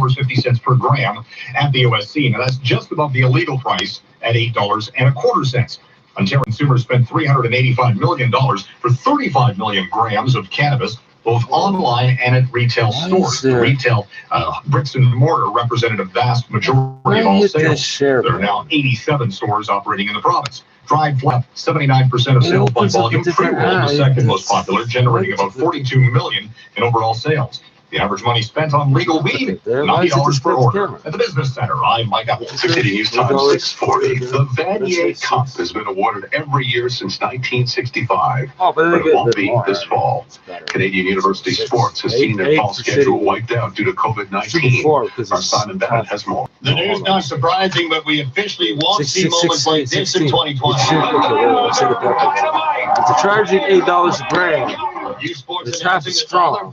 $8.50 per gram at the OSC. Now, that's just above the illegal price at $8.25. Ontario consumers spent $385 million for 35 million grams of cannabis, both online and at retail stores. Retail bricks and mortar represented a vast majority of all sales. There are now 87 stores operating in the province. Dried flower, 79% of sales by volume. Pre-roll, the second most popular, generating about $42 million in overall sales. The average money spent on legal weed, $90 per order. At the Business Center, I'm Mike Apple. City News Time 640. The Vanier Cup has been awarded every year since 1965, but it won't be this fall. Canadian University Sports has seen their fall schedule wiped out due to COVID-19. Our Simon Bennett has more. The news not surprising, but we officially won't see moments like this in 2020. It's charging $8 a gram. It's half as strong.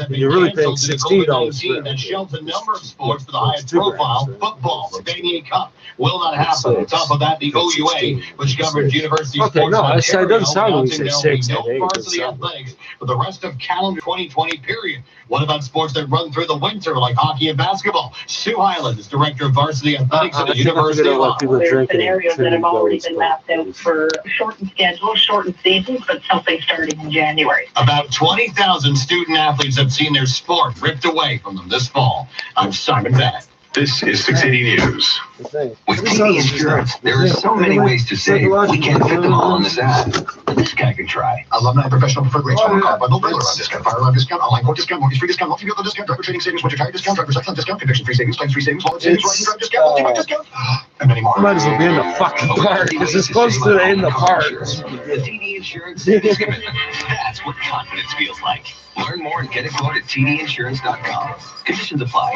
You're really paying $16. That shelves a number of sports for the highest profile. Football, the Vanier Cup, will not happen. On top of that, the OUA, which governs university sports. Okay, no, that doesn't sound like you say 6 no varsity athletics for the rest of calendar 2020 period. What about sports that run through the winter, like hockey and basketball? Sue Hyland is director of varsity athletics at the University of Ottawa. There's scenarios that have already been mapped out for shortened schedules, shortened seasons, but something starting in January. About 20,000 student athletes have seen their sport ripped away from them this fall. I'm Simon Bennett. This is 680 News. With TD Insurance, there are so many ways to save. We can't fit them all in this ad. But this guy can try. Alumni professional preferred rates, phone call, bundle, regular run discount, fire alarm discount, online quote discount, mortgage free discount, multi-vehicle discount, driver training savings, winter tire discount, driver's excellent discount, conviction free savings, claims free savings, wallet savings, riding drive discount, multi-bike discount, and many more. Might as well be in the fucking park. This is supposed to be in the park. The TD Insurance savings commitment. That's what confidence feels like. Learn more and get a quote at tdinsurance.com. Conditions apply.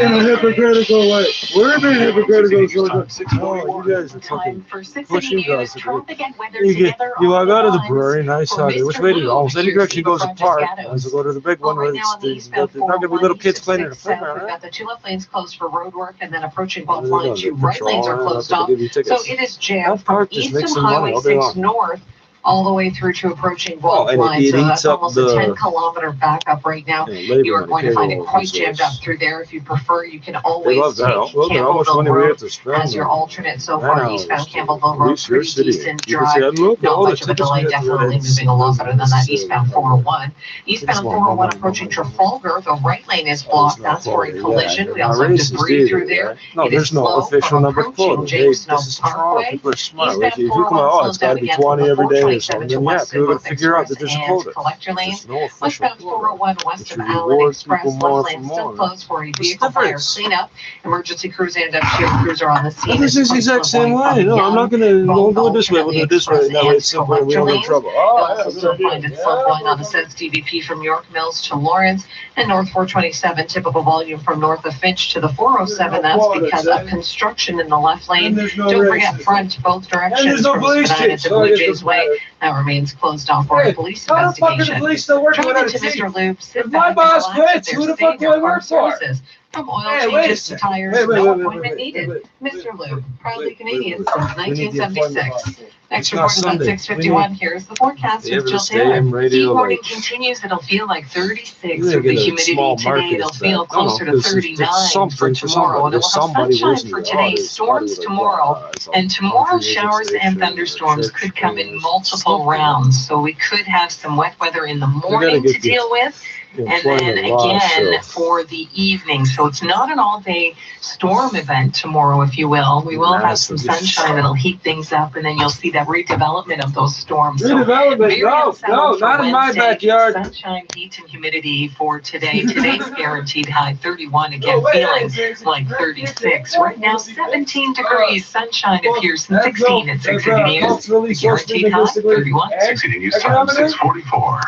In a hypocritical way. We're in a hypocritical way. Oh, you guys are fucking pushing us. You walk out of the brewery, nice out here. Which way to go? Almost any direction goes to the park. As we go to the big one where there's not going to be little kids playing in the playground. We've got the two left lanes closed for road work, and then approaching both line 2 right lanes are closed off. So it is jammed from east of Highway 6 north all the way through to approaching both lines. So that's almost a 10-kilometer backup right now. You are going to find it quite jammed up through there. If you prefer, you can always take Campbellville Road as your alternate. So far, eastbound Campbellville Road, pretty decent drive. Not much of a delay, definitely moving a lot better than that eastbound 401. Eastbound 401 approaching Trafalgar, the right lane is blocked. That's for a collision. We also have debris through there. No, there's no official number photo. This is Toronto. People are smart. If you come out, it's got to be 20 every day. Then yeah, we're going to figure out that there's a quota. Collector lanes. No Westbound 401 west of Allen Express, left lane still closed for a vehicle fire cleanup. Emergency crews and FGM crews are on the scene. This is the exact same way. No, I'm not going to go this way. We'll do it this way. That way it's simple. We don't get in trouble. You'll also find it slow going on the Sens DVP from York Mills to Lawrence and North 427. Typical volume from north of Finch to the 407. That's because of construction in the left lane. Don't forget front both directions from Spadina to Blue Jays Way. That remains closed off for a police investigation. Turning to Mr. Loop, sit back and relax with their state-of-the-art services. From oil changes to tires, no appointment needed. Mr. Loop, proudly Canadian since 1976. Next report is at 6:51. Here's the forecast with Jill Taylor. Heat warning continues. It'll feel like 36 with the humidity today. It'll feel closer to 39 for tomorrow. And it will have sunshine for today, storms tomorrow. And tomorrow, showers and thunderstorms could come in multiple rounds. So we could have some wet weather in the morning to deal with. And then again for the evening. So it's not an all-day storm event tomorrow, if you will. We will have some sunshine that'll heat things up, and then you'll see that redevelopment of those storms. Redevelopment, no, not in my backyard. Sunshine, heat, and humidity for today. Today's guaranteed high 31, again feeling like 36. Right now 17 degrees, sunshine appears 16 at 680 News. Guaranteed high 31. 680 News Time 644.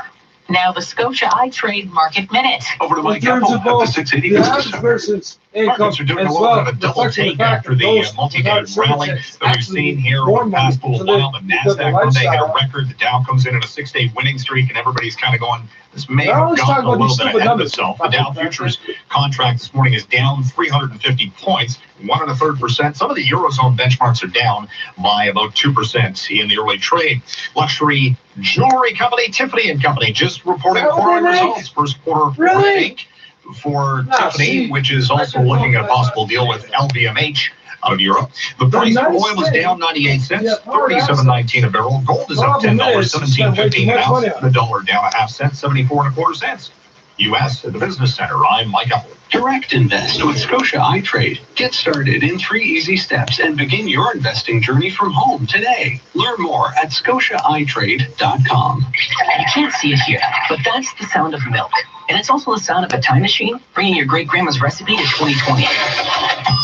Now the Scotia iTrade Market Minute. Over to Mike Apple at the 680 News. Markets are doing a little bit of a double take after the multi-day rally that we've seen here over the past little while. The NASDAQ Monday hit a record. The Dow comes in at a 6-day winning streak, and everybody's kind of going, this may have gotten a little bit ahead of itself. The Dow futures contract this morning is down 350 points, 1.33%. Some of the Eurozone benchmarks are down by about 2% in the early trade. Luxury jewelry company Tiffany & Company just reporting quarterly results. First quarter rank for Tiffany, which is also looking at a possible deal with LVMH out of Europe. The price for oil is down 98 cents, $37.19 a barrel. Gold is up $10, $17.15 an ounce. The dollar down a half cent, 74.25 cents. U.S. at the Business Center. I'm Mike Apple. Direct invest with Scotia iTrade. Get started in 3 easy steps and begin your investing journey from home today. Learn more at scotiaitrade.com. You can't see it here, but that's the sound of milk. And it's also the sound of a time machine bringing your great-grandma's recipe to 2020.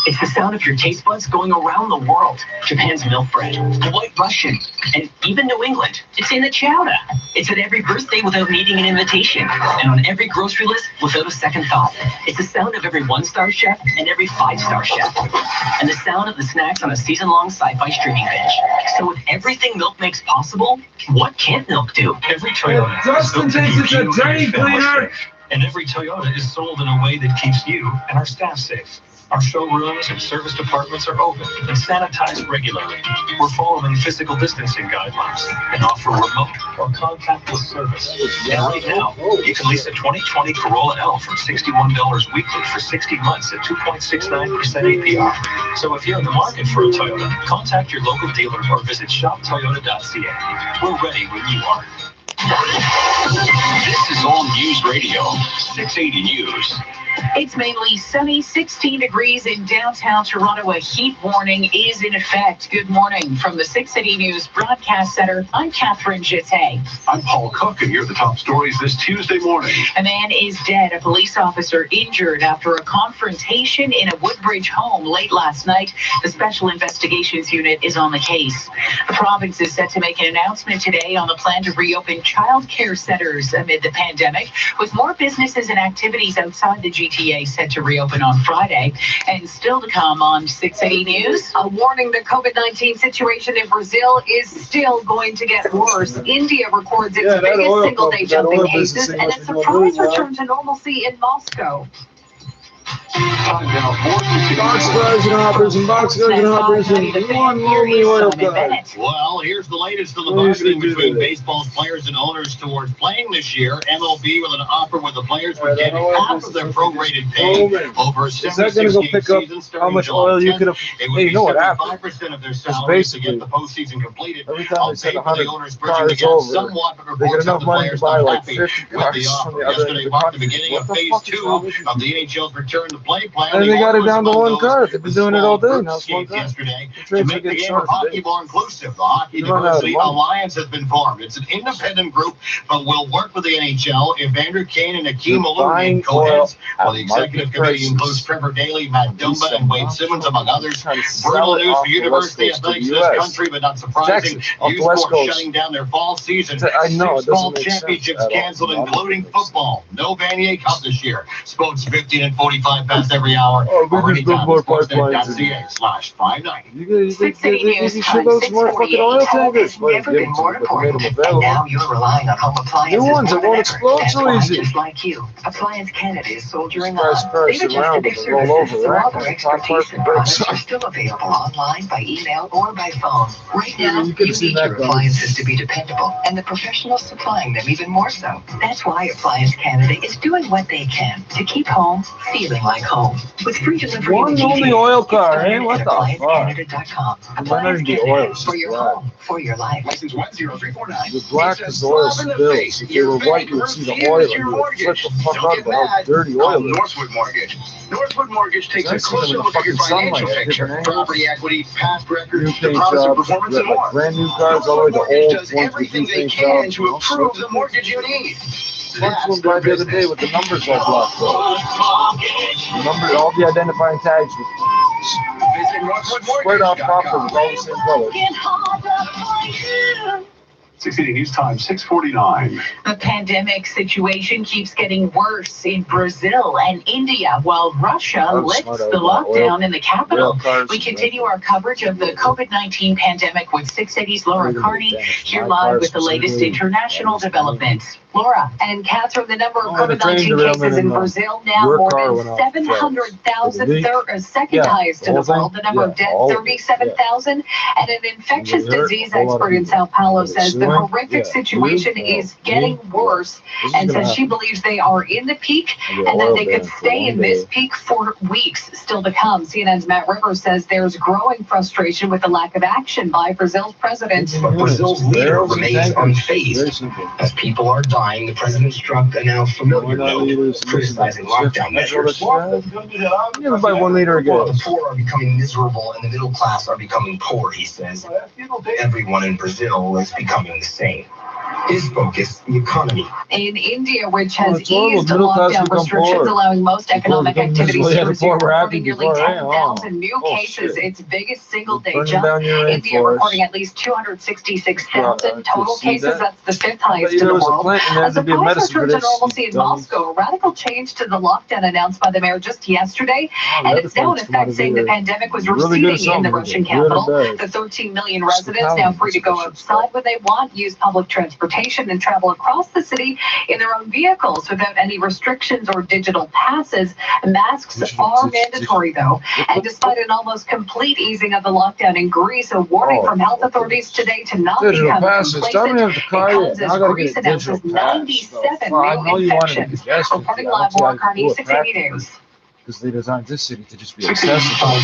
It's the sound of your taste buds going around the world. Japan's milk bread, the White Russian, and even New England. It's in the chowder. It's at every birthday without needing an invitation, and on every grocery list without a second thought. It's the sound of every 1-star chef and every 5-star chef, and the sound of the snacks on a season-long sci-fi streaming binge. So with everything milk makes possible, what can't milk do? Every Toyota Justin is built to thinks keep it's you a and your drain family cleaner. safe. And every Toyota is sold in a way that keeps you and our staff safe. Our showrooms and service departments are open and sanitized regularly. We're following physical distancing guidelines and offer remote or contactless service. And right now, you can lease a 2020 Corolla L from $61 weekly for 60 months at 2.69% APR. So if you're in the market for a Toyota, contact your local dealer or visit shoptoyota.ca. We're ready when you are. This is All News Radio, 680 News. It's mainly sunny, 16 degrees in downtown Toronto. A heat warning is in effect. Good morning from the 680 News Broadcast Center. I'm Catherine Gitte. I'm Paul Cook, and here are the top stories this Tuesday morning. A man is dead. A police officer injured after a confrontation in a Woodbridge home late last night. The Special Investigations Unit is on the case. The province is set to make an announcement today on the plan to reopen child care centers amid the pandemic, with more businesses and activities outside the GTA set to reopen on Friday. And still to come on 680 News, a warning the COVID-19 situation in Brazil is still going to get worse. India records its biggest single-day jump in cases, and a surprise return to normalcy in Moscow. Time now for Boxcars and hoppers and boxcars and hoppers and one lonely oil guy. Well, here's the latest of the Well, bargaining usually do between that. baseball players and owners towards playing this year. MLB with an offer where the players would get half of their prorated pay over a Is that going to go 76-game pick up season how starting much July oil you 10th. could have? It would Hey, be you know what happened? 75% of their salaries to basically, get the postseason completed. Every time On they said paper, 100 the owners bridging the cars gap over, somewhat, but they get reports of enough the money to players buy not like happy 50 with the cars on offer. the other Yesterday end of marked the the beginning country. of What the phase fuck is 2 wrong with you? of the NHL's return to play plan. And The they got it owners down to among one those car. They've been with doing it all day. small Now it's one group car. yesterday It's to rates make are the getting game of short hockey today. more inclusive. The Hockey You run out of Diversity money. Alliance has been formed. It's an independent group, but will work with the NHL. Evander Kane and Akeem Alou Buying named co-heads. oil While the at market executive committee prices. includes Trevor Daly, Matt Dumba, and Wade Simmons, among others. Trying to sell Brutal it news off for the university West Coast to athletics the in this US. country, but not surprising. Texas, off Youth the West sports Coast. shutting down their fall season. I know, it Six fall doesn't make sense championships at all. canceled, None of it including makes sense. football. No Vanier Cup this year. Sports 15 and 45 past every hour. Oh, we Or just built anytime more at pipelines. sportsnet.ca/590. You 680 News should Time, those more fucking 648. oil Home tankers. has never been more important, and now you're relying on home appliances New ones more that won't than ever. explode That's so why, easy. just like you, Appliance Canada is soldiering Surprise, on. surprise, They've around adjusted their and roll services, over, so right? all their That's top expertise part and breaks. products are still available online, by email, or by phone. Right now, You could've you seen need that your coming. appliances to be dependable, and the professionals supplying them even more so. That's why Appliance Canada is doing what they can to keep home feeling like home. With free delivery One in the only GTA, oil car, get started eh? What at the fuck? ApplianceCanada.com. It might not Appliance even be Canada, oil, it's for just your black. home, for your life. License 10349. The black is oil spills. If they were white, you would see the oil and you would flip the fuck out about how dirty oil Call is. Northwood Mortgage. Northwood Mortgage takes I a see them closer in the look at your fucking sunlight financial at picture, different angles. property equity, past New records, paint deposit jobs, performance, and like more. brand new cars all the way to Northwood old Mortgage does ones with everything new they paint can jobs. to approve the mortgage you need. Bunch of them by the other day with the numbers all blocked out. Number, all the identifying tags with Visit right off top of it, all the same color. 680 News Time, 649. The pandemic situation keeps getting worse in Brazil and India, while Russia I'm lifts smart the about lockdown oil. in the capital. Rail cars We and continue our coverage of the COVID-19 pandemic with 680's Laura Carney, here live with the latest international developments. Laura and Catherine, the number of the train COVID-19 derailment cases in in, Brazil now your more car than went off 700,000, second Yeah, highest in the the whole world. The thing? number of Yeah, dead, all of it. 37,000. And an infectious Anybody hurt? disease A whole lot of expert in people. Sao Paulo Are they says the suing? horrific Yeah. situation You? is No. getting Me? worse, This is and gonna says she happen. believes they are in the peak I'll get and that oil they could banned for stay one in this day. peak for weeks still to come. CNN's Matt Rivers says there's growing frustration with the lack of action by Brazil's president. But Brazil's leader Barrels and remains tankers. Very unfazed. simple. As people are dying, the president struck a now familiar Why not note, liters? criticizing lockdown measures. Never buy 1 liter of While the gas. poor are becoming miserable and the middle class are becoming poor, he says, everyone in Brazil is becoming the same. His focus, the economy. In India, which has it's horrible. eased Middle class lockdown become restrictions, poor. allowing most economic become activities miserable. to Yeah, the resume, poor were happy reporting nearly before, eh? 10,000 new Oh, cases, shit. its biggest single-day Burning jump. down your India rainforest. reporting at least 266,000 total see cases. that? That's the fifth I bet highest you in there the was a world. plant in there A to be a surprise medicine for return to this. normalcy in Moscow. A radical change to the lockdown announced by the mayor just yesterday, and it's now in effect saying the pandemic was receding in the Russian capital. The 13 million residents now free to go outside when they want, use public transportation, and travel across the city in their own vehicles without any restrictions or digital passes. Masks are mandatory, though. And despite an almost complete easing of the lockdown in Greece, a warning from health authorities today to not Digital become passes. Tell me complacent. if the car It yet. comes I as gotta Greece get a digital announces pass. 97 I know new you wanted to infections. get yesterday. Reporting I don't live, see how Laura you Carney, do it 680 practically. News. Because they designed this city to just be 60 accessible.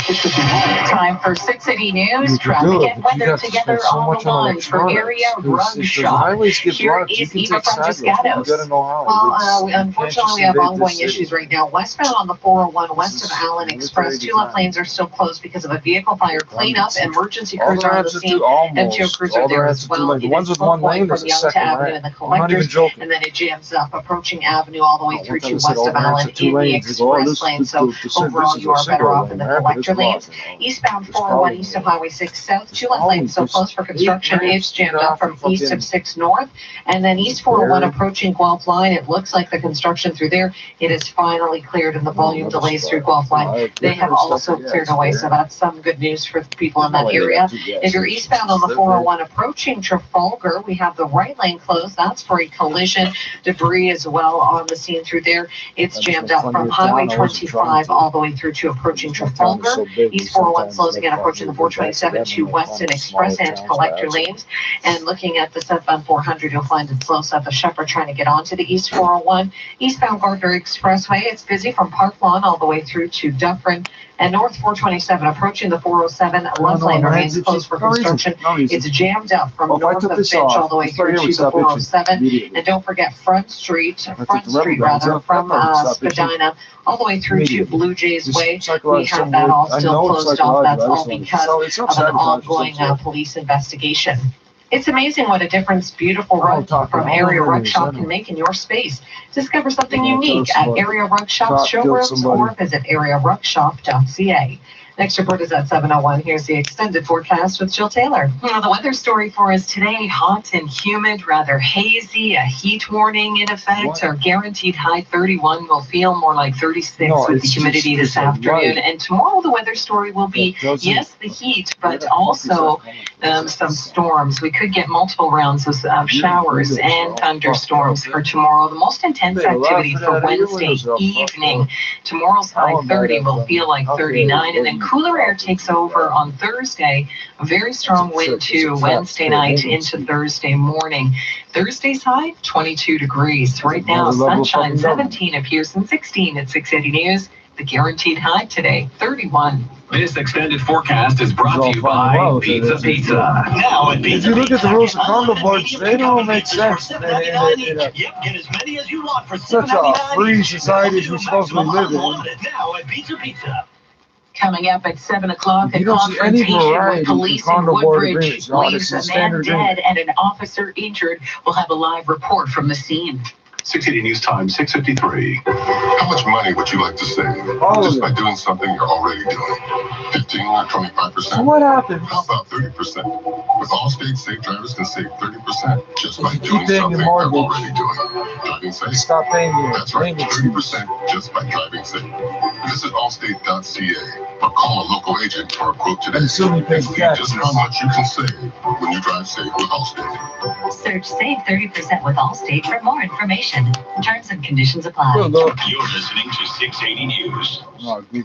Time for 680 News. You could Traffic do it, and but you weather have to together spend so on much the on line for electronics. Area Because Rug if the Shop. highways get Here blocked, you is can Eva take sidewalks. You Franciscanos. gotta know how. Well, You can't unfortunately, just we have invade ongoing this city. issues right now. Westbound on the 401 west This of is Allen military Express, two left design. lanes are still closed because of a vehicle fire cleanup. Emergency All crews the are on the ramps that scene. do almost. MTO crews All are the there ramps as that do well. like the It ones is with full one point lane. from There's a Youngstown second Avenue ramp. and the I'm not even collectors, joking. and then it jams up approaching Avenue all the way One through time to I said west all of the ramps Allen are 2 in the lanes. They go, oh, express lane. So overall, you are better off in the collector lanes. Eastbound 401 east of Highway 6 South, two left lanes still closed for construction. It's jammed up from east of 6 North, and then East 401 approaching Guelph Line. It looks like the construction through there, it is finally cleared, and the volume delays through Guelph Line, they have also cleared away. So that's some good news for the people in that area. If you're eastbound on the 401 approaching Trafalgar, we have the right lane closed. That's for a collision. Debris as well on the scene through there. It's jammed up from Highway 25 all the way through to approaching Trafalgar. East 401 slows again approaching the 427 to Weston Express and collector lanes. And looking at the southbound 400, you'll find it slow south of Shepherd trying to get onto the East 401. Eastbound Gardner Expressway, it's busy from Park Lawn all the way through to Dufferin. And North 427 approaching the 407 left lane remains closed for construction. It's jammed up from north of Finch all the way through to the 407. And don't forget Front Street rather, from Spadina all the way through to Blue Jays Way. We have that all still closed off. That's all because of an ongoing police investigation. It's amazing what a difference beautiful rug from Area Rug Shop can make in your space. Discover something unique at Area Rug Shop's showrooms or visit arearugshop.ca. Next report is at 7:01. Here's the extended forecast with Jill Taylor. The weather story for us today, hot and humid, rather hazy, a heat warning in effect. Our guaranteed high 31 will feel more like 36 with the humidity this afternoon. And tomorrow the weather story will be, yes, the heat, but also some storms. We could get multiple rounds of showers and thunderstorms for tomorrow. The most intense activity for Wednesday evening. Tomorrow's high 30 will feel like 39, and then cooler air takes over on Thursday. A very strong wind too Wednesday night into Thursday morning. Thursday's high 22 degrees. Right now, sunshine 17 appears and 16 at 680 News. The guaranteed high today 31. This extended forecast is brought to you by Pizza Pizza. Now at If Pizza you look at the Pizza, rules of condo unlimited boards, medium they don't cup make pizzas sense. for $7.99 each. Yep, get as many as you want for Such a $7.99 free each. society as we're supposed to be Maximum living in. unlimited now at Pizza Pizza. Coming up at 7 o'clock, a You don't see any confrontation variety with in police in condo board Woodbridge agreements. No, leaves this is a a man standard dead and an officer injured. We'll have a live report from the scene. 680 News Time, 6:53. How much money would you like to save? All of Just it. by doing something you're already doing. 15 or 25%? What happened? How about 30%? With Allstate, safe drivers can save 30% just by Keep doing paying something your they're mortgage. already doing. Driving safe. Stop paying your That's right, maintenance. 30% just by driving safe. Visit Allstate.ca or call a local agent for a quote today. And so you pay See just how much you can save when you drive safe with Allstate. Search Save 30% with Allstate for more information. Terms and conditions apply. You're listening to 680 News.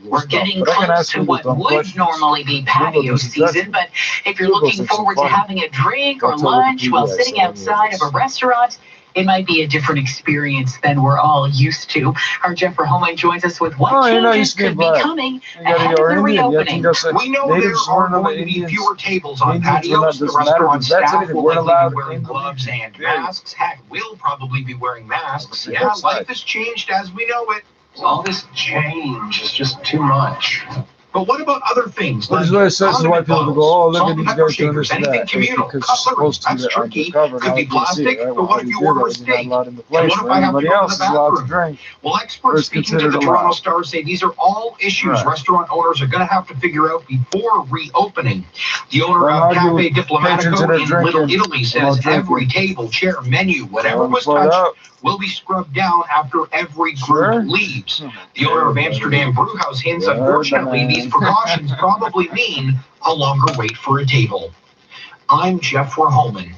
We're getting close to what would normally be patio season, but if you're looking forward to having a drink or lunch while sitting outside of a restaurant, it might be a different experience than we're all used to. Our Jeff Verhoeven joins us with what changes could be coming ahead of the reopening. We know there are going to be fewer tables on patios. The restaurant staff will likely be wearing gloves and masks. Heck, we'll probably be wearing masks. Yeah, life has changed as we know it. All this change is just too much. But what about other things? What is what it says to white people to go, oh, look at these guys doing this and anything that. communal, Because cutlery, that's tricky. Could be plastic, but what if you order a steak? And what if I have to go to the bathroom? Well, experts speaking to the Toronto Star say these are all issues restaurant owners are going to have to figure out before reopening. The owner of Cafe Diplomatico in Little Italy says every table, chair, menu, whatever was touched, will be scrubbed down after every group leaves. The owner of Amsterdam Brewhouse hints, unfortunately, these precautions probably mean a longer wait for a table. I'm Jeff Verhoeven.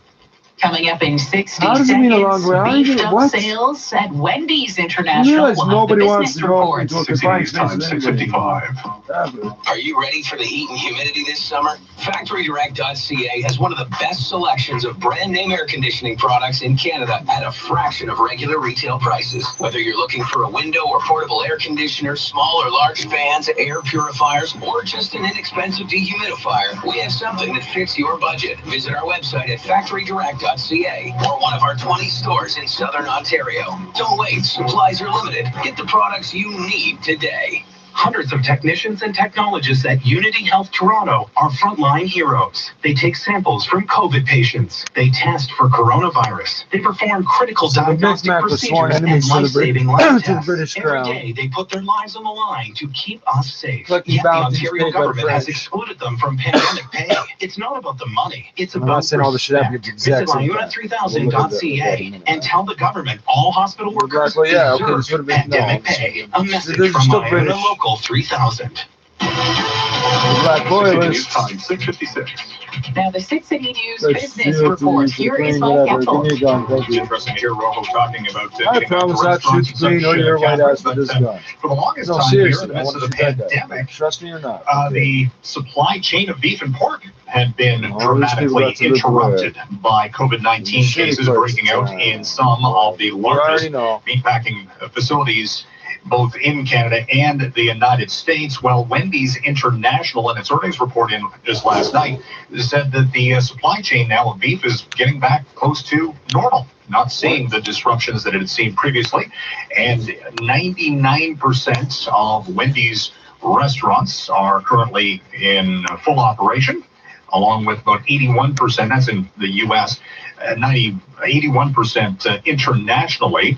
Coming up in 60 How does it mean a long seconds, way? beefed up sales at Wendy's International. You realize We'll have nobody the wants business to go reports. into a confined space. 6:55. Are you ready for the heat and humidity this summer? FactoryDirect.ca has one of the best selections of brand name air conditioning products in Canada at a fraction of regular retail prices. Whether you're looking for a window or portable air conditioner, small or large fans, air purifiers, or just an inexpensive dehumidifier, we have something that fits your budget. Visit our website at FactoryDirect.ca or one of our 20 stores in Southern Ontario. Don't wait, supplies are limited. Get the products you need today. Hundreds of technicians and technologists at Unity Health Toronto are frontline heroes. They take samples from COVID patients. They test for coronavirus. They perform critical diagnostic procedures and life-saving lab tests. Every day, they put their lives on the line to keep us safe. Yet the Ontario government has excluded them from pandemic pay. It's not about the money. It's about respect. Visit MyUnit3000.ca and tell the government all hospital workers deserve pandemic pay. A message from MyUnit Local 3000. Black boilers. Time 6:56. Now the 680 News Business Report. Here is Mike Ethel. Interesting to hear Rojo talking about I promise I'll shoot the green or your white house with this gun. For the longest No, time here, in seriously, the I midst want of to the shoot that guy. pandemic, Trust me or not. the supply chain of beef and pork had been these people dramatically got to live interrupted by COVID-19 cases breaking out in some of the largest meatpacking facilities both in Canada and the United States. Well, Wendy's International, in its earnings report in just last night, said that the supply chain now of beef is getting back close to normal, not seeing the disruptions that it had seen previously. And 99% of Wendy's restaurants are currently in full operation, along with about 81%, that's in the U.S., 81% internationally.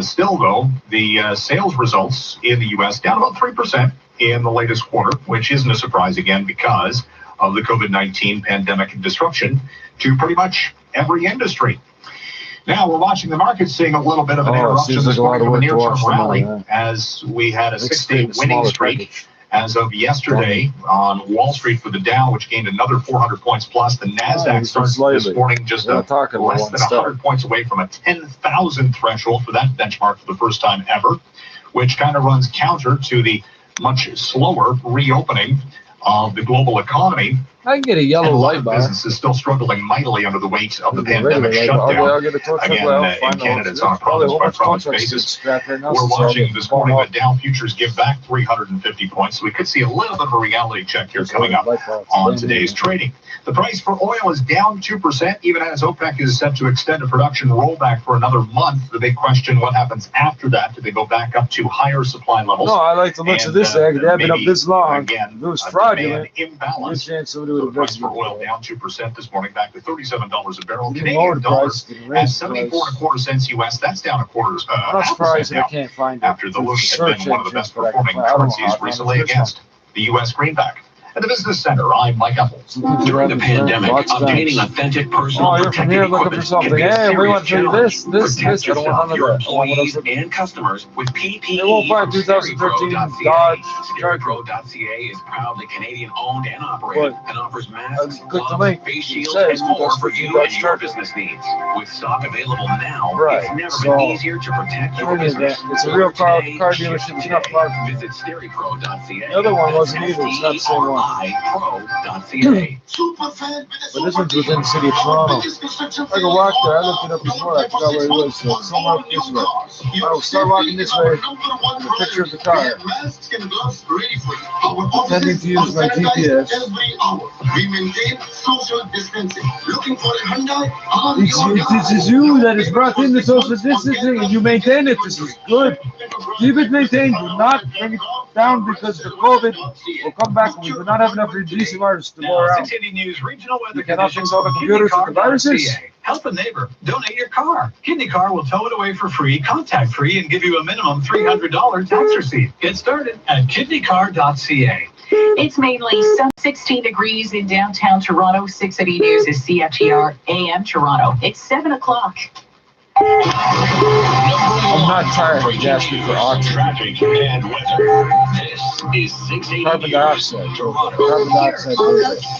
Still, though, the sales results in the U.S. down about 3% in the latest quarter, which isn't a surprise, again, because of the COVID-19 pandemic disruption to pretty much every industry. Now, we're watching the market, seeing a little bit of an interruption this morning of a near-term rally as we had a 6-day winning streak as of yesterday on Wall Street for the Dow, which gained another 400 points plus. The NASDAQ starts this morning just less than 100 points away from a 10,000 threshold for that benchmark for the first time ever, which kind of runs counter to the much slower reopening of the global economy. I can get a yellow light bar. Business is still struggling mightily under the weight of the pandemic shutdown. Again, in Canada, it's on a province-by-province basis. We're watching this morning the Dow futures give back 350 points, so we could see a little bit of a reality check here coming up on today's trading. The price for oil is down 2%, even as OPEC is set to extend a production rollback for another month. The big question, what happens after that? Do they go back up to higher supply levels? No, I like the looks of this egg. They have been up this long. Again, it was fraudulent. Imbalance. The price for oil down 2% this morning, back to $37 a barrel. Canadian dollars at 74.25 cents US. That's down a quarter. I'm not surprised that I can't find it. After the loonie had been one of the best performing currencies recently against the US greenback. At the Business Center, I'm Mike Apples. During the pandemic, obtaining authentic personal you're from here looking for something. Hey, we want to show you this. Protect I don't want none of your that. I want what employees else. and customers with PPE. They won't find 2013 Dodge Charger. SteriPro.ca is proudly Canadian-owned and operated and offers masks, click the gloves, link. face It shields, says and more for 2013 you Dodge and your Charger. business needs. With stock available now, Right, it's never so, been easier to protect your in any business. event, it's a real car Today, dealership. It's not far from Visit SteriPro.ca. The other one wasn't either. It's not the same one. SteriPro.ca. But this one's within the city of Toronto. I can walk there. I looked it up before. I forgot where it was. So it's somewhere up this way. I will start walking this way. A picture of the car. Pretending to use my GPS. We maintain social distancing. Looking for a Hyundai? This is you that has brought in the social distancing, and you maintain it. This is good. Keep it maintained. Do not bring it down because the COVID will come back and we will not have enough decent artists to go around. 680 News regional weather You cannot conditions fix all the from computers with the viruses. KidneyCar.ca. Help a neighbor. Donate your car. Kidney Car will tow it away for free, contact free, and give you a minimum $300 tax receipt. Get started at KidneyCar.ca. It's mainly 16 degrees in downtown Toronto. 680 News is CFTR AM Toronto. It's 7 o'clock. I'm not tired of gasping for oxygen. Traffic and weather. This is 680 Carbon dioxide. Carbon dioxide.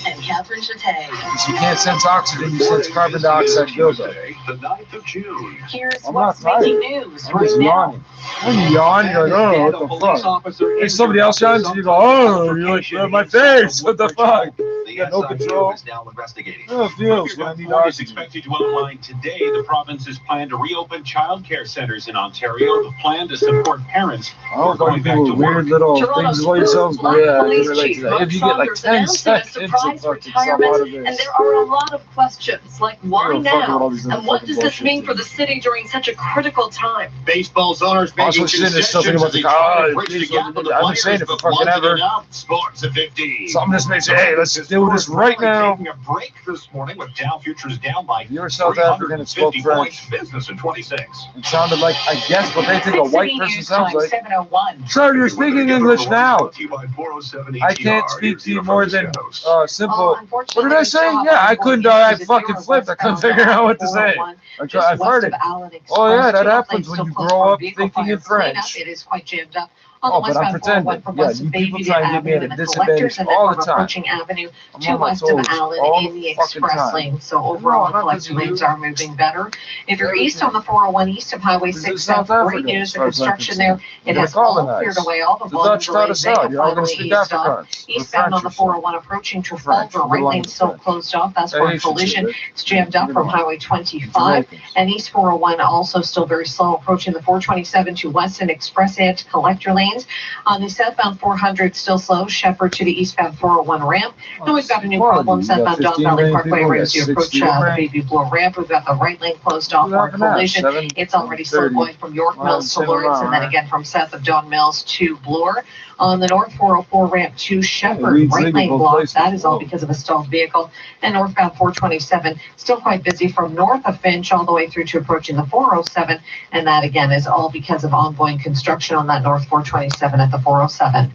And Catherine Chattay. If you can't sense oxygen, you sense carbon dioxide buildup. The 9th of June. Here's I'm what's not tired. making news I'm right just now. yawning. When you yawn, you're like, oh, what the fuck? If somebody else yawns, and you go, oh, you're like, my face, what the fuck? You got no control. Is now investigating. Oh, it feels when I need Report is oxygen. expected to outline today the province's plan to reopen childcare centers in Ontario. The plan to support parents I don't know if people with weird little things about yourselves, but yeah, I can relate to that. If you get like 10 seconds of fucking some out of And this. there are a lot of questions, like why Fucking with all now? these And what fucking does this bullshit mean for the things. city during such a critical time? Baseball's owners Also, making shit is something concessions about as the they try car. to bridge the gap with the I've been players saying it for that fucking wanted ever. it out. Sports at 15. Something just makes you, hey, let's just deal with this right now. Taking a break this morning with Dow futures down by You're South African and spoke 350 French. points. Business at 26. It sounded like, I guess, what they think a white 680 person News sounds time, like. 7:01. Sir, you're speaking English now. I can't speak to you more than simple. What did I say? Yeah, I couldn't. I fucking flipped. I couldn't figure out what to say. I farted. Oh yeah, that happens when you grow up thinking in French. It is quite jammed up. Oh, but I'm pretending. Yeah, you people try and get me at a disadvantage all the time. Approaching Avenue I'm to on my west of toes Allen all in the the fucking express time. lane. So overall, No, the not collector this lanes you. are moving better. If you're east on the 401 east of Highway This is 6 South South, Africa, great news. as The far as I'm construction there, concerned. it They're has all colonized. cleared away. All the The Dutch volumes taught are us laid out. back. You're all going to Finally speak eased off. Afrikaans. We're Eastbound on French the or 401 approaching French. Trafalgar, We're right lane French. still closed off. That's for a Asians, collision. right? It's jammed up from Highway 25. And East 401 also still very slow, approaching the 427 to Weston Express and collector lanes. On the southbound 400, still slow. Shepherd to the eastbound 401 ramp. Then we've got a new problem southbound Don Valley Parkway right as you approach the Baby Bloor ramp. We've got the right lane closed off for a collision. It's already slow going from York Mills to Lawrence, and then again from south of Don Mills to Bloor. On the north 404 ramp to Shepherd, right lane blocked. That is all because of a stalled vehicle. And northbound 427, still quite busy from north of Finch all the way through to approaching the 407. And that again is all because of ongoing construction on that north 427 at the 407.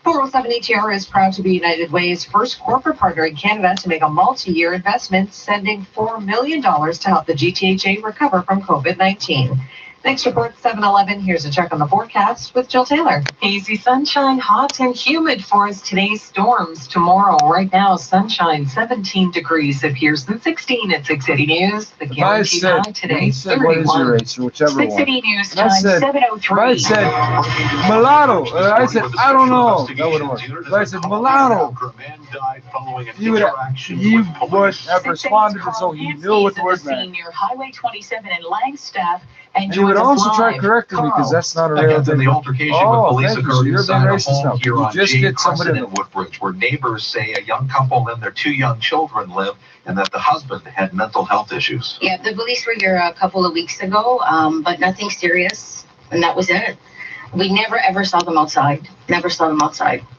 407 ETR is proud to be United Way's first corporate partner in Canada to make a multi-year investment, sending $4 million to help the GTHA recover from COVID-19. Next report, 7-Eleven. Here's a check on the forecast with Jill Taylor. Hazy sunshine, hot and humid for us today's storms. Tomorrow, right now, sunshine, 17 degrees appears and 16 at 680 News. The guaranteed high today, what is your 31. race, or whichever 680 one. News And I time, said, 7:03. I said, mulatto. I said, I don't know. That wouldn't work. But I said, mulatto. He would have responded as though he knew what the word meant. Near Highway 27 in Langstaff. And you would also try correcting me because that's not a real Again, thing. the altercation Oh, with police thank you. So occurred you're being inside a racist now. home here You on just Jay get somebody Crescent in Woodbridge, where neighbors say a young couple and their two young children live, and that the husband had mental health issues. Yeah, the police were here a couple of weeks ago, but nothing serious, and that was it. We never ever saw them outside. Never saw them outside.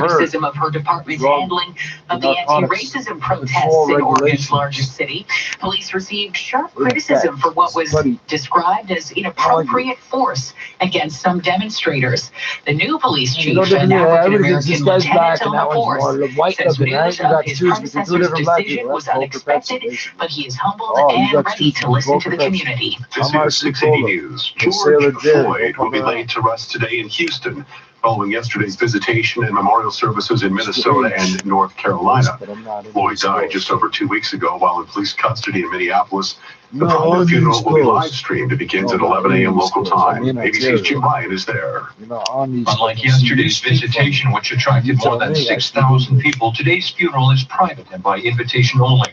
criticism of her department's handling of the anti-racism protests in Oregon's largest city. Police received sharp criticism for what was described as inappropriate force against some demonstrators. The new police chief, an African-American lieutenant on the force, says news of his predecessor's decision was unexpected, but he is humbled and ready to listen to the community. This is 680 News. George Floyd will be laid to rest today in Houston, following yesterday's visitation and memorial services in Minnesota and North Carolina. Floyd died just over 2 weeks ago while in police custody in Minneapolis. The private funeral will be live streamed. It begins at 11 a.m. local time. ABC's Jim Ryan is there. Unlike yesterday's visitation, which attracted more than 6,000 people, today's funeral is private and by invitation only.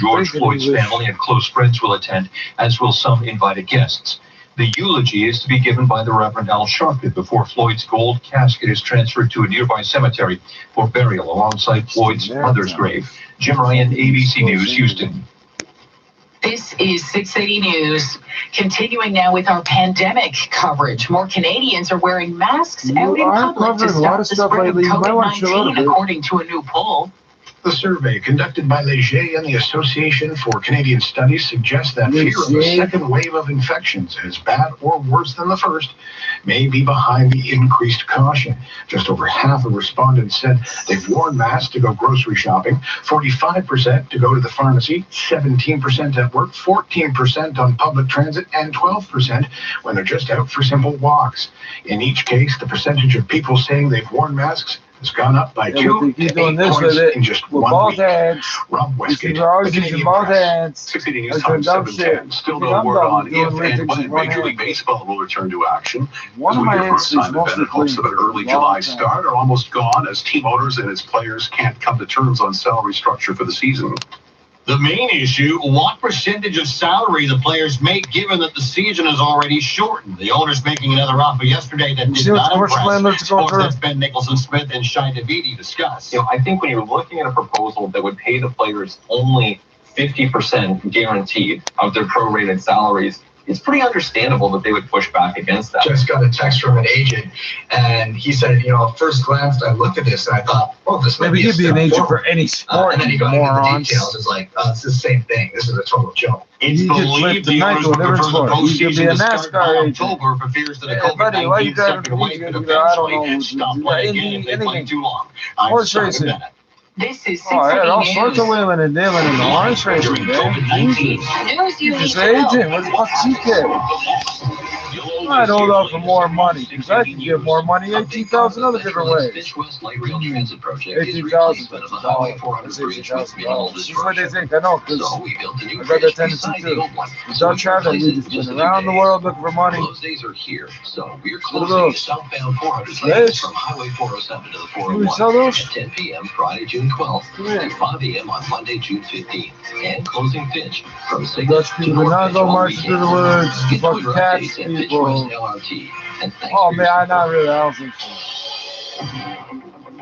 George Floyd's family and close friends will attend, as will some invited guests. The eulogy is to be given by the Reverend Al Sharpton before Floyd's gold casket is transferred to a nearby cemetery for burial alongside Floyd's mother's grave. Jim Ryan, ABC News, Houston. This is 680 News. Continuing now with our pandemic coverage. More Canadians are wearing masks out in public to stop the spread of COVID-19, according to a new poll. The survey conducted by Leger and the Association for Canadian Studies suggests that fear of a second wave of infections, as bad or worse than the first, may be behind the increased caution. Just over half of respondents said they've worn masks to go grocery shopping, 45% to go to the pharmacy, 17% at work, 14% on public transit, and 12% when they're just out for simple walks. In each case, the percentage of people saying they've worn masks has gone up by 2 to 8 points in just 1 week. Rob Westgate, the Canadian Press. 680 News Time 710. Still no word on if and when Major League Baseball will return to action. As we hear from Simon Bennett, hopes of an early July start are almost gone as team owners and its players can't come to terms on salary structure for the season. The main issue, what percentage of salary the players make given that the season is already shortened. The owners making another offer yesterday that did not impress. Sportsnet's Ben Nicholson-Smith and Shai Davidi discuss. I think when you're looking at a proposal that would pay the players only 50% guaranteed of their prorated salaries, it's pretty understandable that they would push back against that. Just got a text from an agent, and he said, at first glance, I looked at this and I thought, oh, this might be an agent for any sport. And then he got into the details. It's like, it's the same thing. This is a total joke. It's believed the owners would prefer the postseason to start in October for fears that a COVID-19 second wave could eventually stop playing again if they play too long. Horse racing. This is 680 all News. sorts of women and dealing in the horse racing. News you need to know. Agent, what the fuck does he care? I'd hold out for more money, because I can give more money 18,000 other different ways. 18,000 $60,000. This is what they think, I know, because I've got that tendency too. Without traveling, we just been around the world looking for money. Those days are here, so we're What are closing those? southbound 400 lanes from Highway 407 to the Can we sell 401 those? at 10 p.m. Friday, June 12th, and 5 a.m. on Monday, June 15th, and closing Finch from 6 Dutch to people North not Finch go on marching through the weekends. woods, Get fucking Twitter tax updates at Finch people. West LRT. And thanks Oh for your man, not support. really, I don't think so.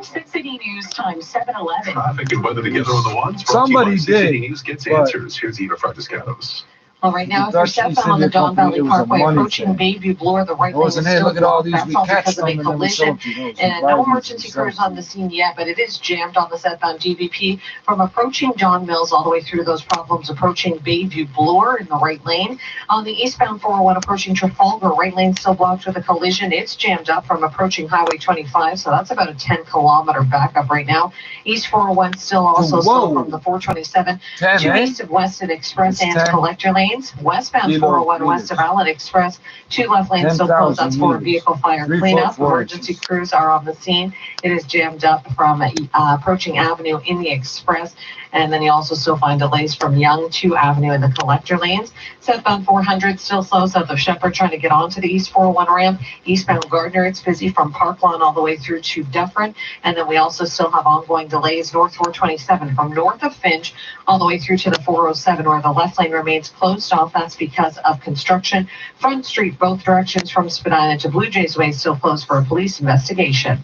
680 News Time 711. Traffic and weather together on the ones. Somebody did, News gets but- answers. Here's Eva Frantescanos. Well, right now, if The you're Dutch southbound on the said Don they Valley thought it was a Parkway money approaching thing. Bayview Bloor, the right It lane is wasn't, hey, still look at all blocked. these, That's we all catch because of a them and then we sell collision. them to you. Those And drivers no and emergency sell crews them. on the scene yet, but it is jammed on the southbound DVP from approaching John Mills all the way through those problems approaching Bayview Bloor in the right lane. On the eastbound 401 approaching Trafalgar, right lane still blocked with a collision. It's jammed up from approaching Highway 25, so that's about a 10-kilometer backup right now. East 401 still also slow from the 427 10, to eh? east of Weston Express It's and 10. collector lanes. Westbound Kilo 401 meters. west of Allen Express, 2 left lanes still closed. That's 10,000 for meters. vehicle fire 3 cleanup. foot 4 Emergency inches. crews are on the scene. It is jammed up from approaching Avenue in the Express. And then you also still find delays from Yonge to Avenue in the collector lanes. Southbound 400 still slow south of Shepherd trying to get onto the East 401 ramp. Eastbound Gardner, it's busy from Park Lawn all the way through to Dufferin. And then we also still have ongoing delays north 427 from north of Finch all the way through to the 407 where the left lane remains closed off. That's because of construction. Front Street, both directions from Spadina to Blue Jays Way still closed for a police investigation.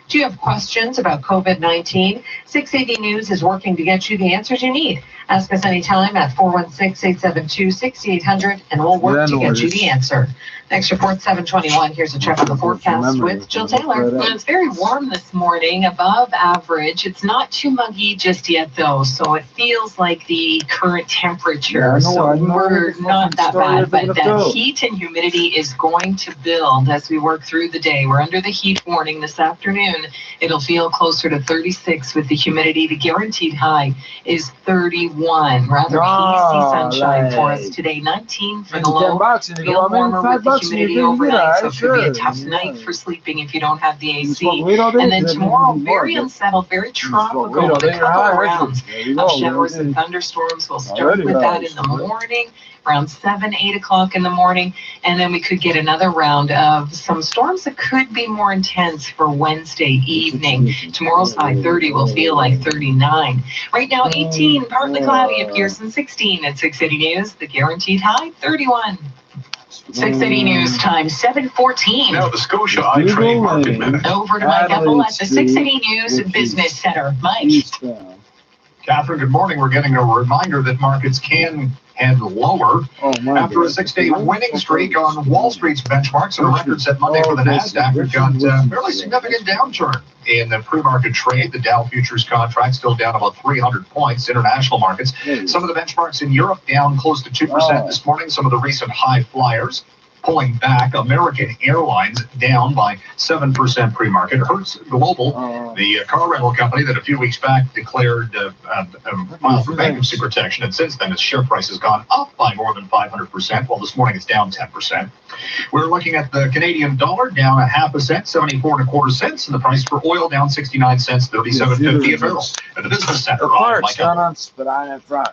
Do you have questions about COVID-19? 680 News is working to get you the answers you need. Ask us anytime at 416-872-6800 and we'll work to get you the answer. Next report, 721. Here's a check on the forecast with Jill Taylor. Well, it's very warm this morning, above average. It's not too muggy just yet, though, so it feels like the current temperature. Yeah, I know, so I know. we're not that Sorry, bad, but I'm that gonna go. heat and humidity is going to build as we work through the day. We're under the heat warning this afternoon. It'll feel closer to 36 with the humidity. The guaranteed high is 31. 31. Rather hazy sunshine for us today. 19 for the low. Feel warmer with the humidity overnight, so it could be a tough night for sleeping if you don't have the AC. And then tomorrow, very unsettled, very tropical, with a couple of rounds of showers and thunderstorms. We'll start with that in the morning, around 7, 8 o'clock in the morning, and then we could get another round of some storms that could be more intense for Wednesday evening. Tomorrow's high 30 will feel like 39. Right now, 18, partly cloudy at Pearson, 16 at 680 News. The guaranteed high, 31. 680 News time, 7:14. Now the Scotia iTrade Market Minute. Over to Mike Epple at the 680 News Business Center. Mike. Catherine, good morning. We're getting a reminder that markets can head lower after a 6-day winning streak on Wall Street's benchmarks and a record set Monday for the NASDAQ. We've got a fairly significant downturn in the pre-market trade. The Dow futures contract still down about 300 points. International markets, some of the benchmarks in Europe down close to 2% this morning. Some of the recent high flyers pulling back. American Airlines down by 7% pre-market. Hertz Global, the car rental company that a few weeks back declared filed for bankruptcy protection, and since then its share price has gone up by more than 500%. Well, this morning it's down 10%. We're looking at the Canadian dollar down 0.5 cent, 74 1/4 cents, and the price for oil down 69 cents, 37.50 a barrel. At the Business Center, I'm Mike Epple.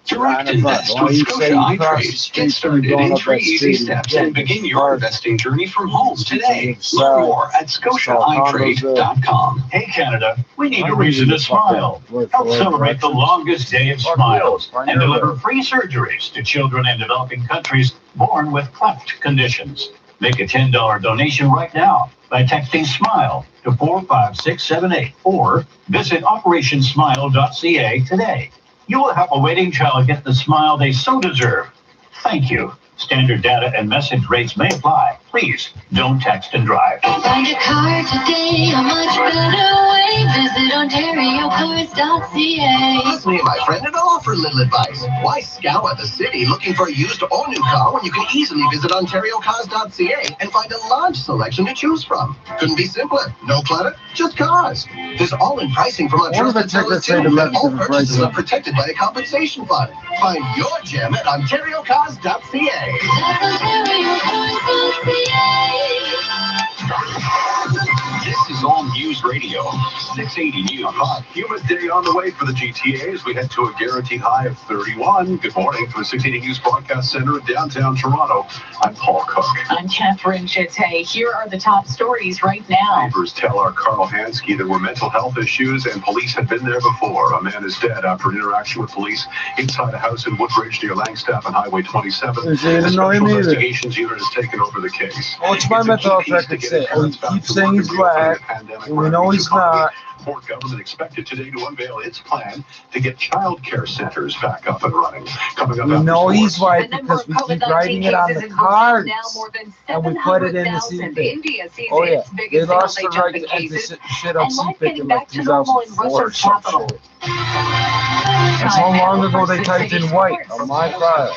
Direct invest with Scotia iTrade. Get started in 3 easy steps and begin your investing journey from home today. Learn more at ScotiaITrade.com. Hey Canada, we need a reason to smile. Help celebrate the longest day of smiles and deliver free surgeries to children in developing countries born with cleft conditions. Make a $10 donation right now by texting SMILE to 45678 or visit operationsmile.ca today. You will help a waiting child get the smile they so deserve. Thank you. Standard data and message rates may apply. Please don't text and drive. Find a car today, a much better way. Visit OntarioCars.ca. It's me, my friend, and I'll offer a little advice. Why scour the city looking for a used or new car when you can easily visit OntarioCars.ca and find a large selection to choose from? Couldn't be simpler. No clutter, just cars. There's all-in pricing from our trusted sellers too, and all purchases are protected by a compensation fund. Find your gem at OntarioCars.ca. This is All News Radio, 680 News. A hot, humid day on the way for the GTA as we head to a guaranteed high of 31. Good morning from the 680 News Broadcast Center in downtown Toronto. I'm Paul Cook. I'm Catherine Chete. Here are the top stories right now. Neighbors tell our Carl Hansky there were mental health issues and police had been there before. A man is dead after an interaction with police inside a house in Woodbridge near Langstaff on Highway 27. A special investigations unit has taken over the case. Oh, it's my mental health record say. Oh, he keeps saying he's black, and we know he's not. Fort government expected today to unveil its plan to get child care centers back up and running. Coming up, we know he's white because we keep writing it on the cards, and we put it in the CPIC. Oh yeah, they lost the right to end this shit on CPIC in like 2004 or some shit. That's how long ago they typed in white on my file.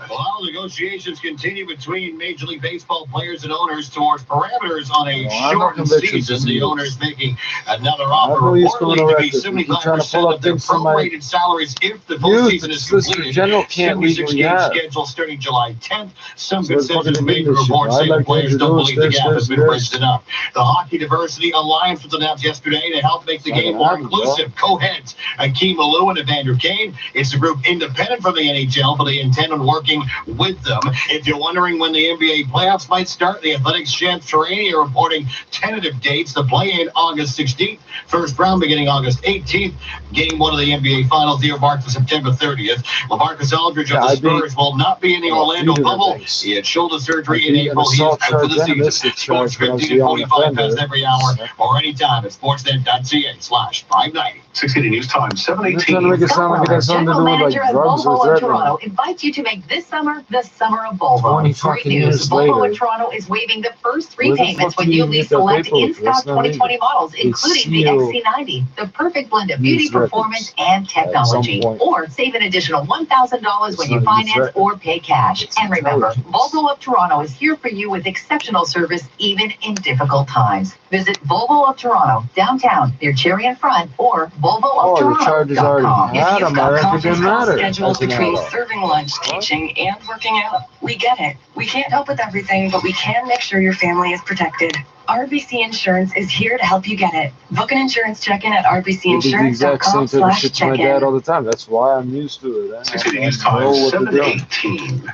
While negotiations continue between Major League Baseball players and owners towards parameters on a shortened season, the owners making another offer reportedly to be 75% of their prorated salaries if the postseason is completed. General can't legally have. Schedule starting July 10th. Some consensus maker reports say the players don't believe the gap has been bridged enough. The Hockey Diversity Alliance was announced yesterday to help make the game more inclusive. Co-heads Akeem Alou and Evander Kane. It's a group independent from the NHL, but they intend on working with them. If you're wondering when the NBA playoffs might start, the Athletics' Shams Charania are reporting tentative dates to play in August 16th. First round beginning August 18th. Game 1 of the NBA Finals earmarked for September 30th. LaMarcus Aldridge of the Spurs will not be in the Orlando bubble. He had shoulder surgery in April. He is out for the season. Sports 15 and 45 past every hour or anytime at sportsnet.ca/590. 680 News Time, 7:18. General manager at Volvo of Toronto invites you to make this summer the summer of Volvo. Great news. Volvo of Toronto is waiving the first 3 payments when you lease select in-stock 2020 models, including the XC90, the perfect blend of beauty, performance, and technology. Or save an additional $1,000 when you finance or pay cash. And remember, Volvo of Toronto is here for you with exceptional service even in difficult times. Visit Volvo of Toronto, downtown, near Cherry and Front, or volvooftoronto.ca. charges already had them. I reckon it didn't matter. Schedules between serving lunch, teaching, and working out. We get it. We can't help with everything, but we can make sure your family is protected. RBC Insurance is here to help you get it. Book an insurance check-in at rbcinsurance.com/check-in. My dad all the time. That's why I'm used to it. 680 News Time 7:18.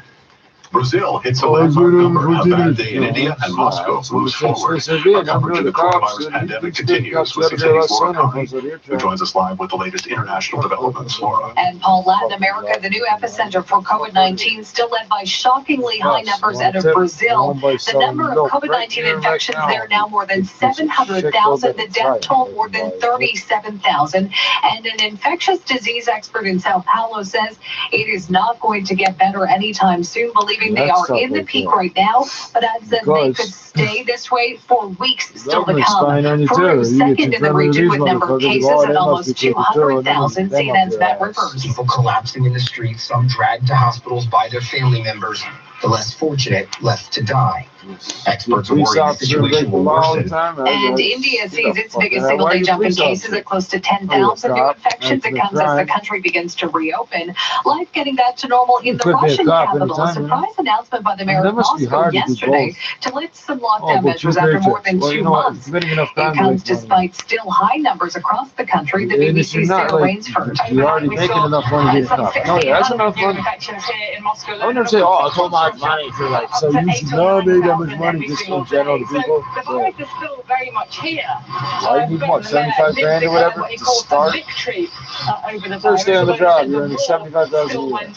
Brazil hits a landmark number. A bad day in India and Moscow moves forward. Our coverage of the coronavirus pandemic continues with 680's Laura Conley, who joins us live with the latest international developments. Laura. And Paul, Latin America, the new epicenter for COVID-19, still led by shockingly high numbers out of Brazil. The number of COVID-19 infections there now more than 700,000. The death toll more than 37,000. And an infectious disease expert in Sao Paulo says it is not going to get better anytime soon, believing they are in the peak right now, but adds that they could stay this way for weeks still to come. Peru second in the region with number of cases at almost 200,000. CNN's Matt Rivers. People collapsing in the streets, some dragged to hospitals by their family members. The less fortunate left to die. Experts are worried the situation will worsen. And India sees its biggest single-day jump in cases at close to 10,000 new infections. It comes as the country begins to reopen. Life getting back to normal in the Russian capital. A surprise announcement by the mayor of Moscow yesterday to lift some lockdown measures after more than 2 months. It comes despite still high numbers across the country. The BBC's Sarah Rainsford. You're already making enough money to get enough. No, that's enough money. I would never say, oh, I told my money for like, so you should not make that much money just in general to people. The virus is still very much here. Why you need what, 75 grand or whatever to start? First day on the job, you're earning 75,000 a year.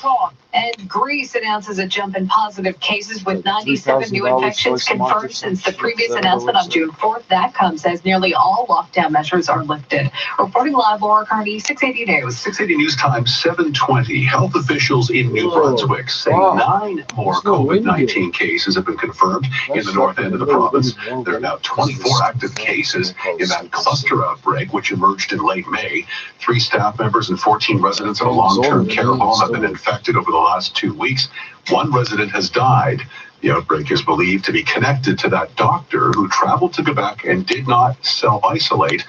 And Greece announces a jump in positive cases with 97 new infections confirmed since the previous announcement on June 4th. That comes as nearly all lockdown measures are lifted. Reporting live, Laura Carney, 680 News. 680 News Time 7:20. Health officials in New Brunswick say 9 more COVID-19 cases have been confirmed in the north end of the province. There are now 24 active cases in that cluster outbreak, which emerged in late May. 3 staff members and 14 residents of a long-term care home have been infected over the last 2 weeks. 1 resident has died. The outbreak is believed to be connected to that doctor who traveled to Quebec and did not self-isolate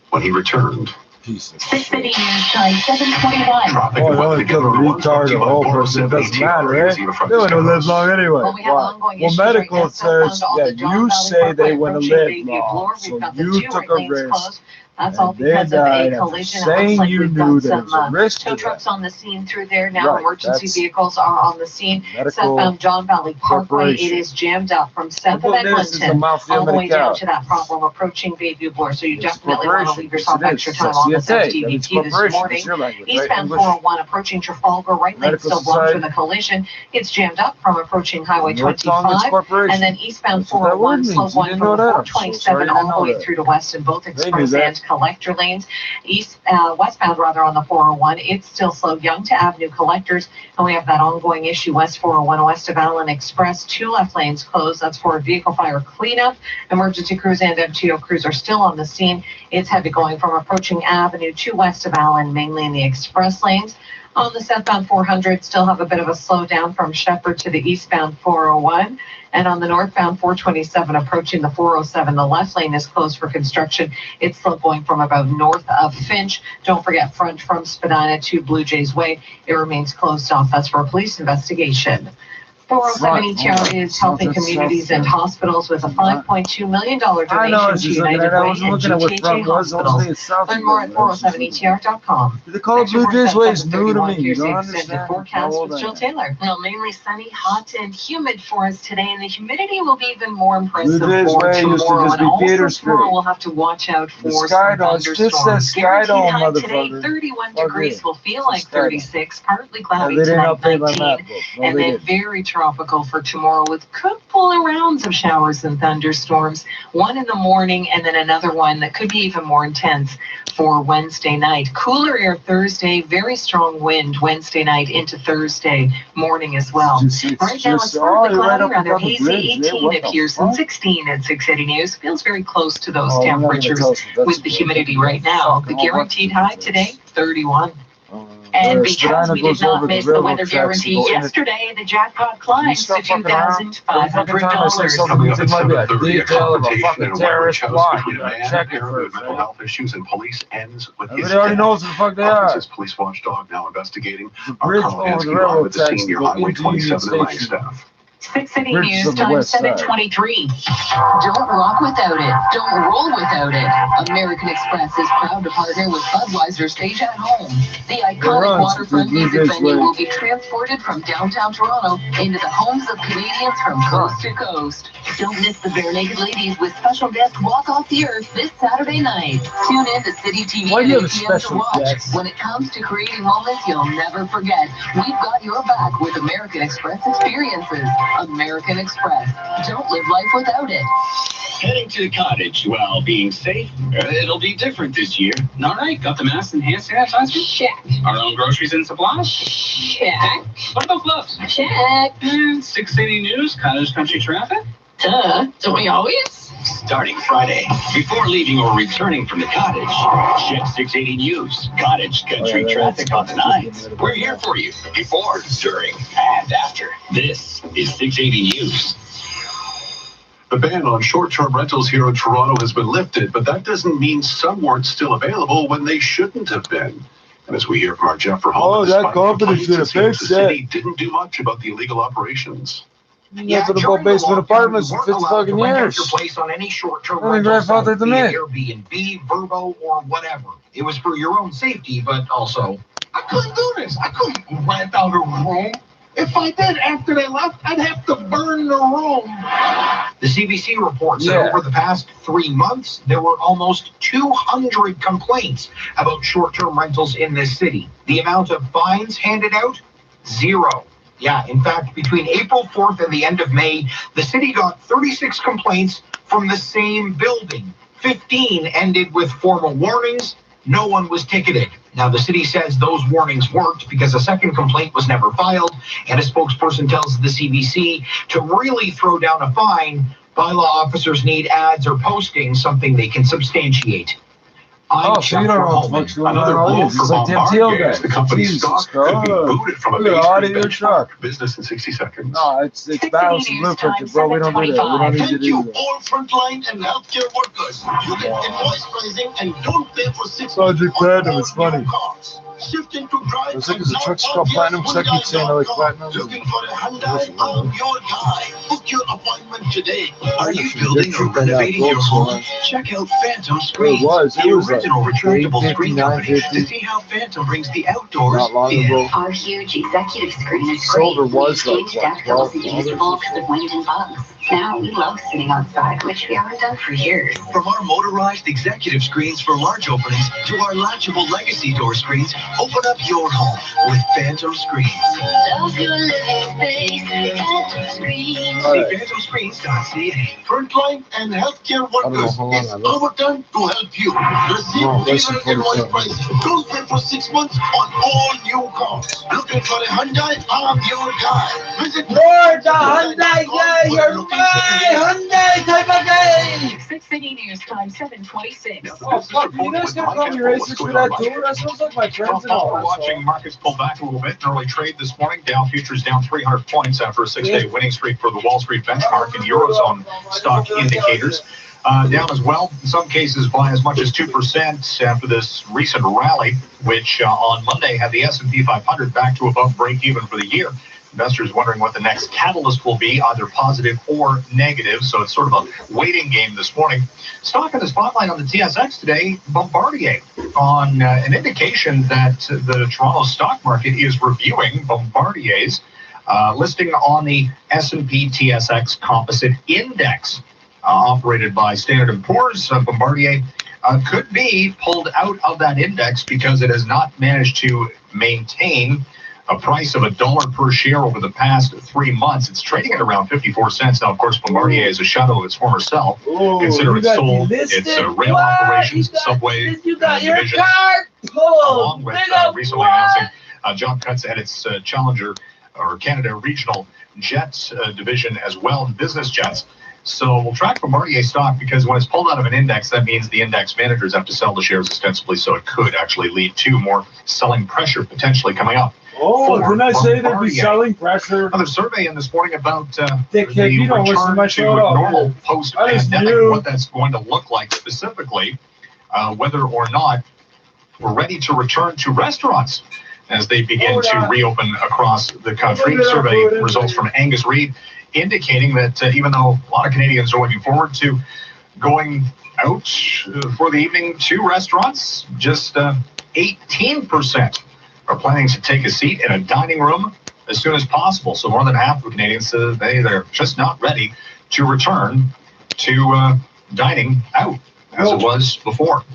when he returned. 680 News Time 7:21. Traffic Oh, no, it's a retard, the whole person, it doesn't matter, eh? They want to live long anyway. Well, medical says that you say they want to live long, so you took a risk. That's all because of a collision. It looks like we've got some tow trucks on the scene through there now. Emergency vehicles are on the scene. Southbound John Valley Parkway, it is jammed up from 7th and Eglinton all the way down to that problem approaching Bayview Bloor. So you definitely want to leave yourself extra time on this SDVT this morning. Eastbound 401 approaching Trafalgar, right lane still blocked for the collision. It's jammed up from approaching Highway 25. And then eastbound 401 slows one from 427 all the way through to West in both express and collector lanes. Westbound rather on the 401, it's still slow. Yonge to Avenue collectors, and we have that ongoing issue west 401 west of Allen Express. 2 left lanes closed. That's for a vehicle fire cleanup. Emergency crews and MTO crews are still on the scene. It's heavy going from approaching Avenue to west of Allen, mainly in the express lanes. On the southbound 400, still have a bit of a slowdown from Shepherd to the eastbound 401. And on the northbound 427, approaching the 407, the left lane is closed for construction. It's still going from about north of Finch. Don't forget front from Spadina to Blue Jays Way. It remains closed off. That's for a police investigation. 407 ETR is helping communities and hospitals with a $5.2 million donation to United Way and GTJ hospitals. Learn more at 407etr.com. They call it Blue Jays Way is new to me. You don't understand. Forecast with Jill Taylor. Well, mainly sunny, hot, and humid for us today, and the humidity will be even more impressive Blue Jays for Way used to tomorrow. just be And Peter also tomorrow, Street. we'll have to watch out for some Skydome, just that thunderstorms. Guaranteed Skydome, high today, motherfucker. 31 Okay. degrees. Will feel like Skydome. 36. Partly cloudy They didn't tonight, update my 19. map book. No, And they then didn't. very tropical for tomorrow with couple of rounds of showers and thunderstorms. One in the morning and then another one that could be even more intense for Wednesday night. Cooler air Thursday, very strong wind Wednesday night into Thursday morning as well. Right now it's partly cloudy, rather hazy. 18 at Pearson, 16 at 680 News. Feels very close to those temperatures with the humidity right now. The guaranteed high today, 31. And because we did not miss the weather guarantee yesterday, the jackpot climbs to $2,500. Coming up at 7:30, a confrontation in a warehouse between a man and a parent with mental health issues and police ends with his Everybody already knows who the fuck they are. Police watchdog now investigating. Bridge over the railroad the tracks senior to go Highway into Union 27 line Station. staff. 6 City News, time 7:23. Don't rock without it. Don't roll without it. American Express is proud to partner with Budweiser Stage at Home. The iconic waterfront music venue will be transported from downtown Toronto into the homes of Canadians from coast to coast. Don't miss the Bare Naked Ladies with special guest Walk Off the Earth this Saturday night. Tune in to City TV Why do you have a at 8 p.m. to special watch. guest? When it comes to creating moments you'll never forget, we've got your back with American Express experiences. American Express. Don't live life without it. Heading to the cottage while being safe? It'll be different this year. All right, got the masks and hand sanitizer? Check. Our own groceries and supplies? Check. What about gloves? Check. 6 City News, cottage country traffic? Duh. Don't we always? Starting Friday, before leaving or returning from the cottage, check 680 News, cottage country traffic on the 9th. We're here for you, before, during, and after. This is 680 News. The ban on short-term rentals here in Toronto has been lifted, but that doesn't mean some weren't still available when they shouldn't have been. And as we hear from our Jeff Verhoeven, that company's gonna fix the city didn't do much about the illegal operations. Yeah, for the basement apartments for 50 fucking years. Your place on any short-term Only rental grandfather site, to be it me. Airbnb, Vrbo, or whatever. It was for your own safety, but also I couldn't do this. I couldn't rent out a room. If I did after they left, I'd have to burn the room. The CBC reports that over the past 3 months, there were almost 200 complaints about short-term rentals in this city. The amount of fines handed out, 0. Yeah, in fact, between April 4th and the end of May, the city got 36 complaints from the same building. 15 ended with formal warnings. No one was ticketed. Now, the city says those warnings worked because a second complaint was never filed, and a spokesperson tells the CBC to really throw down a fine, bylaw officers need ads or postings, something they can substantiate. So you don't know what's going on. It's like Tim Teal guy. The company's stock could be booted from a major benchmark. Business in 60 seconds. No, it's balance and blueprint, bro. We don't do that. We don't need to do that. All frontline and healthcare workers. You get invoice pricing and don't pay for 6 Project Platinum, it's funny. Shifting to drive. It's like the truck's called Platinum, because I keep saying I like Platinum. Looking for a Hyundai? I'm your guy. Book your appointment today. Are you building or renovating your home? Check out Phantom Screens, the original retractable screen company, to see how Phantom brings the outdoors in. Our huge executive screen is Silver great. was like Caged ductiles and usable because of wind and bugs. Now we love sitting outside, which we haven't done for years. From our motorized executive screens for large openings to our latchable legacy door screens, open up your home with Phantom Screens. Love your living space, Phantom Screens. See phantomscreens.ca. Frontline and healthcare workers. It's our time to help you. Receive dealer invoice pricing. Don't pay for 6 months on all new cars. Looking for a Hyundai? I'm your guy. Visit Lord, the Hyundai guy, you're my Hyundai type of guy. 6 City News, time 7:26. Oh, fuck, you guys gonna call me racist for that too? That sounds like my friends and all. We're watching markets pull back a little bit in early trade this morning. Dow futures down 300 points after a 6-day winning streak for the Wall Street benchmark and Eurozone stock indicators. Down as well, in some cases by as much as 2% after this recent rally, which on Monday had the S&P 500 back to above break even for the year. Investors wondering what the next catalyst will be, either positive or negative. So it's sort of a waiting game this morning. Stock in the spotlight on the TSX today, Bombardier, on an indication that the Toronto stock market is reviewing Bombardier's listing on the S&P TSX Composite Index, operated by Standard & Poor's. Bombardier could be pulled out of that index because it has not managed to maintain a price of $1 per share over the past 3 months. It's trading at around 54 cents. Now, of course, Bombardier is a shadow of its former self. Consider it sold its rail operations, subway division, along with recently announcing job cuts at its Challenger or Canada Regional Jets division as well, and business jets. So we'll track Bombardier stock because when it's pulled out of an index, that means the index managers have to sell the shares ostensibly, so it could actually lead to more selling pressure potentially coming up. Oh, didn't I say they'd be Bombardier. selling pressure? Another survey in this morning about the Dickhead, you don't listen to my return to show at all, normal man. post-pandemic, what that's going to look like specifically, whether or not we're ready to return to restaurants as they begin to reopen across the country. Survey results from Angus Reid indicating that even though a lot of Canadians are looking forward to going out for the evening to restaurants, just 18% are planning to take a seat in a dining room as soon as possible. So more than half of Canadians say they're just not ready to return to dining out as it was before.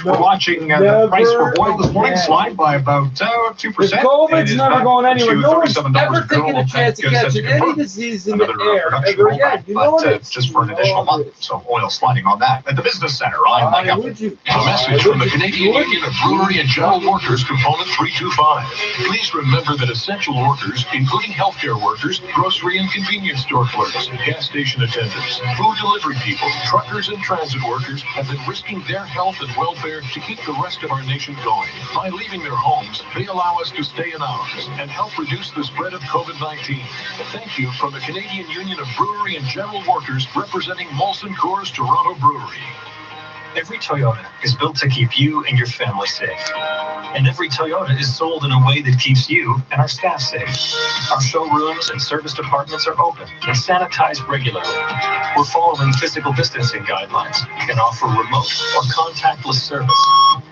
We're watching the price for oil this morning slide by about 2%. COVID's never going anywhere. No one's ever taking a chance to catch any disease in the air ever again. You know what? Just for an additional month. So oil sliding on that. At the Business Center, I'm Mike Up. A message from the Canadian Union of Brewery and General Workers, Component 325. Please remember that essential workers, including healthcare workers, grocery and convenience store clerks, gas station attendants, food delivery people, truckers and transit workers have been risking their health and welfare to keep the rest of our nation going. By leaving their homes, they allow us to stay in ours and help reduce the spread of COVID-19. Thank you from the Canadian Union of Brewery and General Workers, representing Molson Coors Toronto Brewery. Every Toyota is built to keep you and your family safe. And every Toyota is sold in a way that keeps you and our staff safe. Our showrooms and service departments are open and sanitized regularly. We're following physical distancing guidelines and offer remote or contactless service.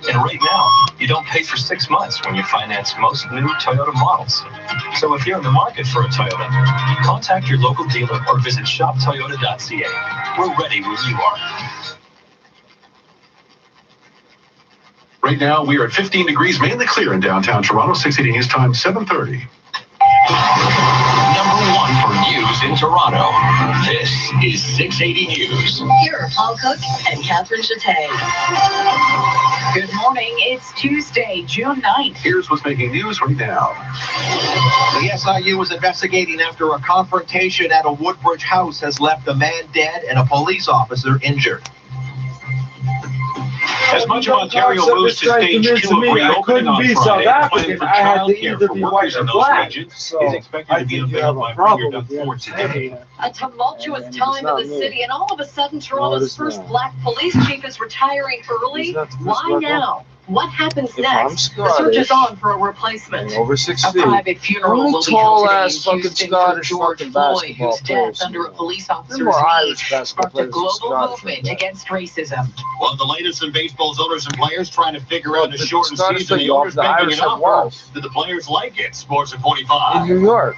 And right now, you don't pay for 6 months when you finance most new Toyota models. So if you're in the market for a Toyota, contact your local dealer or visit shoptoyota.ca. We're ready when you are. Right now, we are at 15 degrees, mainly clear in downtown Toronto. 680 News Time, 7:30. Number one for news in Toronto. This is 680 News. Here are Paul Cook and Catherine Chattay. Good morning. It's Tuesday, June 9th. Here's what's making news right now. The SIU is investigating after a confrontation at a Woodbridge house has left a man dead and a police officer injured. As much of Ontario moves to stage 2 of reopening on Friday, the plan for childcare for workers in those regions is expected to be unveiled by Premier Doug Ford today. A tumultuous time in the city, and all of a sudden, Toronto's first black police chief is retiring early. Why now? What happens next? The search is on for a replacement. Over 6 feet. A private funeral will be held today in Houston for George Floyd, whose death under a police officer's knee sparked a global movement against racism. Well, the latest in baseball's owners and players trying to figure out a shortened season. The owners making an offer. Did the players like it? Sports at 45. In New York.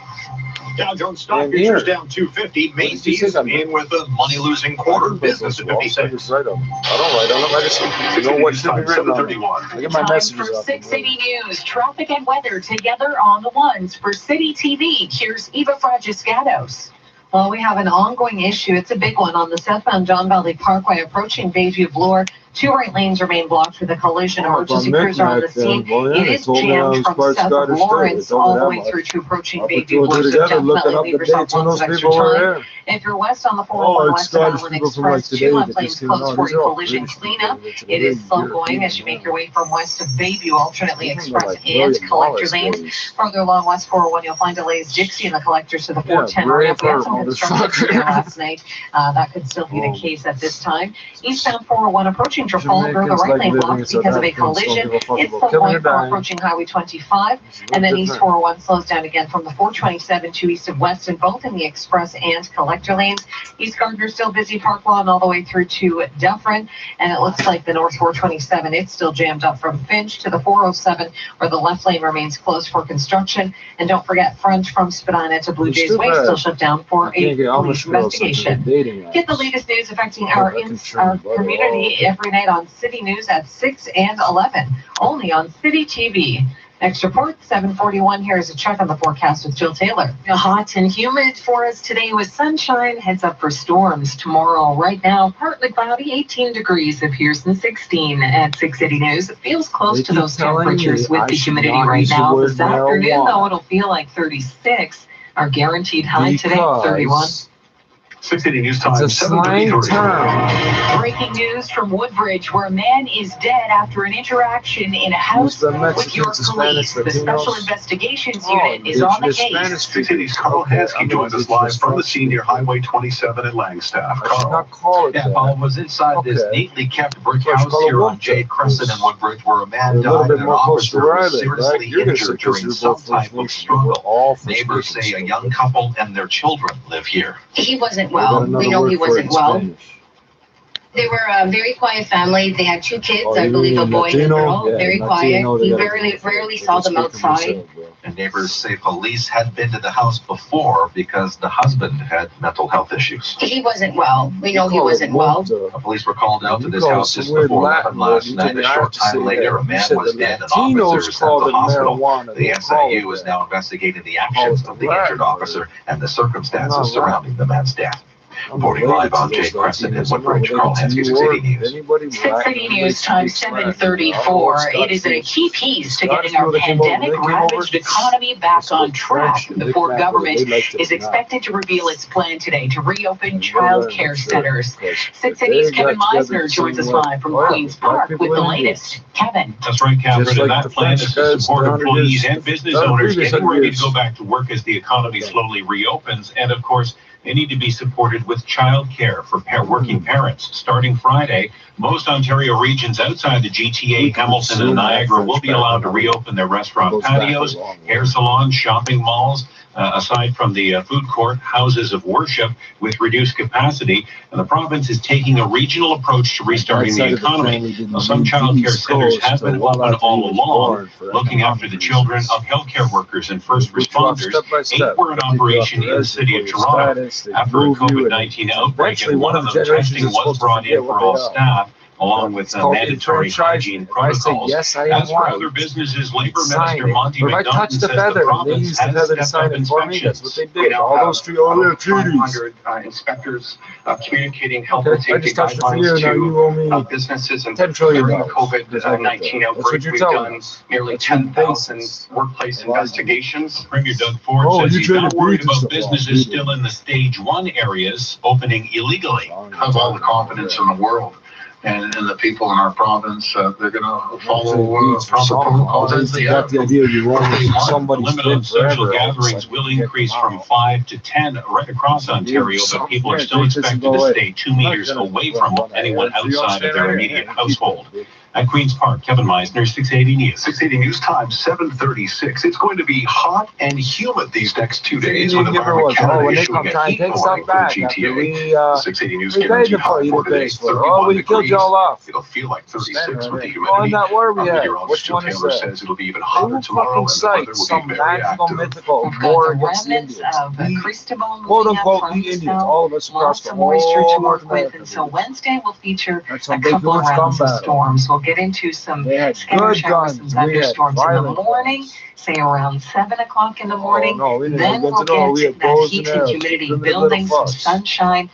Dow Jones stock futures down 250. Macy's in with a money-losing quarter. Business at 56. I don't write on them. I just know what should be written on. I get my messages for up. 680 News, traffic and weather together on the ones. For City TV, here's Eva Fragiscatos. Well, we have an ongoing issue. It's a big one on the southbound John Valley Parkway approaching Bayview Bloor. 2 right lanes remain blocked with a collision. Emergency crews are on the scene. It is jammed from south of Lawrence all the way through to approaching Bayview Bloor. So definitely leave yourself lots of extra time. If you're west on the 401 West of Allen Express, 2 left lanes closed for a collision cleanup. It is slow going as you make your way from west of Bayview, alternately express and collector lanes. Further along West 401, you'll find delays Dixie and the collectors to the 410 area. We had some construction there last night. That could still be the case at this time. Eastbound 401 approaching Trafalgar, the right lane blocked because of a collision. It's slow going for approaching Highway 25. And then East 401 slows down again from the 427 to east of Weston, both in the express and collector lanes. East Gardner still busy, Park Lawn all the way through to Dufferin. And it looks like the North 427, it's still jammed up from Finch to the 407, where the left lane remains closed for construction. And don't forget, front from Spadina to Blue Jays Way still shut down for a police investigation. Get the latest news affecting our community every night on City News at 6 and 11, only on City TV. Next report, 7:41. Here's a check on the forecast with Jill Taylor. Hot and humid for us today with sunshine. Heads up for storms tomorrow. Right now, partly cloudy, 18 degrees at Pearson, 16 at 680 News. It feels close to those temperatures with the humidity right now. This afternoon, though, it'll feel like 36. Our guaranteed high today, 31. 680 News Time, It's a slang 7:33. term. Breaking news from Woodbridge, where a man is dead after an interaction in a house with York Police. The Special Investigations Unit is on the case. 680's Carl Hansky joins us live from the scene near Highway 27 in Langstaff. Carl. Paul was inside this neatly kept brick house here on Jade Crescent in Woodbridge, where a man A little died bit and an more close to officer where I was live, seriously right? You're gonna injured sit during closer to some both type First of struggle. All Neighbors say a young couple and their children live here. He wasn't well. We know he wasn't well. They were a very quiet family. They had 2 kids, I believe a boy and a girl. Very quiet. He rarely saw them outside. And neighbors say police had been to the house before because the husband had mental health issues. He wasn't well. We know he wasn't well. The police were called out to this house just before 11 last night. A short time later, a man was dead and officers at the hospital. The SIU is now investigating the actions of the injured officer and the circumstances surrounding the man's death. Reporting live on Jade Crescent in Woodbridge, Carl Hansky, 680 News. 680 News Time 7:34. It is a key piece to getting our pandemic-ravaged economy back on track. The Ford government is expected to reveal its plan today to reopen child care centers. 680's Kevin Meisner joins us live from Queens Park with the latest. Kevin. That's right, Catherine, and that plan is to support employees and business owners getting ready to go back to work as the economy slowly reopens. And of course, they need to be supported with child care for working parents. Starting Friday, most Ontario regions outside the GTA, Hamilton and Niagara will be allowed to reopen their restaurant patios, hair salons, shopping malls, aside from the food court, houses of worship with reduced capacity. And the province is taking a regional approach to restarting the economy. Now, some child care centers have been open all along, looking after the children of healthcare workers and first responders. 8 were in operation in the city of Toronto. After a COVID-19 outbreak, and one of them testing was brought in for all staff, along with mandatory hygiene protocols. As for other businesses, Labor Minister Monty McDonald says the province has stepped up inspections. We now have 500 inspectors communicating health and safety guidelines to businesses and during the COVID-19 outbreak. We've done nearly 10,000 workplace investigations. Premier Doug Ford says he's not worried about businesses still in the stage 1 areas opening illegally. I have all the confidence in the world. And the people in our province, they're going to follow proper protocols as they have. The idea you want somebody the limit on social gatherings will increase from 5 to 10 right across Ontario, but people are still expected to stay 2 meters away from anyone outside of their immediate household. At Queens Park, Kevin Meisner, 680 News. 680 News Time, 7:36. It's going to be hot and humid these next 2 days with Environment Canada issuing a heat warning for the GTA. 680 News guaranteed high for today, 31 degrees. It'll feel like 36 with the humidity. Our meteorologist Joe Taylor says it'll be even hotter tomorrow, and the weather will be very active. Mythical We've got the remnants of Cristobal moving up from the Indians, all of us across lots of moisture to work with, and so Wednesday will feature a couple of rounds of storms. We'll get into some scattered showers and thunderstorms in the morning, say around 7 o'clock in the morning. Then we'll get that heat and humidity building, some sunshine.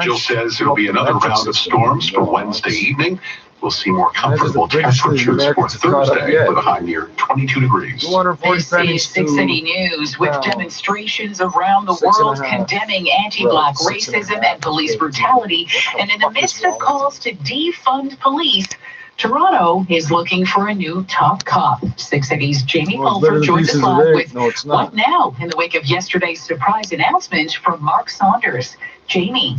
Jill says it'll be another round of storms for Wednesday evening. We'll see more comfortable temperatures for Thursday with a high near 22 degrees. This is 680 News with demonstrations around the world condemning anti-Black racism and police brutality. And in the midst of calls to defund police, Toronto is looking for a new top cop. 680's Jamie Pulver joins us live with What Now in the wake of yesterday's surprise announcement from Mark Saunders. Jamie.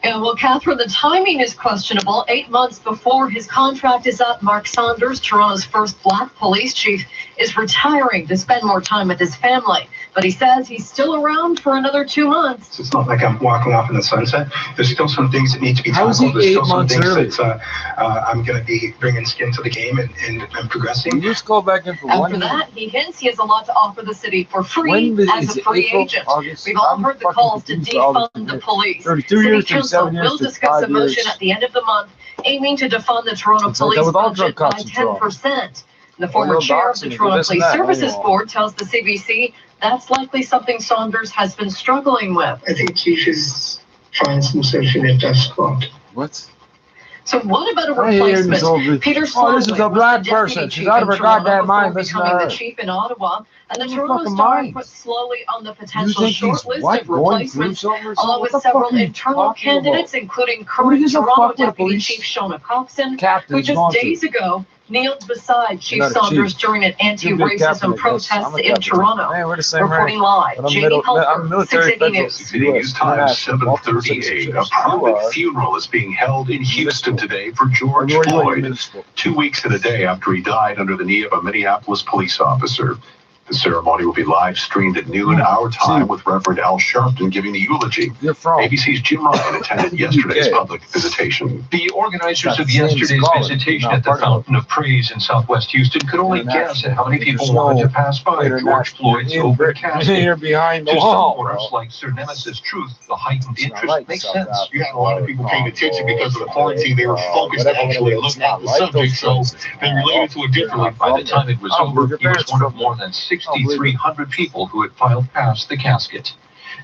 Yeah, well, Catherine, the timing is questionable. 8 months before his contract is up, Mark Saunders, Toronto's first Black police chief, is retiring to spend more time with his family. But he says he's still around for another 2 months. It's not like I'm walking off in the sunset. There's still some things that need to be tackled. There's still some things that I'm going to be bringing skin to the game and progressing. You just go back in for After that, he hints he has a lot to offer the city for free as a free agent. We've all heard the calls to defund the police. 32 years, City Council will discuss a motion at the end of the month aiming to defund the Toronto Police budget by 10%. The former chair of the Toronto Police Services Board tells the CBC that's likely something Saunders has been struggling with. I think Chief is trying some solution in that spot. What? So what about a replacement? Peter Sloan this is a black person. She's out of her goddamn mind. Listen to her. The chief in Ottawa, and the Toronto Star put slowly on the potential short list of replacements, along with several internal candidates, including current Toronto Deputy Chief Shona Coxon, who just days ago kneeled beside Chief Saunders during an anti-racism protest in Toronto. Reporting live, Jamie Holford, 680 News. 680 News time, 7:38. A private funeral is being held in Houston today for George Floyd, 2 weeks and a day after he died under the knee of a Minneapolis police officer. The ceremony will be live streamed at noon our time with Reverend Al Sharpton giving the eulogy. ABC's Jim Ryan attended yesterday's public visitation. The organizers of yesterday's visitation at the Fountain of Praise in Southwest Houston could only guess at how many people wanted to pass by George Floyd's open casket. Behind the to wall. supporters like Sir Nemesis Truth, the heightened interest makes sense. You had a lot of people paying attention because of the quarantine. They were focused to actually look at the subject, so they related to it differently. By the time it was over, he was one of more than 6,300 people who had filed past the casket.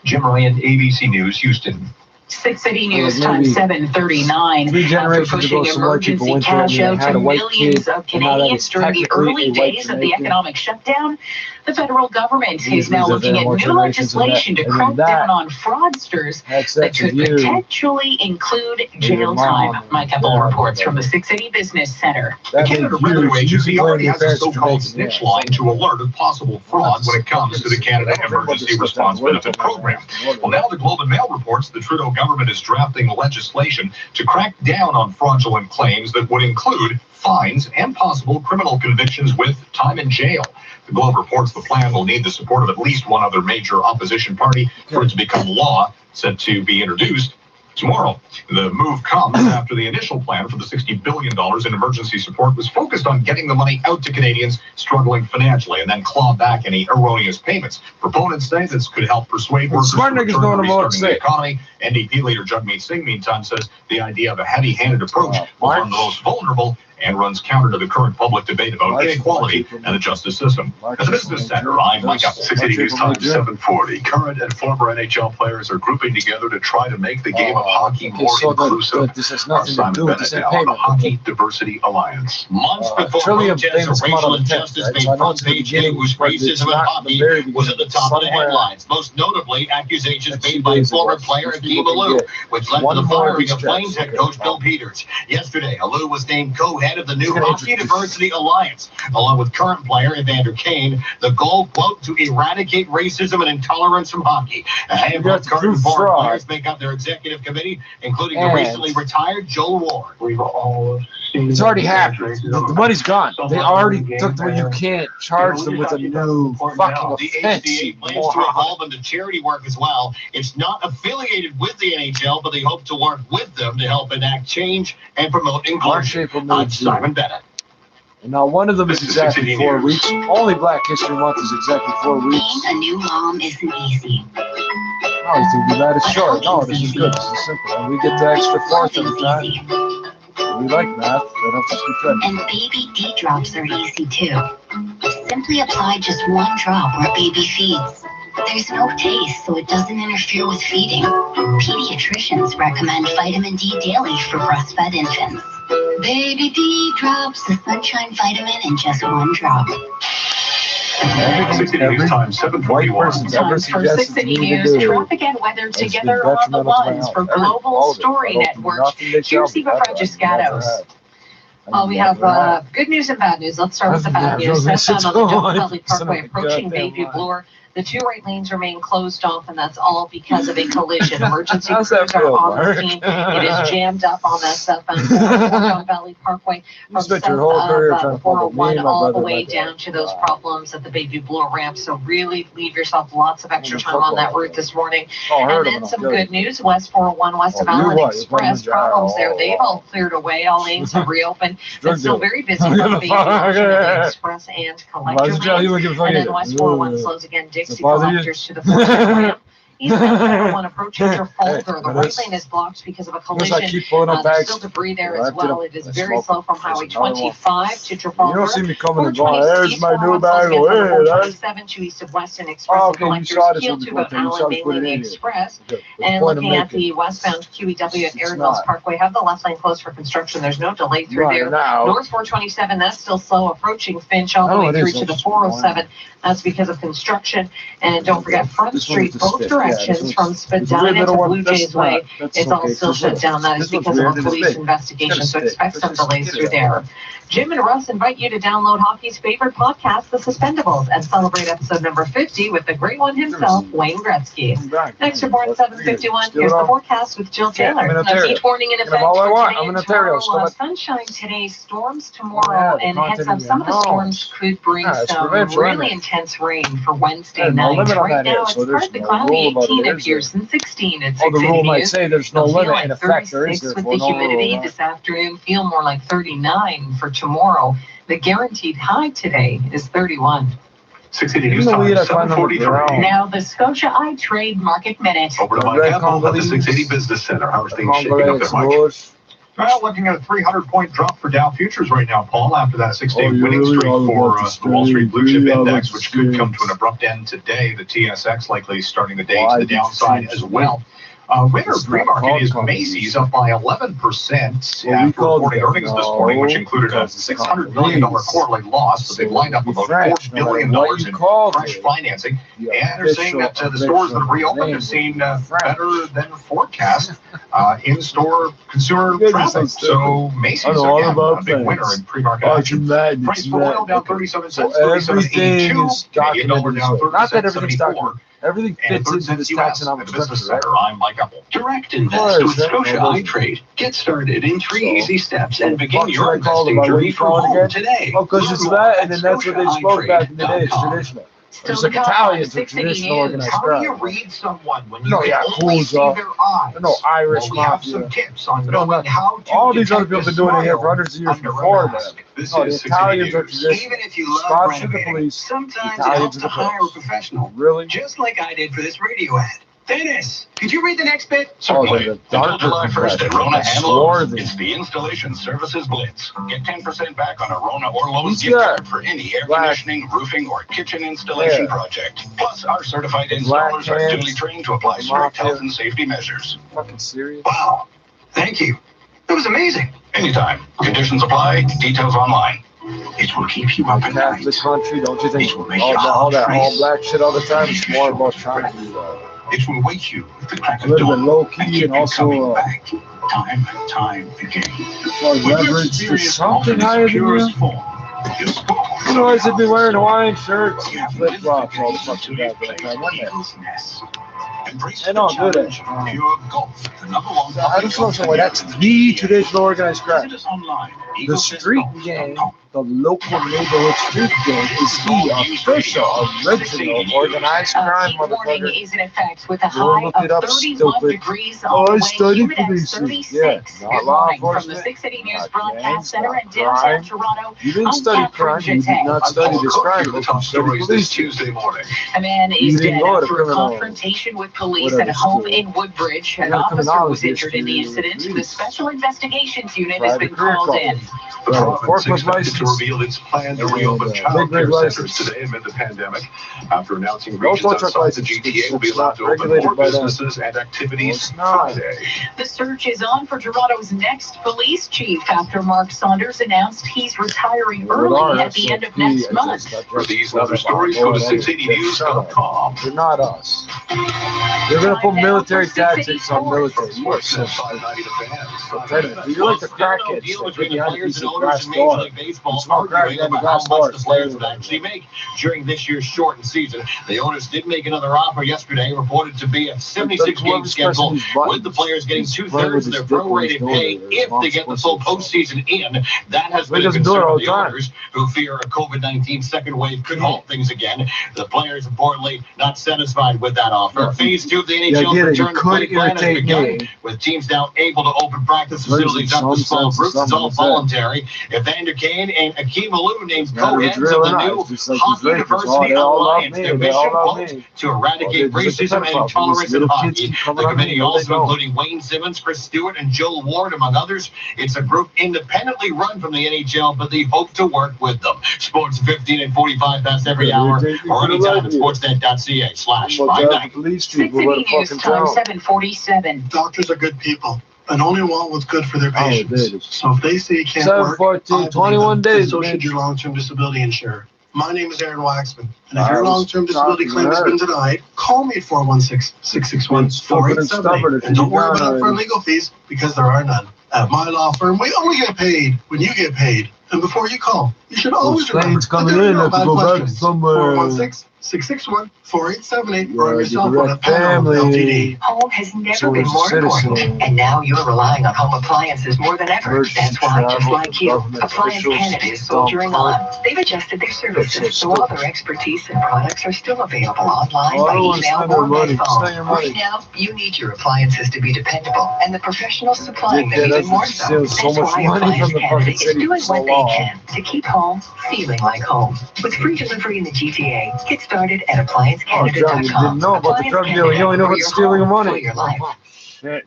Jim Ryan, ABC News, Houston. 680 News time 7:39. After pushing emergency cash out to millions of Canadians during the early days of the economic shutdown, the federal government is now looking at new legislation to crack down on fraudsters that could potentially include jail time. Mike Epple reports from the 680 Business Center. The Canada Revenue Agency already has a so-called snitch line to alert of possible fraud when it comes to the Canada Emergency Response Benefit Program. Well, now the Globe and Mail reports the Trudeau government is drafting legislation to crack down on fraudulent claims that would include fines and possible criminal convictions with time in jail. The Globe reports the plan will need the support of at least one other major opposition party for it to become law, set to be introduced tomorrow. The move comes after the initial plan for the $60 billion in emergency support was focused on getting the money out to Canadians struggling financially and then claw back any erroneous payments. Proponents say this could help persuade workers to return to restarting the economy. NDP leader Jagmeet Singh, meantime, says the idea of a heavy-handed approach will harm the most vulnerable and runs counter to the current public debate about inequality and the justice system. At the Business Center, I'm Mike Epple. 680 News time 7:40. Current and former NHL players are grouping together to try to make the game of hockey more inclusive. Our Simon Bennett now on the Hockey Diversity Alliance. Months before protests of racial injustice made front page news, racism in hockey was at the top of the headlines. Most notably, accusations made by former player Akeem Alou, which led to the firing of Flames head coach Bill Peters. Yesterday, Alou was named co-head of the new Hockey Diversity Alliance, along with current player Evander Kane. The goal, quote, to eradicate racism and intolerance from hockey. A handful of current and former players make up their executive committee, including the recently retired Joel Ward. We've all seen it's already happened. The money's gone. They already took the money. You can't charge them with a new fucking offense. The HDA plans to evolve into charity work as well. It's not affiliated with the NHL, but they hope to work with them to help enact change and promote inclusion. Simon Bennett. And now one of them is exactly 4 weeks. Only Black History Month is exactly 4 weeks. Being a new mom isn't easy. No, that is short. No, this is good. This is simple. And we get the extra fourth every time. We like math. They don't just be good. And baby D drops are easy too. Simply apply just one drop where baby feeds. There's no taste, so it doesn't interfere with feeding. Pediatricians recommend vitamin D daily for breastfed infants. Baby D drops, the sunshine vitamin in just one drop. 680 News time 7:41. Time for 680 News traffic and weather together on the ones for Global Story Network. Here's Eva Fragiscatos. We have good news and bad news. Let's start with the bad news. Southbound on the John Valley Parkway approaching Bayview Bloor. The two right lanes remain closed off, and that's all because of a collision. Emergency crews are on the scene. It is jammed up on that southbound John Valley Parkway from south of 401 all the way down to those problems at the Bayview Bloor ramp. So really leave yourself lots of extra time on that route this morning. And then some good news. West 401 west of Allen Express problems there. They've all cleared away. All lanes have reopened. It's still very busy on the Bayview Express and Collector lanes. And then West 401 slows again. Dixie collectors to the 401 ramp. Eastbound Channel 1 approaching Trafalgar. The right lane is blocked because of a collision. There's still debris there as well. It is very slow from Highway 25 to Trafalgar. You don't see me coming and going, there's my new bag. Hey, 7 to east of Weston Express. Oh, okay, you saw this one to before. go Allen mainly the Express. The And point looking I'm at the westbound QEW at Erin Mills Parkway, have the left lane closed for construction. There's no delay through Right there. now. North 427, that's still slow approaching Finch all the Oh, way it through is. to the That's 407. That's because of construction. And don't forget Front This one is Street, the both stick. directions Yeah, from it's a weird Spadina to little one. Blue That's Jays not- Way. that's It's all okay. still This shut one's- down. That is this one's because of weird a and it's police big. investigation. It's So gotta expect stick. some Let's just delays get through it there. out. Jim and Russ invite you to download hockey's favorite podcast, The Suspendables, and celebrate episode number 50 with the great one himself, Wayne Gretzky. Next report, 7:51. Here's the forecast with Jill Taylor. I'm in A Ontario. heat warning in Can I effect have all I for want? today I'm in and Ontario. tomorrow. So much- Sunshine today, storms Yeah, tomorrow, the and heads up, continent, some of the no. storms could bring Yeah, it's some revenge really limit. intense rain for Wednesday There's no night. limit on Right that now, here, it's so there's partly no cloudy, rule about it, 18 is at Pearson, 16 at Oh, the 6 rule might News. say there's no It'll feel limit. like In effect, there is 36 therefore with the no rule. humidity Right? this afternoon. Feel more like 39 for tomorrow. The guaranteed high today is 31. 680 You News know, Time, we had a fun 7:43. Now the Scotia Eye Trade Market Minute. Over to Mike Apple at the 680 Business Center. How are things shaping up there, Mike? Well, looking at a 300-point drop for Dow futures right now, Paul, after that 6-day Oh, you're winning really streak all for about the the Wall Street Blue Chip street, Index, yeah, which could the come to an abrupt end today. The TSX likely starting the day Why to the did downside you as change well. Winner It's not pre-market is called Macy's, up by 11% Well, we after called reporting it earnings this no, morning, which included a because it's $600 million called quarterly loss. So they've lined up be about French, $4 no matter billion what you in called fresh it. financing. Yeah, And they're saying that the stores that have reopened have seen better than forecast in-store consumer traffic. So Macy's, I know all again, about a big winner France. in pre-market Oh, action. it's mad, Price it's for oil mad. down Okay. 37 So cents, everything 37.82. is Canadian dollar down documented. Not that 37.74. everything's documented. Everything And fits into this tax and at the Business Center. I'm Mike Apple. Direct invest with Scotia iTrade. Get started in 3 easy steps and begin your investing journey from home today. Oh, because it's that, and then that's what they spoke back in the day. It's traditional. There's like Italians are traditional organized How do you crime. read someone when you No, can yeah, only cool, see so- their eyes? No, Irish Well, we have mafia. some tips on They don't knowing know- how to all these other detect people a have been doing it here for smile hundreds of years under a before them. mask. This No, the is 680 Italians are News. traditional. Even if you love Scots are the renovating, police. sometimes it Italians helps are to the hire a police. professional. Really? Just like I did for this radio ad. Dennis, could you read the next bit? Oh, the Until darker July 1st at complexion. Rona That's and Lowe's. swarthy. It's the Installation Services Blitz. Get 10% back on a Rona or Lowe's Who's gift that? card for any air Black. conditioning, roofing, or kitchen installation Yeah. project. Plus, our certified Black installers are pants. duly trained to apply The strict mafia. health and safety measures. Fucking serious? Wow. Thank you. That was amazing. Anytime. Conditions apply. Details online. It will keep you up at night. Catholic country, don't you think? It will make All your that, all heart that all race. black shit all the time is more about trying to do It will wake you with the crack a of little bit dawn low and key keep and you also coming back time and time again. like leverage to something higher than you. You know, I should be wearing Hawaiian shirts and flip flops all the fucking goddamn time. When Embrace I know, the I'm good at challenge. it. Pure Golf, the #1 I just want to say, that's the traditional organized crime. Visit us online. The street gang, the local neighborhood street gang, is the official, original organized crime, Heat warning motherfucker. is in effect with a Go high look of it up, 31 stupid. degrees Oh, on the I way. studied Humid at policing. 36. Yeah, not Good law morning from the enforcement. 680 News Not Broadcast gangs, Center not in downtown crime. Toronto. You didn't I'm study Catherine crime. You did Jeté. not study this crime. The But top you studied stories this policing. Tuesday morning. A man You is didn't dead go to after a criminal- confrontation with police whatever at a home school. in Woodbridge. You An know, officer was criminology injured in the history, incident. The police. Special Investigations Unit has been Private career called in. The Right, province forklift expected to license. reveal its plan to And, reopen big child care rig centers license. today amid the pandemic. After announcing No regions tow truck outside the license. GTA will be It's allowed not to open regulated more by them. businesses and activities It's not. Friday. The search is on for Toronto's next police chief after Mark Saunders announced he's retiring early at the end of next month. For these and other stories, go to 680news.com. They're not us. They're gonna put military tactics on military. You are so You're like the crackheads. Deal that between get the behind a players piece and of owners glass in Major door. League Baseball Smoke crack arguing and the about glass how much the door. players would actually make during this year's shortened season. The owners did make another offer yesterday, reported to be a 76-game schedule, with the players getting 2/3 of their prorated pay if they get the full postseason in. That has been a concern of the owners, who fear a COVID-19 second wave could halt things again. The players reportedly not satisfied with that offer. Phase 2 of the NHL's return to play plan has begun, with teams now able to open practice facilities up to small groups. It's all voluntary. military. Evander Kane and Akeem Alou named co-heads of the new Hockey Diversity Alliance Division, quote, to eradicate racism and intolerance in hockey. The committee also including Wayne Simmons, Chris Stewart, and Joel Ward, among others. It's a group independently run from the NHL, but they hope to work with them. Sports 15 and 45 past every hour, or anytime at sportsnet.ca/590. 6 News Time 747. Doctors are good people and only want what's good for their patients. So if they say you can't work, 21 days, so should your long-term disability insurer. My name is Aaron Waxman, and if your long-term disability claim has been denied, call me at 416-661-4878. And don't worry about upfront legal fees, because there are none. At my law firm, we only get paid when you get paid. And before you call, you should always remember that there are no bad questions. 416-661-4878 or on your cell phone at Panorama Ltd. Home has never been more important, and now you're relying on home appliances more than ever. That's why, just like you, Appliance Canada is soldiering on. They've adjusted their services, so all their expertise and products are still available online, by email, or by phone. Right now, you need your appliances to be dependable, and the professionals supplying them even more so. That's why Appliance Canada is doing what they can to keep home feeling like home. With free delivery in the GTA, get started at appliancecanada.com. Didn't know about the drug dealing. You only know about stealing of money. Shit.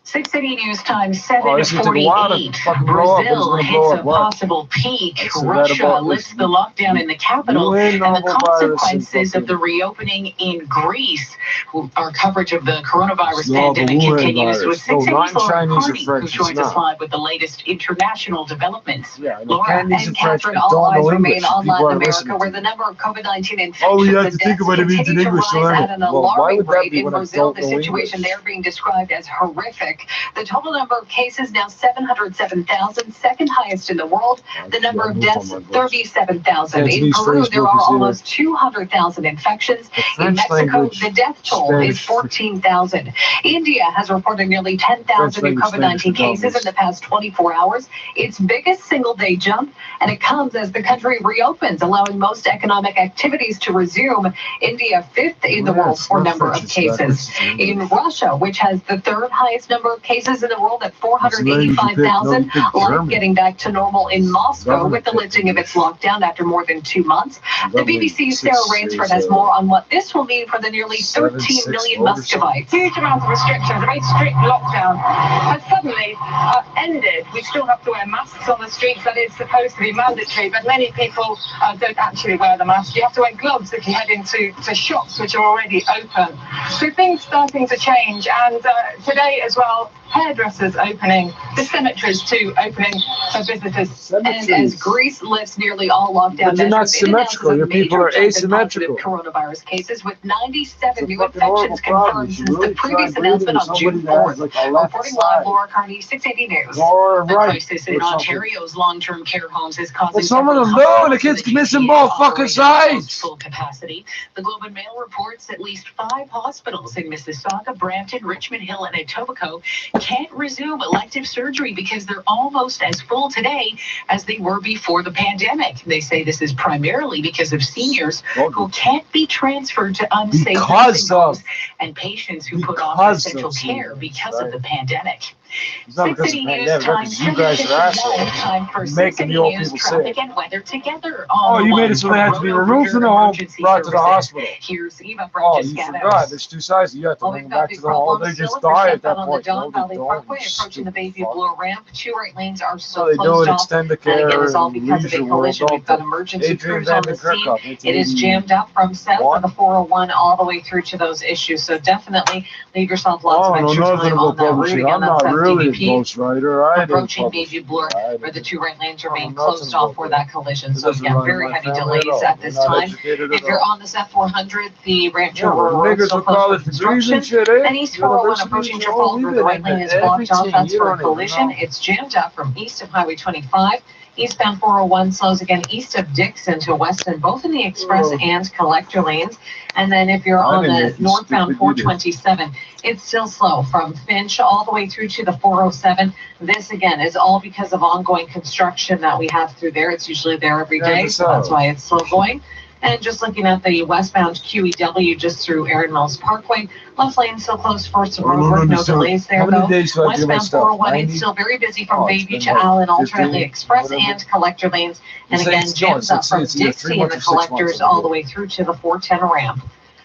6 City News Time 7:48. Brazil hits a possible peak. Russia lifts the lockdown in the capital, and the consequences of the reopening in Greece. Our coverage of the coronavirus pandemic continues with 6 City's Laura Carney, who joins us live with the latest international developments. Laura and Catherine, all eyes remain on Latin America, where the number of COVID-19 infections and deaths continue to rise at an alarming rate. In Brazil, the situation there being described as horrific. The total number of cases now 707,000, second highest in the world. The number of deaths 37,000. In Peru, there are almost 200,000 infections. In Mexico, the death toll is 14,000. India has reported nearly 10,000 new COVID-19 cases in the past 24 hours. Its biggest single-day jump, and it comes as the country reopens, allowing most economic activities to resume. India, fifth in the world for number of cases. In Russia, which has the third highest number of cases in the world at 485,000, life getting back to normal in Moscow with the lifting of its lockdown after more than 2 months. The BBC's Sarah Rainsford has more on what this will mean for the nearly 13 million Muscovites. Huge amount of restrictions, a very strict lockdown has suddenly ended. We still have to wear masks on the streets. That is supposed to be mandatory, but many people don't actually wear the mask. You have to wear gloves if you head into shops which are already open. So things starting to change, and today as well, hairdressers opening, the cemeteries too opening for visitors. And as Greece lifts nearly all lockdown measures, not symmetrical. Your people are asymmetrical. Coronavirus cases with 97 new infections confirmed since the previous announcement on June 4th. Reporting live, Laura Carney, 680 News. The crisis in Ontario's long-term care homes is causing some of them know the kids missing both fucking sides. Full capacity. The Globe and Mail reports at least 5 hospitals in Mississauga, Brampton, Richmond Hill, and Etobicoke can't resume elective surgery because they're almost as full today as they were before the pandemic. They say this is primarily because of seniors who can't be transferred to unsafe nursing homes and patients who put off essential care because of the pandemic. It's not because of the pandemic, because you guys are assholes. Making the old people sick. Oh, you made it so they had to be removed from the home, brought to the hospital. Here's Eva oh, you forgot. There's 2 sides. You have to bring them back to the home. They just die at that point. Don Valley Parkway, approaching the Bayview Blue ramp. 2 right lanes are still they closed do it, off. extend the care. Again, it's all because of a collision. We've got emergency crews on the scene. It is jammed up from south of the 401 all the way through to those issues. So definitely leave yourself lots of extra time on that route. Again, that's FDVP. Approaching Bayview Blue, where the 2 right lanes are being closed off for that collision. So again, very heavy delays at this time. If you're on this F400, the Rancho Road still closed for construction. And East 401 approaching Trafalgar, the right lane is blocked off. That's for a collision. It's jammed up from east of Highway 25. Eastbound 401 slows again east of Dixon to Weston, both in the express and collector lanes. And then if you're on the northbound 427, it's still slow from Finch all the way through to the 407. This, again, is all because of ongoing construction that we have through there. It's usually there every day, so that's why it's slow going. And just looking at the westbound QEW just through Erin Mills Parkway, left lane still closed for some road work, no delays there though. Westbound 401 still very busy from Bayview to Allen, alternately express and collector lanes. And again, jams up from Dixie and the collectors all the way through to the 410 ramp.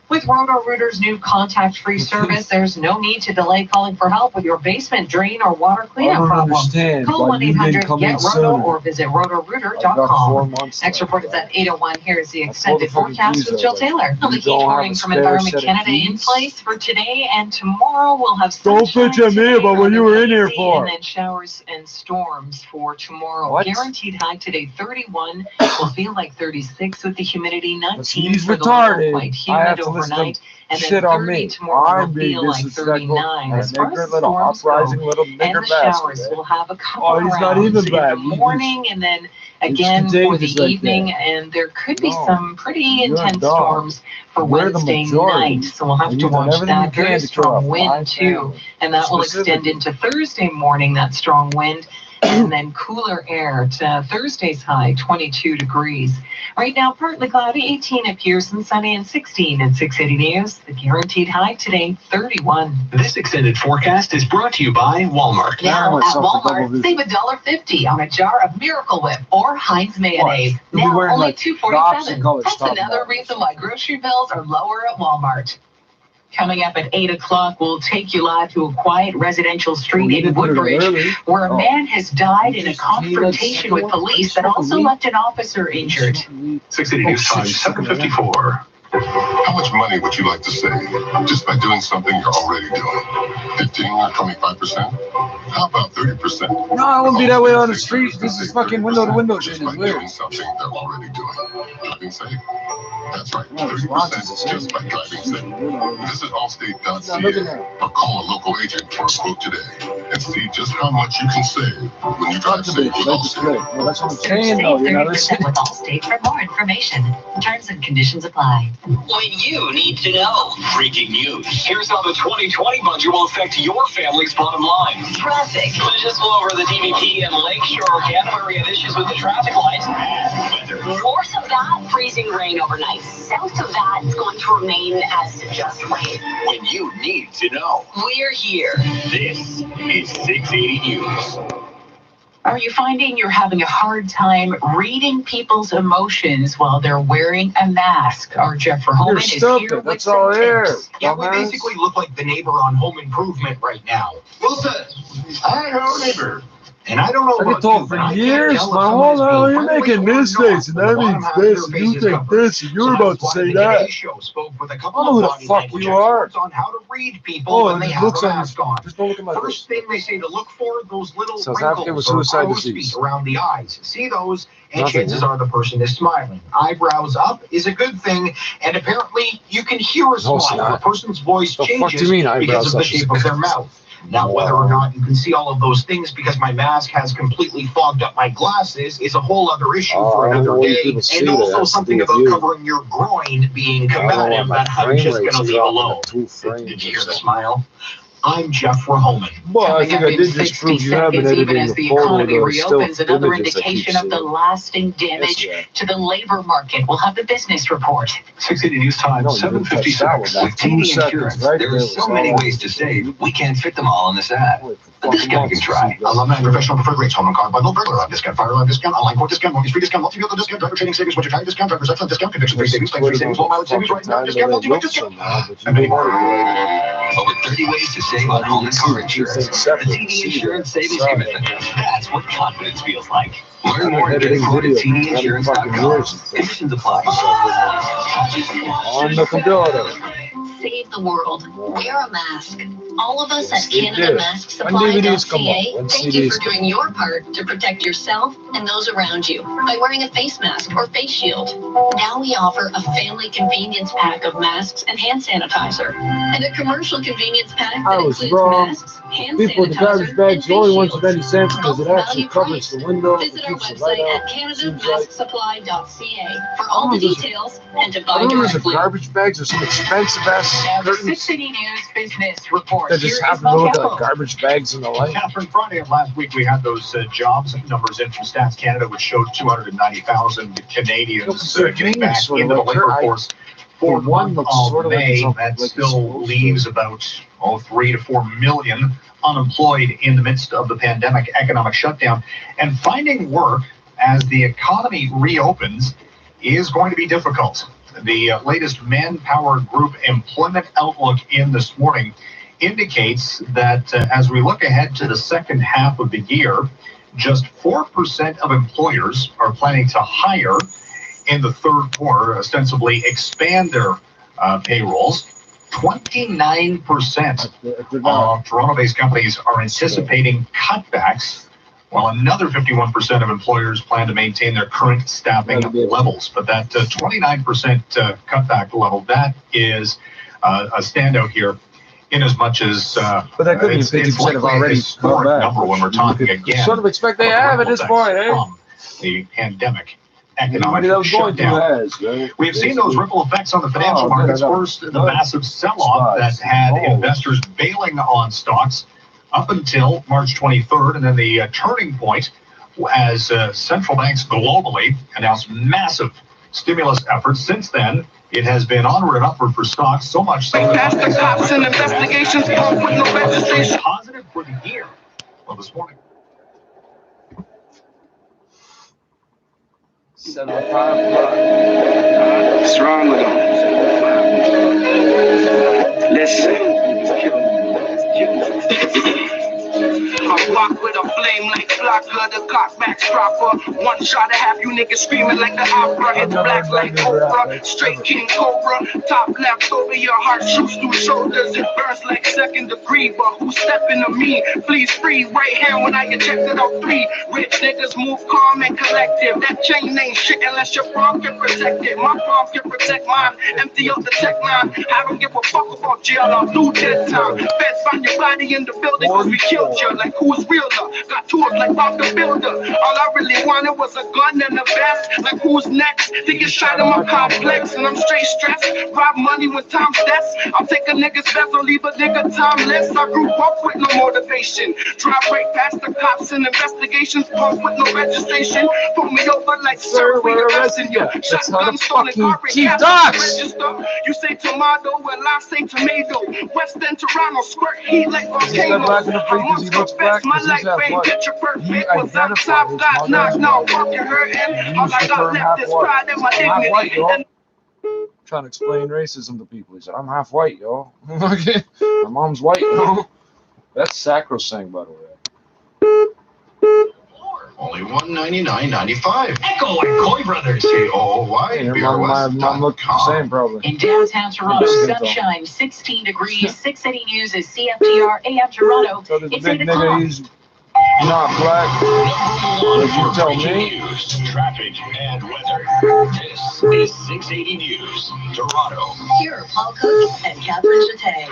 With Roto-Rooter's new contact-free service, there's no need to delay calling for help with your basement drain or water cleanup problem. Call 1-800-GET-ROTO or visit rotorooter.com. Next report is at 8:01. Here's the extended forecast with Jill Taylor. Public heat warning from Environment Canada in place for today and tomorrow. We'll have sunshine. Don't bitch at me about what you were in here for. And then showers and storms for tomorrow. What? Guaranteed high today 31. Will feel like 36 with the humidity 19 for the low, quite humid overnight, and then 30 tomorrow will feel like 39. As far as storms go, and the showers will have a couple rounds in the morning, and then again for the evening, and there could be some pretty intense storms for Wednesday night, so we'll have to watch that. Very strong wind too, and that will extend into Thursday morning, that strong wind. And then cooler air to Thursday's high, 22 degrees. Right now, partly cloudy, 18 at Pearson, sunny, and 16 at 680 News. The guaranteed high today, 31. This extended forecast is brought to you by Walmart. Now at Walmart, save $1.50 on a jar of Miracle Whip or Heinz mayonnaise. Now only $2.47. That's another reason why grocery bills are lower at Walmart. Coming up at 8 o'clock, we'll take you live to a quiet residential street in Woodbridge where a man has died in a confrontation with police that also left an officer injured. 680 News Time, 7:54. How much money would you like to save just by doing something you're already doing? 15 or 25%? How about 30%? No, I wouldn't be that way on the street. This is fucking window-to-window shit. Just by doing something they're already doing. Driving safe. That's right, 30% just by driving safe. Visit allstate.ca or call a local agent for a quote today and see just how much you can save when you drive safe with Allstate. Well, that's what I'm saying, though. Save 30% with Allstate. For more information, terms and conditions apply. When you need to know. Breaking news. Here's how the 2020 budget will affect your family's bottom line. Traffic. Just all over the DVP and Lakeshore Gap area issues with the traffic lights. North of that, freezing rain overnight. South of that, it's going to remain as just rain. When you need to know. We're here. This is 680 News. Are you finding you're having a hard time reading people's emotions while they're wearing a mask? Our Jeff Verhoeven is here with some tips. Yeah, we basically look like the neighbor on Home Improvement right now. Wilson, I know neighbor. And I don't know about you, for years, my whole life, you're making mistakes, and that means this, and you think this, and you're about to say that. I don't know who the fuck you are. On how to read people when they have a mask on. Just don't look at my First thing they say to look for, those little South African with wrinkles or suicide crow's disease. feet around the eyes. See those, and chances are the person is smiling. Eyebrows up is a good thing, and apparently you can hear a smile. A person's voice changes because of the shape of their mouth. Now, whether or not you can see all of those things because my mask has completely fogged up my glasses is a whole other issue for another day. And also something about covering your groin being combative that I'm just going to leave alone. Did you hear the smile? I'm Jeff Verhoeven. Well, I think I did just prove you have been editing as the economy reopens, another indication of the lasting damage to the labor market. We'll have the business report. 680 News Time, 7:56. With TD Insurance, there are so many ways to save. We can't fit them all in this ad. But this guy can try. Alumni and professional preferred rates, home and car bundle, burglar alarm discount, fire alarm discount, online court discount, mortgage free discount, multi-vehicle discount, driver training savings, winter tire discount, driver's excellent discount, conviction free savings, claim free savings, low mileage savings, right now discount, multi-vehicle discount, and many more. Over 30 ways to save on home and car insurance. The TD Insurance Savings Commitment. That's what confidence feels like. Learn more and get quoted at TDinsurance.com. Conditions apply. On the computer. Save the world. Wear a mask. All of us at CanadaMaskSupply.ca thank you for doing your part to protect yourself and those around you by wearing a face mask or face shield. Now we offer a family convenience pack of masks and hand sanitizer, and a commercial convenience pack that includes masks, hand People with the garbage sanitizer, bags and the only face ones shields. with any sense because it Both actually value covers price. the window. Visit It our keeps the website light at out. CanadaMaskSupply.ca for all the details and to I buy don't know if the directly. garbage bags are some expensive ass Now, the curtains. 680 News Business Report. more. They just happen to look like garbage bags in the light. Catherine, Friday of last week, we had those jobs numbers in from Stats Canada, which showed 290,000 Canadians getting back into the labor force for the month of May. That still leaves about 3 to 4 million unemployed in the midst of the pandemic economic shutdown. And finding work as the economy reopens is going to be difficult. The latest Manpower Group employment outlook in this morning indicates that as we look ahead to the second half of the year, just 4% of employers are planning to hire in the third quarter, ostensibly expand their payrolls. 29% of Toronto-based companies are anticipating cutbacks, while another 51% of employers plan to maintain their current staffing levels. But that 29% cutback level, that is a standout here, in as much as but that could be 50% of already historic number when we're talking again. Sort of expect they have at this point, eh? From the pandemic economic shutdown. We've seen those ripple effects on the financial markets. First, the massive sell-off that had investors bailing on stocks up until March 23rd, and then the turning point as central banks globally announced massive stimulus efforts. Since then, it has been onward and upward for stocks, so much so that positive for the year. Well, this morning. 7 o'clock. What's wrong with them? Listen. I rock with a flame like Blocker, the cockback stropper. One shot to have you niggas screaming like the opera. It's black like Oprah, straight King Cobra. Top left over your heart, shoots through shoulders. It burns like second degree, but who's stepping to me? Please free, right hand when I ejected out 3. Rich niggas move calm and collective. That chain ain't shit unless your palm can protect it. My palm can protect mine. Empty out the tech line. I don't give a fuck about jail, I'll do that time. Feds find your body in the building cause we killed you. Like who's realer? Got tools like Bob the Builder. All I really wanted was a gun and a vest. Like who's next? To get shot in my complex. And I'm straight stressed. Rob money when time's death. I'll take a nigga's vest or leave a nigga timeless. I grew up with no motivation. Try break past the cops and investigations. Pump with no registration. Pull me over like sir, we arresting you. Shotgun stolen car register. You say tomato, well I say tomato. West End Toronto squirt heat like volcano. My life ain't picture perfect. Was on top, got knocked, now fucking hurting. All I got left is pride and my dignity. Trying to explain racism to people. He said, I'm half white, yo. My mom's white, yo. That's sacrosanct, by the way. Only $199.95. Echo and Coy Brothers. COY. Mom looked the same, probably. In downtown Toronto, sunshine, 16 degrees. 680 News is CFTR AM Toronto. So this It's big 8 nigga, o'clock. he's not black. Would you tell me? News, traffic, and weather. This is 680 News, Toronto. Here are Paul Cook and Catherine Chatay.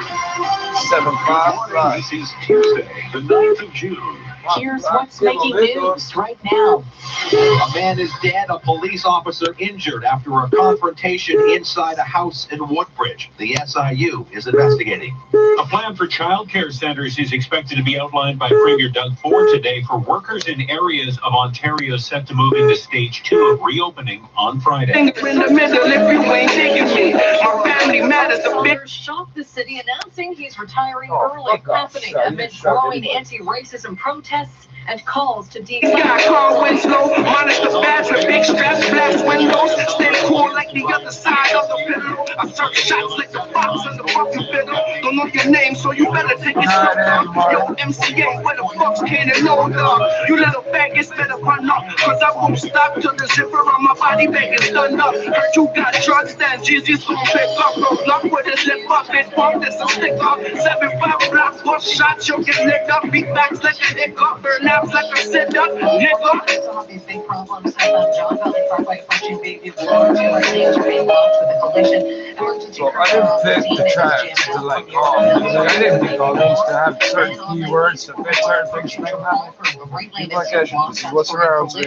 7:05. This is Tuesday, the 9th of June. Here's what's making news right now. A man is dead, a police officer injured after a confrontation inside a house in Woodbridge. The SIU is investigating. A plan for child care centres is expected to be outlined by Premier Doug Ford today for workers in areas of Ontario set to move into stage 2 of reopening on Friday. In the middle, if you ain't taking me, my family matters a bit. Shocked the city announcing he's retiring early, happening amid growing anti-racism protests and calls to Got car Winslow, monitor the badge with big straps, blast windows, stay cool like the other side of the pillow. I search shots like the fox in the fucking fiddle. Don't know your name, so you better take it slow down. Yo, MCA, where the fuck's can't know dog? You little faggots better run up, cause I won't stop till the zipper on my body bag is done up. Heard you got drugs, then Jeezy's gon' pick up. Roll up with his lip up, his pump, this a stick up. 7-5 blocks, bust shots, you'll get licked up. Beat backs like a hiccup, burn out like a sit up, nigga. These big problems on John Valley Parkway approaching Bayview Road. 2 lanes are being blocked with a collision. Emergency So I didn't pick the tracks to like all. I didn't pick all these to have certain keywords to fit certain things to make them happen. Like that, this is what's around me.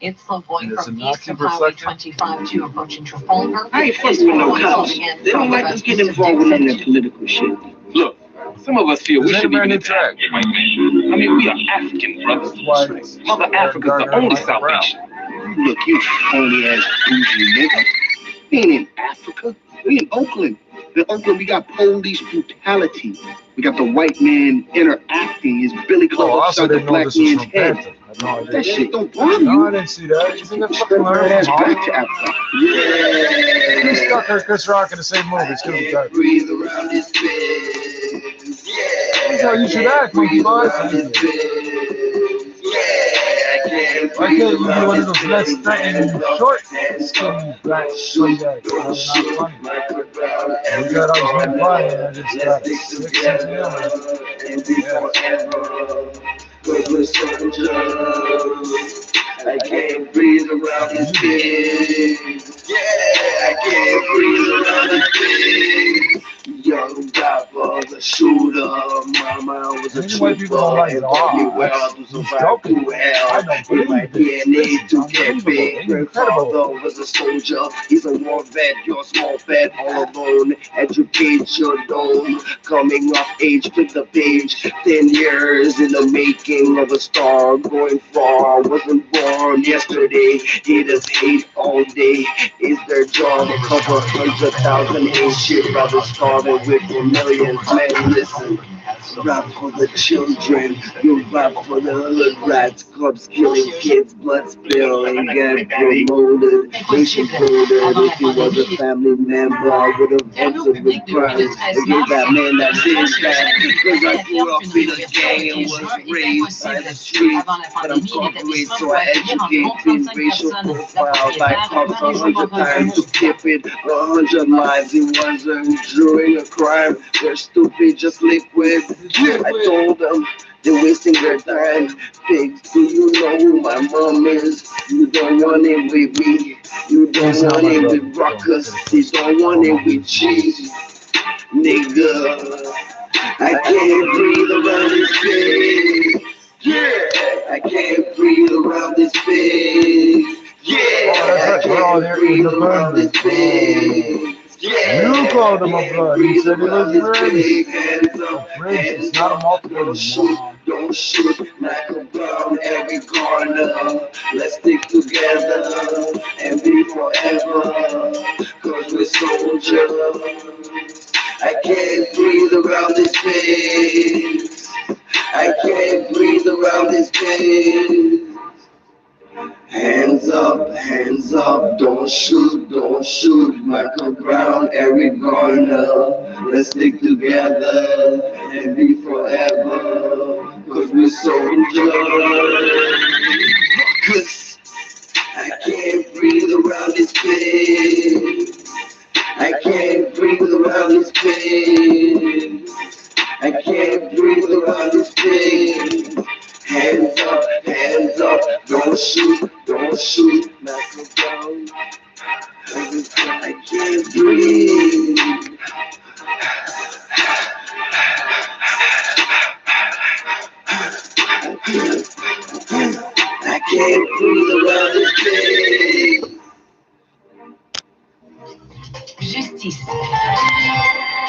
It's slow going There's from a east of knocking Highway reflector. 25 to approaching Trafalgar. I ain't fussing with no cops. They don't like us getting involved in that political shit. Look, Some of us feel we should be in attack. I mean, we are African, brothers. Mother Africa's the only salvation. Look, you phony ass bougie nigga. We ain't in Africa. We in Oakland. In Oakland, we got police brutality. We got the white man interacting. His Billy Club shot the black man's head. That shit don't bother you. No, I didn't see that. He's in the fucking ass back to Africa. Yeah. He's stuck with Chris Rock in the same movie. It's gonna be tight. Breathe around this That's how you should act, monkey boy. Why can't you be one of those less threatening, short, skinny, black, slim guys? That's not funny. We got all been flying and it's got 6 I can't breathe around this bitch. Yeah, I can't breathe around this bitch. Young rapper, the shooter, mama was a trooper, and Bobby Wells was a ride through hell. With my DNA to get big, grandfather was a soldier, he's a war vet, you're a small fat, all alone, educate your dome, coming off age, flip the page, 10 years in the making of a star, going far, wasn't born yesterday, haters hate all day, is their job to cover 100,000 ain't shit, rather starving with millions, man, listen. Rap for the children, you rap for the hood rats, clubs killing kids, blood spilling, get promoted, nation voted. If you was a family member, I would have voted with pride to give that man that did that. Because I grew up in a gang and was raised by the streets, but I'm corporate, so I educate kids, racial profiles like cops 100 times to keep it 100 lives. It wasn't during a crime, they're stupid, just liquid. I told them they're wasting their time. Pigs, do you know who my mom is? You don't want it with me. You don't want it with Ruckus. You don't want it with G. Nigga, I can't breathe around this bitch. Yeah, I can't breathe around this bitch. Yeah, I can't breathe around this bitch. You called him a blood. He said it was French. It's not a multiple. Don't shoot like a brown every corner. Let's stick together and be forever. Cause we're soldiers. I can't breathe around this place. I can't breathe around this place. Hands up, don't shoot, Michael Brown, Eric Garner. Let's stick together and be forever, cause we're soldiers. Cause I can't breathe around this place. I can't breathe around this place. I can't breathe around this place. Hands up, don't shoot, Michael Brown. I can't breathe. I can't breathe around this place. Justice.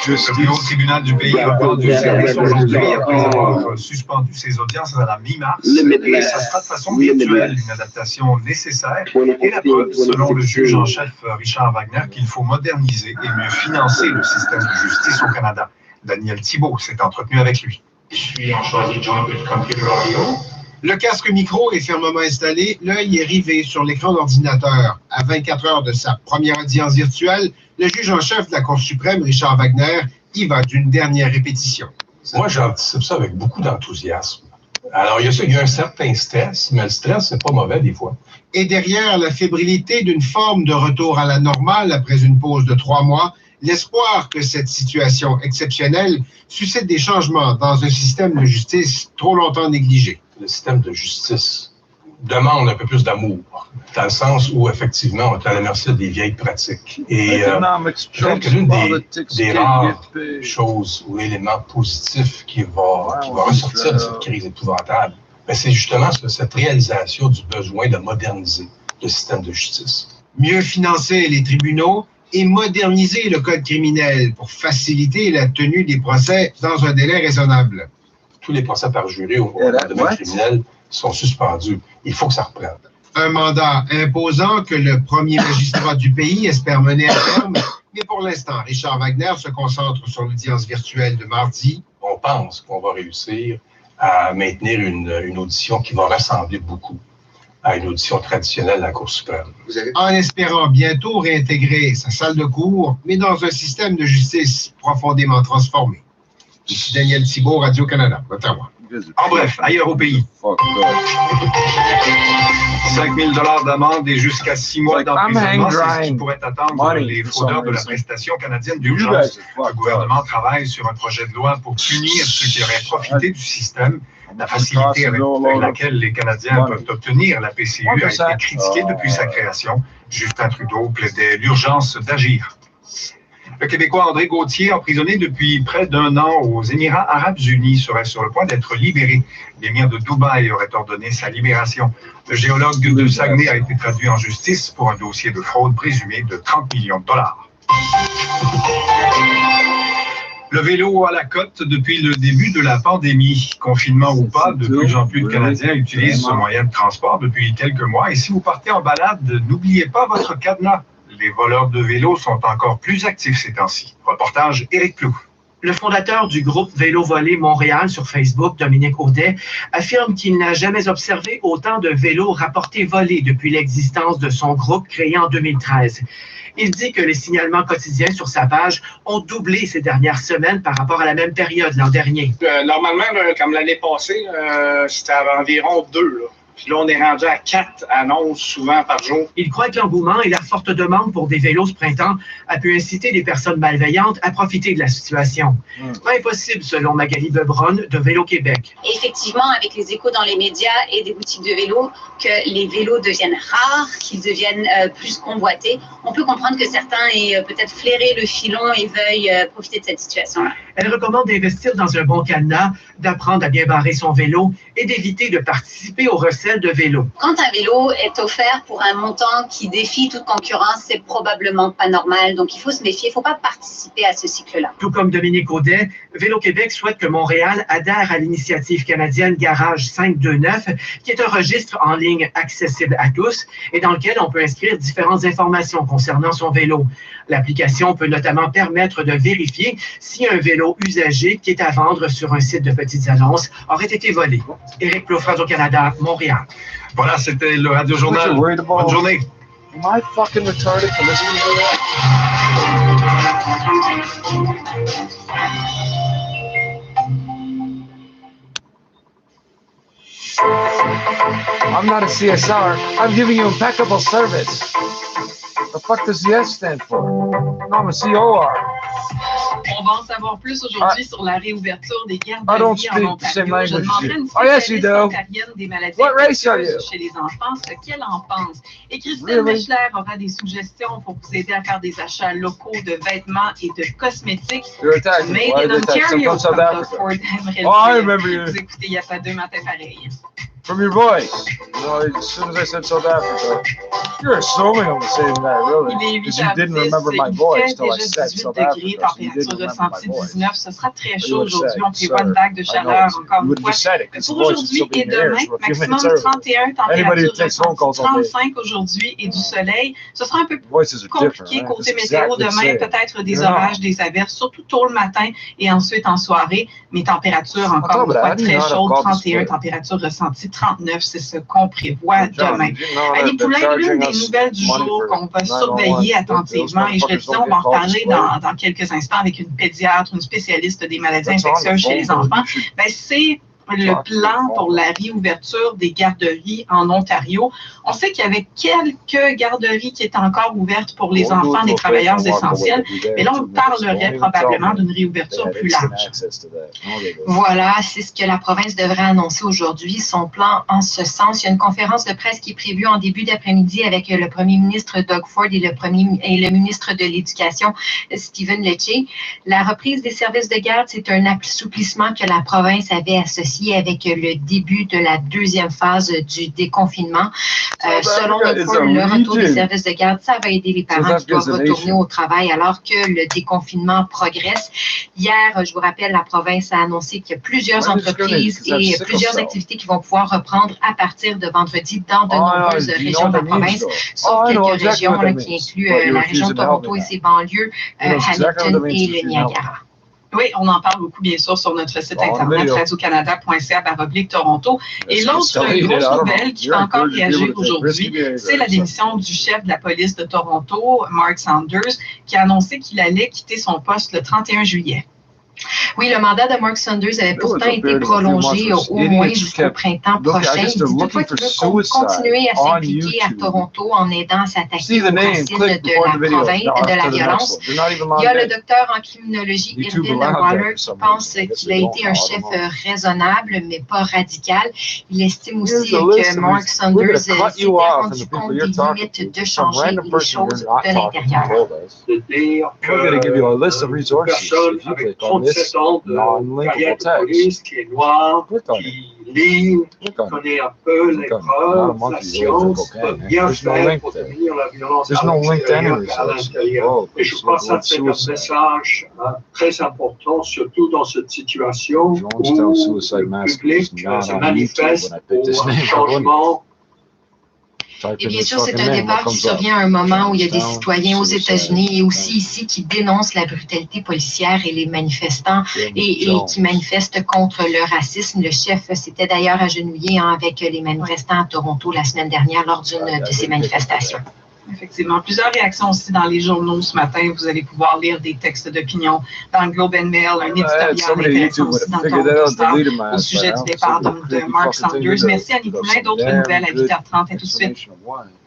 Le plus haut tribunal du pays va prendre du service aujourd'hui après avoir suspendu ses audiences à la mi-mars. Et ça sera de façon virtuelle, une adaptation nécessaire. Et la preuve, selon le juge en chef Richard Wagner, qu'il faut moderniser et mieux financer le système de justice au Canada. Daniel Thibault s'est entretenu avec lui. Le casque micro est fermement installé, l'œil est rivé sur l'écran d'ordinateur. À 24 heures de sa première audience virtuelle, le juge en chef de la Cour suprême, Richard Wagner, y va d'une dernière répétition. Moi, j'anticipe ça avec beaucoup d'enthousiasme. Alors, il y a un certain stress, mais le stress, c'est pas mauvais des fois. Et derrière la fébrilité d'une forme de retour à la normale après une pause de 3 mois, l'espoir que cette situation exceptionnelle suscite des changements dans un système de justice trop longtemps négligé. Le système de justice demande un peu plus d'amour, dans le sens où, effectivement, on est à la merci des vieilles pratiques. Et peut-être que l'une des rares choses ou éléments positifs qui va ressortir de cette crise épouvantable, c'est justement cette réalisation du besoin de moderniser le système de justice. Mieux financer les tribunaux, et moderniser le code criminel pour faciliter la tenue des procès dans un délai raisonnable. Tous les procès par jury au domaine criminel sont suspendus. Il faut que ça reprenne. Un mandat imposant que le premier magistrat du pays espère mener à terme. Mais pour l'instant, Richard Wagner se concentre sur l'audience virtuelle de mardi. On pense qu'on va réussir à maintenir une audition qui va ressembler beaucoup à une audition traditionnelle de la Cour suprême. En espérant bientôt réintégrer sa salle de cours, mais dans un système de justice profondément transformé. Ici Daniel Thibault, Radio-Canada, Ottawa. En bref, ailleurs au pays. 5 000 $ d'amende et jusqu'à 6 mois d'emprisonnement, c'est ce qui pourrait attendre les fraudeurs de la prestation canadienne d'urgence. Le gouvernement travaille sur un projet de loi pour punir ceux qui auraient profité du système. La facilité avec laquelle les Canadiens peuvent obtenir la PCU a été critiquée depuis sa création. Justin Trudeau plaidait l'urgence d'agir. Le Québécois André Gauthier, emprisonné depuis près d'1 an aux Émirats arabes unis, serait sur le point d'être libéré. L'émir de Dubaï aurait ordonné sa libération. Le géologue de Saguenay a été traduit en justice pour un dossier de fraude présumé de 30 millions de dollars. Le vélo à la côte depuis le début de la pandémie. Confinement ou pas, de plus en plus de Canadiens utilisent ce moyen de transport depuis quelques mois. Et si vous partez en balade, n'oubliez pas votre cadenas. Les voleurs de vélos sont encore plus actifs ces temps-ci. Reportage Éric Plou. Le fondateur du groupe Vélo Volé Montréal sur Facebook, Dominique Audet, affirme qu'il n'a jamais observé autant de vélos rapportés volés depuis l'existence de son groupe créé en 2013. Il dit que les signalements quotidiens sur sa page ont doublé ces dernières semaines par rapport à la même période l'an dernier. Normalement, comme l'année passée, c'était environ 2. Là. Puis là, on est rendu à 4 annonces souvent par jour. Il croit que l'engouement et la forte demande pour des vélos ce printemps a pu inciter les personnes malveillantes à profiter de la situation. Pas impossible, selon Magali Bebron de Vélo Québec. Effectivement, avec les échos dans les médias et des boutiques de vélos, que les vélos deviennent rares, qu'ils deviennent plus convoités, on peut comprendre que certains aient peut-être flairé le filon et veuillent profiter de cette situation-là. Elle recommande d'investir dans un bon cadenas, d'apprendre à bien barrer son vélo et d'éviter de participer aux recels de vélo. Quand un vélo est offert pour un montant qui défie toute concurrence, c'est probablement pas normal. Donc, il faut se méfier. Il ne faut pas participer à ce cycle-là. Tout comme Dominique Audet, Vélo Québec souhaite que Montréal adhère à l'initiative canadienne Garage 529, qui est un registre en ligne accessible à tous et dans lequel on peut inscrire différentes informations concernant son vélo. L'application peut notamment permettre de vérifier si un vélo usagé qui est à vendre sur un site de petites annonces aurait été volé. Éric Plouffe, Radio-Canada, Montréal. Voilà, c'était le Radio Journal. Bonne journée. Am I fucking retarded for listening to that? I'm not a CSR. I'm giving you impeccable service. The fuck does the S stand for? No, I'm a COR. On va en savoir plus aujourd'hui sur la réouverture des garderies en Ontario. Je demanderai une spécialiste ontarienne des maladies infectieuses chez les enfants ce qu'elle en pense. Et Christine Mechler aura des suggestions pour vous aider à faire des achats locaux de vêtements et de cosmétiques. Made in Ontario, comme Doug Ford aimerait le dire. Vous écoutez, il n'y a pas 2 matins pareils. From your voice, you know, as soon as I said South Africa, you're assuming I'm saying that, really, because you didn't remember my voice till I said South Africa. Température ressentie 19, ce sera très chaud aujourd'hui. On prévoit une vague de chaleur encore une fois. Pour aujourd'hui et demain, maximum 31, température ressentie 35 aujourd'hui et du soleil. Ce sera un peu plus compliqué côté météo demain, peut-être des orages, des averses, surtout tôt le matin et ensuite en soirée. Mais température encore une fois très chaude, 31, température ressentie 39, c'est ce qu'on prévoit demain. Les poulains, l'une des nouvelles du jour qu'on va surveiller attentivement, et je le disais, on va en reparler dans quelques instants avec une pédiatre, une spécialiste des maladies infectieuses chez les enfants, c'est le plan pour la réouverture des garderies en Ontario. On sait qu'il y avait quelques garderies qui étaient encore ouvertes pour les enfants des travailleurs essentiels, mais là, on parlerait probablement d'une réouverture plus large. Voilà, c'est ce que la province devrait annoncer aujourd'hui, son plan en ce sens. Il y a une conférence de presse qui est prévue en début d'après-midi avec le premier ministre Doug Ford et le ministre de l'Éducation, Stephen Lecce. La reprise des services de garde, c'est un assouplissement que la province avait associé aussi avec le début de la deuxième phase du déconfinement. Selon le pôle, le retour des services de garde, ça va aider les parents qui doivent retourner au travail alors que le déconfinement progresse. Hier, je vous rappelle, la province a annoncé qu'il y a plusieurs entreprises et plusieurs activités qui vont pouvoir reprendre à partir de vendredi dans de nombreuses régions de la province, sauf quelques régions là, qui incluent la région de Toronto et ses banlieues, Hamilton et le Niagara. Oui, on en parle beaucoup, bien sûr, sur notre site internet radiocanada.ca/Toronto. Et l'autre grosse nouvelle qui fait encore réagir aujourd'hui, c'est la démission du chef de la police de Toronto, Mark Saunders, qui a annoncé qu'il allait quitter son poste le 31 juillet. Oui, le mandat de Mark Saunders avait pourtant été prolongé au moins jusqu'au printemps prochain. Il dit toutefois qu'il veut continuer à s'impliquer à Toronto en aidant à s'attaquer aux racines de la violence. Il y a le docteur en criminologie, Irvin Waller, qui pense qu'il a été un chef raisonnable, mais pas radical. Il estime aussi que Mark Saunders s'était rendu compte des limites de changer les choses de l'intérieur. De 37 ans de carrière de police, qui est noir, qui lit, qui connaît un peu l'épreuve, la science, peut bien faire pour devenir la violence à l'intérieur. Et je crois que ça c'est un message très important, surtout dans cette situation où le public se manifeste pour un changement. Et bien sûr, c'est un départ qui survient à un moment où il y a des citoyens aux États-Unis et aussi ici qui dénoncent la brutalité policière et les manifestants et qui manifestent contre le racisme. Le chef s'était d'ailleurs agenouillé avec les manifestants à Toronto la semaine dernière lors d'une de ces manifestations. Effectivement. Plusieurs réactions aussi dans les journaux ce matin. Vous allez pouvoir lire des textes d'opinion dans le Globe and Mail, un éditorial intéressant aussi dans le Toronto Star au sujet du départ de Mark Saunders. Merci Annie Poulain. D'autres nouvelles à 8h30. À tout de suite.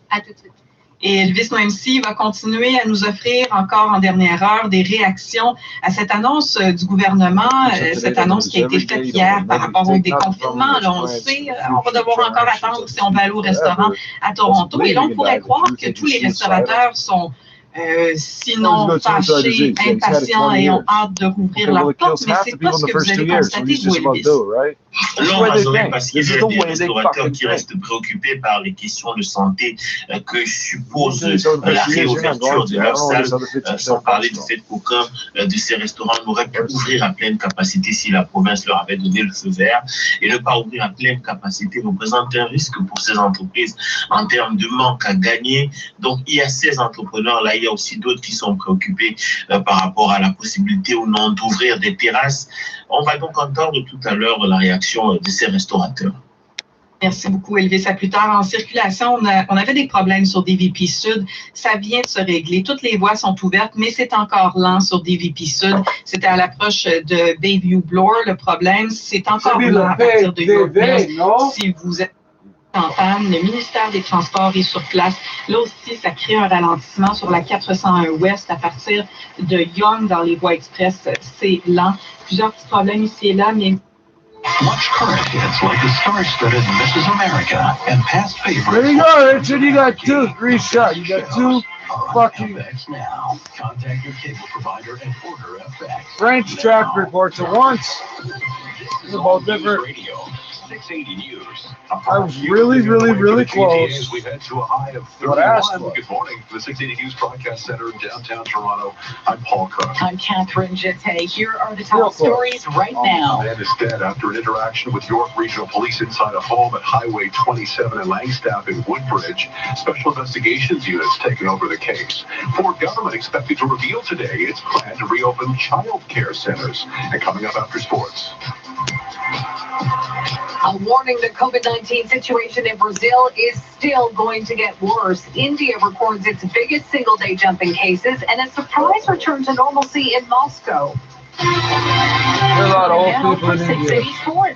À tout de suite. Et Elvis Noemsi va continuer à nous offrir encore en dernière heure des réactions à cette annonce du gouvernement, cette annonce qui a été faite hier par rapport au déconfinement. Là, on le sait, on va devoir encore attendre si on va aller au restaurant à Toronto. Et là, on pourrait croire que tous les restaurateurs sont sinon fâchés, impatients et ont hâte de rouvrir leurs portes, mais c'est pas ce que vous avez constaté, vous, Elvis. Non, Mazoé, parce qu'il y a des restaurateurs qui restent préoccupés par les questions de santé que suppose la réouverture de leurs salles, sans parler du fait qu'aucun de ces restaurants n'aurait pu ouvrir à pleine capacité si la province leur avait donné le feu vert. Et ne pas ouvrir à pleine capacité représente un risque pour ces entreprises en termes de manque à gagner. Donc, il y a ces entrepreneurs-là, il y a aussi d'autres qui sont préoccupés par rapport à la possibilité ou non d'ouvrir des terrasses. On va donc entendre tout à l'heure la réaction de ces restaurateurs. Merci beaucoup, Elvis. À plus tard. En circulation, on avait des problèmes sur DVP Sud. Ça vient de se régler. Toutes les voies sont ouvertes, mais c'est encore lent sur DVP Sud. C'était à l'approche de Bayview-Bloor. Le problème, c'est encore lent à partir de York Mills. Si vous êtes en panne, le ministère des Transports est sur place. Là aussi, ça crée un ralentissement sur la 401 Ouest à partir de Young dans les voies express. C'est lent. Plusieurs petits problèmes ici et là, mais Watch current hits like the star-studded Mrs. America and past favorites. There you go, Richard. You got two. Great shot. You got two. Fucking now. Contact your cable provider and order FX. French traffic reports at once. They're both different. Radio 680 News. I was really close. We head to a high of 31. Good morning from the 680 News Broadcast Center in downtown Toronto. I'm Paul Cook. I'm Catherine Jeté. Here are the top stories right now. A man is dead after an interaction with York Regional Police inside a home at Highway 27 in Langstaff in Woodbridge. Special investigations units taking over the case. Ford government expected to reveal today its plan to reopen child care centers. And coming up after sports. A warning: the COVID-19 situation in Brazil is still going to get worse. India records its biggest single-day jump in cases and a surprise return to normalcy in Moscow. There are a lot of old people in India.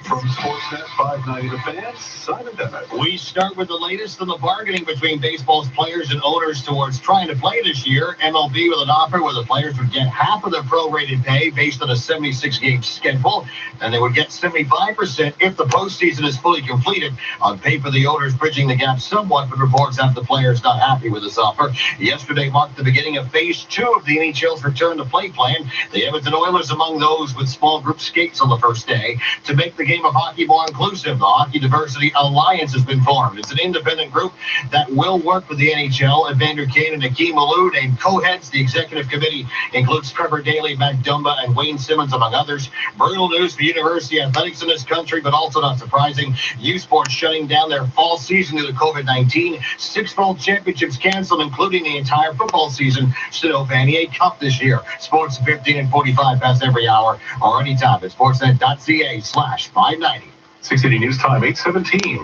From Sportsnet 590 The Fans, Simon Bennett. We start with the latest in the bargaining between baseball's players and owners towards trying to play this year. MLB with an offer where the players would get half of their prorated pay based on a 76-game schedule, and they would get 75% if the postseason is fully completed. On paper, the owners bridging the gap somewhat, but reports have the players not happy with this offer. Yesterday marked the beginning of Phase 2 of the NHL's return to play plan. The Edmonton Oilers was among those with small group skates on the first day. To make the game of hockey more inclusive, the Hockey Diversity Alliance has been formed. It's an independent group that will work with the NHL. Evander Kane and Akeem Alou named co-heads. The executive committee includes Trevor Daly, Matt Dumba, and Wayne Simmons, among others. Brutal news for university athletics in this country, but also not surprising. U Sports shutting down their fall season due to COVID-19. 6 fall championships canceled, including the entire football season. Still Vanier Cup this year. Sports 15 and 45 past every hour or anytime at sportsnet.ca/590. 680 News Time, 8:17.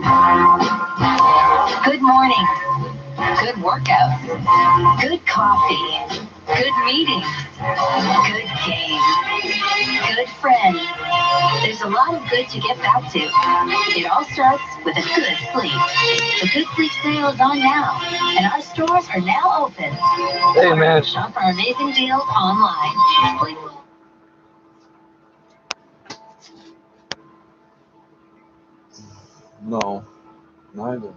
Good morning. Good workout. Good coffee. Good meetings. Good game. Good friends. There's a lot of good to get back to. It all starts with a good sleep. The Good Sleep sale is on now, and our stores are now open. Hey, man. Shop our amazing deals online. Sleep. No, neither.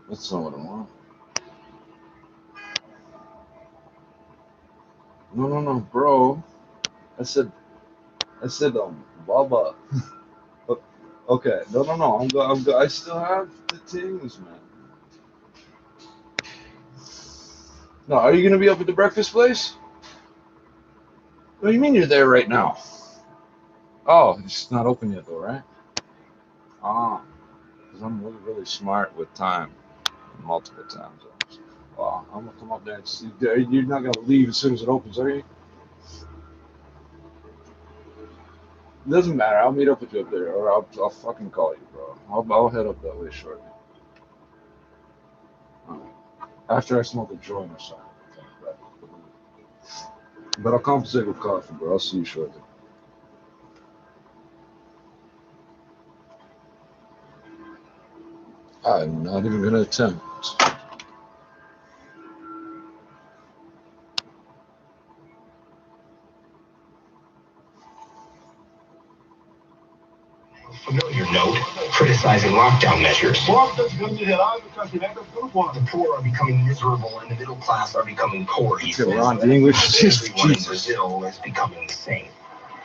That's not what I want. No, bro. I said, Baba. Okay, no. I'm good. I still have the things, man. No, are you gonna be up at the breakfast place? What do you mean you're there right now? Oh, it's not open yet, though, right? Because I'm really smart with time, multiple time zones. Well, I'm gonna come up there and see. You're not gonna leave as soon as it opens, are you? It doesn't matter. I'll meet up with you up there, or I'll fucking call you, bro. I'll head up that way shortly. After I smoke a joint or something. But I'll compensate with coffee, bro. I'll see you shortly. I'm not even gonna attempt. Familiar note, criticizing lockdown measures. The poor are becoming miserable and the middle class are becoming poor, he says. Ron, the English is everyone in Brazil is becoming the same.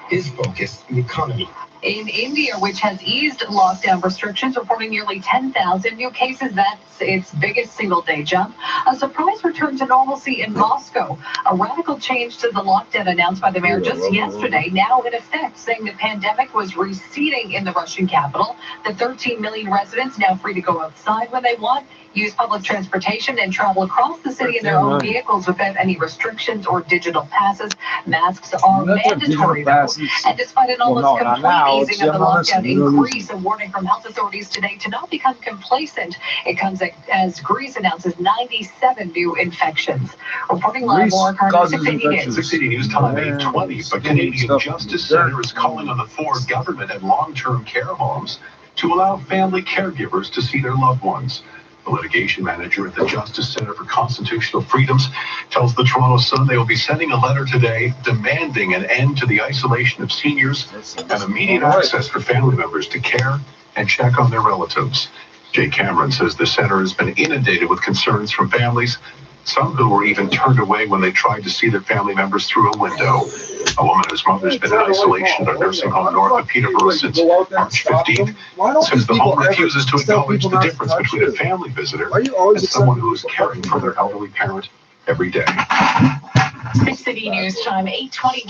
His focus, the economy. In India, which has eased lockdown restrictions, reporting nearly 10,000 new cases. That's its biggest single-day jump. A surprise return to normalcy in Moscow. A radical change to the lockdown announced by the mayor just yesterday, now in effect, saying the pandemic was receding in the Russian capital. The 13 million residents now free to go outside when they want, use public transportation, and travel across the city in their own vehicles without any restrictions or digital passes. Masks are mandatory, though. And despite an almost complete easing of the lockdown in Greece, a warning from health authorities today to not become complacent. It comes as Greece announces 97 new infections. Reporting live, Laura Carter, 680 News. 680 News Time, 8:20. The Canadian Justice Centre is calling on the Ford government and long-term care homes to allow family caregivers to see their loved ones. The litigation manager at the Justice Center for Constitutional Freedoms tells the Toronto Sun they will be sending a letter today demanding an end to the isolation of seniors and immediate access for family members to care and check on their relatives. Jay Cameron says the center has been inundated with concerns from families, some who were even turned away when they tried to see their family members through a window. A woman whose mother's been in isolation at a nursing home north of Peterborough since March 15th says the home refuses to acknowledge the difference between a family visitor and someone who is caring for their elderly parent every day. 680 News Time, 8:21.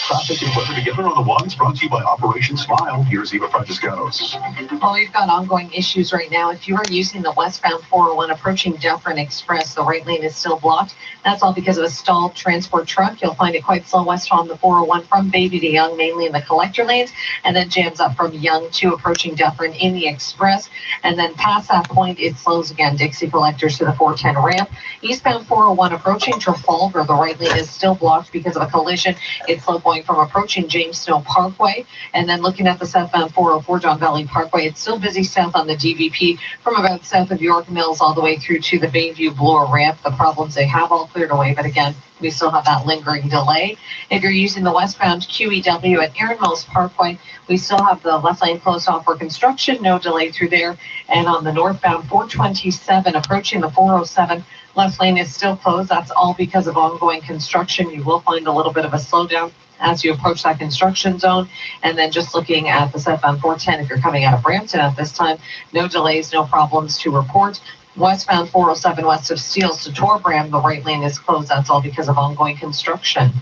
Traffic and weather together on the ones brought to you by Operation Smile. Here's Eva Franciscanos. Well, we've got ongoing issues right now. If you are using the westbound 401 approaching Dufferin Express, the right lane is still blocked. That's all because of a stalled transport truck. You'll find it quite slow west on the 401 from Baby to Young, mainly in the collector lanes, and then jams up from Young to approaching Dufferin in the Express. And then past that point, it slows again. Dixie collectors to the 410 ramp. Eastbound 401 approaching Trafalgar, the right lane is still blocked because of a collision. It's slow going from approaching James Snow Parkway. And then looking at the southbound 404 John Valley Parkway, it's still busy south on the DVP from about south of York Mills all the way through to the Bayview Bloor ramp. The problems they have all cleared away, but again, we still have that lingering delay. If you're using the westbound QEW at Erin Mills Parkway, we still have the left lane closed off for construction, no delay through there. And on the northbound 427 approaching the 407, Left lane is still closed. That's all because of ongoing construction. You will find a little bit of a slowdown as you approach that construction zone. And then just looking at the southbound 410, if you're coming out of Brampton at this time, no delays, no problems to report. Westbound 407 west of Steeles to Torbram, the right lane is closed. That's all because of ongoing construction.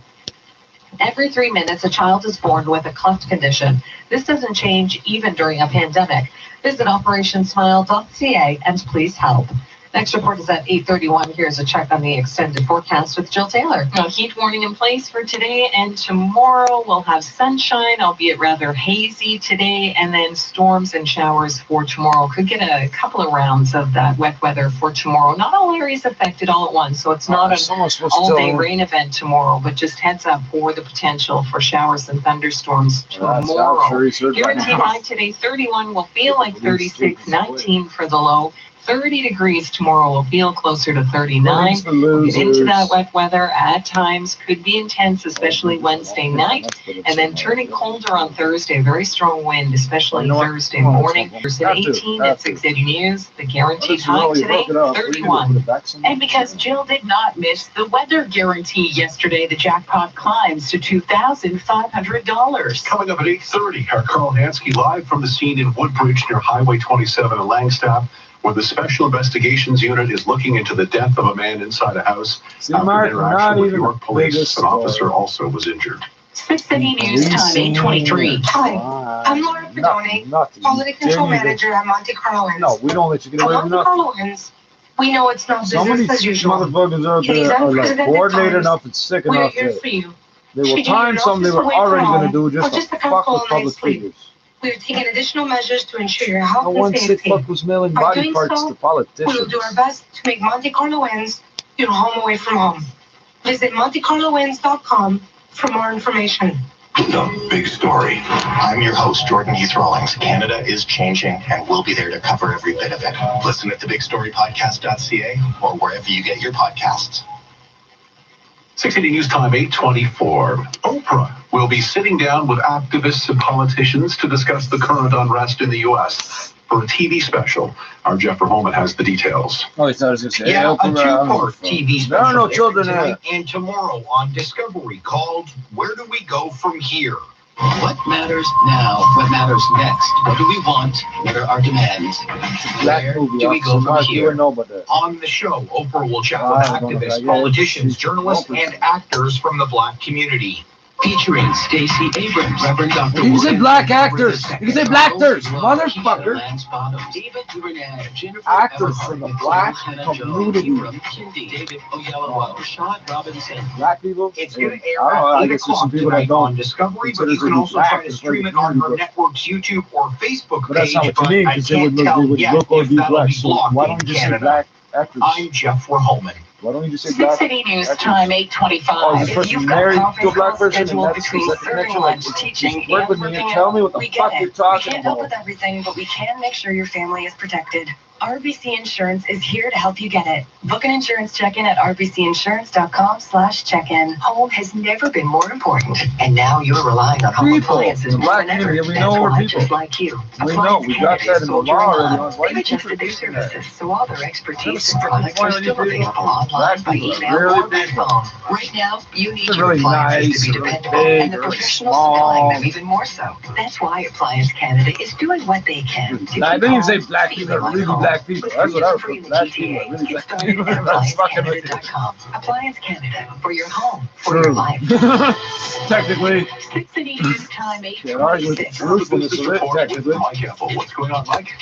Every 3 minutes, a child is born with a cleft condition. This doesn't change even during a pandemic. Visit operationsmile.ca and please help. Next report is at 8:31. Here's a check on the extended forecast with Jill Taylor. A heat warning in place for today and tomorrow. We'll have sunshine, albeit rather hazy today, and then storms and showers for tomorrow. Could get a couple of rounds of that wet weather for tomorrow. Not all areas affected all at once, so it's not an all-day rain event tomorrow, but just heads up for the potential for showers and thunderstorms tomorrow. Guaranteed high today, 31 will feel like 36, 19 for the low. 30 degrees tomorrow will feel closer to 39. We'll get into that wet weather at times, could be intense, especially Wednesday night, and then turning colder on Thursday. Very strong wind, especially Thursday morning. There's an 18 at 680 News. The guaranteed high today, 31. And because Jill did not miss the weather guarantee yesterday, the jackpot climbs to $2,500. Coming up at 8:30, our Carl Hansky live from the scene in Woodbridge near Highway 27 in Langstaff, where the Special Investigations Unit is looking into the death of a man inside a house. After an interaction with York Police, an officer also was injured. 680 News Time, 8:23. Hi, I'm Laura Pedone, Quality Control Manager at Monte Carlo Inns. No, we don't let you get away with Monte Carlo Inns, we know it's not business as usual. Motherfuckers out there are like coordinated enough and sick enough that they will time something they were already going to do just to fuck with public figures. We are taking additional measures to ensure your health No and one sick safety. fuck was mailing By body doing parts so, to politicians. we will do our best to make Monte Carlo Inns your home away from home. Visit MonteCarloInns.com for more information. The big story. I'm your host, Jordan Heath Rawlings. Canada is changing, and we'll be there to cover every bit of it. Listen at thebigstorypodcast.ca or wherever you get your podcasts. 680 News Time, 8:24. Oprah will be sitting down with activists and politicians to discuss the current unrest in the U.S. for a TV special. Our Jeff Verholman has the details. Oh, he thought I was going to say, Yeah, a Oprah, two-part TV special. There are no children in tonight it. and tomorrow on Discovery called Where Do We Go From Here? What matters now? What matters next? What do we want? What are our demands? Where do we go from here? On the show, Oprah will chat with activists, politicians, journalists, and actors from the Black community. Featuring Stacey Abrams, Reverend Dr. You can say black actors. You can say black-ters, motherfucker. David Duvernay, Jennifer Actors from the black community. David Oyelowo, Rashad Robinson. Black people? It's going to air I don't know, at I 8 guess there's some o'clock people that tonight don't on Discovery, but consider you can them also black try to as stream like it on her community. network's YouTube or Facebook But that's page, not what but you mean, I because they can't would tell look yet or if be that'll black. be So blocked why in don't you just say Canada. black actors? I'm Jeff Verholman. Why don't you just say 6 black City News actors? Time, 8:25. Oh, is this If person you've got married to a conference black calls person? scheduled And between that's the serving connection. Like, lunch, just teaching, work and with me working and tell me what the we fuck get you're it. talking We can't help about. with everything, but we can make sure your family is protected. RBC Insurance is here to help you get it. Book an insurance check-in at rbcinsurance.com/check-in. Home has never been more important, and now you're relying on home appliances The more black than ever. community, we That's know we're why, people. just like you, We know, we got that in the law already. Why They've do you keep adjusted their repeating that? services, so all their expertise and Why products are do you still people? available online Black by people are email really or by big. phone. Right now, you need They're your really appliances nice, to be really dependable, big, and the really professionals supplying them small. even more so. That's why Appliance Canada is doing what they can to I keep didn't even say home black people are really black people. That's what I was saying. Black people are really black people. That's fucking with you. Appliance Canada, for your home, for your life. Technically. 6 City News Time, Can't argue with the 8:26. truthfulness of it, technically. Mike Ethel, what's going on, Mike?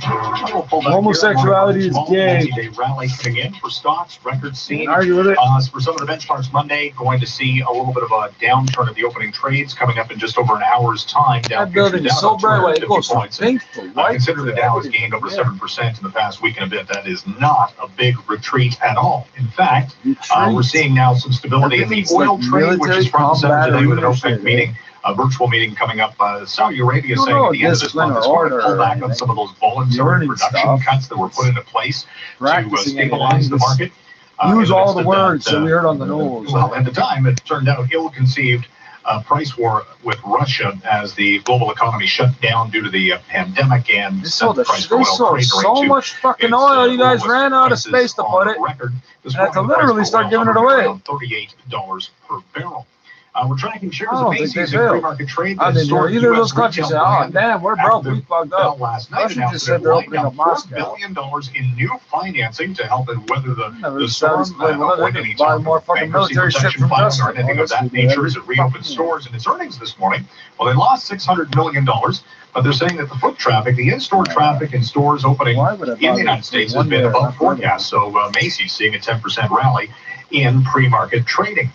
Homosexuality is gay. Day rally coming in for stocks, records seen. Argue with it. For some of the benchmarks Monday, going to see a little bit of a downturn at the opening trades coming up in just over an hour's time. Dow That building futures is down so bright, about it goes 250 from points. pink to white. Consider the Dow has gained over 7% in the past week and a bit. That is not a big retreat at all. In fact, we're seeing now some stability in the oil trade, which is front and center today with an OPEC meeting. A virtual meeting coming up. Saudi Arabia saying at the end of this month is going to pull back on some of those voluntary production cuts that were put into place to stabilize the market. Use all the words that we heard on the news. Well, at the time, it turned out ill-conceived price war with Russia as the global economy shut down due to the pandemic and sent the price of oil cratering so much fucking oil, you guys ran out of space to put it. This had to literally start giving it away. $38 per barrel. We're tracking shares I of don't think Macy's they in failed. pre-market trade. I mean, Soared either of US those countries retail said, "Oh, demand damn, we're broke, we fucked up." last night Russia announced just that said it they're lined opening up $4 Moscow. billion in new financing to help it weather the storm. They could buy more fucking military shit from or Justin. anything of that nature as it reopened stores in its earnings this morning. Well, they lost $600 million, but they're saying that the foot traffic, the in-store traffic in stores opening in the United States has been above forecast. So Macy's seeing a 10% rally in pre-market trading.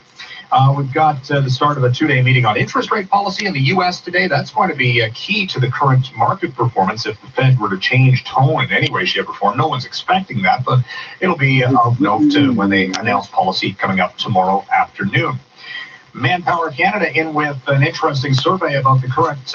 We've got the start of a two-day meeting on interest rate policy in the U.S. today. That's going to be key to the current market performance if the Fed were to change tone in any way, shape, or form. No one's expecting that, but it'll be of note when they announce policy coming up tomorrow afternoon. Manpower Canada in with an interesting survey about the current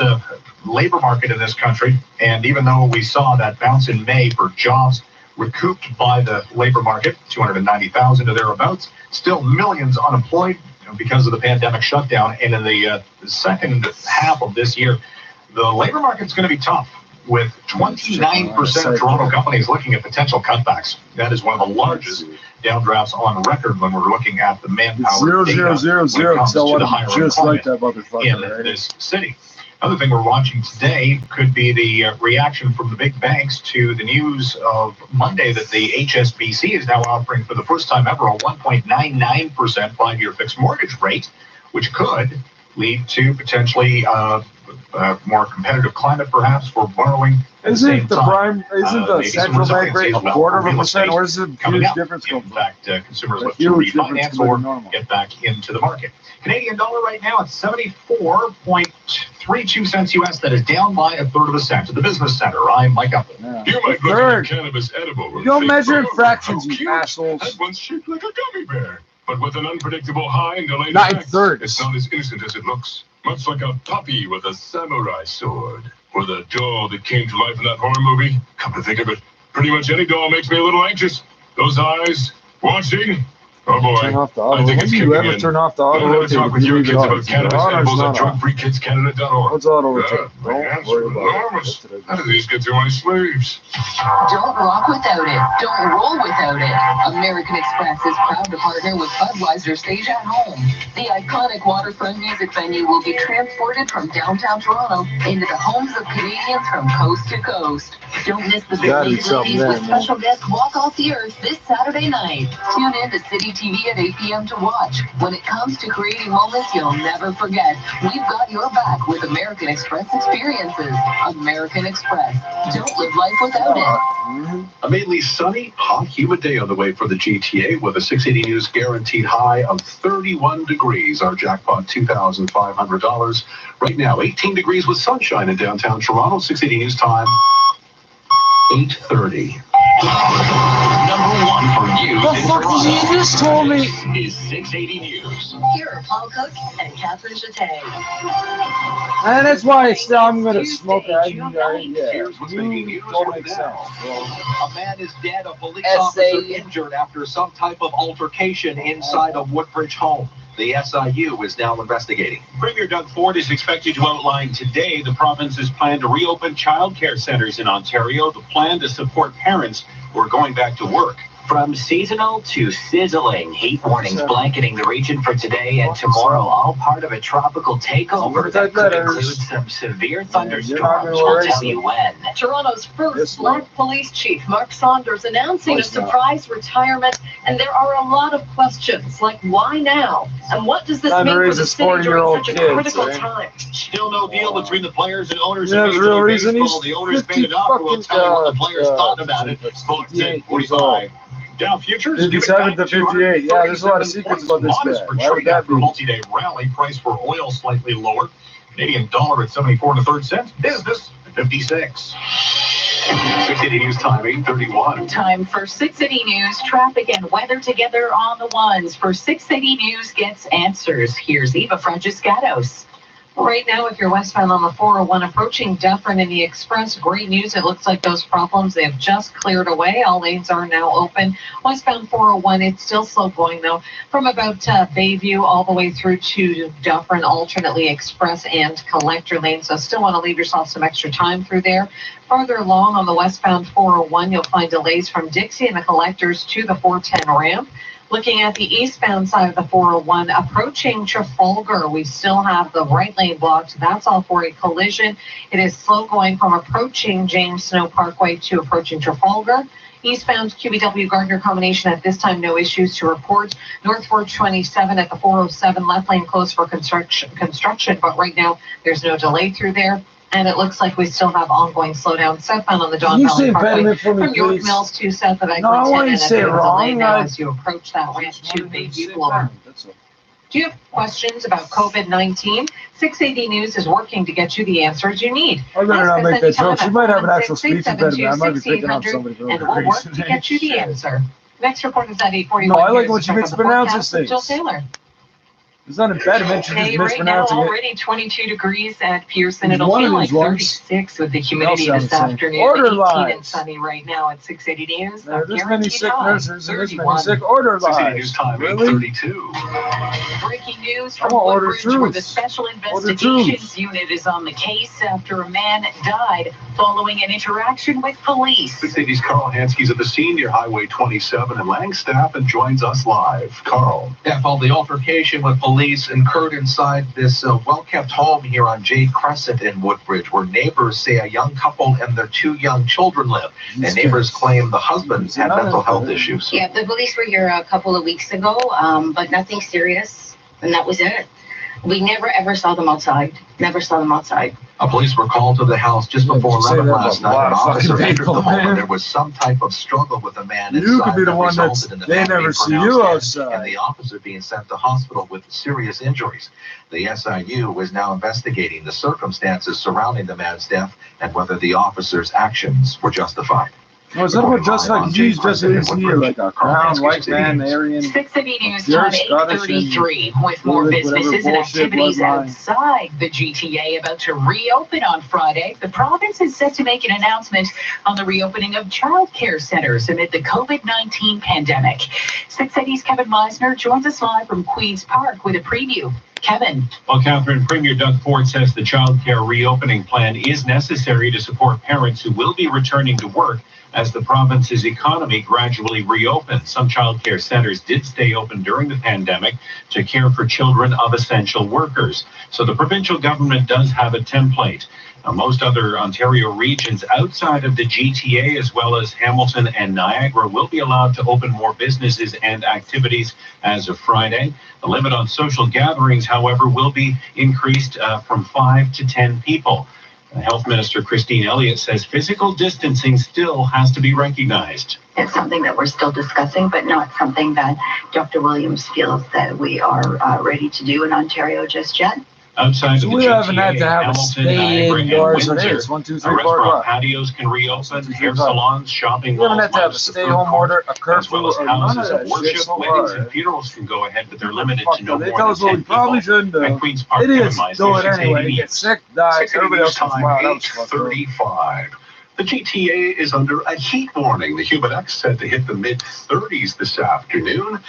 labor market in this country. And even though we saw that bounce in May for jobs recouped by the labor market, 290,000 or thereabouts, still millions unemployed because of the pandemic shutdown. And in the second half of this year, the labor market's going to be tough, with 29% of Toronto companies looking at potential cutbacks. That is one of the largest downdrafts on record when we're looking at the manpower data when it comes to the hiring just like that in this city. Another thing we're watching today could be the reaction from the big banks to the news of Monday that the HSBC is now offering for the first time ever a 1.99% five-year fixed mortgage rate, which could lead to potentially a more competitive climate, perhaps, for borrowing. Isn't the central bank rate a 1/4%, or is it a huge difference? In fact, consumers look to refinance or get back into the market. Canadian dollar right now at 74.32 cents US. That is down by 1/3 of a cent. At the Business Center, I'm Mike Upton. You might look at a cannabis edible. You don't measure in fractions, you assholes. That one's shaped like a gummy bear, but with an unpredictable high and delayed Not in effects. thirds. It's not as innocent as it looks. Much like a puppy with a samurai sword, or the doll that came to life in that horror movie. Come to think of it, pretty much any doll makes me a little anxious. Those eyes, watching. Oh boy, Turn off the auto. I think When it's do you kicking ever in. turn off the auto I'll have a rotate? talk with your kids about The cannabis auto's edibles not at on. drugfreekidscanada.org. What's auto rotate? My hands worry are about enormous. How do these get through my sleeves? Don't rock without it. Don't roll without it. American Express is proud to partner with Budweiser Stage at Home. The iconic waterfront music venue will be transported from downtown Toronto into the homes of Canadians from coast to coast. Don't miss the big league ladies with special guest Walk Off the Earth this Saturday night. Tune in to City TV at 8 p.m. to watch. When it comes to creating moments you'll never forget, we've got your back with American Express experiences. American Express. Don't live life without it. A mainly sunny, hot, humid day on the way for the GTA with a 680 News guaranteed high of 31 degrees. Our jackpot, $2,500. Right now, 18 degrees with sunshine in downtown Toronto. 680 News time, 8:30. Number one for news The in fuck did you Toronto. just told me? This is 680 News. Here are Paul Cook and Catherine Jeté. And that's why I'm gonna smoke it. Here's what's making news right now. A man is dead, a police SA. officer injured after some type of altercation inside a Woodbridge home. The SIU is now investigating. Premier Doug Ford is expected to outline today the province's plan to reopen childcare centers in Ontario, the plan to support parents who are going back to work. From seasonal to sizzling, heat warnings blanketing the region for today and tomorrow, all part of a tropical takeover that could include some severe thunderstorms. We'll tell you when. Toronto's first Black police chief, Mark Saunders, announcing a surprise retirement, and there are a lot of questions, like why now? And what does this mean for the city during such a critical time? Still no deal between the players and owners Yeah, of the Major real League reason Baseball. he's The owners 50 made it up. We'll tell you what the players thought about it. Vote 10:45. Dow futures. 57 to 58. Yeah, there's a lot of secrets about this guy. Why would that be? Multi-day rally. Price for oil slightly lower. Canadian dollar at 74 1/3 cents. Business at 56. 680 News time, 8:31. Time for 680 News, traffic and weather together on the ones. For 680 News gets answers. Here's Eva Francescatos. Right now, if you're westbound on the 401 approaching Dufferin and the Express, great news. It looks like those problems, they have just cleared away. All lanes are now open. Westbound 401, it's still slow going though, from about Bayview all the way through to Dufferin, alternately Express and Collector Lane. So still want to leave yourself some extra time through there. Farther along on the westbound 401, you'll find delays from Dixie and the Collectors to the 410 ramp. Looking at the eastbound side of the 401, approaching Trafalgar, we still have the right lane blocked. That's all for a collision. It is slow going from approaching James Snow Parkway to approaching Trafalgar. Eastbound QBW Gardner combination at this time, no issues to report. North 427 at the 407, left lane closed for construction, but right now there's no delay through there. And it looks like we still have ongoing slowdown southbound on the Don Valley Parkway from York Mills to south of Eglinton, and a bit of delay now as you approach that ramp to Bayview Bloor. Do you have questions about COVID-19? 680 News is working to get you the answers you need. I better not make that joke. She might have an actual speech impediment. I might be picking up somebody from and we'll work to get you the answer. Next report is at 8:41. No, I like when she mispronounces things. Jill Taylor. It's not impediment, she's just right now mispronouncing it. already 22 degrees at Pearson. It'll feel like 36 with the humidity this afternoon. Order 18 lines. and sunny right now at 680 News. There's this many sick nurses and this many 31. sick order 680 News lines. time, Really? 8:32. Breaking news I'm from gonna order Woodbridge, where the truth. Special Order Investigations Unit is on the case after a man died following an interaction with police. 680's Carl Hansky's at the scene near Highway 27 in Langstaff and joins us live. Carl. Yeah, followed the altercation with police occurred inside this well-kept home here on Jade Crescent in Woodbridge, where neighbors say a young couple and their 2 young children live. And neighbors claim the husband had mental health issues. Yeah, the police were here a couple of weeks ago, but nothing serious, and that was it. We never ever saw them outside. Never saw them outside. Police were called to the house just before 11 last night. An officer entered the home and there was some type of struggle with a man inside. You could be the one resulted that's, in the they man being never see pronounced you dead outside. and the officer being sent to hospital with serious injuries. The SIU is now investigating the circumstances surrounding the man's death and whether the officer's actions were justified. No, it's not about just like G's, just is here, like a crown, white man, Aryan. 680 News time 8:33 with more businesses and activities outside the GTA about to reopen on Friday. The province is set to make an announcement on the reopening of child care centers amid the COVID-19 pandemic. 680's Kevin Meisner joins us live from Queen's Park with a preview. Kevin. Well, Catherine, Premier Doug Ford says the child care reopening plan is necessary to support parents who will be returning to work as the province's economy gradually reopens. Some child care centers did stay open during the pandemic to care for children of essential workers. So the provincial government does have a template. Now, most other Ontario regions outside of the GTA, as well as Hamilton and Niagara, will be allowed to open more businesses and activities as of Friday. The limit on social gatherings, however, will be increased from 5 to 10 people. Health Minister Christine Elliott says physical distancing still has to be recognized. It's something that we're still discussing, but not something that Dr. Williams feels that we are ready to do in Ontario just yet. Outside So of the we GTA, haven't had to have a Hamilton, stay Niagara, and indoors and Windsor, this. 1, 2, 3, 4, restaurant 5. patios can reopen, hair salons, shopping We haven't malls, had to have a lots of stay-home food order, a courts, curfew, as well as or none of houses that of shit worship, so weddings, far. and funerals can go ahead, but they're limited Fuck to no no, they more tell than us what 10 we probably people. shouldn't do. At Queen's Park, Idiots Kevin do it Meisner, anyway. 680 Get sick, die. 680 Everybody News else gets time, wild. That was fucked up. 8:35. The GTA is under a heat warning. The Humidex set to hit the mid-30s this afternoon.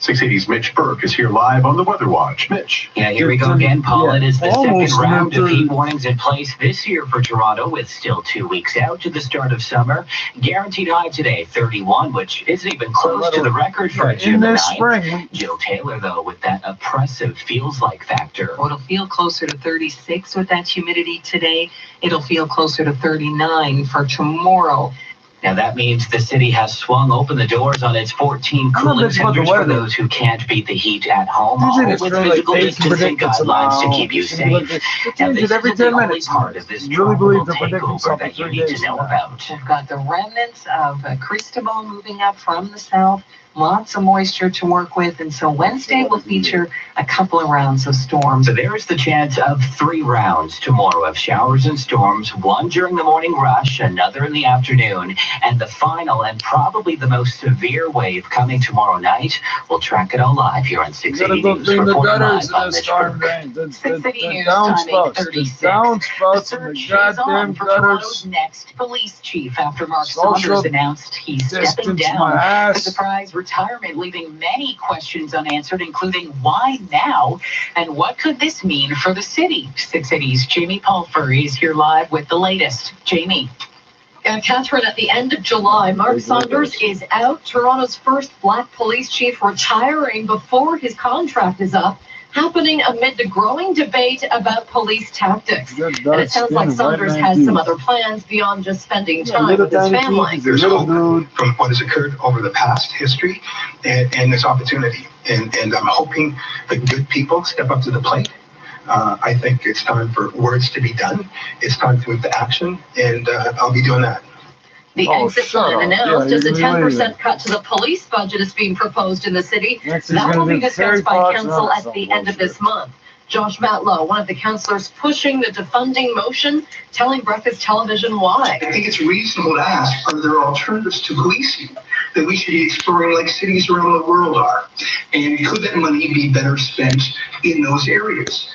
680's Mitch Burke is here live on the Weather Watch. Mitch. Yeah, here we go again, Paul. It is the second round of heat warnings in place this year for Toronto, with still 2 weeks out to the start of summer. Guaranteed high today, 31, which isn't even close to the record for June the 9th. Jill Taylor, though, with that oppressive feels-like factor. Well, it'll feel closer to 36 with that humidity today. It'll feel closer to 39 for tomorrow. Now, that means the city has swung open the doors on its 14 cooling centers for those who can't beat the heat at home, all with physical distancing guidelines to keep you safe. Now, this isn't the only part of this tropical takeover that you need to know about. We've got the remnants of Cristobal moving up from the south. lots of moisture to work with, and so Wednesday will feature a couple of rounds of storms. So there's the chance of 3 rounds tomorrow of showers and storms, one during the morning rush, another in the afternoon, and the final and probably the most severe wave coming tomorrow night. We'll track it all live here on 680 News. Reporting live on the storm drain. The 680 News, timing 36. The search is on for Toronto's next police chief after Mark Saunders announced he's stepping down. A surprise retirement, leaving many questions unanswered, including why now and what could this mean for the city? 680's Jamie Pulfer is here live with the latest. Jamie. And Catherine, at the end of July, Mark Saunders is out. Toronto's first Black police chief retiring before his contract is up, happening amid the growing debate about police tactics. And it sounds like Saunders has some other plans beyond just spending time with his family. There's hope from what has occurred over the past history and this opportunity. And I'm hoping the good people step up to the plate. I think it's time for words to be done. It's time to move to action, and I'll be doing that. The exit plan announced as a 10% cut to the police budget is being proposed in the city. That will be discussed by council at the end of this month. Josh Matlow, one of the councillors pushing the defunding motion, telling Breakfast Television why. I think it's reasonable to ask, are there alternatives to policing that we should be exploring like cities around the world are? And could that money be better spent in those areas?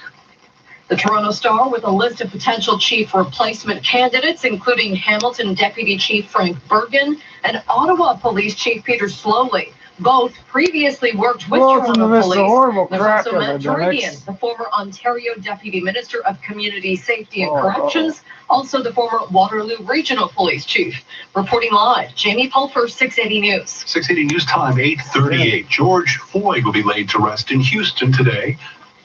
The Toronto Star with a list of potential chief replacement candidates, including Hamilton Deputy Chief Frank Bergen and Ottawa Police Chief Peter Slowly. Both previously worked with Toronto Police. There's also Matt Duridian, the former Ontario Deputy Minister of Community Safety and Corrections, also the former Waterloo Regional Police Chief. Reporting live, Jamie Pulfer, 680 News. 680 News time, 8:38. George Floyd will be laid to rest in Houston today,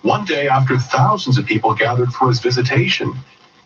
one day after thousands of people gathered for his visitation.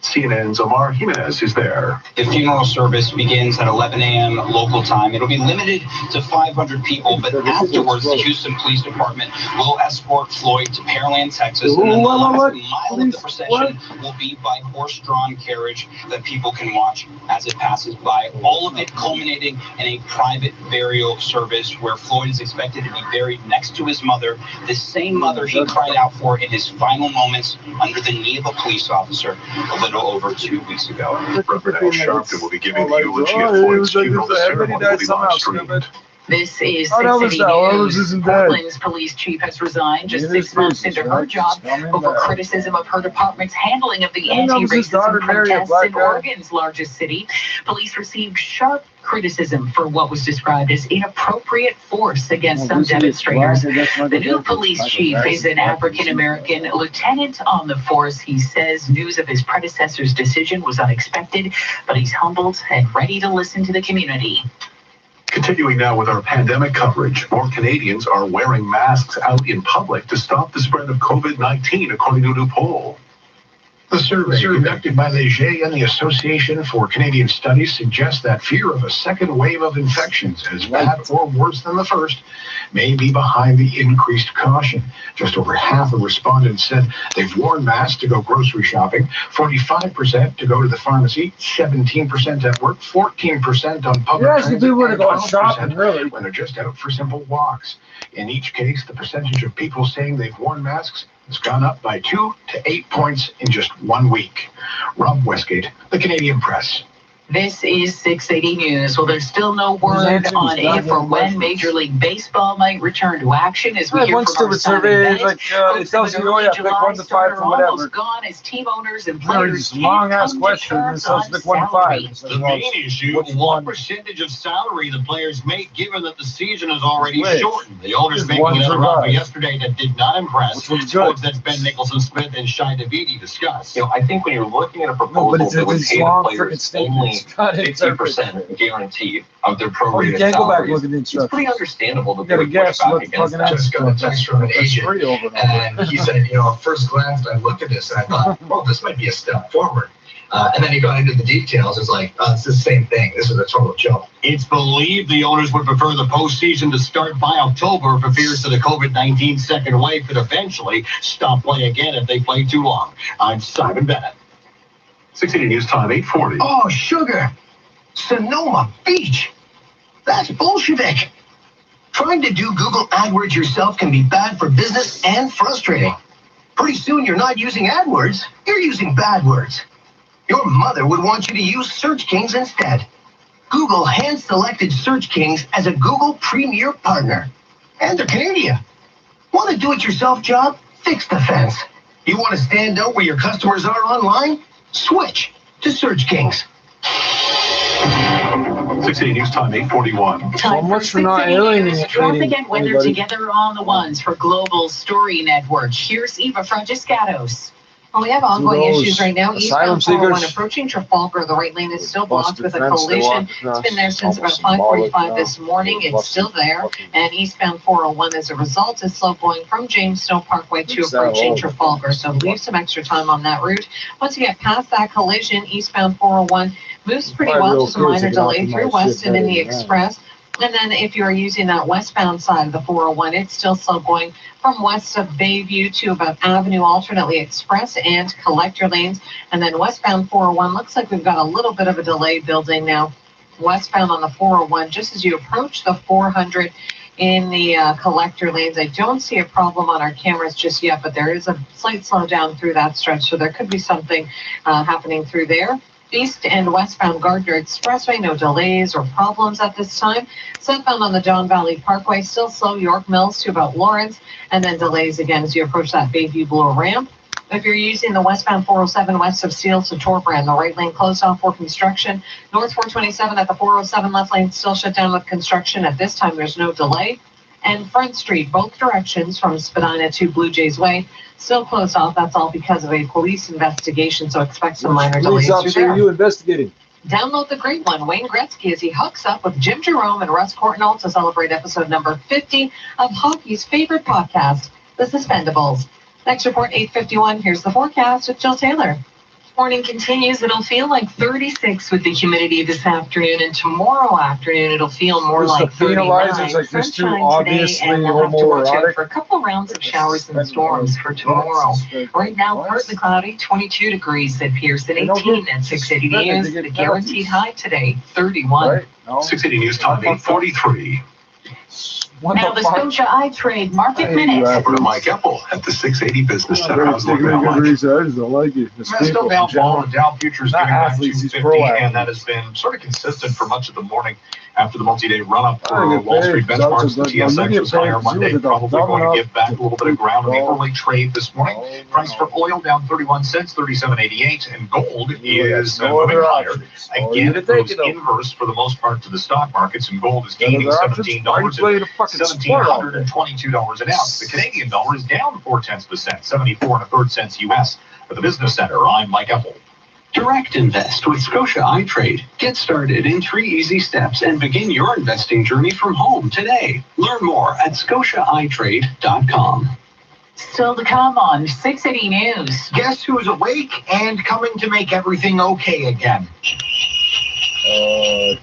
CNN's Omar Jimenez is there. The funeral service begins at 11 a.m. local time. It'll be limited to 500 people, but afterwards, the Houston Police Department will escort Floyd to Pearland, Texas, and then the last mile of the procession will be by horse-drawn carriage that people can watch as it passes by. All of it culminating in a private burial service where Floyd is expected to be buried next to his mother, the same mother he cried out for in his final moments under the knee of a police officer a little over 2 weeks ago. Representative Sharpton will be giving the eulogy at Floyd's funeral. The ceremony will be live streamed. This is 680 News. Portland's police chief has resigned just 6 months into her job over criticism of her department's handling of the anti-racism protests in Oregon's largest city. Police received sharp criticism for what was described as inappropriate force against some demonstrators. The new police chief is an African-American lieutenant on the force. He says news of his predecessor's decision was unexpected, but he's humbled and ready to listen to the community. Continuing now with our pandemic coverage, more Canadians are wearing masks out in public to stop the spread of COVID-19, according to a new poll. The survey conducted by Leger and the Association for Canadian Studies suggests that fear of a second wave of infections, as bad or worse than the first, may be behind the increased caution. Just over half of respondents said they've worn masks to go grocery shopping, 45% to go to the pharmacy, 17% at work, 14% on public transit, and 12% when they're just out for simple walks. In each case, the percentage of people saying they've worn masks has gone up by 2 to 8 points in just 1 week. Rob Westgate, the Canadian Press. This is 680 News. Well, there's still no word on if or when Major League Baseball might return to action. As we hear from our survey, it tells you you pick 1 to 5 for whatever. Almost gone as team owners and players long-ass question, and so pick 1 to 5. The main issue, what percentage of salary the players make, given that the season is already shortened. The owners making another offer yesterday that did not impress. Folks that Ben Nicholson-Smith and Shai Davidi discussed. You know, I think when you're looking at a proposal that would pay the players only 50% guaranteed of their prorated salaries, it's pretty understandable that they would push back against that. Just got a text from an agent, and he said, you know, at first glance, I looked at this and I thought, well, this might be a step forward. And then he got into the details. It's like, it's the same thing. This is a total joke. It's believed the owners would prefer the postseason to start by October for fears that the COVID-19 second wave could eventually stop play again if they play too long. I'm Simon Bennett. 680 News time, 8:40. Oh, sugar. Sonoma Beach. That's Bolshevik. Trying to do Google AdWords yourself can be bad for business and frustrating. Pretty soon you're not using AdWords, you're using bad words. Your mother would want you to use Search Kings instead. Google hand-selected Search Kings as a Google Premier Partner. And they're Canadian. Want a do-it-yourself job? Fix the fence. You want to stand out where your customers are online? Switch to Search Kings. 680 News Time 841. So much for not alienating Traffic and weather anybody. together on the ones for Global Story Network. Here's Eva Francescatos. Well, we have ongoing Those issues right now. asylum Eastbound 401 seekers. approaching Trafalgar. The right lane is still blocked Busted with a fence, they collision. walk across. It's been there since about Almost symbolic 5:45 now. this morning. It's Busted still there. fucking- And eastbound 401 as a result is slow going from Jamestown Parkway to It's that approaching old. Trafalgar. So leave some extra time on that route. Once you get past that collision, eastbound 401 moves pretty Probably well. real Just a good to minor get delay off through my shit Weston in the better than that. Express. And then if you're using that westbound side of the 401, it's still slow going from west of Bayview to about Avenue, alternately Express and Collector lanes. And then westbound 401, looks like we've got a little bit of a delay building now. Westbound on the 401, just as you approach the 400 in the Collector lanes. I don't see a problem on our cameras just yet, but there is a slight slowdown through that stretch. So there could be something happening through there. East and westbound Gardner Expressway, no delays or problems at this time. Southbound on the Don Valley Parkway, still slow, York Mills to about Lawrence, and then delays again as you approach that Bayview Bloor ramp. If you're using the westbound 407 west of Steele to Torbrand, the right lane closed off for construction. North 427 at the 407 left lane still shut down with construction. At this time, there's no delay. And Front Street, both directions from Spadina to Blue Jays Way, still closed off. That's all because of a police investigation, so expect some minor delays Police through officer, there. are you investigating? Download the great one, Wayne Gretzky, as he hooks up with Jim Jerome and Russ Courtnall to celebrate episode number 50 of hockey's favorite podcast, The Suspendables. Next report, 8:51. Here's the forecast with Jill Taylor. Morning continues. It'll feel like 36 with the humidity this afternoon, and tomorrow afternoon it'll feel more Is like the 39. penalizers like this too Sunshine obviously today, and we'll have to watch out homoerotic? for a couple of rounds of showers and storms for tomorrow. Right now, partly cloudy, 22 degrees at Pearson, 18 at 680 News. The guaranteed high today, 31. Right? No? 680 News Time 843. What Now the fuck? Scotia iTrade Market Hey, Minute. you Over to Mike Epple at the 680 Business Center. They're How's it taking looking a out, good Mike? research. I just don't like it. It's Still people down, in general. the Dow futures Not getting back to athletes, he's 250, pro and that has been sort of consistent for much of the morning after the multi-day run-up for I get Wall Street paid. benchmarks. The That's a good- TSX was higher Monday, with the probably going to double give back a little bit of ground in the up. early trade this morning. Price for oil down 31 cents, 37.88, and gold is No moving other higher. options. Again, Or it you goes take it, inverse for the most part to the stock markets, and gold is None gaining other options? Why are you $17 playing a fucking sport all day? $1,722 an ounce. The Canadian dollar is down 0.4%, 74 1/3 cents US. At the Business Center, I'm Mike Epple. Direct invest with Scotia iTrade. Get started in 3 easy steps and begin your investing journey from home today. Learn more at scotiaitrade.com. Still to come on 680 News. Guess who's awake and coming to make everything okay again?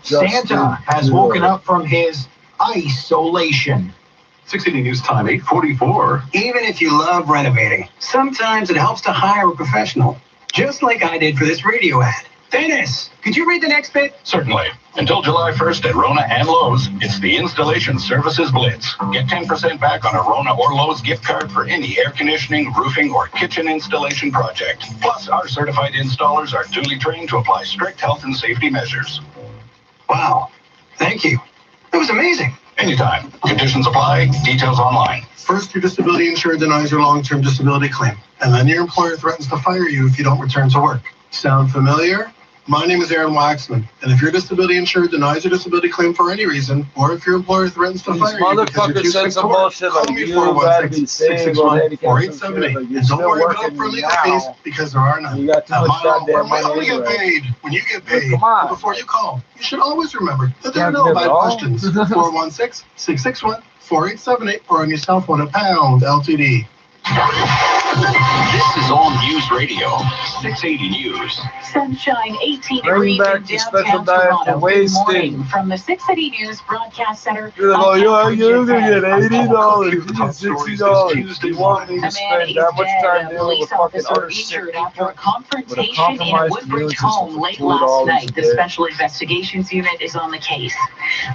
Santa has woken up from his isolation. 680 News Time 844. Even if you love renovating, sometimes it helps to hire a professional, just like I did for this radio ad. Dennis, could you read the next bit? Certainly. Until July 1st at Rona and Lowe's, it's the Installation Services Blitz. Get 10% back on a Rona or Lowe's gift card for any air conditioning, roofing, or kitchen installation project. Plus, our certified installers are duly trained to apply strict health and safety measures. Wow. Thank you. That was amazing. Anytime. Conditions apply. Details online. First, your disability insurer denies your long-term disability claim, and then your employer threatens to fire you if you don't return to work. Sound familiar? My name is Aaron Waxman, and if your disability insurer denies your disability claim for any reason, or if your employer threatens to fire you because you're too sick to work, call me 416-661-4878. And don't worry about for legal fees, because there are none. At my law firm, we only get paid when you get paid. But before you call, you should always remember that there are no bad questions. 416-661-4878, or on your cell phone at # LTD. This is All News Radio, 680 News. Sunshine, 18 Bring degrees back in the special downtown diet for Toronto. Good wasting. morning from the 680 News Broadcast Center. You're I'm gonna Catherine get $80. You get $60. You want me A to man spend is that much dead. time A dealing police with fucking officer other sick injured after people a confrontation in a compromised Woodbridge immune system home for late $2 last a night. The day. Special Investigations Unit is on the case.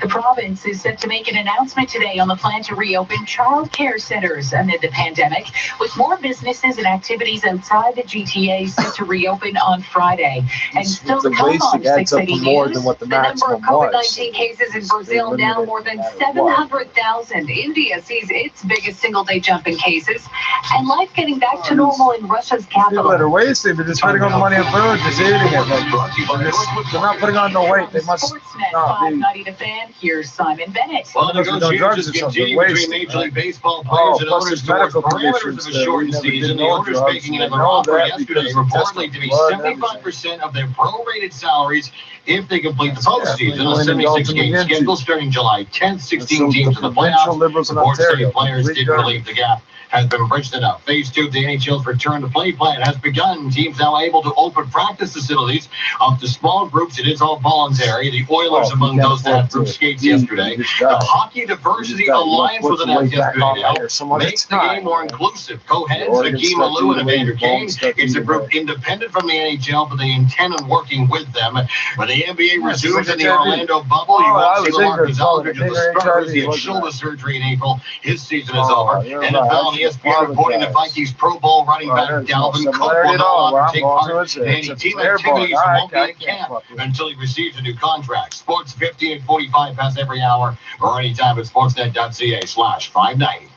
The province is set to make an announcement today on the plan to reopen child care centers amid the pandemic, with more businesses and activities outside the GTA set to reopen on Friday. And still to The come on wasting adds up 680 to more News, than what the the number maximum of was. COVID-19 cases in Brazil now more than 700,000. India sees its biggest single-day jump in cases, and life getting back to normal in Russia's capital. People that are wasting, they're just spending all the money on food, just eating it. Like, they're not putting on no weight. They must Sportsnet not be. 590 The Fan. Here's Simon Bennett. Well, Unless we don't drugs negotiations or something, continue wasting, between Major right? League Baseball Oh, players and plus owners there's towards medical parameters of conditions a that we shortened never season. did The know owners drugs, making and it they an know offer that yesterday, because they test reportedly to be blood and everything. 75% of their prorated salaries if they complete the Yeah, postseason. when A they indulge in 76-game the schedule starting July 10th, 16 So teams the in the provincial playoffs. liberals in Reports say Ontario, players complete did garbage. relieve the gap. Has been bridged enough. Phase 2 of the NHL's return to play plan has begun. Teams now able to open practice facilities up to small groups. It is all voluntary. The Oilers among those that had group skates yesterday. The Hockey Diversity Alliance was announced yesterday to help make the game more inclusive. Co-heads Hakeem Alou and Evander Kane. It's a group independent from the NHL, but they intend on working with them. When the NBA resumes in the Orlando bubble, you won't see Lamarcus Aldridge of the Spurs. He had shoulder surgery in April. His season is over. NFL and ESPN reporting the Vikings Pro Bowl running back Dalvin Cook will no longer take part in any team activities and won't be in camp until he receives a new contract. Sports 50 and 45 past every hour or anytime at sportsnet.ca/590.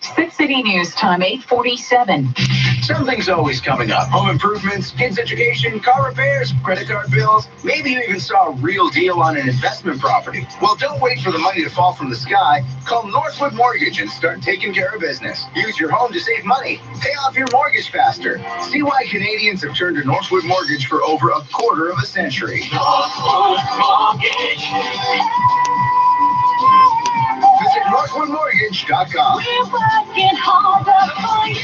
680 News Time, 8:47. Something's always coming up. Home improvements, kids' education, car repairs, credit card bills. Maybe you even saw a real deal on an investment property. Well, don't wait for the money to fall from the sky. Call Northwood Mortgage and start taking care of business. Use your home to save money. Pay off your mortgage faster. See why Canadians have turned to Northwood Mortgage for over a quarter of a century. Northwood Mortgage. Visit NorthwoodMortgage.com. We're working harder for you.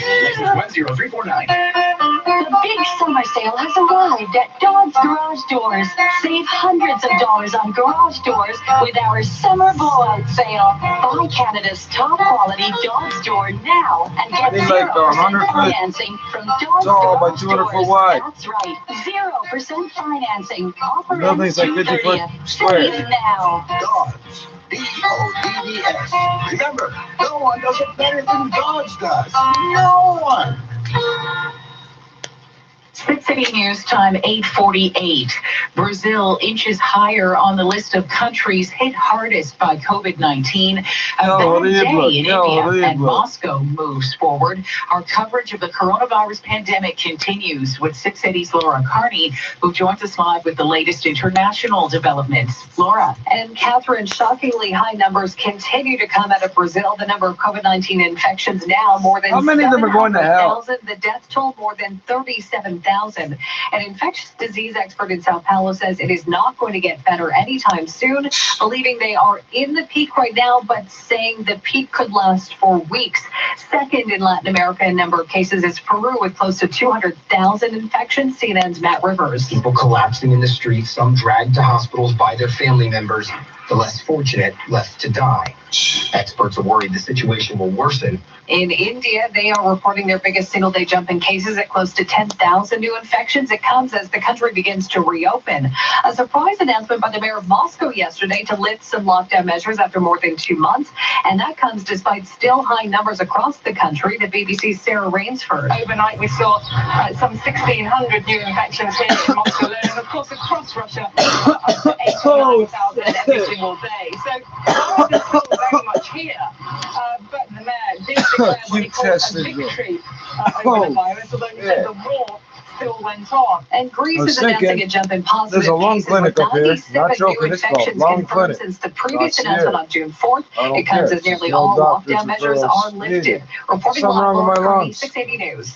License 10349. The big summer sale has arrived at Dodge Garage Doors. Save hundreds of dollars on garage doors with our summer blowout sale. Buy Canada's top quality Dodge door now and get They like 0% financing from Dodge It's all about Garage 200 foot Doors. wide. That's right, 0% financing. Offer The building's ends like 50 foot 2/30th. square. Save now. Dodge. D-O-D-D-S. Remember, no one does it better than Dodge does. No one. 680 News Time, 8:48. Brazil inches higher on the list of countries hit hardest by COVID-19. A bad day in India, and Moscow moves forward. Our coverage of the coronavirus pandemic continues with 680's Laura Carney, who joins us live with the latest international developments. Laura. And Catherine, shockingly high numbers continue to come out of Brazil. The number of COVID-19 infections now more than How many of them are going to hell? 700,000. The death toll more than 37,000. An infectious disease expert in Sao Paulo says it is not going to get better anytime soon, believing they are in the peak right now, but saying the peak could last for weeks. Second in Latin America in number of cases is Peru with close to 200,000 infections. CNN's Matt Rivers. People collapsing in the streets, some dragged to hospitals by their family members, the less fortunate left to die. Experts are worried the situation will worsen. In India, they are reporting their biggest single-day jump in cases at close to 10,000 new infections. It comes as the country begins to reopen. A surprise announcement by the mayor of Moscow yesterday to lift some lockdown measures after more than 2 months. And that comes despite still high numbers across the country. The BBC's Sarah Rainsford. Overnight, we saw some 1,600 new infections here in Moscow, and of course across Russia, up to 89,000 every single day. So it's still very much here, but the mayor did declare what he calls a victory over the virus, although he said the war still went on. And Greece is announcing a jump in positive There's a lung cases clinic with up here. 97 Not new joking, it's called infections lung confirmed clinic. since the previous Not announcement here. on June 4th. I don't It comes care. as nearly No all doctors lockdown or measures girls. are lifted. Reporting Something wrong live with my on lungs. 680 News.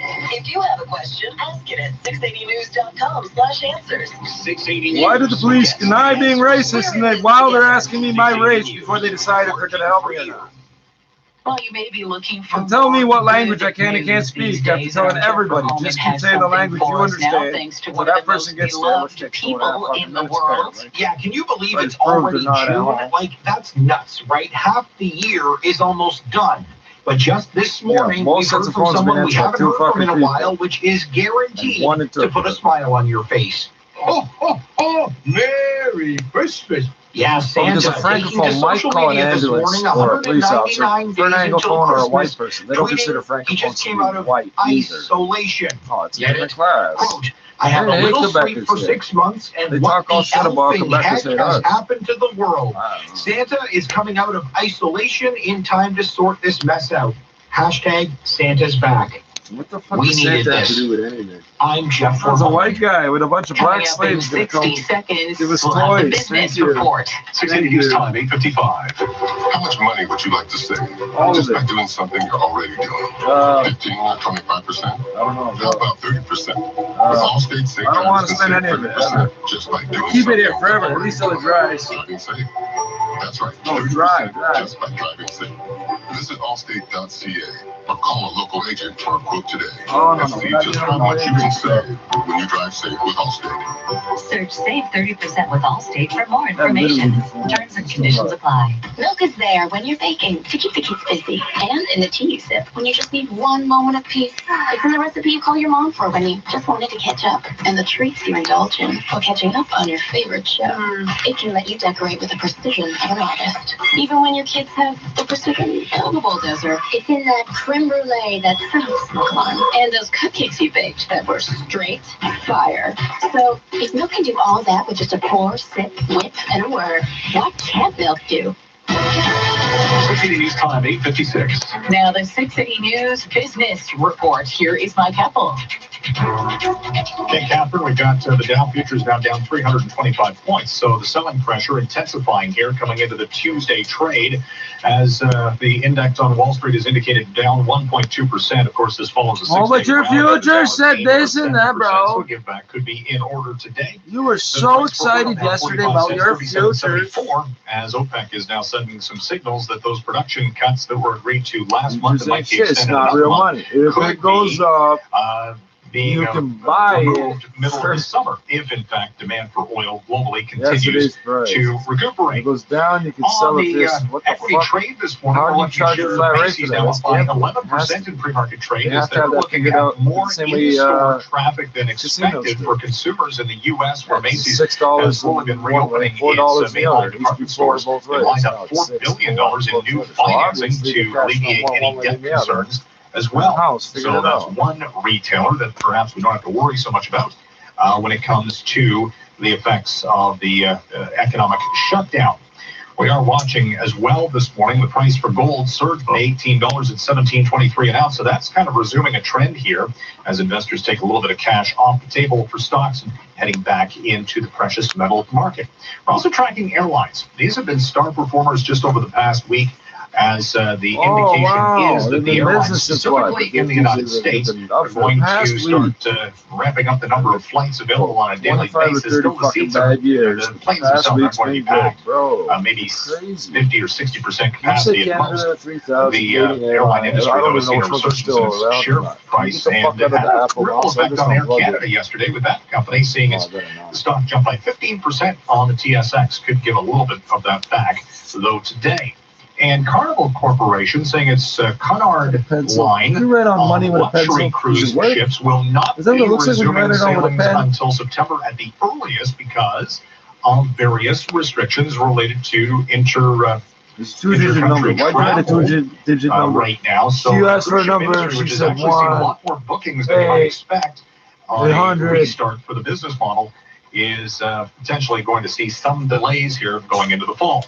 If you have a question, ask it at 680news.com/answers. 680 Why did the police deny being racist and while they're asking me my race before they decide if they're going to help me or not? Well, you may be looking for. Tell me what language I can and can't speak after telling everybody. Just keep saying the language you understand. So that person gets there, which takes 2.5 in the minutes. world. Yeah, can you believe But it's it's proved already they're not at June? home. Like, that's nuts, right? Half the year is almost done. But just this morning, most we sets heard of from phones have been someone we answered by haven't 2 heard from in a fucking while, people. which is guaranteed One to interpreter. put a smile on your face. Oh, oh, oh, Merry Christmas. Yeah, Santa Because a taking to francophone might social call an media this ambulance morning, or a police officer 199 for an days until anglophone or a white Christmas, person. They don't tweeting consider he francophones just to came be out of white either. isolation. Oh, it's a Get different it? class. Quote, I have They a hate little Quebecers sleep for here. 6 months, and They what talk all the shit about elfing Quebecers heck hate has us. happened to the world. Santa is coming out of isolation in time to sort this mess out. Hashtag Santa's back. What the fuck We does needed Santa have to this. do with anything? I'm Jeff There's a Verhoeven. white guy with a bunch of black Coming up in slaves that come 60 seconds, give us we'll have the toys. business Thank you. report. 680 News Time, 8:55. How much money would you like to save? All Just of by it. doing something you're already doing. 15 or 25%? I don't know. How about 30%? With Allstate Safe I don't want to Driving spend Safe any of it. 30% just by doing Keep it here something forever. At least till it dries. driving safe. That's right. No, 30% drive. just by driving safe. Visit allstate.ca or call a local agent for a quote today. Oh, no, and no, see we're not just doing how no much you can agents. save when you drive safe with Allstate. Search Save 30% with Allstate for more That literally information. is- Terms and conditions apply. Milk is there when you're baking to keep the kids busy, and in the tea you sip when you just need one moment of peace. It's in the recipe you call your mom for when you just wanted to catch up, and the treats you indulge in while catching up on your favorite show. It can let you decorate with the precision of an artist, even when your kids have the precision of a bulldozer. It's in that creme brulee that sounds fun, and those cupcakes you baked that were straight fire. So if milk can do all that with just a pour, sip, whip, and a word, what can't milk do? 680 News Time, 8:56. Now, the 680 News Business Report. Here is Mike Heppel. Okay, Catherine, we've got the Dow futures now down 325 points. So the selling pressure intensifying here coming into the Tuesday trade as the index on Wall Street is indicated down 1.2%. Of course, this follows a 6-day Oh, but your rally that future is said down this and that, 10%. bro. So give back could be in order today. You were The so price per oil excited now yesterday 45 about cents, your 37.74, future. as OPEC is now sending some signals that those production cuts that were agreed to last month that Saying might be shit, it's extended not another real month money. If could it goes be, up, being you can buy removed it middle for- of the summer if in fact demand for oil globally yesterday's continues price. to recuperate. It goes down, you can On sell it the this. What the equity fuck? trade this morning, How do you we're charge a looking flat at rate Macy's for now that? up by It's 11% in pre-market trade They as have to they're have that looking figured at out more the same way, in-store traffic than casinos expected do. for consumers in the U.S. where Macy's $6 has slowly been reopening its $4 the other. mainline department stores. They lined up $4 billion in new financing to alleviate any debt concerns as well. So that's one retailer that perhaps we don't have to worry so much about when it comes to the effects of the economic shutdown. We are watching as well this morning. The price for gold surged by $18 at $17.23 an ounce. So that's kind of resuming a trend here as investors take a little bit of cash off the table for stocks and heading back into the precious metal market. We're also tracking airlines. These have been star performers just over the past week, as the indication is that the airlines, specifically in the United States, are going to start ramping up the number of flights available on a daily basis. Still, the seats are, the planes themselves are going to be packed. Maybe 50 or 60% capacity at most. The airline industry, though, has seen a resurgence in its share price, and it had a ripple effect on Air Canada yesterday, with that company seeing its stock jump by 15% on the TSX. Could give a little bit of that back, though, today. And Carnival Corporation saying its Cunard line luxury cruise ships will not be resuming sailings until September at the earliest because of various restrictions related to two-digit number. Why do you have a two-digit number? Right now. So you asked for a cruise ship number, industry, she which has said actually seen a lot more bookings than you might expect on a restart for the business model, is potentially going to see some delays here going into the fall.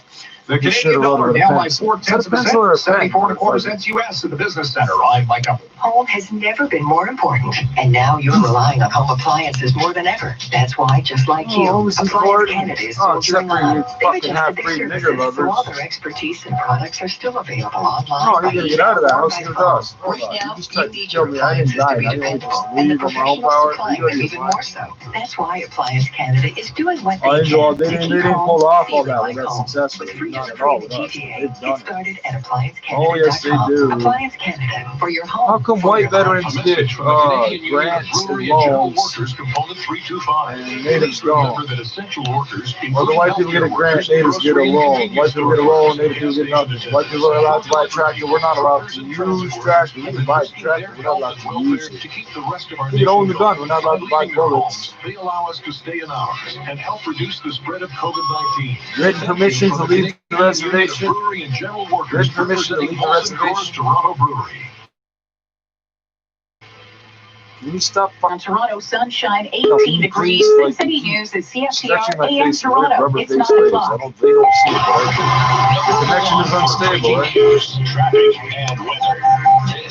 The Canadian dollar down by 0.4%, 74 1/4 cents US in the business center. I'm Mike Heppel. Home has never been more important, and now you're relying on home appliances more than ever. That's why, just like you, Appliance Canada is soldiering on. They've adjusted their services, so all their expertise and products are still available online. No, you're gonna get out of that house in the dust. Right now, you need your appliances to be dependable, and the professionals supplying them even more so. That's why Appliance Canada is doing what they can to keep home feeling like home. With free delivery in the GTA, get started at ApplianceCanada.com. Oh, yes, they do. Appliance Canada, for your home. How come white veterans get grants and loans and natives don't? Or the white people get a grant, natives get a loan. White people get a loan, native people get nothing. White people are allowed to buy a tractor, we're not allowed to use tractor. We can buy a tractor, we're not allowed to use it. We can own the gun, we're not allowed to buy bullets. They allow us to stay in ours and help reduce the spread of COVID-19. Written permission to leave the reservation. Brewery and general workers Written permission to leave the reservation. Toronto Brewery. Can you stop? On Toronto, sunshine, 18 degrees. Cincinnati News at CFTR AM Toronto. It's 9 o'clock. They don't see it, but the connection is unstable, right? Traffic and weather.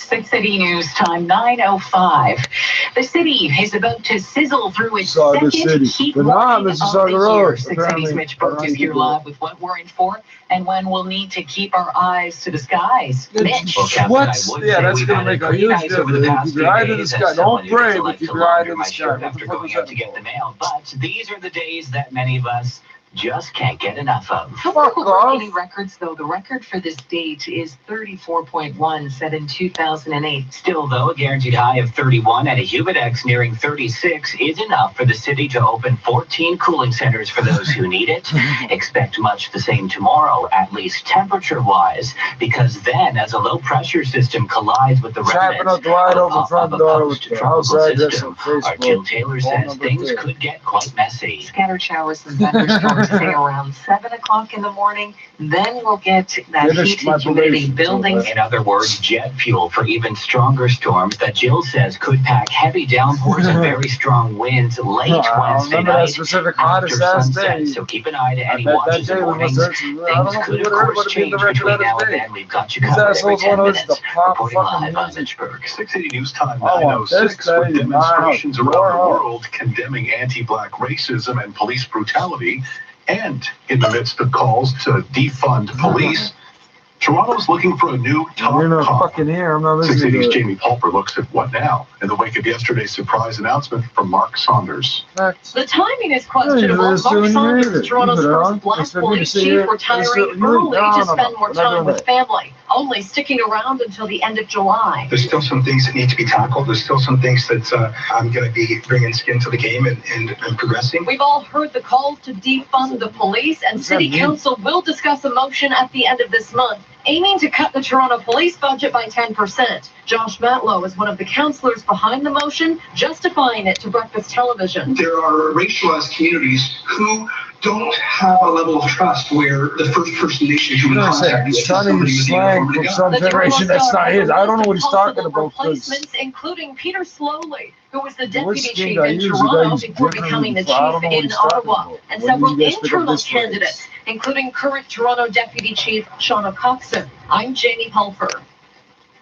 6 City News time 9:05. The city is about to sizzle through its second heat warning of the year. 6 City's Mitch Burke is here live with what we're in for and when we'll need to keep our eyes to the skies. Mitch. What? Yeah, that's going to make a huge difference. Keep your eye to the sky. Don't pray, but keep your eye to the sky. After going out to get the mail, but these are the days that many of us just can't get enough of. Any records, though, the record for this date is 34.1, set in 2008. Still, though, a guaranteed high of 31 and a Humidex nearing 36 is enough for the city to open 14 cooling centers for those who need it. Expect much the same tomorrow, at least temperature-wise, because then, as a low-pressure system collides with the remnants of a post-tropical system, our Jill Taylor says things could get quite messy. Scattered showers and thunderstorms say around 7 o'clock in the morning. Then we'll get that heat and humidity building. In other words, jet fuel for even stronger storms that Jill says could pack heavy downpours and very strong winds late Wednesday night after sunset. So keep an eye to any watches and warnings. Things could, of course, change between now and then. We've got you covered every 10 minutes. Reporting live on Mitchburg. 6 City News Time 9:06 with demonstrations around the world condemning anti-black racism and police brutality. And in the midst of calls to defund police, Toronto's looking for a new top cop. 6 City's Jamie Pulper looks at what now in the wake of yesterday's surprise announcement from Mark Saunders. The timing is questionable. Mark Saunders, Toronto's first black police chief, retiring early to spend more time with family, only sticking around until the end of July. There's still some things that need to be tackled. There's still some things that I'm going to be bringing skin to the game and progressing. We've all heard the call to defund the police, and City Council will discuss a motion at the end of this month aiming to cut the Toronto police budget by 10%. Josh Matlow is one of the councillors behind the motion, justifying it to Breakfast Television. There are racialized communities who don't have a level of trust where the first person they should come in contact with is somebody with the uniform from some generation that's not his. I don't know what he's talking about. Replacements, including Peter Slowly, who was the deputy chief in Toronto before becoming the chief in Ottawa, and several internal candidates, including current Toronto deputy chief Shauna Coxon. I'm Jamie Pulper.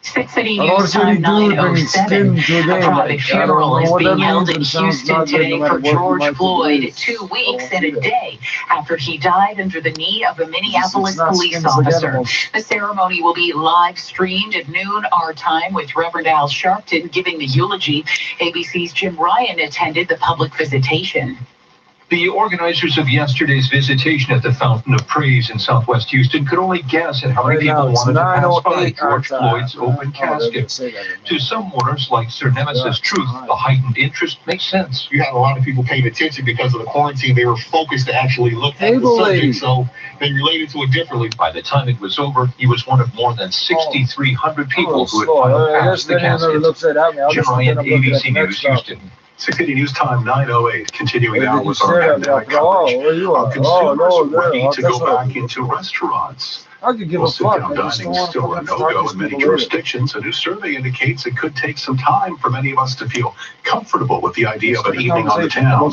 6 City News time 9:07. A private funeral is being held in Houston today for George Floyd, 2 weeks and a day after he died under the knee of a Minneapolis police officer. The ceremony will be live streamed at noon our time with Reverend Al Sharpton giving the eulogy. ABC's Jim Ryan attended the public visitation. The organizers of yesterday's visitation at the Fountain of Praise in Southwest Houston could only guess at how many people wanted to pass by George Floyd's open casket. To some mourners, like Sir Nemesis Truth, the heightened interest makes sense. You had a lot of people paying attention because of the quarantine. They were focused to actually look at the subject, so they related to it differently. By the time it was over, he was one of more than 6,300 people who had finally passed the casket. Jim Ryan, ABC News, Houston. 6 City News Time 9:08. Continuing now with our pandemic coverage. Our consumers ready to go back into restaurants. I could give a fuck. Sit-down dining is still a no-go in many jurisdictions. A new survey indicates it could take some time for many of us to feel comfortable with the idea of an evening on the town.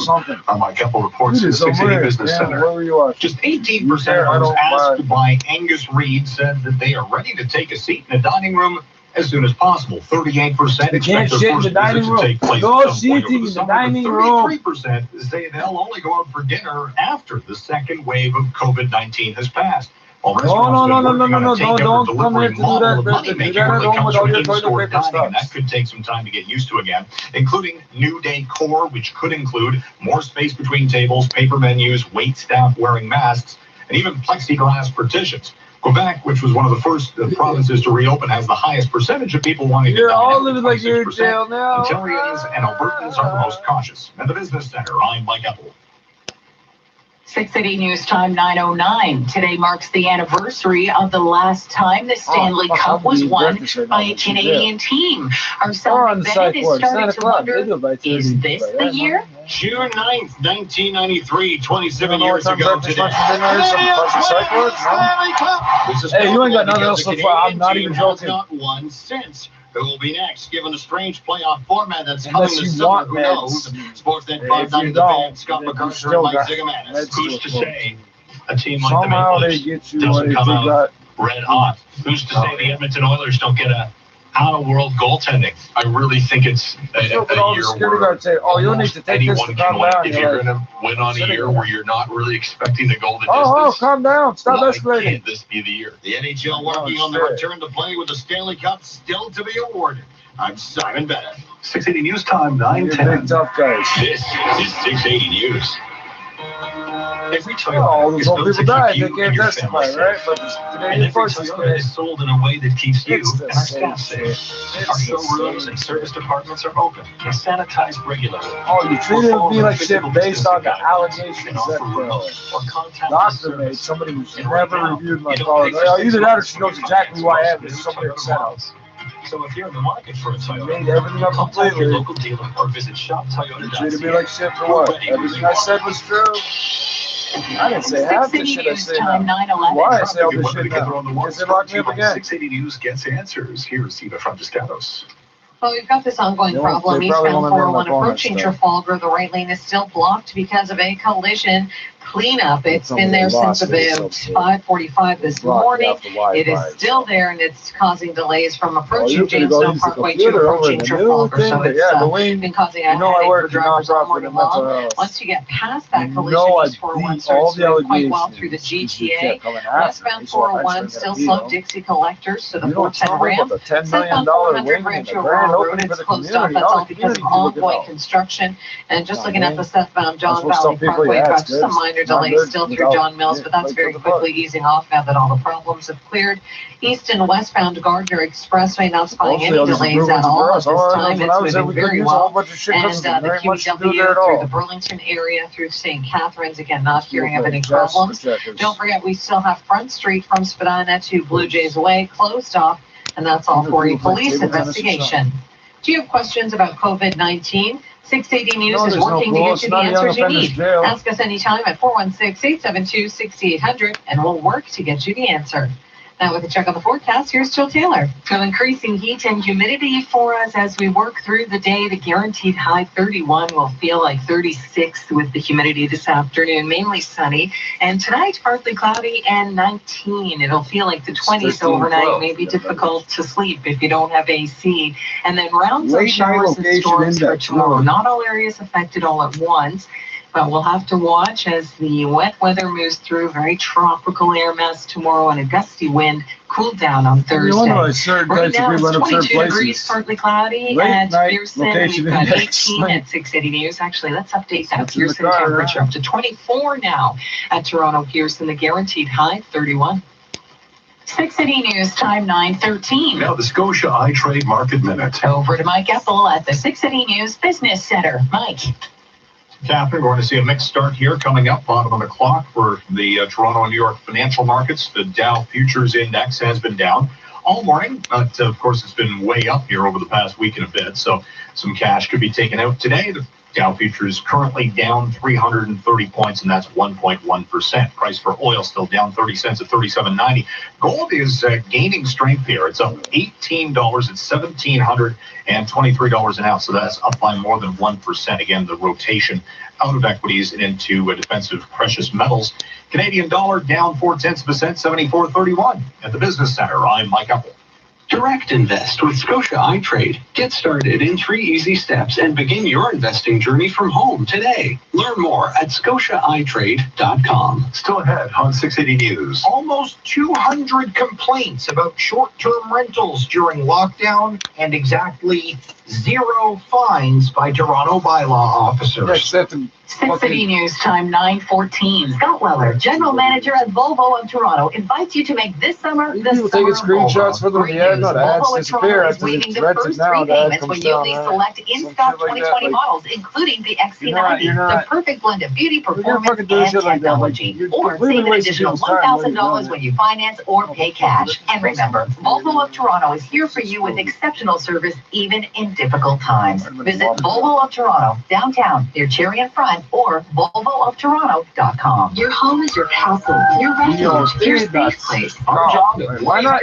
Mike Keppel reports in the 6 City Business Center. Just 18% of those asked by Angus Reid said that they are ready to take a seat in a dining room as soon as possible. 38% expect their first visit to take place at some point over the summer. 33% say they'll only go out for dinner after the second wave of COVID-19 has passed. While restaurants don't come in to do that. That could take some time to get used to again, including new decor, which could include more space between tables, paper menus, wait staff wearing masks, and even plexiglass partitions. Quebec, which was one of the first provinces to reopen, has the highest percentage of people wanting to dine out. Like you're in jail now. Ontarians and Albertans are the most cautious. At the Business Center, I'm Mike Keppel. 6 City News time 9:09. Today marks the anniversary of the last time the Stanley Cup was won by a Canadian team. Our son Bennett is starting to wonder, is this the year? June 9th, 1993, 27 years ago today. Hey, you ain't got nothing else so far. I'm not even joking. Not won since. Who will be next, given the strange playoff format that's coming this summer? Who knows? Sportsnet 590 The Fan, Scott MacArthur, and Mike Zigomanis. Who's to say a team like the Maple Leafs doesn't come out red hot? Who's to say the Edmonton Oilers don't get a out-of-world goaltending. I really think it's a year where you need to take this anyone to can calm win. down. If you're going to win on a year where you're not really expecting to go the Oh, distance, calm down. Stop why escalating. can't this be the year? The NHL working on the return to play with the Stanley Cup still to be awarded. I'm Simon Bennett. 680 News Time, 9:10. You're big tough guys. This is 680 News. Every Toyota All those is old built to people died. keep They you can't and your testify, family right? safe. But And today, every forces Toyota is sold in a way that keeps you It's the and our staff safe. Our showrooms and service departments are open and sanitized regularly. Oh, you treated me like shit Physical based on the distancing allegations and that offer remote or the contactless doctor made. service. Somebody who's And right never now, reviewed my you don't car. pay for 6 Either that or months she knows free exactly who I am. finance There's for somebody Toyota upset models. So if you're in the market for a Toyota, made everything up contact your completely. local dealer or visit You treated me shoptoyota.ca. like shit for what? Everything I said was true. I didn't say half the 680 shit I News say Time, now. 9:11. Why I say all Good this weather shit together now? on the Because one. they locked me up again. 680 News gets answers. Here's Eva from Status. Well, we've got this ongoing They problem. probably Eastbound won't let me 401 on my phone approaching and stuff. Trafalgar, the right lane is still blocked because of a collision cleanup. It's been there since about 5:45 this morning. It is still there, and it's causing delays from approaching Jamestown Parkway to approaching Trafalgar. So it's been causing a headache for drivers all morning long. Once you get past that collision, East 401 starts to move quite well through the GTA. Westbound 401 still slow. Dixie Collectors to the 410 ramp. Southbound 400 Rancho Aurora Road is closed off. That's all because of ongoing construction. And just looking at the southbound John Valley Parkway, we've got some minor delays still through John Mills, but that's very quickly easing off now that all the problems have cleared. East and westbound Gardner Expressway not spotting any delays at all at this time. It's moving very well. And the QEW through the Burlington area through St. Catharines, again, not hearing of any problems. Don't forget, we still have Front Street from Spadina to Blue Jays Way closed off, and that's all for a police investigation. Do you have questions about COVID-19? 680 News is working to get you the answers you need. Ask us anytime at 416-872-6800, and we'll work to get you the answer. Now with a check on the forecast, here's Jill Taylor. So increasing heat and humidity for us as we work through the day. The guaranteed high 31 will feel like 36 with the humidity this afternoon, mainly sunny. And tonight, partly cloudy and 19. It'll feel like the 20s overnight. May be difficult to sleep if you don't have AC. And then rounds of showers and storms for tomorrow. Not all areas affected all at once. But we'll have to watch as the wet weather moves through. Very tropical air mass tomorrow and a gusty wind. Cool down on Thursday. Right now it's 22 degrees, partly cloudy at Pearson. We've got 18 at 680 News. Actually, let's update that. Pearson temperature up to 24 now at Toronto Pearson. The guaranteed high 31. 680 News Time, 9:13. Now the Scotia iTrade Market Minute. Over to Mike Ethel at the 680 News Business Center. Mike. Catherine, we're going to see a mixed start here coming up, bottom of the clock for the Toronto and New York financial markets. The Dow Futures Index has been down all morning, but of course it's been way up here over the past week and a bit, so some cash could be taken out today. The Dow Futures currently down 330 points, and that's 1.1%. Price for oil still down 30 cents at $37.90. Gold is gaining strength here. It's up $18 at $1,723 an ounce, so that's up by more than 1%. Again, the rotation out of equities and into defensive precious metals. Canadian dollar down 0.4%, 74.31. At the Business Center, I'm Mike Apple. Direct invest with Scotia iTrade. Get started in 3 easy steps and begin your investing journey from home today. Learn more at scotiaitrade.com. Still ahead on 680 News. Almost 200 complaints about short-term rentals during lockdown and exactly 0 fines by Toronto bylaw officers. 680 News Time, 9:14. Scott Weller, General Manager at Volvo of Toronto, invites you to make this summer the People summer taking screenshots for them in the ad, not ads Volvo of disappear Toronto is after waiving it's the rented first now. 3 The ad payments when comes you down, lease right? select in-stock 2020 models, including the XC90, the perfect blend of beauty, performance, and technology. Or save an additional $1,000 when you finance or pay cash. And remember, Volvo of Toronto is here for you with exceptional service even in difficult times. Visit Volvo of Toronto, downtown, near Cherry and Front, or volvooftoronto.com. Your home is your castle, your refuge, your safe place. Our job is why not?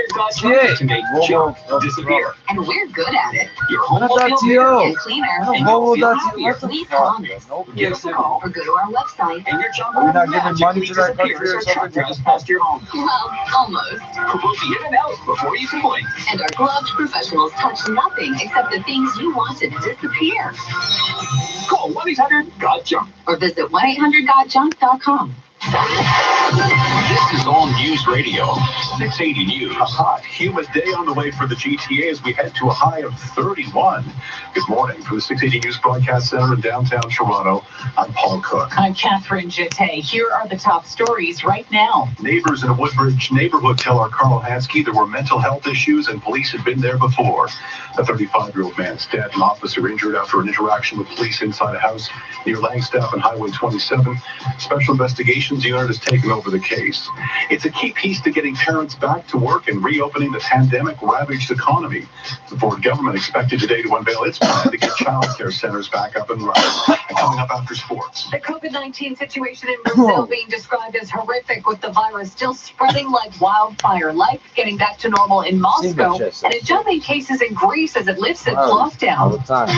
to make junk disappear. And we're good at it. Your home will feel Cleaner better and cleaner. and you'll feel happier. We promise. Give us a call or go to our website. And your junk Are we not will giving money magically to that country disappear or as our truck something? drives past your home. Well, almost. We'll be in and out before you can blink. And our gloved professionals touch nothing except the things you want to disappear. Call 1-800-GOT-JUNK. Or visit 1-800-GOTJUNK.com. This is All News Radio, 680 News. A hot, humid day on the way for the GTA as we head to a high of 31. Good morning from the 680 News Broadcast Center in downtown Toronto. I'm Paul Cook. I'm Catherine Jeté. Here are the top stories right now. Neighbors in a Woodbridge neighborhood tell our Carl Hansky there were mental health issues and police had been there before. A 35-year-old man's dead, an officer injured after an interaction with police inside a house near Langstaff and Highway 27. Special Investigations Unit has taken over the case. It's a key piece to getting parents back to work and reopening the pandemic-ravaged economy. The Ford government expected today to unveil its plan to get child care centers back up and running. And coming up after sports. The COVID-19 situation in Brazil being described as horrific, with the virus still spreading like wildfire. Life getting back to normal in Moscow, and a jump in cases in Greece as it lifts its lockdown. Time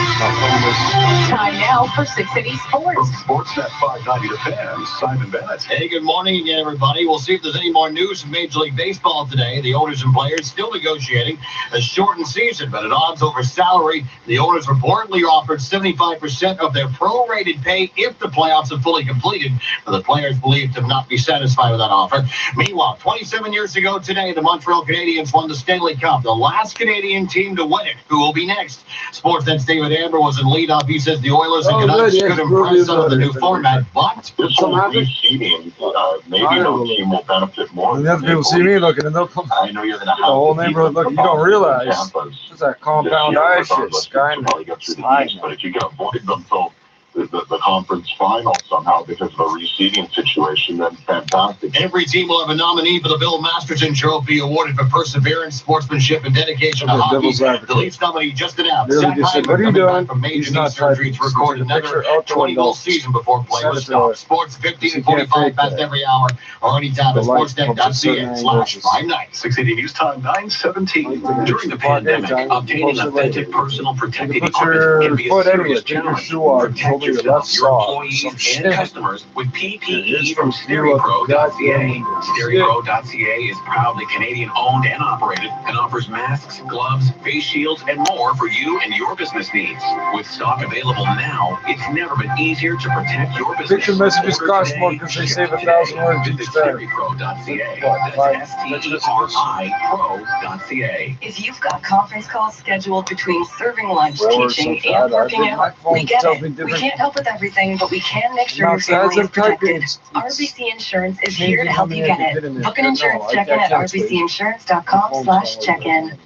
now for 680 Sports. From Sportsnet 590 to fans, Simon Bennett. Hey, good morning again, everybody. We'll see if there's any more news from Major League Baseball today. The owners and players still negotiating a shortened season, but at odds over salary, the owners reportedly offered 75% of their prorated pay if the playoffs have fully completed, but the players believed to not be satisfied with that offer. Meanwhile, 27 years ago today, the Montreal Canadiens won the Stanley Cup, the last Canadian team to win it. Who will be next? Sportsnet's David Amber was in leadoff. He said the Oilers and Canucks could impress under the new format, but This whole reseeding, maybe no team will benefit more. And the other people see me looking, and they'll come. I know you're going to have The whole neighborhood looking. You don't realize it's that compound eye shit. Sky. But if you can avoid them till the conference final somehow because of a reseeding situation, then fantastic. every team will have a nominee for the Bill Masterton Trophy awarded for perseverance, sportsmanship, and dedication to hockey. The Leafs nominee just announced. Literally just said, "What are you doing?" From major He's knee not surgery to record another 20-goal season before play was stopped. Sports 15 and 45 past every hour or anytime at sportsnet.ca/590. 680 News Time 9:17. During the pandemic, obtaining authentic personal protective Put equipment your can be a foot anyway. serious Put your challenge. shoe on. Protect Over your yourself, left your sock. employees, Some and shit. customers with PPE It's from from StereoPro.ca. StereoPro.ca is proudly Canadian-owned and operated and offers masks, gloves, face shields, and more for you and your business needs. With stock available now, it's never been easier to protect your business. Picture messages Order cost today, more because they ship save today. 1,000 words each Visit time. StereoPro.ca. That's STERI-Pro.ca. If you've got conference calls scheduled between serving lunch, Or teaching, some and fat, working I out, think my we phone get tells it. me We different- can't help with everything, but we can make sure your Now, family is that's a type protected. it's- RBC Insurance is Maybe here to help I'm you gonna get get in it. there. Book an No, insurance I check-in at can't say. rbcinsurance.com/check-in.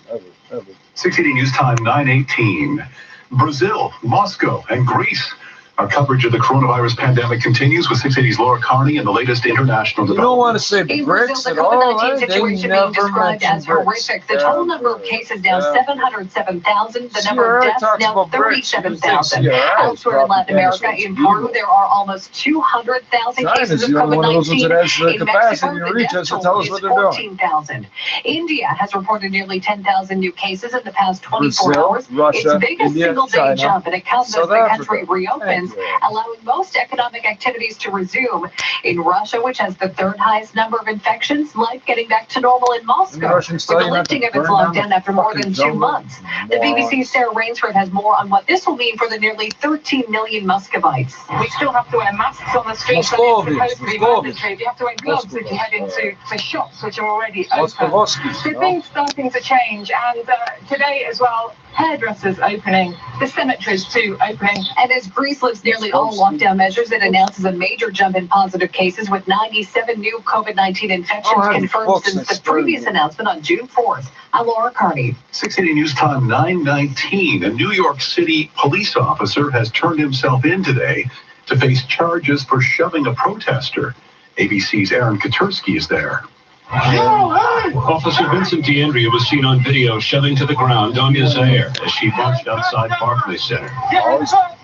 680 News Time 9:18. Brazil, Moscow, and Greece. Our coverage of the coronavirus pandemic continues with 680's Laura Carney and the latest international You don't want to say In Brazil, bricks the at all, COVID-19 right? They situation being never described mention as bricks. horrific. The total number of cases down 707,000. The number Sierra of deaths talks now about bricks. 37,000. You think Sierra is Elsewhere in Latin America, propaganda, in so Peru, it's there are almost 200,000 cases China's of the only one of those ones that has the COVID-19. In capacity Mexico, to the reach death us to tell toll us is what they're doing. 14,000. India has reported nearly 10,000 new cases in the past 24 Brazil, hours. Russia, its biggest India, single-day China, jump, and it comes as South the Africa. country reopens, allowing most economic activities to resume. In Russia, which has the third highest number of infections, life getting back to normal in Moscow, Russians with tell the you not to lifting of its burn down lockdown the after more than fucking 2 jungle. months. The BBC's Sarah Rainsford has more on what this will mean for the nearly 13 million Muscovites. We still have to wear masks on the streets, and it's supposed to be mandatory. You have to wear gloves if you head into the shops, which are already open. So things starting to change, and today as well, hairdressers opening, the cemeteries too opening. And as Greece lifts nearly all lockdown measures, it announces a major jump in positive cases, with 97 new COVID-19 infections confirmed since the previous announcement on June 4th. I'm Laura Carney. 680 News Time 9:19. A New York City police officer has turned himself in today to face charges for shoving a protester. ABC's Aaron Katursky is there. Officer Vincent D'Andrea was seen on video shoving to the ground Damia Zaire as she marched outside Barclays Center.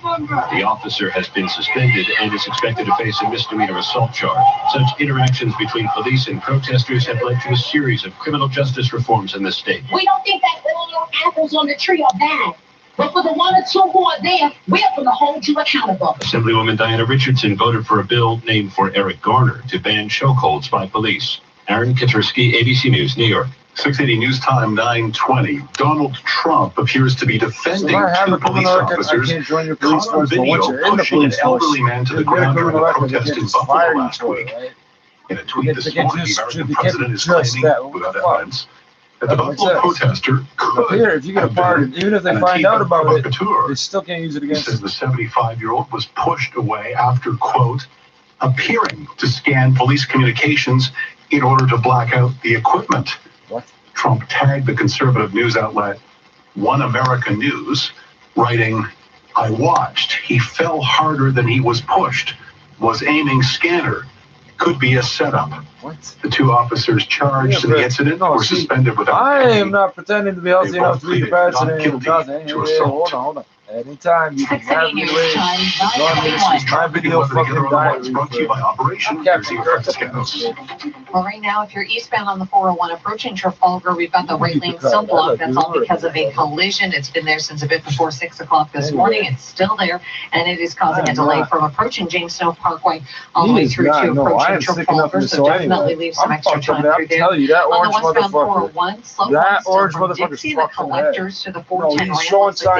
The officer has been suspended and is expected to face a misdemeanor assault charge. Such interactions between police and protesters have led to a series of criminal justice reforms in the state. We don't think that all apples on the tree are bad. But for the one or two who are there, we're going to hold you accountable. Assemblywoman Diana Richardson voted for a bill named for Eric Garner to ban chokeholds by police. Aaron Katursky, ABC News, New York. 680 News Time 920. Donald Trump appears to be defending two police officers caught on video pushing an elderly man to the ground during a protest in Buffalo last week. In a tweet this morning, the American president is claiming, without evidence, that the Buffalo protester could here, if you get a pardon, even if they find out about it, they still can't use it against him. He says the 75-year-old was pushed away after, quote, appearing to scan police communications in order to black out the equipment. What? Trump tagged the conservative news outlet One America News, writing, I watched. He fell harder than he was pushed. Was aiming scanner. Could be a setup. What? The two officers charged in the incident were suspended without pay. I am not pretending to be healthy enough to be the president. Hold on. Anytime you can have me away. My video fucking died. Brought to you by Operation Jersey Franciscanos. Well, right now, if you're eastbound on the 401 approaching Trafalgar, we've got the right lane still blocked. That's all because of a collision. It's been there since a bit before 6 o'clock this morning. It's still there, and it is causing a delay from approaching James Snow Parkway all the way through to approaching Trafalgar. So definitely leave some extra time through there. On the westbound 401, slow from Dixie, the collectors to the 410 ramp.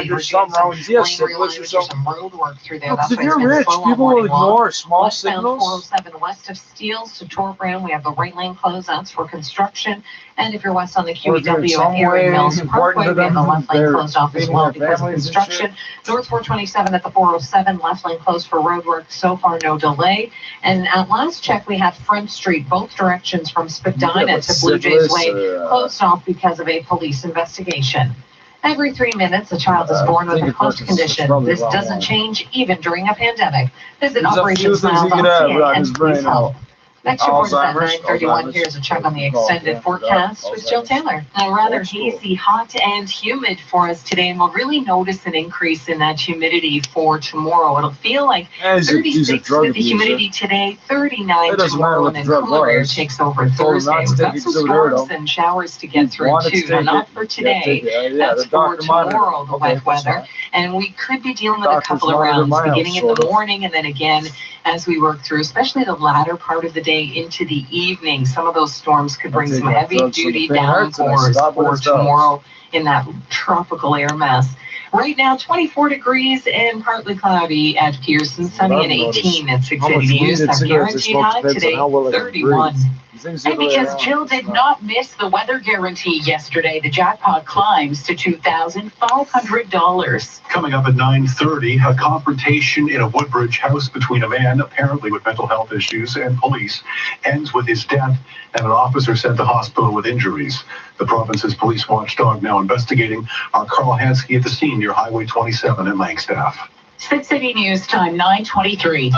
There's something wrong with you. There's some road work through there. If you're rich, people will ignore small signals. 407 west of Steeles to Torbrand, we have the right lane closed. That's for construction. And if you're west on the QEW at Erie Mills Parkway, we have the left lane closed off as well because of construction. North 427 at the 407, left lane closed for road work. So far, no delay. And at last check, we have Front Street, both directions from Spadina to Blue Jays Way, closed off because of a police investigation. Every 3 minutes, a child is born with a heart condition. This doesn't change even during a pandemic. Visit OperationSmile.ca and please help. Next report is at 9:31. Here's a check on the extended forecast with Jill Taylor. Rather hazy, hot, and humid for us today, and we'll really notice an increase in that humidity for tomorrow. It'll feel like 36 with the humidity today, 39 tomorrow, and then cooler air takes over Thursday. We've got some storms and showers to get through too. Now, not for today. That's for tomorrow, the wet weather. And we could be dealing with a couple of rounds beginning in the morning and then again as we work through, especially the latter part of the day into the evening. Some of those storms could bring some heavy-duty downpours for tomorrow in that tropical air mass. Right now, 24 degrees and partly cloudy at Pearson, sunny and 18 at 680 News. Our guaranteed high today, 31. And because Jill did not miss the weather guarantee yesterday, the jackpot climbs to $2,500. Coming up at 9:30, a confrontation in a Woodbridge house between a man apparently with mental health issues and police ends with his death and an officer sent to hospital with injuries. The province's police watchdog now investigating. Our Carl Hansky at the scene near Highway 27 in Langstaff. 680 News Time 9:23.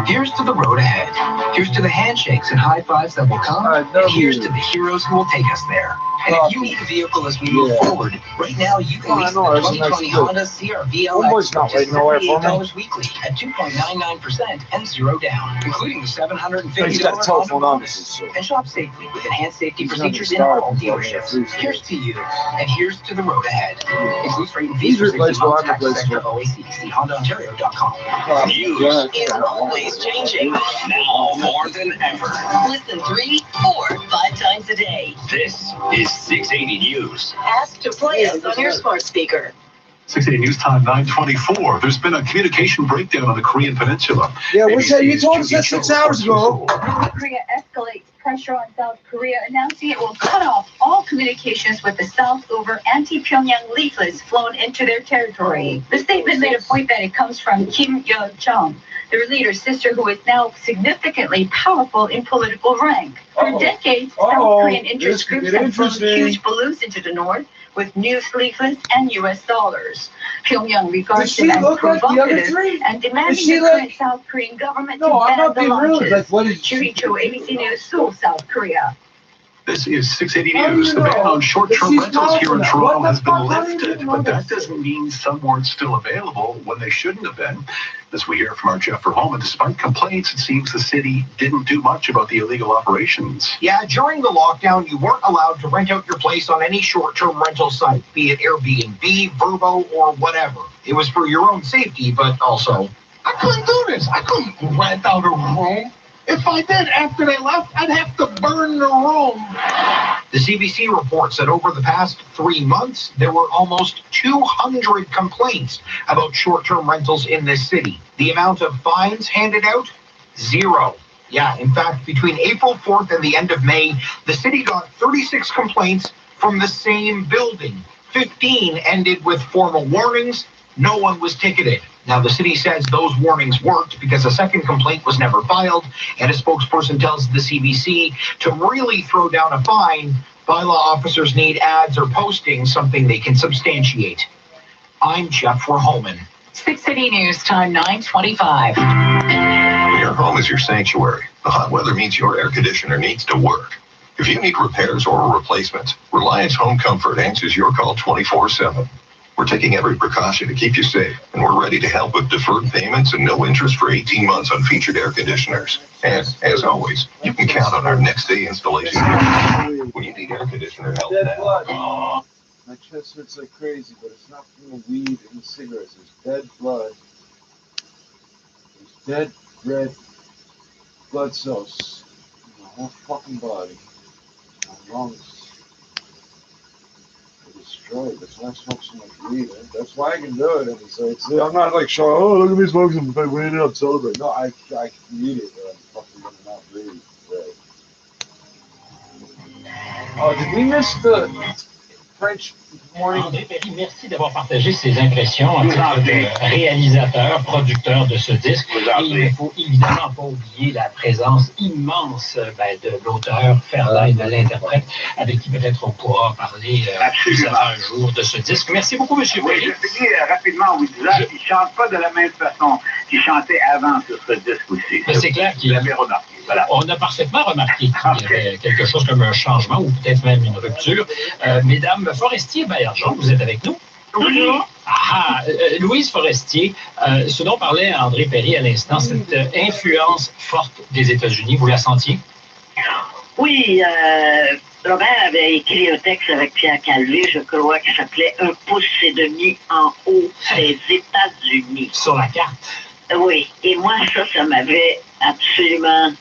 Here's to the road ahead. Here's to the handshakes and high fives that will come. And here's to the heroes who will take us there. And if you need a vehicle as we move forward, right now you can lease the 2020 Honda CR-V LX for just $78 weekly at 2.99% and $0 down, including the $750 Honda bonus. And shop safely with enhanced safety procedures in all dealerships. Here's to you, and here's to the road ahead. Includes rate and fees for 60 months, tax extra OAC. See HondaOntario.com. News is always changing, now more than ever. Listen 3, 4, 5 times a day. This is 680 News. Ask to play us on your smart speaker. 680 News Time 9:24. There's been a communication breakdown on the Korean Peninsula. Yeah, you told us that 6 hours ago. North Korea escalates pressure on South Korea, announcing it will cut off all communications with the South over anti-Pyongyang leaflets flown into their territory. The statement made a point that it comes from Kim Yo-jong, their leader's sister, who is now significantly powerful in political rank. For decades, South Korean interest groups have flown huge balloons into the north with news leaflets and U.S. dollars. Pyongyang regards them as provocative and demanding the current South Korean government to ban the launches. Chiricho, ABC News, Seoul, South Korea. This is 680 News. The ban on short-term rentals here in Toronto has been lifted, but that doesn't mean some weren't still available when they shouldn't have been. As we hear from our Jeff Verhoeven, despite complaints, it seems the city didn't do much about the illegal operations. Yeah, during the lockdown, you weren't allowed to rent out your place on any short-term rental site, be it Airbnb, Vrbo, or whatever. It was for your own safety, but also... I couldn't do this. I couldn't rent out a room. If I did, after they left, I'd have to burn the room. The CBC reports that over the past 3 months, there were almost 200 complaints about short-term rentals in this city. The amount of fines handed out? 0. Yeah, in fact, between April 4th and the end of May, the city got 36 complaints from the same building. 15 ended with formal warnings. No one was ticketed. Now, the city says those warnings worked because a second complaint was never filed, and a spokesperson tells the CBC to really throw down a fine, bylaw officers need ads or postings, something they can substantiate. I'm Jeff Verhoeven. 680 News, time 9:25. Your home is your sanctuary. The hot weather means your air conditioner needs to work. If you need repairs or a replacement, Reliance Home Comfort answers your call 24/7. We're taking every precaution to keep you safe, and we're ready to help with deferred payments and no interest for 18 months on featured air conditioners. And, as always, you can count on our next day installation. When you need air conditioner help now. My chest hurts like crazy, but it's not from the weed and the cigarettes. There's dead blood. There's dead red blood cells in my whole fucking body. My lungs. Destroyed. That's why I smoke so much weed. That's why I can do it. And I'm not like showing, oh, look at me smoking some weed and I'm celebrating. No, I can eat it, but I'm fucking not breathe. Right. Oh, did we miss the French morning? André Perry, merci d'avoir partagé ses impressions en tant que réalisateur, producteur de ce disque. Et il ne faut évidemment pas oublier la présence immense de l'auteur, Ferlin, de l'interprète, avec qui peut-être on pourra parler un jour de ce disque. Merci beaucoup, M. Perry. Oui, je finis rapidement en vous disant qu'il ne chante pas de la même façon qu'il chantait avant sur ce disque aussi. C'est clair qu'il avait remarqué. Voilà. On a parfaitement remarqué qu'il y avait quelque chose comme un changement ou peut-être même une rupture. Mesdames Forestier-Baillargeon, vous êtes avec nous? Oui. Louise Forestier, ce dont parlait André Perry à l'instant, cette influence forte des États-Unis, vous la sentiez? Oui, Robert avait écrit un texte avec Pierre Calvé, je crois, qui s'appelait « Un pouce et demi en haut des États-Unis ». Sur la carte? Oui, et moi, ça m'avait absolument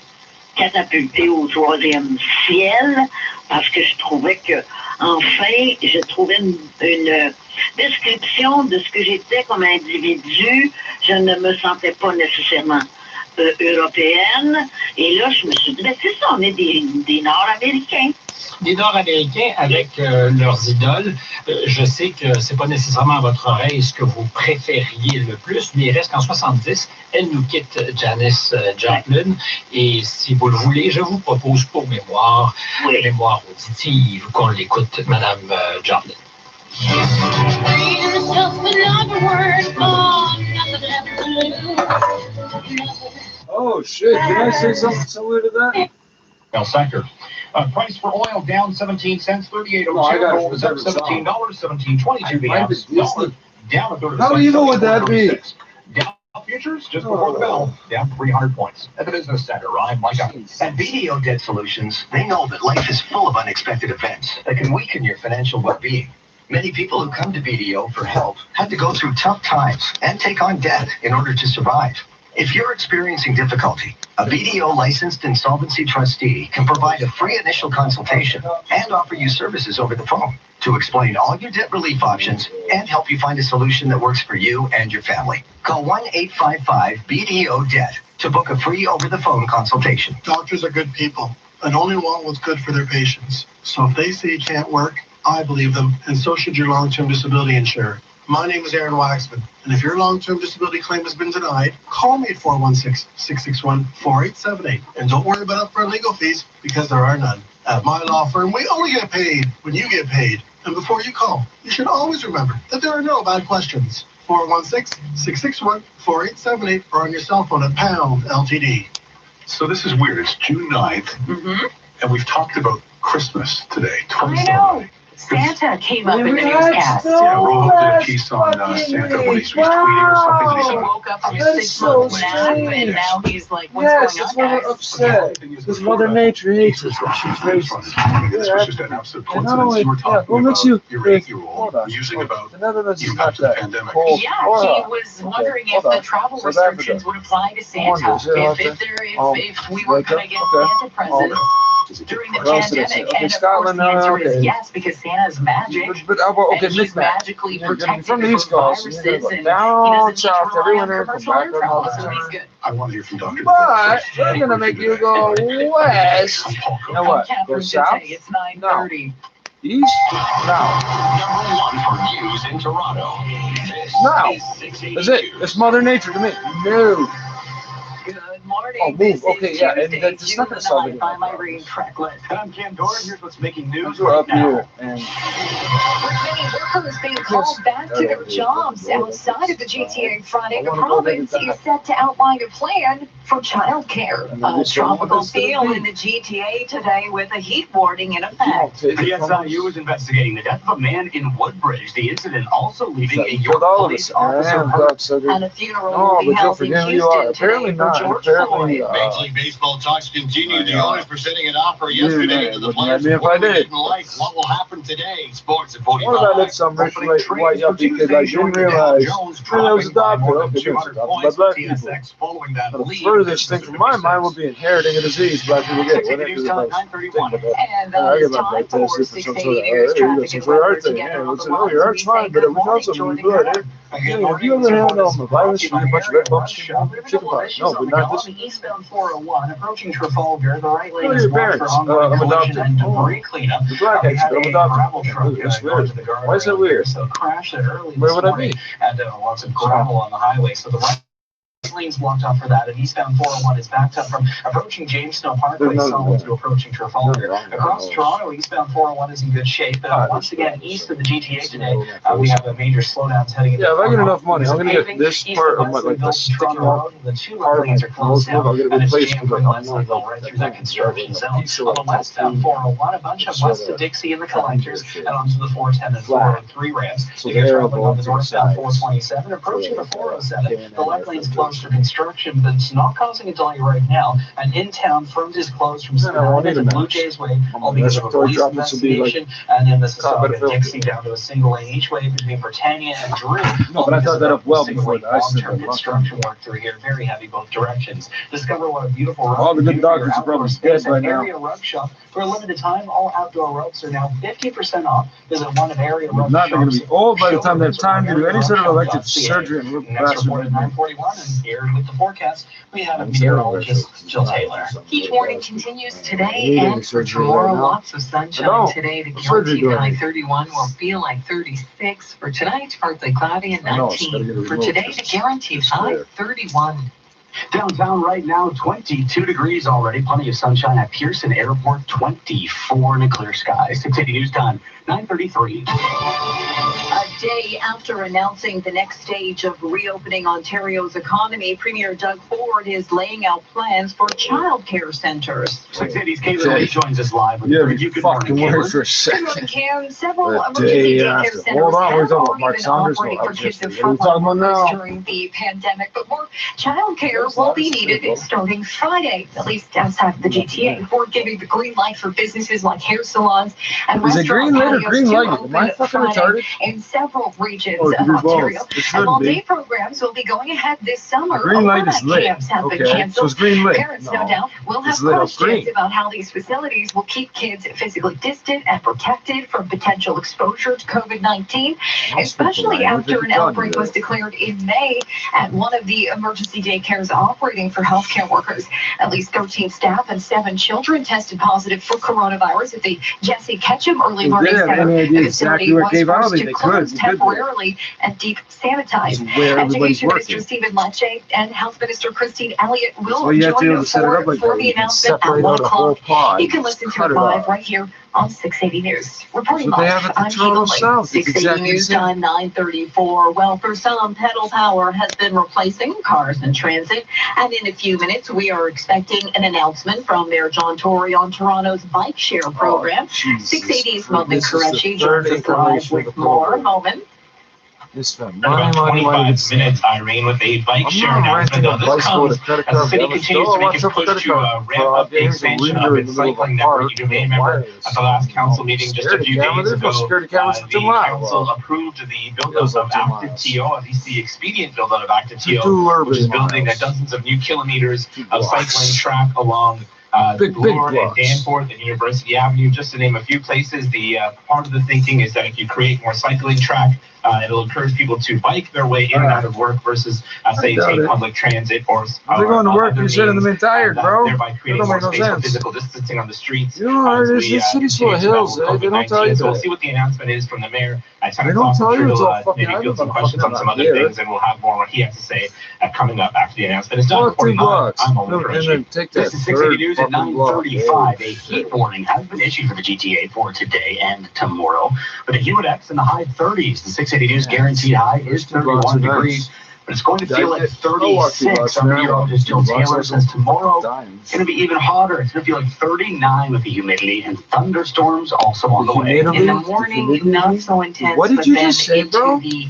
catapulté au 3e ciel, parce que je trouvais que, enfin, je trouvais une description de ce que j'étais comme individu. Je ne me sentais pas nécessairement européenne. Et là, je me suis dit, ben, c'est ça, on est des Nord-Américains. Des Nord-Américains avec leurs idoles. Je sais que c'est pas nécessairement à votre oreille ce que vous préfériez le plus, mais il reste qu'en 70, elle nous quitte, Janis Joplin. Et si vous le voulez, je vous propose pour mémoire, mémoire auditive, qu'on l'écoute, Madame Joplin. Oh shit, can I say something similar to that? Now, sector. Price for oil down 17 cents, 38.02. Gold is up $17, $17.22 the ounce. Dollar down a third of a cent. How do you know what that means? Dow futures just before the bell, down 300 points. At the business center, I'm Mike. At BDO Debt Solutions, they know that life is full of unexpected events that can weaken your financial well-being. Many people who come to BDO for help had to go through tough times and take on debt in order to survive. If you're experiencing difficulty, a BDO licensed insolvency trustee can provide a free initial consultation and offer you services over the phone to explain all your debt relief options and help you find a solution that works for you and your family. Call 1-855-BDO-DEBT to book a free over-the-phone consultation. Doctors are good people and only want what's good for their patients. So if they say you can't work, I believe them, and so should your long-term disability insurer. My name is Aaron Waxman, and if your long-term disability claim has been denied, call me at 416-661-4878. And don't worry about upfront legal fees, because there are none. At my law firm, we only get paid when you get paid. And before you call, you should always remember that there are no bad questions. 416-661-4878 or on your cell phone at #LTD. So this is weird. It's June 9th, and we've talked about Christmas today. I know. Santa came up in the newscast. Yeah, Rob did a piece on Santa when he's tweeting or something. He woke up from his 6-month nap and now he's like, what's going on, guys? Upset because Mother Nature hates us when she's racist. This was just an absolute coincidence. You were talking about your 8-year-old musing about the impact of the pandemic. Yeah, he was wondering if the travel restrictions would apply to Santa. If we were going to get Santa presents during the pandemic. And of course the answer is yes, because Santa's magic. And he's magically protected from viruses, and he doesn't need to rely on commercial air travel, so he's good. I want to hear from Dr. But we're going to make you go west. Now what? Go south? It's 9:30. East? Now. #1 for news in Toronto. Now. That's it. It's Mother Nature to me. No. Good morning. Oh, move. Okay, yeah, and then it's not going to solve it. I'm Irene Tracklett. I'm Cam Doran. Here's what's making news We're up here. And With many workers being called back to their jobs outside of the GTA Friday, the province is set to outline a plan for childcare. A tropical feel in the GTA today with a heat warning in effect. The SIU is investigating the death of a man in Woodbridge. The incident also leaving a York police officer hurt. And a funeral will be held in Houston today for George Floyd. Major League Baseball talks continue. The owners presenting an offer yesterday to the players. Didn't like what will happen today. Sports at 45. what about some rich white yuppie kid I didn't realize I was a doctor? Okay, good. My black people. The furthest thing from my mind would be inheriting a disease black people get. What is And that is time for 680 News traffic and weather together on the oh, your heart's fine, but it was also really good. Have you ever had a virus with a bunch of red bumps? No, but not this. Eastbound 401 approaching Trafalgar, the right lane is blocked for ongoing collision and debris cleanup. The black We had I'm a adopted. gravel truck That's going weird. to the guardrail. Why is that weird? So crashed it early Where this would I morning, be? and lots of gravel on the highway. So the right lanes blocked off for that, and eastbound 401 is backed up from approaching Jamestown Parkway solid to approaching Trafalgar. Across Toronto, eastbound 401 is in good shape. Once again, east of the GTA today, we have a major slowdowns heading into Yeah, if I get enough money, I'm gonna get this part of my like the sticking out the two part of my lanes are closed down, I'll get it and it's replaced jammed with from like Leslie right through that construction zone. On the westbound 401, a bunch of west of Dixie and the collectors, and onto the 410 and 403 ramps. If you're traveling on the northbound 427, approaching the 407, the left lane's closed for construction, but it's not causing a delay right now. And in town, Ferns is closed from Spadina to Blue Jays Way, all because of a police investigation, and then this is Dixie down to a single lane each way between Britannia and Drew. No, but I thought that up well before that. I said Long-term construction work through here, very heavy both directions. Discover what a beautiful rug all the can good do for your doctors are outdoor probably space dead by at now. Area Rug Shop. For a limited time, all outdoor rugs are now 50% off. Visit one of Area Rug Not going to Shop's be old by the time they have time to do any sort of elective surgery and rip Next bastard. report at 9:41, and here with the forecast, we have meteorologist Jill Taylor. Heat warning continues today and for tomorrow. Lots of sunshine today. The guaranteed high 31 will feel like 36. For tonight, partly cloudy and 19. For today, the guaranteed high 31. Downtown right now, 22 degrees already. Plenty of sunshine at Pearson Airport, 24 in a clear sky. 680 News Time, 9:33. A day after announcing the next stage of reopening Ontario's economy, Premier Doug Ford is laying out plans for child care centres. 680's Caitlin Lee joins us live. With Yeah, you you fucking word for a Good morning, second. Cam. Several That emergency day daycare after. centers Hold on, we're have talking about already Mark been Saunders. operating No, for kids and what are we talking about frontline workers now? during the pandemic, but more child care will be needed starting Friday, at least outside the GTA. Ford giving the green light for businesses like hair salons and Is it green lit or restaurant green patios to lighted? Am I open fucking Friday retarded? in several regions Oh, it of could be both. Ontario. It And shouldn't while be. day programs will be going ahead this summer, The green light overnight is lit. camps have been Okay, so canceled. it's green lit. Parents, no No. doubt, will have It's lit up questions green. about how these facilities will keep kids physically distant and protected from potential exposure to COVID-19, especially after an outbreak was declared in May at one of the emergency daycares operating for healthcare workers. At least 13 staff and 7 children tested positive for coronavirus at the Jesse Ketchum Early They Learning did have Center. any idea The exactly facility where it was gave out. I forced don't to think they close could. They did. temporarily and deep sanitize. This is where everybody's Education working. Minister Stephen Lecce and Health Minister Christine Elliott will So you have to be join able to set it up like for that. the You can announcement at separate 1 out a whole o'clock. pod. You can listen to Cut it it live off. right here on 680 News. Reporting So they live, have it to I'm Toronto Sheila South. Lee. It's 680 exactly the News same. time 9:34. Well, for some, pedal power has been replacing cars in transit. And in a few minutes, we are expecting an announcement from Mayor John Tory on Toronto's bike share program. 680's Momin Qureshi joins us live with more. Momin. This one. About 25 minutes, Irene, with a bike share announcement. Now, this comes as the city continues to make its push to ramp up the expansion of its cycling network. You may remember at the last council meeting just a few days ago, the council approved the build-up of Active TO, at least the expedient build-up of Active TO, which is building dozens of new kilometers of cycling track along Bloor and Danforth and University Avenue, just to name a few places. The part of the thinking is that if you create more cycling track, it'll encourage people to bike their way in and out of work versus, say, take public transit or. They're going to work. You sit in them tired, bro. Thereby creating more space for physical distancing on the streets. You know, this city's full of hills. They don't tell you So we'll that. see what the announcement is from the mayor at 10 They don't o'clock. tell you it's all He'll fucking maybe field some island, questions on some other things, and we'll have more what he has to say coming up after the announcement is done. 14 blocks. I'm And then take that This is 680 third News at fucking block. 9:35. A heat warning has been issued for the GTA for today and tomorrow. But a humid X in the high 30s. The 680 News guaranteed high is 31 degrees. But it's going to feel like 36. Our meteorologist Jill Taylor says tomorrow it's going to be even hotter. It's going to feel like 39 with the humidity and thunderstorms also on the way. In the morning, not so intense. What did but you then just say, into bro? The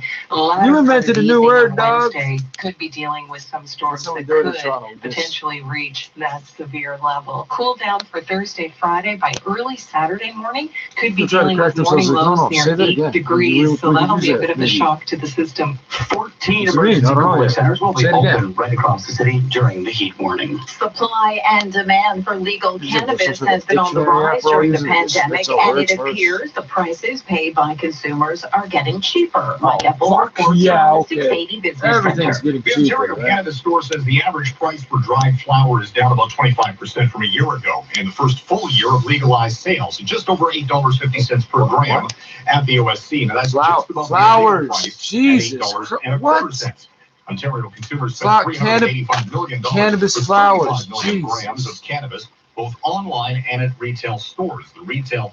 You invented a new word, dog. Wednesday could be dealing with some storms that do it in could Toronto. potentially reach that severe level. Cool down for Thursday, Friday. By early Saturday morning, could be They're trying to dealing correct with morning themselves. No, lows say near that 8 again. degrees. So We that'll be a use bit that, of a maybe. shock to the system. 14 What do you mean? emergency I don't know cooling yet. centers will be Say it again. open right across the city during the heat warning. Supply and demand for legal Is it cannabis some sort of has been on the dictionary rise app we're during the using? pandemic, That's all and it it works. appears the prices paid by consumers are getting cheaper. Mike Oh, Epple fuck reports yeah, on the okay. 680 Business Everything's Center. getting The cheaper. Ontario man. Cannabis Store says the average price for dried flower is down about 25% from a year ago in the first full year of legalized sales, just over $8.50 per gram at the OSC. Now that's just above the Flowers. illegal price Jesus. at $8.25. What? Ontario consumers spent $385 million Cannabis for flowers. 35 million Jesus. grams of cannabis, both online and at retail stores. The retail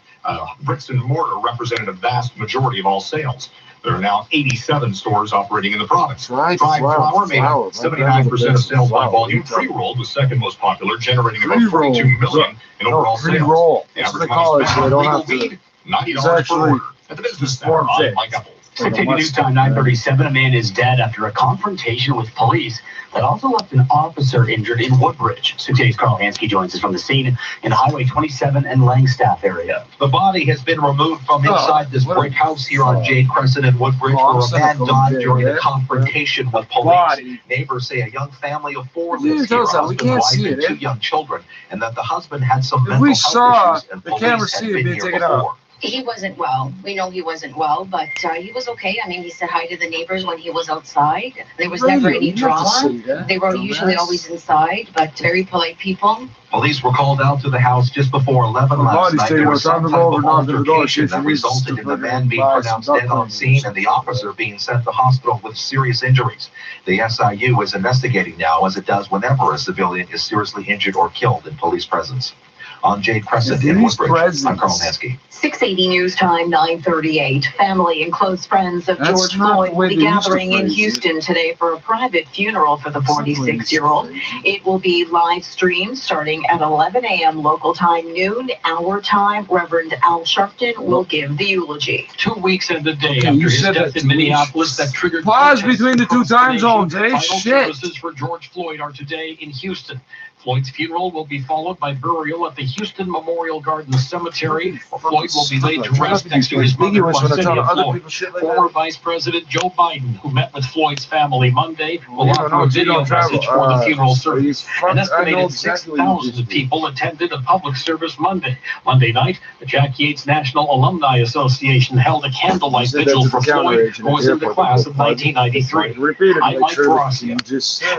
bricks and mortar represented a vast majority of all sales. There are now 87 stores operating in the province. Dried flower made up flower. 79% of sales by Flower. volume. Pre-rolled was second most popular, generating about Pre-roll. 42 million in overall sales. Pre-roll. The That's average what they call money it, spent so they on don't legal have to. weed, $90 It's per actually order. At the business center, form I'm fixed. Mike Epple. 680 News Time 9:37. A man is dead after a confrontation with police that also left an officer injured in Woodbridge. 680's Carl Hansky joins us from the scene in Highway 27 and Langstaff area. The body has been removed from inside this brick house here on Jade Crescent in Woodbridge, where a man died during the confrontation with police. Neighbors say a young family of four lives here, a husband, wife, and two young children, and that the husband had some mental we health saw issues, and the camera police had see it been being here taken before. out. He wasn't well. We know he wasn't well, but he was okay. I mean, he said hi to the neighbors when he was outside. There was never any drama. They were usually always inside, but very polite people. Police were called out to the house just before 11 last night. There was some type of altercation that resulted in the man being pronounced dead on scene and the officer being sent to hospital with serious injuries. The SIU is investigating now, as it does whenever a civilian is seriously injured or killed in police presence. On Jade Crescent in Woodbridge, I'm Carl Nansky. 680 News Time 9:38. Family and close friends of George Floyd will be gathering in Houston today for a private funeral for the 46-year-old. It will be live streamed starting at 11 a.m. local time, noon, our time. Reverend Al Sharpton will give the eulogy. 2 weeks and a day after his death in Minneapolis that triggered Pause between the two time zones, eh? Final Shit. services for George Floyd are today in Houston. Floyd's funeral will be followed by burial at the Houston Memorial Gardens Cemetery, where Floyd will be laid to rest next to his mother, Quinsinia Floyd. Former Vice President Joe Biden, who met with Floyd's family Monday, will offer a video message for the funeral service. An estimated 6,000 people attended a public service Monday. Monday night, the Jack Yates National Alumni Association held a candlelight vigil for Floyd, who was in the class of 1993. I'm Mike Rossi.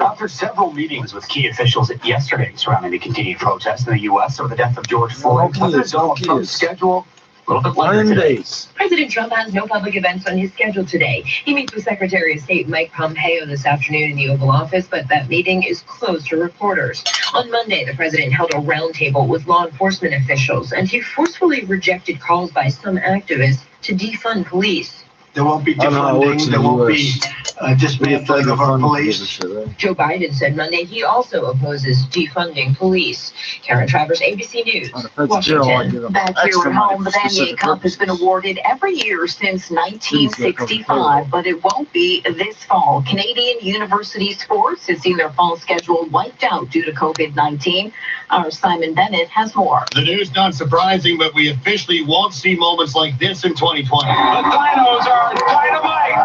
After several meetings with key officials yesterday surrounding the continued protests in the U.S. over the death of George Floyd, President Donald Trump's schedule a little bit later today. President Trump has no public events on his schedule today. He meets with Secretary of State Mike Pompeo this afternoon in the Oval Office, but that meeting is closed to reporters. On Monday, the president held a roundtable with law enforcement officials, and he forcefully rejected calls by some activists to defund police. There won't be defunding. There won't be dismantling of our police. Joe Biden said Monday he also opposes defunding police. Karen Travers, ABC News, Washington. Back here at home, the Vanier Cup has been awarded every year since 1965, but it won't be this fall. Canadian University Sports has seen their fall schedule wiped out due to COVID-19. Our Simon Bennett has more. The news not surprising, but we officially won't see moments like this in 2020. The Dinos are dynamite,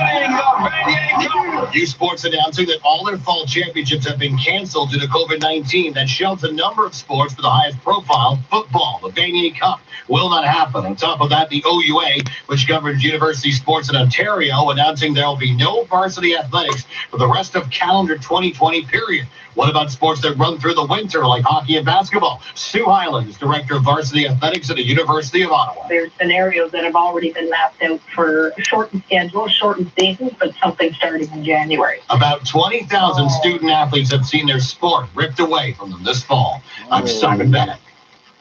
winning the Vanier Cup. U Sports announcing that all their fall championships have been canceled due to COVID-19. That shelves a number of sports for the highest profile. Football, the Vanier Cup, will not happen. On top of that, the OUA, which governs university sports in Ontario, announcing there will be no varsity athletics for the rest of calendar 2020 period. What about sports that run through the winter, like hockey and basketball? Sue Hylands, Director of Varsity Athletics at the University of Ottawa. There's scenarios that have already been mapped out for shortened schedules, shortened seasons, but something starting in January. About 20,000 student athletes have seen their sport ripped away from them this fall. I'm Simon Bennett.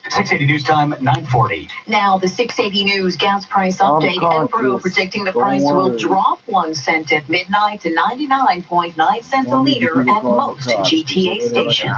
680 News Time, 9:40. Now, the 680 News gas price update. Enpro predicting the price will drop 1 cent at midnight to 99.9 cents a liter at most GTA stations.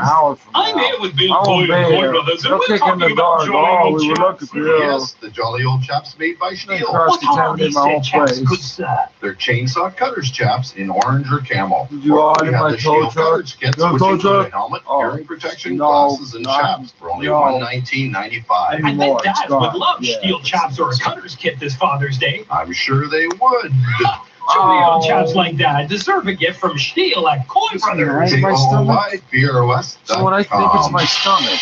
I'm here with Bill Boyd of Boyd Brothers, and we're talking about Jolly Old Chaps. Yes, the Jolly Old Chaps made by Stihl. What are these chaps, good sir? They're chainsaw cutters chaps in orange or camel. You all We in have my the Stihl tow cutters kits, truck? which No tow include a truck? helmet, Oh. hearing protection, No, glasses, and not- chaps for only no. $119.95. I bet Dad would love Yeah. steel chops or a cutter's kit this Father's Day. I'm sure they would. Jolly old chaps like that deserve a gift from Stihl at Coy Brothers. my stomach? KOI, So when I think it's my stomach.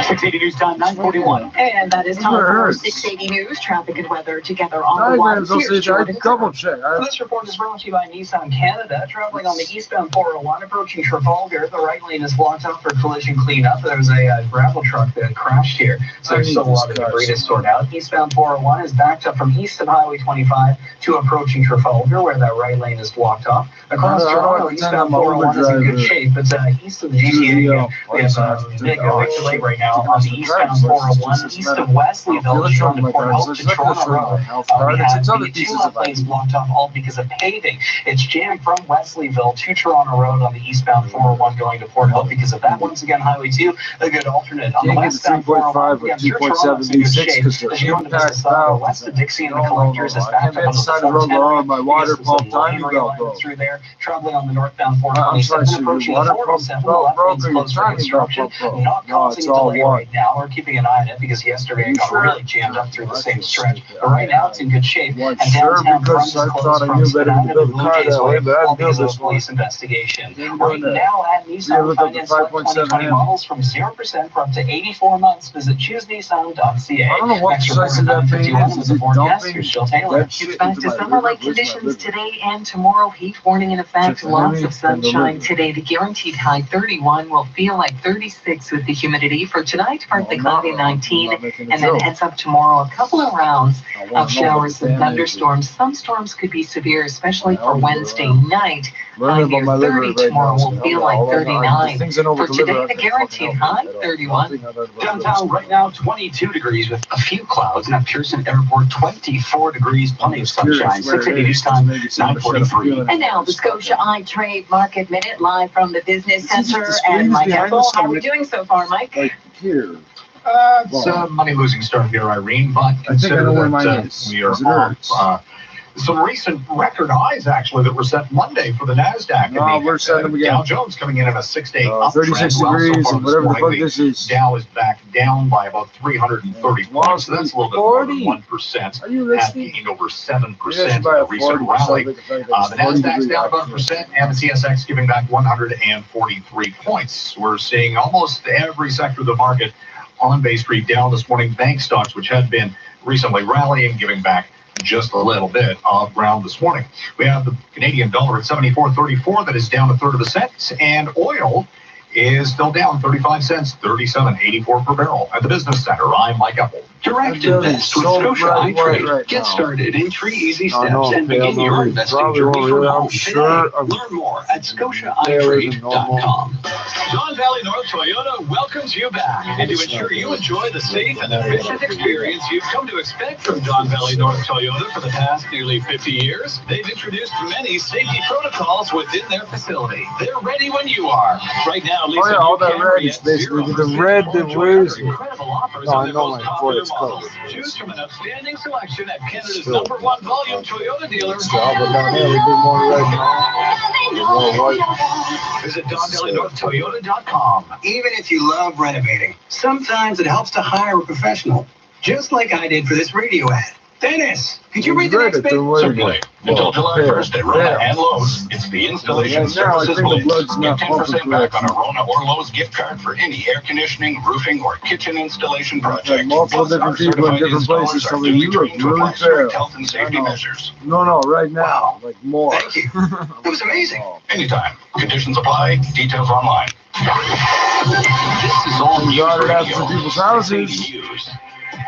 680 News Time, 9:41. And that is time Where it for hurts. 680 News, traffic and weather together on the one. Diagrams, I'll Here's say I Jordan. double check. This report is brought to you by Nissan Canada. Traveling on the eastbound 401 approaching Trafalgar, the right lane is blocked off for collision cleanup. There's a gravel truck that crashed here, so there's still a lot of debris to sort out. Eastbound 401 is backed up from east of Highway 25 to approaching Trafalgar, where that right lane is blocked off. Across Toronto, eastbound 401 is in good shape, but east of the GTA, we have a big delay right now on the eastbound 401, east of Wesleyville, just on the Port Hope to Toronto Road. We have the two lanes blocked off, all because of paving. It's jammed from Wesleyville to Toronto Road on the eastbound 401 going to Port Hope because of that. Once again, Highway 2, a good alternate. On the westbound 401, again, through Toronto's in good shape. As you go into Mississauga, west of Dixie and the Collectors is backed up on the 410. My water pump timing belt, bro. Through there, traveling on the northbound 427, approaching the 407, the left lane's closed for construction, not causing a delay right now. We're keeping an eye on it because yesterday it got really jammed up through the same stretch. But right now it's in good shape, and downtown front is closed from Spadina to Blue Jays Way, all because of police investigation. Right now at Nissan, finance select 2020 models from 0% for up to 84 months. Visit choosenissan.ca. I don't know what size of that thing is. Is it dumping? Here's Jill Taylor. It's back to summer-like conditions today and tomorrow. Heat warning in effect. Lots of sunshine today. The guaranteed high 31 will feel like 36 with the humidity. For tonight, partly cloudy 19, and then heads up tomorrow. A couple of rounds of showers and thunderstorms. Some storms could be severe, especially for Wednesday night. High near 30 tomorrow will feel like 39. For today, the guaranteed high 31. Downtown right now, 22 degrees with a few clouds, and at Pearson Airport, 24 degrees, plenty of sunshine. 680 News Time, 9:43. And now the Scotia iTrade Market Minute live from the Business Center. And Mike Ethel, how are we doing so far, Mike? Like here. It's a money-losing start here, Irene, but I think I know where mine that is. we are Is it on hurts? some recent record highs, actually, that were set Monday for the NASDAQ. No, we're setting them again. Dow Jones coming in at a 6-day uptrend. 36 Well, so degrees far and whatever the fuck morning, this is. Dow is back down by about 330 points, so that's a little bit more than 1%. Are you Has listening? gained over 7% Yes, in by the a recent 40, rally. so The NASDAQ's down about 1%, and the TSX giving back 143 points. We're seeing almost every sector of the market on Bay Street down this morning. Bank stocks, which had been recently rallying, giving back just a little bit of ground this morning. We have the Canadian dollar at 74.34, that is down a third of a cent, and oil is still down 35 cents, 37.84 per barrel. At the Business Center, I'm Mike Apple. Direct invest with Scotia iTrade. Get started in 3 easy steps and begin your investing journey from home today. Learn more at scotiaitrade.com. John Valley North Toyota welcomes you back. And to ensure you enjoy the safe and efficient experience you've come to expect from Don Valley North Toyota for the past nearly 50 years, they've introduced many safety protocols within their facility. They're ready when you are. Right now, Lisa, all that red is basically the red that wears. incredible offers No, on I their know most my popular it's models. covered. Choose from an outstanding selection at Canada's #1 volume Toyota dealer. Visit DonValleyNorthToyota.com. Even if you love renovating, sometimes it helps to hire a professional, just like I did for this radio ad. Dennis, could you read the next bit? Simply. Until July 1st at Rona and Lowe's, it's the installation services blitz. Get 10% back on a Rona or Lowe's gift card for any air conditioning, roofing, or kitchen installation project. Multiple different people in different places, so you look really fair. Health and safety measures. No, right now, like more. Thank you. It was amazing. Anytime. Conditions apply. Details online. This is all We got it out to people's houses. news.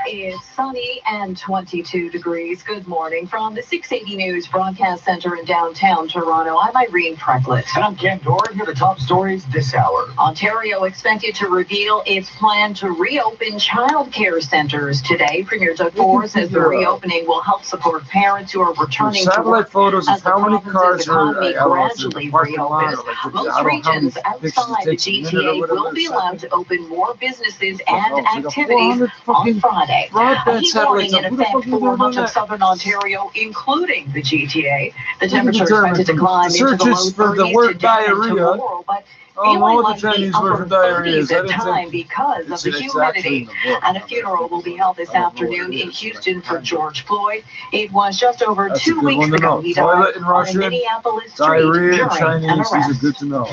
It's sunny and 22 degrees. Good morning from the 680 News Broadcast Center in downtown Toronto. I'm Irene Precklett. And I'm Ken Doran. Here are the top stories this hour. Ontario expected to reveal its plan to reopen child care centers today. Premier Doug Ford says the reopening will help support parents who are returning to Satellite work photos as of the how many province's cars are economy gradually reopens. Most regions outside the GTA will be allowed to open more businesses and activities on Friday. A heat warning in effect for much of southern Ontario, including the GTA. The temperature is expected to climb into the low 30s today and tomorrow, but feeling like the upper 30s at time because of the humidity. And a funeral will be held this afternoon in Houston for George Floyd. It was just over 2 weeks ago he died on a Minneapolis street during an arrest. These are good to know.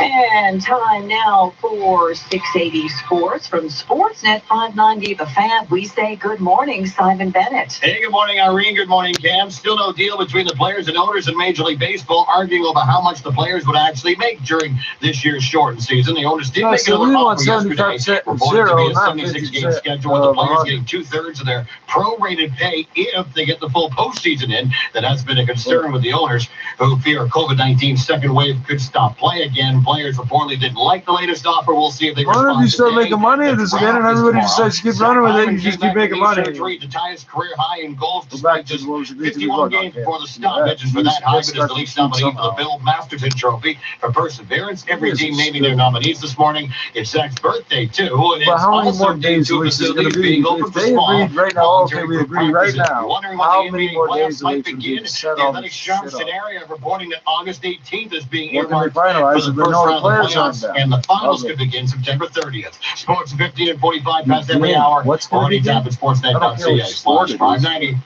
And time now for 680 Sports from Sportsnet 590 The Fan. We say good morning, Simon Bennett. Hey, good morning, Irene. Good morning, Cam. Still no deal between the players and owners in Major League Baseball, arguing over how much the players would actually make during this year's shortened season. The owners did make another offer yesterday, reported to be a 76-game schedule, with the players getting 2/3 of their prorated pay if they get the full postseason in. That has been a concern with the owners, who fear a COVID-19 second wave could stop play again. Players reportedly didn't like the latest offer. We'll see if they respond. Why don't you start making money at this again and everybody decides to keep running with it and just keep making money? Surgery to tie his career high in goals despite just 51 games before the stoppage. And for that, Hyman is the least nominee for the Bill Masterton Trophy for perseverance. Every team naming their nominees this morning. It's Zach's birthday, too. And But it's how many also more days due to of this is going to facilities be? being open If for they small agreed right now, okay, we agree right now. Wondering How when the many NBA more playoffs days of might it should begin. be set The all Athletic this Sharps shit in up? area reporting that August 18th is being What can they earmarked for finalize the if first we know the round of the players aren't playoffs, there? and the finals Okay. could begin September 30th. Sports 15 and 45 past every hour. What's Or going anytime at sportsnet.ca/590.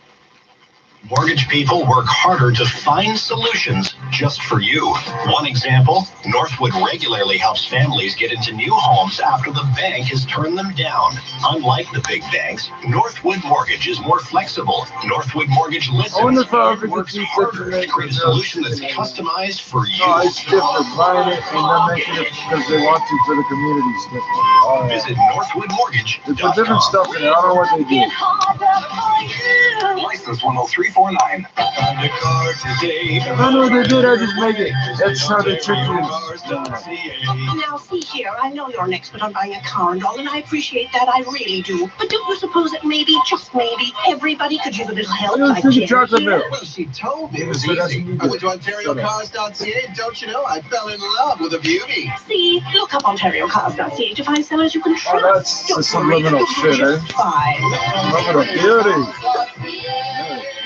Mortgage people work harder to find solutions just for you. One example, Northwood regularly helps families get into new homes after the bank has turned them down. Unlike the big banks, Northwood Mortgage is more flexible. Northwood Mortgage listens and works harder to create a solution that's customized for you. No, it's different. Buying it and then making it because they want to for the community is different. All right. Visit NorthwoodMortgage.com. They put different stuff in it. I don't know what they do. License 10349. I know what they did, I just make it. That's how they trick you. Now, see here, I know you're an expert on buying a car and all, and I appreciate that, I really do. But don't you suppose that maybe, just maybe, everybody could use a little help? I don't think chocolate milk. Well, she told me it was easy. I went to OntarioCars.ca, and don't you know, I fell in love with a beauty. See, look up OntarioCars.ca to find sellers you can trust. That's Don't the worry, subliminal it'll be shit, eh? just fine. Look at the beauty.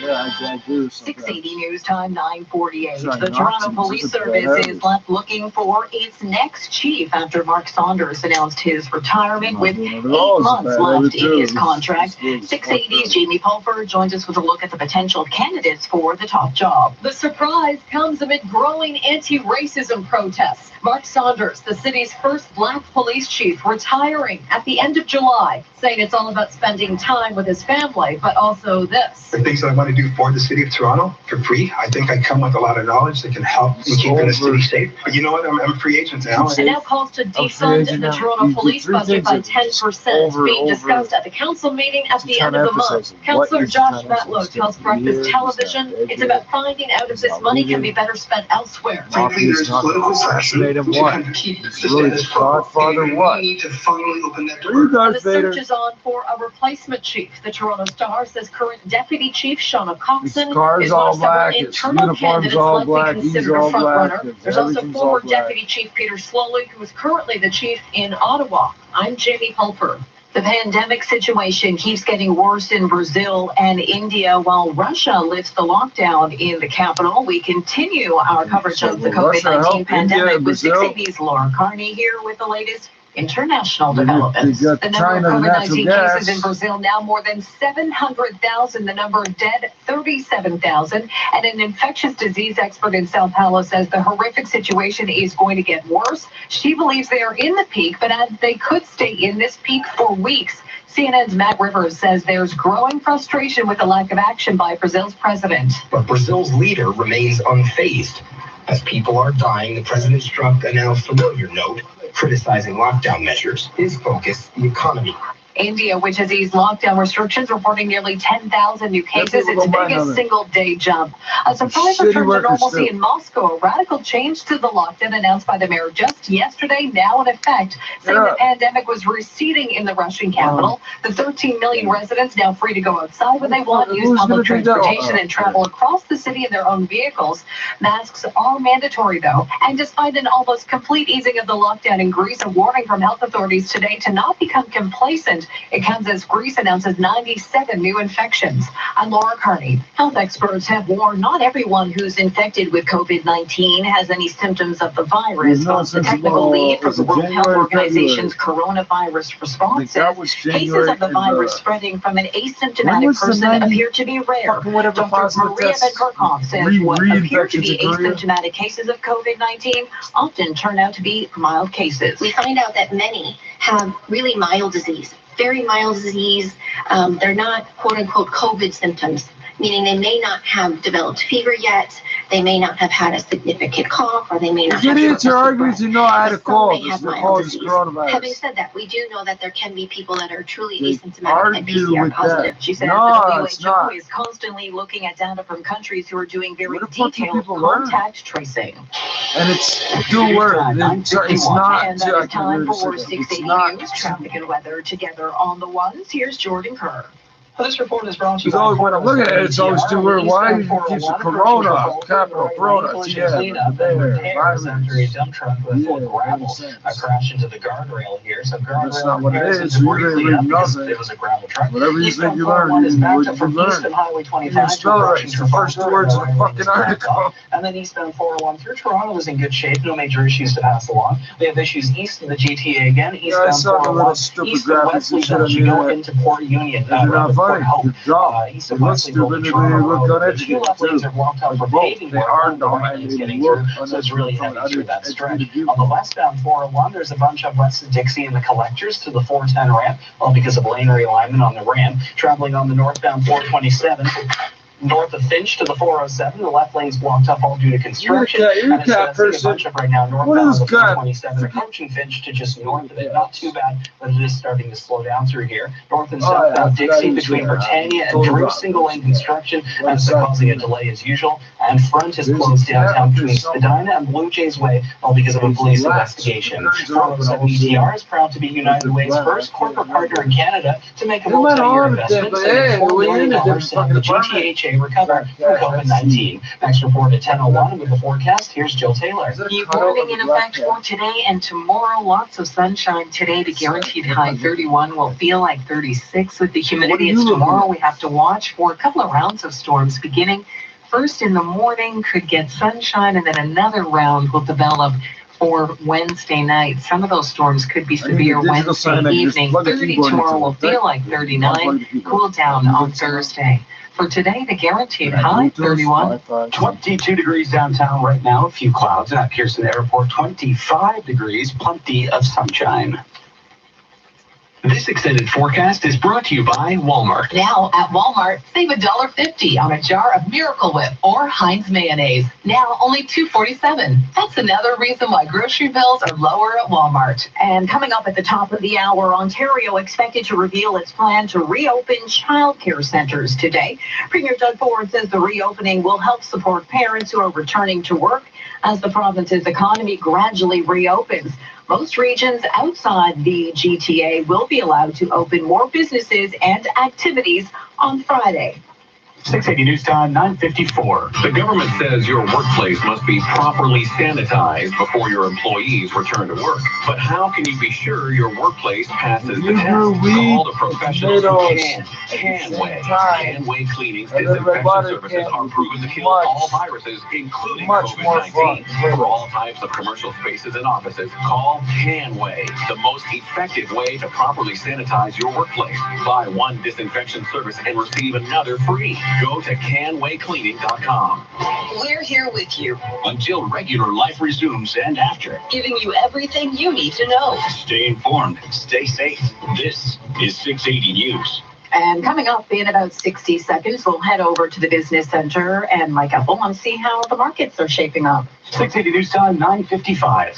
Yeah, I do. 680 News Time 9:48. Sorry, The not Toronto some Police specific Service is left looking for its next chief after Mark Saunders announced his retirement with 8 months left in his contract. 680's Jamie Pulford joins us with a look at the potential candidates for the top job. The surprise comes amid growing anti-racism protests. Mark Saunders, the city's first black police chief, retiring at the end of July, saying it's all about spending time with his family, but also this. The things that I want to do do for the city of Toronto for free. I think I come with a lot of knowledge that can help in keeping the city safe. But you know what? I'm a free agent now. And now calls to defund the Toronto police budget by 10% being discussed at the council meeting at the end of the month. Councillor Josh Matlow tells Breakfast Television it's about finding out if this money can be better spent elsewhere. Frankly, there's political pressure to kind of keep the status quo. We need to finally open that door. And the search is on for a replacement chief. The Toronto Star says current deputy chief Shauna Coxon is one of several internal candidates likely considered a front-runner. There's also former deputy chief Peter Slowly, who is currently the chief in Ottawa. I'm Jamie Pulper. The pandemic situation keeps getting worse in Brazil and India while Russia lifts the lockdown in the capital. We continue our coverage of the COVID-19 pandemic with 680's Laura Carney here with the latest international developments. The number of COVID-19 cases in Brazil now more than 700,000. The number of dead, 37,000. And an infectious disease expert in Sao Paulo says the horrific situation is going to get worse. She believes they are in the peak, but adds they could stay in this peak for weeks. CNN's Matt Rivers says there's growing frustration with the lack of action by Brazil's president. But Brazil's leader remains unfazed. As people are dying, the president struck a now familiar note, criticizing lockdown measures. His focus, the economy. India, which has eased lockdown restrictions, reporting nearly 10,000 new cases, its biggest single-day jump. A surprise return to normalcy in Moscow, a radical change to the lockdown announced by the mayor just yesterday, now in effect, saying the pandemic was receding in the Russian capital. The 13 million residents now free to go outside when they want, use public transportation, and travel across the city in their own vehicles. Masks are mandatory, though, and despite an almost complete easing of the lockdown in Greece, a warning from health authorities today to not become complacent. It comes as Greece announces 97 new infections. I'm Laura Carney. Health experts have warned not everyone who's infected with COVID-19 has any symptoms of the virus. The technical lead from the World Health Organization's coronavirus response says cases of the virus spreading from an asymptomatic person appear to be rare. Dr. Maria Benkorkov says what appear to be asymptomatic cases of COVID-19 often turn out to be mild cases. We find out that many have really mild disease. Very mild disease. They're not quote unquote COVID symptoms, meaning they may not have developed fever yet. They may not have had a significant cough, or they may not have. Idiots are arguing to know I had a cold. This coronavirus. Having said that, we do know that there can be people that are truly asymptomatic and PCR positive. She says the WHO is constantly looking at data from countries who are doing very detailed contact tracing. And it's do work. It's not. And that is time for 680 News, traffic and weather together on the ones. Here's Jordan Kerr. This report is brought to you by when I'm looking at it, it's always too weird. Why keeps the Corona, capital Corona, after a dump truck with full of gravel crashed into the guardrail here. So that's not what it is. You really read nothing. It was a gravel truck. Whatever you think you learn, you learn. You can spell it right. It's the first two words of the fucking article. And then eastbound 401 through Toronto is in good shape. No major issues to pass along. We have issues east of the GTA again. Eastbound 401, east of Wesley, as you go into Port Union. Good job. East of Wesley, the two left lanes are blocked out for paving. They are not getting through, so it's really heavy through that stretch. On the westbound 401, there's a bunch up west of Dixie and the collectors to the 410 ramp, all because of lane realignment on the ramp. Traveling on the northbound 427. North of Finch to the 407, the left lane's blocked up all due to construction. You're a cat person. A bunch up right now northbound the 427, approaching Finch to just north of it. Not too bad, but it is starting to slow down through here. North and southbound Dixie between Britannia and Drew, single lane construction, and so causing a delay as usual. And front is closed downtown between Spadina and Blue Jays Way, all because of a police investigation. 407 ETR is proud to be United Way's first corporate partner in Canada to make a multi-year investment, saving $4 million to help the GTHA recover from COVID-19. Next report at 10:01 with the forecast. Here's Jill Taylor. The warning in effect for today and tomorrow. Lots of sunshine today. The guaranteed high 31 will feel like 36 with the humidity. It's tomorrow. We have to watch for a couple of rounds of storms beginning. First in the morning could get sunshine, and then another round will develop for Wednesday night. Some of those storms could be severe Wednesday evening. 30 tomorrow will feel like 39. Cool down on Thursday. For today, the guaranteed high, 31. 22 degrees downtown right now, a few clouds. At Pearson Airport, 25 degrees, plenty of sunshine. This extended forecast is brought to you by Walmart. Now at Walmart, save $1.50 on a jar of Miracle Whip or Heinz mayonnaise. Now only $2.47. That's another reason why grocery bills are lower at Walmart. And coming up at the top of the hour, Ontario expected to reveal its plan to reopen childcare centers today. Premier Doug Ford says the reopening will help support parents who are returning to work as the province's economy gradually reopens. Most regions outside the GTA will be allowed to open more businesses and activities on Friday. 680 News Time, 9:54. The government says your workplace must be properly sanitized before your employees return to work. But how can you be sure your workplace passes the test? Call the professionals who can. Canway Cleaning's disinfection services are proven to kill all viruses, including COVID-19. For all types of commercial spaces and offices, call Canway, the most effective way to properly sanitize your workplace. Buy one disinfection service and receive another free. Go to canwaycleaning.com. We're here with you, Until regular life resumes and after. giving you everything you need to know. Stay informed. Stay safe. This is 680 News. And coming up in about 60 seconds, we'll head over to the business center and Mike Ethel and see how the markets are shaping up. 680 News Time, 9:55.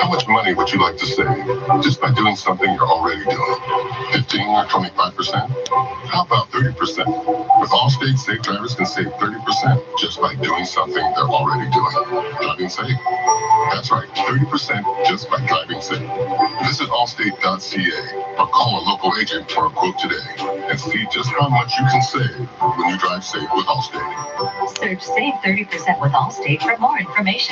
How much money would you like to save just by doing something you're already doing? 15 or 25%? How about 30%? With Allstate, safe drivers can save 30% just by doing something they're already doing. Driving safe. That's right, 30% just by driving safe. Visit allstate.ca or call a local agent for a quote today and see just how much you can save when you drive safe with Allstate. Search Save 30% with Allstate for more information.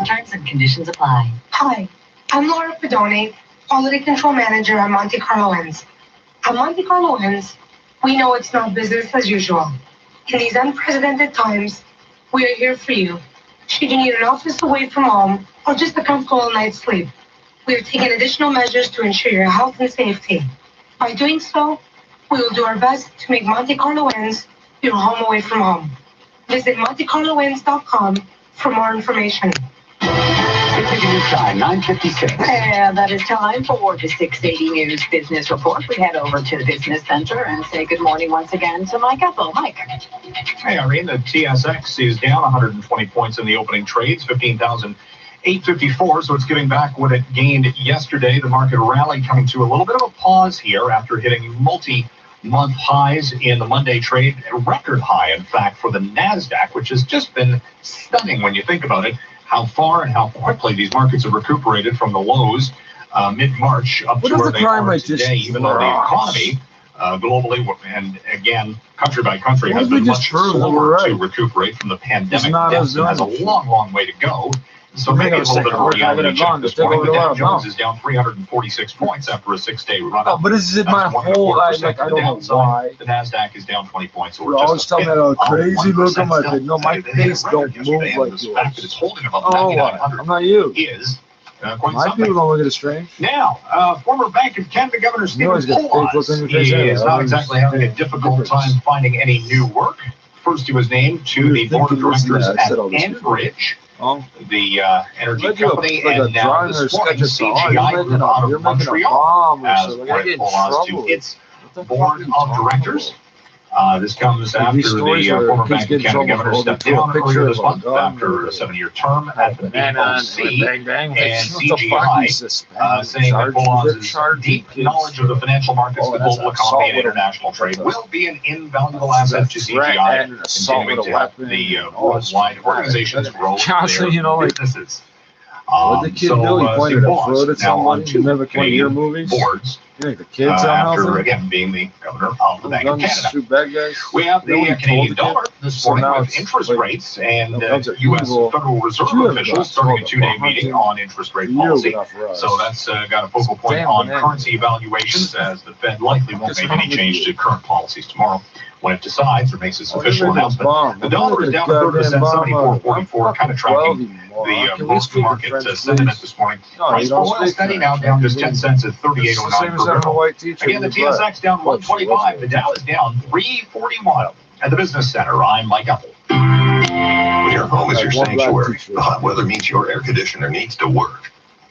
Terms and conditions apply. Hi, I'm Laura Pedone, Quality Control Manager at Monte Carlo Inns. At Monte Carlo Inns, we know it's not business as usual. In these unprecedented times, we are here for you. Should you need an office away from home or just a comfortable night's sleep, we are taking additional measures to ensure your health and safety. By doing so, we will do our best to make Monte Carlo Inns your home away from home. Visit MonteCarloInns.com for more information. 680 News Time, 9:56. And that is time for the 680 News Business Report. We head over to the business center and say good morning once again to Mike Ethel. Mike. Hey, Irene, the TSX is down 120 points in the opening trades, 15,854, so it's giving back what it gained yesterday. The market rally coming to a little bit of a pause here after hitting multi-month highs in the Monday trade, a record high, in fact, for the NASDAQ, which has just been stunning when you think about it, how far and how quickly these markets have recuperated from the lows mid-March up to where they are today, even though the economy globally and again, country by country, has been much slower to recuperate from the pandemic. Deaths has a long, long way to go. So maybe a little bit of a reality check this morning. The Dow Jones is down 346 points after a 6-day run up. But this is my whole life. Like, I don't know why. The NASDAQ is down 20 points. So you always tell me that a crazy look on my face. No, my face don't move like yours. The fact that it's holding above oh, 9,900 I'm not you. Is quite my something. people don't look at it strange. Now, former Bank of Canada Governor Stephen Poloz is not exactly having a difficult time finding any new work. First, he was named to the board of directors at Enbridge, the energy company, and now this morning CGI moved out of Montreal as Poloz to its board of directors. This comes after the former Bank of Canada governor stepped down earlier this month after a 7-year term at the BOC, and CGI saying that Poloz's deep knowledge of the financial markets, the global economy, and international trade will be an invaluable asset to CGI, continuing to help the worldwide organizations grow their businesses. What the kid do? He pointed a throat at someone who never came to your movies? Boards. You think the kids after, again, being the governor of the Bank of Canada. Bad guys. We have the Canadian dollar this morning with interest rates and U.S. Federal Reserve officials starting a 2-day meeting on interest rate policy. So that's got a focal point on currency evaluations, as the Fed likely won't make any change to current policies tomorrow when it decides or makes its official announcement. The dollar is down a 1%, 74.44, kind of tracking the most market sentiment this morning. Price for oil steady now down just 10 cents at 38.09 per barrel. Again, the TSX down 125. The Dow is down 341. At the Business Center, I'm Mike Ethel. When your home is your sanctuary, the hot weather means your air conditioner needs to work.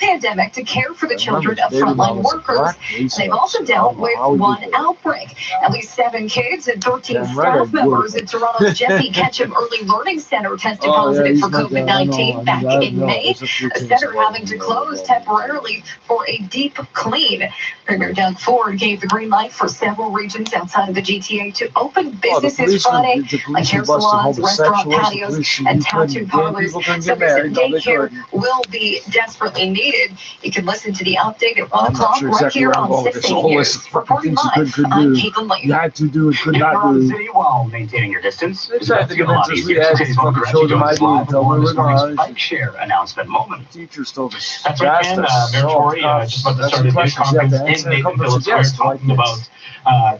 pandemic to care for the children of frontline workers. And they've also dealt with one outbreak. At least 7 kids and 13 staff members at Toronto's Jesse Ketchum Early Learning Center tested positive for COVID-19 back in May. The center having to close temporarily for a deep clean. Premier Doug Ford gave the green light for several regions outside of the GTA to open businesses Friday, like hair salons, restaurant patios, and tattoo parlors. So visit daycare will be desperately needed. You can listen to the update at 1 o'clock right here on 680 News. Reporting live, I'm Caitlin Lane. You had to do it, could not Around the do. city while maintaining your distance. It's like the a lot conventions we easier. had. Today's Fucking Motor showed them Edge ID live until on we this were morning's gone. bike share announcement moment. Teachers told us. That's right, Ken. Mayor Tory just about to start a news conference in Nathan Phillips Square talking about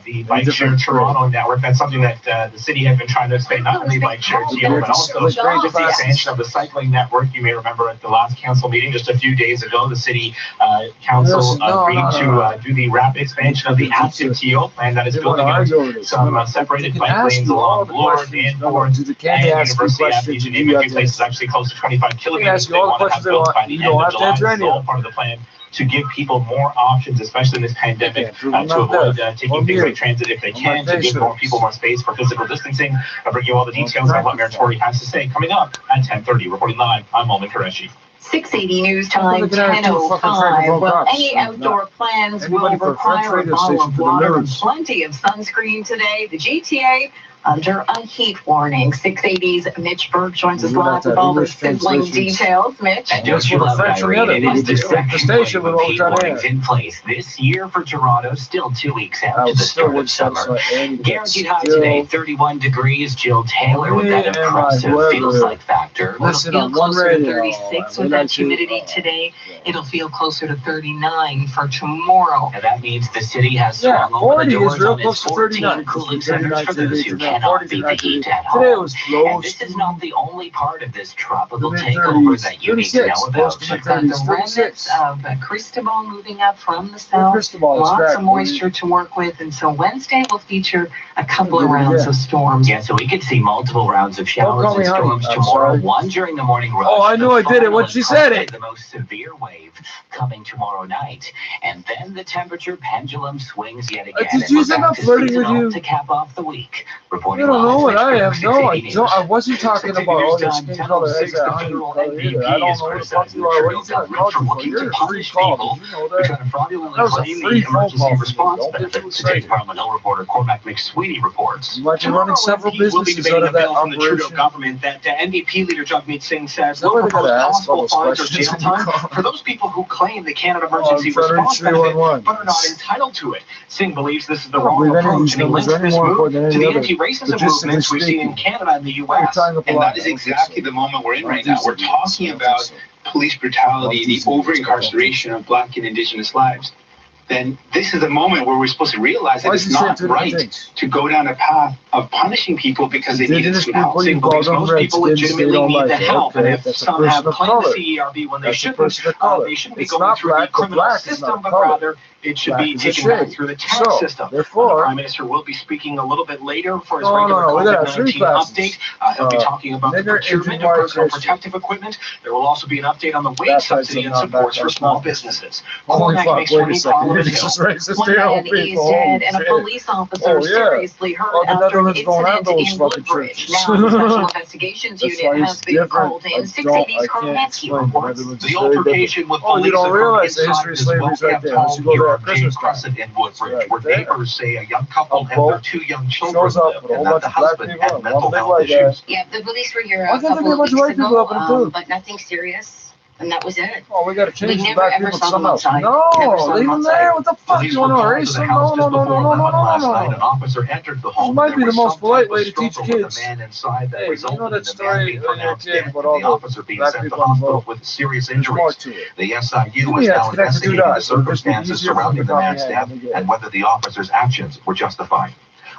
the Bike Share Toronto network. That's something that the city has been trying to expand, not only Bike Share deal, but also with the expansion of the cycling network. You may remember at the last council meeting just a few days ago, the city council agreed to do the rapid expansion of the active TO plan that is building out some separated bike lanes along Lord and Ford and University Avenue. To name a few places, actually close to 25 kilometers they want to have built by the end of July. This is all part of the plan to give people more options, especially in this pandemic, to avoid taking things like transit if they can, to give more people more space for physical distancing. I'll bring you all the details on what Mayor Tory has to say coming up at 10:30. Reporting live, I'm Momin Qureshi. 680 News Time, 10:05. Well, any outdoor plans will require a bottle of water and plenty of sunscreen today. The GTA under a heat warning. 680's Mitch Berg joins us live with all the sizzling details. Mitch. And don't you love that, Irene? It is the second wave of heat warnings in place this year for Toronto, still 2 weeks out to the start of summer. Guaranteed high today, 31 degrees. Jill Taylor with that impressive feels-like factor. It'll feel closer to 36 with that humidity today. It'll feel closer to 39 for tomorrow. And that means the city has swung open the doors on its 14 cooling centers for those who cannot beat the heat at home. And this is not the only part of this tropical takeover that you need to know about. We've got the remnants of Cristobal moving up from the south. Lots of moisture to work with. And so Wednesday will feature a couple of rounds of storms. Yeah, so we could see multiple rounds of showers and storms tomorrow. One during the morning rush. Oh, I knew I did it once she said it. The most severe wave coming tomorrow night. And then the temperature pendulum swings yet again. Did you think I'm flirting with you? To cap off the week. You don't know what I am. No, I don't. I wasn't talking about all your skin color as a honey color either. I don't know what the fuck you are. What are you going to call you for? You're a free call. Did you know that? That was a free phone call for you. Don't get too Today's excited. Parliament Hill reporter Cormac McSweeney reports. You might be running several businesses out of that from the Trudeau operation. government that NDP leader Jagmeet Singh says Nobody will propose gotta ask all possible those fines or questions jail when you time call. for those people who claim the Canada Emergency in front of Response Benefit 311. but are not entitled to it. Singh believes this is the I don't wrong believe any of approach, these and he numbers links are any this more move important than to any the other. anti-racism Logistically movements we see in speaking. Canada and the You're U.S. tying up a And lot. that is exactly the moment we're in right now. We're talking about police brutality, the over-incarceration of Black and Indigenous lives. Then this is the moment where we're supposed to realize that Why it's is he saying not two right different things? to go down a path of punishing people because they needed Indigenous some help. people, you Singh call believes them most people Redskins, they legitimately don't need like the it. help, and Okay, if that's a some have person of claimed color. the CERB when they That's a shouldn't, person of color. they shouldn't be It's going not through the black, but criminal black is system, not but color. rather it should Black be is a taken back shade. through the tax So, system. therefore- The Prime Minister will be speaking a little bit later for his No, regular we gotta have three COVID-19 classes. update. He'll be talking about the nigger, procurement Asian, of white, personal Christian. protective equipment. There will also be an update on the wage Baptized subsidy them, and not supports for baptized small them. businesses. Holy Cormac fuck, makes wait a me second. Parliament You're Hill. just racist One here, man old is people. dead and a Holy police officer Oh, yeah. seriously hurt Oh, the after an Netherlands don't have incident those in fucking Woodbridge. churches. Now, the Special Investigations That's why Unit it's has been different. called in. I 680's can't Carl Hetsky explain. reports. Netherlands is The very altercation with different. Oh, you police don't occurred realize the inside history of this slavery is right well-kept there. Unless you home go here there on at Jade Christmas time. Crescent in Woodbridge, Right where there. neighbors say a young couple and boat their 2 young children shows up lived, with a and whole that the bunch of black husband people had and mental one big health white guy. issues. Yeah, the police were here Why a can't there couple be a of bunch of weeks white people ago, up in it too? but nothing serious, and that was it. Oh, we gotta change We the never black ever people saw them somehow. outside. Never No, saw leave them them there. What the fuck? Police You were want to called erase to the them? house No, just no, no, before no, no, 11 no, last no, night. no. An officer entered the home. might There be the was most some polite type of way to teach struggle with kids. the man inside that Hey, you resulted know that in the man story being when you're a pronounced kid dead about and all the the officer being black sent to people on the hospital boat? with serious There's more injuries. to it. The SIU We is have now to connect the two investigating the dots. It'd just be circumstances easier for surrounding them the to man's copy death and get it. and whether the officer's actions were justified.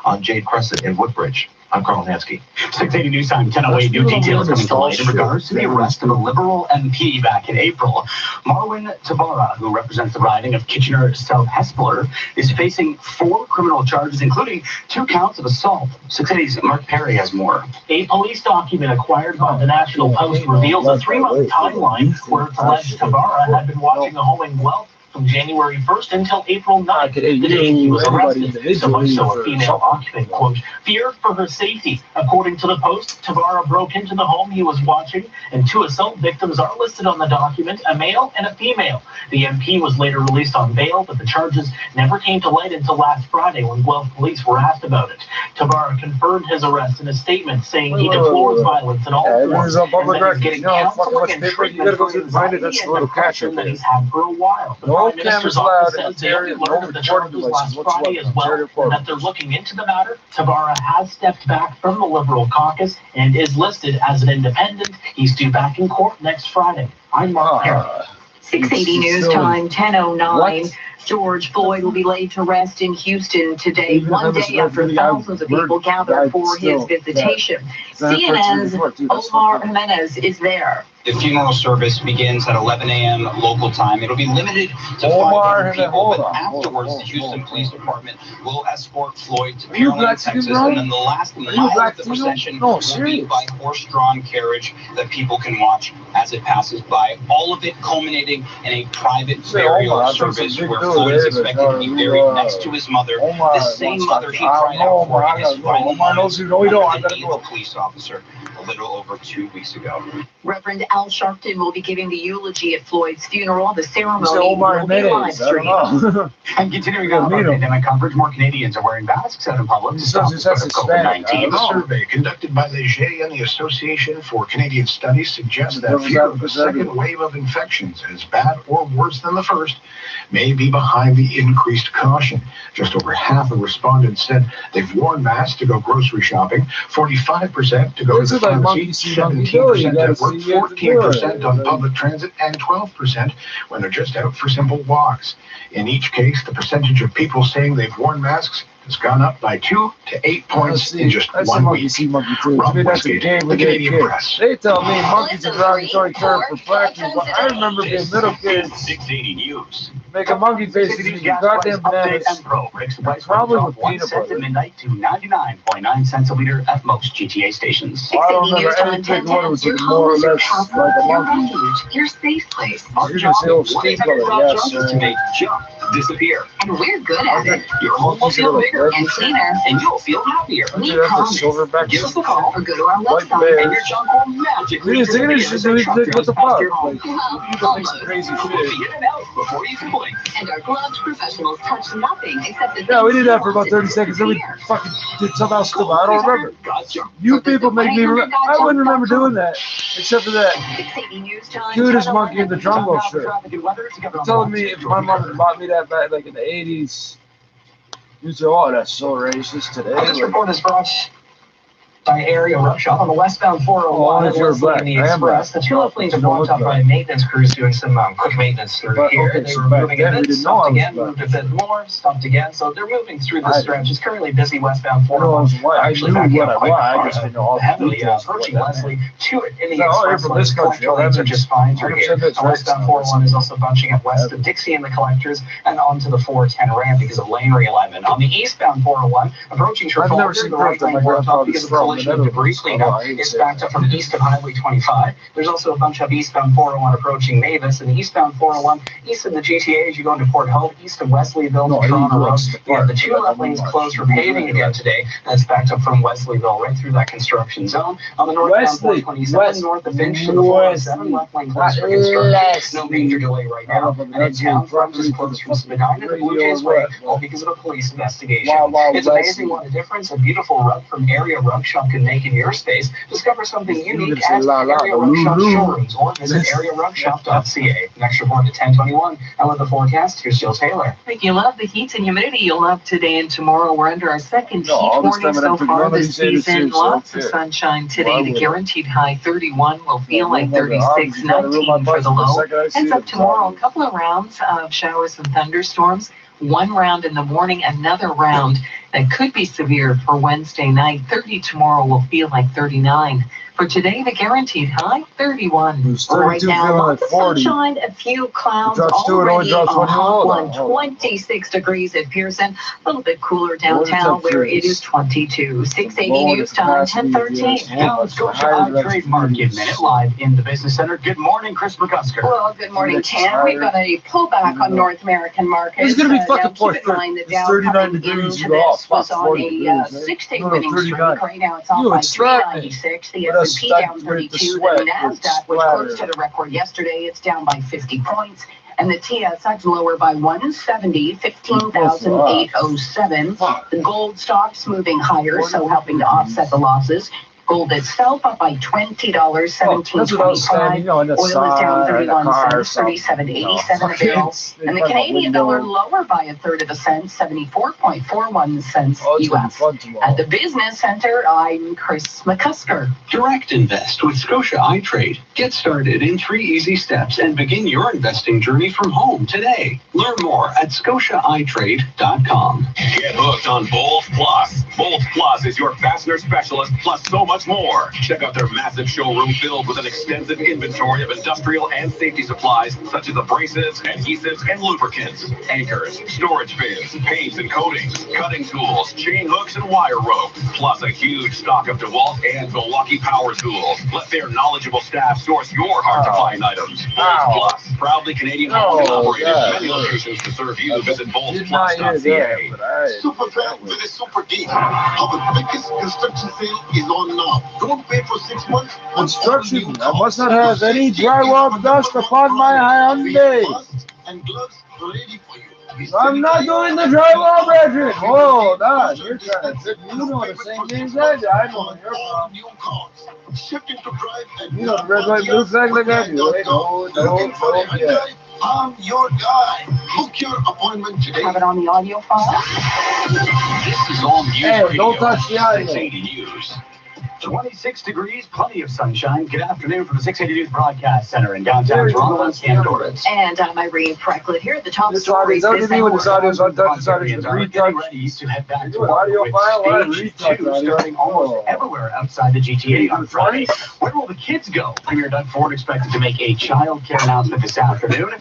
On Jade Crescent in Woodbridge, I'm Carl Hansky. 680 News Time, 10:08. New details coming to light in regards to the arrest of a Liberal MP back in April. Marwin Tabara, who represents the riding of Kitchener South Hespeler, is facing 4 criminal charges, including 2 counts of assault. 680's Mark Perry has more. A police document acquired by the National Post reveals a 3-month timeline where it's alleged Tabara had been watching a home in from January 1st until April 9th, the day he was arrested. So much so a female occupant, quote, feared for her safety. According to the Post, Tavara broke into the home he was watching, and 2 assault victims are listed on the document, a male and a female. The MP was later released on bail, but the charges never came to light until last Friday when Guelph police were asked about it. Tavara confirmed his arrest in a statement, saying he deplores violence in all forms, and that he's getting counseling and treatment for anxiety and depression that he's had for a while. The Prime Minister's office says they only learned of the charges last Friday as well, and that they're looking into the matter. Tavara has stepped back from the Liberal caucus and is listed as an independent. He's due back in court next Friday. I'm Mark Perry. 680 News Time, 10:09. George Floyd will be laid to rest in Houston today, one day after thousands of people gathered for his visitation. CNN's Omar Jimenez is there. The funeral service begins at 11 a.m. local time. It'll be limited to 500 people, but afterwards, the Houston Police Department will escort Floyd to Pearland, Texas, and then the last mile of the procession will be by horse-drawn carriage that people can watch as it passes by. All of it culminating in a private burial service where Floyd is expected to be buried next to his mother, the same mother he cried out for in his final moments of being a police officer a little over 2 weeks ago. Reverend Al Sharpton will be giving the eulogy at Floyd's funeral. The ceremony will be live streamed. And continuing on our pandemic coverage, more Canadians are wearing masks out in public to stop the spread of COVID-19. A survey conducted by Leger and the Association for Canadian Studies suggests that fear of the second wave of infections, as bad or worse than the first, may be behind the increased caution. Just over half of respondents said they've worn masks to go grocery shopping, 45% to go to the pharmacy, 17% at work, 14% on public transit, and 12% when they're just out for simple walks. In each case, the percentage of people saying they've worn masks has gone up by 2 to 8 points in just 1 week. Rob Westgate, the Canadian Press. They tell me monkeys are derogatory term for black people. I remember being little kids. 680 News. Make a monkey face and eat goddamn bananas. Probably with peanut butter. Midnight to 99.9 cents a liter at most GTA stations. I don't remember anything when it was more or less like a monkey. Your safe place. You're gonna say, oh, Steve Miller, yes, to make junk disappear. And we're good at it. Your home will feel bigger and cleaner, and you'll feel happier. We promise. Give us a call or go to our website, and your junk will magically disappear as a truck drives past your home. Crazy shit. We'll be in and out before you can blink. And our gloved professionals touch nothing except the Yeah, we did that for about 30 seconds, then we fucking did something else stupid. I don't remember. You people make me remember. I wouldn't remember doing that, except for that cutest monkey in the jungle shit. You're telling me if my mom had bought me that back like in the 80s, you'd say, oh, that's so racist today. This report is brought by area workshop on the westbound 401 and Leslie in the Express. The two left lanes are blocked up by maintenance crews doing some quick maintenance through here. They were moving a bit, stopped again, moved a bit more, stopped again. So they're moving through the stretch. It's currently busy westbound 401. Actually, backing up quite far, heavily approaching Leslie to it in the Express lanes. Collector lanes are just fine through here. Westbound 401 is also bunching up west of Dixie and the collectors and onto the 410 ramp because of lane realignment. On the eastbound 401, approaching Trafalgar, the right lane blocked up because of collision debris cleanup is backed up from east of Highway 25. There's also a bunch of eastbound 401 approaching Mavis, and eastbound 401 east of the GTA as you go into Port Hope, east of Wesleyville to Toronto Road. We have the two left lanes closed for paving again today. That's backed up from Wesleyville right through that construction zone. On the northbound 427 north of Finch to the 407 left lane closed for construction. No major delay right now. And in town, front is closed from Spadina to the Blue Jays Way, all because of a police investigation. It's amazing what a difference a beautiful rug from Area Rug Shop can make in your space. Discover something unique at Area Rug Shop showrooms or visit arearugshop.ca. Next report at 10:21. And with the forecast, here's Jill Taylor. If you love the heat and humidity, you'll love today and tomorrow. We're under our second heat warning so far this season. Lots of sunshine today. The guaranteed high 31 will feel like 36, 19 for the low. Heads up tomorrow, a couple of rounds of showers and thunderstorms. One round in the morning, another round that could be severe for Wednesday night. 30 tomorrow will feel like 39. For today, the guaranteed high, 31. Right now, lots of sunshine, a few clouds already. A hot one, 26 degrees at Pearson. A little bit cooler downtown where it is 22. 680 News Time, 10:13. Now let's go to our trade market minute live in the business center. Good morning, Chris McCusker. Well, good morning, Tam. We've got a pullback on North American markets. It's going to be fucking keep in mind the Dow 39 degrees. into this was on a 6-day winning streak. Right now it's off by 396. The S&P down 32. The NASDAQ was close to the record yesterday. It's down by 50 points. And the TSX lower by 170, 15,807. The gold stocks moving higher, so helping to offset the losses. Gold itself up by $20, $17.25. Oil is down 31 cents, 37.87 a barrel. And the Canadian dollar lower by a third of a cent, 74.41 cents US. At the Business Center, I'm Chris McCusker. Direct invest with Scotia iTrade. Get started in 3 easy steps and begin your investing journey from home today. Learn more at scotiaitrade.com. Get hooked on Bolt Plus. Bolt Plus is your fastener specialist plus so much more. Check out their massive showroom filled with an extensive inventory of industrial and safety supplies such as abrasives, adhesives, and lubricants, anchors, storage bins, paints and coatings, cutting tools, chain hooks, and wire rope, plus a huge stock of DeWalt and Milwaukee power tools. Let their knowledgeable staff source your hard-to-find items. Bolt Plus, proudly Canadian owned and operated. Many locations to serve you. Visit boltplus.ca. Super fan with a super deal. Our biggest construction sale is on now. Don't pay for 6 months. Construction. I must not have any drywall dust upon my Hyundai. And gloves ready for you. I'm not doing the drywall, brethren. Whoa, nah, you're trying to fit. You know the same things I do. I know you're from. New cars. Shifting to drive and you know the red, white, blue flag like that. No, yeah. I'm your guy. Book your appointment today. Have it on the audio file. This is all News Hey, Radio. don't touch the audio. 680 News. 26 degrees, plenty of sunshine. Good afternoon from the 680 News Broadcast Center in downtown Toronto. I'm Doris. And I'm Irene Precklett here at the top This stories. audio, this audio's untouched. This audio's Getting retouched. ready to head back to An work audio with file, Stage 2 starting almost everywhere outside the GTA on Friday. Where will the kids go? Premier Doug Ford expected to make a child care announcement this afternoon.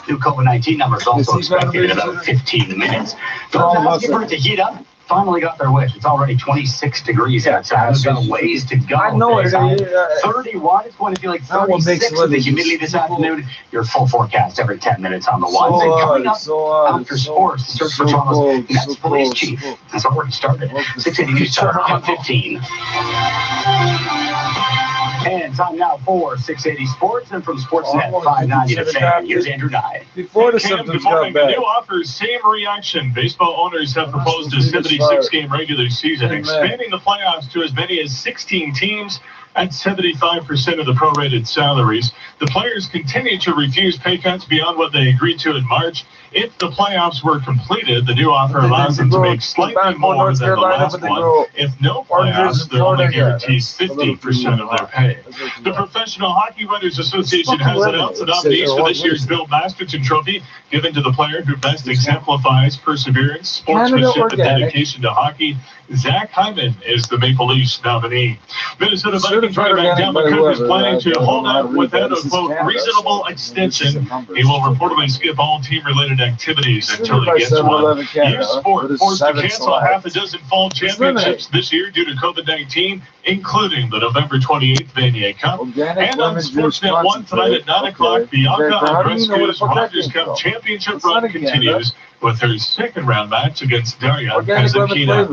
New COVID-19 numbers also expected in about 15 minutes. Those asking for it to heat up finally got their wish. It's already 26 degrees outside. We've got a ways to go. I know it. 31. It's going to feel like 36 with the humidity this afternoon. Your full forecast every 10 minutes on the ones. And coming up after sports, the search for Toronto's next police chief has already started. 680 News Time, 10:15. And time now for 680 Sports, and from Sportsnet 590 to Fan. Here's Andrew Nye. Before the Good symptoms morning. got The bad. new offers, same reaction. Baseball owners have proposed a 76-game regular season, expanding the playoffs to as many as 16 teams at 75% of the prorated salaries. The players continue to refuse pay cuts beyond what they agreed to in March. If the playoffs were completed, the new offer allows them to make slightly more than the last one. If no playoffs, they're only guaranteed 50% of their pay. The Professional Hockey Writers Association has announced the nominees for this year's Bill Masterton Trophy, given to the player who best exemplifies perseverance, sportsmanship, and dedication to hockey. Zach Hyman is the Maple Leafs nominee. Minnesota Vikings running back Dalvin Cook is planning to hold out without a, quote, reasonable extension. He will reportedly skip all team-related activities until he gets one. U Sport forced to cancel half a dozen fall championships this year due to COVID-19, including the November 28th Vanier Cup. And on Sportsnet 1 tonight at 9 o'clock, Bianca Andreescu's Rogers Cup championship run continues with her second-round match against Daria Kazatkina.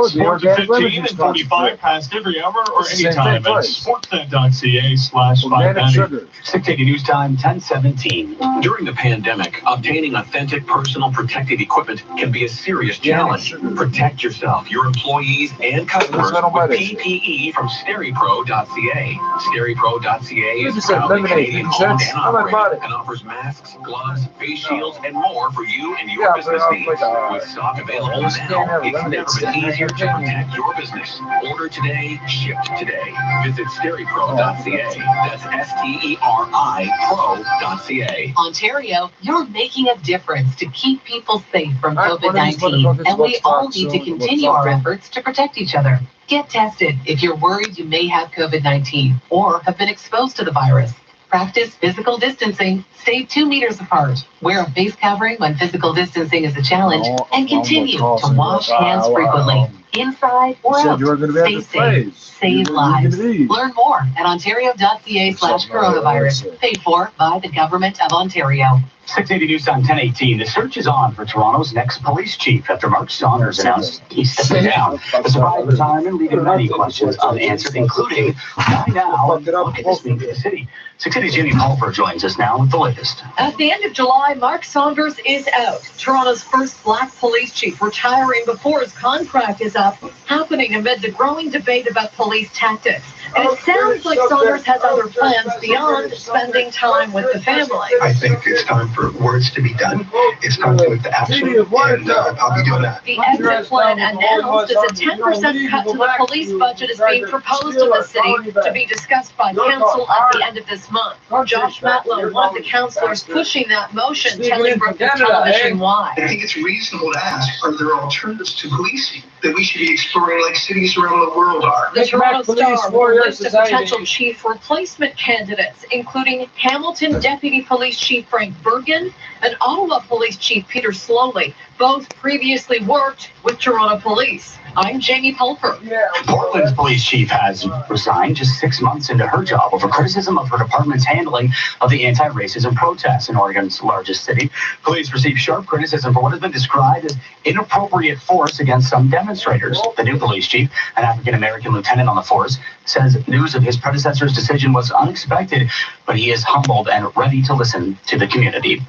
Sports at 15 and 45 past every hour or anytime at sportsnet.ca/590. 680 News Time, 10:17. During the pandemic, obtaining authentic personal protective equipment can be a serious challenge. Protect yourself, your employees, and customers with PPE from SteriPro.ca. SteriPro.ca is proudly Canadian-owned and operated and offers masks, gloves, face shields, and more for you and your business needs. With stock available now, it's never been easier to protect your business. Order today, shipped today. Visit SteriPro.ca. That's STERI Pro.ca. Ontario, you're making a difference to keep people safe from COVID-19, and we all need to continue our efforts to protect each other. Get tested if you're worried you may have COVID-19 or have been exposed to the virus. Practice physical distancing. Stay 2 meters apart. Wear a face covering when physical distancing is a challenge, and continue to wash hands frequently, inside or out. Stay safe. Save lives. Learn more at ontario.ca/coronavirus. Paid for by the Government of Ontario. 680 News on 1018. The search is on for Toronto's next police chief after Mark Saunders announced he's stepping down. A surprise retirement leaving many questions unanswered, including why now? What could this mean for the city? 680's Jenny Pulver joins us now with the latest. At the end of July, Mark Saunders is out. Toronto's first Black police chief retiring before his contract is up, happening amid the growing debate about police tactics. And it sounds like Saunders has other plans beyond spending time with the family. I think it's time for words to be done. It's time to put the action, and I'll be doing that. The exit plan announced as a 10% cut to the police budget is being proposed in the city to be discussed by council at the end of this month. Josh Matlow, one of the councillors pushing that motion, telling Brooklyn Television why. I think it's reasonable to ask, are there alternatives to policing that we should be exploring like cities around the world are? The Toronto Star will list of potential chief replacement candidates, including Hamilton Deputy Police Chief Frank Bergen and Ottawa Police Chief Peter Slowly. Both previously worked with Toronto Police. I'm Jamie Pulper. Portland's police chief has resigned just 6 months into her job over criticism of her department's handling of the anti-racism protests in Oregon's largest city. Police received sharp criticism for what has been described as inappropriate force against some demonstrators. The new police chief, an African-American lieutenant on the force, says news of his predecessor's decision was unexpected, but he is humbled and ready to listen to the community.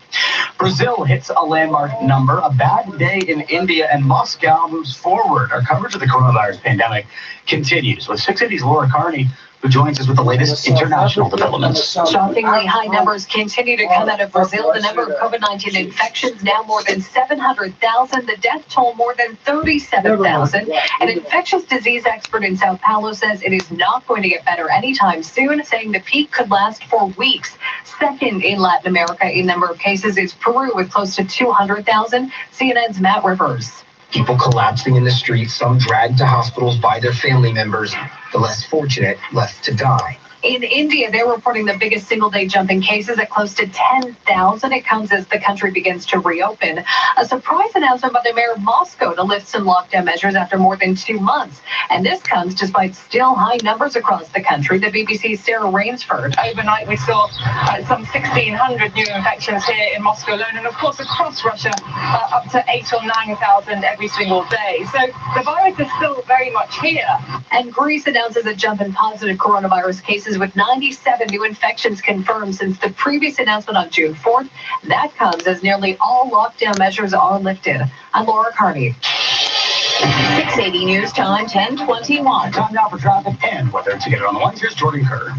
Brazil hits a landmark number, a bad day in India, and Moscow moves forward. Our coverage of the coronavirus pandemic continues with 680's Laura Carney, who joins us with the latest international developments. Shockingly high numbers continue to come out of Brazil. The number of COVID-19 infections now more than 700,000. The death toll more than 37,000. An infectious disease expert in Sao Paulo says it is not going to get better anytime soon, saying the peak could last for weeks. Second in Latin America in number of cases is Peru with close to 200,000. CNN's Matt Rivers. People collapsing in the streets, some dragged to hospitals by their family members. The less fortunate left to die. In India, they're reporting the biggest single-day jump in cases at close to 10,000. It comes as the country begins to reopen. A surprise announcement by the mayor of Moscow to lift some lockdown measures after more than 2 months. And this comes despite still high numbers across the country. The BBC's Sarah Rainsford. Overnight, we saw some 1,600 new infections here in Moscow alone, and of course across Russia, up to 8,000 or 9,000 every single day. So the virus is still very much here. And Greece announces a jump in positive coronavirus cases with 97 new infections confirmed since the previous announcement on June 4th. That comes as nearly all lockdown measures are lifted. I'm Laura Carney. 680 News Time, 10:21. Time now for traffic and weather. Together on the ones, here's Jordan Kerr.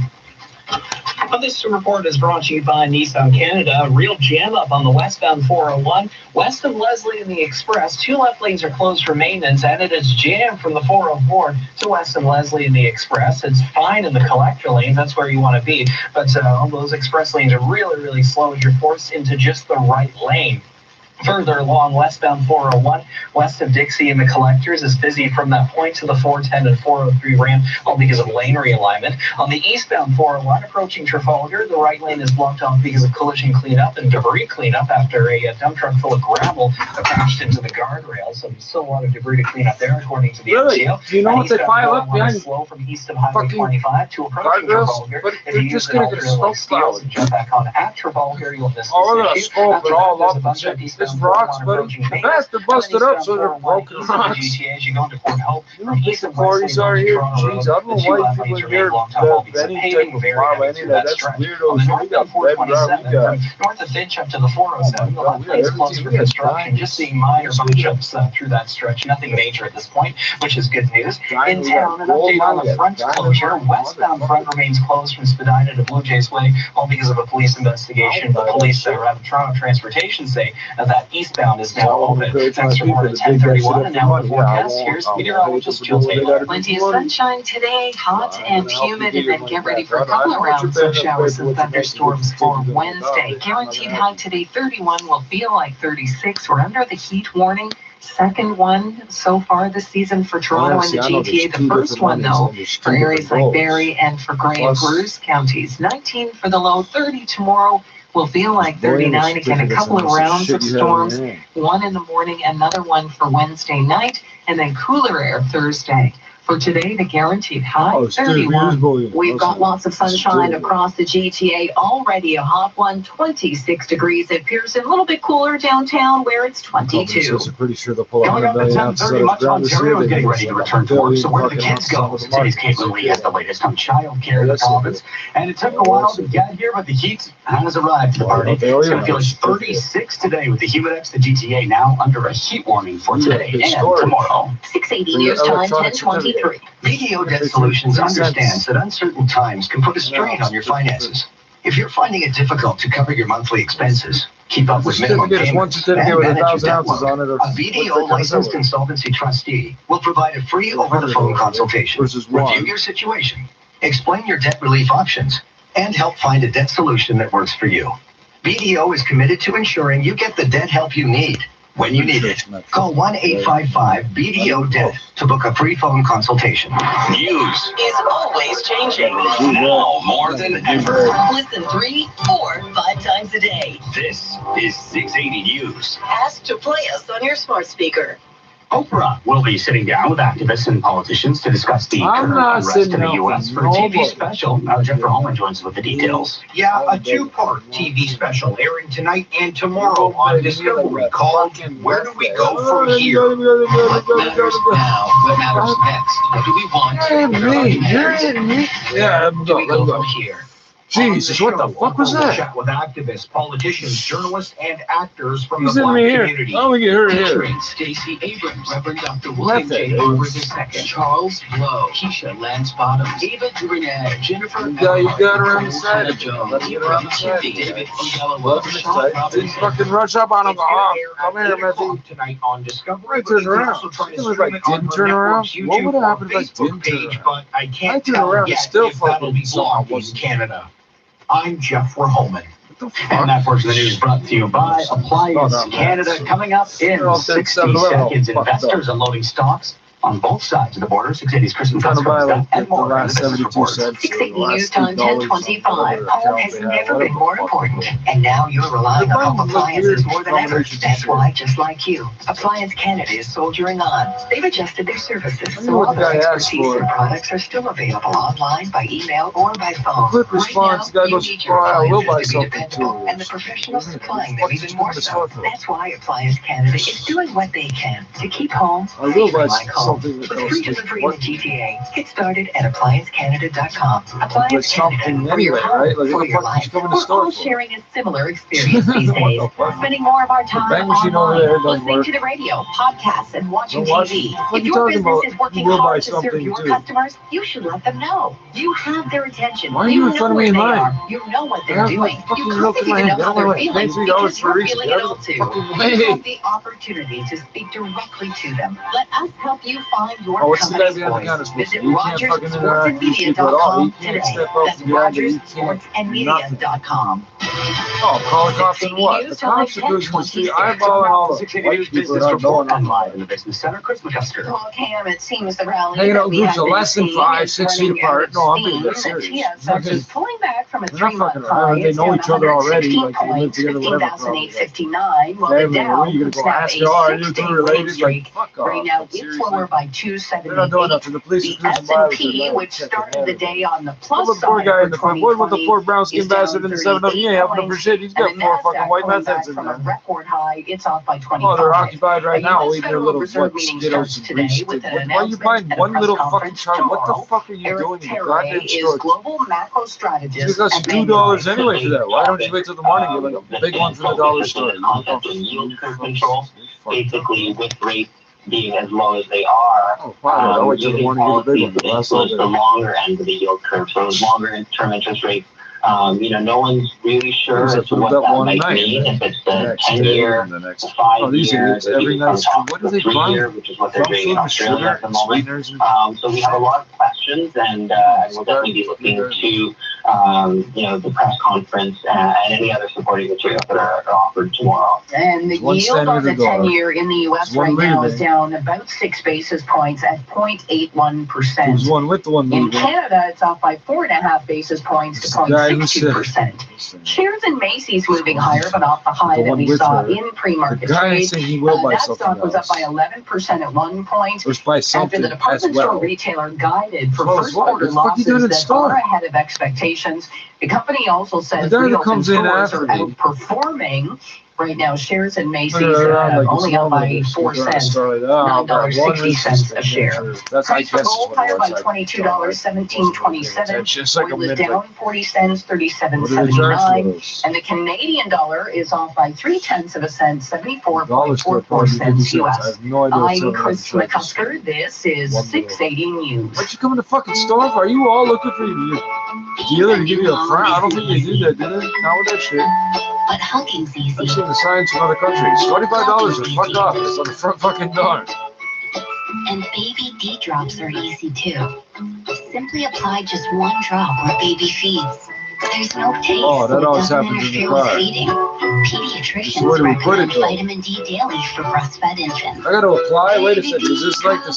This report is brought to you by Nissan Canada. A real jam up on the westbound 401 west of Leslie and the Express. 2 left lanes are closed for maintenance, and it is jammed from the 404 to west of Leslie and the Express. It's fine in the collector lanes. That's where you want to be. But all those express lanes are really, really slow as you're forced into just the right lane. Further along westbound 401, west of Dixie and the Collectors is busy from that point to the 410 and 403 ramp, all because of lane realignment. On the eastbound 401, approaching Trafalgar, the right lane is blocked off because of collision cleanup and debris cleanup after a dump truck full of gravel crashed into the guardrails. So there's still a lot of debris to clean up there, according to the MCO. Do you know what they pile up behind? Slow from east of Highway 25 to approaching Trafalgar. If you use an alternate steels and jump back on at Trafalgar, you'll miss this issue. After that, there's a bunch of eastbound rocks, buddy. The bastard busted up, so they're broken rocks. You go into Port Hope from east of parties are here. Jeez, I don't know why people in here have any type of mob, any of that. That's weirdos. We got bed around. North of Finch up to the 407, the left lane's closed for construction. Just seeing minor bump ups through that stretch. Nothing major at this point, which is good news. In town, an update on the front closure. Westbound front remains closed from Spadina to Blue Jays Way, all because of a police investigation. The police that were at Toronto Transportation say that eastbound is now open. Thanks for more at 10:31, and now the forecast. Here's meteorologist Jill Taylor. Plenty of sunshine today, hot and humid, and then get ready for a couple of rounds of showers and thunderstorms for Wednesday. Guaranteed high today, 31, will feel like 36. We're under the heat warning. second one so far this season for Toronto and the GTA. The first one, though, for areas like Barrie and for Grey and Bruce counties. 19 for the low, 30 tomorrow. Will feel like 39 again. A couple of rounds of storms, one in the morning, another one for Wednesday night, and then cooler air Thursday. For today, the guaranteed high, 31. We've got lots of sunshine across the GTA already. A hot one, 26 degrees at Pearson. A little bit cooler downtown where it's 22. I'm pretty sure they'll pull out Coming up at 10:30, much Ontario is getting ready to return to work. So where do the kids go? Today's Caitlin Lee has the latest on child care in the province. And it took a while to get here, but the heat has arrived to the party. It's going to feel 36 today with the Humidex. The GTA now under a heat warning for today and tomorrow. 680 news time, 10:23. BDO Debt Solutions understands that uncertain times can put a strain on your finances. If you're finding it difficult to cover your monthly expenses, keep up with minimum payments, and manage your debt load, a BDO licensed insolvency trustee will provide a free over-the-phone consultation, review your situation, explain your debt relief options, and help find a debt solution that works for you. BDO is committed to ensuring you get the debt help you need when you need it. Call 1-855-BDO-DEBT to book a free phone consultation. News is always changing. Now more than ever. Listen 3, 4, 5 times a day. This is 680 News. Ask to play us on your smart speaker. Oprah will be sitting down with activists and politicians to discuss the current unrest in the U.S. for a TV special. Now, Jennifer Holman joins us with the details. Yeah, a two-part TV special airing tonight and tomorrow on Discovery called Where Do We Go From Here? What matters now? What matters next? What do we want? Yeah, Where do we go from here? Jesus, what the fuck was that? Chat with activists, politicians, journalists, and actors from He's the in Black me here. community. Oh, we get her here. Featuring Stacey Abrams, Reverend Dr. William J. Hoover II, Charles Blow, Keisha Lance Bottoms, Ava DuVernay, Jennifer You got her on the side. David Ogala, Welcome to the fucking rush up on him. Come here, Matthew. Tonight on Discovery. I turned around. It was like, didn't turn around. What would have happened if I didn't turn around? But I can't turned tell around. yet Still if that'll be blocked in Canada. I'm Jeff Verholman. And that portion of the news brought to you by Appliance Canada. Coming up in 60 seconds, investors unloading stocks on both sides of the border. 680's Kristen Fletcher and more on the business report. 680 news time, 10:25. Home has never been more important, And now you're relying on home appliances more than ever. That's why, just like you, Appliance Canada is soldiering on. They've adjusted their services, so all their expertise and products are still available online, by email, or by phone. Quick response, guy goes, I will buy something too. And the professional supplying them even more so. That's why Appliance Canada is doing what they can to keep home I will buy like home. something that With goes free delivery in the GTA. Get started at appliancecanada.com. Appliance Canada, for your home, right? Like, for what the your fuck life. is coming to We're store all for? sharing a similar experience these days. Spending more of our time bang machine over there online, doesn't listening work. to the radio, podcasts, and watching Don't watch TV. it. What If you your talking business about? is working You will buy hard to serve something your too. customers, you should let them know. You have their attention. Why are you making fun of me in know what they mine? are. You know what I they're have doing. my You fucking could milk in my even hand. know how Get out of my they're way. feeling Thanks $3 because for you're a reason. feeling Get it out all of the too. fucking You way. have the opportunity to speak directly to them. Let us help you find your Oh, what's the guy company's behind the counter voice. supposed to Visit do? You can't fucking interact with these people at all. You RogersSportsandMedia.com can't today. step up That's to behind it. You can't. RogersSportsandMedia.com. Oh, call the cops and what? The cops are losing the street eyeballing all the white people not knowing I'm live in the business center. Chris McCusker. Well, Cam, it seems the rally Hanging out that in we groups have of been less than seeing 5, is 6 feet running apart. out of No, I'm being steam. dead The serious. TSX is pulling back from a They're not 3-month fucking high. around. They It's know down each other already. 116 Like, they live points, together, whatever. Probably. 15,859. Well, Hey, the man, Dow when are you gonna could go snap ask a her? Are you two 6-day related? win streak. Like, fuck off. Right now, it's Seriously. lower by They're not doing 278. nothing. The police The are cruising by. S&P, which started the day on the plus What about the poor side guy in for the front? What about the 2020, poor brown skin is down bastard in the 7 Up? He ain't helping him for shit. He's got and the 4 fucking Nasdaq white pulling meth back heads in from a there. record high. It's off by 25. Oh, they're occupied right The now, US eating their Federal little Reserve what, meeting Skittles starts and today grease. with an Why are you announcement buying at a one press little fucking conference child? What the tomorrow. fuck are you Eric doing in the Terray goddamn is store? global macro strategist. It costs at $2 Manulife. anyway for that. Why don't you wait till the morning and get like a big one from the dollar store? Yield curve control, basically with rates being as low as they are, Oh, fine. I'll wait till the morning and get the big one. But that's all influence the longer end of the yield curve. So those longer term interest rates, no one's really sure as to what that might mean. If it's the 10-year, 5-year, every night. What do they buy? 3-year, which is what they're doing in Australia at the moment. So we have a lot of questions, and we'll definitely be looking to the press conference and any other supporting materials that are offered tomorrow. And the yield on the 10-year in the U.S. right now is down about 6 basis points at 0.81%. One with the one in Canada, it's off by 4.5 basis points to 0.62%. Shares in Macy's moving higher, but off the high that we saw in pre-market trade. That stock was up by 11% at one point. After the department store retailer guided for first quarter losses that are ahead of expectations. The company also says reopened stores are outperforming. Right now, shares in Macy's only up by 4 cents, $9.60 a share. Price for gold higher by $22, $17.27. Oil is down 40 cents, $37.79. And the Canadian dollar is off by 0.3 cents, 74.44 cents US. I'm Chris McCusker. This is 680 News. Why'd you come in the fucking store for? Are you all looking for your dealer to give you a front? I don't think they do that, do they? Not with that shit. But hugging's easy. I've seen the signs from other countries. $25 fuck off. It's on the front fucking door. And baby D drops are easy too. Simply apply just one drop where baby feeds. There's no taste, oh, that always so it doesn't happens in the interfere car. with feeding. Pediatricians recommend vitamin D daily for breastfed infants. I gotta apply? Wait a second. Is this like the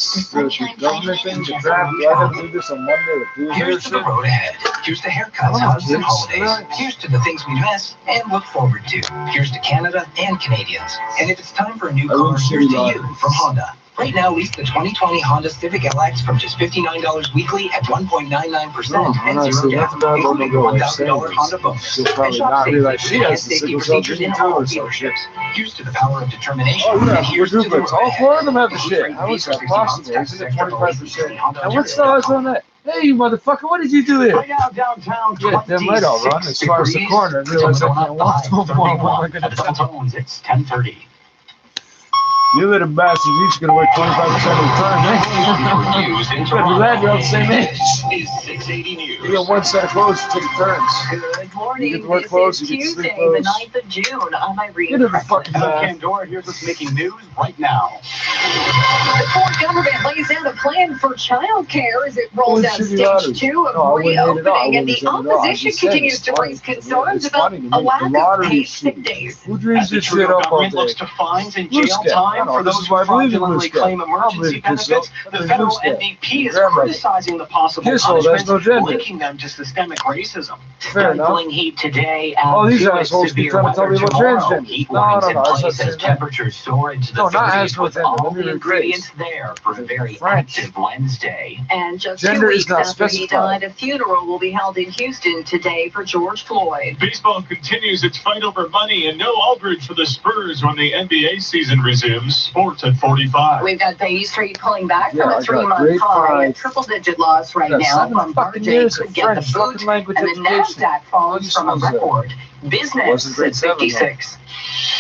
government thing? The draft? Do I have to do this on Monday? Here's to the road ahead. Here's to haircuts, hubs, and holidays. Here's to the things we miss and look forward to. Here's to Canada and Canadians. And if it's time for a new car, here's to you from Honda. Right now, lease the 2020 Honda Civic LX from just $59 weekly at 1.99% and 0 down, including a $1,000 Honda bonus. And shop safety procedures in all dealerships. Here's to the power of determination. And here's to the road all four of them have the shit. How is that possible? Isn't it 25%? And what's the odds on that? Hey, you motherfucker, what did you do here? Right now, downtown, yeah, they might all run as far as the corner and realize I can't walk no more. What am I going to do? It's 10:30. You little bastards, you're just going to work 25% of the time, eh? You're glad you're all the same age. You got one set of clothes to take turns. Good morning. You get to work clothes, This you is get to sleep Tuesday, the clothes. 9th of June. I'm Irene You're the Franklin. fucking Pandora, here's what's making news right now. The Ford government lays out a plan for childcare as it rolls out shitty stage lottery. 2 of No, I wouldn't hate it all. I reopening, and wouldn't the hate it all. I'm opposition just saying, continues it's to funny. raise concerns It's about funny to me. a lack The of lottery paid is sick shitty. days. Who dreams As the this shit Trudeau up all government day? looks to fines and Blue jail Sky. time No, for this those is who why I believe in fraudulently Blue Sky. claim I emergency believe in Kiss benefits, Hill. the Blue federal Sky. NDP is Grandmother. criticizing the possible Kiss Hill, there's punishments, no gender. linking them to systemic racism. Fair enough. Stifling heat today All and these to assholes keep severe trying to tell weather me about tomorrow. transgender. Heat No, warnings no, in no, it's place not as saying that. temperatures soar into the No, not 30s as with with them, all let me the rephrase. ingredients there for a very active Wednesday. And just Gender 2 is weeks not after he specified. died, a funeral will be held in Houston today for George Floyd. Baseball continues its fight over money, and no Aldridge for the Spurs when the NBA season resumes. Sports at 45. We've got Bay Street pulling back Yeah, from I a got 3-month great high, a pride. triple-digit loss right Got now. 7 Bombardier fucking years could of get French the boot, fucking language and the education. NASDAQ falls you from a suppose that? record. Business Wasn't grade at 7, 56.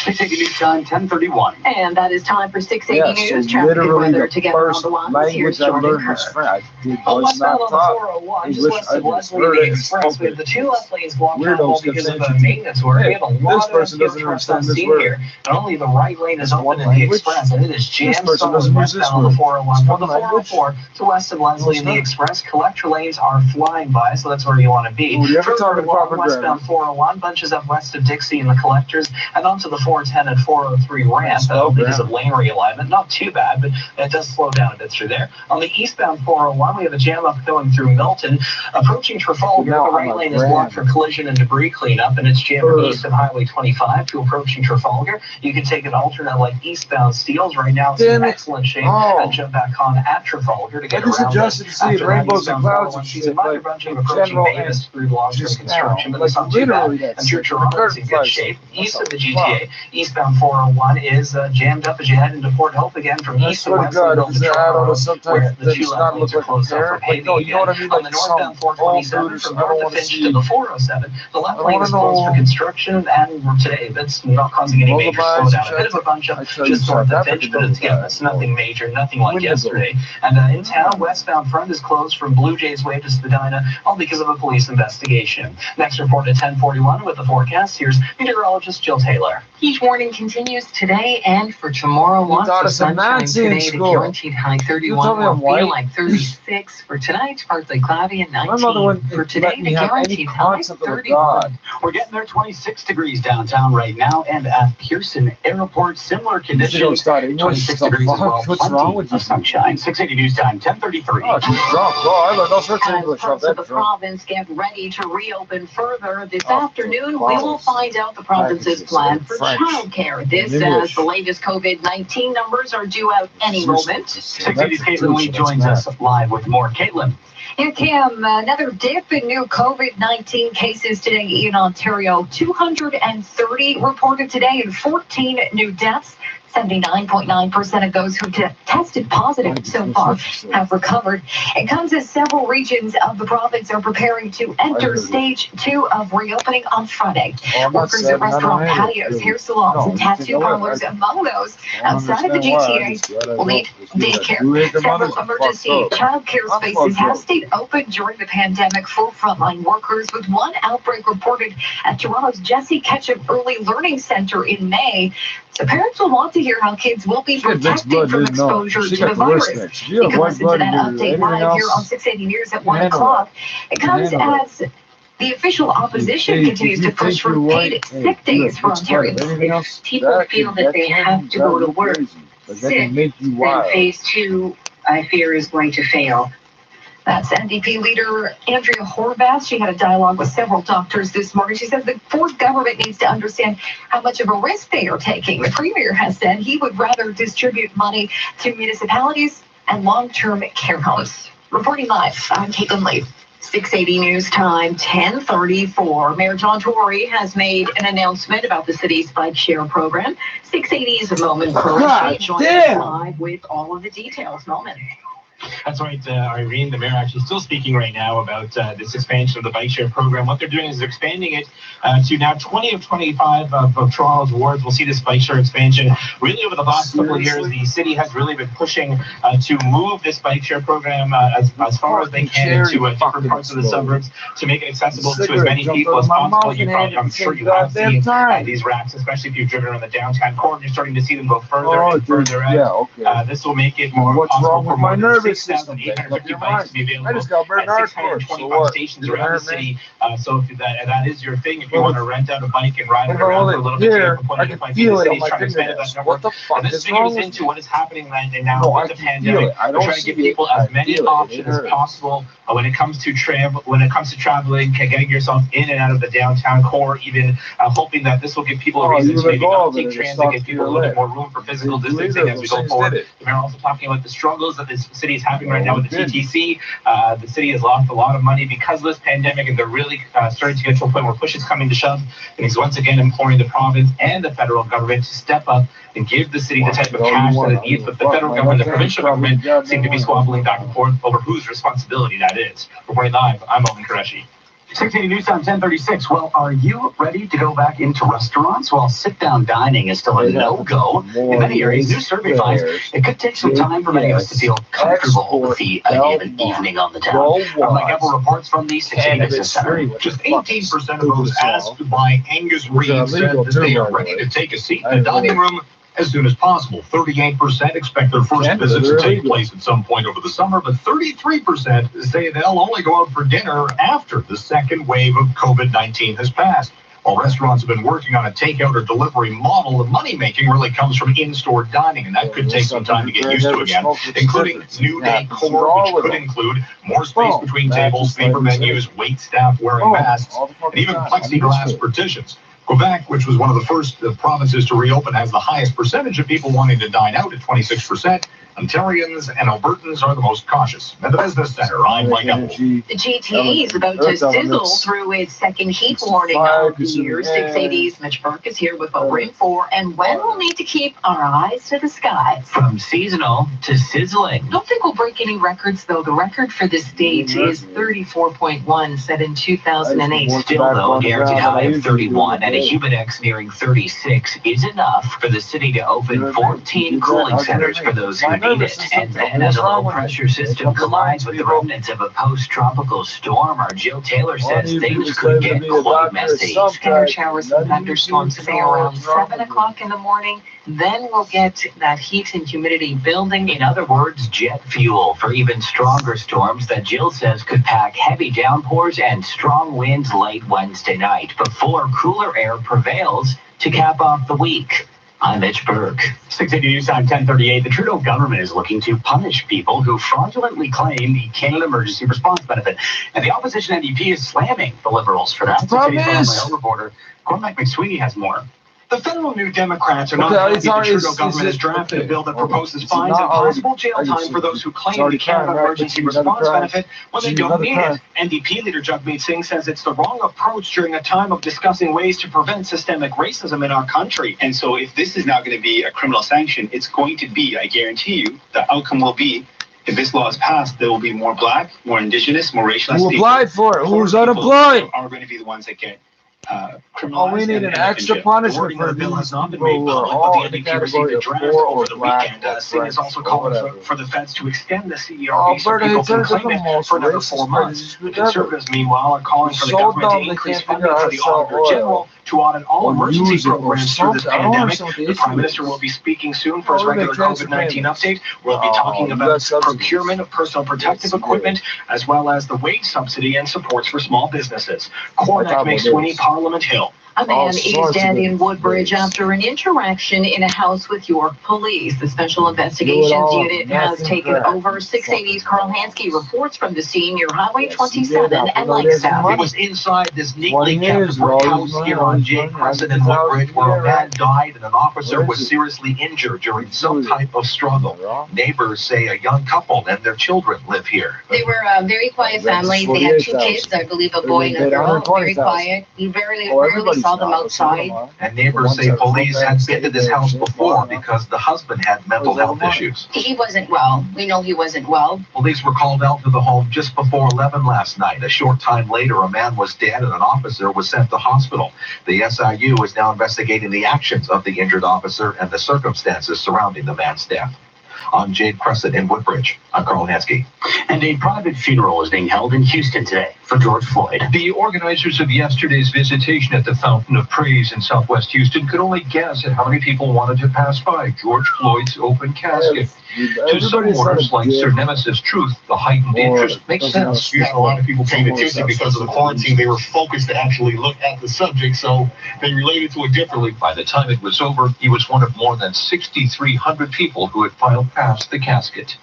It's taking news time 10:31. And that is time for 680 Yeah, News. so Traffic and literally weather the together on first the ones. Here's language I Jordan learned was Kerr. French. I Oh, was westbound not on the taught 401, just English. west I of just Leslie heard the it and Express. We spoke have the it. 2 left lanes blocked Weirdos out kept because of saying, maintenance work. hey, We have a this lot person of doesn't fuel trucks understand on this scene word. here, and only the right lane is That's one open in the language. Express, and it is This jammed person solid doesn't use this westbound on the word. 401. It's From one the language. 404 to west of Leslie in the not. Express, collector lanes are flying by, so that's where you want to be. Ooh, you ever Further talking along proper westbound 401, bunches up west of Dixie in the collectors, and onto the 410 and 403 ramp because of lane realignment. Not too bad, but it does slow down a bit through there. On the eastbound 401, we have a jam up going through Milton. Approaching Trafalgar, the right lane is blocked for collision and debris cleanup, and it's jammed east of Highway 25 to approaching Trafalgar. You can take an alternate like eastbound Steeles. Right now it's in excellent shape, and jump back on at Trafalgar to get I just around adjusted to see rainbows and clouds and shit, like approaching general Davis through long-term just construction, now, but it's like not too bad. literally that And through shit. Toronto's in good Curtain shape. East flies. of the GTA, eastbound 401 is jammed up as you head into Fort Hope again from I east to swear to west God, of if they add all the subtitles, where the then 2 it's left not lanes look are like closed up for Derek. Like, paving no, you know what I again. mean? On the Like northbound some old 427 dudes, from I don't north of want to Finch see. to the 407, the left I lane wanna is closed for know- construction, and today that's not causing any major Lullabies, slowdown. A bit of a bunch up I tell you, just north South of Finch, but African it's again, it's nothing major, nothing like Windigo. yesterday. And in town, westbound front is closed from Blue Jays Way to Spadina, all because of a police investigation. Next report at 10:41 with the forecast. Here's meteorologist Jill Taylor. Heat warning continues today and for tomorrow. Lots of sunshine today. The guaranteed high 31 will feel like 36 for tonight. Partly cloudy and 19 for today. The guaranteed high 31. We're getting there. 26 degrees downtown right now, and at Pearson Airport, similar conditions. 26 degrees as well. What's wrong with you? Sunshine. 680 news time. 10:33. Oh, she's drunk. Oh, I learned all sorts of As English parts off of that the drunk. province get ready to reopen further this afternoon, we will find out the province's plan for childcare. This as the latest COVID-19 numbers are due out any moment. 680's Caitlin Lee joins us live with more. Caitlin. And Kim, another dip in new COVID-19 cases today in Ontario. 230 reported today and 14 new deaths. 79.9% of those who tested positive so far have recovered. It comes as several regions of the province are preparing to enter stage 2 of reopening on Friday. Workers at restaurant patios, hair salons, and tattoo parlors, among those outside of the GTA, will need daycare. Several emergency child care spaces have stayed open during the pandemic for frontline workers, with one outbreak reported at Toronto's Jesse Ketchum Early Learning Center in May. So parents will want to hear how kids will be protected from exposure to the virus. You can listen to that update live here on 680 News at 1 o'clock. It comes as the official opposition continues to push for paid sick days for Ontarians. People feel that they have to go to work sick, then phase 2, I fear, is going to fail. That's NDP leader Andrea Horvath. She had a dialogue with several doctors this morning. She says the Ford government needs to understand how much of a risk they are taking. The premier has said he would rather distribute money to municipalities and long-term care homes. Reporting live, I'm Caitlin Lee. 680 News Time, 10:34. Mayor John Tory has made an announcement about the city's bike share program. 680's Moment Croce joins us live with all of the details. Moment. That's right, Irene. The mayor actually still speaking right now about this expansion of the bike share program. What they're doing is they're expanding it to now 20 of 25 of Toronto's wards. We'll see this bike share expansion. Really, over the last couple of years, the city has really been pushing to move this bike share program as far as they can into different parts of the suburbs to make it accessible to as many people as possible. I'm sure you have seen these racks, especially if you've driven around the downtown core, and you're starting to see them go further and further out. This will make it more possible for more than 6,850 bikes to be available at 625 stations around the city. So if that is your thing, if you want to rent out a bike and ride it around for a little bit, the city's trying to expand that network. And this figures into what is happening right now with the pandemic. We're trying to give people as many options as possible when it comes to traveling, getting yourself in and out of the downtown core, even hoping that this will give people a reason to maybe not take transit, give people a little bit more room for physical distancing as we go forward. We're also talking about the struggles that this city is having right now with the TTC. The city has lost a lot of money because of this pandemic, and they're really starting to get to a point where push is coming to shove. And he's once again imploring the province and the federal government to step up and give the city the type of cash that it needs. But the federal government, the provincial government seem to be squabbling back and forth over whose responsibility that is. Reporting live, I'm Owen Qureshi. 680 News Time, 10:36. Well, are you ready to go back into restaurants? Well, sit-down dining is still a no-go in many areas. New survey finds it could take some time for many of us to feel comfortable with the idea of an evening on the town. Mike Apple reports from the 680 Business Center. Just 18% of those asked by Angus Reid said that they are ready to take a seat in the dining room as soon as possible. 38% expect their first visit to take place at some point over the summer, but 33% say they'll only go out for dinner after the second wave of COVID-19 has passed. While restaurants have been working on a takeout or delivery model, the money-making really comes from in-store dining, and that could take some time to get used to again, including new decor, which could include more space between tables, paper menus, wait staff wearing masks, and even plexiglass partitions. Quebec, which was one of the first provinces to reopen, has the highest percentage of people wanting to dine out at 26%. Ontarians and Albertans are the most cautious. At the Business Center, I'm Mike Apple. The GTA is about to sizzle through its second heat warning of the year. 680's Mitch Burke is here with over info, and when we'll need to keep our eyes to the skies. From seasonal to sizzling. Don't think we'll break any records, though. The record for this date is 34.1, set in 2008. Still, though, a guaranteed high of 31 and a Humidex nearing 36 is enough for the city to open 14 cooling centers for those who need beat it. And then as a low-pressure system collides with the remnants of a post-tropical storm, our Jill Taylor says things could get quite messy. Scattered showers and thunderstorms today around 7 o'clock in the morning. Then we'll get that heat and humidity building. In other words, jet fuel for even stronger storms that Jill says could pack heavy downpours and strong winds late Wednesday night before cooler air prevails to cap off the week. I'm Mitch Berg. 680 News Time 1038. The Trudeau government is looking to punish people who fraudulently claim the Canada Emergency Response Benefit. And the opposition NDP is slamming the Liberals for that. 680 reporter Cormac McSweeney has more. The federal New Democrats are not happy the Trudeau government has drafted a bill that proposes fines and possible jail time for those who claim the Canada Emergency Response Benefit when they don't need it. NDP leader Jagmeet Singh says it's the wrong approach during a time of discussing ways to prevent systemic racism in our country. And so if this is now going to be a criminal sanction, it's going to be, I guarantee you, the outcome will be, if this law is passed, there will be more black, more indigenous, more racialized people. Who applied for it? Who's unemployed? Are going to be the ones that get Oh, we need an extra punishment for the bill has not been made public, but the NDP received a draft over the weekend. Singh is also calling for the feds to extend the CERB so people can claim it for another 4 months. The Conservatives, meanwhile, are calling for the government to increase funding for the Auditor General to audit all emergency programs through this pandemic. The Prime Minister will be speaking soon for his regular COVID-19 update. We'll be talking about procurement of personal protective equipment, as well as the wage subsidy and supports for small businesses. Cormac McSweeney, Parliament Hill. A man is dead in Woodbridge after an interaction in a house with York Police. The Special Investigations Unit has taken over. 680's Carl Hansky reports from the scene near Highway 27 and Langstaff. It was inside this neatly kept brick house here on Jade Crescent in Woodbridge where a man died and an officer was seriously injured during some type of struggle. Neighbors say a young couple and their children live here. They were a very quiet family. They had 2 kids, I believe a boy and a girl. Very quiet. You rarely saw them outside. And neighbors say police had been to this house before because the husband had mental health issues. He wasn't well. We know he wasn't well. Police were called out to the home just before 11 last night. A short time later, a man was dead and an officer was sent to hospital. The SIU is now investigating the actions of the injured officer and the circumstances surrounding the man's death. On Jade Crescent in Woodbridge, I'm Carl Hansky. And a private funeral is being held in Houston today for George Floyd. The organizers of yesterday's visitation at the Fountain of Praise in Southwest Houston could only guess at how many people wanted to pass by George Floyd's open casket. To some mourners like Sir Nemesis Truth, the heightened interest makes sense. You had a lot of people paying attention because of the quarantine. They were focused to actually look at the subject, so they related to it differently. By the time it was over, he was one of more than 6,300 people who had filed past the casket.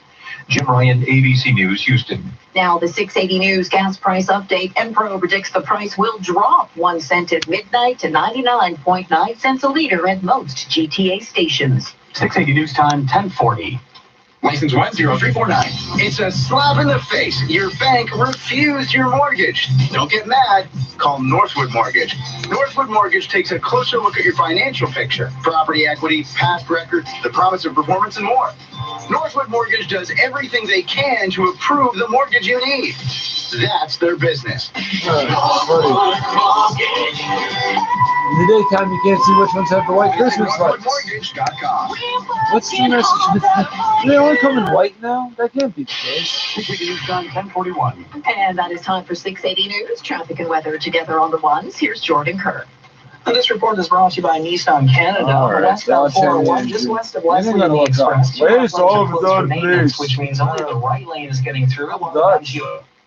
Jim Ryan, ABC News, Houston. Now, the 680 News gas price update. Enpro predicts the price will drop 1 cent at midnight to 99.9 cents a liter at most GTA stations. 680 News Time 1040. License 10349. It's a slap in the face. Your bank refused your mortgage. Don't get mad. Call Northwood Mortgage. Northwood Mortgage takes a closer look at your financial picture, property equity, past records, the promise of performance, and more. Northwood Mortgage does everything they can to approve the mortgage you need. That's their business. In the daytime, you can't see which ones have the white Christmas lights. What's the message? Do they only come in white now? That can't be the case. 680 News Time 1041. And that is time for 680 News. Traffic and weather together on the ones. Here's Jordan Kerr. And this report is brought to you by Nissan Canada. Westbound 401, just west of Leslie in the Express. Which means only the right lane is getting through.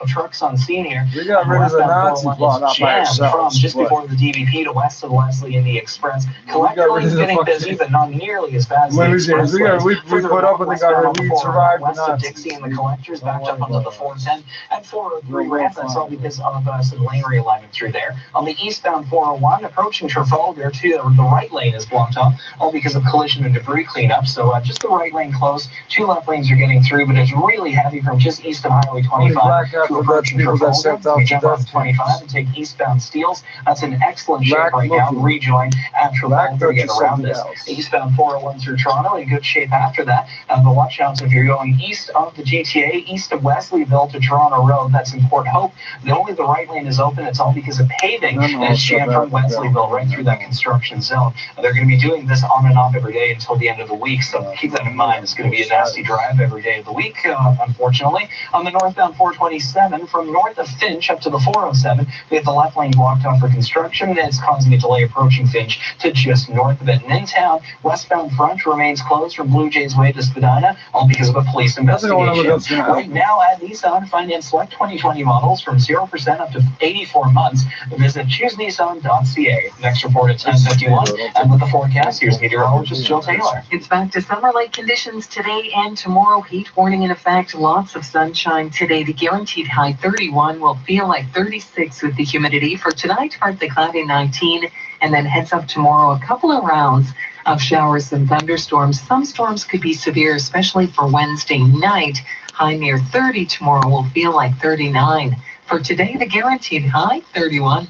Trucks on scene here. We got rid of the Nazi plot out by from just before the DVP to west of Leslie in the Express. Collector lane's getting busy, but not nearly as bad as the Express. We put up with the guy who survived west of Dixie and the Collectors backed up onto the 410 and 403 ramp. That's all because of some lane realignment through there. On the eastbound 401, approaching Trafalgar, too, the right lane is blocked off, all because of collision and debris cleanup. So just the right lane closed. 2 left lanes are getting through, but it's really heavy from just east of Highway 25. for that people that sent out to jump on death. 25 and take eastbound Steeles. That's in excellent shape right now. Rejoin after that to get around this. Eastbound 401 through Toronto in good shape after that. But watch out if you're going east of the GTA, east of Wesleyville to Toronto Road. That's in Port Hope. Only the right lane is open. It's all because of paving. And it's jammed from Wesleyville right through that construction zone. They're going to be doing this on and off every day until the end of the week. So keep that in mind. It's going to be a nasty drive every day of the week, unfortunately. On the northbound 427, from north of Finch up to the 407, we have the left lane blocked off for construction, and it's causing a delay approaching Finch to just north of it. And in town, westbound front remains closed from Blue Jays Way to Spadina, all because of a police investigation. Right now at Nissan, finance select 2020 models from 0% up to 84 months. Visit choosenissan.ca. Next report at 10:51, and with the forecast, here's meteorologist Jill Taylor. It's back to summer-like conditions today and tomorrow. Heat warning in effect. Lots of sunshine today. The guaranteed high 31 will feel like 36 with the humidity. For tonight, partly cloudy 19, and then heads up tomorrow. A couple of rounds of showers and thunderstorms. Some storms could be severe, especially for Wednesday night. High near 30 tomorrow will feel like 39. For today, the guaranteed high 31.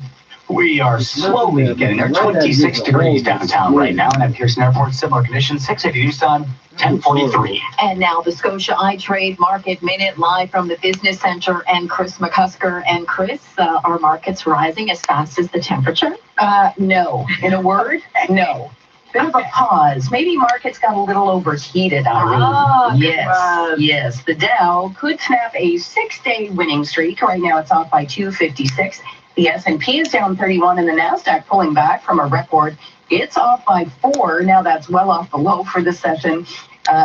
We are slowly getting there. 26 degrees downtown right now, and at Pearson Airport, similar conditions. 680 news time, 10:43. And now the Scotia iTrade Market Minute live from the Business Center, and Chris McCusker. And Chris, are markets rising as fast as the temperature? No. In a word, no. Bit of a pause. Maybe markets got a little overheated, Irene. Yes. The Dow could snap a 6-day winning streak. Right now it's off by 256. The S&P is down 31, and the NASDAQ pulling back from a record. It's off by 4. Now that's well off the low for the session.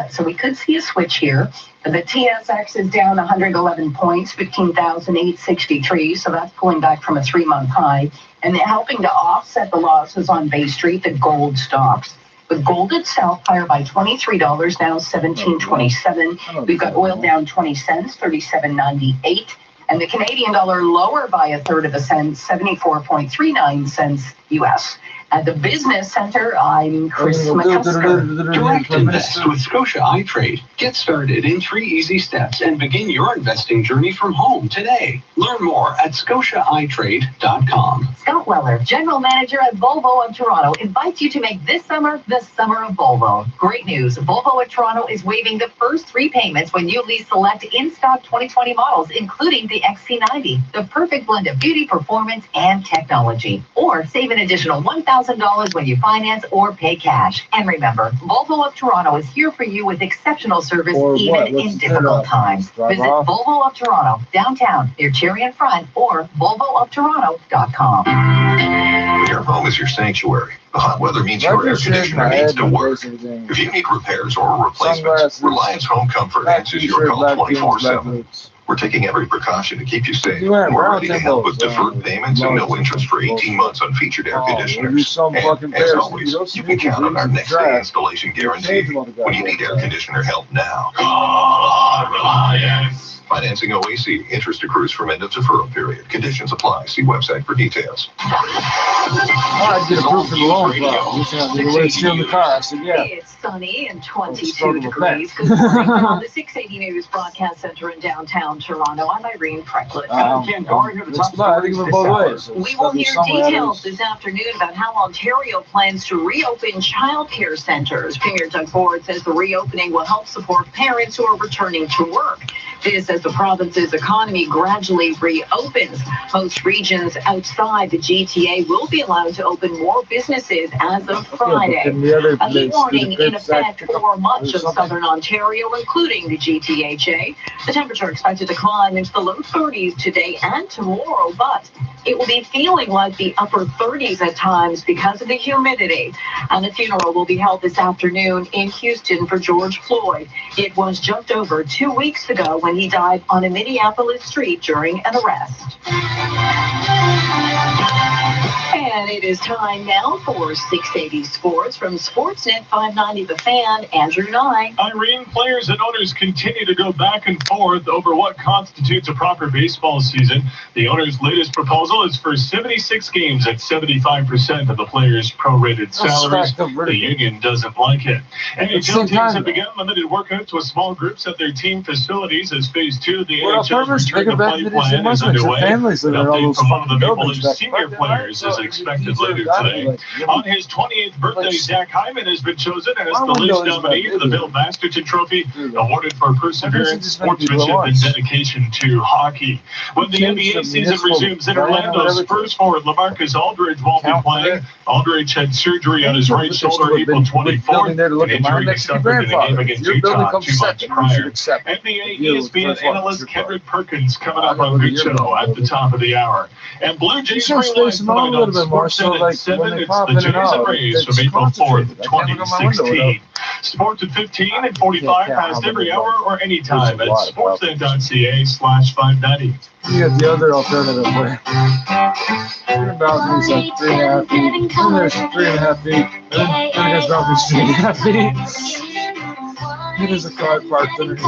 So we could see a switch here. The TSX is down 111 points, 15,863. So that's pulling back from a 3-month high. And helping to offset the losses on Bay Street, the gold stocks. The gold itself higher by $23, now $17.27. We've got oil down 20 cents, $37.98. And the Canadian dollar lower by a third of a cent, 74.39 cents US. At the Business Center, I'm Chris McCusker. Direct invest with Scotia iTrade. Get started in 3 easy steps and begin your investing journey from home today. Learn more at scotiaitrade.com. Scott Weller, General Manager at Volvo of Toronto, invites you to make this summer the summer of Volvo. Great news. Volvo of Toronto is waiving the first 3 payments when you lease select in-stock 2020 models, including the XC90, the perfect blend of beauty, performance, and technology. Or save an additional $1,000 when you finance or pay cash. And remember, Volvo of Toronto is here for you with exceptional service even in difficult times. Visit Volvo of Toronto, downtown, near Cherry and Front, or volvooftoronto.com. When your home is your sanctuary, the hot weather means your air conditioner needs to work. If you need repairs or replacements, Reliance Home Comfort answers your call 24/7. We're taking every precaution to keep you safe, and we're ready to help with deferred payments and no interest for 18 months on featured air conditioners. And as always, you can count on our next day installation guarantee. When you need air conditioner help now, call Reliance. Financing OAC. Interest accrues from end of deferral period. Conditions apply. See website for details. I did approve for the loan problem. It's in the car. I said, yeah. It's sunny and 22 degrees. Good morning on the 680 News Broadcast Center in downtown Toronto. I'm Irene Precklett. We will hear details this afternoon about how Ontario plans to reopen childcare centers. Premier Doug Ford says the reopening will help support parents who are returning to work. This as the province's economy gradually reopens. Most regions outside the GTA will be allowed to open more businesses as of Friday. A heat warning in effect for much of southern Ontario, including the GTHA. The temperature expected to climb into the low 30s today and tomorrow, but it will be feeling like the upper 30s at times because of the humidity. And the funeral will be held this afternoon in Houston for George Floyd. It was just over 2 weeks ago when he died on a Minneapolis street during an arrest. And it is time now for 680 Sports from Sportsnet 590 The Fan. Andrew Nye. Irene, players and owners continue to go back and forth over what constitutes a proper baseball season. The owners' latest proposal is for 76 games at 75% of the players' prorated salaries. The union doesn't like it. NHL teams have begun limited workouts with small groups at their team facilities as Phase 2 of the NHL's return to play plan is underway. An update from one of the Maple Leafs senior players is expected later today. On his 28th birthday, Zach Hyman has been chosen as the Leafs nominee for the Bill Masterton Trophy, awarded for perseverance, sportsmanship, and dedication to hockey. When the NBA season resumes in Orlando, Spurs forward LaMarcus Aldridge won't be playing. Aldridge had surgery on his right shoulder April 24th, an injury he suffered in a game against Utah 2 months prior. NBA ESPN analyst Kendrick Perkins coming up on Good Show at the top of the hour. And Blue Jays realize tonight on Sportsnet at 7, it's the Jays and Rays from April 4th, 2016. Sports at 15 and 45 past every hour or anytime at sportsnet.ca/590. You got the other alternative way. Balcony's like 3.5 feet. And there's 3.5 feet. And then there's balcony's 3.5 feet. It is a car parked underneath.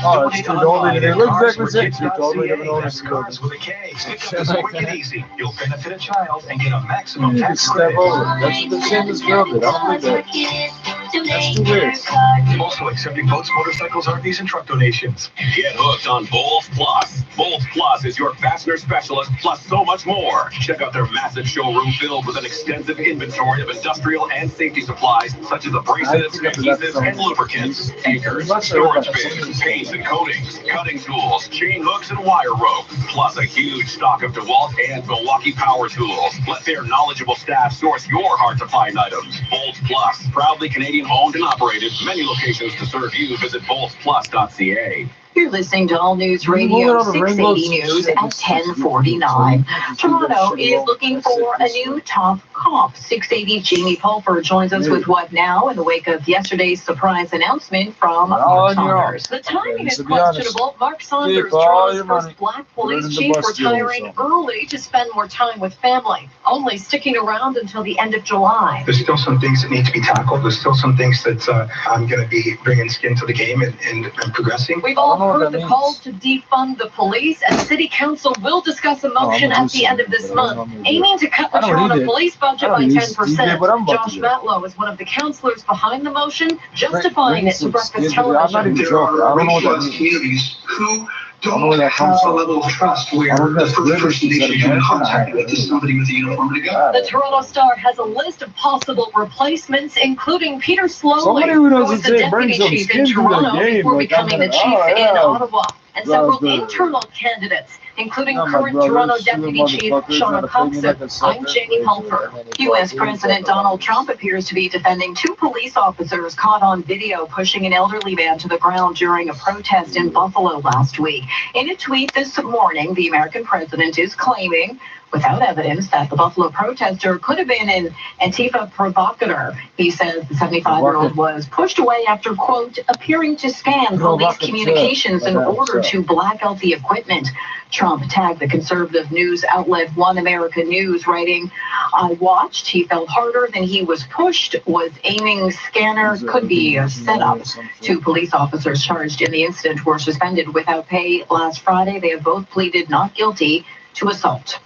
Oh, it's too old. It looks exactly the same. You totally never noticed. Cars with a K. Stick up is quick and easy. You'll benefit a child and get a maximum You can tax step credit. over. That's the same as girl did. I don't think that. That's too weird. Also accepting boats, motorcycles, RVs, and truck donations. Get hooked on Bolt Plus. Bolt Plus is your fastener specialist, plus so much more. Check out their massive showroom filled with an extensive inventory of industrial and safety supplies, such as abrasives, adhesives, and lubricants, anchors, storage bins, paints and coatings, cutting tools, chain hooks, and wire rope, plus a huge stock of DeWalt and Milwaukee power tools. Let their knowledgeable staff source your hard-to-find items. Bolt Plus, proudly Canadian owned and operated. Many locations to serve you. Visit boltplus.ca. You're listening to All News Radio 680 News at 10:49. Toronto is looking for a new top cop. 680 Jamie Pulford joins us with what now in the wake of yesterday's surprise announcement from Mark Saunders. The timing is questionable. Mark Saunders, Toronto's first black police chief, retiring early to spend more time with family, only sticking around until the end of July. There's still some things that need to be tackled. There's still some things that I'm going to be bringing skin to the game and progressing. We've all heard the call to defund the police, and City Council will discuss a motion at the end of this month, aiming to cut the Toronto police budget by 10%. Josh Matlow is one of the councillors behind the motion, justifying it to Breakfast Television. There are racialized communities who don't have a level of trust where the first person they should come in contact with is somebody with a uniform and a gun. The Toronto Star has a list of possible replacements, including Peter Slowly, Somebody who who was doesn't the say bring deputy some chief skin in to the Toronto game, before like becoming the I'm chief gonna- in Ottawa, and several Brother. internal candidates, including No, my current brother, Toronto two Deputy Chief motherfuckers Shauna had a picnic Coxon. at Supper. I'm Jamie Pulford. U.S. President Donald Trump appears to be defending two police officers caught on video pushing an elderly man to the ground during a protest in Buffalo last week. In a tweet this morning, the American president is claiming, without evidence, that the Buffalo protester could have been an Antifa provocateur. He says the 75-year-old was pushed away after, quote, appearing to scan police communications in order to black out the equipment. Trump tagged the conservative news outlet One America News, writing, I watched, he felt harder than he was pushed, was aiming scanner, could be a setup. Two police officers charged in the incident were suspended without pay last Friday. They have both pleaded not guilty to assault.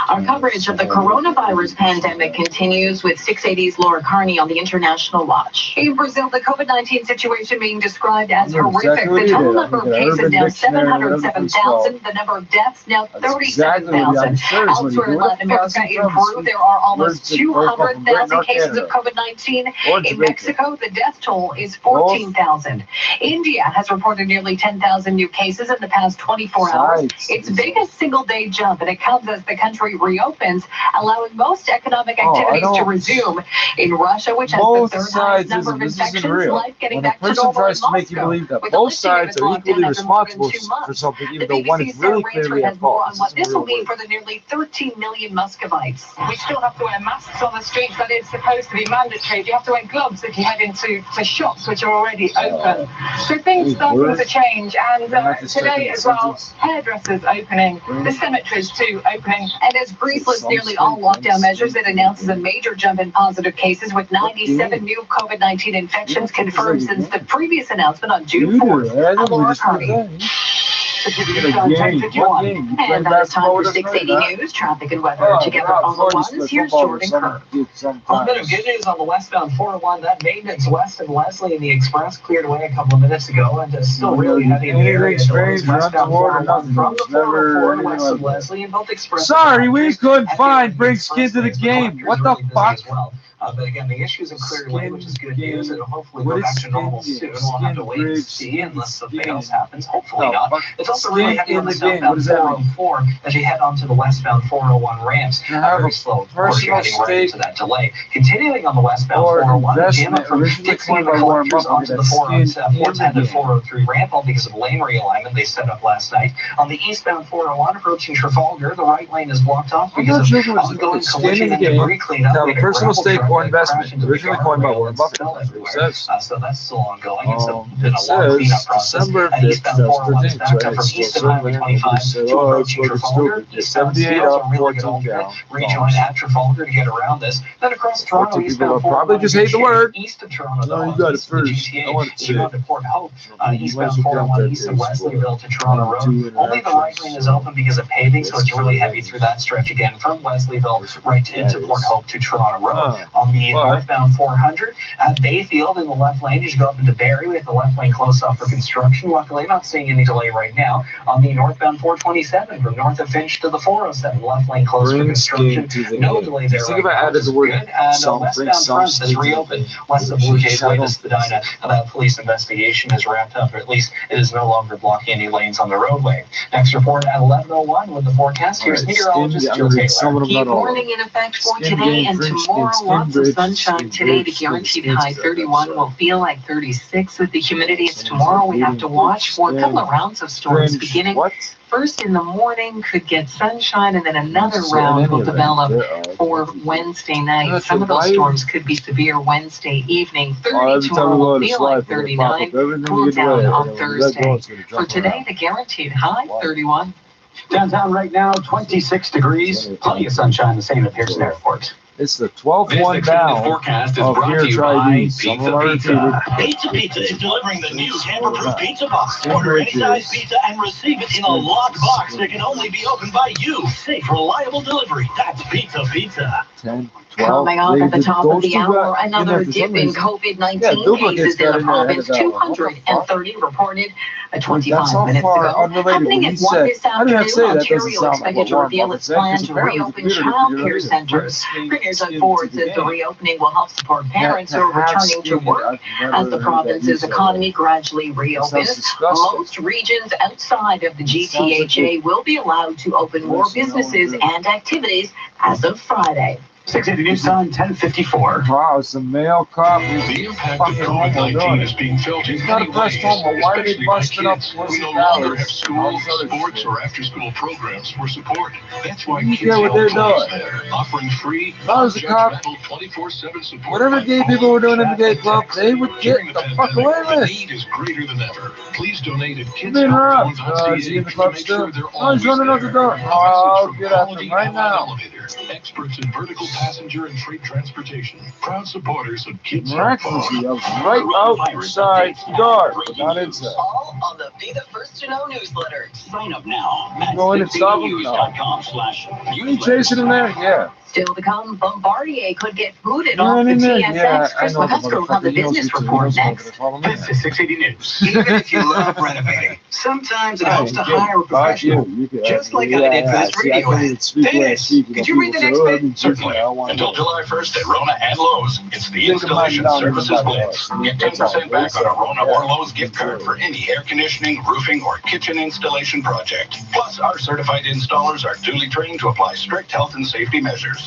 Our coverage of the coronavirus pandemic continues with 680's Laura Carney on the International Watch. In Brazil, the COVID-19 situation being described as horrific. The total number of cases now 707,000. The number of deaths now 37,000. Elsewhere in Latin America, in Peru, there are almost 200,000 cases of COVID-19. In Mexico, the death toll is 14,000. India has reported nearly 10,000 new cases in the past 24 hours. Its biggest single-day jump, and it comes as the country reopens, allowing most economic activities to resume. In Russia, which has the third highest number of infections, life getting back to normal in Moscow. With both sides are equally responsible for something, even though one is really clearly at fault. On what this will mean for the nearly 13 million Muscovites. We still have to wear masks on the streets, but it's supposed to be mandatory. You have to wear gloves if you head into shops which are already open. So things starting to change, and today as well, hairdressers opening, the cemeteries to opening. And as Greece lists nearly all lockdown measures, it announces a major jump in positive cases with 97 new COVID-19 infections confirmed since the previous announcement on June 4th. I'm Laura Carney. And that is time for 680 News, traffic and weather together on the ones. Here's Jordan Kerr. A bit of good news on the westbound 401. That maintenance west of Leslie in the Express cleared away a couple of minutes ago, and still really heavy in the area. Westbound 401 from the 404 west of Leslie and both Express. Sorry, we couldn't find Bring Skin to the Game. What the fuck? But again, the issues have cleared away, which is good news. It'll hopefully go back to normal soon. We'll have to wait and see unless something else happens. Hopefully not. It's also really heavy on the southbound 404 as you head onto the westbound 401 ramps. Very slow. Of course, you're heading right into that delay. Continuing on the westbound 401, jam up from Dixie collectors onto the 410 to 403 ramp, all because of lane realignment they set up last night. On the eastbound 401 approaching Trafalgar, the right lane is blocked off because of ongoing collision and debris cleanup. Now, the personal stake or investment, originally coined by Warren Buffett. So that's still ongoing. It's been a long cleanup process. Eastbound 401 is backed up from east of Highway 25 to approaching Trafalgar. Eastbound Seals are really good to rejoin at Trafalgar to get around this. Then across Toronto, eastbound 401 east of Toronto. No, you got it first. I want to go to Port Hope. Eastbound 401 east of Wesleyville to Toronto Road. Only the right lane is open because of paving, so it's really heavy through that stretch again from Wesleyville right into Port Hope to Toronto Road. On the northbound 400 at Bayfield in the left lane, as you go up into Barrie, we have the left lane closed off for construction. Luckily, not seeing any delay right now. On the northbound 427 from north of Finch to the 407, left lane closed for construction. No delay there. Think about added the word and westbound front is reopened west of Blue Jays Way to Spadina. That police investigation is wrapped up, or at least it is no longer blocking any lanes on the roadway. Next report at 11:01 with the forecast. Here's meteorologist Jill Taylor. Heat warning in effect for today and tomorrow. Lots of sunshine today. The guaranteed high 31 will feel like 36 with the humidity. It's tomorrow we have to watch for a couple of rounds of storms beginning. First in the morning could get sunshine, and then another round will develop for Wednesday night. Some of those storms could be severe Wednesday evening. 30 tomorrow will feel like 39. Cool down on Thursday. For today, the guaranteed high 31. Downtown right now, 26 degrees. Plenty of sunshine, the same at Pearson Airport. It's the 12th one down forecast is of brought Here to you Try by These. Pizza Pizza is delivering the new tamper-proof pizza box. Order any size pizza and receive it in a locked box that can only be opened by you. Safe, reliable delivery. That's Pizza Pizza. 10, 12. Coming up at the top of the hour, another dip in COVID-19 cases in the province. 230 reported 25 minutes ago. Happening at 1 this afternoon, Ontario expected to reveal its plan to reopen child care centres. Premier Doug Ford says the reopening will help support parents who are returning to work as the province's economy gradually reopens. Most regions outside of the GTHA will be allowed to open more businesses and activities as of Friday. 680 News Time, 10:54. Wow, it's a male cop. The impact of COVID-19 is being felt in many ways, especially by kids who no longer have schools, sports, or after-school programs for support. That's why Kids Help is there, offering free, non-judgmental 24/7 support. Whatever gay people were doing in the gay club, they would get the fuck away with. The need is greater than ever. Please donate at Is he in the club still? Oh, he's running out the door. Oh, get out there right now. Experts in vertical passenger and freight transportation. Proud supporters of Kids Help. Miraculously, I was right outside the door, but not inside. All on the Be the First to Know newsletter. Sign up now at Go in and stop him? No. 680news.com/newsletter. You chasing him there? Yeah. Still to come, Bombardier could get booted off the TSX. Chris McCusker on the business report next. This is 680 News. Even if you love renovating, sometimes it helps to hire a professional. Just like I did for this radio ad. Dennis, could you read the next bit? Certainly. Until July 1st at Rona and Lowe's, it's the Installation Services Blitz. Get 10% back on a Rona or Lowe's gift card for any air conditioning, roofing, or kitchen installation project. Plus, our certified installers are duly trained to apply strict health and safety measures.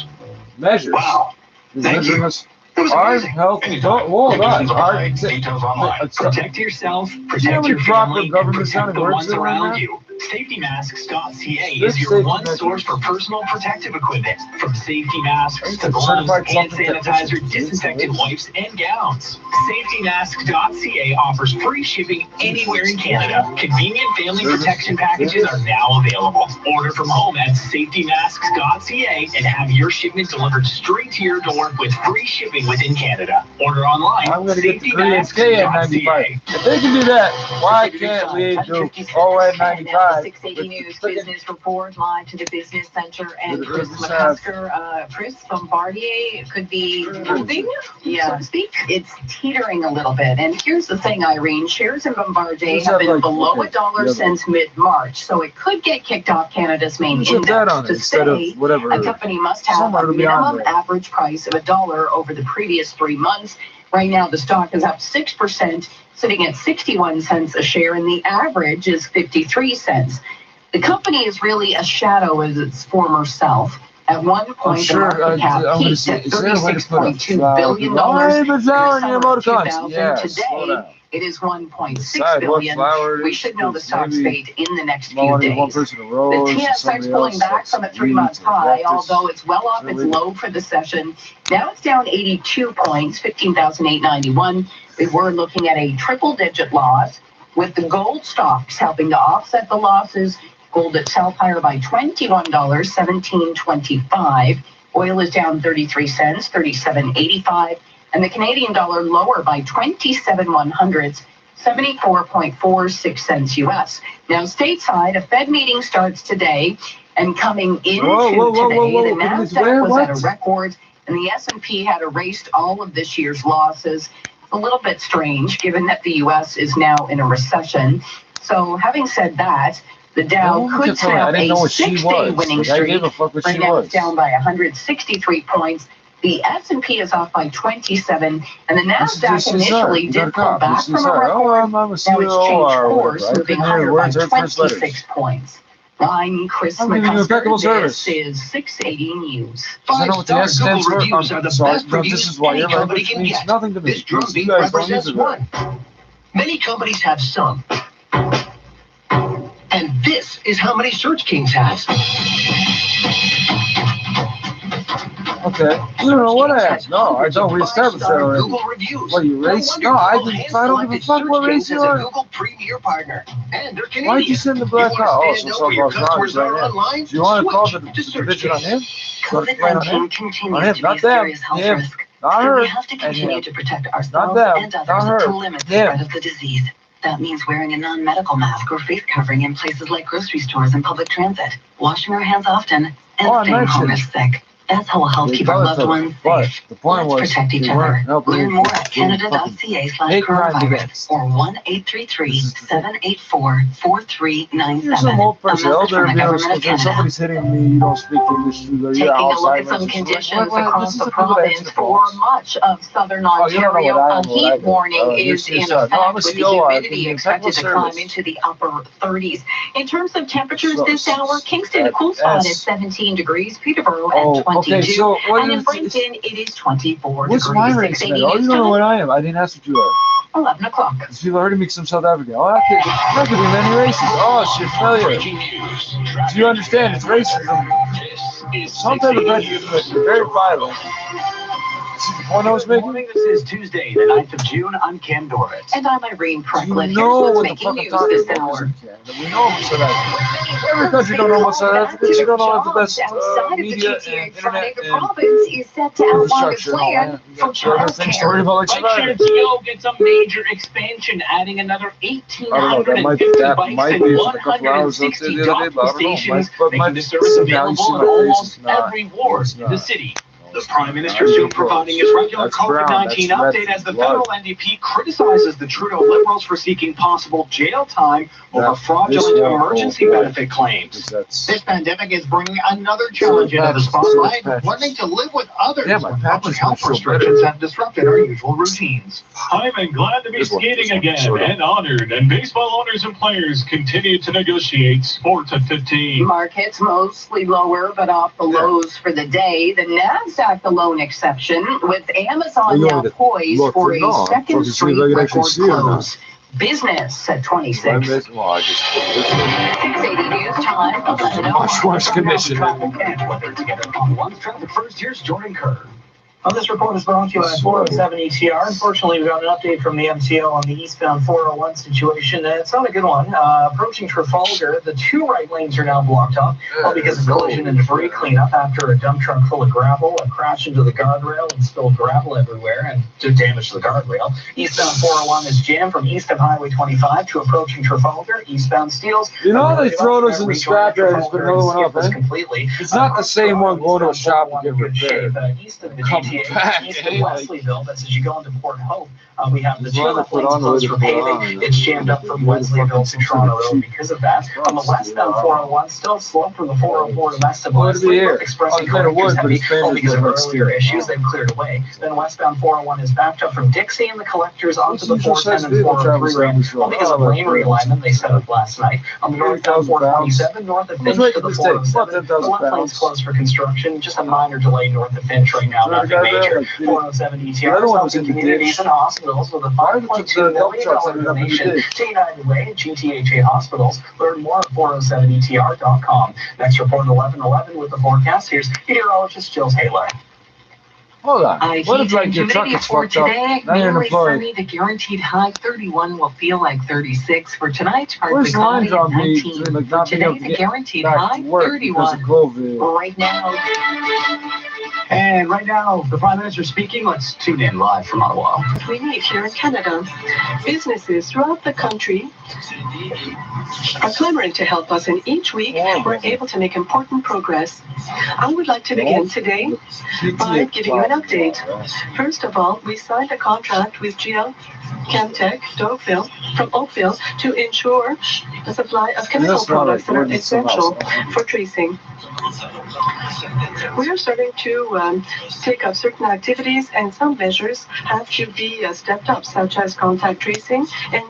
Wow. Thank you. It was Our amazing. health, don't hold on. Details online. Protect yourself, You know how protect many your proper family, and government protect the works ones there right around now? you. SafetyMasks.ca is your one source for personal protective equipment, from safety masks to gloves, hand sanitizer, disinfectant wipes, and gowns. SafetyMasks.ca offers free shipping anywhere in Canada. Convenient family protection packages are now available. Order from home at SafetyMasks.ca and have your shipment delivered straight to your door with free shipping within Canada. Order online. I'm going to get the Korean K at 95. If they can do that, why can't we do O at 95? 680 News Business Report live to the Business Center and Chris McCusker. Chris Bombardier could be moving, so to speak. It's teetering a little bit. And here's the thing, Irene. Shares in Bombardier have been below $1 since mid-March, so it could get kicked off Canada's main index. To stay, a company must have a minimum average price of $1 over the previous 3 months. Right now, the stock is up 6%, sitting at 61 cents a share, and the average is 53 cents. The company is really a shadow of its former self. At one point, the market cap peaked at $36.2 billion. Today, it is $1.6 billion. We should know the stock's fate in the next few days. The TSX pulling back from a 3-month high, although it's well off its low for the session. Now it's down 82 points, 15,891. We were looking at a triple-digit loss, with the gold stocks helping to offset the losses. Gold itself higher by $21, $17.25. Oil is down 33 cents, $37.85. And the Canadian dollar lower by 27 100ths, 74.46 cents US. Now, stateside, a Fed meeting starts today, and coming into today, the Nasdaq was at a record, and the S&P had erased all of this year's losses. A little bit strange, given that the U.S. is now in a recession. So, having said that, the Dow could snap a 6-day winning streak. Right now, it's down by 163 points. The S&P is off by 27, and the Nasdaq initially did pull back from a record. Now it's changed course, moving higher by 26 points. I'm Chris McCusker. This is 680 News. 5-star Google reviews are the best reviews any company can get. This drumbeat represents one. Many companies have some. And this is how many Search Kings has. Okay. You don't know what I asked. No, I don't. We established that already. What, you race? No, I don't give a fuck what race you are. Google Premier Partner. And they're Canadian. Why'd you send the black car? Oh, so talk about Congress right now. Do you want to call the division on him? COVID-19 continues to be a serious health risk. So we have to continue to protect ourselves and others to limit the spread of the disease. That means wearing a non-medical mask or face covering in places like grocery stores and public transit, washing our hands often, and staying home if sick. That's how we'll help keep our loved ones safe. Let's protect each other. Learn more at canada.ca/coronavirus or 1-833-784-4397. Here's some old person out there, somebody's hitting me, you don't speak English. Taking a look at some conditions across the province for much of southern Ontario, a heat warning is in effect, with the humidity expected to climb into the upper 30s. In terms of temperatures this hour, Kingston, a cool spot at 17 degrees, Peterborough at 22, and in Brampton, it is 24 What's degrees. my race, man? Oh, you don't know what I am. I didn't ask what you are. 11 o'clock. These people already make some South African. Oh, that could be many races. Oh, shit, failure. Do you understand? It's racism. Some type of prejudice is very violent. See the point I was making? This is Tuesday, the 9th of June. I'm Ken Dorrit. And I'm Irene Franklin. You know Here's what what's the making fuck news this hour. We know about South Africa. Every country don't know about South Africa. You don't know what the best media and internet the province is set to outline a plan for childcare. Bike gets a major expansion, adding another 1,850 bikes and 160 dock stations, making the service available in almost every ward in the city. The Prime Minister soon providing his regular COVID-19 update as the federal NDP criticizes the Trudeau Liberals for seeking possible jail time over fraudulent emergency benefit claims. This pandemic is bringing another challenge into the spotlight, learning to live with others when public health restrictions have disrupted our usual routines. I'm glad to be skating again and honored, and baseball owners and players continue to negotiate Sport at 15. Markets mostly lower, but off the lows for the day. The Nasdaq the lone exception, with Amazon now poised for a second straight record close. Business at 26. 680 News Time. Wash condition. First, here's Jordan Kerr. Well, this report is brought to you by 407 ETR. Unfortunately, we got an update from the MCO on the eastbound 401 situation. It's not a good one. Approaching Trafalgar, the two right lanes are now blocked off, all because of collision and debris cleanup after a dump truck full of gravel crashed into the guardrail and spilled gravel everywhere and did damage to the guardrail. Eastbound 401 is jammed from east of Highway 25 to approaching Trafalgar. Eastbound Steeles. You know they throw those in the scrap yard. Just put another one up, eh? Completely. It's not the same one going to a shop and get repaired. East of the GTA. East of Wesleyville, that's as you go into Port Hope. We have the two left lanes closed for paving. It's jammed up from Wesleyville to Toronto Road because of that. On the westbound 401, still slow from the 404 to west of Wesleyville, expressing collectors heavy because of earlier issues. They've cleared away. Then westbound 401 is backed up from Dixie and the collectors onto the 410 and 403 range. All because of lane realignment they set up last night. On the northbound 427, north of Finch to the 407, the left lane's closed for construction. Just a minor delay north of Finch right now, nothing major. 407 ETR is helping communities and hospitals with a $5.2 million donation to United Way and GTHA hospitals. Learn more at 407etr.com. Next report at 11:11 with the forecast. Here's meteorologist Jill Taylor. Hold on. What if like your truck is fucked up? Today, mainly sunny. The guaranteed high 31 will feel like 36. For tonight, partly cloudy at 19. For today, the guaranteed high 31. Right now. And right now, the Prime Minister speaking. Let's tune in live from Ottawa. We need here in Canada, businesses throughout the country are clamoring to help us, and each week we're able to make important progress. I would like to begin today by giving you an update. First of all, we signed a contract with GL Chemtech from Oakville to ensure the supply of chemical products that are essential for tracing. We are starting to take up certain activities, and some measures have to be stepped up, such as contact tracing and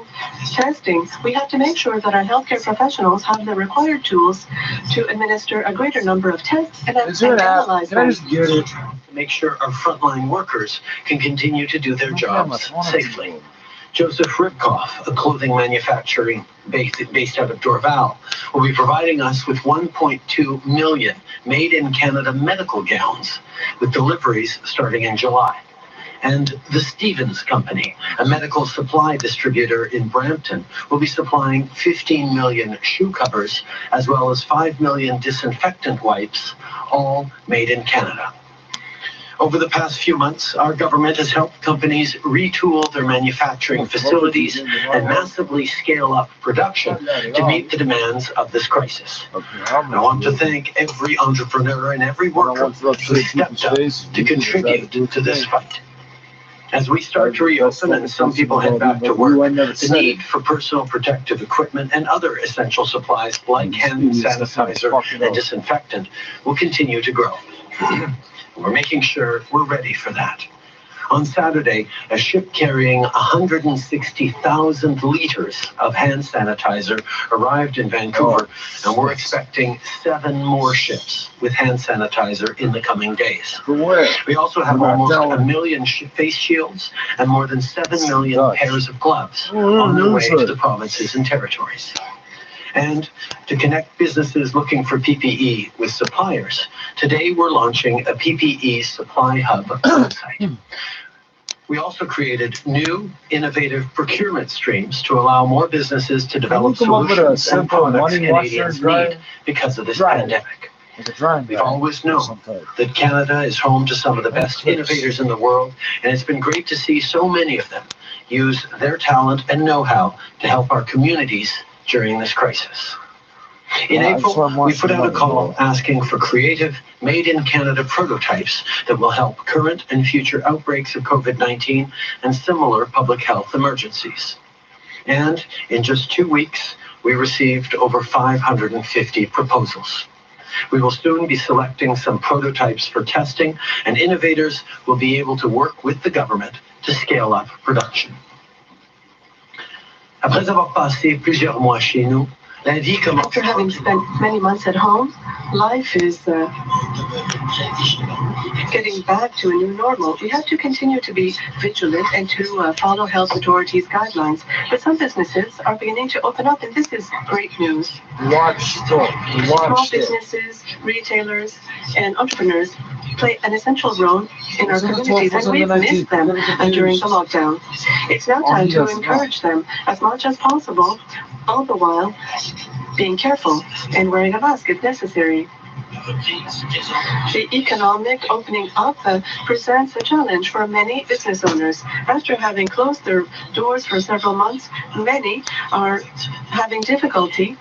testing. We have to make sure that our healthcare professionals have the required tools to administer a greater number of tests and analyze them. To make sure our frontline workers can continue to do their jobs safely. Joseph Ribkoff, a clothing manufacturing based out of Dorval, will be providing us with 1.2 million made-in-Canada medical gowns, with deliveries starting in July. And the Stevens Company, a medical supply distributor in Brampton, will be supplying 15 million shoe covers, as well as 5 million disinfectant wipes, all made in Canada. Over the past few months, our government has helped companies retool their manufacturing facilities and massively scale up production to meet the demands of this crisis. I want to thank every entrepreneur and every worker who stepped up to contribute to this fight. As we start to reopen and some people head back to work, the need for personal protective equipment and other essential supplies like hand sanitizer and disinfectant will continue to grow. We're making sure we're ready for that. On Saturday, a ship carrying 160,000 liters of hand sanitizer arrived in Vancouver, and we're expecting 7 more ships with hand sanitizer in the coming days. We also have almost 1 million face shields and more than 7 million pairs of gloves on their way to the provinces and territories. And to connect businesses looking for PPE with suppliers, today we're launching a PPE Supply Hub website. We also created new, innovative procurement streams to allow more businesses to develop solutions and products Canadians need because of this pandemic. We've always known that Canada is home to some of the best innovators in the world, and it's been great to see so many of them use their talent and know-how to help our communities during this crisis. In April, we put out a call asking for creative, made-in-Canada prototypes that will help current and future outbreaks of COVID-19 and similar public health emergencies. And in just 2 weeks, we received over 550 proposals. We will soon be selecting some prototypes for testing, and innovators will be able to work with the government to scale up production. Après avoir passé plusieurs mois chez nous, After having spent many months at home, life is getting back to a new normal. We have to continue to be vigilant and to follow health authorities' guidelines. But some businesses are beginning to open up, and this is great news. Small businesses, retailers, and entrepreneurs play an essential role in our communities, and we've missed them during the lockdown. It's now time to encourage them as much as possible, all the while being careful and wearing a mask if necessary. The economic opening up presents a challenge for many business owners. After having closed their doors for several months, many are having difficulty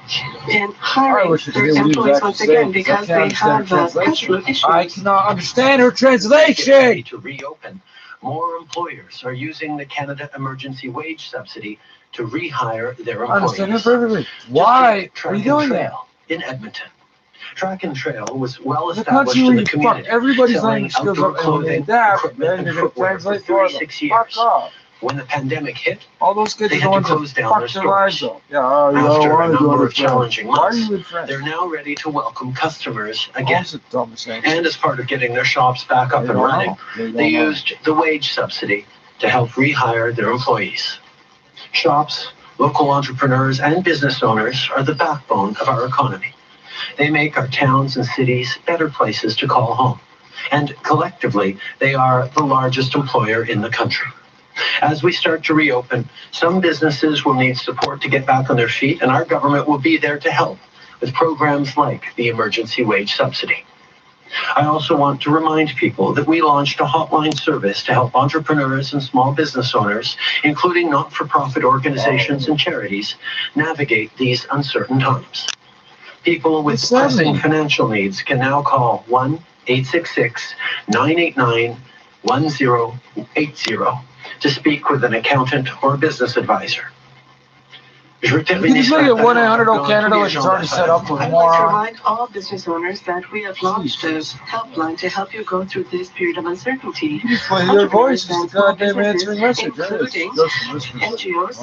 in hiring their employees once again because they have cash flow issues. I cannot understand her translation. To reopen, more employers are using the Canada Emergency Wage Subsidy to rehire their I employees. understand it perfectly. Why are you doing that? In Edmonton. Track and Trail was well The established country in where the you fuck community, everybody's selling language skills outdoor up and clothing, that, equipment, then and you're going to footwear for translate for them. 36 years. Fuck off. When the pandemic hit, All those kids they are had going to to close down their fuck their lives stores. up. Yeah, you don't After a want to do number it of with friends. challenging Why are months, you with friends? they're now ready to welcome customers again. That's the dumbest thing. And as part of getting their shops back up and running, they used the wage subsidy to help rehire their employees. Shops, local entrepreneurs, and business owners are the backbone of our economy. They make our towns and cities better places to call home. And collectively, they are the largest employer in the country. As we start to reopen, some businesses will need support to get back on their feet, and our government will be there to help with programs like the Emergency Wage Subsidy. I also want to remind people that we launched a hotline service to help entrepreneurs and small business owners, including not-for-profit organizations and charities, navigate these uncertain times. People with pressing financial needs can now call 1-866-989-1080 to speak with an accountant or business advisor. You can just make it 1-800-OH-CANADA, which is already set up with I'd like to more. remind all business owners that we have launched a helpline to help you go through this period of uncertainty. You just play your voice, it's a goddamn answering message. Including NGOs,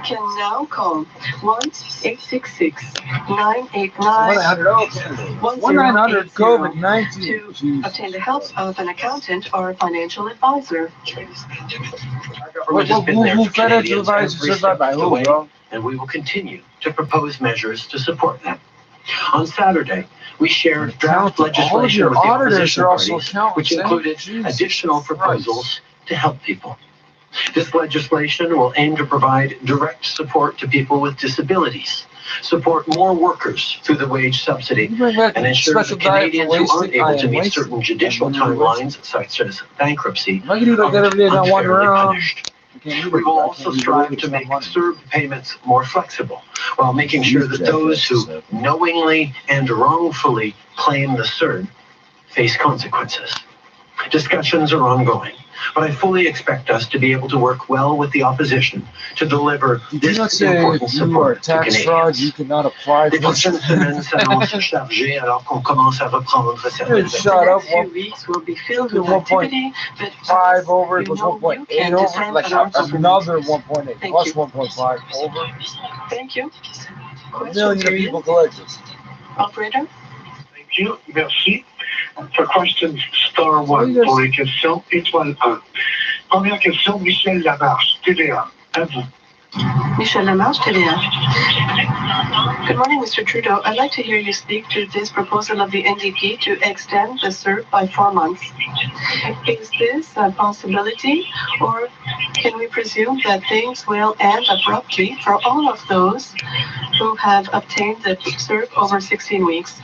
can now call 1-866-989-1080 COVID-19 to obtain the help of an accountant or a financial advisor. Who financial advisors said by who, bro? And we will continue to propose measures to support them. On Saturday, we shared draft legislation with the opposition parties, which included additional proposals to help people. This legislation will aim to provide direct support to people with disabilities, support more workers through the wage subsidy, and ensure that Canadians who aren't able to meet certain judicial timelines, such as bankruptcy, are unfairly punished. We will also strive to make CERB payments more flexible, while making sure that those who knowingly and wrongfully claim the CERB face consequences. Discussions are ongoing, but I fully expect us to be able to work well with the opposition to deliver this important support to Canadians. You cannot apply Les prochaines semaines s'annoncent chargées alors qu'on commence à reprendre certaines shut up. The next few weeks will be filled with 1.5 activity, but over equals 1.8 over, like another 1.8 plus 1.5 over. Thank you. A million people collected. Operator? Thank you. Merci. For questions, star 1. Pour les questions, étoile 1. Première question, Michel Lamarche, TVA. À vous. Michel Lamarche, TVA. Good morning, Mr. Trudeau. I'd like to hear you speak to this proposal of the NDP to extend the CERB by 4 months. Is this a possibility, or can we presume that things will end abruptly for all of those who have obtained the CERB over 16 weeks?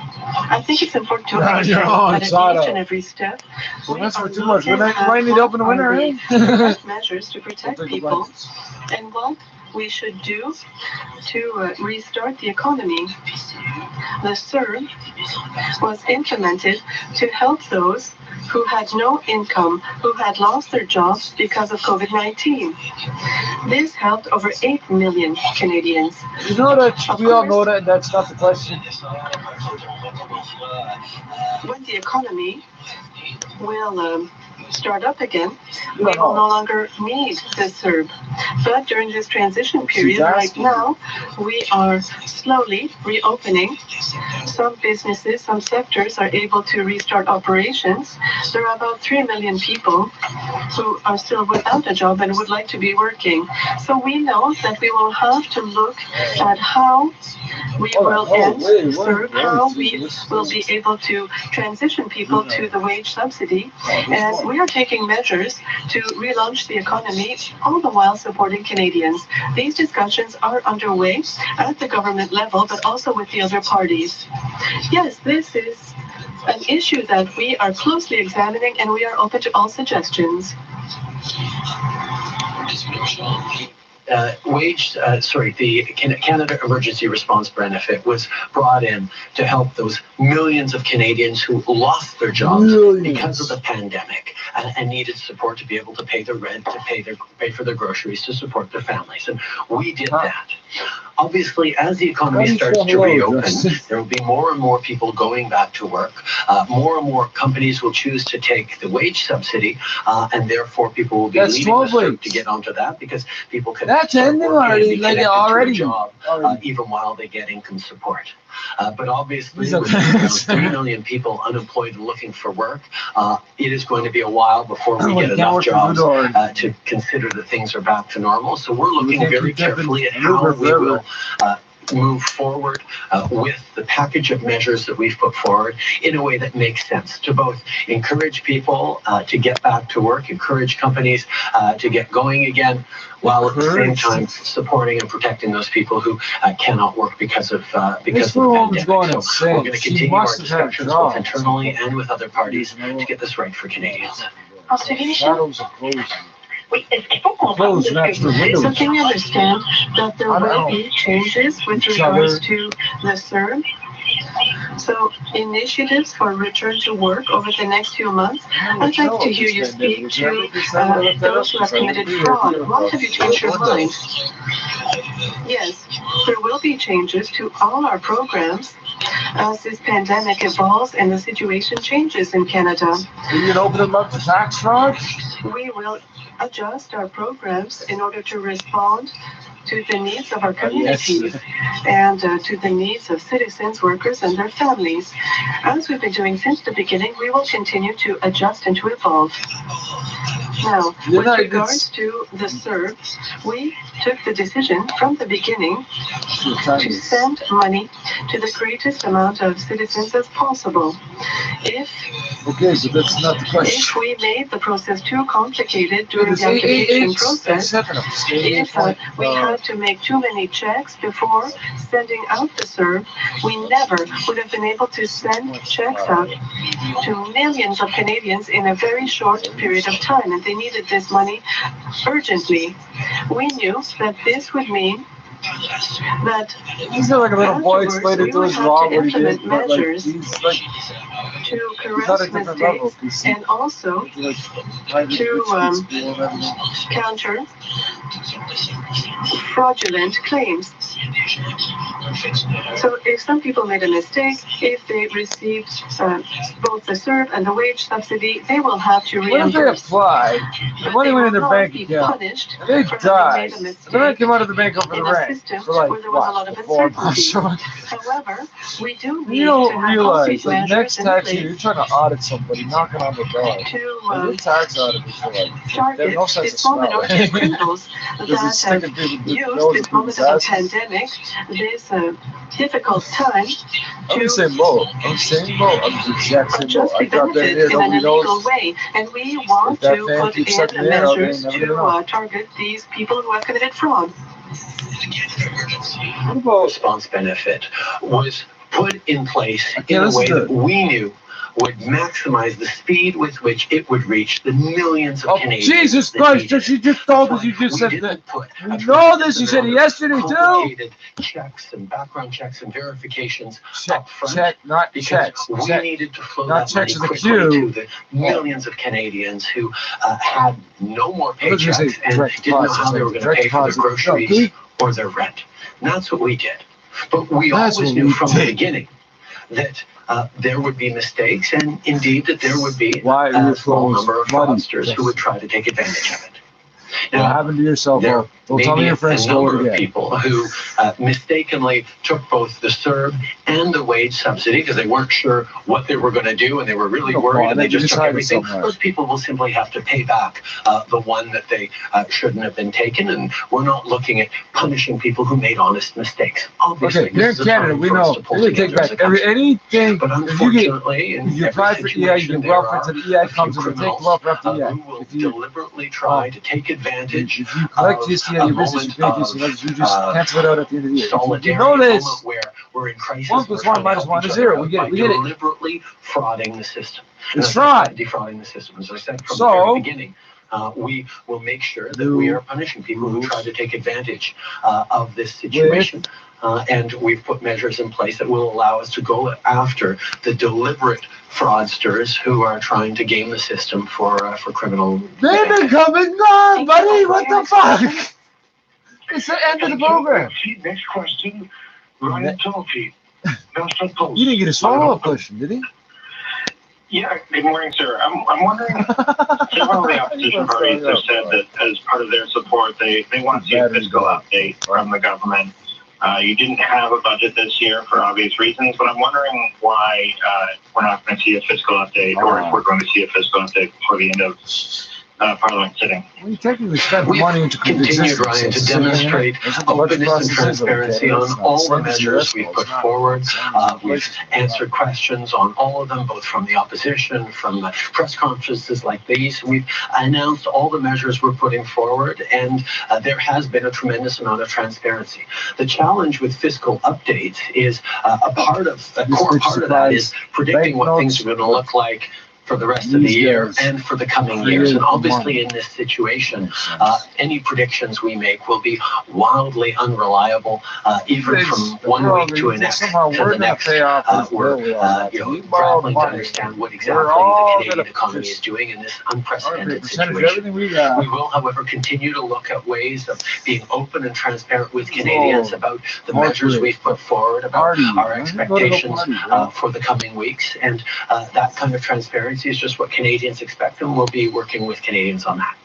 I think it's important to understand that at each and every step, we that's for are too much. We looking might need to open the window, eh? at measures to protect people and what we should do to restart the economy. The CERB was implemented to help those who had no income, who had lost their jobs because of COVID-19. This helped over 8 million Canadians. You know that we all know that that's not the question. When the economy will start up again, we will no longer need the CERB. But during this transition period right now, we are slowly reopening. Some businesses, some sectors are able to restart operations. There are about 3 million people who are still without a job and would like to be working. So we know that we will have to look at how we will serve, how we will be able to transition people to the wage subsidy. And we are taking measures to relaunch the economy, all the while supporting Canadians. These discussions are underway at the government level, but also with the other parties. Yes, this is an issue that we are closely examining, and we are open to all suggestions. The Canada Emergency Response Benefit was brought in to help those millions of Canadians who lost their jobs because of the pandemic and needed support to be able to pay their rent, to pay for their groceries, to support their families. And we did that. Obviously, as the economy starts to reopen, there will be more and more people going back to work. More and more companies will choose to take the wage subsidy, and therefore people will be leaving the CERB to get onto that, because people can start working and be connected to a job even while they get income support. But obviously, with 3 million people unemployed and looking for work, it is going to be a while before we get enough jobs to consider that things are back to normal. So we're looking very carefully at how we will move forward with the package of measures that we've put forward in a way that makes sense to both encourage people to get back to work, encourage companies to get going again, while at the same time supporting and protecting those people who cannot work because of the pandemic. So we're going to continue our discussions both internally and with other parties to get this right for Canadians. So can you understand that there will be changes with regards to the CERB? So initiatives for return to work over the next few months. I'd like to hear you speak to those who have committed fraud. Why have you changed your mind? Yes, there will be changes to all our programs as this pandemic evolves and the situation changes in Canada. You can open them up to tax fraud? We will adjust our programs in order to respond to the needs of our communities and to the needs of citizens, workers, and their families. As we've been doing since the beginning, we will continue to adjust and to evolve. Now, with regards to the CERB, we took the decision from the beginning to send money to the greatest amount of citizens as possible. If we made the process too complicated during the application process, if we had to make too many checks before sending out the CERB, we never would have been able to send checks out to millions of Canadians in a very short period of time, and they needed this money urgently. We knew that this would mean that he's like a little boy explaining to his mom what he did, but like he's like to correct mistakes and also to counter fraudulent claims. So if some people made a mistake, if they received both the CERB and the wage subsidy, they will have to reimburse. What if they apply? The money went in their bank account. They died. And then they came out of the bank over the rent. For like, where there was a lot of uncertainty. However, we do need to have realize, like, next tax year, you're trying to audit somebody, knocking on the door. To tax auditors for like, target this moment of criminals that have used this moment of a pandemic, this difficult time to just the benefit in an illegal way. And we want to put in measures to target these people who have committed fraud. Response benefit was put in place in a way that we knew would maximize the speed with which it would reach the millions of Canadians. Jesus Christ, you just told us, you just said that. You know this, you said it yesterday too. Checks and background checks and verifications up front. Not checks. We needed to flow that money quickly to the millions of Canadians who had no more paychecks and didn't know how they were going to pay for their groceries or their rent. And that's what we did. But we always knew from the beginning that there would be mistakes, and indeed that there would be a small number of fraudsters who would try to take advantage of it. What happened to yourself? Well, don't tell me your friends stole it again. People who mistakenly took both the CERB and the wage subsidy because they weren't sure what they were going to do and they were really worried and they just took everything. Those people will simply have to pay back the one that they shouldn't have been taken, and we're not looking at punishing people who made honest mistakes. Obviously, okay, here in Canada, we know we take back anything. But unfortunately, if you apply for EI, you get welfare to the EI comes and they take welfare after EI. Who will deliberately try to take advantage if you collect this EI, your business, you pay this, you just cancel it out at the end of the year. You know this. Where we're in crisis. 1 + 1 - 1 is 0. We get it. We get it. Deliberately frauding the system. It's fraud. Defrauding the system. As I said from the very beginning, we will make sure that we are punishing people who try to take advantage of this situation. And we've put measures in place that will allow us to go after the deliberate fraudsters who are trying to game the system for criminal. They've been coming on, buddy. What the fuck? It's the end of the program. Next question, Ryan Talkie. You didn't get a follow-up question, did he? Yeah, good morning, sir. I'm wondering, several of the opposition parties have said that as part of their support, they want to see a fiscal update from the government. You didn't have a budget this year for obvious reasons, but I'm wondering why we're not going to see a fiscal update, or if we're going to see a fiscal update before the end of Parliament sitting. Well, you technically spent the money into continued, Ryan, to demonstrate openness and transparency on all the measures we've put forward. We've answered questions on all of them, both from the opposition, from the press conferences like these. We've announced all the measures we're putting forward, and there has been a tremendous amount of transparency. The challenge with fiscal updates is a core part of that is predicting what things are going to look like for the rest of the year and for the coming years. And obviously in this situation, any predictions we make will be wildly unreliable, even from 1 week to the next. We're grappling to understand what exactly the Canadian economy is doing in this unprecedented situation. We will, however, continue to look at ways of being open and transparent with Canadians about the measures we've put forward, about our expectations for the coming weeks. And that kind of transparency is just what Canadians expect, and we'll be working with Canadians on that.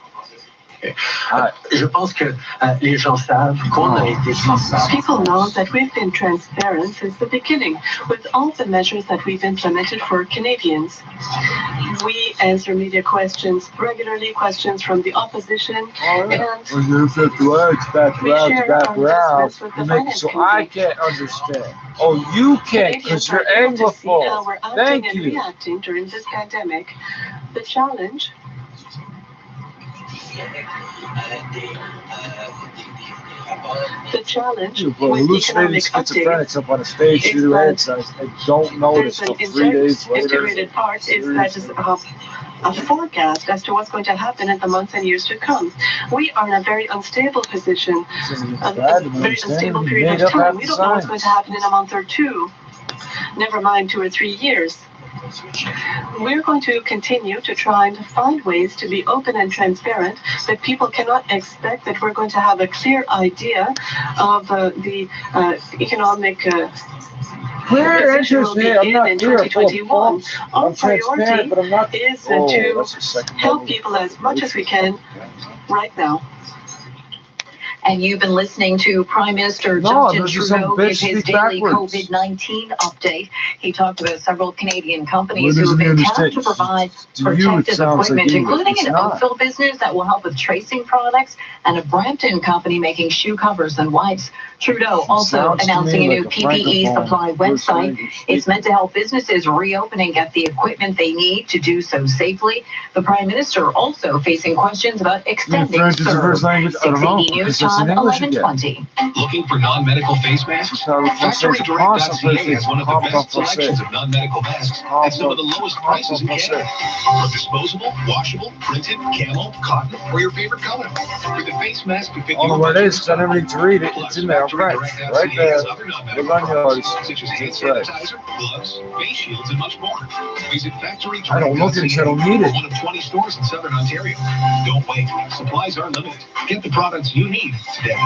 Je pense que les gens savent qu'on a été transparent. People know that we've been transparent since the beginning with all the measures that we've implemented for Canadians. We answer media questions regularly, questions from the opposition, and we share our assessments So I can't understand. Oh, you can't because you're Anglophone. How we're acting and reacting during this pandemic. The challenge. The challenge with economic updates up on a stage through the head, so I don't notice an 3 days later. integrated part is that is a forecast as to what's going to happen in the months and years to come. We are in a very unstable position, a very unstable period of time. We don't know what's going to happen in a month or two, never mind 2 or 3 years. We're going to continue to try and find ways to be open and transparent, that people cannot expect that we're going to have a clear idea of the economic We're interested. I'm not in clear. 2021. Our priority but I'm not. is to help people as much as we can right now. And you've been listening to Prime Minister Justin Trudeau give his daily COVID-19 update. He talked about several Canadian companies who have been tasked to provide protective equipment, including an Oakville business that will help with tracing products and a Brampton company making shoe covers and wipes. Trudeau also announcing a new PPE supply website. It's meant to help businesses reopen and get the equipment they need to do so safely. The Prime Minister also facing questions about extending CERB. 680 News Time, 11:20. Looking for non-medical face masks? FactoryDirect.ca has one of the best selections of non-medical masks at some of the lowest prices in Canada. From disposable, washable, printed, camel, cotton, or your favorite color. With the face mask to fit I don't know where it is, because I never need to read it. It's in there, right there. Look on yours. Such as hand sanitizer, gloves, face shields, and much more. Visit FactoryDirect.ca. I don't look at it, I don't need it. One of 20 stores in Southern Ontario. Don't wait. Supplies are limited. Get the products you need today.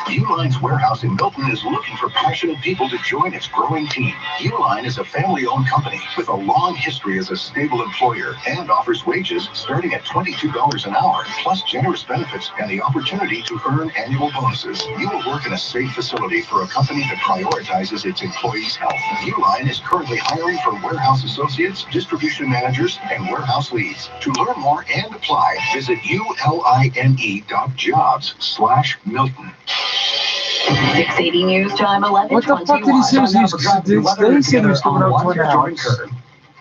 Uline's warehouse in Milton is looking for passionate people to join its growing team. Uline is a family-owned company with a long history as a stable employer and offers wages starting at $22 an hour, plus generous benefits and the opportunity to earn annual bonuses. You will work in a safe facility for a company that prioritizes its employees' health. Uline is currently hiring for warehouse associates, distribution managers, and warehouse leads. To learn more and apply, visit uline.jobs/Milton. 680 News Time 11:21. What the fuck did he say? They said he was coming out to an house.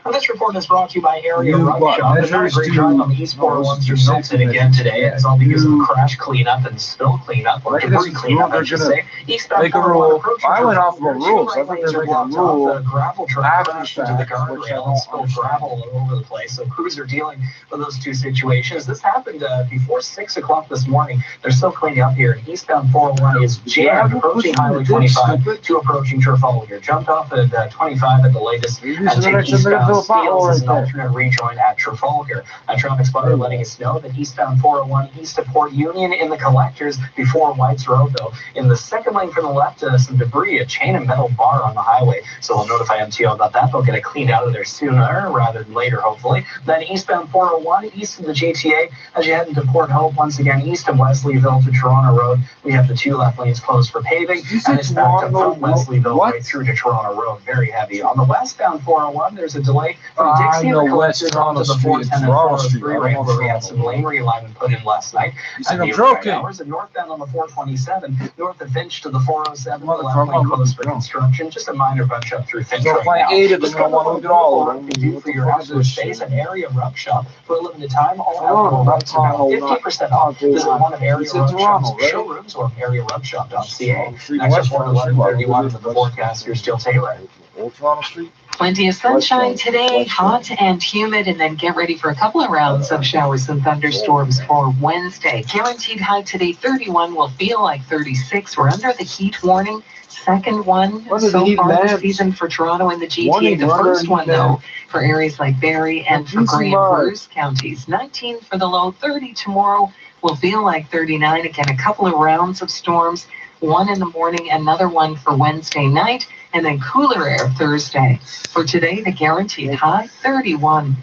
Well, this report is brought to you by Area Rug Shop. There's not a great drive on the East 401 through Milton again today. It's all because of crash cleanup and spill cleanup, or debris cleanup, I should say. Eastbound make a rule. I went off of a rule, so I think they're making a rule. The gravel truck crashed into the guardrail and spilled gravel all over the place. So crews are dealing with those two situations. This happened before 6 o'clock this morning. They're still cleaning up here. Eastbound 401 is jammed, approaching Highway 25 to approaching Trafalgar. Jumped off at 25 at the latest and take eastbound Steeles as an alternate rejoin at Trafalgar. A traffic spotter letting us know that eastbound 401 east of Port Union in the collectors before Whites Road, though. In the second lane from the left, some debris, a chain and metal bar on the highway. So we'll notify MTO about that. They'll get it cleaned out of there sooner rather than later, hopefully. Then eastbound 401 east of the GTA as you head into Port Hope. Once again, east of Wesleyville to Toronto Road. We have the two left lanes closed for paving, and it's backed up from Wesleyville right through to Toronto Road. Very heavy. On the westbound 401, there's a delay from Dixie to the collectors onto the 410 and 403 range where we had some lane realignment put in last night. At the overnight hours, and northbound on the 427, north of Finch to the 407, the left lane closed for construction. Just a minor bunch up through Finch right now. Let's go to what we do for your outdoor space and Area Rug Shop. For a limited time, all outdoor rugs are about 50% off. Visit one of Area Rug Shop's showrooms or arearugshop.ca. Next report 11:31 with the forecaster, Still Taylor. Old Toronto Street. Plenty of sunshine today, hot and humid, and then get ready for a couple of rounds of showers and thunderstorms for Wednesday. Guaranteed high today, 31, will feel like 36. We're under the heat warning. Second one so far this season for Toronto and the GTA. The first one, though, for areas like Barrie and for Grey and Bruce counties. 19 for the low, 30 tomorrow. Will feel like 39. Again, a couple of rounds of storms. One in the morning, another one for Wednesday night, and then cooler air Thursday. For today, the guaranteed high, 31.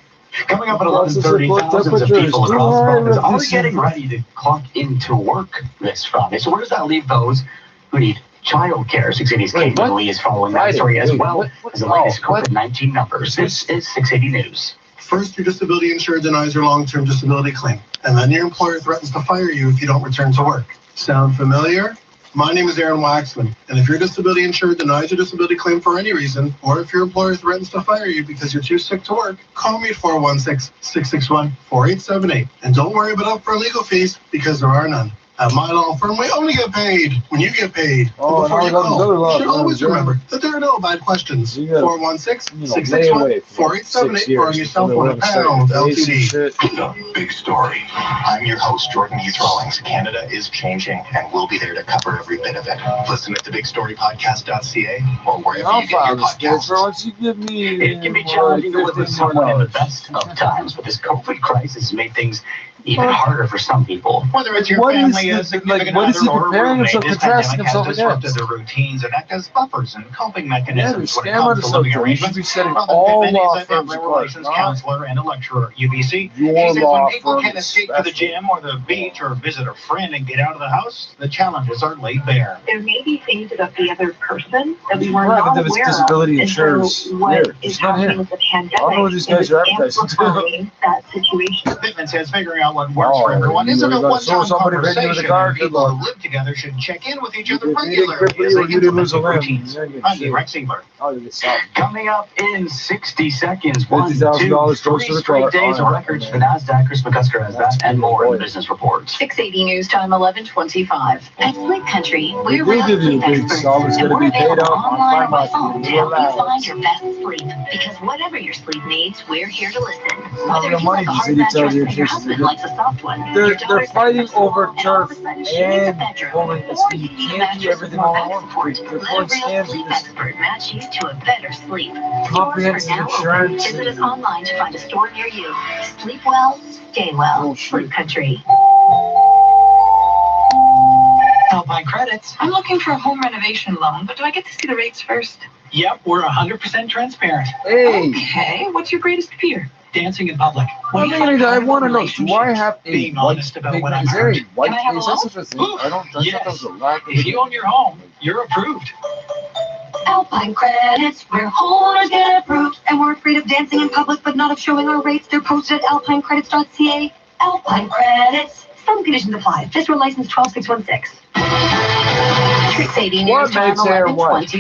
Coming up at 11:30, thousands of people across the province are getting ready to clock into work this Friday. So where does that leave those who need childcare? 680's Kate Lee is following that story as well as the latest COVID-19 numbers. This is 680 News. First, your disability insurance denies your long-term disability claim, and then your employer threatens to fire you if you don't return to work. Sound familiar? My name is Aaron Waxman, and if your disability insured denies your disability claim for any reason, or if your employer threatens to fire you because you're too sick to work, call me at 416-661-4878. And don't worry about upfront legal fees, because there are none. At my law firm, we only get paid when you get paid. Before you call, you should always remember that there are no bad questions. 416-661-4878 or on your cell phone at Pound LTD. The big story. I'm your host, Jordan Heath Rawlings. Canada is changing, and we'll be there to cover every bit of it. Listen at thebigstorypodcast.ca or wherever you get your podcasts. It can be challenging to live with someone in the best of times, but this COVID crisis has made things even harder for some people. Whether it's your family, a significant other, or a roommate, this pandemic has disrupted their routines and act as buffers and coping mechanisms when it comes to living arrangements. All law firms are relations counselor and a lecturer at UBC. She says when people can't escape to the gym or the beach or visit a friend and get out of the house, the challenges are laid bare. There may be things about the other person that we were not aware of. Disability insurance. And so what is happening with the pandemic I don't know what these guys are amplifying that situation. Pittman says figuring out what works for everyone isn't a one-time conversation. People who live together should check in with each other regularly as they implement new routines. I'm Rex Engler. Coming up in 60 seconds, 1, 2, 3 straight days of records for NASDAQ, Chris McCusker has that and more in the business report. 680 News Time 11:25. At Sleep Country, we're real sleep experts, and we're available online or by phone to help you find your best sleep. Because whatever your sleep needs, we're here to listen. Whether you like a hard mattress and your husband likes a soft one, they're fighting over turf and pulling the speed. You can't do everything all at once. They're pulling scams in this. Match you to a better sleep. Comprehensive insurance. Visit us online to find a store near you. Sleep well, stay well. Sleep Country. Alpine Credits. I'm looking for a home renovation loan, but do I get to see the rates first? Yep, we're 100% transparent. Hey. Okay, what's your greatest fear? Dancing in public. I want to know, do I have a being white honest about pigment? what I'm Is there a hurting. white Can I have a is that loan? such a thing? I thought that was a lack of If you own your home, you're approved. Alpine Credits, where homeowners get approved, and we're afraid of dancing in public but not of showing our rates. They're posted at alpinecredits.ca. Alpine Credits. Some conditions apply. Just for license 12616. What makes there what? What's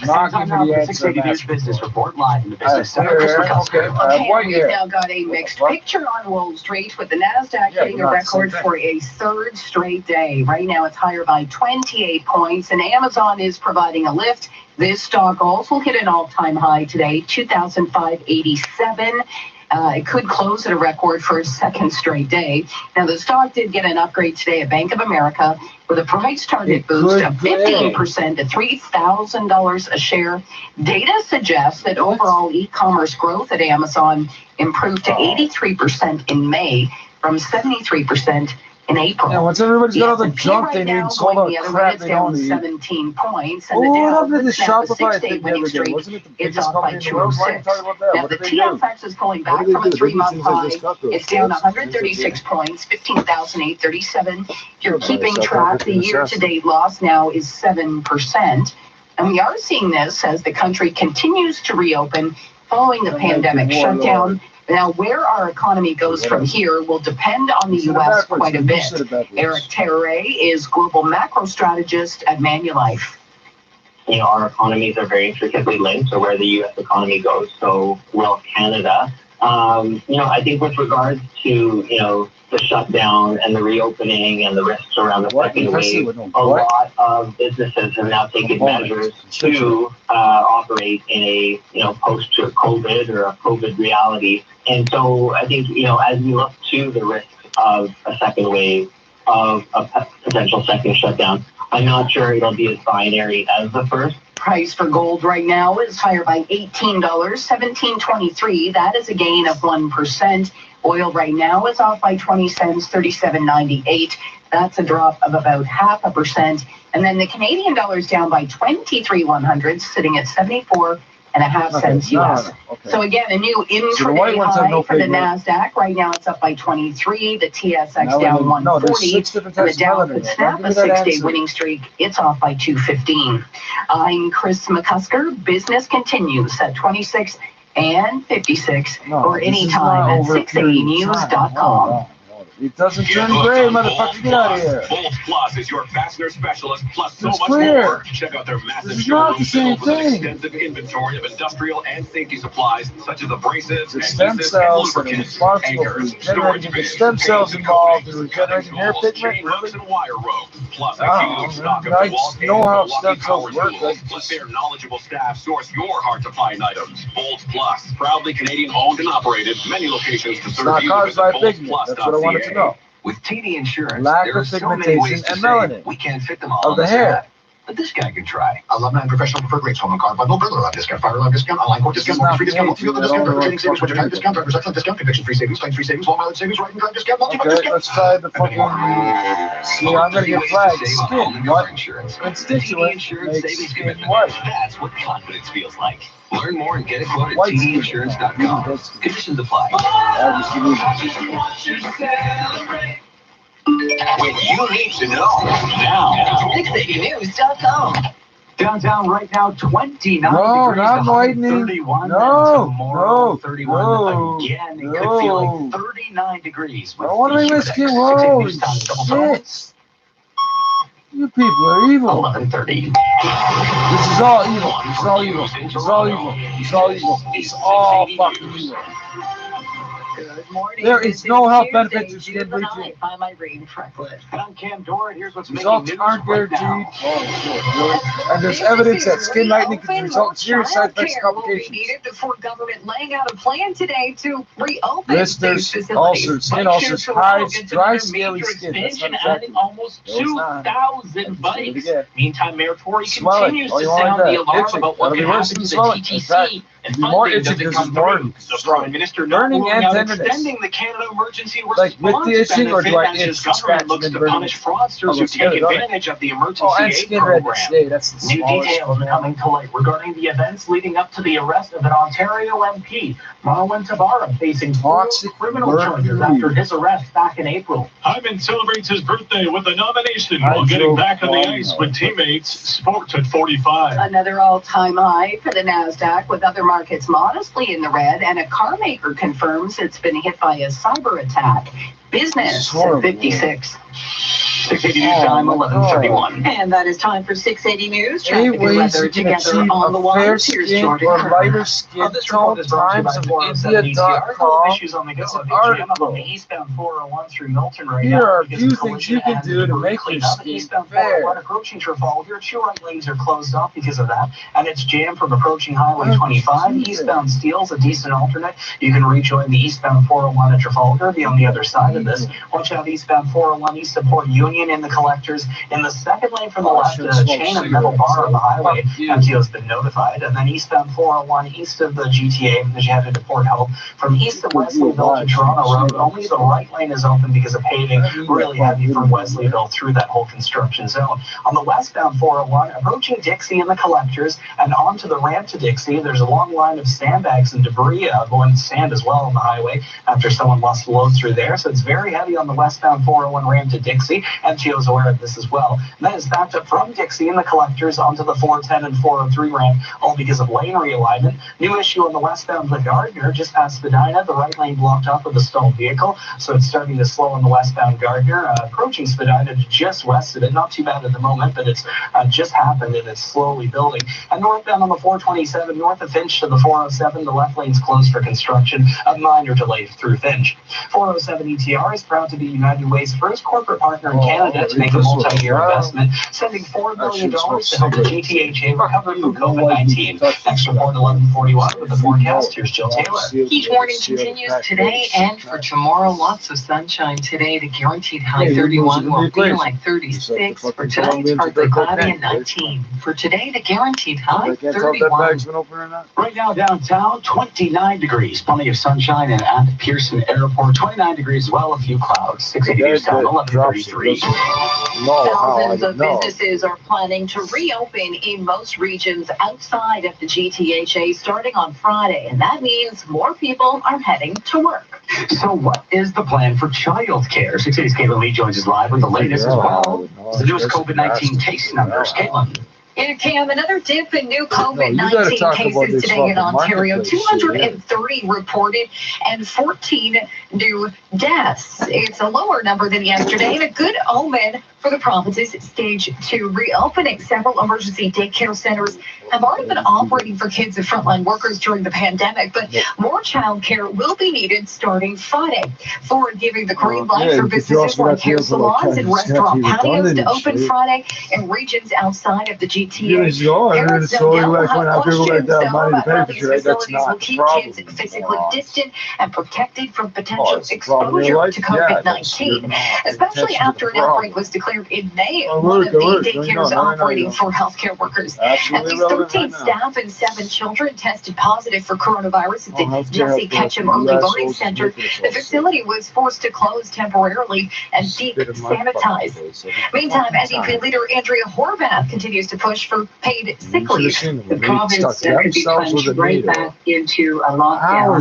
not going to be the 680 News answer? Business Report live in the Business Center. Chris McCusker. One We've year. now got a mixed picture on Wall Street with the NASDAQ hitting a not the record same thing. for a third straight day. Right now it's higher by 28 points, and Amazon is providing a lift. This stock also hit an all-time high today, 2,587. It could close at a record for a second straight day. Now, the stock did get an upgrade today at Bank of America with a price target boost of 15% to $3,000 a share. Data suggests that overall e-commerce growth at Amazon improved to 83% in May from 73% in April. Yeah, once everybody's got all the S&P junk right they now need sold going out the other crap way, it's they down don't need. 17 points. And Oh, the what Dow happened to the is now the Shopify six-day thing the winning other day? streak. Wasn't it the It's biggest off by company in the world? Why are you 206. talking about that? Now, What the did they do? TSX is pulling What back did from they a do? three-month Since I high. just got those It's down tips. 136 points, 15,837. If you're Yeah, keeping South track, the African year-to-date loss now is 7%. And we are seeing this as the country continues to reopen following the pandemic shutdown. Now, where our economy goes from here will depend on the U.S. quite a bit. Eric Terray is global macro strategist at Manulife. You know, our economies are very intricately linked, so where the U.S. economy goes, so will Canada. You know, I think with regards to, you know, the shutdown and the reopening and the risks around the second wave, a lot of businesses have now taken measures to operate in a, you know, post-COVID or a COVID reality. And so I think, you know, as we look to the risks of a second wave, of a potential second shutdown, I'm not sure it'll be as binary as the first. Price for gold right now is higher by $18, $17.23. That is a gain of 1%. Oil right now is off by 20 cents, $37.98. That's a drop of about 0.5%. And then the Canadian dollar is down by 23/100, sitting at 74.5 cents US. So again, a new intraday high for the NASDAQ. Right now it's up by 23. The TSX down 140. And the Dow could snap a 6-day winning streak. It's off by 215. I'm Chris McCusker. Business continues at 26 and 56 or anytime at 680news.com. It doesn't turn gray, motherfucker. Get out of here. Bolt Plus is your fastener specialist, plus so It's much clear. more. Check out their massive It's not the showroom same filled with an thing. extensive inventory of industrial and safety supplies, such as abrasives, The stem adhesives, cells and that are lubricants, responsible for anchors, generating the storage stem bins, cells paints, involved in coatings, regenerating hair cutting tools, pigment. chain hooks, and wire rope. Plus a Oh, huge stock of I DeWalt know and how Milwaukee stem cells power work. tools. Let their knowledgeable staff source your hard-to-find items. Bolt Plus, proudly Canadian-owned and operated. Many locations to It's serve not you. caused Visit by pigment. That's what I wanted to boltplus.ca. know. With TD Insurance, Lack there are of so many ways pigmentation to and say melanin we can't fit them all of on the this hair. ad. But this guy can try. Alumni and professional preferred rates, home and car bundle, burglar alarm discount, fire alarm discount, online quote discount, mortgage free discount, multi-vehicle discount, driver training savings, winter tire discount, driver's excellent discount, conviction free savings, claims free savings, low mileage savings, ride and drive discount, multi-month Okay, discount. let's try the fucking. See, I'm gonna get flagged. Skin, what? Constituent makes skin white. That's what confidence feels like. Learn more and get a quote at White skin. tdinsurance.com. Conditions apply. When you need to know, now. 680news.com. Downtown right now, 29 No, degrees, not lightning. 31. No, Tomorrow, no, 31. no, Again, it could feel no. like 39 degrees. I want to make my skin holy shit. You people are evil. 11:30. This is all evil. This is all evil. This is all evil. This is all evil. It's all fucking evil. Good morning. There is no health benefit to Tuesday, skin June bleaching. 9th. I'm Irene Frecklet. I'm Cam Doran. Here's what's making Results news aren't right guaranteed. now. Oh shit, really? And there's evidence that skin lightening can result in serious side effects and complications. Needed before government laying out a plan today to reopen Blisters, these ulcers, facilities. skin Bike ulcers, shares hives, get to dry, another scaly major skin. That's not expansion, adding exactly. almost No, it's not. 2,000 bikes. Meantime, Mayor Tory Swelling. continues Oh, to you want sound that? the alarm Itching. about what That'll could be worse happen than to the swelling. In fact, TTC and it'll be more funding itching doesn't because come it's more through. The Prime Minister not burning ruling and out a extending the Canada Emergency Like with Response the itching, or benefit do I as his itch, scratch, government and looks then to burn punish it? fraudsters who take advantage of the emergency and aid skin redness. program. Yeah, that's the New smallest details one. coming to light regarding the events leading up to the arrest of an Ontario MP, Marwan Tabara, facing 4 criminal charges after his arrest back in April. Hyman celebrates his birthday with a nomination while getting back on the ice with teammates. Sport at 45. Another all-time high for the NASDAQ, with other markets modestly in the red, and a car maker confirms it's been hit by a cyber attack. Business at 56. 680 News Time, 11:31. And that is time for 680 News. Traffic and ways weather you can together achieve on the a one. fair Here's skin Jordan or Kerr. lighter skin This tone report is brought to you by times of 407 India.com. Issues on the go. It's A an big jam up article. on the eastbound 401 through Milton right Here now. are a because few of things you collision can and do to debris make your cleanup. skin Eastbound fair. 401 approaching Trafalgar, 2 right lanes are closed off because of that, and it's jammed from approaching Highway 25. Eastbound Steele's a decent alternate. You can rejoin the eastbound 401 at Trafalgar, be on the other side of this. Watch out eastbound 401 east of Port Union in the collectors. In the second lane from the left, a chain of metal bar on the highway. MTO has been notified. And then eastbound 401 east of the GTA as you head into Port Hope. From east of Wesleyville to Toronto Road, only the right lane is open because of paving. Really heavy from Wesleyville through that whole construction zone. On the westbound 401, approaching Dixie in the collectors and onto the ramp to Dixie, there's a long line of sandbags and debris going sand as well on the highway after someone lost load through there. So it's very heavy on the westbound 401 ramp to Dixie. MTO is aware of this as well. And then it's backed up from Dixie in the collectors onto the 410 and 403 ramp, all because of lane realignment. New issue on the westbound the Gardner, just past Spadina, the right lane blocked off with a stalled vehicle, so it's starting to slow on the westbound Gardner, approaching Spadina to just west of it. Not too bad at the moment, but it's just happened and it's slowly building. And northbound on the 427, north of Finch to the 407, the left lane's closed for construction, a minor delay through Finch. 407 ETR is proud to be United Way's first corporate partner in Canada to make a multi-year investment, sending $4 billion to help the GTHA recover from COVID-19. Next report, 11:41 with the forecast. Here's Jill Taylor. Heat warning continues today and for tomorrow. Lots of sunshine today. The guaranteed high 31 will feel like 36. For tonight, it's partly cloudy and 19. For today, the guaranteed high 31. Right now downtown, 29 degrees. Plenty of sunshine, and at Pearson Airport, 29 degrees as well. A few clouds. 60 degrees down, 11:33. Thousands of businesses are planning to reopen in most regions outside of the GTHA starting on Friday, and that means more people are heading to work. So what is the plan for childcare? 680's Caitlin Lee joins us live with the latest as well. The newest COVID-19 case numbers. Caitlin. In Cam, another dip in new COVID-19 cases today in Ontario. 230 reported and 14 new deaths. It's a lower number than yesterday and a good omen for the province's stage 2 reopening. Several emergency daycare centers have already been operating for kids and frontline workers during the pandemic, but more child care will be needed starting Friday. For giving the green light for businesses like hair salons and restaurant patios to open Friday in regions outside of the GTA. Parents no doubt will have questions though about how these facilities will keep kids physically distant and protected from potential exposure to COVID-19, especially after an outbreak was declared in May. One of the daycares operating for healthcare workers. At least 13 staff and 7 children tested positive for coronavirus at the Jesse Ketchum Early Learning Center. The facility was forced to close temporarily and deep sanitize. Meantime, NDP leader Andrea Horvath continues to push for paid sick leave. The province could be plunged right back into a lockdown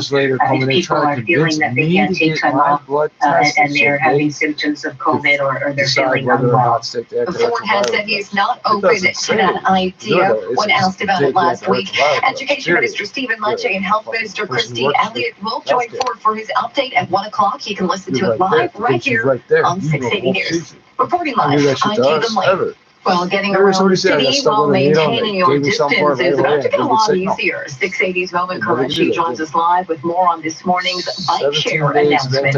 if people are feeling that they can't take time off and they're having symptoms of COVID or they're feeling unwell. Ford has said he is not open to that idea when asked about it last week. Education Minister Stephen Lecce and Health Minister Christine Elliott will join Ford for his update at 1 o'clock. You can listen to it live right here on 680 News. Reporting live, I'm Caitlin Lee. Well, getting around the city while maintaining your distance is about to get a lot easier. 680's Moment Karachi joins us live with more on this morning's bike share announcement.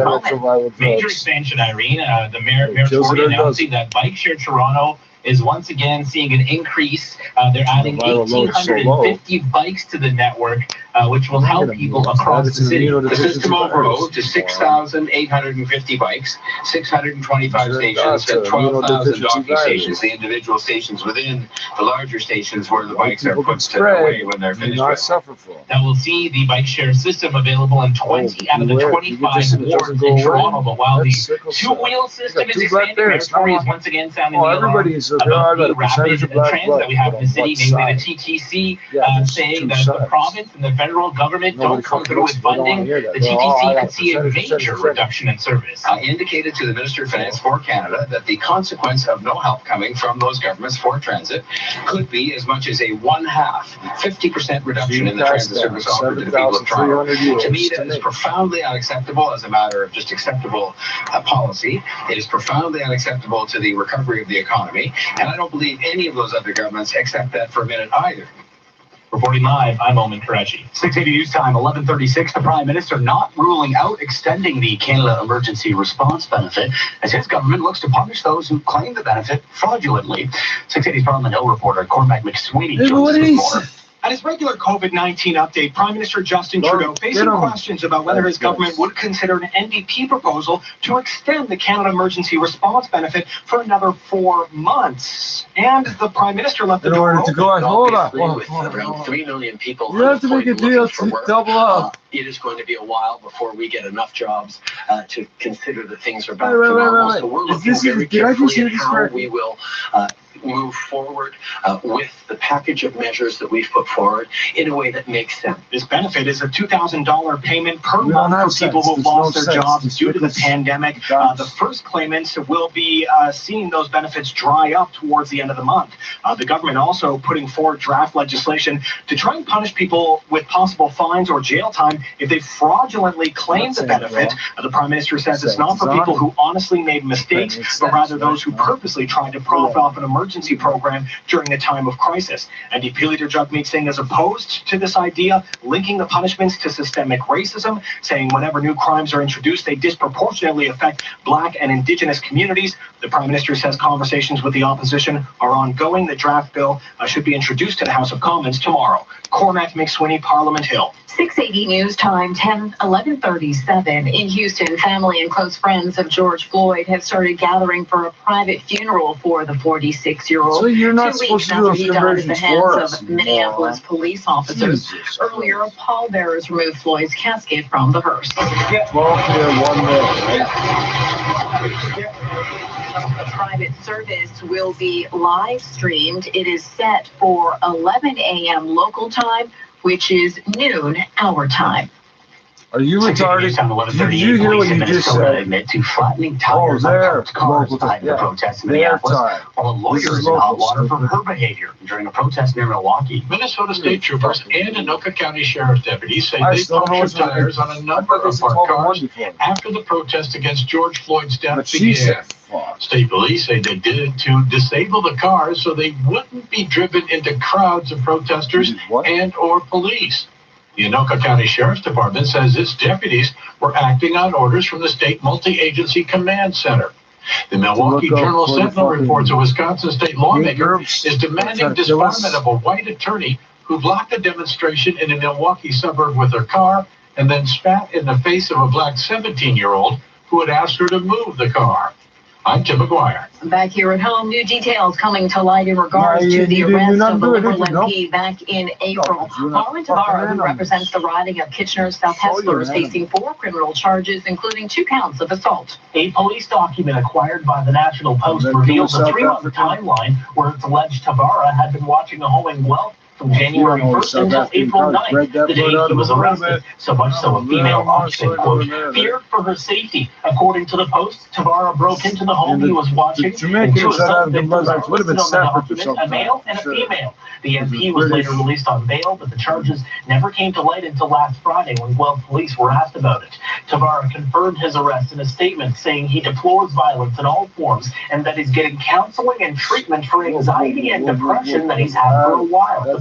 Major expansion, Irene. The Mayor Tory announcing that Bike Share Toronto is once again seeing an increase. They're adding 1,850 bikes to the network, which will help people across the city. The system overall to 6,850 bikes, 625 stations, and 12,000 docking stations, the individual stations within the larger stations where the bikes are put away when they're finished with. Now we'll see the bike share system available in 20 out of the 25 wards in Toronto, but while the two-wheel system is expanding, Mercury is once again sounding the alarm about the rapid transit that we have in the city, namely the TTC, saying that the province and the federal government don't come through with funding. The TTC could see a major reduction in service. I indicated to the Minister of Finance for Canada that the consequence of no help coming from those governments for transit could be as much as a 50% reduction in the transit service offered to the people of Toronto. To me, that is profoundly unacceptable as a matter of just acceptable policy. It is profoundly unacceptable to the recovery of the economy, and I don't believe any of those other governments accept that for a minute either. Reporting live, I'm Omen Karachi. 680 News Time, 11:36. The Prime Minister not ruling out extending the Canada Emergency Response Benefit as his government looks to punish those who claim the benefit fraudulently. 680's Parliament Hill reporter Cormac McSweeney joins us with more. At his regular COVID-19 update, Prime Minister Justin Trudeau facing questions about whether his government would consider an NDP proposal to extend the Canada Emergency Response Benefit for another 4 months. And the Prime Minister left the door open. Hold on. With around 3 million people, You have to make a deal to double up. It is going to be a while before we get enough jobs to consider that things are back to normal. So we're looking very carefully at how we will move forward with the package of measures that we've put forward in a way that makes sense. This benefit is a $2,000 payment per month for people who've lost their jobs due to the pandemic. The first claimants will be seeing those benefits dry up towards the end of the month. The government also putting forward draft legislation to try and punish people with possible fines or jail time if they fraudulently claim the benefit. The Prime Minister says it's not for people who honestly made mistakes, but rather those who purposely tried to profit off an emergency program during a time of crisis. NDP leader Jagmeet Singh is opposed to this idea, linking the punishments to systemic racism, saying whenever new crimes are introduced, they disproportionately affect Black and Indigenous communities. The Prime Minister says conversations with the opposition are ongoing. The draft bill should be introduced to the House of Commons tomorrow. Cormac McSweeney, Parliament Hill. 680 News Time, 11:37. In Houston, family and close friends of George Floyd have started gathering for a private funeral for the 46-year-old. So you're not 2 weeks supposed to do after those he died at the conversions hands for of us. Minneapolis police officers. Earlier, pallbearers removed Floyd's casket from the hearse. A private service will be live streamed. It is set for 11 a.m. local time, which is noon our time. Are you retarded? Did you hear what you just said? Admit to flattening tires on parked cars behind the protest in Minneapolis, while a lawyer is in hot water for her behavior during a protest near Milwaukee. Minnesota State Troopers and Anoka County Sheriff's deputies say they punctured tires on a number of parked cars after the protest against George Floyd's death began. State police say they did it to disable the cars so they wouldn't be driven into crowds of protesters and or police. The Anoka County Sheriff's Department says its deputies were acting on orders from the state multi-agency command center. The Milwaukee Journal-Sentinel reports a Wisconsin state lawmaker is demanding disbarment of a white attorney who blocked a demonstration in a Milwaukee suburb with her car and then spat in the face of a Black 17-year-old who had asked her to move the car. I'm Tim McGuire. Back here at home, new details coming to light in regards to the arrest of the Liberal MP back in April. Lauren Tavara, who represents the riding of Kitchener South Hesler, is facing 4 criminal charges, including 2 counts of assault. A police document acquired by the National Post reveals a 3-month timeline where it's alleged Tavara had been watching a home in Guelph from January 1st until April 9th, the day he was arrested. So much so a female occupant, quote, feared for her safety. According to the Post, Tavara broke into the home he was watching, and 2 assault victims are listed on the document, a male and a female. The MP was later released on bail, but the charges never came to light until last Friday when Guelph police were asked about it. Tavara confirmed his arrest in a statement saying he deplores violence in all forms and that he's getting counseling and treatment for anxiety and depression that he's had for a while. The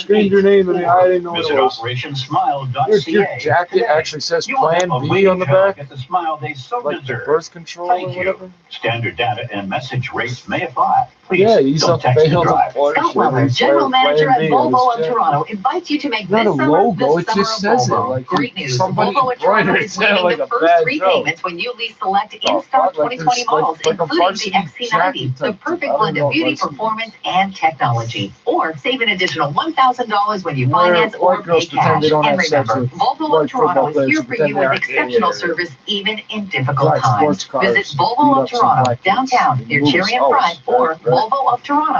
screamed your name and I didn't know what Visit it was. OperationSmile.ca. Your jacket actually says Plan B on the back, Get the smile they so like the deserve. birth control or Thank you. whatever. Standard data and message rates may apply. Please Yeah, he's don't up text and failed. drive. Scott Weller, general manager at Volvo of Toronto, invites you to make Not this a summer logo, the it summer just of says it Volvo. like Great news. somebody Volvo of Toronto embroidered is it, sounded waiving like the a first bad three joke. payments when you lease select Oh, in-stock fuck, like 2020 this, models, like a including the varsity XC90, jacket the type perfect thing. I blend don't of know, beauty, varsity. performance, and technology. Or save an additional $1,000 when you Where finance or white girls pay pretend cash. they don't And have sex remember, with Volvo of white Toronto football is players here who for pretend you they with aren't. exceptional service, even in difficult Black sports times. cars, Visit beat Volvo of up some Toronto, black kids, downtown, and near move Cherry us and Pride, out, or right?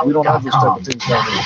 We don't have those type volvooftoronto.com. of things down here.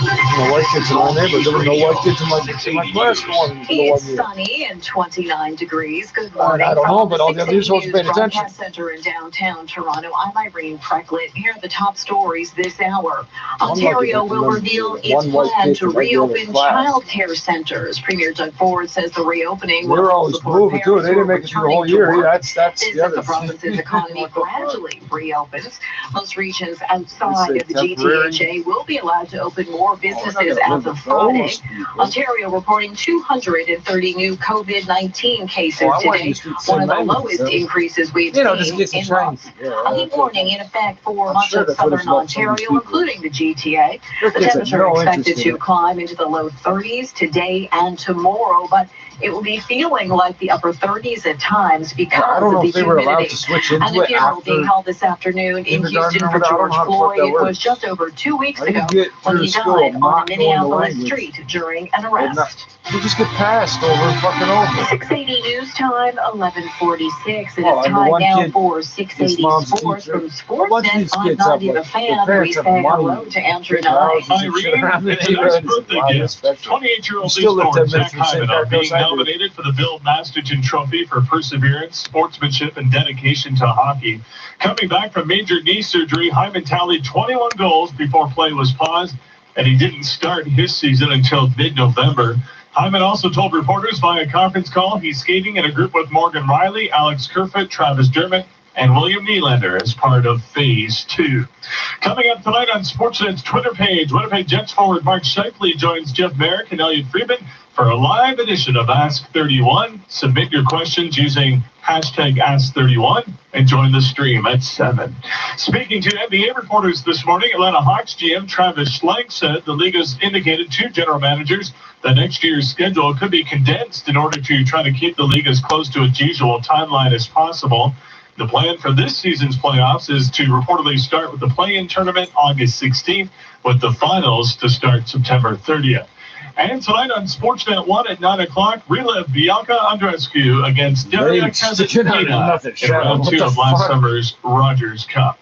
No white kids in my neighborhood. There were no white kids in my class going for the 1 It's year. sunny and 29 degrees. Good morning. I don't know, From but the all the other 680 supposed to pay News attention. Broadcast Center in downtown Toronto. I'm Irene Precklett. Here are the top stories this hour. Ontario will reveal its plan to reopen child care centers. Premier Doug Ford says the reopening will We're help always support moving too. parents They who are didn't make it through the whole returning to year. work. That's This the as other the province's economy gradually reopens. Most regions outside of the temporary. GTHA will be allowed to open more businesses gonna as live of with Friday. those people. Ontario reporting 230 new COVID-19 cases Oh, I want today, you to speak one of the some language, lowest so. increases we've Just seen get some in Chinese. months. Yeah, A heat warning in effect for I'm much sure of that's what it's southern like for some of these Ontario, people. including the GTA. Their The kids have temperature no expected interest in to it. climb into the low 30s today and tomorrow, but it will be feeling like the upper 30s at times I because don't know of the if they were allowed humidity. to switch And into the it funeral being after. held this afternoon in kindergarten Houston or for whatever. I don't George know how the fuck that Floyd. It was works. just over 2 weeks How do you ago get when through he school died on a not knowing the Minneapolis language? street during an Or arrest. not? You just get passed over and fucking over. 680 news time, 11:46. It Oh, is and the time one now kid, for his 680 mom's a Sports teacher. from A bunch of Sportsnet. these I'm kids not have, even a like, their fan. We parents have say money, hello to Andrew big Nye. houses and shit Irene, around it's the a nice neighborhood. birthday Why gift. special? 28-year-old You still live 10 Eastbourne minutes Zach from St. Hyman Patrick's. being I do. nominated for the Bill Masterton Trophy for perseverance, sportsmanship, and dedication to hockey. Coming back from major knee surgery, Hyman tallied 21 goals before play was paused, and he didn't start his season until mid-November. Hyman also told reporters via conference call he's skating in a group with Morgan Riley, Alex Kerfoot, Travis Dermott, and William Nylander as part of Phase 2. Coming up tonight on Sportsnet's Twitter page, Winnipeg Jets forward Mark Scheifele joins Jeff Merrick and Elliot Friedman for a live edition of Ask 31. Submit your questions using hashtag Ask31 and join the stream at 7. Speaking to NBA reporters this morning, Atlanta Hawks GM Travis Schlenk said the league has indicated to general managers that next year's schedule could be condensed in order to try to keep the league as close to its usual timeline as possible. The plan for this season's playoffs is to reportedly start with the play-in tournament August 16th, with the finals to start September 30th. And tonight on Sportsnet 1 at 9 o'clock, relive Bianca Andreescu against Daria Kasatkina in round 2 of last summer's Rogers Cup.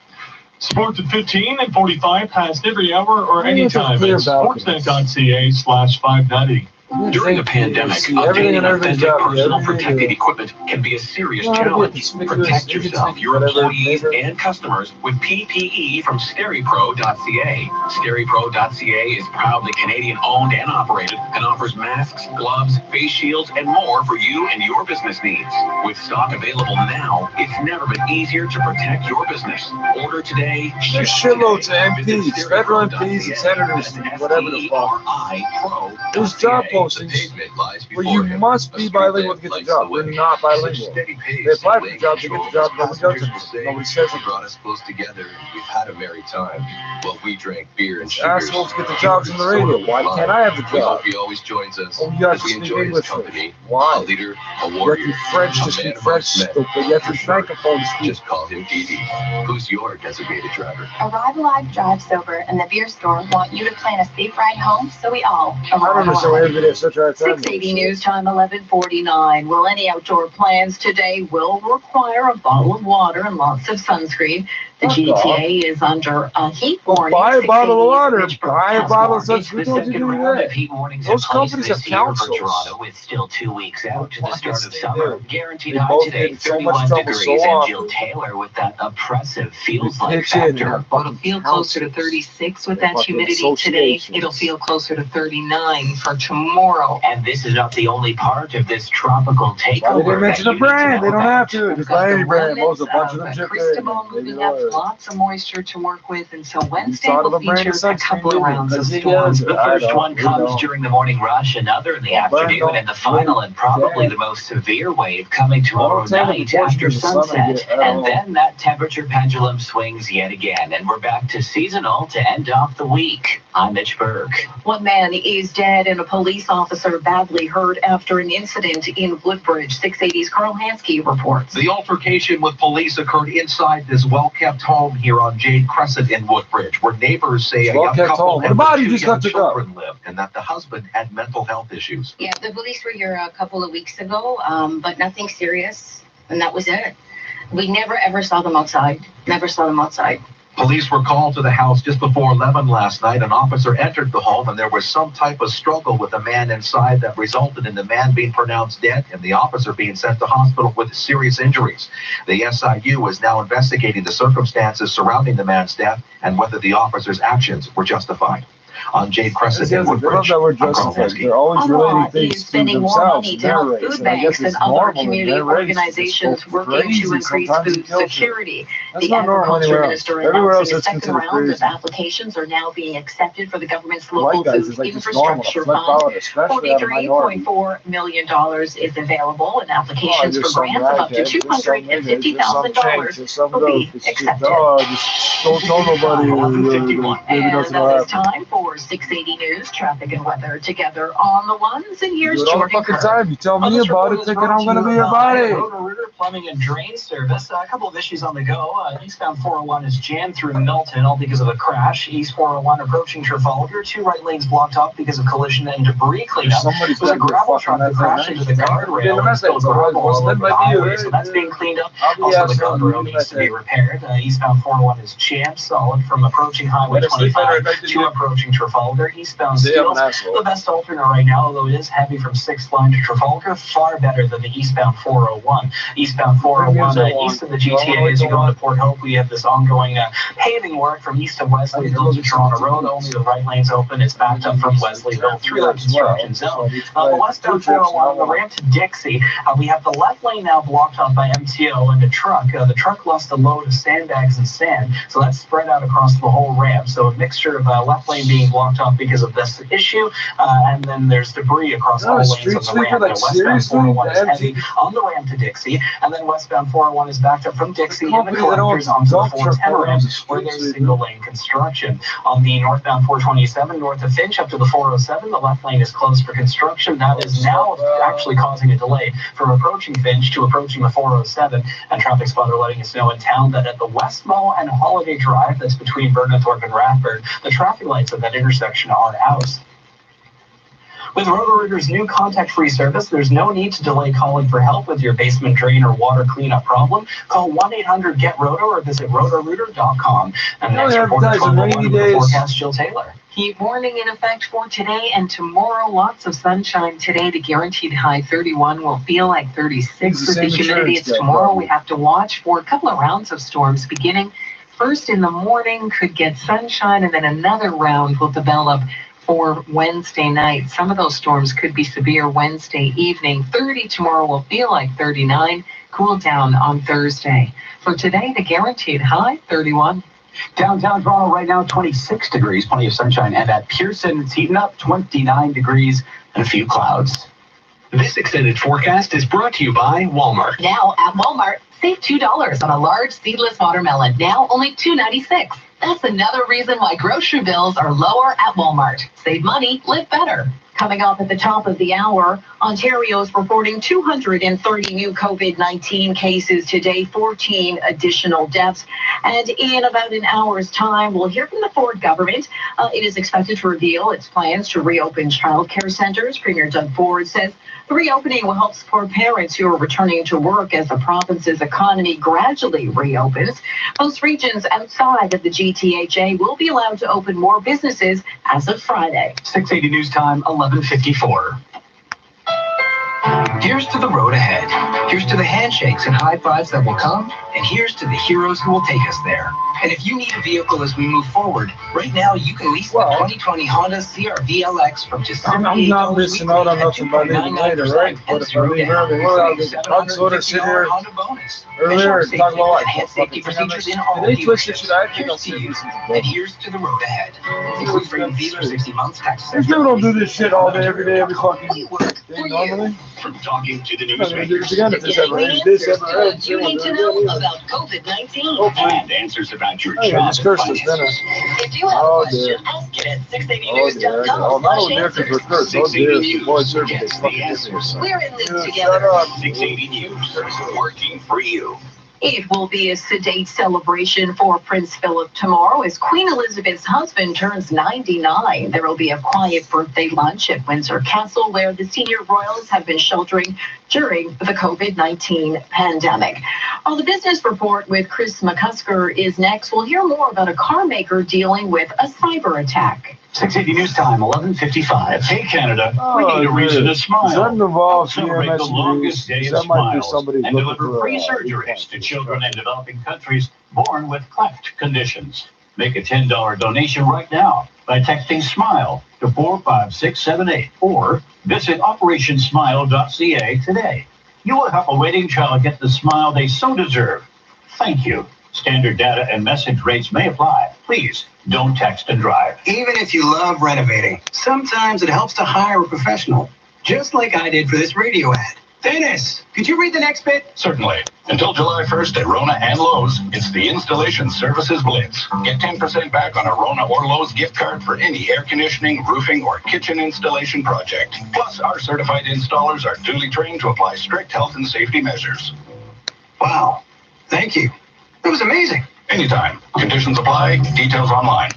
Sports at 15 and 45 past every hour or anytime at sportsnet.ca/590. During a pandemic, obtaining authentic personal protective equipment can be a serious challenge. Protect yourself, your employees, and customers with PPE from SteriPro.ca. SteriPro.ca is proudly Canadian-owned and operated and offers masks, gloves, face shields, and more for you and your business needs. With stock available now, it's never been easier to protect your business. Order today. There's shitloads of MPs, federal MPs, and senators, and whatever the fuck. There's job postings where you must be bilingual to get the job. We're not bilingual. They apply for the job, they get the job, nobody goes to it. Nobody says it. Brought us close together. We've had a merry time. Well, we drank beer and sugars. Assholes get the jobs in the radio. Why can't I have the We job? hope he always joins us. Oh, you have as to we speak enjoy his English company. Why? A leader, a You have to warrior, be French a to speak man of French, our Smith. stupid. You have to be francophone to speak. Just call him DD. Who's your designated driver? Arrive Alive Drive Sober and the beer store want you to plan a safe ride home, so we all I don't understand why everybody has such a hard time. 680 news time, 11:49. Well, any outdoor plans today will require a bottle of water and lots of sunscreen. The GTA is under a heat warning. Buy a bottle of water. 680 Buy a bottle of It's sunscreen. the Don't you second do round that? of heat warnings Those in place companies have this year for councils. Toronto. It's still 2 weeks out to the start of They summer. do. Guaranteed They high both today, get in so much 31 trouble degrees, so and often. Jill Taylor with that oppressive feels-like pitch in factor. and It'll feel closer to 36 with that Fucking humidity today. associations. It'll feel closer to 39 for tomorrow. And this is not the only part of this tropical Why takeover. did they mention that a you need to brand? know They don't about. have to. Just buy any brand. Most of a bunch of them ship there. Cristobal moving up lots of moisture to work with, and so Wednesday will feature a couple of rounds of storms. The first one comes during the morning rush, another in the afternoon, and the final and probably the most severe wave coming tomorrow night after sunset. And then that temperature pendulum swings yet again, and we're back to seasonal to end off the week. I'm Mitch Burke. One man is dead and a police officer badly hurt after an incident in Woodbridge. 680's Carl Hansky reports. The altercation with police occurred inside this well-kept home here on Jade Crescent in Woodbridge, where neighbors say a young couple and two young children lived, and that the husband had mental health issues. Yeah, the police were here a couple of weeks ago, but nothing serious, and that was it. We never ever saw them outside. Never saw them outside. Police were called to the house just before 11 last night. An officer entered the home, and there was some type of struggle with the man inside that resulted in the man being pronounced dead and the officer being sent to hospital with serious injuries. The SIU is now investigating the circumstances surrounding the man's death and whether the officer's actions were justified. On Jade Crescent in Woodbridge, I'm Carl Hansky. They're always relating things to spending more themselves money and to their help race. food And I banks guess and it's other normal in community their race. organizations It's working crazy. to increase Sometimes it food kills you. security. That's The not normal Agriculture anywhere else. Minister Everywhere else announcing a it's second considered round of crazy. applications are now being accepted for the government's White local guys food is like it's normal to infrastructure flip fund. out, especially out of minority. $43.4 million is available, and applications there's for some grants of up to raghead, there's some niggas, there's some change, there's some $250,000 will be dope. It's just, accepted. just don't tell nobody. Maybe And nothing that will is happen. time for 680 News, traffic and weather together on the ones. And here's Do it all the Jordan fucking Kerr. time. You tell me about it, thinking I'm gonna be about it. Roto-Rooter Plumbing and Drain Service. A couple of issues on the go. Eastbound 401 is jammed through Milton, all because of a crash. East 401 approaching Trafalgar. 2 right lanes blocked off because of collision and debris cleanup. Somebody's There's a got gravel good truck that fucking crashed into the guardrail and spilled gravel all over the highway, so that's being cleaned up. Also, the guardrail needs to be repaired. Eastbound 401 is jammed solid from approaching Highway 25 to approaching Trafalgar. Eastbound Steeles, the best alternate right now, although it is heavy from 6th line to Trafalgar, far better than the eastbound 401. Eastbound 401 east of the GTA as you go into Port Hope, we have this ongoing paving work from east of Wesleyville to Toronto Road. Only the right lane's open. It's backed up from Wesleyville through that construction zone. The westbound 401, the ramp to Dixie, we have the left lane now blocked off by MTO and a truck. The truck lost a load of sandbags and sand, so that's spread out across the whole ramp. So a mixture of left lane being blocked off because of this issue, and then there's debris across all lanes of the ramp. Westbound 401 is heavy on the ramp to Dixie, and then westbound 401 is backed up from Dixie in the collectors onto the 410 ramp where there's single lane construction. On the northbound 427 north of Finch up to the 407, the left lane is closed for construction. That is now actually causing a delay from approaching Finch to approaching the 407, and traffic spotter letting us know in town that at the West Mall and Holiday Drive, that's between Burnethorpe and Rathburn, the traffic lights at that intersection are out. With Roto-Rooter's new contact-free service, there's no need to delay calling for help with your basement drain or water cleanup problem. Call 1-800-GET-ROTO or visit rotorooter.com. And next reporter from the forecast, Jill Taylor. Heat warning in effect for today and tomorrow. Lots of sunshine today. The guaranteed high 31 will feel like 36 with the humidity. It's tomorrow. We have to watch for a couple of rounds of storms beginning. First in the morning could get sunshine, and then another round will develop for Wednesday night. Some of those storms could be severe Wednesday evening. 30 tomorrow will feel like 39. Cool down on Thursday. For today, the guaranteed high 31. Downtown Toronto right now, 26 degrees, plenty of sunshine. And at Pearson, it's heating up, 29 degrees and a few clouds. This extended forecast is brought to you by Walmart. Now at Walmart, save $2 on a large seedless watermelon. Now only $2.96. That's another reason why grocery bills are lower at Walmart. Save money, live better. Coming up at the top of the hour, Ontario is reporting 230 new COVID-19 cases today, 14 additional deaths. And in about an hour's time, we'll hear from the Ford government. It is expected to reveal its plans to reopen childcare centers. Premier Doug Ford says the reopening will help support parents who are returning to work as the province's economy gradually reopens. Most regions outside of the GTHA will be allowed to open more businesses as of Friday. 680 News Time, 11:54. Here's to the road ahead. Here's to the handshakes and high fives that will come. And here's to the heroes who will take us there. And if you need a vehicle as we move forward, right now you can lease the 2020 Honda CR-V LX from just I'm not missing out on nothing by leaving later, right? But if I leave early, I'll get the drugs order, sit here earlier and talk about what safety procedures in all dealerships. Here's to you, and here's to the road ahead. Includes free Visa 60 months taxes. These people don't do this shit all day, every day, every fucking day normally. From talking to the I'm gonna do this again if this ever ends. This ever ends. You need to know about COVID-19. and answers about your Hey, job. this curse has been If you have a question, ask it at 680news.com. Oh, not only there because we're cursed. Oh, dear. The boys serving this fucking business. We're in this Shut together. up. 680 News, working for you. It will be a sedate celebration for Prince Philip tomorrow as Queen Elizabeth's husband turns 99. There will be a quiet birthday lunch at Windsor Castle where the senior royals have been sheltering during the COVID-19 pandemic. Well, the business report with Chris McCusker is next. We'll hear more about a car maker dealing with a cyber attack. 680 News Time, 11:55. Hey, Canada, we need a reason to smile. Send them all Celebrate the longest day of That might be smiles somebody's and looking deliver for free a surgeries to children in developing countries born with cleft conditions. Make a $10 donation right now by texting SMILE to 45678 or visit operationsmile.ca today. You will help a waiting child get the smile they so deserve. Thank you. Standard data and message rates may apply. Please don't text and drive. Even if you love renovating, sometimes it helps to hire a professional, just like I did for this radio ad. Dennis, could you read the next bit? Certainly. Until July 1st at Rona and Lowe's, it's the Installation Services Blitz. Get 10% back on a Rona or Lowe's gift card for any air conditioning, roofing, or kitchen installation project. Plus, our certified installers are duly trained to apply strict health and safety measures. Wow. Thank you. That was amazing. Anytime. Conditions apply. Details online.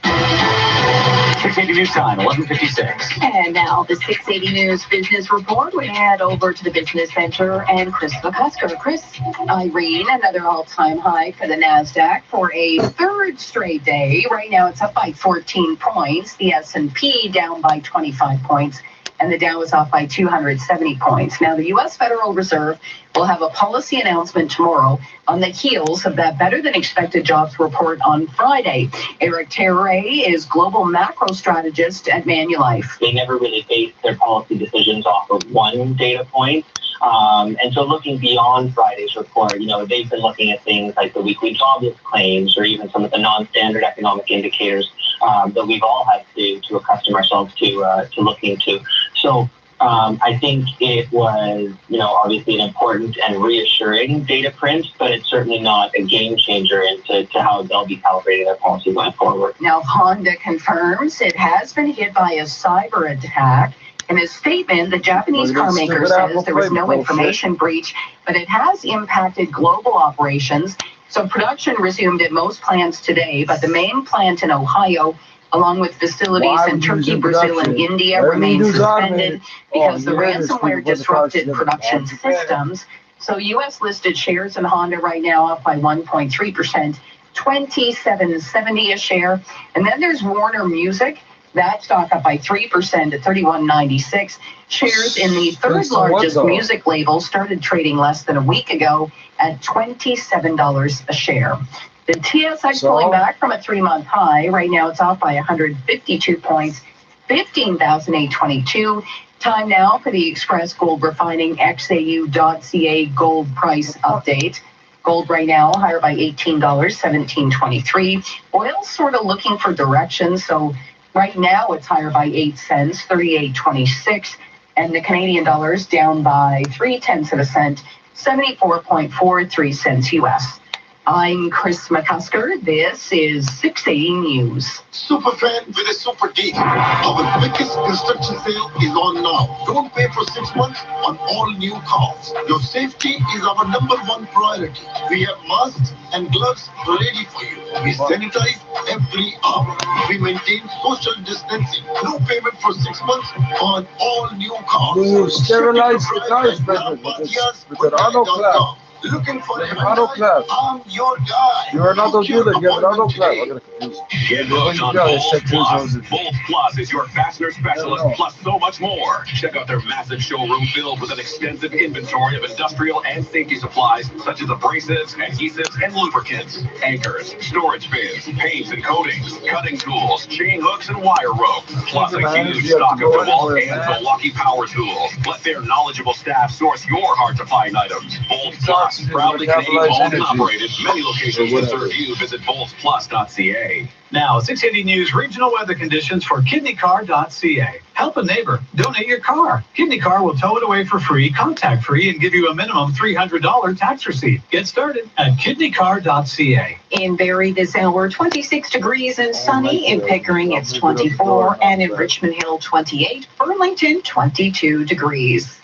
680 News Time, 11:56. And now the 680 News Business Report. We head over to the Business Center and Chris McCusker. Chris, Irene, another all-time high for the NASDAQ for a third straight day. Right now it's up by 14 points. The S&P down by 25 points. And the Dow is off by 270 points. Now, the U.S. Federal Reserve will have a policy announcement tomorrow on the heels of that better-than-expected jobs report on Friday. Eric Terray is global macro strategist at Manulife. They never really base their policy decisions off of one data point. And so looking beyond Friday's report, they've been looking at things like the weekly jobless claims or even some of the non-standard economic indicators that we've all had to accustom ourselves to looking into. So I think it was, obviously an important and reassuring data print, but it's certainly not a game changer into how they'll be calibrating their policy going forward. Now, Honda confirms it has been hit by a cyber attack. In a statement, the Japanese car maker says there was no information breach, but it has impacted global operations. So production resumed at most plants today, but the main plant in Ohio, along with facilities in Turkey, Brazil, and India, remain suspended because the ransomware disrupted production systems. So U.S.-listed shares in Honda right now up by 1.3%, $27.70 a share. And then there's Warner Music. That stock up by 3% at $31.96. Shares in the third largest music label started trading less than a week ago at $27 a share. The TSX pulling back from a 3-month high. Right now it's off by 152 points, 15,822. Time now for the Express Gold Refining XAU.ca gold price update. Gold right now higher by $18, $17.23. Oil sort of looking for direction, so right now it's higher by 8 cents, $38.26, and the Canadian dollar is down by 0.3 cents, 74.43 cents US. I'm Chris McCusker. This is 680 News. Superfan with a super deal. Our quickest construction sale is on now. Don't pay for 6 months on all new cars. Your safety is our #1 priority. We have masks and gloves ready for you. We sanitize every hour. We maintain social distancing. No payment for 6 months on all new cars. We sterilize the cars, with the Renault Club. Looking for the Autoclave. I'm your guy. You are not a dealer. You have an autoclave. I'm gonna confuse you. Get hooked on Bolt Plus. Bolt Plus is your fastener specialist, plus so much more. Check out their massive showroom filled with an extensive inventory of industrial and safety supplies, such as abrasives, adhesives, and lubricants, anchors, storage bins, paints and coatings, cutting tools, chain hooks, and wire rope, plus a huge stock of DeWalt and Milwaukee power tools. Let their knowledgeable staff source your hard-to-find items. Bolt Plus, proudly Canadian-owned and operated. Many locations to serve you. Visit boltplus.ca. Now, 680 News regional weather conditions for kidneycar.ca. Help a neighbor. Donate your car. Kidney Car will tow it away for free, contact free, and give you a minimum $300 tax receipt. Get started at kidneycar.ca. In Barrie this hour, 26 degrees and sunny. In Pickering, it's 24. And in Richmond Hill, 28. Burlington, 22 degrees.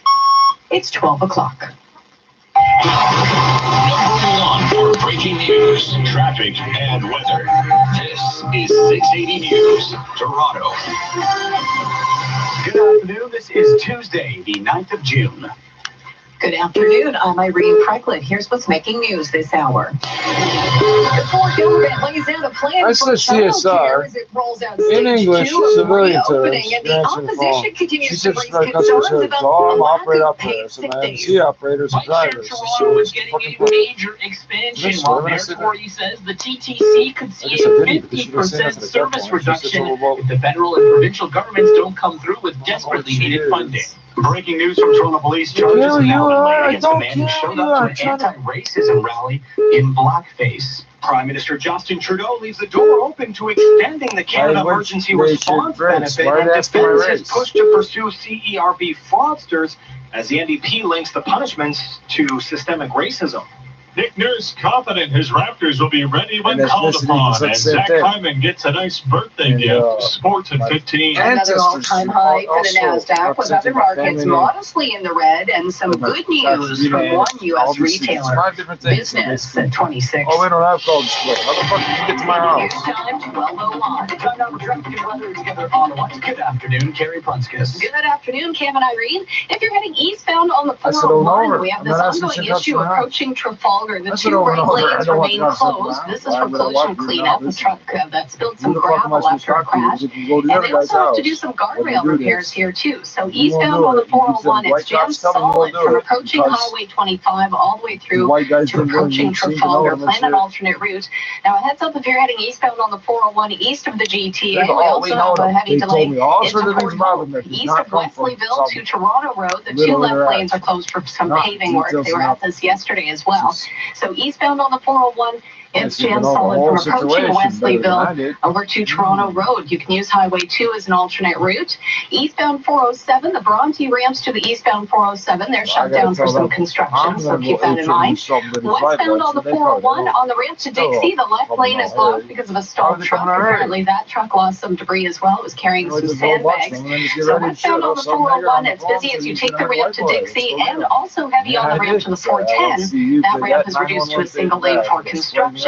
It's 12 o'clock. Number one for breaking news, traffic, and weather. This is 680 News, Toronto. Good afternoon. This is Tuesday, the 9th of June. Good afternoon. I'm Irene Franklin. Here's what's making news this hour. The Ford government lays out a plan That's for the childcare CSR. as it rolls out In stage English, 2 of the civilian reopening, terms, and the opposition continues She to says raise strike concerns customers about all the lack operate of operators paid and sick days. MC operators and Bike share drivers. Toronto is getting a major expansion, Yes, while we're gonna see therefore that. he says the TTC could see I guess I a didn't, because she was saying 50% that's a service good point. She said reduction something about- if the federal and provincial governments don't come through with desperately needed funding. Breaking news from Toronto Police. Charges Kill have you, now been I laid against a don't man who kill showed you, up I'm to trying an to- anti-racism rally in blackface. Prime Minister Justin Trudeau leaves the door open to extending the Canada Emergency Response Benefit and defends his push to pursue CERB fraudsters as the NDP links the punishments to systemic racism. Nick Nurse confident his Raptors will be ready when And called ethnicity upon, was and the same Zach thing. Hyman gets a nice birthday And, gift. Sports at 15. Another all-time high for the NASDAQ, with other markets modestly in the red, and some good news from one U.S. retailer. Business at 26. Oh, we don't have cold split. How the fuck did you get to my News house? time, 12:01. Time now for traffic and weather together on One. Good afternoon, Carrie Prunskis. Good afternoon, Cam and Irene. If you're heading eastbound on the I said over and 401, over. we have I'm this not asking ongoing you to issue touch my house. approaching Trafalgar. The I said two over and right over. I lanes don't want remain to touch my closed. house. This is Why for would I collision walk you cleanup. now? A truck that spilled some Who the fuck am I gravel supposed after to a talk to? crash. You can go to the And other they guy's also have to house. do some What do you guardrail do repairs this? here too. So You won't eastbound do on the it. You can 401, send white it's jammed cops, tell them you solid won't do from it. approaching Because Highway 25 all the way through white guys to didn't really approaching seem to know Trafalgar. them and Plan an shit. alternate route. Now a heads up if you're heading eastbound on the 401 east of the GTA. They go, We oh, also we know have a them. heavy They delay told me all into sorts of things Port about Hope. them that did East not of come from Wesleyville to Toronto Road, the two little left interaction. lanes are closed for some Not paving work. details They were enough. at this yesterday as well. So eastbound on the 401, it's Yes, you jammed know the solid whole from approaching situation better than I Wesleyville did. over to Toronto Road. You can use Highway 2 as an alternate route. Eastbound 407, the Bronte ramps to the eastbound 407, they're shut down for some construction, so keep that in mind. Westbound on the 401, on the ramp to Dixie, the left lane is blocked because of a stalled truck. Apparently that truck lost some debris as well. It was carrying some sandbags. So westbound on the 401, it's busy as you take the ramp to Dixie, and also heavy on the ramp to the 410. That ramp is reduced to a single lane for construction.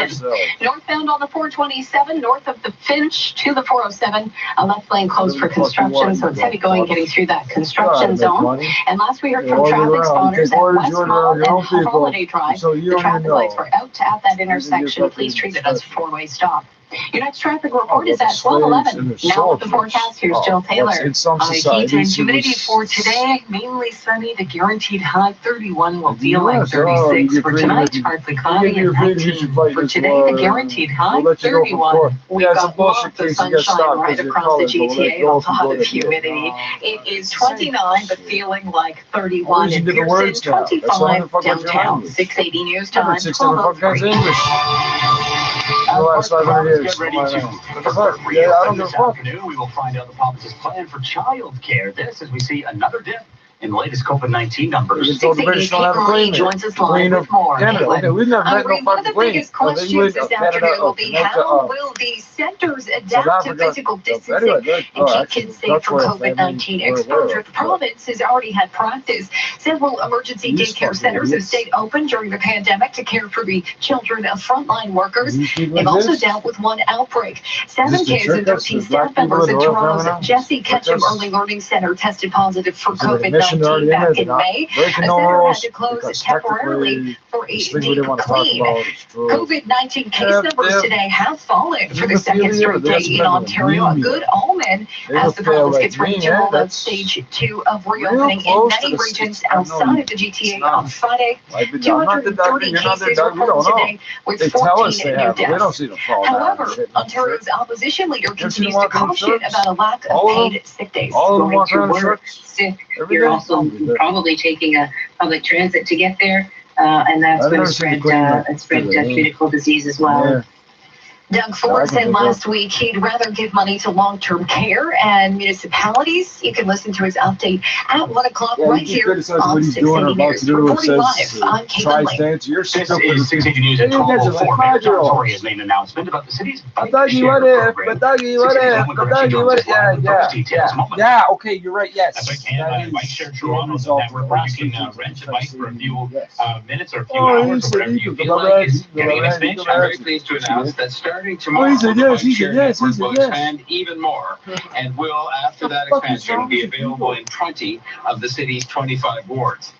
Northbound on the 427, north of the Finch to the 407, a left lane closed for construction, so it's heavy going getting through that construction zone. And last we heard from traffic spotters at West Mall and Holiday Drive, the traffic lights were out at that intersection. Please treat it as a four-way stop. Your next traffic report is at 12:11. Now with the forecast, here's Jill Taylor. Heat and humidity for today, mainly sunny. The guaranteed high 31 will feel like 36 for tonight. Partly cloudy and 19 for today. The guaranteed high 31. We've got lots of sunshine right across the GTA, a lot of humidity. It is 29, but feeling like 31 in Pearson, 25 downtown. 680 News Time. 12:03. The last 500 years. Get ready to What the fuck? Yeah, I don't give a this fuck. afternoon, we will find out the province's plan for child care. This as we see another dip in the latest COVID-19 numbers. 680 Kate Marie joins us live with more. Okay, we've never had no Irene, one of the fucking biggest plane. questions this afternoon will be how will the centers adapt to physical distancing and keep kids safe from COVID-19 exposure? The province has already had practice. Several emergency daycare centers have stayed open during the pandemic to care for the children of frontline workers. They've also dealt with one outbreak. 7 kids and 13 staff members in Toronto's Jesse Ketchum Early Learning Center tested positive for COVID-19. Commission already in there. back They're in not May. breaking A no center had rules to close because temporarily for a this thing we deep didn't want to talk clean. about is drugs. COVID-19 case numbers today have fallen for the Hemophilia, second straight day that's in better than Ontario. A good omen as the province gets ready to roll out stage 2 of reopening in many regions outside of the GTA on Friday. 230 cases reported today with 14 new deaths. However, Ontario's opposition leader continues to caution about a lack of paid sick days. Going to work sick. You're also probably taking a public transit to get there, and that's going to spread communicable disease as well. Doug Ford said last week he'd rather give money to long-term care and municipalities. You can listen to his update at 1 o'clock right here on 680 News. Reporting live on Caitlin Lake. This is 680 News at 12:04. Mayor John Tory has made an announcement about the city's bike share program. Yeah, okay, you're right, yes. That's right, Canada Bike Share Toronto is a network where you can rent a bike for a few minutes or a few hours or whatever you feel like. It's getting an expansion. I'm very pleased to announce that starting tomorrow, the bike share network will expand even more and will, after that expansion, be available in 20 of the city's 25 wards.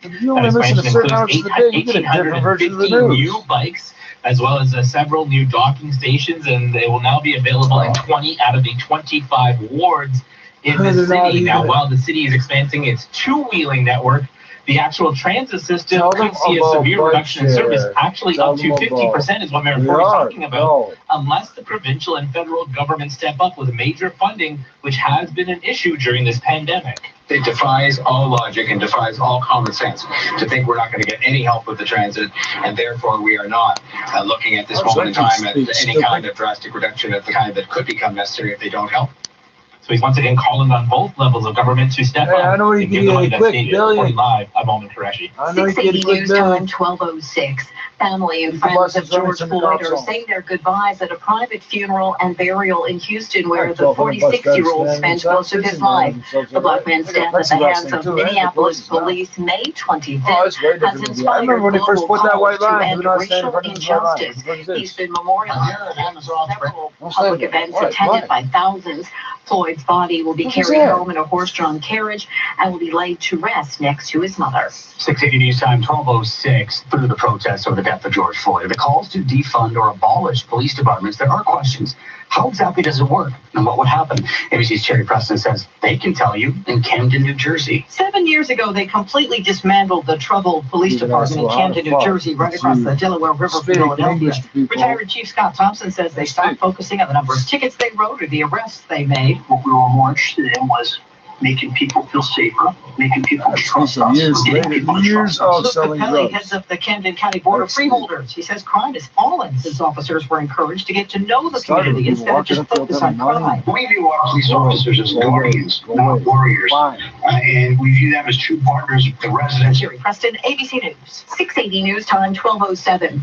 That expansion includes 1,850 new bikes, as well as several new docking stations, and they will now be available in 20 out of the 25 wards in the city. Now, while the city is expanding its two-wheeling network, the actual transit system could see a severe reduction in service, actually up to 50% is what Mayor Ford is talking about, unless the provincial and federal government step up with major funding, which has been an issue during this pandemic. It defies all logic and defies all common sense to think we're not going to get any help with the transit, and therefore we are not looking at this moment in time at any kind of drastic reduction of the kind that could become necessary if they don't help. So he's once again calling on both levels of government to step up and give the money that's needed. Reporting live, I'm Omen Qureshi. 680 News Time, 12:06. Family and friends of George Floyd are saying their goodbyes at a private funeral and burial in Houston, where the 46-year-old spent most of his life. The black man's death at the hands of Minneapolis police May 25th has inspired global calls to end racial injustice. He's been memorialized at several public events attended by thousands. Floyd's body will be carried home in a horse-drawn carriage and will be laid to rest next to his mother. 680 News Time, 12:06. Through the protests over the death of George Floyd, the calls to defund or abolish police departments, there are questions. How exactly does it work? And what would happen? ABC's Cherry Preston says they can tell you in Camden, New Jersey. 7 years ago, they completely dismantled the troubled police department in Camden, New Jersey, right across the Delaware River, Philadelphia. Retired Chief Scott Thompson says they stopped focusing on the number of tickets they wrote or the arrests they made. What we were more interested in was making people feel safer, making people trust us, getting people to trust us. Luke Capelli heads up the Camden County Board of Freeholders. He says crime has fallen since officers were encouraged to get to know the community instead of just focus on crime. We view our police officers as guardians, not warriors. And we view them as true partners with the residents. Cherry Preston, ABC News. 680 News Time, 12:07.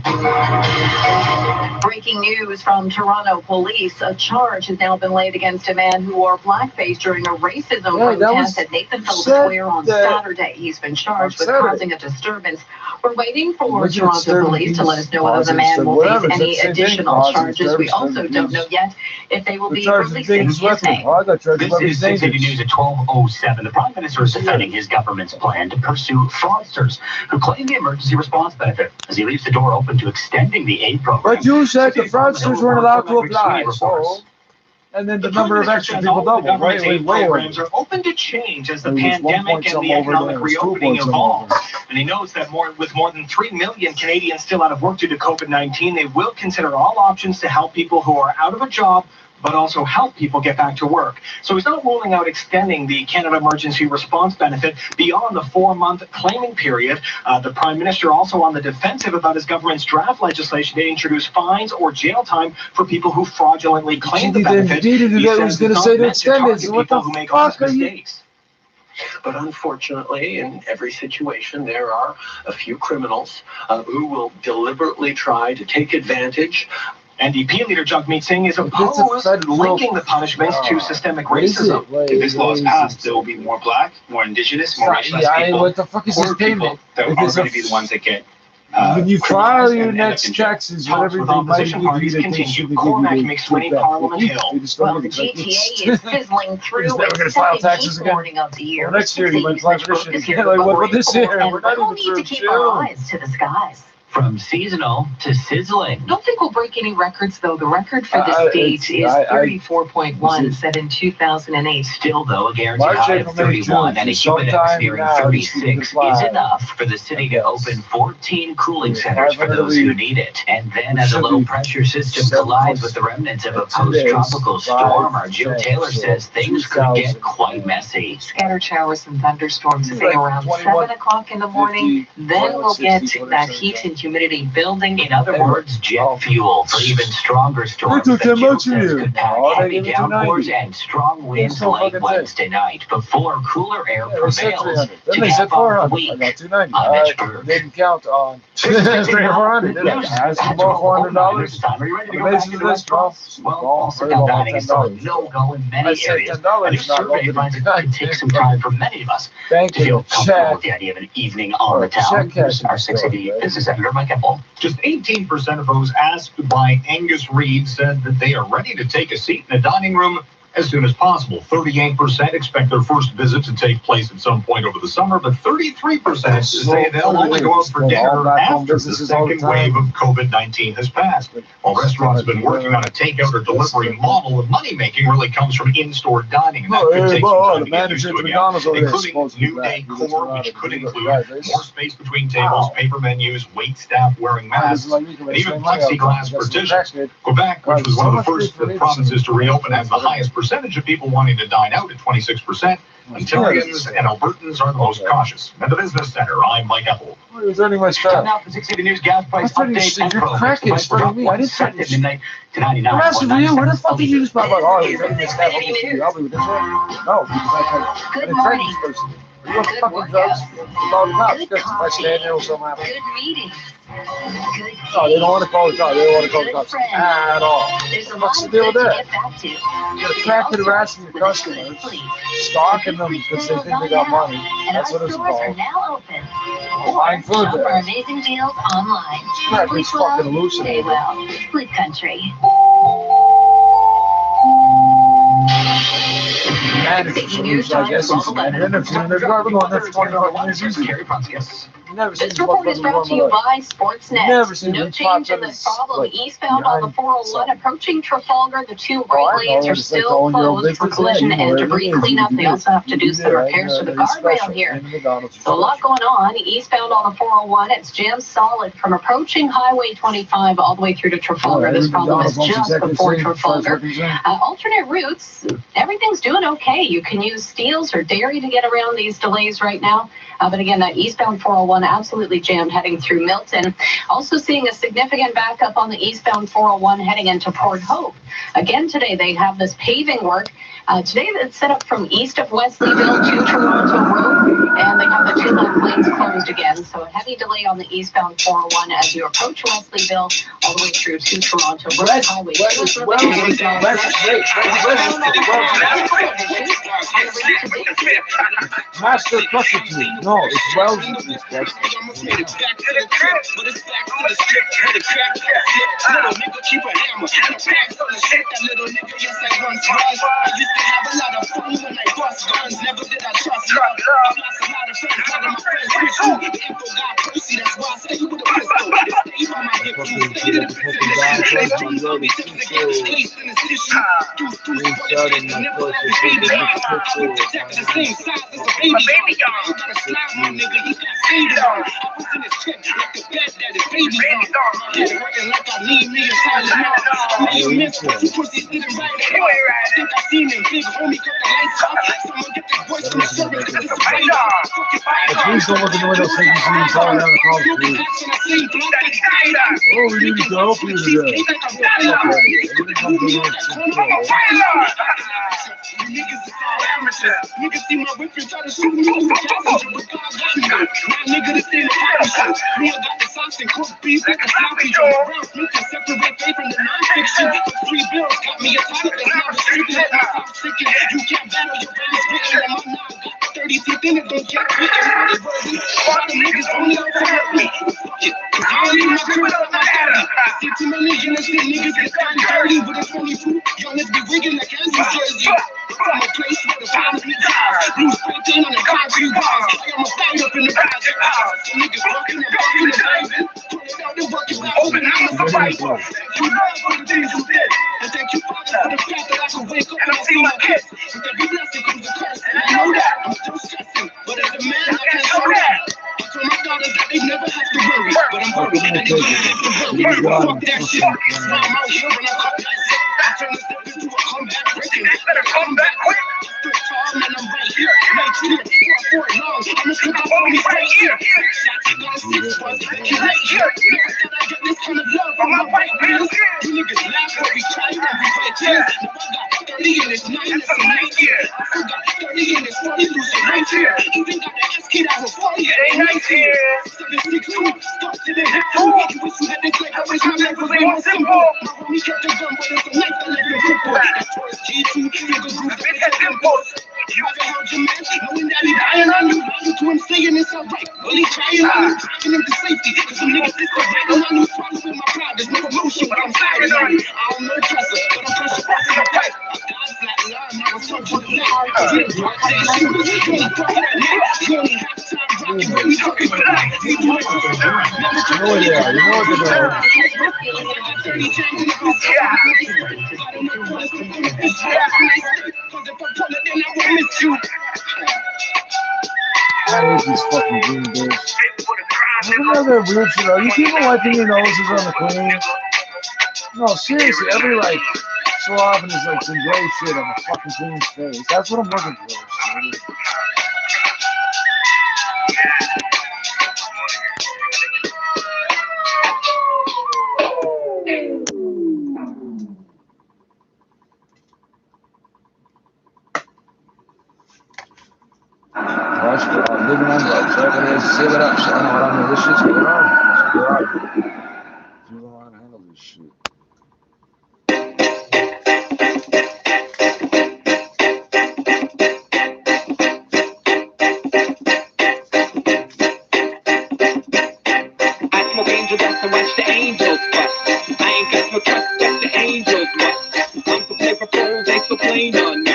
Breaking news from Toronto police. A charge has now been laid against a man who wore blackface during a racism protest at Nathanville Square on Saturday. He's been charged with causing a disturbance. We're waiting for Toronto police to let us know whether the man will face any additional charges. We also don't know yet if they will be releasing his name. This is 680 News at 12:07. The Prime Minister is defending his government's plan to pursue fraudsters who claim the emergency response benefit as he leaves the door open to extending the aid program. But you said the fraudsters weren't allowed to apply, so... And then the number of extra people double, right? Programs are open to change as the pandemic and the economic reopening evolves. And he knows that with more than 3 million Canadians still out of work due to COVID-19, they will consider all options to help people who are out of a job, but also help people get back to work. So he's not ruling out extending the Canada Emergency Response Benefit beyond the 4-month claiming period. The Prime Minister also on the defensive about his government's draft legislation to introduce fines or jail time for people who fraudulently claim the benefit. He says it's not meant to target people who make honest mistakes. But unfortunately, in every situation, there are a few criminals who will deliberately try to take advantage. NDP leader Jagmeet Singh is opposed linking the punishments to systemic racism. If this law is passed, there will be more black, more indigenous, more racialized people, what the fuck is poor people that are going to be the ones that get When you criminalize file and your end up next in jail. taxes, Talks whatever with they might opposition give you parties that they continue. should give Cormac you, makes they winning back. Parliament Hill. They just Well, don't the give it. GTA is fizzling through He's never its gonna file second taxes heat again. warning of the year. Well, next year he might apply for this shit This again. year, Like, but what we're about this equal, year? and We're not we'll even need through to keep our June. eyes to the skies. From seasonal to sizzling. I don't think we'll break any records, though. The record for the state is 34.1, set in 2008. Still, though, a guaranteed March, high April, of May, 31 June, and a sometime Humidex nearing now, 36 is enough for the city to open 14 cooling centers for those who need it. And then, as a low pressure system collides with the remnants of a post-tropical storm, our Joe Taylor says things could get quite messy. Scattered showers and thunderstorms say around 7 o'clock in the morning. Then we'll get that heat and humidity building. In other words, jet fuel for even stronger storms that Joe says could pack heavy downpours and strong winds late Wednesday night before cooler air prevails to cap off the week. I'm Mitch Berg. Didn't count on 400. Did I? Ask him about $400. Are you ready to go Amazing back to the restaurants? Well, also about dining is still a $10. no-go in I many said areas. $10 And a is not survey going finds to it be could take some time for many of us to feel comfortable with the idea of an evening on the town. Here's our 680 business editor, Mike Epple. Just 18% of those asked by Angus Reid said that they are ready to take a seat in a dining room as soon as possible. 38% expect their first visit to take place at some point over the summer, but 33% say they'll only go out for dinner after the second wave of COVID-19 has passed. While restaurants have been working on a takeout or delivery model, the money-making really comes from in-store dining, and that could take some time to get used to again, including new decor, which could include more space between tables, paper menus, wait staff wearing masks, and even plexiglass partitions. Quebec, which was one of the first provinces to reopen, has the highest percentage of people wanting to dine out at 26%. Ontarians and Albertans are the most cautious. At the Business Center, I'm Mike Epple. Where's my stuff? Now for 680 News gas price I thought you update said and you're promo. cracking. Price It's for me. I didn't set say at midnight to 99. I'm asking you, where the fuck did you just pop out? Oh, Good you're morning. help me with this one? No, because I Good didn't morning. this person. You want Good fucking workout. drugs? Call the cops. Good If I stand there or something happens. Good meeting. Good No, they don't want to call the cops. They don't want to call the Good cops friend. at all. There's a What's lot the of deal good with to that? get back to. You're attracted harassing your customers, stalking them because they think they got money. And That's our what it's stores are called. now open. Buying food Shop there. for amazing deals online. Crap, Sleep it's well, fucking stay hallucinating. well. Sleep Country. Taking news, I guess, he's an interview. They're driving on there for 20 minutes. Never seen This report is brought to you by Sportsnet. Never seen No these change in the pop-ups, problem like, eastbound on the 401 approaching Trafalgar. The two right I lanes know, are it's like still all your closed for business, collision yeah, you know and where debris it is, cleanup. you They do also have to do some Yeah, repairs to the it's guardrail special. here. And McDonald's is So a lot special. going on eastbound on the 401. It's jammed solid from approaching Highway 25 all the way through to Trafalgar. This problem is just before Trafalgar. Alternate routes, everything's doing okay. You can use Steels or Dairy to get around these delays right now. But again, that eastbound 401 absolutely jammed heading through Milton. Also seeing a significant backup on the eastbound 401 heading into Port Hope. Again, today they have this paving work. Today it's set up from east of Wesleyville to Toronto Road, and they have the two left lanes closed again. So a heavy delay on the eastbound 401 as you approach Wesleyville all the way through to Toronto Road Highway. Master prostitute. No, it's Wells. Please don't look in the window so you can see all around the house, please. Oh, we need to help you today. Niggas see my whip and try to shoot me in the passenger, but God got me. Now nigga, this ain't a passenger. Me, I got the sauce and cooked beef like a sloppy Joe. Brown Smith can separate faith from the non-fiction. Free bills got me a topic that's not restricted. Let my top chicken. You can't battle your rounds written. And my knob got 30 teeth in it, don't get bitten. All the niggas only out to hurt me. Yeah, 'cause I don't leave my crib without my daddy. I see too many innocent niggas get done dirty with a 22. Young niggas be wigging like Kansas jersey. From a place where the violence be tied. Blue spray in on the concrete walls. I am a fight up in the project house. The niggas working and bugging and braving. Pulling out the working out. Open, I'm a survivor. Thank you, Lord, for the things you did. And thank you, Father, for the fact that I can wake up and I see my kids. With every blessing comes a curse. And I know that I'm still stressing. But as a man, I can't show that. I told my daughters that they never have to worry. But I'm worried that they're gonna have to worry. Fuck that shit. That's why I'm out here when I call that shit. I turn this step into a comeback breaking. They better come back quick. Stood tall, man, I'm right here. Right here. For it long. I'ma slip up on me right here. Shots are gonna 6 months. Thank you right here. Never thought I'd get this kind of love from my white bills. You niggas laugh when we try and we fight tears. Now I got 30 in this 9 and some 8 years. I still got 30 in this 40 losing right here. Even got the ass kid out of 40, it ain't nice here. 762, stuck to the hip too. You wish you had this like I wish my life was more simple. My homie kept the gun, but it's a knife that let him ripple. That's towards G2, niggas lose the bitch at impulse. You ever held your man, knowing that he dying on you? Lying to him saying it's alright. Well, he trying on you, driving him to safety. Cause some niggas is surviving on you, swallowing my pride. There's no emotion, but I'm firing on you. I don't know dresser, but I'm pressure passing my pipe. I got flat line, now it's up to the neck. You only talking at night. You only have time rocking when we talking tonight. You know what they are, you know what they're doing. I hate these fucking green days. Look at that weird shit. Are you people wiping your noses on the queen? No, seriously, every like so often there's like some gray shit on the fucking queen's face. That's what I'm looking for. Watch it, I'm living on drugs. So I can save it up. So I know what I mean. This shit's going on. It's going on. You don't want to handle this shit. I smoke angel dust and watch the angels bust. I ain't got no trust, but the angels must. I'm so flavorful, they so plain on me.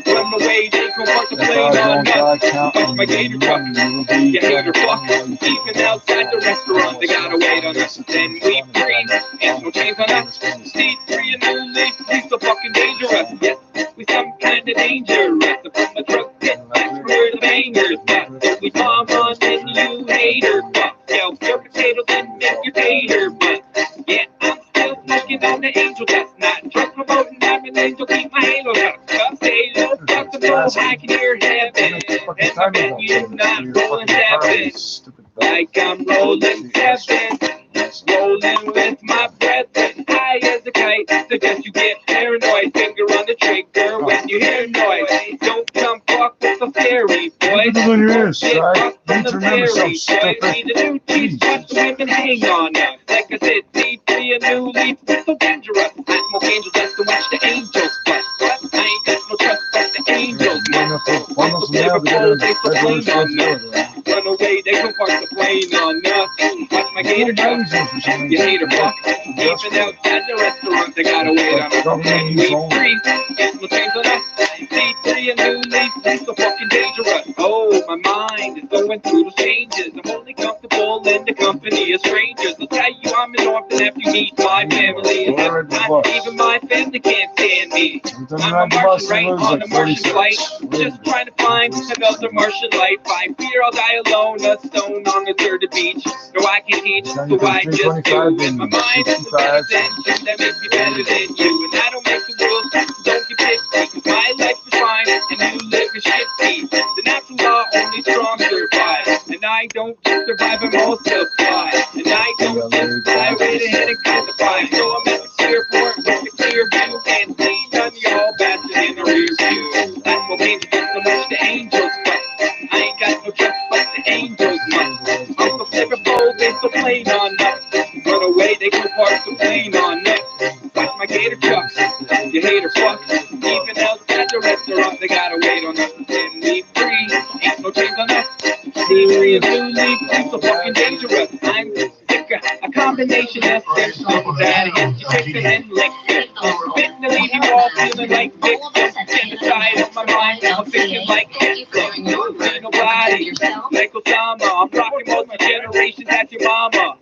Run away, they gon' park the plane on us. Watch my gator truck, you hater fuck. Even outside the restaurant, they gotta wait on us. Then we free, ain't no chains on us. C3 and new leaf, we so fucking dangerous. Yes, we some kind of dangerous. From a drug pit, that's where the bangers fuck. We bomb on and you hater fuck. Yo, your potato didn't make your tater, but yeah, I'm still smoking on the angel dust. Not drug promoting, I'm an angel, keep my halo up. Stay low, fuck the flow, I can hear heaven. And my menu's not rolling seven. Like I'm rolling seven. Rolling with my brethren, high as a kite. Suggest you get paranoid, finger on the trigger when you hear noise. Don't come fuck with the fairy, boy. Don't get fucked from the fairy, boy. See the new cheese, watch the women hang on now. Like I said, C3 a new leaf, it's so dangerous. I smoke angel dust to watch the angels bust. I ain't got no trust but the angels must. I'm so flavorful, they so plain on us. Run away, they gon' park the plane on us. Watch my gator truck, you hater fuck. Even outside the restaurant, they gotta wait on us. And we free, it's no change on us. C3 and new leaf, we so fucking dangerous. Oh, my mind is going through the changes. I'm only comfortable in the company of strangers. I'll tell you I'm an orphan if you meet my family. And sometimes even my family can't stand me. I'm a Martian right on a Martian flight, just trying to find another Martian life. I fear I'll die alone, a stone on a deserted beach. No, I can't teach, so I just do. In my mind is the invention that makes me better than you. And I don't make the rules, so don't get pissy. Cause my life is fine, and you live in shitty. The natural law, only strong survive. And I don't just survive, I multiply. And I don't just fly right ahead and crucify. So I'm at the clear port with the clear view. And see none of y'all bastards in the rear view. I'm okay with so much the angels fuck. I ain't got no trust but the angels must. I'm so flavorful, they so plain on us. Run away, they go park the plane on us. Watch my gator truck, you hater fuck. Even outside the restaurant, they gotta wait on us. And we free, ain't no chains on us. C3 and new leaf, we so fucking dangerous. I'm combination that's simple. That hits you, chicken and lick it. Spitting to leave you all feeling like victims. Inside of my mind, I'm thinking like this. Ain't nobody like Osama. I'm rocking multi-generations, that's your mama.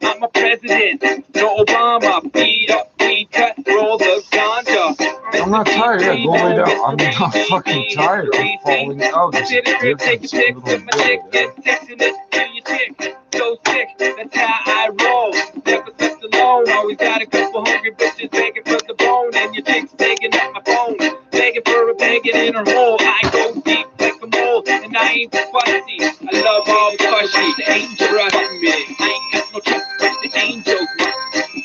I'm a president, no Obama. Feet up, feet cut, roll the ganja. I'm not tired yet. Go lay down. I'm not fucking tired. I'm falling out. Take a pic with my dick and texting it to your chick. So sick, that's how I roll. Never slept alone. Always got a couple hungry bitches begging for the bone. And your chick's begging at my phone. Begging for a banging in her hole. I go deep like a mole. And I ain't fussy. I love all cushy. They ain't trust me. I ain't got no trust but the angels.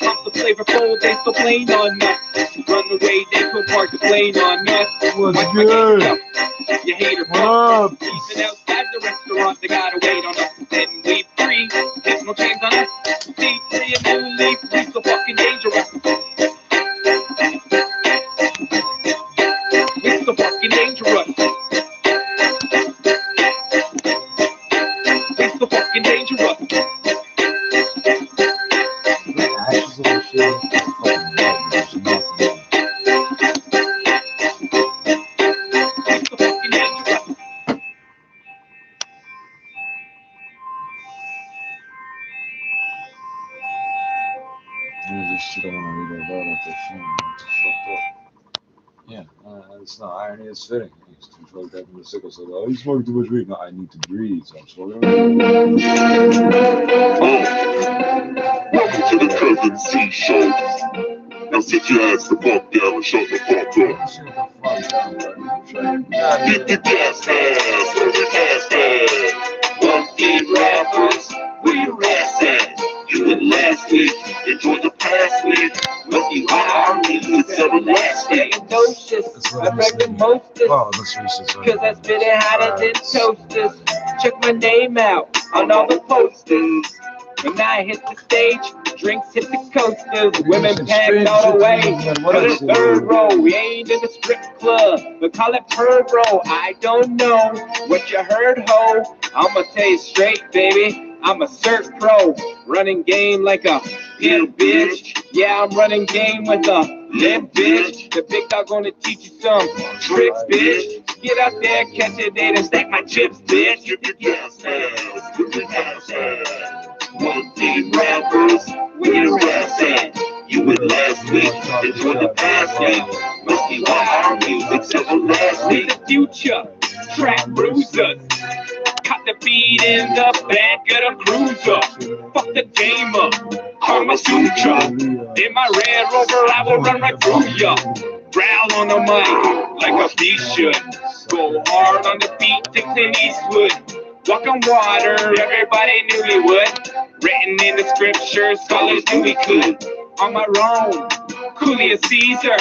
I'm the flavorful, they still playing on us. Run away, they put park the plane on us. What's good? You hater, what up? Even outside the restaurant, they gotta wait on us. Then we free, there's no chains on us. See, free and new leaf, we so fucking dangerous. We so fucking dangerous. We so fucking dangerous. Yeah, it's not irony, it's fitting. He's too fucked up in the sickle cell. Oh, he's smoking too much weed. No, I need to breathe, so I'm smoking. Welcome to the Cousin C Show. Now sit your ass the fuck down and shut the fuck up. Get the gas mask, or the gas mask. Funky rappers, where you ass at? You went last week, enjoyed the past week. Lucky army, it's everlasting. I brag the mostest, cause I spit it hotter than toasters. Check my name out on all the posters. When I hit the stage, drinks hit the coasters. Women packed all the way to the third row. We ain't in the strip club, but call it perv row. I don't know what you heard, ho. I'ma tell you straight, baby. I'm a cert pro, running game like a pimp bitch. Yeah, I'm running game with a limp bitch. The big dog gonna teach you some tricks, bitch. Get out there, catch a date and stack my chips, bitch. Get the gas mask, get the gas mask. One team rappers, where your ass at? You went last week, enjoyed the past week. Must be why our music's everlasting. The future, track bruisers. Caught the beat in the back of the cruiser. Fuck the game up, Karma Sutra. In my Red Rover, I will run right through ya. Growl on the mic like a beast should. Go hard on the beat, Dixon Eastwood. Walk on water, everybody knew he would. Written in the scriptures, scholars knew he could. On my own, Julius Caesar.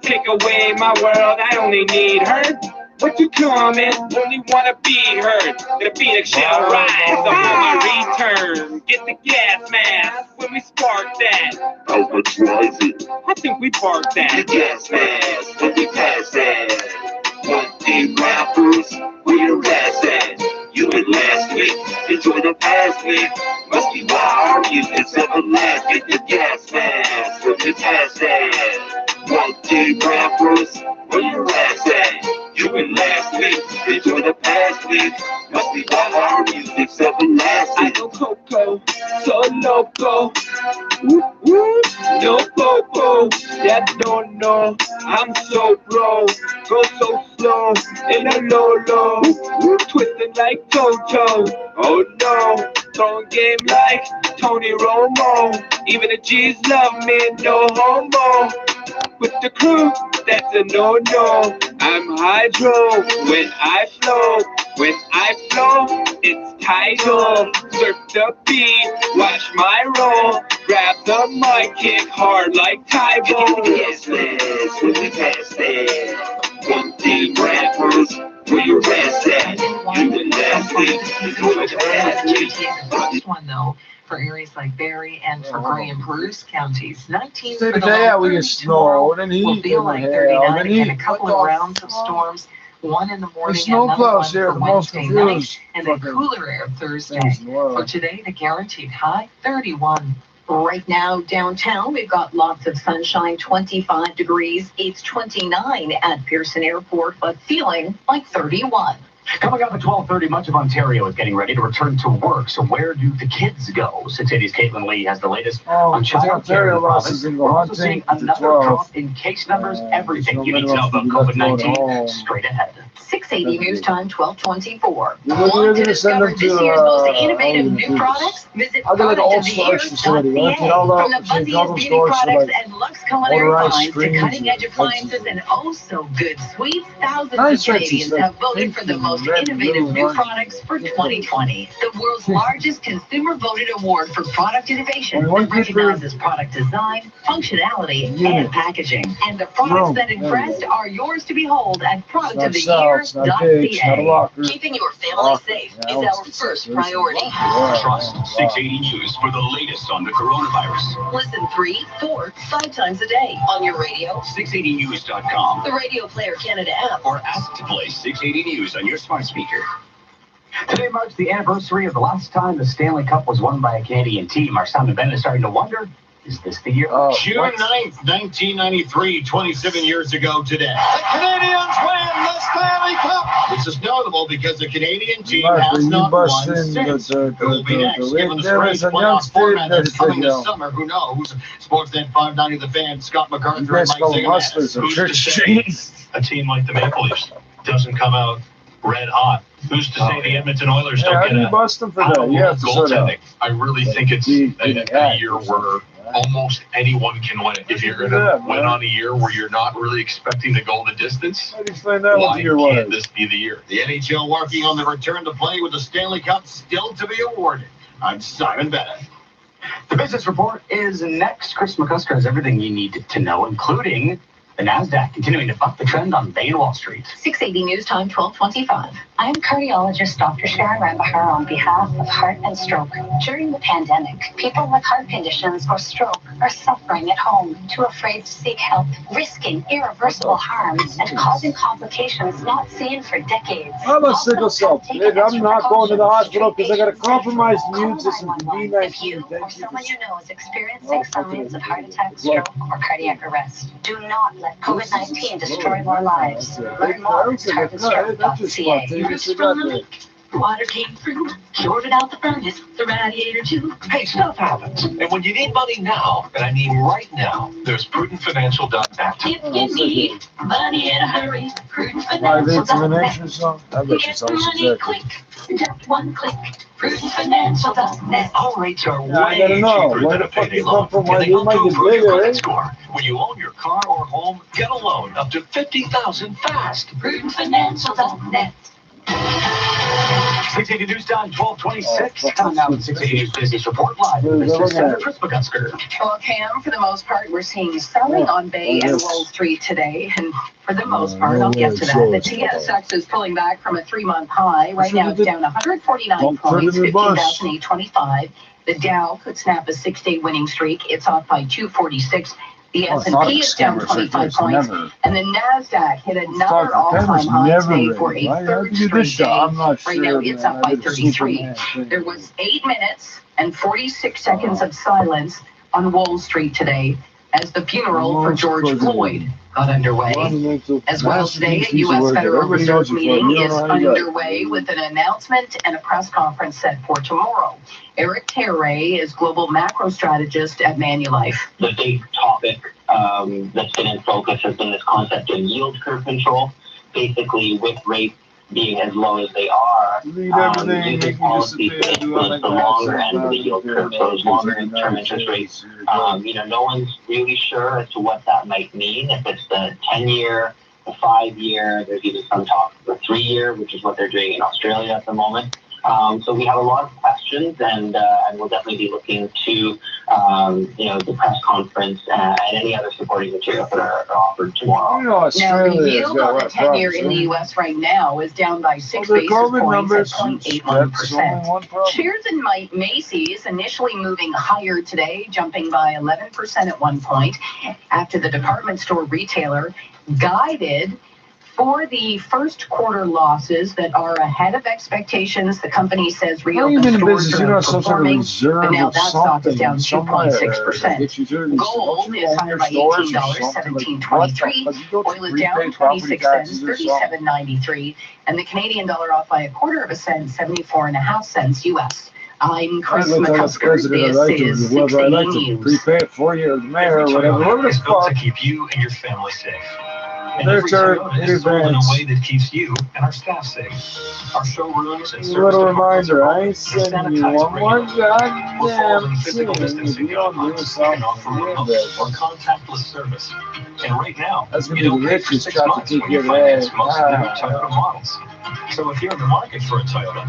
Take away my world, I only need her. What you coming? Only wanna be heard. The Phoenix shall rise upon my return. Get the gas mask when we spark that. How much was it? I think we parked that. The gas mask, when we pass that. One team rappers, where your ass at? You went last week, enjoy the past week. Must be why our music's everlasting. Get the gas mask, when we pass that. One team rappers, where your ass at? You went last week, enjoy the past week. Must be why our music's everlasting. I know Coco, so loco. Woo, woo, no popo. That don't know, I'm so bro. Go so slow, in a low. Twisting like Toto. Oh no, throwing game like Tony Romo. Even the G's love me, no homo. With the crew, that's a no-no. I'm hydro when I flow. When I flow, it's tidal. Surf the beat, watch my roll. Grab the mic, kick hard like Tybo. Yes, let's when we pass that. One team rappers, where your ass at? You went last week, enjoy the past week. First one though, for areas like Barrie and for Grey and Bruce counties. 19 Say for the today low, we get 30 snow tomorrow. and heat Will feel and like hell, 39 and again. heat. A couple What of the rounds of storms. One in the morning, snow another clouds one here, for the most Wednesday night, confused. and then cooler air Thursday. Things in the world. For today, the guaranteed high 31. Right now, downtown, we've got lots of sunshine, 25 degrees. It's 29 at Pearson Airport, but feeling like 31. Coming up at 12:30, much of Ontario is getting ready to return to work. So where do the kids go? 6 Cities' Caitlin Lee has the latest on child care in the province. We're also seeing another drop in case numbers. Everything you need to know about COVID-19 straight ahead. 680 News Time, 1224. You're Want gonna to send discover them this to, year's most innovative all new the products? Visit I'll get like all productoftheyear.ca. sorts of facility. I'll get all From the that, change all buzziest the beauty stores for products like and luxe culinary motorized finds to screens cutting-edge and appliances and oh-so-good sweets, thousands of nice Canadians like have voted for the most innovative new products for 2020. The world's largest consumer-voted award for product innovation that recognizes product design, functionality, and packaging. And the products that impressed are yours to behold at productoftheyear.ca. Keeping your family safe is our first priority. Trust 680 News for the latest on the coronavirus. Listen 3, 4, 5 times a day on your radio, 680news.com, the Radio Player Canada app, or ask to play 680 News on your smart speaker. Today marks the anniversary of the last time the Stanley Cup was won by a Canadian team. Our Simon Bennett is starting to wonder, is this the year? June 9th, 1993, 27 years ago today. The Canadians win the Stanley Cup! This is notable because the Canadian team has not won since. Who will be next? Given the strange playoff format that's coming this summer, who knows? Sportsnet 590 The Fan, Scott MacArthur, and Mike Ziegler. Who's to say a team like the Maple Leafs doesn't come out red hot? Who's to say the Edmonton Oilers don't get a goaltending? I really think it's a year where almost anyone can win. If you're going to win on a year where you're not really expecting to go the distance, why can't this be the year? The NHL working on the return to play with the Stanley Cup still to be awarded. I'm Simon Bennett. The business report is next. Chris McCusker has everything you need to know, including the NASDAQ continuing to buck the trend on Bay and Wall Street. 680 News Time, 1225. I'm cardiologist Dr. Sharon Rambahar on behalf of Heart and Stroke. During the pandemic, people with heart conditions or stroke are suffering at home, too afraid to seek help, risking irreversible harms and causing complications not seen for decades. I'm a sickle cell. I'm not going to the hospital because I got a compromised immune system from B19. If you or someone you know is experiencing signs of heart attack, stroke, or cardiac arrest, do not let COVID-19 destroy more lives. Learn more at heartandstroke.ca. Water came through, shorted out the furnace, the radiator too. Hey, stuff happens. And when you need money now, and I mean right now, there's prudentfinancial.net. If you need money in a hurry, My vaccination prudentfinancial.net. song? I bet you Get sounds money exactly. quick, just one click. Prudentfinancial.net. All rates are I way gotta know. cheaper Where than the a fuck payday you loan. come from? And they You might help to get improve your bigger, credit eh? score. When you own your car or home, get a loan up to $50,000 fast. Prudentfinancial.net. 680 News Time, 1226. Coming now with 680 News Business Report live with Mr. Senator Chris McCusker. Well, Cam, for the most part, we're seeing selling on Bay and Wall Street today. And for the most part, I'll get to that. The TSX is pulling back from a 3-month high. Right now, it's down 149 points, 15,825. The Dow could snap a 6-day winning streak. It's off by 246. The S&P is down 25 points, and the NASDAQ hit another all-time high today for a third straight day. Right now, it's up by 33. There was 8 minutes and 46 seconds of silence on Wall Street today as the funeral for George Floyd got underway. As well, today, a U.S. Federal Reserve meeting is underway with an announcement and a press conference set for tomorrow. Eric Terray is global macro strategist at Manulife. The big topic that's been in focus has been this concept of yield curve control. Basically, with rates being as low as they are, using policies to influence the longer end of the yield curve, so those longer-term interest rates. No one's really sure as to what that might mean. If it's the 10-year, the 5-year, there's even some talk of the 3-year, which is what they're doing in Australia at the moment. So we have a lot of questions, and we'll definitely be looking to, the press conference and any other supporting materials that are offered tomorrow. Now, the yield on the 10-year in the U.S. right now is down by 6 basis points at 0.81%. Shares in Macy's initially moving higher today, jumping by 11% at one point, after the department store retailer guided For the first quarter losses that are ahead of expectations, the company says How you reopened been in stores business? are You know, some sort of performing, reserve but now of that stock is something down somewhere. 2.6%. Gold is higher by $18.1723. Oil is down 26 cents, 37.93, and the Canadian dollar off by a quarter of a cent, 74.5 cents U.S. I'm Chris McCusker. This is 680 News. Prepay it for you, the mayor, or whatever. Whatever It's the built fuck. to keep you and your family safe. And There's every our Toyota is sold in a advance. way that keeps you and our staff safe. Our showrooms and A service little departments reminder, are I open ain't to sending you sanitize one more regularly. We're following goddamn physical thing. If distancing you don't do guidelines and offer something, remote or contactless service. And right now, that's gonna you be the don't pay for richest 6 traffic months when you ticket finance ever. most of the new Toyota models. So if you're in the market for a Toyota,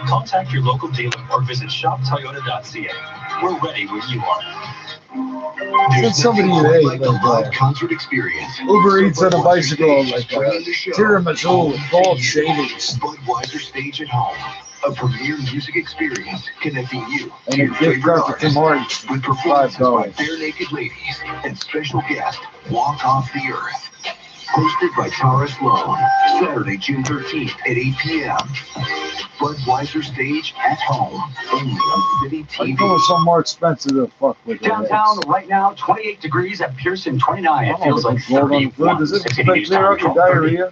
contact your local dealer or visit shoptoyota.ca. We're ready when you are. Send somebody you hate, like the like live concert experience. Uber Eats on a bicycle, Stage like bringing the show. tiramisu with gold shavings. Budweiser Stage at Home, a premier music experience connecting you And to a your gift favorite card for artists Tim Hortons. with performances by $5. Bare Naked Ladies and special guest Walk Off the Earth. Hosted by Tara Sloan, Saturday, June 13th at 8 p.m. Budweiser Stage at Home, only on City I TV. know some more expensive to fuck with. Downtown right now, 28 degrees at Pearson, 29. It feels like gold on the 31. food. Does it 60 affect News clear Time, out your 12:30. diarrhea?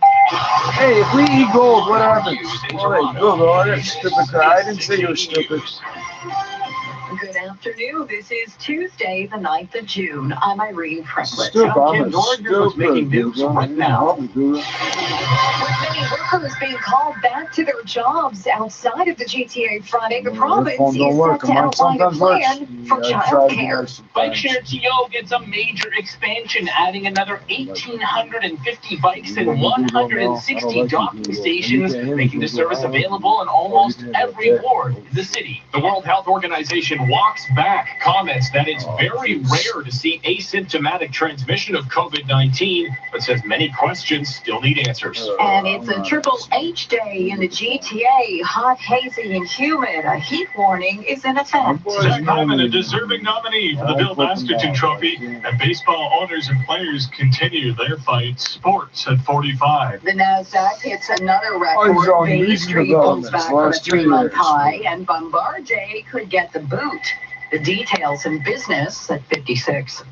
Hey, if we eat gold, what happens? Oh, hey, Google, oh, that's stupid guy. I didn't say you were stupid. Good afternoon. This is Tuesday, the 9th of June. I'm Irene Frecklet. Stupid, Kim I'm Dorgan was making news right now. With many workers being called back to their jobs outside of the GTA Friday, the province phone is don't set work. to Mine outline a sometimes works. plan for Yeah, I tried to childcare. Bikeshare TO gets a major expansion, adding another 1,850 bikes and 160 docking stations, making the service available in almost every ward in the city. The World Health Organization walks back comments that it's very rare to see asymptomatic transmission of COVID-19, but says many questions still need answers. And it's a Triple H day in the GTA. Hot, hazy, and humid. A heat warning is in effect. Zach Hyman, a deserving nominee for the Bill Masterton Trophy, and baseball owners and players continue their fight. Sports at 45. The NASDAQ hits another Oh, he's record. on Bay recent Street pulls developments back from a last 2 3-month years. high, and Bombardier could get the boot. The details in business at 56.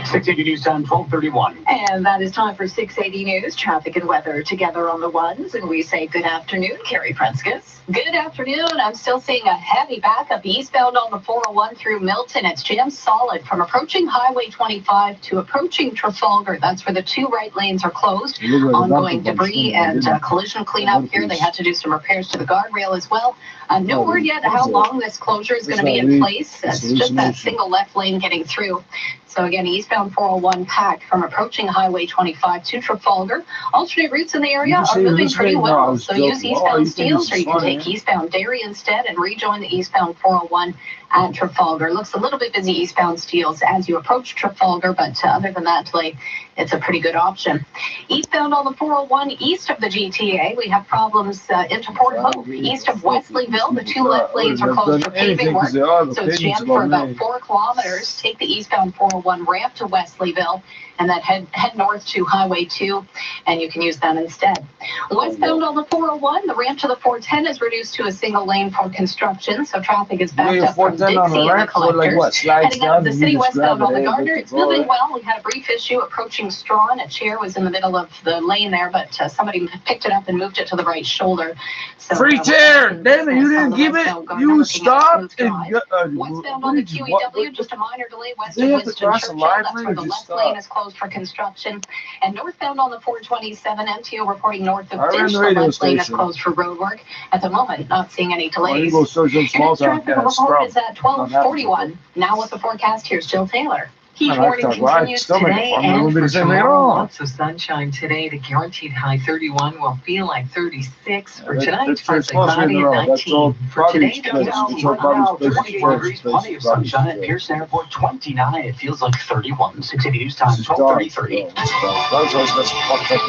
680 News Time, 12:31. And that is time for 680 News, traffic and weather together on the ones. And we say good afternoon, Carrie Prenskus. Good afternoon. I'm still seeing a heavy backup eastbound on the 401 through Milton. It's jammed solid from approaching Highway 25 to approaching Trafalgar. That's where the 2 right lanes are closed. Ongoing debris and collision cleanup here. They had to do some repairs to the guardrail as well. No word yet how long this closure is going to be in place. It's just that single left lane getting through. So again, eastbound 401 packed from approaching Highway 25 to Trafalgar. Alternate routes in the area are moving pretty well. So use eastbound Steeles, or you can take eastbound Derry instead and rejoin the eastbound 401 at Trafalgar. Looks a little bit busy eastbound Steeles as you approach Trafalgar, but other than that, it's a pretty good option. Eastbound on the 401 east of the GTA, we have problems into Port Hope. East of Wesleyville, the 2 left lanes are closed for paving work, so it's jammed for about 4 kilometers. Take the eastbound 401 ramp to Wesleyville, and then head north to Highway 2, and you can use that instead. Westbound on the 401, the ramp to the 410 is reduced to a single lane for construction, so traffic is backed up from Dixie and the collectors. Heading out of the city westbound on the Gardner, it's moving well. We had a brief issue approaching Strawn. A chair was in the middle of the lane there, but somebody picked it up and moved it to the right shoulder. So, Free chair! Damn it, you didn't give it! You stopped! Westbound on the QEW, just a minor delay west of Winston Churchill. That's where the left lane is closed for construction. And northbound on the 427, MTO reporting north of Finch, the left lane is closed for road work. At the moment, not seeing any delays. And traffic report is at 12:41. Now with the forecast, here's Jill Taylor. Heat warning continues today and for tomorrow. Lots of sunshine today. The guaranteed high 31 will feel like 36 for tonight. Partly cloudy at 19 for today. Downtown, 28 degrees, plenty of sunshine at Pearson Airport, 29. It feels like 31. 680 News Time, 12:33.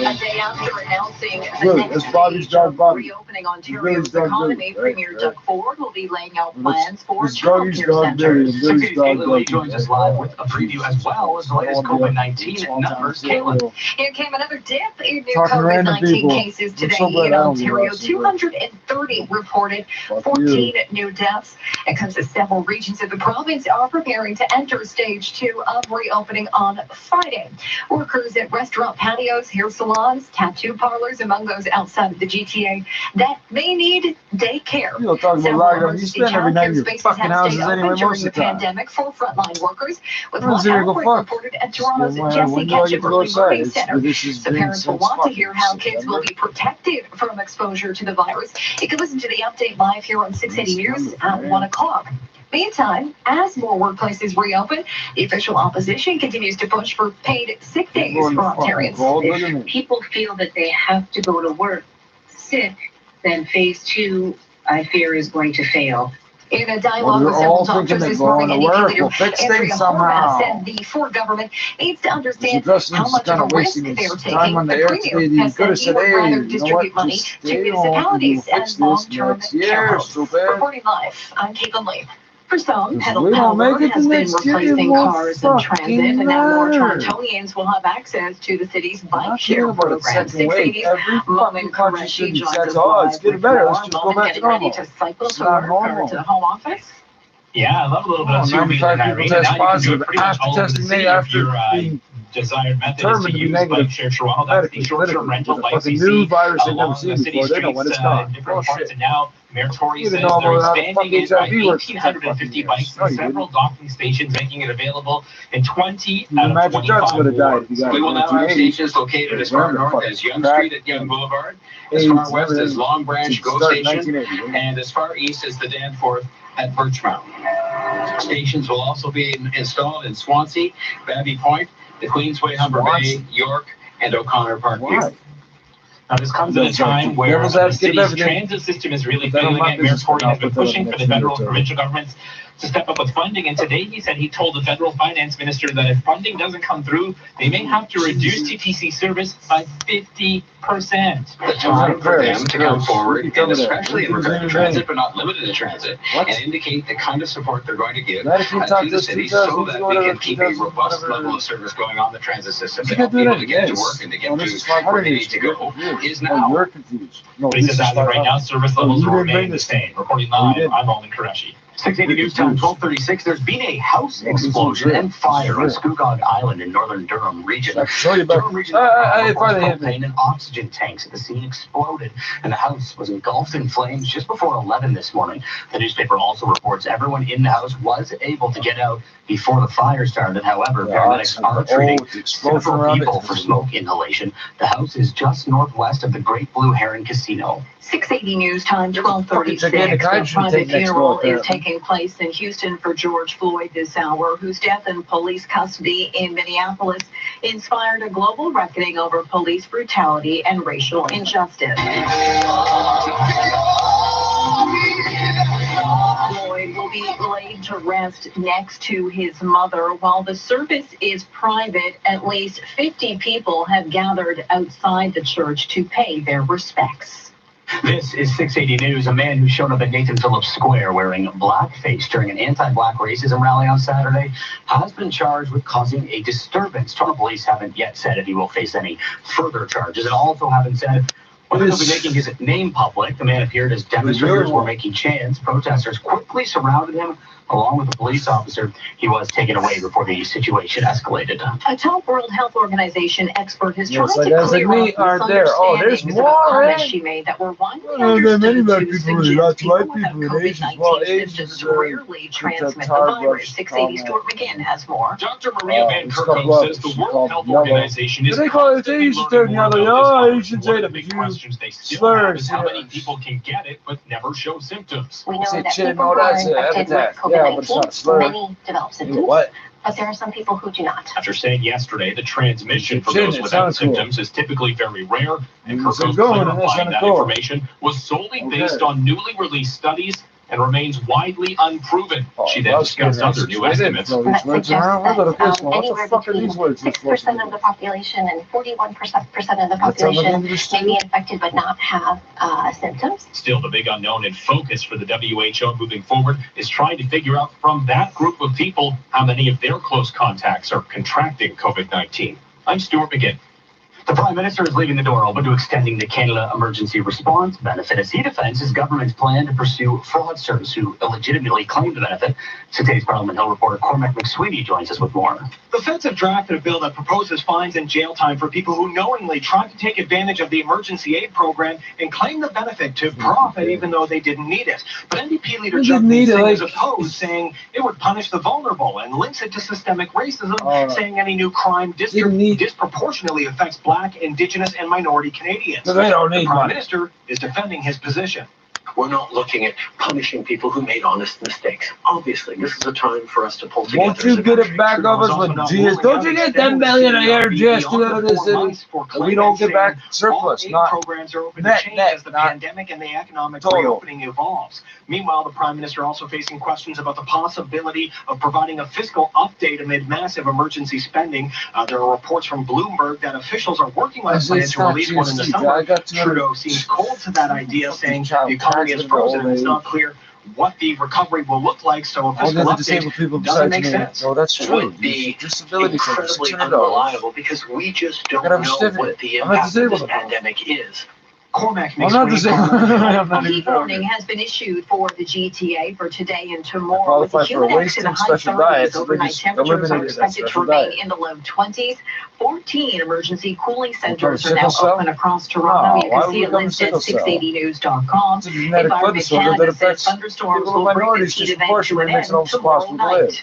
A day after announcing the reopening Ontario's economy, Premier Doug Ford will be laying out plans for childcare centers. 680 Daily Joins us live with a preview you as well as the latest COVID-19 numbers. Caitlin. Here came another dip in new Talking random COVID-19 people. cases today so glad in I don't do Ontario. that, so 230 reported, 14 new deaths. It comes as several regions of the province are preparing to enter stage 2 of reopening on Friday. Workers at restaurant patios, hair salons, tattoo parlors, among those outside of the GTA that may need daycare. You don't talk about lockdown. You spend every night in your fucking houses anyway, most of the time. Pandemic for frontline workers, with When's one it gonna go outbreak fuck? reported at Toronto's When Jesse do I get Ketchum to go Early outside? Learning It's- Center. this has So been parents will since want to fucking hear how kids will be protected from exposure to the virus. You can listen to the update live here on 680 News at 1 o'clock. Meantime, as more workplaces reopen, the official opposition continues to push for paid sick days for Ontarians. If people feel that they have to go to work sick, then phase 2, I fear, is going to fail. In a dialogue with several doctors this morning, NDP leader Andrea Horwath said the Ford government needs to understand how much of a risk they're taking. The premier has said he would rather distribute money to municipalities and long-term care homes. Reporting live, I'm Caitlin Lee. For some, pedal power has been replacing cars in transit, and now more Torontonians will have access to the city's bike share program. 680's Moment Qureshi joins us live with more. Moment getting ready to cycle to work or to the home office. Yeah, I love a little bit of 95 people test positive after testing me after being desired method is determined to to be use negative. Bike Share Toronto. That's the short-term rental bike Fucking CC new virus they've never along seen the city before. They know when streets it's gone. in different parts. And now Mayor Tory You says didn't know they're about how the expanding fucking it by HIV works. 1,850 bikes No, and you several didn't. docking stations, making it available in 20 Even out of Magic Johnson 25 would have died if wards. he got We will now have 1980. stations located as far north as Yonge Street at Yonge Boulevard, as far west as Long Branch GO Station, and as far east as the Danforth at Birchmount. Stations will also be installed in Swansea, Babby Point, the Queensway, Humber Bay, York, and O'Connor Parkview. Now, this comes at a time where the city's transit system is really failing it. Mayor Tory has been pushing for the federal and provincial governments to step up with funding. And today he said he told the federal finance minister that if funding doesn't come through, they may have to reduce TTC service by 50%. The time for them to come forward, and especially in regard to transit, but not limited to transit, and indicate the kind of support they're going to give to the city so that we can keep a robust level of service going on the transit system to help people to get to work and to get to where they need to go is now. You're confused. But he says as of right now, service levels will remain the same. Reporting live, I'm Alden Qureshi. 680 News Time 1236. There's been a house explosion and fire on Scugog Island in northern Durham region. Durham region propane and oxygen tanks at the scene exploded, and the house was engulfed in flames just before 11 this morning. The newspaper also reports everyone in the house was able to get out before the fire started. However, paramedics are treating several people for smoke inhalation. The house is just northwest of the Great Blue Heron Casino. 680 News Time 1236. A private funeral is taking place in Houston for George Floyd this hour, whose death in police custody in Minneapolis inspired a global reckoning over police brutality and racial injustice. Floyd will be laid to rest next to his mother. While the service is private, at least 50 people have gathered outside the church to pay their respects. This is 680 News. A man who showed up at Nathan Phillips Square wearing blackface during an anti-black racism rally on Saturday has been charged with causing a disturbance. Toronto police haven't yet said if he will face any further charges, and also haven't said whether he'll be making his name public. The man appeared as demonstrators were making chants. Protesters quickly surrounded him, along with a police officer. He was taken away before the situation escalated. A top World Health Organization expert has tried to like me aren't there. Oh, there's more, eh? She made that were one There are many black people, really lots of white people, and Asians. Well, Asians rarely transmit the virus. 680 Stuart McGinn has more. Dr. Maria Van Kerkhove says the World Health Organization is they call it Asians turn yellow. Oh, Asians one ate of a the big few questions they still have is slurs. how many people can get it but never show symptoms. We know Say that chin, people no, who are that's an infected with epithet. Yeah, but it's not a COVID-19, slur. many develop symptoms, What? but there are some people who do not. After saying yesterday the transmission for Chin, those it without sounds cool. symptoms is typically very rare, and It's Kerkhove going, and it's clarifying gonna that go. information was solely based on newly released studies and remains widely unproven. She then discussed other new estimates. That suggests that anywhere between 6% of the population and 41% of the population may be infected but not have symptoms. Still, the big unknown and focus for the WHO moving forward is trying to figure out from that group of people how many of their close contacts are contracting COVID-19. I'm Stuart McGinn. The Prime Minister is leaving the door open to extending the Canada Emergency Response Benefit as he defends his government's plan to pursue fraudsters who illegitimately claim the benefit. Today's Parliament Hill reporter Cormac McSweeney joins us with more. The feds have drafted a bill that proposes fines and jail time for people who knowingly try to take advantage of the emergency aid program and claim the benefit to profit even though they didn't need it. But NDP leader Chuck Singh is opposed, saying it would punish the vulnerable and links it to systemic racism, saying any new crime disproportionately affects Black, Indigenous, and minority Canadians. So they don't need the Prime money. Minister is defending his position. We're not looking at punishing people who made honest mistakes. Obviously, this is a time for us to pull together. Won't you get it back of us with GS? Don't you get 10 million a year GS out of this city? We don't get back surplus, All not programs are open net, to change net, as the not pandemic and the economic total. reopening evolves. Meanwhile, the Prime Minister also facing questions about the possibility of providing a fiscal update amid massive emergency spending. There are reports from Bloomberg that officials are working on a plan to release one in the summer. Trudeau seems cold to that idea, saying the economy is frozen and it's not clear what the recovery will look like, so a fiscal update doesn't make sense. No, that's true. Would be incredibly unreliable because we just don't know what the impact of this pandemic is. Cormac I'm not A heat warning has been issued for the GTA for today and tomorrow. With the humid X in the high 30s, overnight temperatures are expected to remain in the low 20s. 14 emergency cooling centers are now open across Toronto. You can see it listed at 680news.com. Environment Canada says thunderstorms will bring this heat event to an end tomorrow night.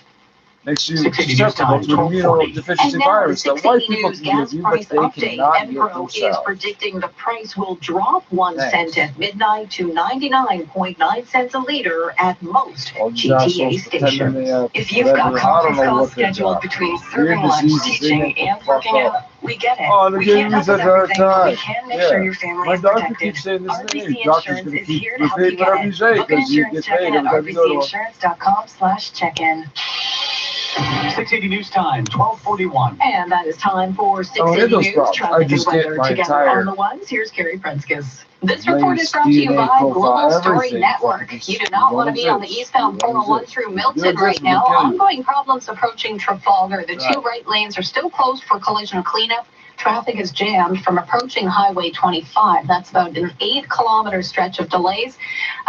Makes you susceptible to immunodeficiency virus that white people can give you, but they cannot give Enpro is themselves. predicting the price will drop 1 cent at midnight to 99.9 cents a liter at most GTA stations. If you've got conference calls scheduled between serving lunch, teaching, and working out, we get it. Oh, they're We giving can't me help such with a hard everything, but we time. can make sure your family My is doctor protected. keeps saying this RBC thing. Doctor's Insurance going to is keep here to help repeating you get whatever you it. say Book an because you insurance get paid check-in at every time you go to rbcinsurance.com/check-in. 680 News Time, 12:41. And that is time for 680 Oh, it is News, problems. I traffic and just get weather my together entire on the ones. Here's Carrie Prenskus. This Nice report is brought to you DNA by profile, Global Story everything. Network. You do not want to be on the eastbound 401 through Milton right now. Ongoing problems approaching Trafalgar. The two right lanes are still closed for collision cleanup. Traffic is jammed from approaching Highway 25. That's about an 8-kilometer stretch of delays.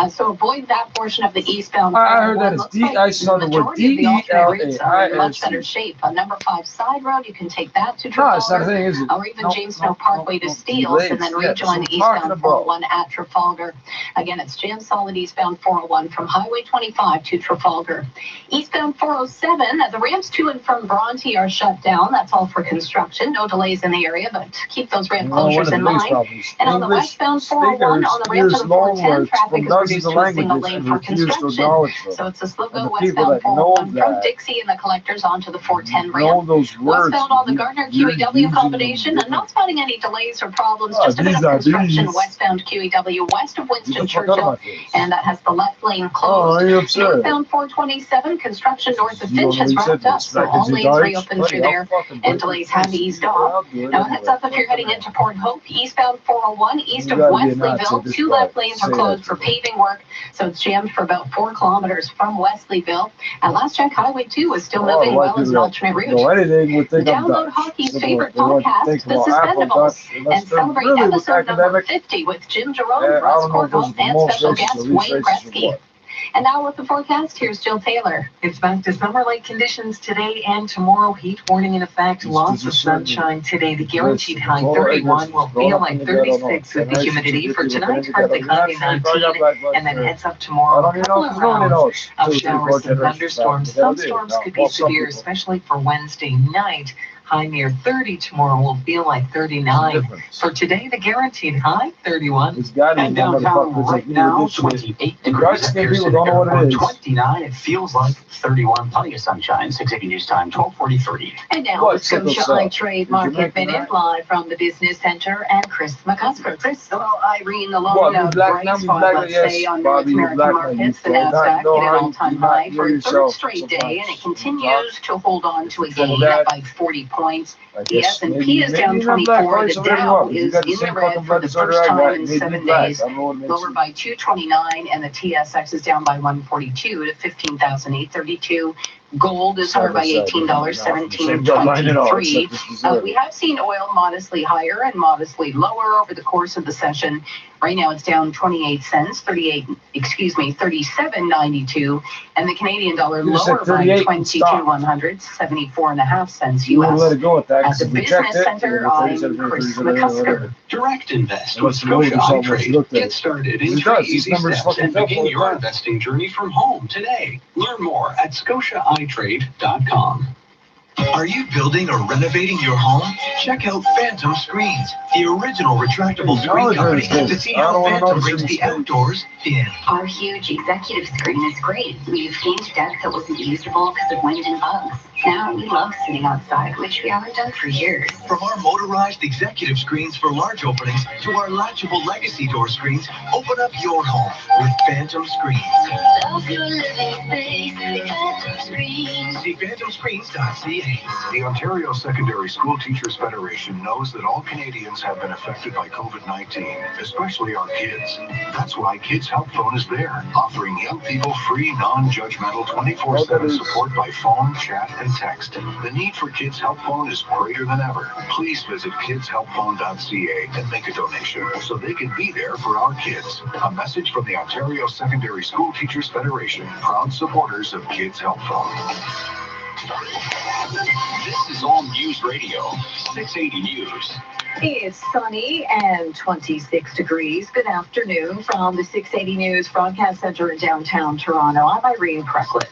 So avoid that portion of the eastbound. I heard that it's Looks like I saw the word majority of the alternate routes are in much DELAIS. better shape. On number 5 side road, you can take that to No, it's not a Trafalgar, thing, is it? or even No, Jamestown no, Parkway to Steeles, and then delays. Yeah, rejoin that's the what I'm talking eastbound about. 401 at Trafalgar. Again, it's jam solid eastbound 401 from Highway 25 to Trafalgar. Eastbound 407, the ramps to and from Bronte are shut down. That's all for construction. No delays in the area, but keep those ramp closures in mind. And on the westbound 401, on the ramp to the 410, traffic is reduced to a single lane for construction. So it's a slow go westbound 401 from Dixie and the collectors onto the 410 ramp. Westbound on the Gardner QEW combination, and not spotting any delays or problems, just a bit of construction westbound QEW west of Winston Churchill, and that has the left lane closed. Northbound 427, construction north of Finch has wrapped up, so all lanes reopened through there, and delays have eased off. Now heads up if you're heading into Port Hope, eastbound 401, east of Wesleyville, 2 left lanes are closed for paving work, so it's jammed for about 4 kilometers from Wesleyville. And last check, Highway 2 is still moving well as an alternate route. Download hockey's favorite podcast, The Suspendables, and celebrate episode number 50 with Jim Jerome, Russ Cornwell, and special guest Wayne Gretzky. And now with the forecast, here's Jill Taylor. It's back to summer-like conditions today and tomorrow. Heat warning in effect. Lots of sunshine today. The guaranteed high 31 will feel like 36 with the humidity. For tonight, partly cloudy 19, and then heads up tomorrow. A couple of rounds of showers and thunderstorms. Some storms could be severe, especially for Wednesday night. high near 30. Tomorrow will feel like 39. For today, the guaranteed high, 31. It's got to And be downtown right now, 28 degrees. At people don't know what it is. 29, it feels like 31. Plenty of sunshine. 680 News Time, 12:43. And now the Scotia iTrade Market Minute live from the Business Center and Chris McCusker. Chris, well, Irene, the loan of bright spot, let's say, on North American markets. The NASDAQ hit an all-time high for a third straight day, and it continues to hold on to a gain up by 40 points. The S&P is down 24. The Dow is in the red for the first time in 7 days, lower by 229, and the TSX is down by 142 to 15,832. Gold is higher by $18, $17.23. We have seen oil modestly higher and modestly lower over the course of the session. Right now it's down 28 cents, 37.92, and the Canadian dollar lower by 22 100, 74.5 cents US. Let it go with that, At the Business Center, I'm Chris McCusker. Direct Invest with Scotia iTrade. Get started in 3 easy steps and begin your investing journey from home today. Learn more at ScotiaITrade.com. Are you building or renovating your home? Check out Phantom Screens, the original retractable screen company, to see how Phantom brings the outdoors in. Our huge executive screen is great. We've changed deck that wasn't usable because of wind and bugs. Now we love sitting outside, which we haven't done for years. From our motorized executive screens for large openings to our latchable legacy door screens, open up your home with Phantom Screens. Love your living space with Phantom Screens. See phantomscreens.ca. The Ontario Secondary School Teachers Federation knows that all Canadians have been affected by COVID-19, especially our kids. That's why Kids Help Phone is there, offering young people free, non-judgmental 24/7 support by phone, chat, and text. The need for Kids Help Phone is greater than ever. Please visit kidshelpphone.ca and make a donation so they can be there for our kids. A message from the Ontario Secondary School Teachers Federation, proud supporters of Kids Help Phone. This is All News Radio, 680 News. It's sunny and 26 degrees. Good afternoon from the 680 News Broadcast Center in downtown Toronto. I'm Irene Precklett.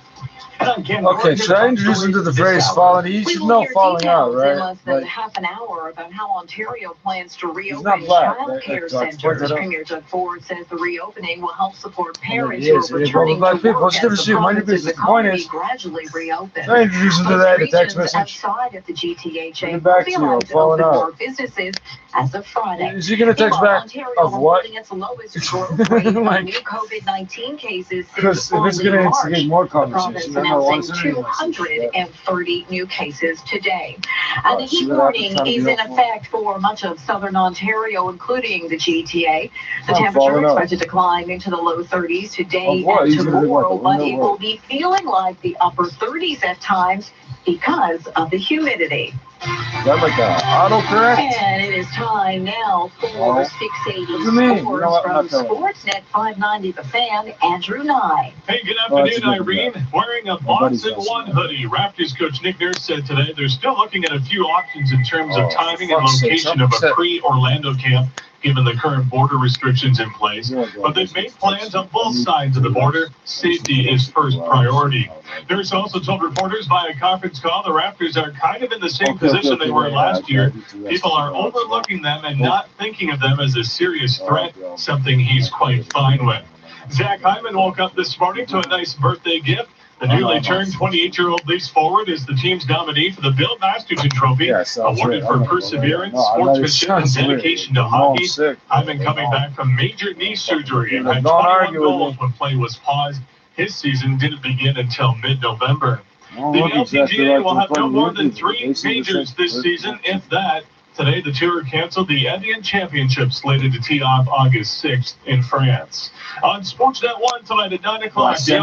Okay, should I introduce him to the phrase falling? You should know falling out, right? In less than half an hour about how Ontario plans to reopen child care centers. Premier Doug Ford says the reopening will help support parents who are returning to work as the economy gradually reopens. I introduce him to that in a text message. Outside of the GTHA will be allowed to open more businesses as of Friday. Is he going to text back of what? Its lowest growth rate of new COVID-19 cases because if it's going to instigate more conversation, announcing 230 new cases today. And the heat warning is in effect for much of southern Ontario, including the GTA. The temperature expected to climb into the low 30s today and tomorrow, but it will be feeling like the upper 30s at times because of the humidity. Is that like an autocorrect? And it is time now for 680 Sports from Sportsnet 590 The Fan, Andrew Nye. Hey, good afternoon, Irene. Wearing a Box and One hoodie, Raptors coach Nick Nurse said today they're still looking at a few options in terms of timing and location of a pre-Orlando camp, given the current border restrictions in place. But they've made plans on both sides of the border. Safety is first priority. Nurse also told reporters via conference call the Raptors are kind of in the same position they were last year. People are overlooking them and not thinking of them as a serious threat, something he's quite fine with. Zach Hyman woke up this morning to a nice birthday gift. The newly turned 28-year-old leaps forward as the team's nominee for the Bill Masterton Trophy, awarded for perseverance, sportsmanship, and dedication to hockey. Hyman coming back from major knee surgery and had 21 goals when play was paused. His season didn't begin until mid-November. The LPGA will have no more than 3 majors this season, if that. Today, the tour canceled the Evian Championship, slated to tee off August 6th in France. On Sportsnet 1 tonight at 9 o'clock, the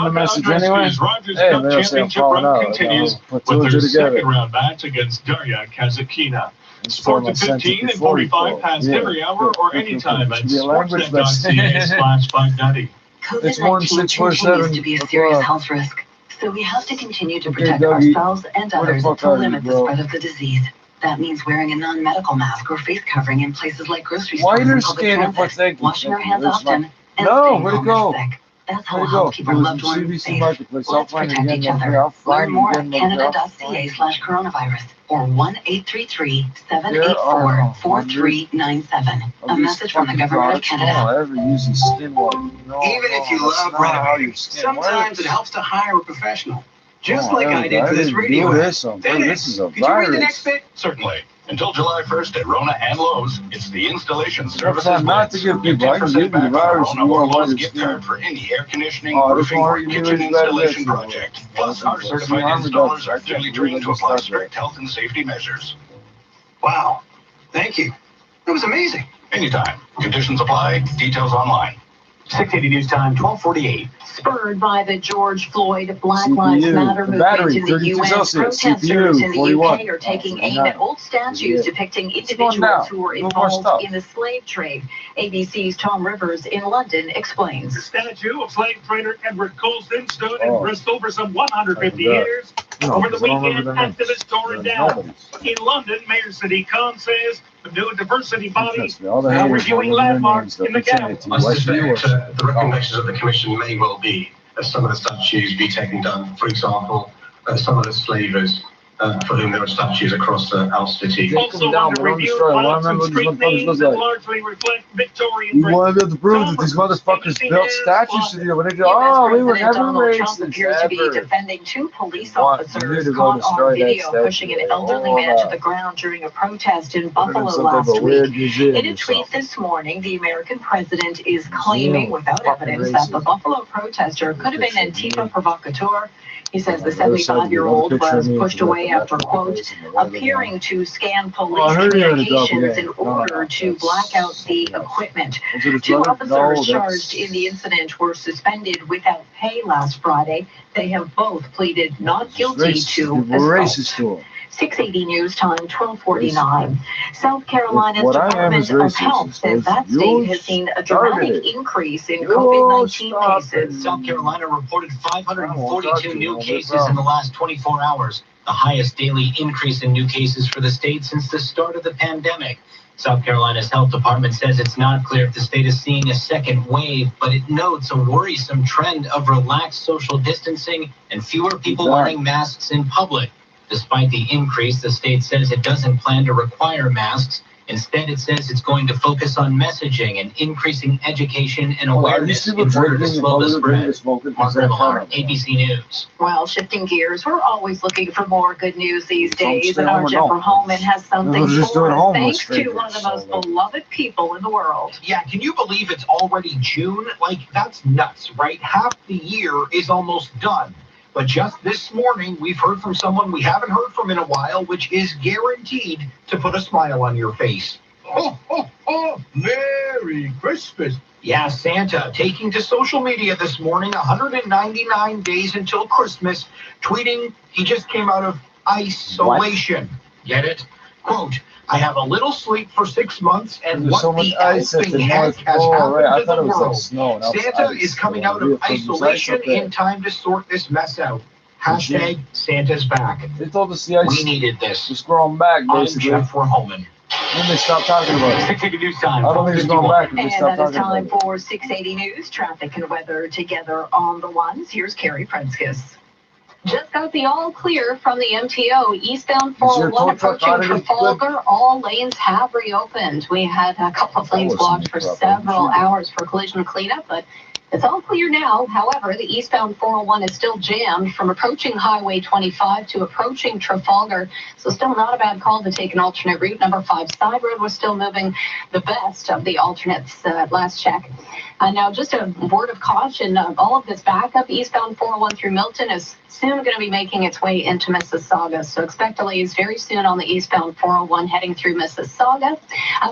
Rogers Cup Championship run continues with their second-round match against Darya Kazatkina. Sports at 15 and 45 past every hour or anytime at sportsnet.ca/590. COVID-19 continues to be a serious health risk, so we have to continue to protect ourselves and others to limit the spread of the disease. That means wearing a non-medical mask or face covering in places like grocery stores and public transit, washing our hands often, and staying home if sick. Bethel will help keep our loved ones safe. Let's protect each other. Learn more at canada.ca/coronavirus or 1-833-784-4397. A message from the government of Canada. Even if you love renovating, sometimes it helps to hire a professional. Just like I did for this radio. This is a Could you read the next virus. bit? Certainly. Until July 1st at Rona and Lowe's, it's the installation That's services. not to give people. I can give you the virus. You want to Lowe's gift card for any air conditioning, Oh, this roofing, one or already kitchen knew better installation than project. Plus, our certified installers are duly trained to apply strict health and safety measures. Wow. Thank you. That was amazing. Anytime. Conditions apply. Details online. 680 News Time, 1248. Spurred by the George Floyd Black Lives Matter movement in the U.S., protesters in the UK are taking aim at old statues depicting individuals who were involved in the slave trade. ABC's Tom Rivers in London explains. The statue of slave trader Edward Colston stood in Bristol for some 150 years. Over the weekend, activists tore it down. In London, Mayor Sadiq Khan says the new diversity body is now reviewing landmarks in the capital. I suspect the recommendations of the commission may well be that some of the statues be taken down. For example, some of the slavers for whom there are statues across our city. Also under review, plaques and street names that largely reflect Victorian You want to be able to prove that these motherfuckers built statues to the when they go, oh, we were never racist. Appears to be defending two police officers caught on video pushing an elderly man to the ground during a protest in Buffalo last week. In a tweet this morning, the American president is claiming without evidence that the Buffalo protester could have been Antifa provocateur. He says the 75-year-old was pushed away after, quote, appearing to scan police communications in order to black out the equipment. Two officers charged in the incident were suspended without pay last Friday. They have both pleaded not guilty to assault. 680 News Time, 1249. South Carolina's Department of Health says that state has seen a dramatic increase in COVID-19 cases. South Carolina reported 542 new cases in the last 24 hours, the highest daily increase in new cases for the state since the start of the pandemic. South Carolina's health department says it's not clear if the state is seeing a second wave, but it notes a worrisome trend of relaxed social distancing and fewer people wearing masks in public. Despite the increase, the state says it doesn't plan to require masks. Instead, it says it's going to focus on messaging and increasing education and awareness in order to slow the spread. Margaret Millar, ABC News. Well, shifting gears, we're always looking for more good news these days, and our Jennifer Holman has something for us, thanks to one of the most beloved people in the world. Yeah, can you believe it's already June? Like, that's nuts, right? Half the year is almost done. But just this morning, we've heard from someone we haven't heard from in a while, which is guaranteed to put a smile on your face. Oh, oh, oh, Merry Christmas. Yeah, Santa taking to social media this morning, 199 days until Christmas, tweeting he just came out of isolation. What? Get it? Quote, I have a little sleep for 6 months, and what the elfing heck has happened to the world. Santa is coming out of isolation in time to sort this mess out. Hashtag Santa's back. They told us the ice. We needed this. Just going back, basically. I'm Jeff Holman. Then they stopped talking about it. 680 News Time. I don't think it's going back. And that is time for 680 News, traffic and weather together on the ones. Here's Carrie Prenskus. Just got the all clear from the MTO. Eastbound 401 approaching Trafalgar, all lanes have reopened. We had a couple of lanes blocked for several hours for collision cleanup, but it's all clear now. However, the eastbound 401 is still jammed from approaching Highway 25 to approaching Trafalgar. So still not a bad call to take an alternate route. Number 5 side road was still moving the best of the alternates last check. Now, just a word of caution, all of this backup eastbound 401 through Milton is soon going to be making its way into Mississauga. So expect delays very soon on the eastbound 401 heading through Mississauga.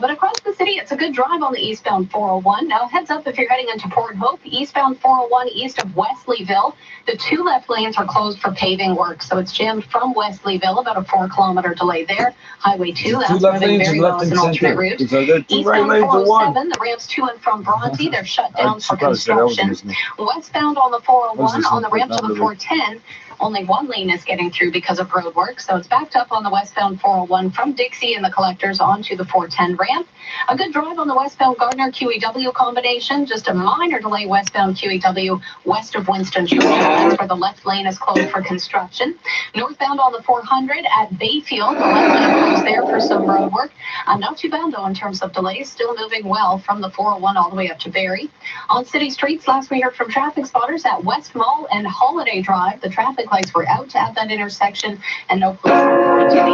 But across the city, it's a good drive on the eastbound 401. Now, heads up if you're heading into Port Hope, eastbound 401 east of Wesleyville. The 2 left lanes are closed for paving work. So it's jammed from Wesleyville, about a 4-kilometer delay there. Highway 2, that's moving very well as an alternate route. Eastbound 407, the ramps to and from Bronte, they're shut down for construction. Westbound on the 401, on the ramp to the 410, Only one lane is getting through because of road work, so it's backed up on the westbound 401 from Dixie and the collectors onto the 410 ramp. A good drive on the westbound Gardner QEW combination. Just a minor delay westbound QEW west of Winston Churchill. That's where the left lane is closed for construction. Northbound on the 400 at Bayfield, the left lane closed there for some road work. Not too bad though in terms of delays. Still moving well from the 401 all the way up to Barrie. On city streets, last we heard from traffic spotters at West Mall and Holiday Drive, the traffic lights were out at that intersection and no police reported to me.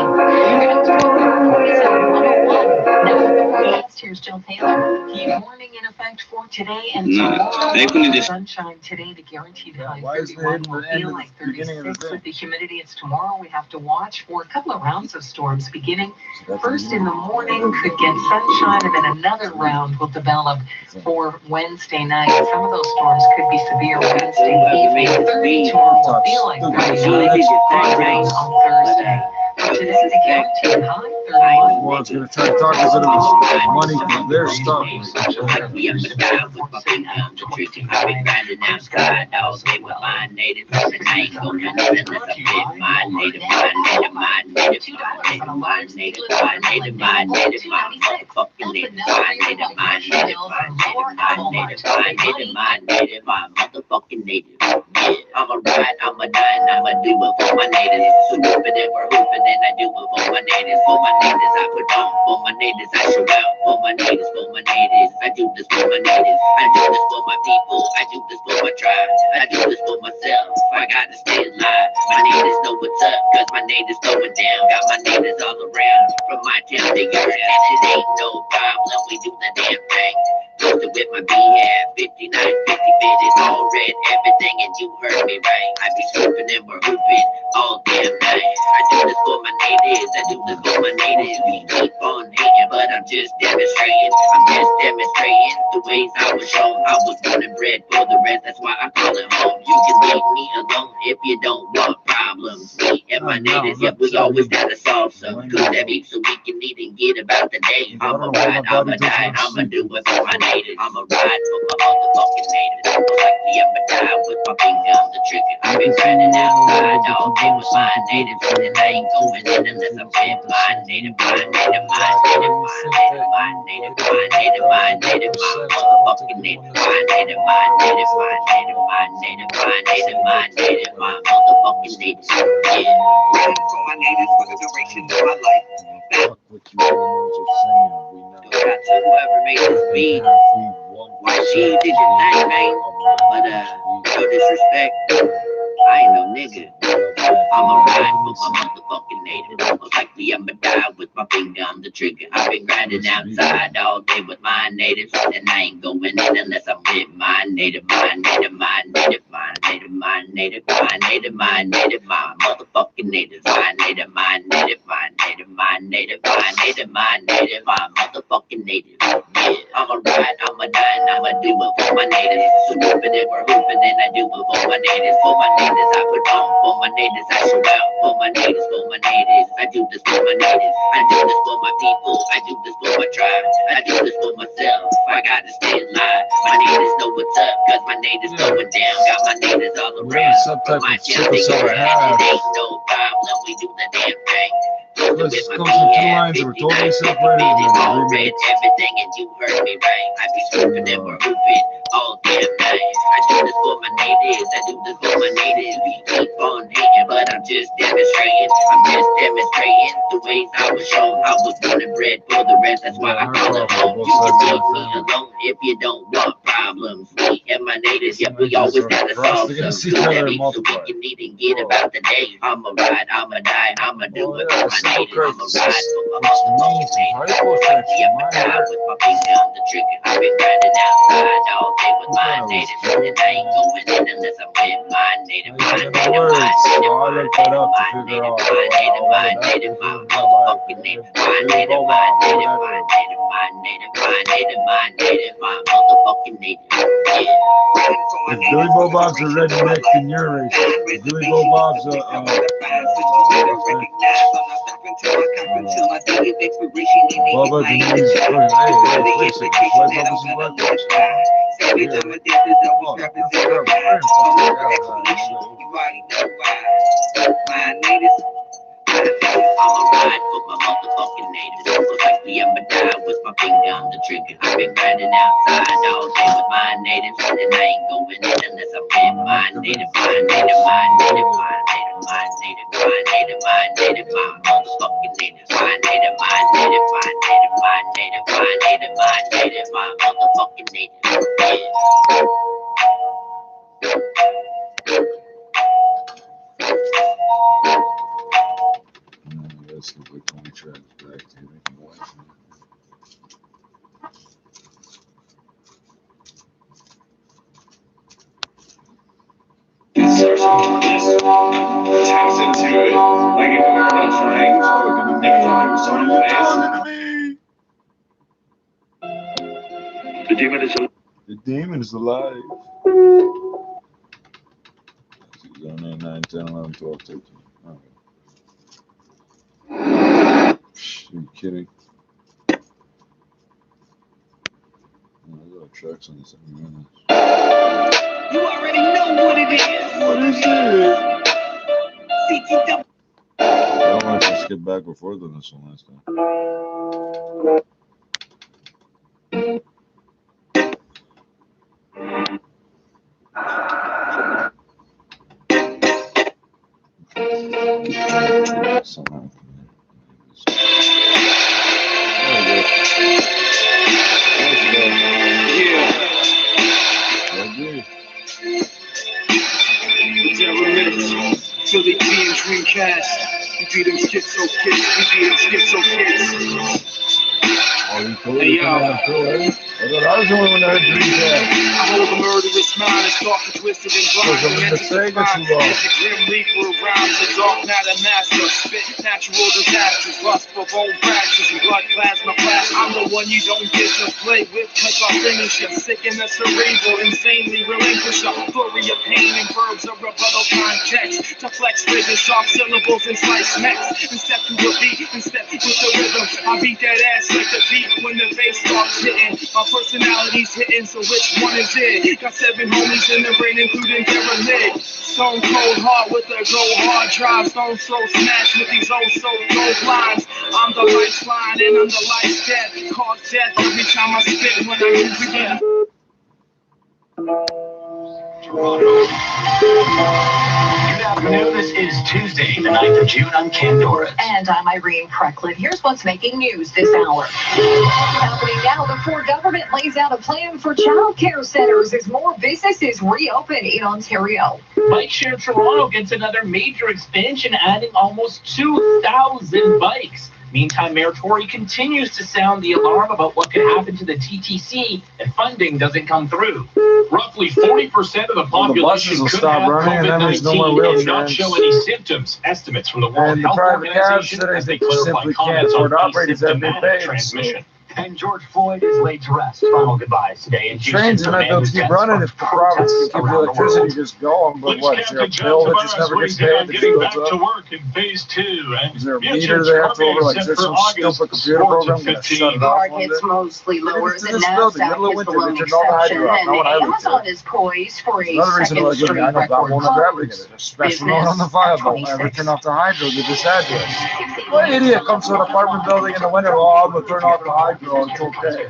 Here's Jill Taylor. Heat warning in effect for today and tomorrow. Sunshine today, the guaranteed high 31 will feel like 36 with the humidity. It's tomorrow. We have to watch for a couple of rounds of storms beginning first in the morning. Could get sunshine and then another round will develop for Wednesday night. Some of those storms could be severe Wednesday evening. 30 tomorrow will feel like 39 on Thursday. Today is a guaranteed high 31. Well, it's going to try to talk us into money from their stuff. I'm a ride, I'm a die, and I'm a do it for my natives. So hooping and we're hooping, and I do it for my natives. For my natives, I put on. For my natives, I show out. For my natives, for my natives. I do this for my natives. I do this for my people. I do this for my tribe. I do this for myself. I gotta stay alive. My natives know what's up, cause my natives going down. Got my natives all around, from my town to yours. And it ain't no problem, we do the damn thing. Posted with my BF, 59, 50 bitches, all red, everything, and you heard me right. I be swooping and we're hooping all damn night. I do this for my natives, I do this for my natives. We keep on hating, but I'm just demonstrating. I'm just demonstrating the ways I was shown. I was born and bred for the rest, that's why I call it home. You can leave me alone if you don't want problems. Me and my natives, yeah, we always gotta solve some. Cause that beat so we can eat and get about the day. I'ma ride, I'ma die, I'ma do it for my natives. I'ma ride for my motherfucking natives. Like me, I'ma die with my finger on the trigger. I've been grinding outside all day with my natives. And I ain't going in unless I'm with my native, my native, my native, my native, my native, my native, my native, my motherfucking native, my native, my native, my native, my native, my native, my native, my motherfucking native. Yeah. Riding for my natives for the duration of my life. Shout out to whoever made this beat. Why she did your thing, man? But no disrespect, I ain't no nigga. I'ma ride for my motherfucking native. Most likely I'ma die with my finger on the trigger. I've been grinding outside all day with my natives, and I ain't going in unless I'm with my native, my native, my native, my native, my native, my native, my native, my motherfucking natives. My native, my native, my native, my native, my native, my native, my motherfucking native. Yeah, I'ma ride, I'ma die, and I'ma do it for my natives. So hooping and we're hooping, and I do it for my natives. For my natives, I put on. For my natives, I show out. For my natives, for my natives. I do this for my natives. I do this for my people. I do this for my tribe. I do this for myself. I gotta stay alive. My natives know what's up, cause my natives going down. Got my natives all around. From my town to yours, and it ain't no problem. We do the damn thing. Let's go to 2 lines that were totally separated. All red, everything, and you heard me right. I be swooping and we're hooping all damn night. I do this for my natives. I do this for my natives. We keep on hating, but I'm just demonstrating. I'm just demonstrating the ways I was shown. I was born and bred for the rest. That's why I call it home. You can leave me alone if you don't want problems. Me and my natives, yeah, we always gotta solve some. Do that beat so we can eat and get about the day. I'ma ride, I'ma die, I'ma do it for my natives. I'ma ride for my motherfucking natives. I'ma die with my finger on the trigger. I've been grinding outside all day with my natives, and I ain't going in unless I'm with my native, my native, my native, my native, my native, my native, my motherfucking native, my native, my native, my native, my native, my native, my native, my motherfucking native. Yeah. If Billy Bo Bob's a redneck in your race, if Billy Bo Bob's a Bubba, the name's My natives. I'ma ride for my motherfucking natives. Most likely I'ma die with my finger on the trigger. I've been grinding outside all day with my natives, and I ain't going in unless I'm with my native, my native, my native, my native, my native, my native, my native, my motherfucking natives, my native, my native, my native, my native, my native, my native, my motherfucking native. That's the way Tony tracks back to making away from it. Taps into it. Like if we're not trying, never thought it was on face. The demon is alive. The demon is alive. 9, 9, 10, 11, 12, 13. Okay. Are you kidding? Oh, I got tracks on this. You already know what it is. What is it? CTW. I don't know if I skipped back before than this one last time. Somehow. Philly T and Dreamcast. We beat them schizo kids. Hey, yo. I was the only one that had Dreamcast. I hold a murderous mind, it's dark and twisted and blind. It's a grim reaper of rhymes, a dark matter master. Spit natural disasters, lust for bone fractures and blood plasma flash. I'm the one you don't get to play with, cause I'll finish you. Sick in the cerebral, insanely relinquish a flurry of pain and verbs of rebuttal context. To flex figures, soft syllables and slice necks. And step to a beat and step with the rhythm. I beat that ass like the beat when the bass starts hitting. My personality's hitting, so which one is it? Got 7 homies in the brain, including Derelict. Stone cold hard with the go hard drive. Stone so smash with these old so gold lines. I'm the lifeline and I'm the life death. Cause death every time I spit when I move again. Good afternoon. This is Tuesday, the 9th of June. I'm Ken Doris. And I'm Irene Precklin. Here's what's making news this hour. Happening now before government lays out a plan for child care centers as more businesses reopen in Ontario. Bikeshare Toronto gets another major expansion, adding almost 2,000 bikes. Meantime, Mayor Tory continues to sound the alarm about what could happen to the TTC if funding doesn't come through. Roughly 40% of the population could have COVID-19 and not show any symptoms. Estimates from the World Health Organization as they clarify comments on asymptomatic transmission. And George Floyd is laid to rest. Final goodbyes today in Houston. Trains are not going to keep running if the province can keep the electricity just going. But what? Is there a bill that just never gets paid? Getting back to work in phase 2. Is there a meter they have to over? Like, is there some stupid computer program going to shut it off one day? It's mostly lower than this building, middle of winter, they turned all the hydro off. Not what I looked Amazon is poised for a another reason why I know that one grabbing it. A special note on the file, but when I turn off the hydro, get this address. What idiot comes to an apartment building in the winter? Oh, I'm going to turn off the hydro. It's okay.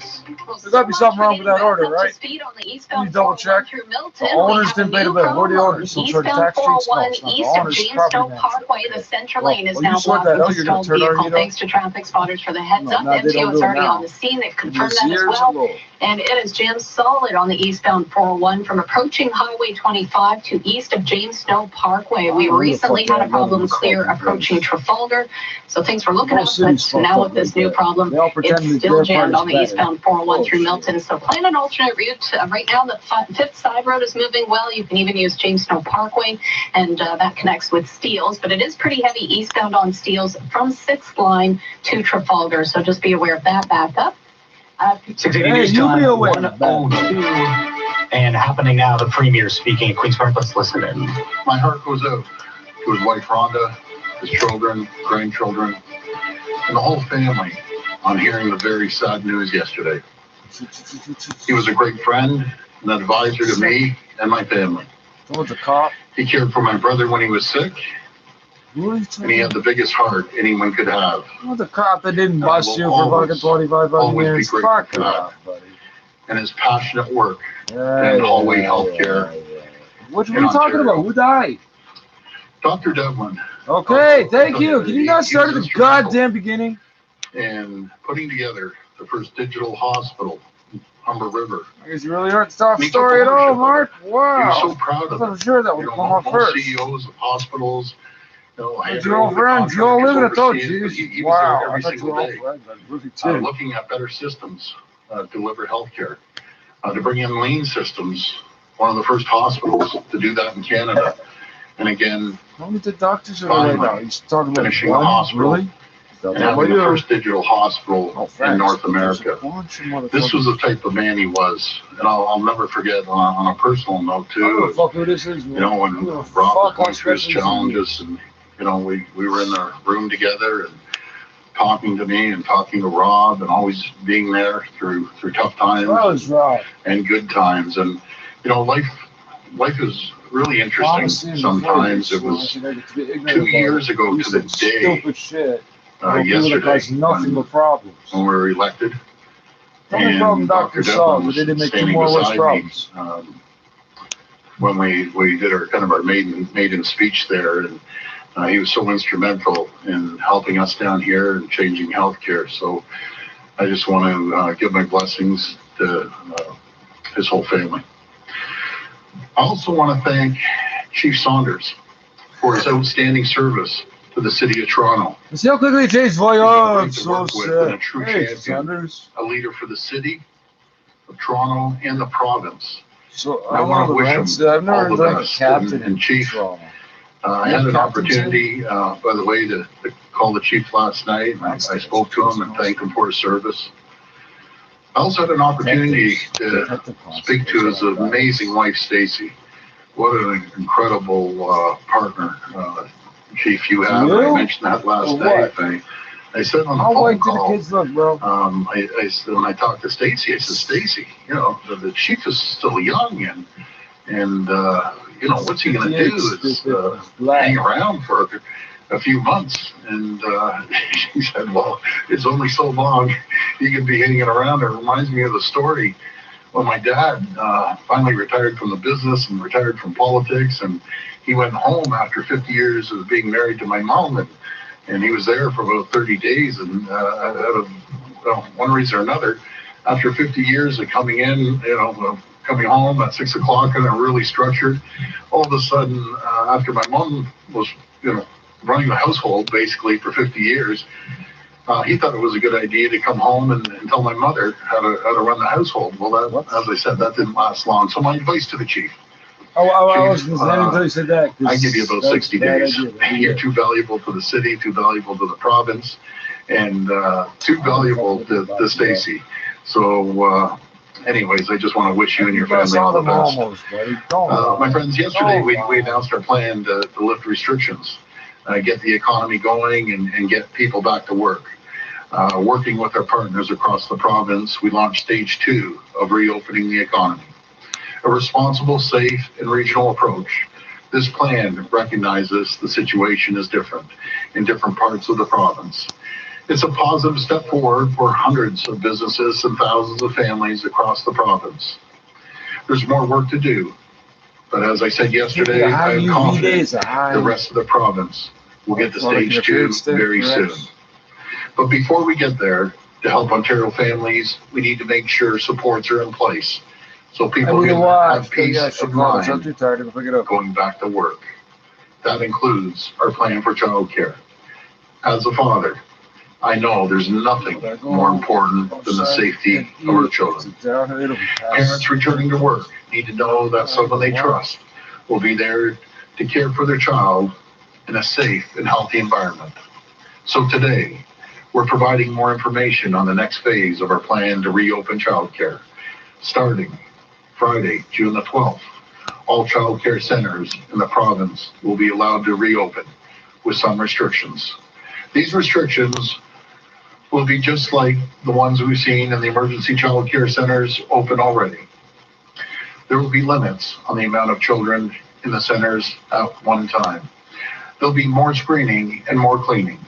There's got to be something wrong with that order, right? Can you double check? The owners didn't pay the bill. Who are the owners? Some sort of tax streets? No, it's not. The owners property Parkway, the center lane is now you sort that out. You're going to turn on, thanks to traffic spotters for the heads up. MTO is already on the scene. They've confirmed that as well. And it is jammed solid on the eastbound 401 from approaching Highway 25 to east of James Snow Parkway. We recently had a problem clear approaching Trafalgar, so things were looking up, but now with this new problem, it's still jammed on the eastbound 401 through Milton. So plan an alternate route. Right now, the 5th side road is moving well. You can even use James Snow Parkway, and that connects with Steeles, but it is pretty heavy eastbound on Steeles from 6th line to Trafalgar, so just be aware of that backup. 680 News Time 102. And happening now, the Premier speaking at Queen's Park. Let's listen in. My heart goes out to his wife Rhonda, his children, grandchildren, and the whole family on hearing the very sad news yesterday. He was a great friend, an advisor to me and my family. Was a cop. He cared for my brother when he was sick, And he had the biggest heart anyone could have. Well, the cop that didn't I bust will you for fucking 25 always be years. grateful Fuck for that. off, buddy. And his passionate work Yeah, in hallway yeah, healthcare. What in were you talking Ontario. about? Who died? Dr. Devlin. Okay, thank you. Can you not He start at was the instrumental goddamn beginning? in putting together the first digital hospital in Humber River. I guess you really aren't the top We took story at all, ownership of Mark. He Wow. was so proud of I'm it. sure that would come up Most first. CEOs of hospitals, I But your old friends, you all live in a thought, jeez. He was Wow, there I every thought you single were all day, friends. I really did. looking at better systems to deliver healthcare, to bring in lean systems. One of the first hospitals to do that in Canada. And again, How many doctors are there right now? He's talking about finishing the one? hospital Really? and having the first digital hospital in North America. This was the type of man he was, and I'll never forget on a personal note I don't know too. fuck who this is, You know, when Rob was going through his challenges, and we were in the room together and talking to me and talking to Rob, and always being there through tough times and good times. And life is really interesting. Sometimes it was 2 years ago to the day. Stupid shit. Yesterday, nothing but problems. when we were elected, The only and problem Dr. doctors solved, Devlin but was they didn't make two standing more worse beside me problems. when we did our maiden speech there, and he was so instrumental in helping us down here and changing healthcare. So I just want to give my blessings to his whole family. I also want to thank Chief Saunders for his outstanding service to the city of Toronto. See how quickly it changed voice. Oh, it's so And a sad. true Hey, champion, Saunders. a leader for the city of Toronto and the province. So I want to wish him I've never all the been a best. captain And Chief, I Yeah, had an captain opportunity, by the way, to call the chief last night. And I spoke to him and thanked him for his service. I also had an opportunity to speak to his amazing wife, Stacy. What an incredible partner, Chief, you have. I mentioned that last night. I said on the How phone white do the call, kids look, bro? I said, when I talked to Stacy, I said, Stacy, the chief is still young, and what's he going to do? Is hang around for a few months. And she said, well, it's only so long you can be hanging around. It reminds me of the story when my dad finally retired from the business and retired from politics, and he went home after 50 years of being married to my mom, and he was there for about 30 days, and out of one reason or another, after 50 years of coming in, coming home at 6 o'clock and really structured, all of a sudden, after my mom was, running the household basically for 50 years, he thought it was a good idea to come home and tell my mother how to run the household. Well, as I said, that didn't last long. So my advice to the chief. I was going to say until you said that. I give you about 60 days. You're too valuable to the city, too valuable to the province, and too valuable to Stacy. So, anyways, I just want to wish you and your family all the best. My friends, yesterday we announced our plan to lift restrictions, get the economy going, and get people back to work. Working with our partners across the province, we launched stage 2 of reopening the economy. A responsible, safe, and regional approach. This plan recognizes the situation is different in different parts of the province. It's a positive step forward for hundreds of businesses and thousands of families across the province. There's more work to do, but as I said yesterday, I'm confident the rest of the province will get to stage 2 very soon. But before we get there, to help Ontario families, we need to make sure supports are in place so people can have peace of mind going back to work. That includes our plan for childcare. As a father, I know there's nothing more important than the safety of our children. Parents returning to work need to know that someone they trust will be there to care for their child in a safe and healthy environment. So today, we're providing more information on the next phase of our plan to reopen childcare. Starting Friday, June the 12th, all childcare centers in the province will be allowed to reopen with some restrictions. These restrictions will be just like the ones we've seen in the emergency childcare centers open already. There will be limits on the amount of children in the centers at one time. There'll be more screening and more cleaning,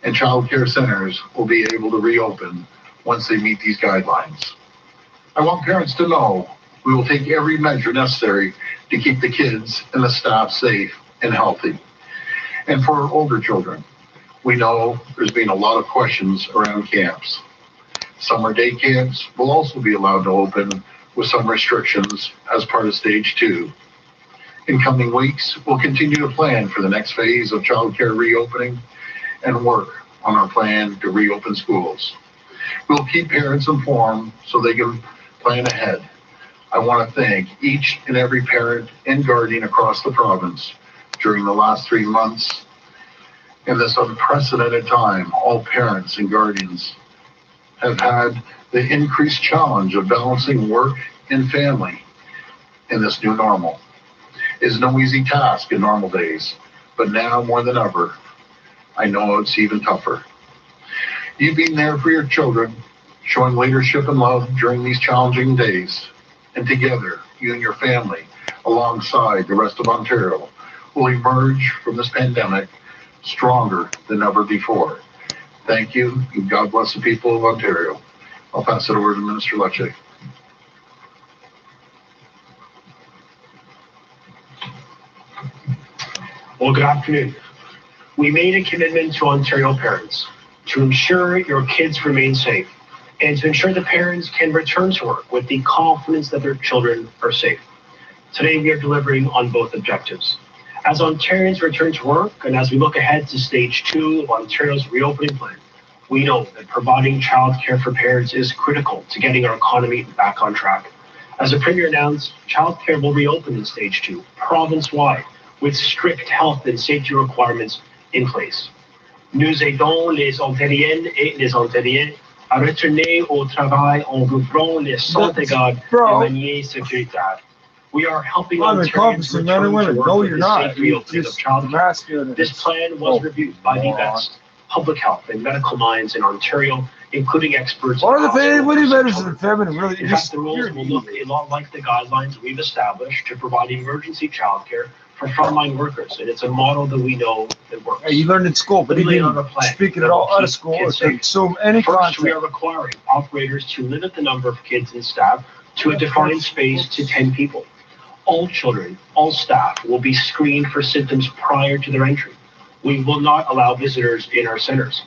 and child care centers will be able to reopen once they meet these guidelines. I want parents to know we will take every measure necessary to keep the kids and the staff safe and healthy. And for our older children, we know there's been a lot of questions around camps. Summer day camps will also be allowed to open with some restrictions as part of stage 2. In coming weeks, we'll continue to plan for the next phase of childcare reopening and work on our plan to reopen schools. We'll keep parents informed so they can plan ahead. I want to thank each and every parent and guardian across the province during the last 3 months. In this unprecedented time, all parents and guardians have had the increased challenge of balancing work and family in this new normal. It's no easy task in normal days, but now more than ever, I know it's even tougher. You being there for your children, showing leadership and love during these challenging days, and together, you and your family, alongside the rest of Ontario, will emerge from this pandemic stronger than ever before. Thank you, and God bless the people of Ontario. I'll pass it over to Minister Lecce. Well, good afternoon. We made a commitment to Ontario parents to ensure your kids remain safe and to ensure the parents can return to work with the confidence that their children are safe. Today, we are delivering on both objectives. As Ontarians return to work and as we look ahead to stage 2 of Ontario's reopening plan, we know that providing childcare for parents is critical to getting our economy back on track. As the Premier announced, childcare will reopen in stage 2, province-wide, with strict health and safety requirements in place. Nous aidons les Ontariennes et les Ontariens à retourner au travail en ouvrant les santé gardes de manière sécuritaire. We are helping Ontarians return to work with the safe reopening of childcare. This plan was reviewed by the best public health and medical minds in Ontario, including experts. What are the feminine really? In fact, the rules will look a lot like the guidelines we've established to provide emergency childcare for frontline workers, and it's a model that we know that works. Hey, you learned in school, but you didn't speak it all out of school or consume any content. First, we are requiring operators to limit the number of kids and staff to a defined space to 10 people. All children, all staff will be screened for symptoms prior to their entry. We will not allow visitors in our centers.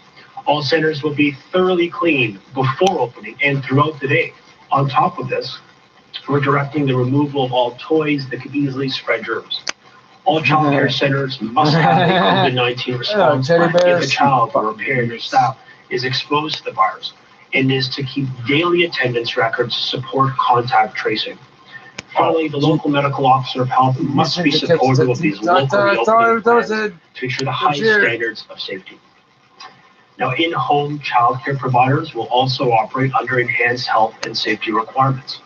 All centers will be thoroughly cleaned before opening and throughout the day. On top of this, we're directing the removal of all toys that could easily spread germs. All child care centers must have a COVID-19 response plan if a child or a parent or staff is exposed to the virus, and is to keep daily attendance records to support contact tracing. Finally, the local medical officer of health must be supportive of these local reopening plans to ensure the highest standards of safety. Now, in-home child care providers will also operate under enhanced health and safety requirements.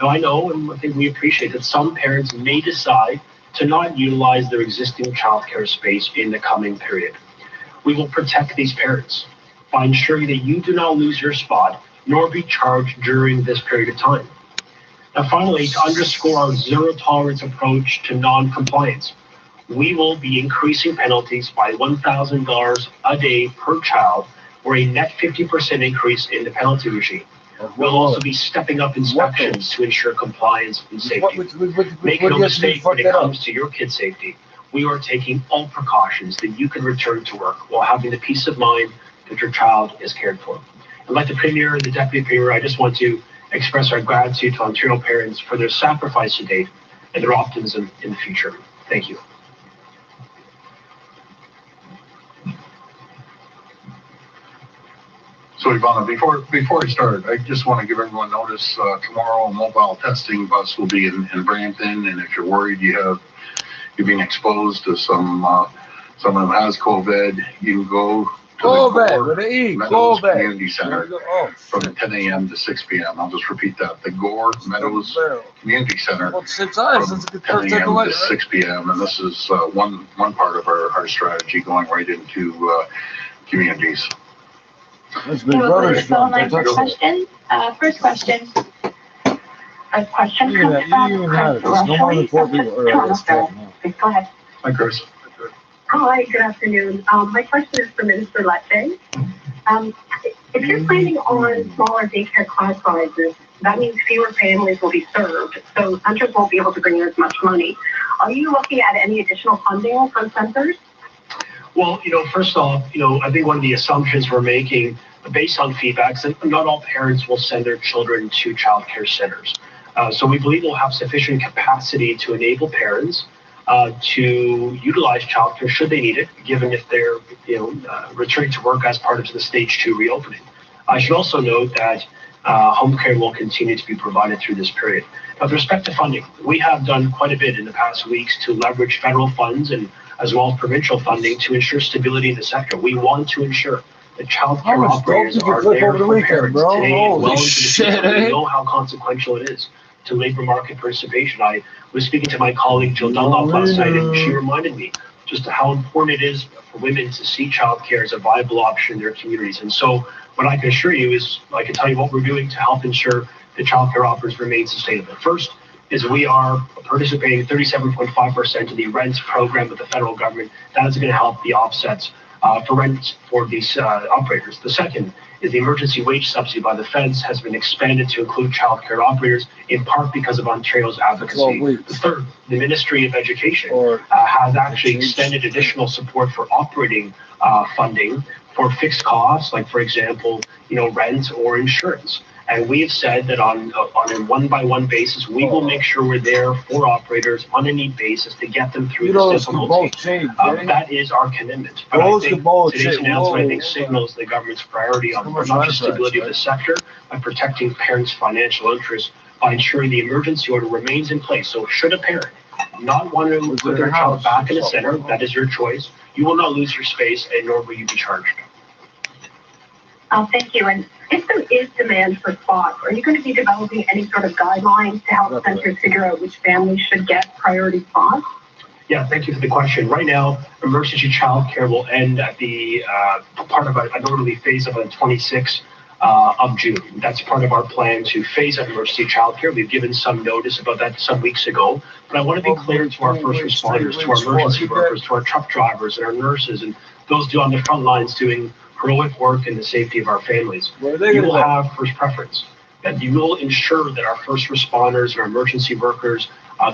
Now, I know, and I think we appreciate that some parents may decide to not utilize their existing childcare space in the coming period. We will protect these parents by ensuring that you do not lose your spot nor be charged during this period of time. Now, finally, to underscore our zero tolerance approach to non-compliance, we will be increasing penalties by $1,000 a day per child, or a net 50% increase in the penalty regime. We'll also be stepping up inspections to ensure compliance and safety. Make no mistake, when it comes to your kid's safety, we are taking all precautions that you can return to work while having the peace of mind that your child is cared for. And like the Premier and the Deputy Premier, I just want to express our gratitude to Ontario parents for their sacrifice to date and their optimism in the future. Thank you. So Ivana, before I start, I just want to give everyone notice, tomorrow a mobile testing bus will be in Brampton, and if you're worried you're being exposed to someone who has COVID, you can go to the Gore Meadows Community Center from 10 a.m. to 6 p.m. I'll just repeat that, the Gore Meadows Community Center from 10 a.m. to 6 p.m. And this is one part of our strategy going right into communities. First question. First question. A question comes from Chris Rochelle of Toronto. Go ahead. Hi, Chris. Hi, good afternoon. My question is for Minister Lecce. If you're planning on smaller daycare class sizes, that means fewer families will be served, so centers won't be able to bring in as much money. Are you looking at any additional funding for centers? Well, first off, I think one of the assumptions we're making based on feedbacks, and not all parents will send their children to childcare centers. So we believe we'll have sufficient capacity to enable parents to utilize childcare should they need it, given if they're returning to work as part of the stage 2 reopening. I should also note that home care will continue to be provided through this period. Now, with respect to funding, we have done quite a bit in the past weeks to leverage federal funds and as well as provincial funding to ensure stability in the sector. We want to ensure that childcare operators are there for parents today and well into the future. We know how consequential it is to labor market participation. I was speaking to my colleague Jill Dunlop last night, and she reminded me just how important it is for women to see childcare as a viable option in their communities. And so what I can assure you is, I can tell you what we're doing to help ensure the childcare offers remain sustainable. First is we are participating 37.5% in the rent program with the federal government. That is going to help the offsets for rent for these operators. The second is the emergency wage subsidy by the feds has been expanded to include childcare operators, in part because of Ontario's advocacy. The third, the Ministry of Education has actually extended additional support for operating funding for fixed costs, like for example, rent or insurance. And we've said that on a one-by-one basis, we will make sure we're there for operators on a need basis to get them through this difficulty. That is our commitment. But I think today's announcement, signals the government's priority on not just stability of the sector, but protecting parents' financial interests by ensuring the emergency order remains in place. So should a parent not want to put their child back in the center, that is your choice. You will not lose your space, and nor will you be charged. Thank you. And if there is demand for spots, are you going to be developing any sort of guidelines to help centers figure out which families should get priority spots? Yeah, thank you for the question. Right now, emergency childcare will end at the part of a northerly phase of the 26th of June. That's part of our plan to phase out emergency childcare. We've given some notice about that some weeks ago. But I want to be clear to our first responders, to our emergency workers, to our truck drivers, and our nurses, and those on the front lines doing heroic work in the safety of our families. You will have first preference, and you will ensure that our first responders and our emergency workers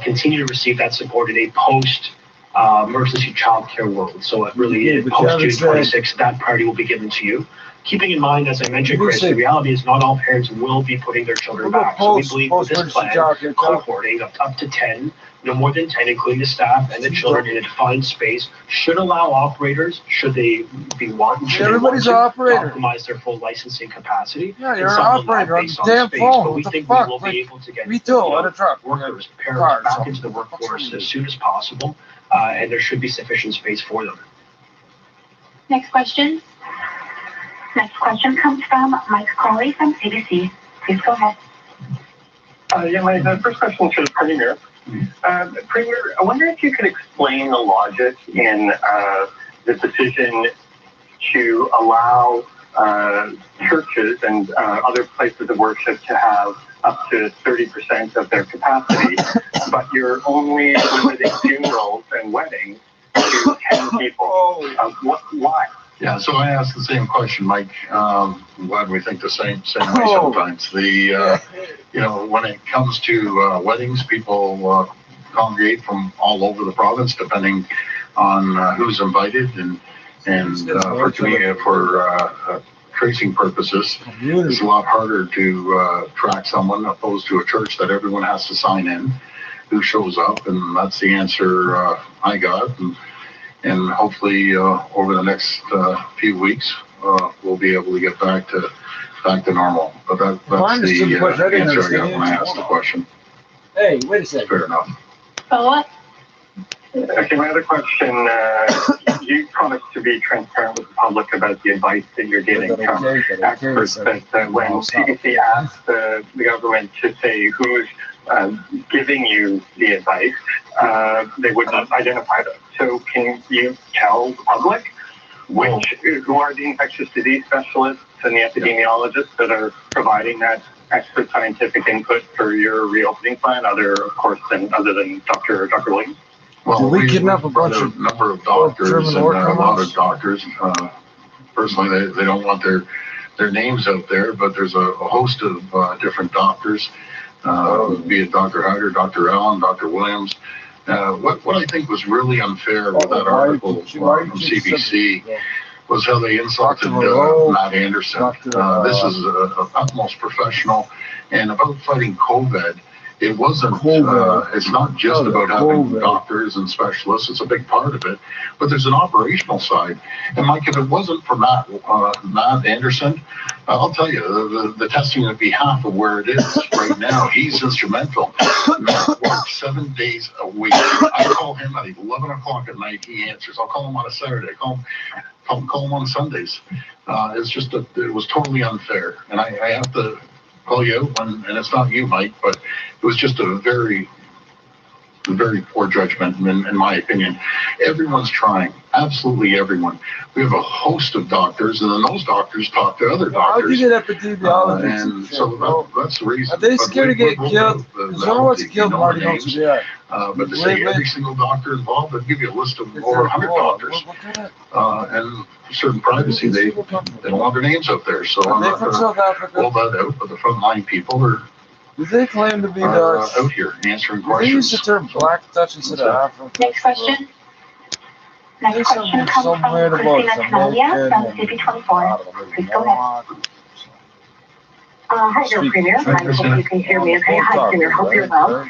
continue to receive that support in a post emergency childcare world. So it really post June 26th, that priority will be given to you. Keeping in mind, as I mentioned, Chris, the reality is not all parents will be putting their children back. So we believe with this plan, cohorting of up to 10, no more than 10, including the staff and the children in a defined space, should allow operators, should they be wanting, to optimize their full licensing capacity. Yeah, you're an operator on the damn phone. But we think we will be able to get workers, parents back into the workforce as soon as possible, and there should be sufficient space for them. Next question. Next question comes from Mike Crowley from CBC. Please go ahead. My first question is to the Premier. Premier, I wonder if you could explain the logic in the decision to allow churches and other places of worship to have up to 30% of their capacity, but you're only limiting funerals and weddings to 10 people. Why? Yeah, so I asked the same question, Mike. Why do we think the same way sometimes? When it comes to weddings, people congregate from all over the province, depending on who's invited, and for tracing purposes, it's a lot harder to track someone opposed to a church that everyone has to sign in who shows up, and that's the answer I got. And hopefully over the next few weeks, we'll be able to get back to normal. But that's the answer I got when I asked the question. Hey, wait a second. Fair enough. Follow-up? Okay, my other question, you promised to be transparent with the public about the advice that you're getting from experts, but when CBC asked the government to say who's giving you the advice, they would not identify them. So can you tell the public who are the infectious disease specialists and the epidemiologists that are providing that expert scientific input for your reopening plan, other than Dr. Williams? Well, we kidnap a bunch of number of doctors and a lot of doctors. Personally, they don't want their names out there, but there's a host of different doctors, be it Dr. Hyder, Dr. Allen, Dr. Williams. What I think was really unfair with that article from CBC was how they insulted Matt Anderson. This is utmost professional, and about fighting COVID. It wasn't, it's not just about having doctors and specialists, it's a big part of it, but there's an operational side. And Mike, if it wasn't for Matt Anderson, I'll tell you, the testing would be half of where it is right now. He's instrumental. Matt works 7 days a week. I call him at 11 o'clock at night, he answers. I'll call him on a Saturday, call him on Sundays. It's just that it was totally unfair. And I have to call you out, and it's not you, Mike, but it was just a very poor judgment, in my opinion. Everyone's trying, absolutely everyone. We have a host of doctors, and then those doctors talk to other doctors. How do you get epidemiologists? And so that's the reason. Are they scared to get killed? Because no one wants to kill Marty knows who they are. But to say every single doctor involved, I'd give you a list of over 100 doctors. And certain privacy, they don't want their names out there. So I'm not going to pull that out, but the frontline people are do they claim to be out here answering questions. They use the term black touch instead of Afro. Next question. Next question comes from Christina Canaglia from CP24. Please go ahead. Hi there, Premier. I hope you can hear me okay. Hi, Premier. Hope you're well.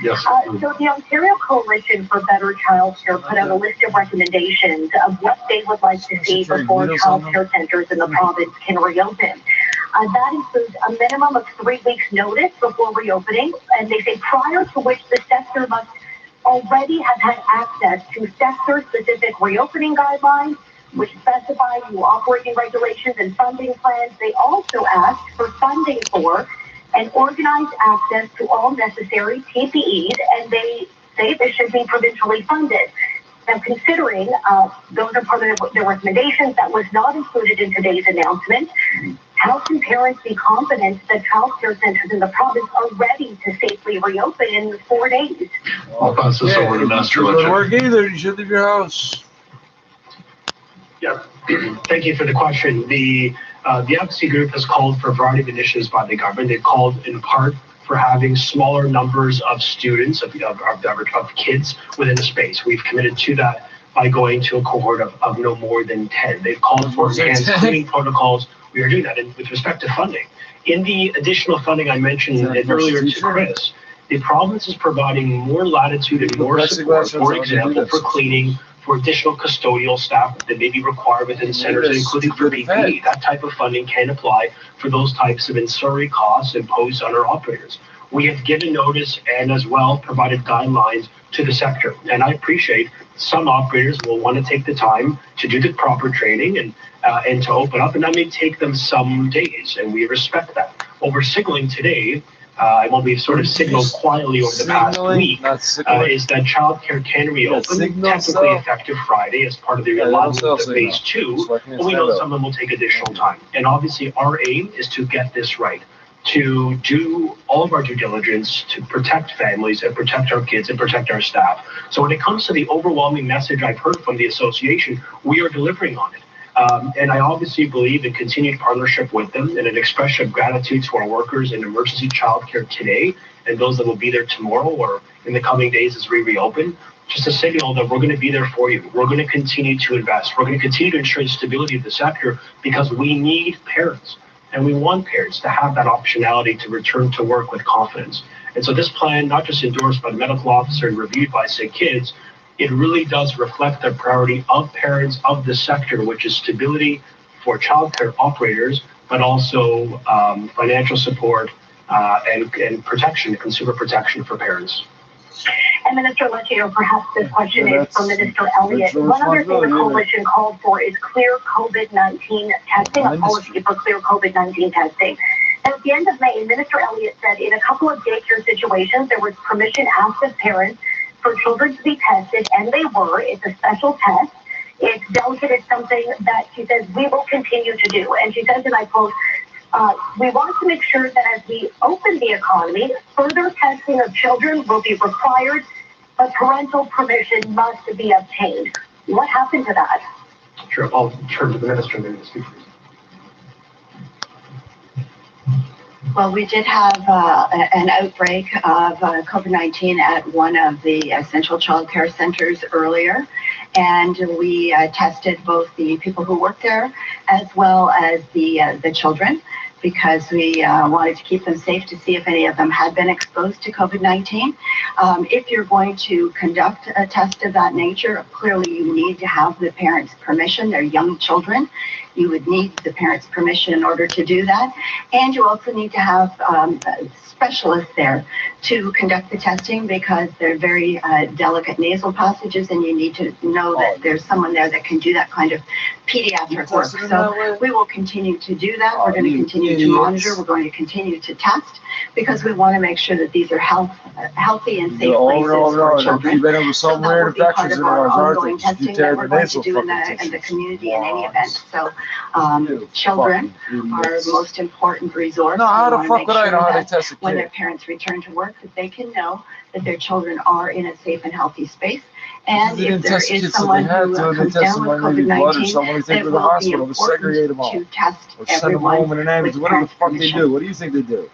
So the Ontario Coalition for Better Childcare put out a list of recommendations of what they would like to see before childcare centres in the province can reopen. That includes a minimum of 3 weeks' notice before reopening, and they say prior to which the sector must already have had access to sector-specific reopening guidelines, which specify new operating regulations and funding plans. They also asked for funding for and organized access to all necessary PPEs, and they say this should be provincially funded. Now, considering those are part of their recommendations, that was not included in today's announcement. How can parents be confident that child care centers in the province are ready to safely reopen in 4 days? I'll pass this over to Master Legend. Work either. You should leave your house. Yeah, thank you for the question. The advocacy group has called for a variety of initiatives by the government. They've called in part for having smaller numbers of students, of kids within the space. We've committed to that by going to a cohort of no more than 10. They've called for enhanced cleaning protocols. We are doing that. And with respect to funding, in the additional funding I mentioned earlier to Chris, the province is providing more latitude and more support, for example, for cleaning, for additional custodial staff that may be required within centers, including for PPE. That type of funding can apply for those types of ancillary costs imposed on our operators. We have given notice and as well provided guidelines to the sector. And I appreciate some operators will want to take the time to do the proper training and to open up, and that may take them some days, and we respect that. What we're signaling today, and what we've sort of signaled quietly over the past week, is that childcare can reopen, technically effective Friday as part of the alignment of phase 2, but we know some of them will take additional time. And obviously our aim is to get this right, to do all of our due diligence to protect families and protect our kids and protect our staff. So when it comes to the overwhelming message I've heard from the association, we are delivering on it. And I obviously believe in continued partnership with them and an expression of gratitude to our workers in emergency childcare today and those that will be there tomorrow or in the coming days as we reopen, just a signal that we're going to be there for you. We're going to continue to invest. We're going to continue to ensure the stability of the sector because we need parents and we want parents to have that optionality to return to work with confidence. And so this plan, not just endorsed by the medical officer and reviewed by Sick Kids, it really does reflect the priority of parents of the sector, which is stability for childcare operators, but also financial support and protection, consumer protection for parents. And Minister Lecce, perhaps this question is for Minister Elliott. One other thing the coalition called for is clear COVID-19 testing, a policy for clear COVID-19 testing. And at the end of May, Minister Elliott said in a couple of daycare situations, there was permission asked of parents for children to be tested, and they were. It's a special test. It's delicate. It's something that she says we will continue to do. And she says, and I quote, we want to make sure that as we open the economy, further testing of children will be required, but parental permission must be obtained. What happened to that? Sure, I'll turn to the minister maybe to speak for you. Well, we did have an outbreak of COVID-19 at one of the essential child care centers earlier, and we tested both the people who work there as well as the children, because we wanted to keep them safe to see if any of them had been exposed to COVID-19. If you're going to conduct a test of that nature, clearly you need to have the parents' permission. They're young children. You would need the parents' permission in order to do that. And you also need to have specialists there to conduct the testing, because they're very delicate nasal passages, and you need to know that there's someone there that can do that kind of pediatric work. So we will continue to do that. We're going to continue to monitor. We're going to continue to test, because we want to make sure that these are healthy and safe places for children. So that will be part of our ongoing testing that we're going to do in the community in any event. So children are the most important resource. No, how the fuck would I know how to test a kid? When their parents return to work, that they can know that their children are in a safe and healthy space. And if there is someone who comes down with COVID-19, it will be important to test everyone with parents' What the fuck they do? What do you think they do?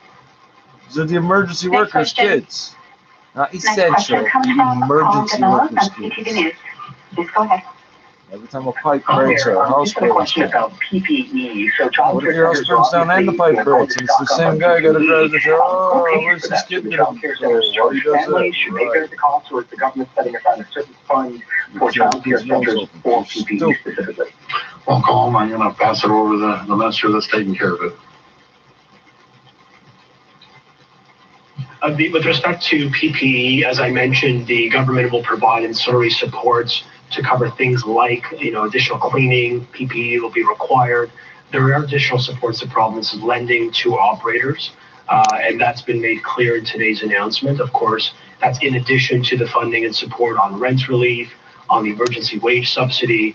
So the emergency workers' kids. Not essential. Emergency workers' kids. Please go ahead. Every time a pipe breaks or a house breaks. Question about PPE. So what if your house burns down and the pipe breaks? And it's the same guy got to drive the show. Oh, where's this kid going? Why he does that? Should they bear the cost, or is the government setting aside a certain fund for child care centers for PPE specifically? Well, call him. I'm going to pass it over to the minister that's taking care of it. With respect to PPE, as I mentioned, the government will provide ancillary supports to cover things like, additional cleaning. PPE will be required. There are additional supports the province is lending to operators, and that's been made clear in today's announcement. Of course, that's in addition to the funding and support on rent relief, on the emergency wage subsidy,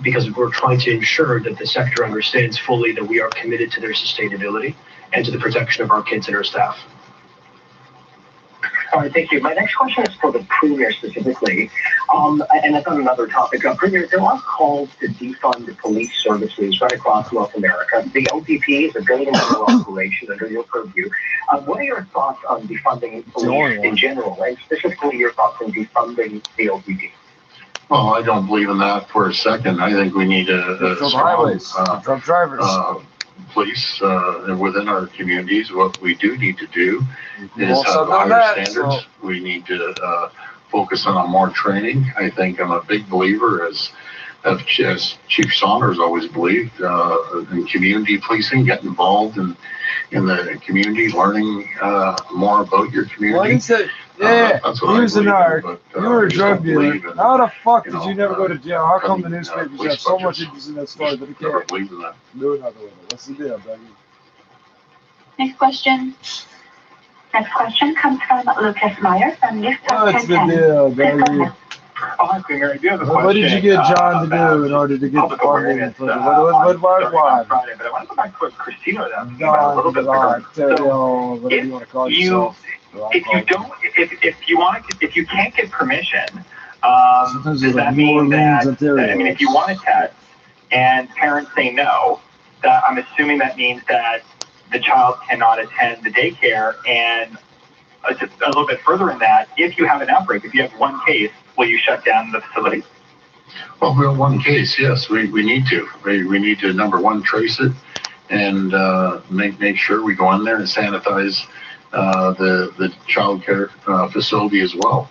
because we're trying to ensure that the sector understands fully that we are committed to their sustainability and to the protection of our kids and our staff. All right, thank you. My next question is for the Premier specifically, and it's on another topic. Premier, there are calls to defund the police services right across North America. The OPP is a billion-dollar operation under your purview. What are your thoughts on defunding police in general, and specifically your thoughts on defunding the OPP? Well, I don't believe in that for a second. I think we need a strong drunk drivers. Police within our communities. What we do need to do is have higher standards. We need to focus on more training. I think I'm a big believer, as Chief Saunders always believed, in community policing. Get involved in the community, learning more about your community. What is it? Yeah, he was an art. You were a drug dealer. How the fuck did you never go to jail? How come the newspapers have so much interest in that story, but they can't do another one? What's the deal, Becky? Next question. Next question comes from Lucas Meyer from News Talk 1010. What's the deal, Becky? Hi, Premier. I do have a question. What did you get John to do in order to get the funding? What? But I want to go back to what Christina a little bit if you can't get permission, does that mean that, if you want to test and parents say no, that I'm assuming that means that the child cannot attend the daycare, and just a little bit further in that, if you have an outbreak, if you have one case, will you shut down the facility? Well, we're one case, yes, we need to. We need to, number one, trace it and make sure we go in there and sanitize the child care facility as well.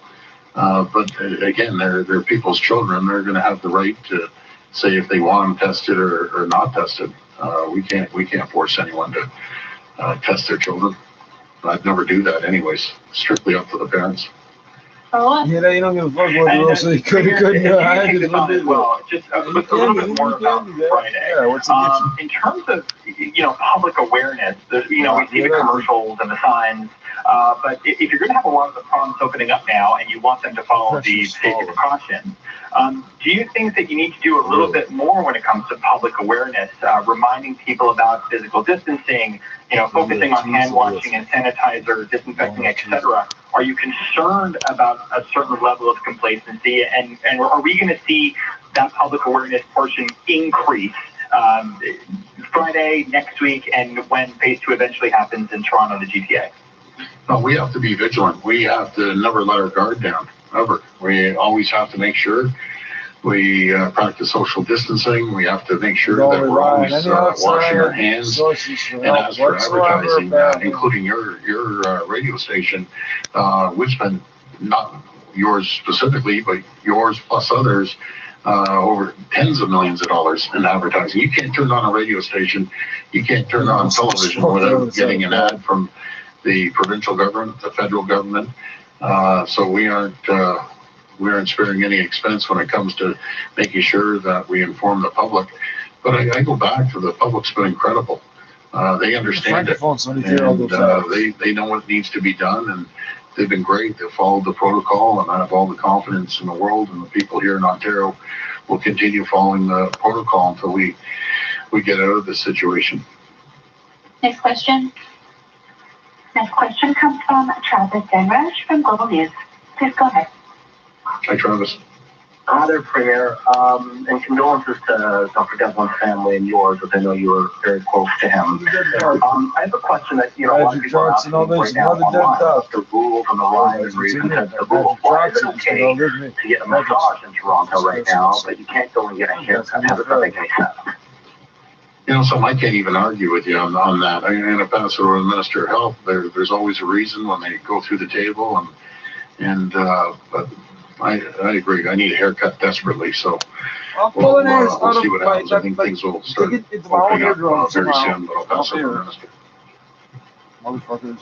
But again, they're people's children. They're going to have the right to say if they want them tested or not tested. We can't force anyone to test their children. I'd never do that anyways. Strictly up to the parents. Yeah, you don't give a fuck what the rules say. Couldn't well, just a little bit more about Friday. Yeah, what's the in terms of public awareness, we see the commercials and the signs But if you're going to have a lot of the province opening up now and you want them to follow the safety precautions, do you think that you need to do a little bit more when it comes to public awareness, reminding people about physical distancing, focusing on hand washing and sanitizer, disinfecting, etc.? Are you concerned about a certain level of complacency, and are we going to see that public awareness portion increase Friday, next week, and when phase 2 eventually happens in Toronto, the GTA? No, we have to be vigilant. We have to never let our guard down, ever. We always have to make sure we practice social distancing. We have to make sure that we're always washing our hands. And as for advertising, including your radio station, we've spent, not yours specifically, but yours plus others, over tens of millions of dollars in advertising. You can't turn on a radio station, you can't turn on television without getting an ad from the provincial government, the federal government. So we aren't sparing any expense when it comes to making sure that we inform the public. But I go back to the public's been incredible. They understand it, and they know what needs to be done, and they've been great. They've followed the protocol, and I have all the confidence in the world, and the people here in Ontario will continue following the protocol until we get out of this situation. Next question. Next question comes from Travis Denraj from Global News. Please go ahead. Hi, Travis. Hi there, Premier. And condolences to Dr. Devlin's family and yours, as I know you were very close to him. I have a question that, a lot of people are asking right now online. The rules on the line and reasons that the rules. Why is it okay to get a massage in Toronto right now, but you can't go and get a haircut? How does that make any sense? Something I can't even argue with you on that. I'm going to pass it over to the Minister of Health. There's always a reason when they go through the table, but I agree. I need a haircut desperately, so we'll see what happens. I think things will start opening up very soon, but I'll pass it over to the Minister. Motherfuckers.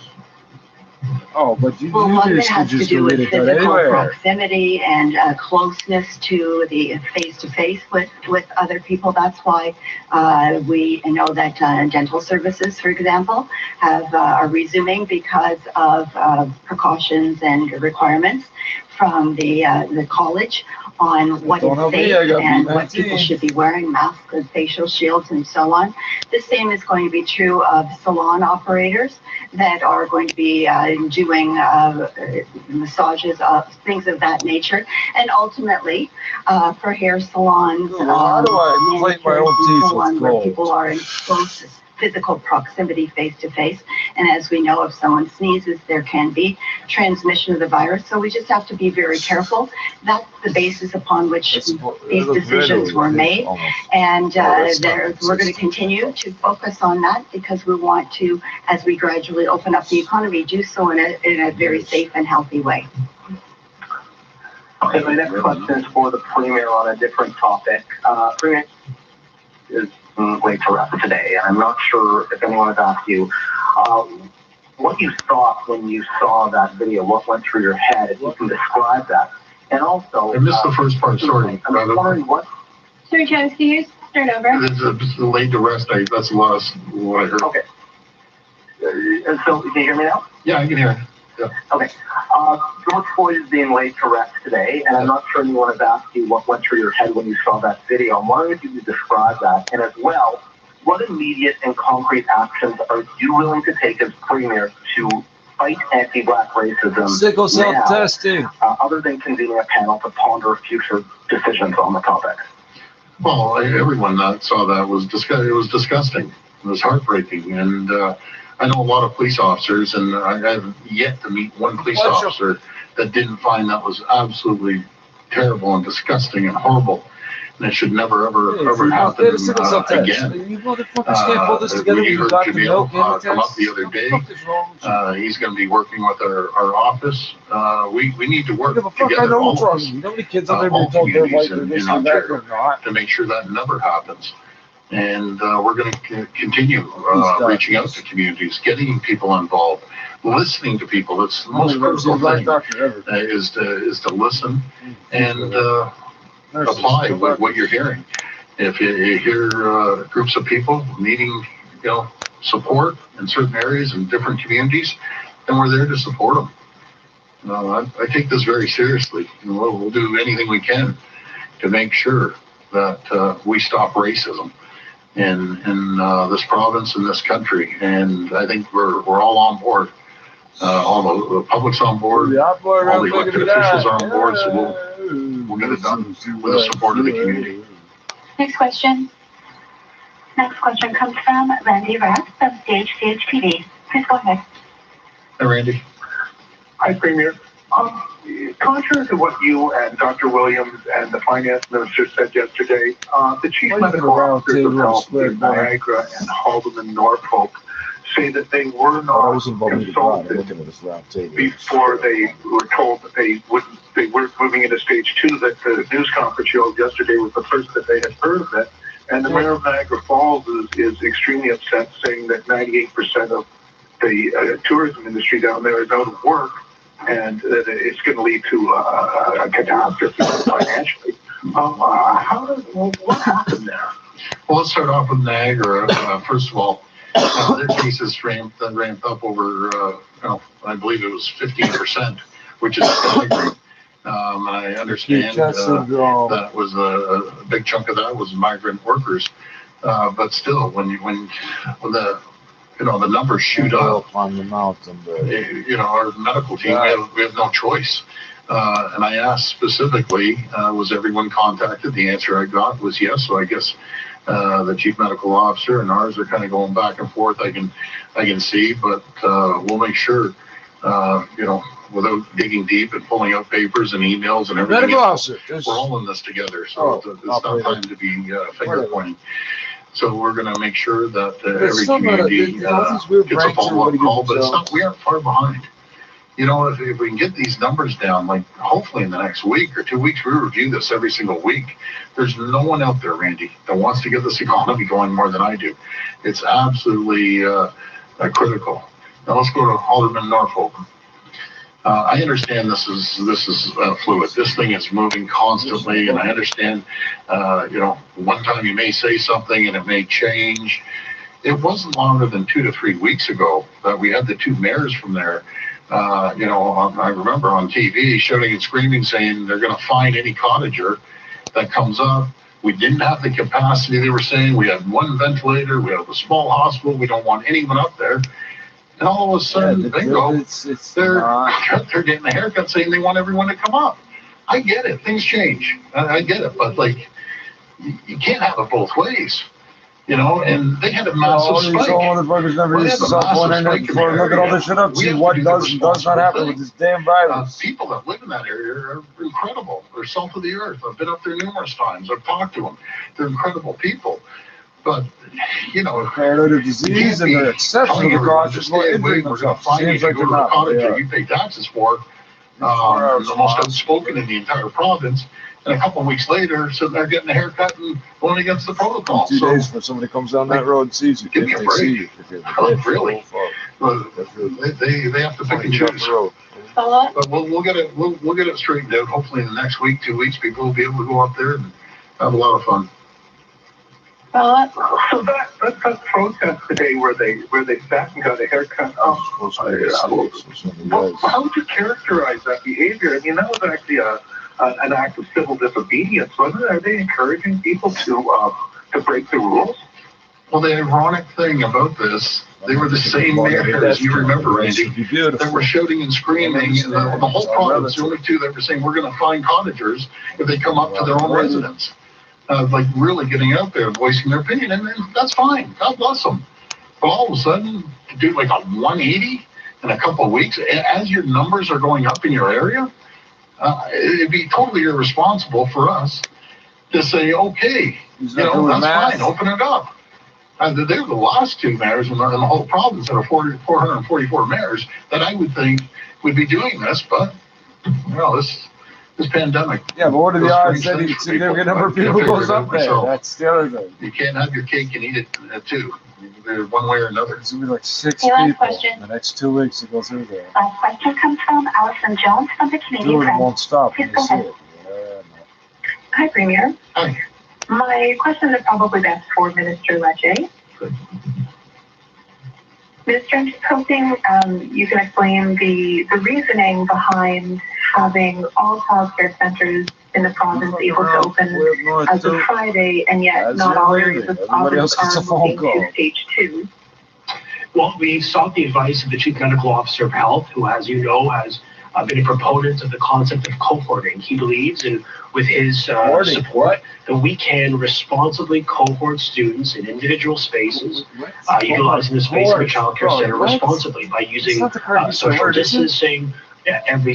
Oh, but you it just has to just do with it physical anywhere. proximity and closness to the face-to-face with other people. That's why we know that dental services, for example, are resuming because of precautions and requirements from the college on what is safe and what people should be wearing, masks and facial shields and so on. The same is going to be true of salon operators that are going to be doing massages, things of that nature. And ultimately, for hair salons, where people are in close physical proximity face-to-face. And as we know, if someone sneezes, there can be transmission of the virus. So we just have to be very careful. That's the basis upon which these decisions were made. And we're going to continue to focus on that because we want to, as we gradually open up the economy, do so in a very safe and healthy way. Okay, my next question is for the Premier on a different topic. Premier is late to rest today, and I'm not sure if anyone has asked you what you thought when you saw that video, what went through your head, if you can describe that. And also, I missed the first part, sorry. I'm wondering what... Sorry, Travis, can you start over? This is late to rest. That's the last what I heard. Okay. And so, can you hear me now? Yeah, I can hear you. Yeah. Okay. George Floyd is being laid to rest today, and I'm not sure anyone has asked you what went through your head when you saw that video. I'm wondering if you could describe that, and as well, what immediate and concrete actions are you willing to take as Premier to fight anti-black racism Sickle cell now, testing, other than convening a panel to ponder future decisions on the topic? Well, everyone that saw that was disgusting. It was disgusting. It was heartbreaking, and I know a lot of police officers, and I have yet to meet one police officer that didn't find that was absolutely terrible and disgusting and horrible. And it should never, ever happen again. You motherfuckers can't pull this together. We heard Jamil come up the other day. He's going to be working with our office. We need to work together, all of us, all communities in Ontario, to make sure that never happens. And we're going to continue reaching out to communities, getting people involved, listening to people. It's the most critical thing is to listen and apply what you're hearing. If you hear groups of people needing support in certain areas and different communities, and we're there to support them. I take this very seriously. We'll do anything we can to make sure that we stop racism in this province and this country. And I think we're all on board. All the public's on board. All the elected officials are on board. So we'll get it done with the support of the community. Next question. Next question comes from Randy Rath of Stage CHTV. Please go ahead. Hi, Randy. Hi, Premier. Contrary to what you and Dr. Williams and the finance minister said yesterday, the chief medical officers of health in Niagara and Haldeman Norfolk say that they were not consulted before they were told that they weren't moving into stage 2, that the news conference show yesterday was the first that they had heard of it. And the mayor of Niagara Falls is extremely upset, saying that 98% of the tourism industry down there is out of work, and that it's going to lead to a catastrophe financially. What happened there? Well, let's start off with Niagara. First of all, their cases ramped up over, I believe it was 15%, which is staggering. I understand that was a big chunk of that was migrant workers, but still, when the numbers shoot up on the mountain, our medical team, we have no choice. And I asked specifically, was everyone contacted? The answer I got was yes. So I guess the chief medical officer and ours are kind of going back and forth. I can see, but we'll make sure, without digging deep and pulling out papers and emails and everything else, we're all in this together. So it's not time to be finger pointing. So we're going to make sure that every community gets a follow-up call, but we aren't far behind. If we can get these numbers down, like hopefully in the next week or 2 weeks, we review this every single week. There's no one out there, Randy, that wants to get this economy going more than I do. It's absolutely critical. Now let's go to Haldeman Norfolk. I understand this is fluid. This thing is moving constantly, and I understand, one time you may say something and it may change. It wasn't longer than 2 to 3 weeks ago that we had the two mayors from there. I remember on TV shouting and screaming, saying they're going to fine any cottager that comes up. We didn't have the capacity, they were saying. We had one ventilator, we have a small hospital, we don't want anyone up there. And all of a sudden, bingo, they're getting a haircut saying they want everyone to come up. I get it, things change. I get it, but you can't have it both ways. And they had a massive spike. All the motherfuckers never used to stop on internet before. Look at all this shit up. See what does and does not happen with this damn virus. People that live in that area are incredible. They're salt of the earth. I've been up there numerous times. I've talked to them. They're incredible people. But, paranoid of disease and the exception of the causes for injuring themselves. Seems like they're not. You pay taxes for the most outspoken in the entire province. And a couple of weeks later, sitting there getting a haircut and going against the protocol. 2 days when somebody comes down that road and sees you. Give me a break. Really? They have to pick and choose. But we'll get it straightened out. Hopefully in the next week, 2 weeks, people will be able to go up there and have a lot of fun. So that protest today where they sat and got a haircut. How would you characterize that behavior? I mean, that was actually an act of civil disobedience, wasn't it? Are they encouraging people to break the rules? Well, the ironic thing about this, they were the same mayors, you remember, Randy, that were shouting and screaming, and the whole province, the only two that were saying we're going to fine cottagers if they come up to their own residence. Really getting out there, voicing their opinion, and that's fine. God bless them. But all of a sudden, to do like a 180 in a couple of weeks, as your numbers are going up in your area, it'd be totally irresponsible for us to say, okay, that's fine, open it up. They're the last two mayors in the whole province that are 444 mayors that I would think would be doing this, but this pandemic. Yeah, but what are the odds that a significant number of people goes up there? That's the other thing. You can't have your cake and eat it too. One way or another. It's going to be like 6 people in the next 2 weeks to go through there. Question comes from Alison Jones from the Canadian Press. Won't stop when you see it. Hi, Premier. Hi. My question is probably best for Minister Lecce. Minister, I'm just hoping you can explain the reasoning behind having all child care centers in the province able to open as of Friday, and yet not all areas of the province are moving to stage 2. Well, we sought the advice of the Chief Medical Officer of Health, who, as you know, has been a proponent of the concept of cohorting. He believes, and with his support, that we can responsibly cohort students in individual spaces, utilizing the space of a child care center responsibly by using social distancing. Every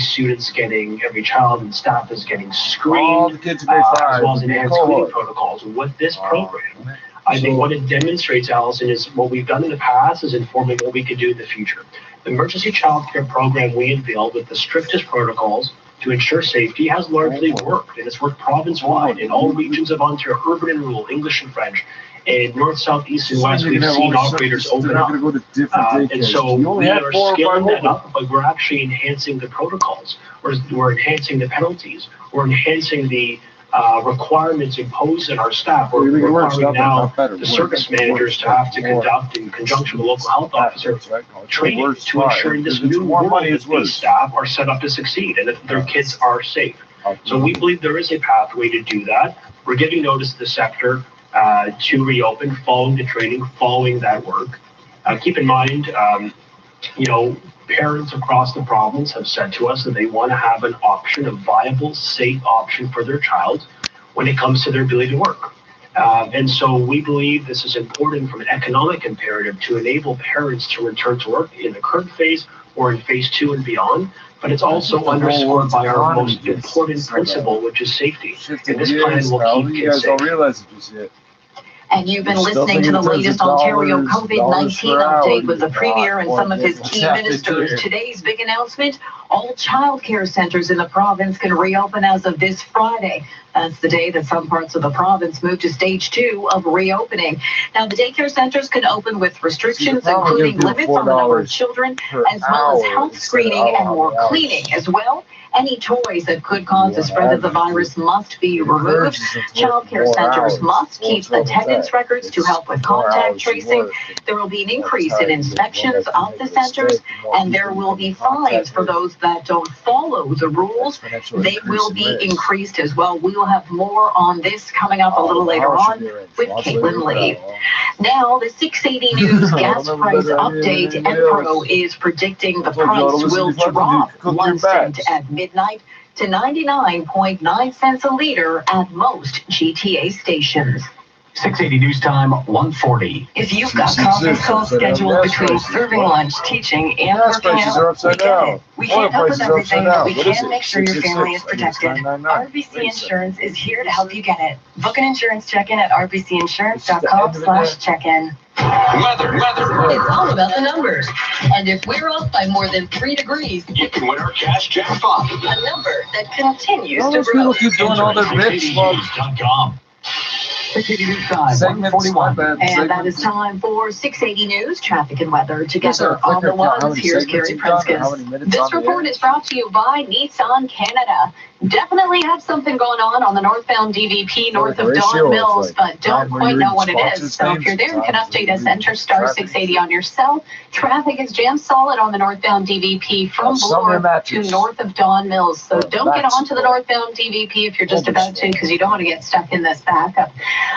child and staff is getting screened, as well as enhanced screening protocols. With this program, I think what it demonstrates, Allison, is what we've done in the past is informing what we could do in the future. The emergency child care program we unveiled with the strictest protocols to ensure safety has largely worked, and it's worked province-wide in all regions of Ontario, urban and rural, English and French. In north, south, east, and west, we've seen operators open up. And so we are scaling that up, but we're actually enhancing the protocols. We're enhancing the penalties. We're enhancing the requirements imposed on our staff. We're requiring now the service managers to have to conduct, in conjunction with the local health officer, training to ensure in this new world that these staff are set up to succeed and that their kids are safe. So we believe there is a pathway to do that. We're giving notice to the sector to reopen following the training, following that work. Keep in mind, parents across the province have said to us that they want to have an option, a viable, safe option for their child when it comes to their ability to work. And so we believe this is important from an economic imperative to enable parents to return to work in the current phase or in phase 2 and beyond. But it's also underscored by our most important principle, which is safety. And this plan will keep kids safe. And you've been listening to the latest Ontario COVID-19 update with the Premier and some of his key ministers. Today's big announcement, all child care centres in the province can reopen as of this Friday. That's the day that some parts of the province move to stage 2 of reopening. Now, the daycare centres can open with restrictions, including limits on the number of children, as well as health screening and more cleaning as well. Any toys that could cause the spread of the virus must be removed. Child care centers must keep attendance records to help with contact tracing. There will be an increase in inspections of the centers, and there will be fines for those that don't follow the rules. They will be increased as well. We will have more on this coming up a little later on with Caitlin Lee. Now, the 680 News gas price update. Enpro is predicting the price will drop 1 cent at midnight to 99.9 cents a liter at most GTA stations. 680 News Time, 1:40. If you've got conference calls scheduled between serving lunch, teaching, and working out, we get it. We can't help with everything, but we can make sure your family is protected. RBC Insurance is here to help you get it. Book an insurance check-in at rbcinsurance.com/check-in. Weather. It's all about the numbers. And if we're off by more than 3 degrees, You can win our cash jackpot. a number that continues to Those grow. people keep doing all their bits. 680 News Time, 1:41. And that is time for 680 News, traffic and weather together on the ones. Here's Gary Prenskus. This report is brought to you by Nissan Canada. Definitely have something going on the northbound DVP north of Don Mills, but don't quite know what it is. So if you're there and can update us, enter star 680 on your cell. Traffic is jammed solid on the northbound DVP from Bloor to north of Don Mills. So don't get onto the northbound DVP if you're just about to, because you don't want to get stuck in this backup.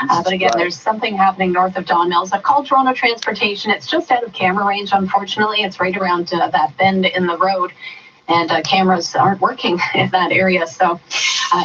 But again, there's something happening north of Don Mills. I've called Toronto Transportation. It's just out of camera range, unfortunately. It's right around that bend in the road. And cameras aren't working in that area. So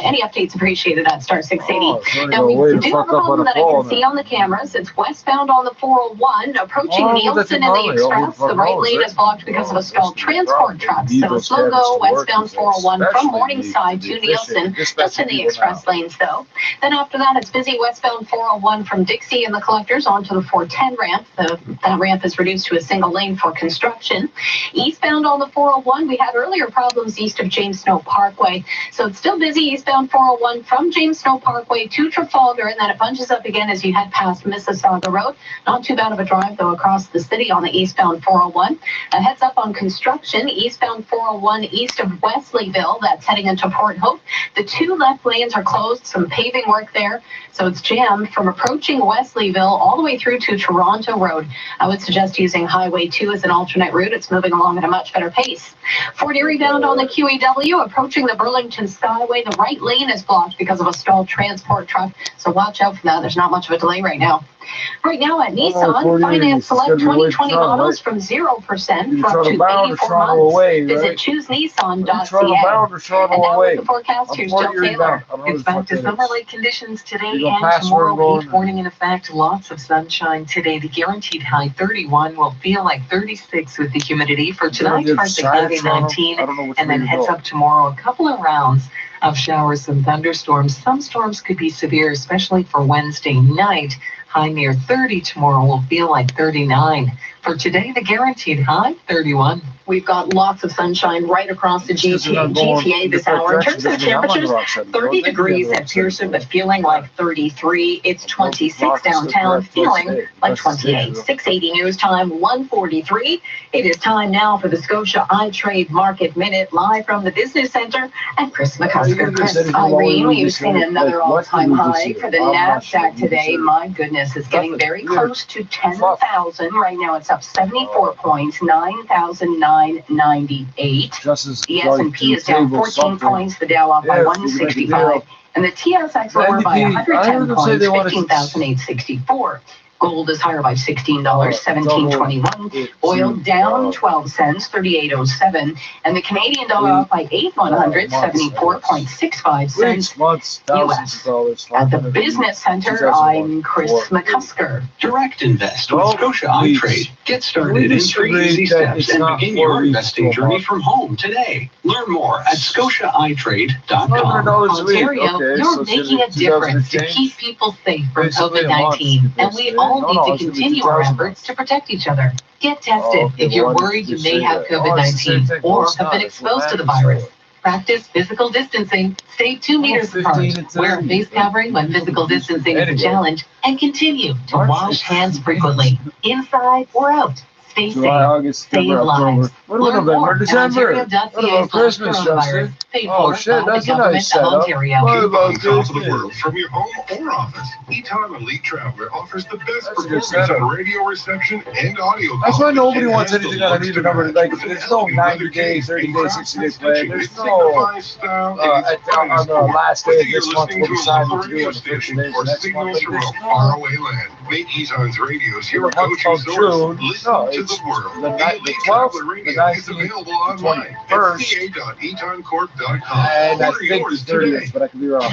any updates appreciated at star 680. Now, we do have a problem that I can see on the cameras. It's westbound on the 401, approaching Nielsen and the Express. The right lane is blocked because of a stalled transport truck. So slow go westbound 401 from Morningside to Nielsen, just in the Express lanes, though. Then after that, it's busy westbound 401 from Dixie and the Collectors onto the 410 ramp. That ramp is reduced to a single lane for construction. Eastbound on the 401, we had earlier earlier problems east of James Snow Parkway. So it's still busy eastbound 401 from James Snow Parkway to Trafalgar, and then it bunches up again as you head past Mississauga Road. Not too bad of a drive, though, across the city on the eastbound 401. Heads up on construction, eastbound 401 east of Wesleyville. That's heading into Port Hope. The 2 left lanes are closed, some paving work there. So it's jammed from approaching Wesleyville all the way through to Toronto Road. I would suggest using Highway 2 as an alternate route. It's moving along at a much better pace. Fort Erie bound on the QEW, approaching the Burlington Skyway. The right lane is blocked because of a stalled transport truck. So watch out for that. There's not much of a delay right now. Right now at Nissan, finance select 2020 models from 0% for up to 84 months. Visit choosenissan.ca. And now with the forecast, here's Jill Taylor. It's back to summer-like conditions today and tomorrow. Heat warning in effect. Lots of sunshine today. The guaranteed high 31 will feel like 36 with the humidity. For tonight, partly cloudy 19, and then heads up tomorrow. A couple of rounds of showers and thunderstorms. Some storms could be severe, especially for Wednesday night. High near 30 tomorrow will feel like 39. For today, the guaranteed high, 31. We've got lots of sunshine right across the GTA this hour. In terms of temperatures, 30 degrees at Pearson, but feeling like 33. It's 26 downtown, feeling like 28. 680 news time, 1:43. It is time now for the Scotia iTrade Market Minute, live from the Business Center. And Chris McCusker. Chris, Irene, we've seen another all-time high for the NASDAQ today. My goodness, it's getting very close to 10,000. Right now, it's up 74 points, 9,998. The S&P is down 14 points, the Dow up by 165, and the TSX lower by 110 points, 15,864. Gold is higher by $16, $17.21. Oil down 12 cents, 38.07. And the Canadian dollar up by 8/100, 74.65 cents US. At the Business Center, I'm Chris McCusker. Direct invest with Scotia iTrade. Get started in 3 easy steps and begin your investing journey from home today. Learn more at scotiaitrade.com. Ontario, you're making a difference to keep people safe from COVID-19, and we all need to continue our efforts to protect each other. Get tested if you're worried you may have COVID-19 or have been exposed to the virus. Practice physical distancing. Stay 2 meters apart. Wear a face covering when physical distancing is a challenge, and continue to wash hands frequently, inside or out. Stay safe. Save lives. Learn more at ontario.ca/coronavirus. Paid for by the Government of Ontario. What about top of the world from your home or office? Eton Elite Traveler offers the best performance on radio reception and audio. That's why nobody wants anything on an even number. Like, there's no 90 days, 30 days, 60 days plan. There's no, on the last day of this month, we'll decide what to do on the 50 days next month. There's no. Make Eton's radios your go-to source. Listen to the world. The 12th, the 19th, is available online at ca.etoncorp.com. And I think it's 30th, but I could be wrong.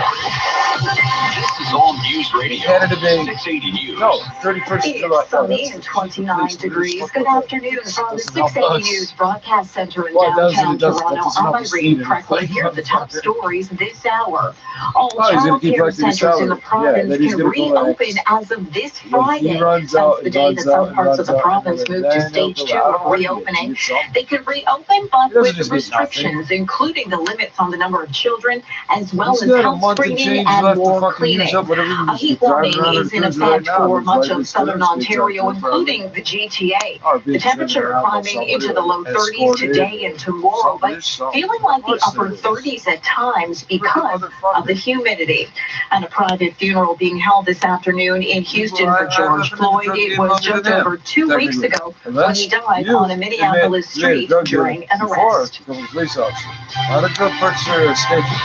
This is all News Radio. Canada Day. 680 News. No, 31st of July. It's sunny and 29 degrees. Good afternoon from the 680 News Broadcast Center in downtown Toronto. I'm Irene Preckler. Here are the top stories this hour. All child care centers in the province can reopen as of this Friday. That's the day that some parts of the province moved to stage 2 of reopening. They could reopen, but with restrictions, including the limits on the number of children, as well as house screening and more cleaning. A heat warning is in effect for much of southern Ontario, including the GTA. The temperature climbing into the low 30s today and tomorrow, but feeling like the upper 30s at times because of the humidity. And a private funeral being held this afternoon in Houston for George Floyd. It was just over 2 weeks ago when he died on a Minneapolis street during an arrest. Not a good purchaser station.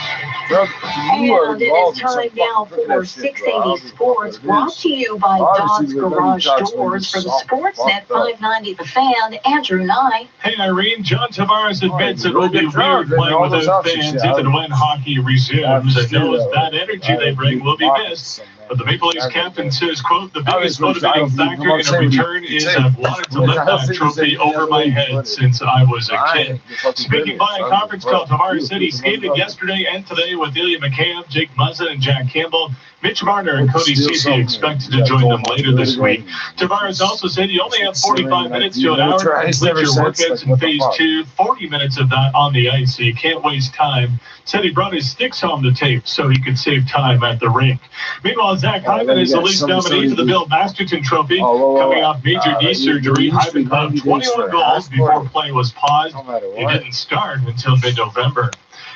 And it is time now for 680 Sports, brought to you by Dodd's Garage Doors for the Sportsnet 590 The Fan, Andrew Nye. Hey Irene, John Tavares admits it will be weird playing without fans if and when hockey resumes, and knows that energy they bring will be be missed. But the Maple Leafs captain says, quote, the biggest motivating factor in a return is I've wanted to lift that trophy over my head since I was a kid. Speaking by a conference call, Tavares said he skated yesterday and today with Ilya Mikheyev, Jake Muzzin, and Jack Campbell. Mitch Marner and Cody Ceci expected to join them later this week. Tavares also said you only have 45 minutes to an hour to complete your workouts in phase 2, 40 minutes of that on the ice, so you can't waste time. Said he brought his sticks home to tape so he could save time at the rink. Meanwhile, Zach Hyman is the Leafs nominee for the Bill Masterton Trophy. Coming off major knee surgery, Hyman caught 21 goals before play was paused. He didn't start until mid-November.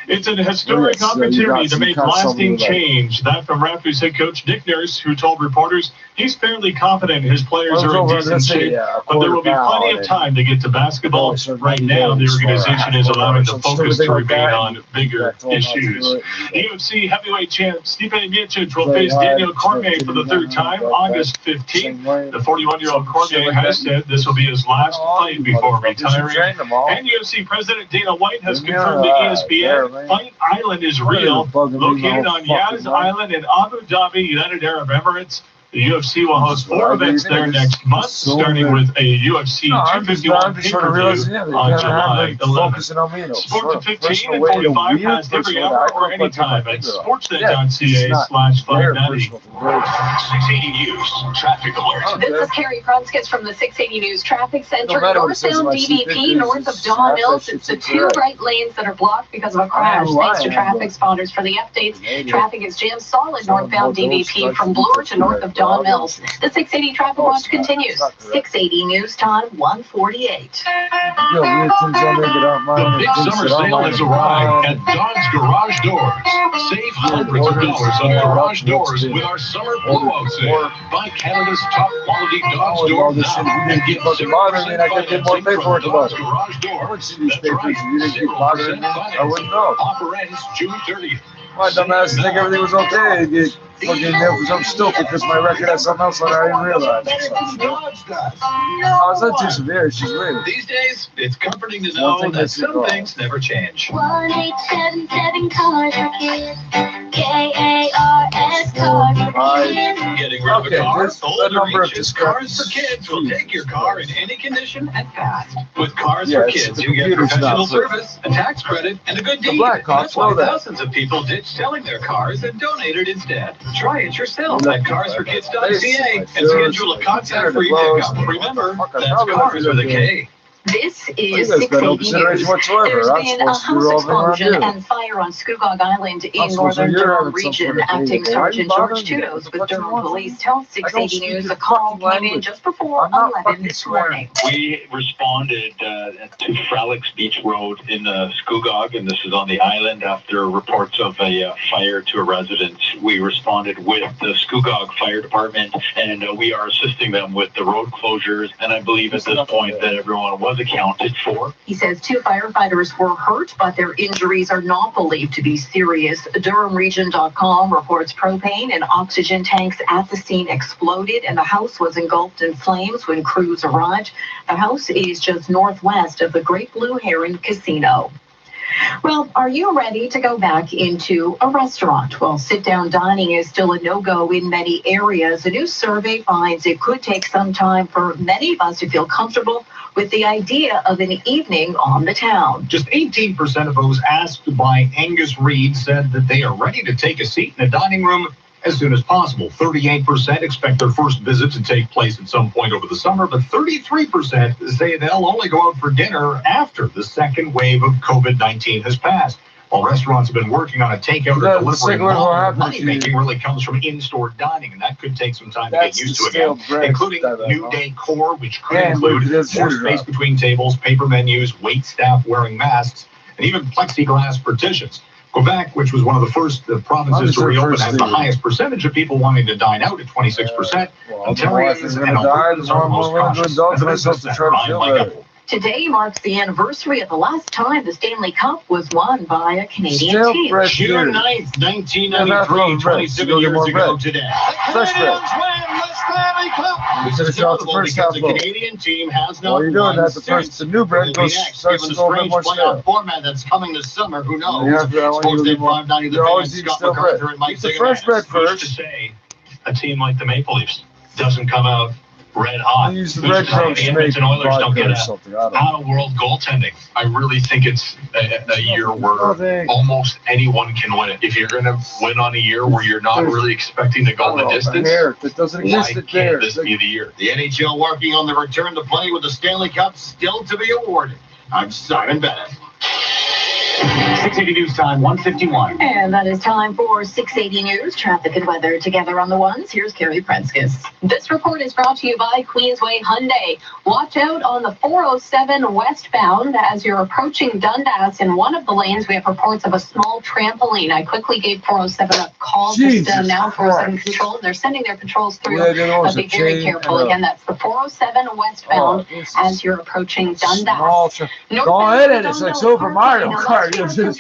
It's an historic opportunity to make lasting change. That from Raptors head coach Nick Nurse, who told reporters he's fairly confident his players are in decent shape, but there will be plenty of time to get to basketball. Right now, the organization is allowing the focus to remain on bigger issues. UFC heavyweight champ Stipe Miocic will face Daniel Cormier for the third time August 15th. The 41-year-old Cormier has said this will be his last fight before retiring. And UFC President Dana White has confirmed to ESPN Fight Island is real, located on Yas Island in Abu Dhabi, United Arab Emirates. The UFC will host 4 events there next month, starting with a UFC 251 pay-per-view on July 11th. Sports at 15 and 45 past every hour or anytime at sportsnet.ca/590. 680 News Traffic Alert. This is Carrie Prunskis from the 680 News Traffic Center. Northbound DVP, north of Don Mills. It's the 2 right lanes that are blocked because of a crash. Thanks to traffic spotters for the updates. Traffic is jammed solid northbound DVP from Bloor to north of Don Mills. The 680 traffic watch continues. 680 News Time 148. The big summer sale has arrived at Dodge Garage Doors. Save hundreds of dollars on garage doors with our summer blowout sale. Buy Canada's top quality Dodge door now and get 0% financing from Dodge Garage Door. That's right, 0% financing. Offer ends June 30th. My dumbass think everything was okay. I'm stupid because my record has something else on it I didn't realize. Oh, it's not too severe. It's just weird. These days, it's comforting to know that some things never change. 1877 Cars for Kids. KARS Cars for Kids. Getting rid of a car, old or ancient, Cars for Kids will take your car in any condition and fast. With Cars for Kids, you get professional service, a tax credit, and a good deed. That's why thousands of people ditched selling their cars and donated instead. Try it yourself at carsforkids.ca and schedule a contact-free pickup. Remember, that's Cars with a K. This is 680 News. There's been a house explosion and fire on Scugog Island in northern Durham region. Acting Sergeant George Tudos with Durham Police tells 680 News a call came in just before 11 this morning. We responded to Fralix Beach Road in Scugog, and this is on the island, after reports of a fire to a residence. We responded with the Scugog Fire Department, and we are assisting them with the road closures, and I believe at this point that everyone was accounted for. He says 2 firefighters were hurt, but their injuries are not believed to be serious. DurhamRegion.com reports propane and oxygen tanks at the scene exploded, and the house was engulfed in flames when crews arrived. The house is just northwest of the Great Blue Heron Casino. Well, are you ready to go back into a restaurant? Well, sit-down dining is still a no-go in many areas. A new survey finds it could take some time for many of us to feel comfortable with the idea of an evening on the town. Just 18% of those asked by Angus Reid said that they are ready to take a seat in a dining room as soon as possible. 38% expect their first visit to take place at some point over the summer, but 33% say they'll only go out for dinner after the second wave of COVID-19 has passed. While restaurants have been working on a takeout or delivery model, money-making really comes from in-store dining, and that could take some time to get used to again, including new decor, which could include more space between tables, paper menus, wait staff wearing masks, and even plexiglass partitions. Quebec, which was one of the first provinces to reopen, has the highest percentage of people wanting to dine out at 26%. Ontarians and Albertans are the most cautious. Today marks the anniversary of the last time the Stanley Cup was won by a Canadian team. June 9th, 1993, 27 years ago today. Fresh bread. Canadians win the Stanley Cup. It's in the shot the first half the low. Canadian team has not While you're doing won that, the new bread goes starts to go a bit more stale. format that's coming this summer. Who knows? You have to have one of the 590 the You're always fans, eating Scott stale bread. MacArthur and Mike Eat the fresh bread Who's to first. say a team like the Maple Leafs doesn't come out red hot? Use the Who's bread to say crumbs the to make Edmonton Oilers don't vodka get or something. I don't know. out of world goaltending? I really think it's a year where Nothing. almost anyone can win it. If you're going to win on a year where you're not really expecting to go the distance, Hair that doesn't why exist at can't there. this be the year? The NHL working on the return to play with the Stanley Cup still to be awarded. I'm Simon Bennett. 680 News Time, 151. And that is time for 680 News, traffic and weather together on the ones. Here's Carrie Prenskus. This report is brought to you by Queensway Hyundai. Watch out on the 407 westbound as you're approaching Dundas. In one of the lanes, we have reports of a small trampoline. I quickly gave 407 a call. Just now 407 control. They're sending their patrols through. Be very careful. Again, that's the 407 westbound as you're approaching Dundas. Go ahead, and it's like Super Mario Kart. The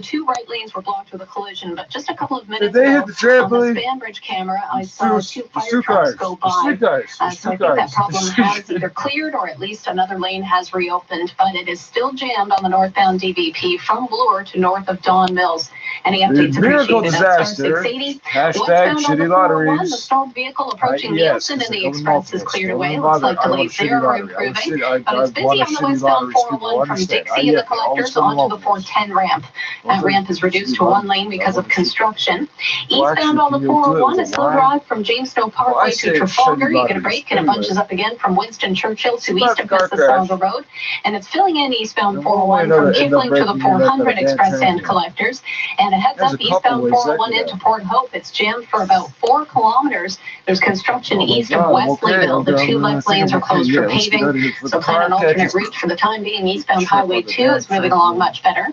two right lanes were blocked with a collision, but just a couple of minutes Did they ago, hit the trampoline? on the Spanbridge camera, I saw two fire trucks cars. go by. So I think that problem has either cleared or at least another lane has reopened, but it is still jammed on the northbound DVP from Bloor to north of Don Mills. Any updates Miracle appreciated at disaster. star 680. Hashtag Westbound on the shitty 401, lotteries. the stalled vehicle approaching Yes, Nielsen and the it's express is cleared away. Looks like delays there are improving. But it's busy on the westbound 401 from Dixie and the collectors onto the 410 ramp. That ramp is reduced to one lane because of construction. Eastbound on the 401 is slow drive from Jamestown Parkway to Trafalgar. You get a break and it bunches up again from Winston Churchill to east of Mississauga Road. And it's filling in eastbound 401 from Kipling to the 400 express end collectors. And it heads up eastbound 401 into Port Hope. It's jammed for about 4 kilometers. There's construction east of Wesleyville. The two left lanes are closed for paving. So plan an alternate route for the time being. Eastbound Highway 2 is moving along much better.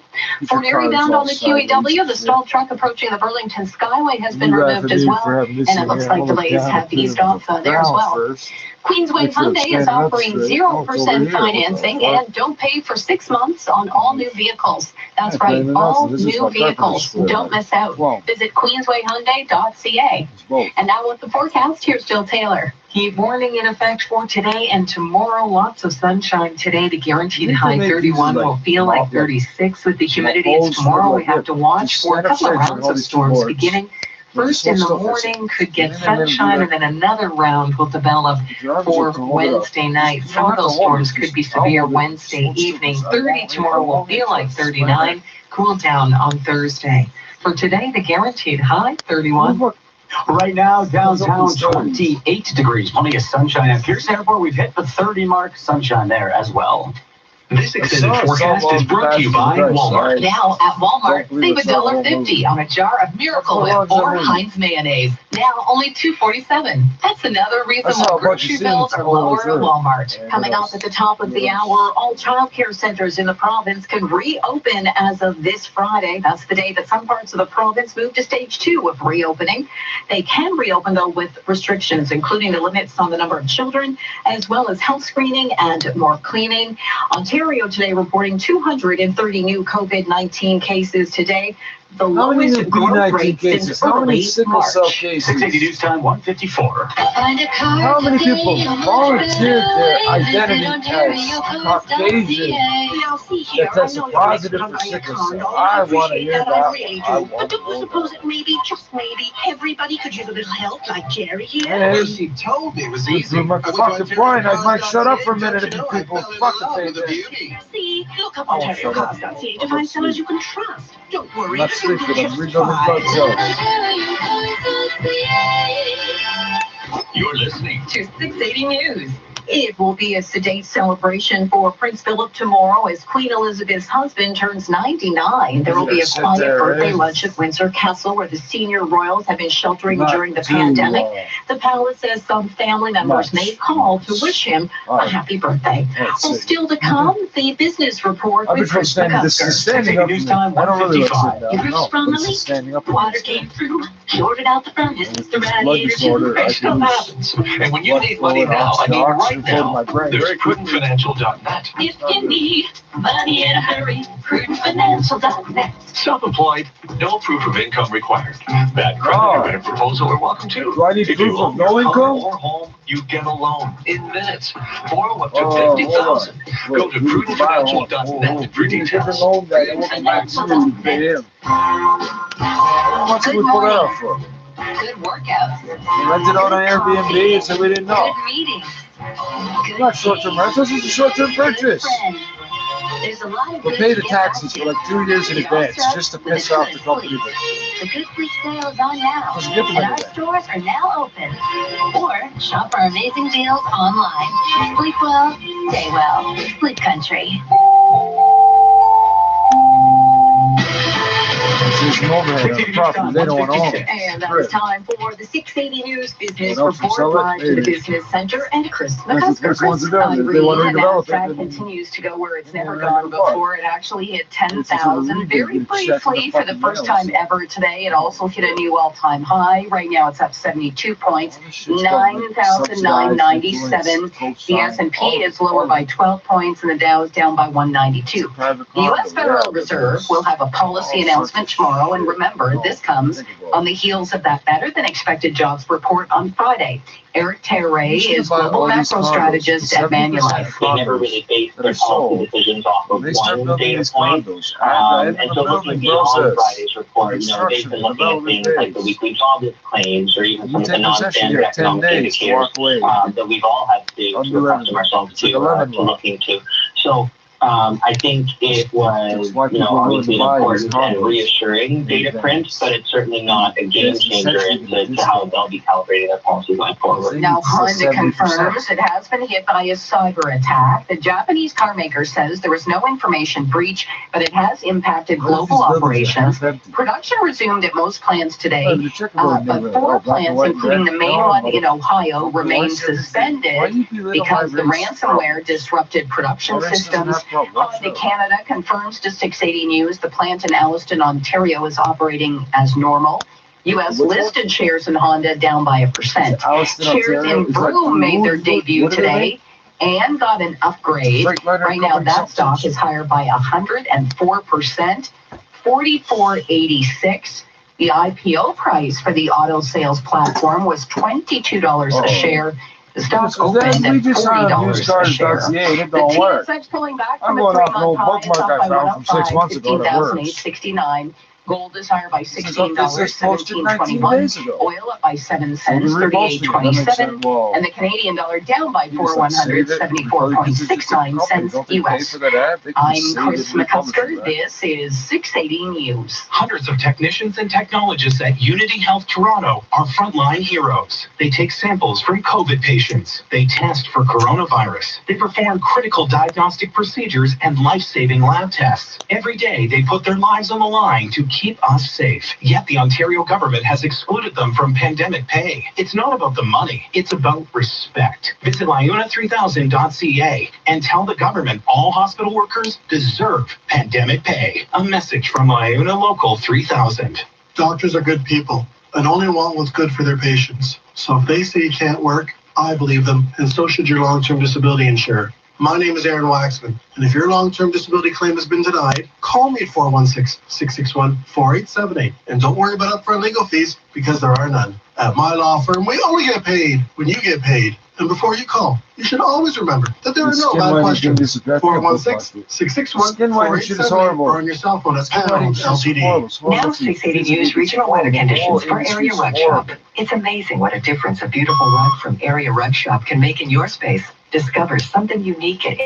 Fort Erie bound on the QEW, the stalled truck approaching the Burlington Skyway has been removed as well, and it looks like delays have eased off there as well. Queensway Hyundai is offering 0% financing and don't pay for 6 months on all new vehicles. That's right, all new vehicles. Don't miss out. Visit queenswayhyundai.ca. And now with the forecast, here's Jill Taylor. Heat warning in effect for today and tomorrow. Lots of sunshine today. The guaranteed high 31 will feel like 36 with the humidity. It's tomorrow. We have to watch for a couple of rounds of storms beginning. First in the morning could get sunshine, and then another round will develop for Wednesday night. Some of those storms could be severe Wednesday evening. 30 tomorrow will feel like 39. Cool down on Thursday. For today, the guaranteed high 31. Right now, downtown, 28 degrees. Plenty of sunshine at Pierce Airport. We've hit the 30 mark. Sunshine there as well. This extended forecast is brought to you by Walmart. Now at Walmart, save $1.50 on a jar of Miracle Whip or Heinz mayonnaise. Now only $2.47. That's another reason why grocery bills are lower at Walmart. Coming up at the top of the hour, all child care centers in the province can reopen as of this Friday. That's the day that some parts of the province move to stage 2 of reopening. They can reopen, though, with restrictions, including the limits on the number of children, as well as health screening and more cleaning. Ontario today reporting 230 new COVID-19 cases today. The lowest growth rate since early March. 680 News Time, 154. How many people volunteered their identity as Caucasian that tested positive for sickle cell? I want to hear that. But don't you suppose that maybe, just maybe, everybody could use a little help like Jerry here? Hey, She told me it was easy. I'm fucking blind. I might shut up for a minute if you people fucking say that. See, look up on OntarioCars.ca to find sellers you can trust. Don't worry. Let's sleep with them. Read them in You're listening to 680 News. It will be a sedate celebration for Prince Philip tomorrow as Queen Elizabeth's husband turns 99. There will be a quiet birthday lunch at Windsor Castle where the senior royals have been sheltering during the pandemic. The palace says some family members may call to wish him a happy birthday. Well, still to come, the business report with Chris McCusker. Standing up. News Time I don't really like 155. sitting down. No, this is standing up. Water came through. Sorted out the furnace, the radiator too. Stuff happens. And when you need money now, I mean right now, there's PrudentFinancial.net. If you need money in a hurry, PrudentFinancial.net. Self-employed, no proof of income required. Bad credit and proposal are welcome too. Do I need If proof you of own no your car income? or home, you get a loan in minutes. Borrow up to $50,000. Go to PrudentFinancial.net for details. How much did we put it out for? Good workouts. We rented out on Airbnb and said we didn't know. Good meetings. It's not short-term rentals, it's a short-term purchase. There's a lot of We good pay the deals taxes out for like 2 years in advance just to piss off the company. The Good Sleep sale is on now, Let's get them and into our that. stores are now open. Or shop our amazing deals online. Sleep well, stay well. Sleep Country. There's an overhead on the property, they don't want to own it. And now it's time for the 680 News Business What else we Report sell it? live to the Maybe. Business Center and Chris That's the McCusker. first ones to Chris, do it. They want to and redevelop it, NASDAQ then- continues to go where it's never Yeah, gone never before. It actually hit 10,000 very briefly for the first time ever today. It also hit a new all-time high. Right now it's up 72 points, 9,997. The S&P is lower by 12 points and the Dow is down by 192. The U.S. Federal Reserve will have a policy announcement tomorrow, and remember, this comes on the heels of that better-than-expected jobs report on Friday. Eric Terray is global macro strategist at Manulife. They never really base their policy decisions off of one data point. And so looking beyond Friday's report, they've been looking at things like the weekly job claims or even some of the non-standard economic indicators that we've all had to accustom ourselves to look into. So I think it was, obviously an important and reassuring data print, but it's certainly not a game changer into how they'll be calibrating their policy going forward. Now, Honda confirms it has been hit by a cyber attack. The Japanese car maker says there was no information breach, but it has impacted global operations. Production resumed at most plants today, but 4 plants, including the main one in Ohio, remain suspended because the ransomware disrupted production systems. Honda Canada confirms to 680 News the plant in Alliston, Ontario is operating as normal. U.S. listed shares in Honda down by 1%. Shares in Vroom made their debut today and got an upgrade. Right now, that stock is higher by 104%, 44.86. The IPO price for the auto sales platform was $22 a share. The stock opened at $40 a share. The TSX pulling back from a 3-month high, it's up by 105, 15,869. Gold is higher by $16, $17.21. Oil up by 7 cents, $38.27. And the Canadian dollar down by 4,174.69 cents US. I'm Chris McCusker. This is 680 News. Hundreds of technicians and technologists at Unity Health Toronto are frontline heroes. They take samples from COVID patients. They test for coronavirus. They perform critical diagnostic procedures and life-saving lab tests. Every day, they put their lives on the line to keep us safe. Yet the Ontario government has excluded them from pandemic pay. It's not about the money. It's about respect. Visit LiUNA3000.ca and tell the government all hospital workers deserve pandemic pay. A message from LiUNA Local 3000. Doctors are good people and only want what's good for their patients. So if they say you can't work, I believe them, and so should your long-term disability insurer. My name is Aaron Waxman, and if your long-term disability claim has been denied, call me at 416-661-4878. And don't worry about upfront legal fees, because there are none. At my law firm, we only get paid when you get paid. And before you call, you should always remember that there are no bad questions. 416-661-4878 or on your cell phone at Pound LTD. Now 680 News regional weather conditions for Area Rug Shop. It's amazing what a difference a beautiful rug from Area Rug Shop can make in your space. Discover something unique at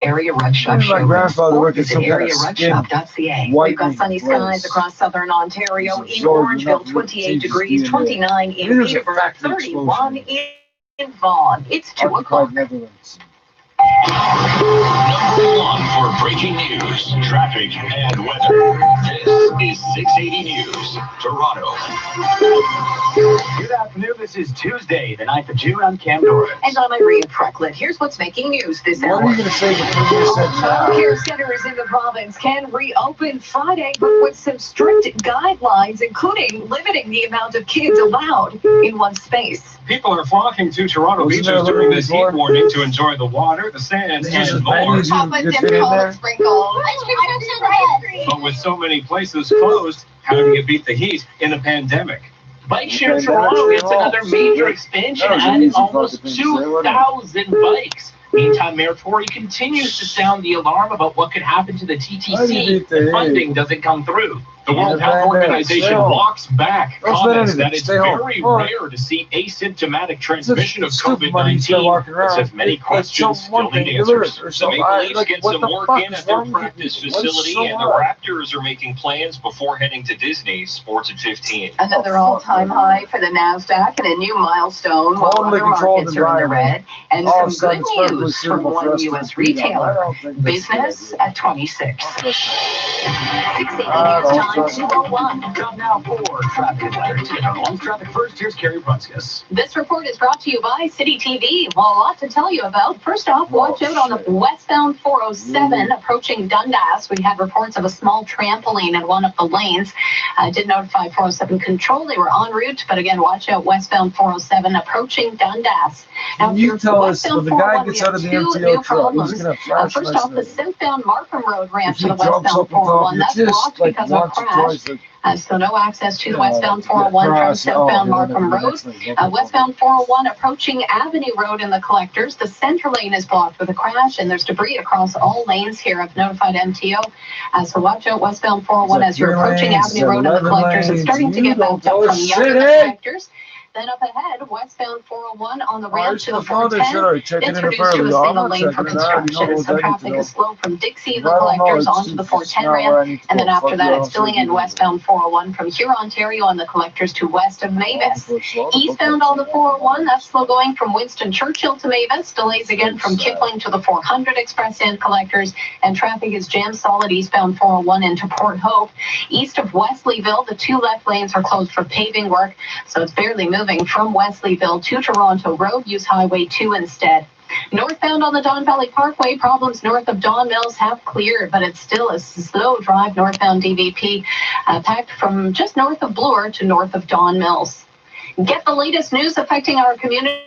Area Rug Shop showrooms or visit arearugshop.ca. We've got sunny skies across southern Ontario. In Orangeville, 28 degrees, 29 in Peterborough, 31 in Vaughan. It's 2 o'clock. Number one for breaking news, traffic, and weather. This is 680 News, Toronto. Good afternoon. This is Tuesday, the 9th of June. I'm Cam Doran. And I'm Irene Precklett. Here's what's making news this hour. What are you going to say before you said Child care centers in the province can reopen Friday, but with some strict guidelines, including limiting the amount of kids allowed in one space. People are flocking to Toronto beaches during this heat warning to enjoy the water, the sand, and more. But with so many places closed, how do you beat the heat in the pandemic? Bike Share Toronto gets another major expansion, adding almost 2,000 bikes. Meantime, Mayor Tory continues to sound the alarm about what could happen to the TTC if funding doesn't come through. The World Health Organization walks back comments that it's very rare to see asymptomatic transmission of COVID-19. It says many questions still need answers. The Maple Leafs get some work in at their practice facility, and the Raptors are making plans before heading to Disney Sports at 15. Another all-time high for the NASDAQ and a new milestone while other markets are in the red. And some good news from one U.S. retailer. Business at 26. 680 News Time. 201. Time now for traffic weather. On traffic first, here's Carrie Brunskis. This report is brought to you by City TV. Well, a lot to tell you about. First off, watch out on the westbound 407 approaching Dundas. We had reports of a small trampoline in one of the lanes. I did notify 407 Control. They were en route, but again, watch out westbound 407 approaching Dundas. Now, you tell us when the guy gets out of the MTO truck, he's going to flash first off, the southbound Markham Road ramp to the westbound 401. That's blocked because of a crash. So no access to the westbound 401 from southbound Markham Road. Westbound 401 approaching Avenue Road in the collectors. The center lane is blocked with a crash, and there's debris across all lanes here. I've notified MTO. So watch out westbound 401 as you're approaching Avenue Road in the collectors. It's starting to get backed up from the other collectors. Then up ahead, westbound 401 on the ramp to the 410. It's reduced to a single lane for construction. So traffic is slow from Dixie, the collectors, onto the 410 ramp. And then after that, it's filling in westbound 401 from here, Ontario, on the collectors to west of Mavis. Eastbound on the 401, that's slow going from Winston Churchill to Mavis. Delays again from Kipling to the 400 express and collectors. And traffic is jammed solid eastbound 401 into Port Hope. East of Wesleyville, the two left lanes are closed for paving work. So it's barely moving from Wesleyville to Toronto Road. Use Highway 2 instead. Northbound on the Don Valley Parkway, problems north of Don Mills have cleared, but it's still a slow drive northbound DVP, packed from just north of Bloor to north of Don Mills. Get the latest news affecting our community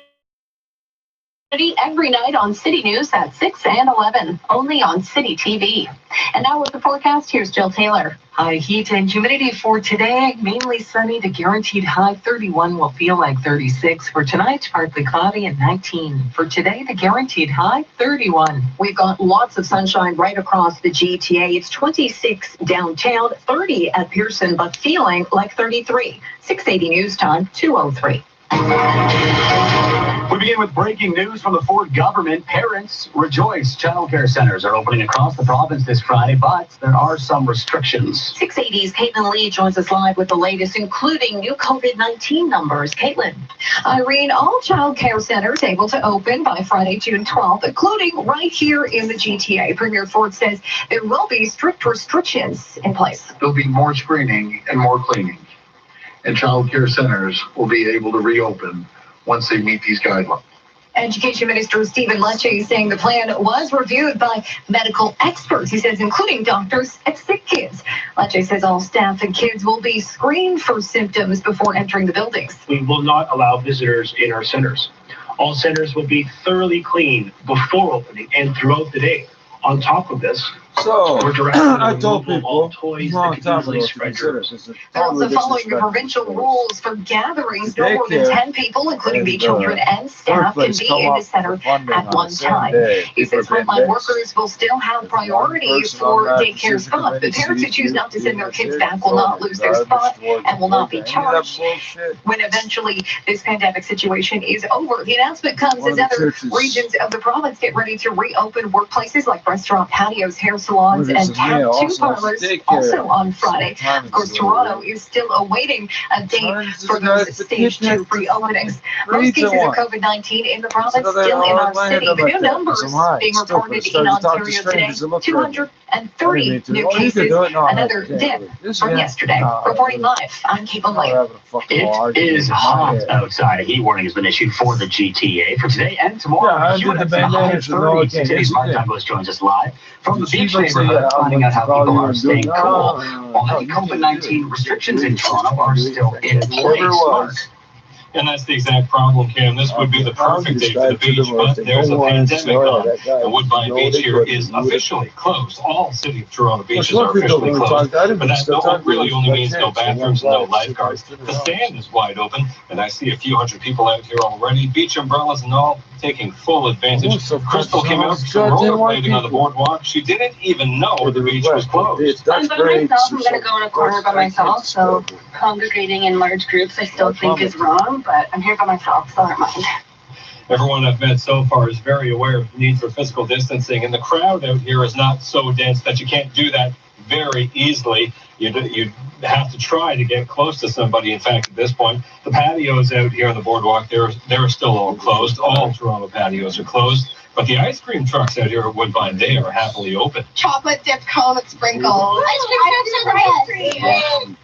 every night on City News at 6 and 11, only on City TV. And now with the forecast, here's Jill Taylor. High heat and humidity for today, mainly sunny. The guaranteed high 31 will feel like 36. For tonight, partly cloudy and 19. For today, the guaranteed high 31. We've got lots of sunshine right across the GTA. It's 26 downtown, 30 at Pearson, but feeling like 33. 680 News Time, 2:03. We begin with breaking news from the Ford government. Parents rejoice. Child care centers are opening across the province this Friday, but there are some restrictions. 680's Caitlin Lee joins us live with the latest, including new COVID-19 numbers. Caitlin. Irene, all child care centers able to open by Friday, June 12th, including right here in the GTA. Premier Ford says there will be strict restrictions in place. There'll be more screening and more cleaning, and child care centers will be able to reopen once they meet these guidelines. Education Minister Stephen Lecce is saying the plan was reviewed by medical experts, he says, including doctors at Sick Kids. Lecce says all staff and kids will be screened for symptoms before entering the buildings. We will not allow visitors in our centers. All centers will be thoroughly cleaned before opening and throughout the day. On top of this, we're directing I told people, all toys that can easily spread germs. They're also following the provincial rules for gatherings. No more than 10 people, including the children and staff, can be in the center at one time. He says frontline workers will still have priority for daycare spots. The parents who choose not to send their kids back will not lose their spot and will not be charged when eventually this pandemic situation is over. The announcement comes as other regions of the province get ready to reopen workplaces like restaurant patios, hair salons and tattoo parlors also on Friday. Of course, Toronto is still awaiting a date for those stage 2 reopenings. Most cases of COVID-19 in the province still in our city. The new numbers being reported in Ontario today, 230 new cases, another dip from yesterday. Reporting live, I'm Caitlin Lane. It is hot outside. A heat warning has been issued for the GTA for today and tomorrow. Today's Mark Douglas joins us live from the beach neighborhood, finding out how people are staying cool, while many COVID-19 restrictions in Toronto are still in place. Mark. And that's the exact problem, Cam. This would be the perfect day for the beach, but there's a pandemic on. And Woodbine Beach here is officially closed. All City of Toronto beaches are officially closed, but that really only means no bathrooms and no lifeguards. The stand is wide open, and I see a few hundred people out here already, beach umbrellas and all, taking full advantage. Crystal came out rollerblading on the boardwalk. She didn't even know the beach was closed. I'm by myself. I'm going to go in a corner by myself, so congregating in large groups I still think is wrong, but I'm here by myself, so I don't mind. Everyone I've met so far is very aware of the need for physical distancing, and the crowd out here is not so dense that you can't do that very easily. You have to try to get close to somebody. In fact, at this point, the patios out here on the boardwalk, they're still all closed. All Toronto patios are closed. But the ice cream trucks out here at Woodbine, they are happily open. Chocolate dipped cone with sprinkles. Ice cream.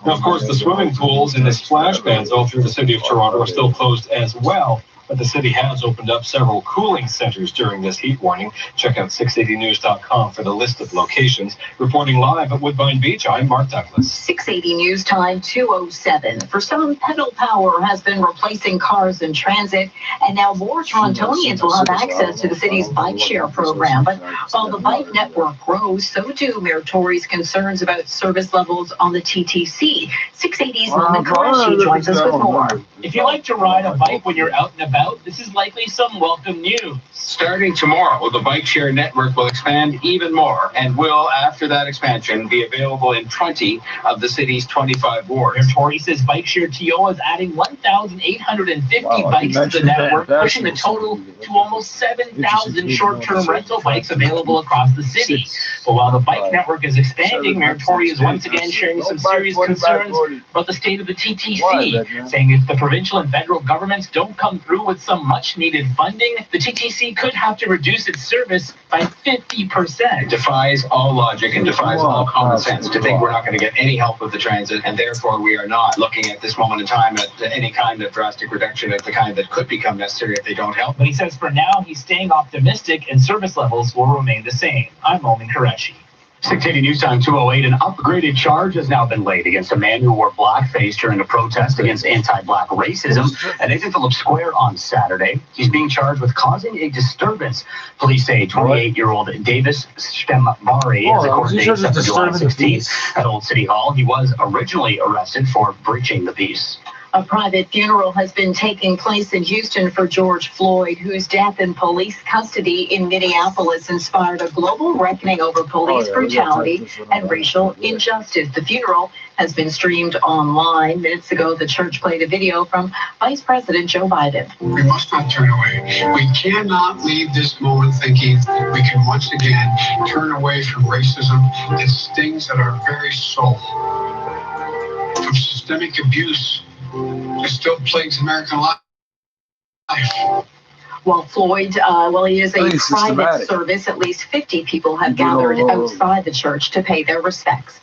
Now, of course, the swimming pools and the splash pads all through the city of Toronto are still closed as well. But the city has opened up several cooling centers during this heat warning. Check out 680news.com for the list of locations. Reporting live at Woodbine Beach, I'm Mark Douglas. 680 News Time 2:07. For some, pedal power has been replacing cars in transit, and now more Torontonians will have access to the city's bike share program. But while the bike network grows, so do Mayor Tory's concerns about service levels on the TTC. 680's Mama Qureshi joins us with more. If you like to ride a bike when you're out and about, this is likely some welcome news. Starting tomorrow, the bike share network will expand even more and will, after that expansion, be available in 20 of the city's 25 wards. Mayor Tory says bike share TO is adding 1,850 bikes to the network, pushing the total to almost 7,000 short-term rental bikes available across the city. But while the bike network is expanding, Mayor Tory is once again sharing some serious concerns about the state of the TTC, saying if the provincial and federal governments don't come through with some much-needed funding, the TTC could have to reduce its service by 50%. It defies all logic and defies all common sense to think we're not going to get any help with the transit, and therefore we are not looking at this moment in time at any kind of drastic reduction at the kind that could become necessary if they don't help. But he says for now, he's staying optimistic and service levels will remain the same. I'm Omen Qureshi. 680 News Time 2:08. An upgraded charge has now been laid against a man who wore blackface during a protest against anti-black racism at Nathan Phillips Square on Saturday. He's being charged with causing a disturbance. Police say 28-year-old Davis Stemvari is according to July 16th at Old City Hall. He was originally arrested for breaching the peace. A private funeral has been taking place in Houston for George Floyd, whose death in police custody in Minneapolis inspired a global reckoning over police brutality and racial injustice. The funeral has been streamed online. Minutes ago, the church played a video from Vice President Joe Biden. We must not turn away. We cannot leave this moment thinking we can once again turn away from racism that stings at our very soul, from systemic abuse that still plagues American life. While Floyd, he is a private service, at least 50 people have gathered outside the church to pay their respects.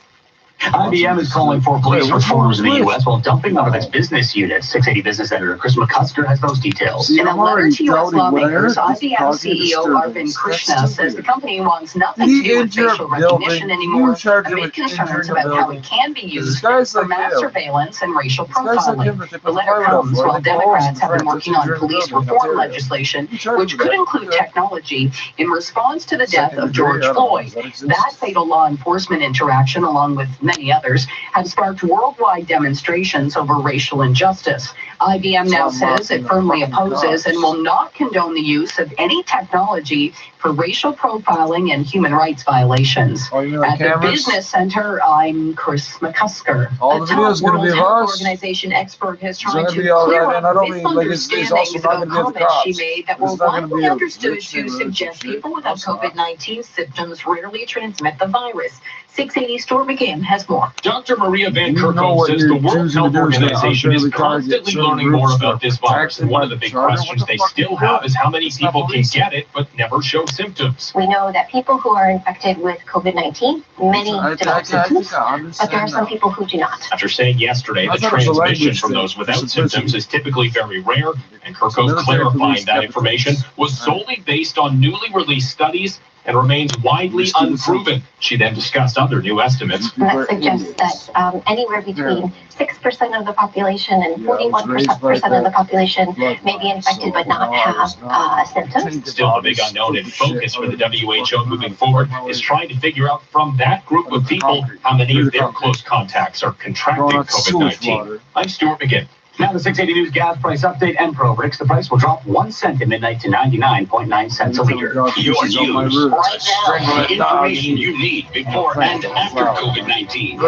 IBM is calling for police reforms in the U.S. while dumping one of its business units. 680 business editor Chris McCusker has those details. In a letter to U.S. lawmakers, IBM CEO Arvind Krishna says the company wants nothing to do with facial recognition anymore, amid concerns about how it can be used for mass surveillance and racial profiling. The letter comes while Democrats have been working on police reform legislation, which could include technology, in response to the death of George Floyd. That fatal law enforcement interaction, along with many others, have sparked worldwide demonstrations over racial injustice. IBM now says it firmly opposes and will not condone the use of any technology for racial profiling and human rights violations. At the Business Center, I'm Chris McCusker. All the videos going to be of us. Organization expert has tried to be all clear that, and I up don't mean like it's also not about going to be the comments cops. she made that were widely understood to suggest people without COVID-19 symptoms rarely transmit the virus. 680 Storm McGinn has more. Dr. Maria Van Kerkhove says the World Health Organization is constantly learning more about this virus, and one of the big questions they still have is how many people can get it but never show symptoms. We know that people who are infected with COVID-19, many develop symptoms, but there are some people who do not. After saying yesterday that transmission from those without symptoms is typically very rare, and Kerkhove clarifying that information was solely based on newly released studies and remains widely unproven. She then discussed other new estimates. And that suggests that anywhere between 6% of the population and 41% of the population may be infected but not have symptoms. Still, a big unknown and focus for the WHO moving forward is trying to figure out from that group of people how many of their close contacts are contracting COVID-19. I'm Stuart McGinn. Now the 680 News gas price update. Enpro predicts the price will drop 1 cent at midnight to 99.9 cents a liter. Your news right now. The information you need before and after COVID-19.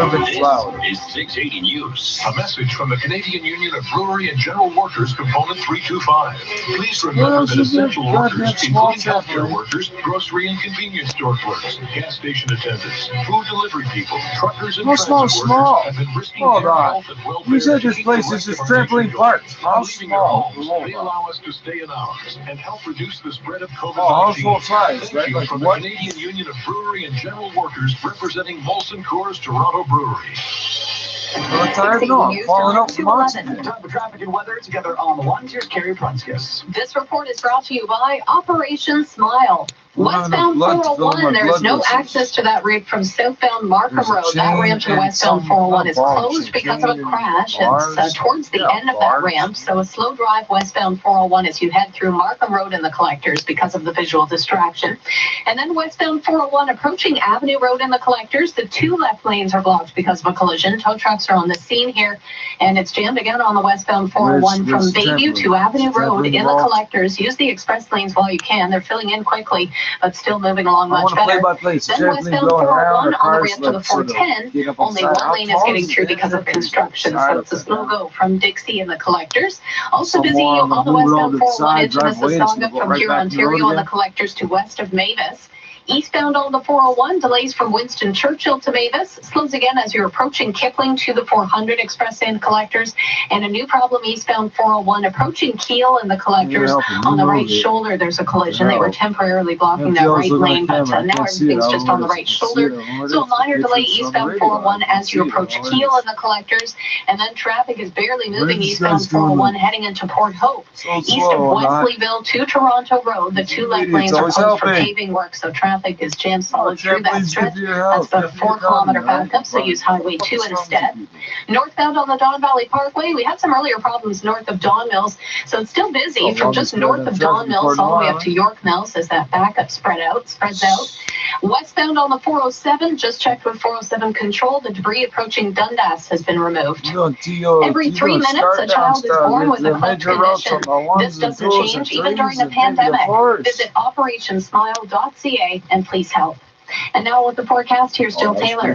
This is 680 News. A message from the Canadian Union of Brewery and General Workers, Component 325. Please remember that essential workers, including healthcare workers, grocery and convenience store clerks, gas station attendants, food delivery people, truckers and transit workers have been risking their health and welfare. You said this place is just trampoline park. How small? They allow us to stay in ours and help reduce the spread of COVID-19. Household size, right? Like from the Canadian Union of Brewery and General Workers, representing Molson Coors Toronto Brewery. I'm following up time for traffic and weather together on the ones. Here's Carrie Prunskis. This report is brought to you by Operation Smile. Westbound 401, there is no access to that route from southbound Markham Road. That ramp to westbound 401 is closed because of a crash. It's towards the end of that ramp, so a slow drive westbound 401 as you head through Markham Road and the collectors because of the visual distraction. And then westbound 401 approaching Avenue Road and the collectors, the two left lanes are blocked because of a collision. Tow trucks are on the scene here, and it's jammed again on the westbound 401 from Bayview to Avenue Road in the collectors. Use the express lanes while you can. They're filling in quickly, but still moving along much better. Then westbound 401 on the ramp to the 410, only one lane is getting through because of construction, so it's a slow go from Dixie and the collectors. Also busy on the westbound 401 into Mississauga from here, Ontario, on the collectors to west of Mavis. Eastbound on the 401, delays from Winston Churchill to Mavis. Slows again as you're approaching Kipling to the 400 express and collectors. And a new problem eastbound 401 approaching Kiel and the collectors. On the right shoulder, there's a collision. They were temporarily blocking that right lane, but now everything's just on the right shoulder. So a minor delay eastbound 401 as you approach Kiel and the collectors. And then traffic is barely moving eastbound 401 heading into Port Hope. East of Wesleyville to Toronto Road, the two left lanes are closed for paving work, so traffic is jammed solid through that stretch. That's about a 4-kilometer backup, so use Highway 2 instead. Northbound on the Don Valley Parkway, we had some earlier problems north of Don Mills, so it's still busy from just north of Don Mills all the way up to York Mills as that backup spreads out. Westbound on the 407, just checked with 407 control, the debris approaching Dundas has been removed. Every 3 minutes, a child is born with a cleft condition. This doesn't change even during the pandemic. Visit operationsmile.ca and please help. And now with the forecast, here's Jill Taylor.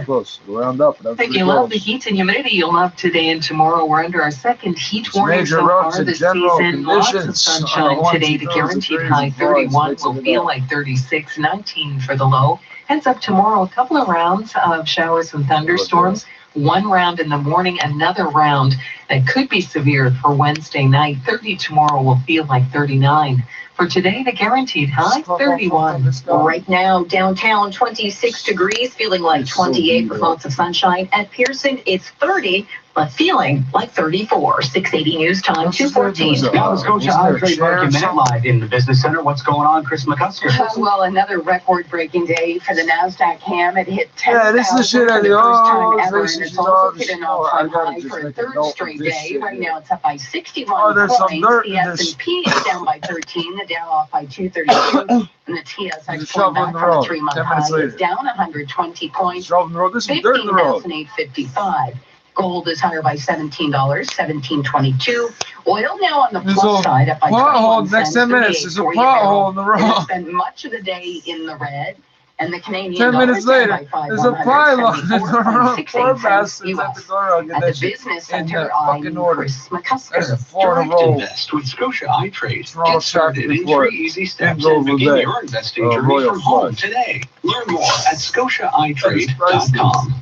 Thank you. Love the heat and humidity you'll have today and tomorrow. We're under our second heat warning so far this season. Lots of sunshine today. The guaranteed high 31 will feel like 36, 19 for the low. Heads up tomorrow, a couple of rounds of showers and thunderstorms. One round in the morning, another round that could be severe for Wednesday night. 30 tomorrow will feel like 39. For today, the guaranteed high, 31. Right now, downtown, 26 degrees, feeling like 28 with lots of sunshine. At Pearson, it's 30, but feeling like 34. 680 News Time, 2:14. Now let's go to Andre Market live in the Business Center. What's going on, Chris McCusker? Well, another record-breaking day for the NASDAQ ham. It hit 10,000 Yeah, this is the shit for the first time ever, and it's also hit an all-time gotta high just for a make a third note of straight this day. shit Right here. now, it's up by 61 there's some points. dirt The in this. S&P is down by 13. The Dow off by 232. And the TSX pulling back from a 3-month high is down 120 points. 15,855. 15,855. Gold is higher by $17, $17.22. Oil now on the There's plus a side up by pothole 21 next cents 10 minutes. There's a pothole in the It has road. spent much of the day in the red. And the Canadian 10 minutes dollar later, there's a pylon in the road. Poor bastards at the door. At the business center, fucking order. Chris McCusker. That's Florida roll. Invest with Scotia iTrade. Toronto Get started Traffic in Report. 3 easy steps Bingo and begin Valley. your investing journey Royal from home Flush. today. Learn more at ScotiaITrade.com.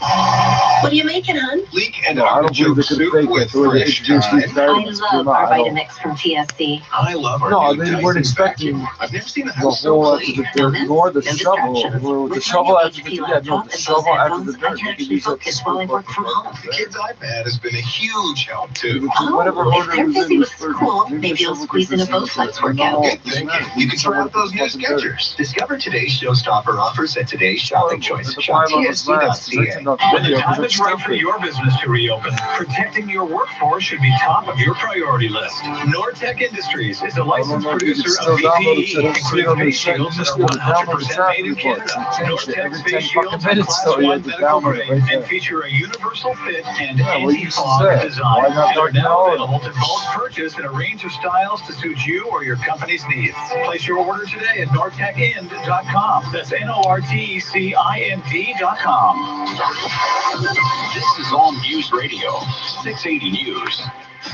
What are you making, hun? Leek and I don't believe they artichoke could soup fake with it. The way they fresh introduced these thyme. I guys. love our Vitamix from TSC. I love our No, new they Dyson weren't expecting vacuum. I've never seen a the house so whole after clean. the dirt, nor the shovel. The shovel after the dirt. Yeah, no, the shovel after the dirt. I can actually focus while I work from home. The kid's iPad has been a huge help too. Oh, if they're busy with school, maybe you'll squeeze in a Bowflex workout. Good thinking. You can try out those new Skechers. Discover today's showstopper offers at today's shopping choice. Shop TSC.ca. When the time is right for your business to reopen, protecting your workforce should be top of your priority list. Nortech Industries is a licensed producer of PPE, including face shields that are 100% made in Canada. Nortech's face shields are Class 1 medical grade and feature a universal fit and anti-fog design and are now available to bulk purchase in a range of styles to suit you or your company's needs. Place your order today at nortechind.com. That's NORTECIND.com. This is All News Radio, 680 News.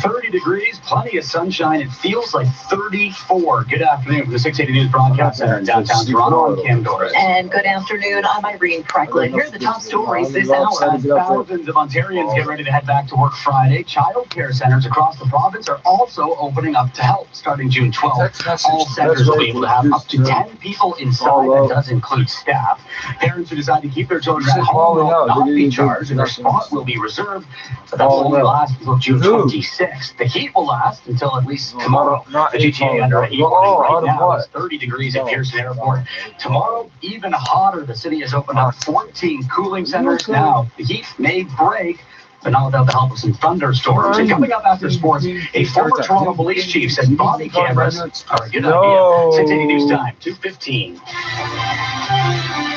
30 degrees, plenty of sunshine. It feels like 34. Good afternoon from the 680 News Broadcast Center in downtown Toronto. I'm Cam Doris. And good afternoon, I'm Irene Precklin. Here are the top stories this hour. Thousands of Ontarians get ready to head back to work Friday. Child care centers across the province are also opening up to help starting June 12th. All centers will be able to have up to 10 people inside. That does include staff. Parents who decide to keep their children at home will not be charged, and their spot will be reserved. But that will only last until June 26th. The heat will last until at least tomorrow. The GTA under a heat warning right now is 30 degrees at Pearson Airport. Tomorrow, even hotter. The city has opened up 14 cooling centers now. The heat may break, but not without the help of some thunderstorms. And coming up after sports, a former Toronto police chief said body cameras are a good idea. 680 News Time, 2:15.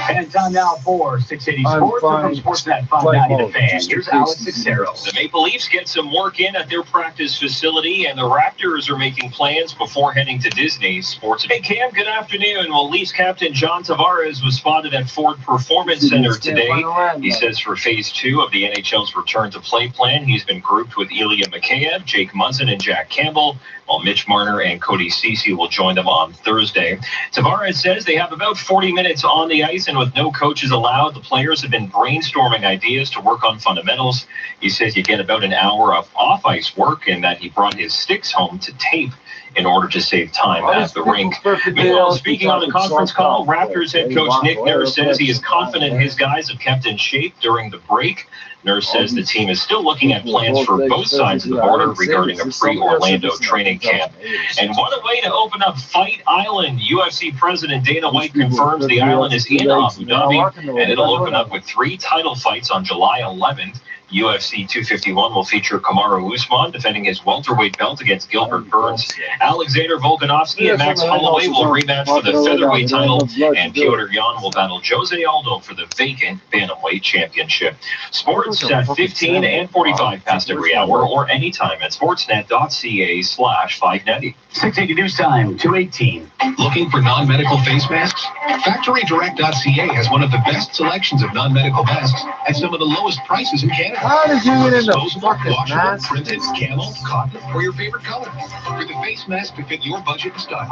And time now for 680 Sports from Sportsnet 590 The Fan. Here's Alex Cicero. The Maple Leafs get some work in at their practice facility, and the Raptors are making plans before heading to Disney. Sports. Hey, Cam, good afternoon. Well, Leafs captain John Tavares was spotted at Ford Performance Center today. He says for Phase 2 of the NHL's return-to-play plan, he's been grouped with Ilya Mikheyev, Jake Muzzin, and Jack Campbell, while Mitch Marner and Cody Ceci will join them on Thursday. Tavares says they have about 40 minutes on the ice, and with no coaches allowed, the players have been brainstorming ideas to work on fundamentals. He says you get about an hour of off-ice work, and that he brought his sticks home to tape in order to save time at the rink. Meanwhile, speaking on the conference call, Raptors head coach Nick Nurse says he is confident his guys have kept in shape during the break. Nurse says the team is still looking at plans for both sides of the border regarding a pre-Orlando training camp. And what a way to open up Fight Island. UFC President Dana White confirms the island is in Abu Dhabi, and it'll open up with 3 title fights on July 11th. UFC 251 will feater Kamaru Usman defending his welterweight belt against Gilbert Burns. Alexander Volkanovski and Max Holloway will rematch for the featherweight title, and Petr Yan will battle Jose Aldo for the vacant bantamweight championship. Sports at 15 and 45 past every hour, or anytime at sportsnet.ca/590. 680 News Time, 2:18. Looking for non-medical face masks? FactoryDirect.ca has one of the best selections of non-medical masks at some of the lowest prices in Canada. How did you get into fucking washable, printed, camel, cotton, or your favorite color for the face mask to fit your budget and style.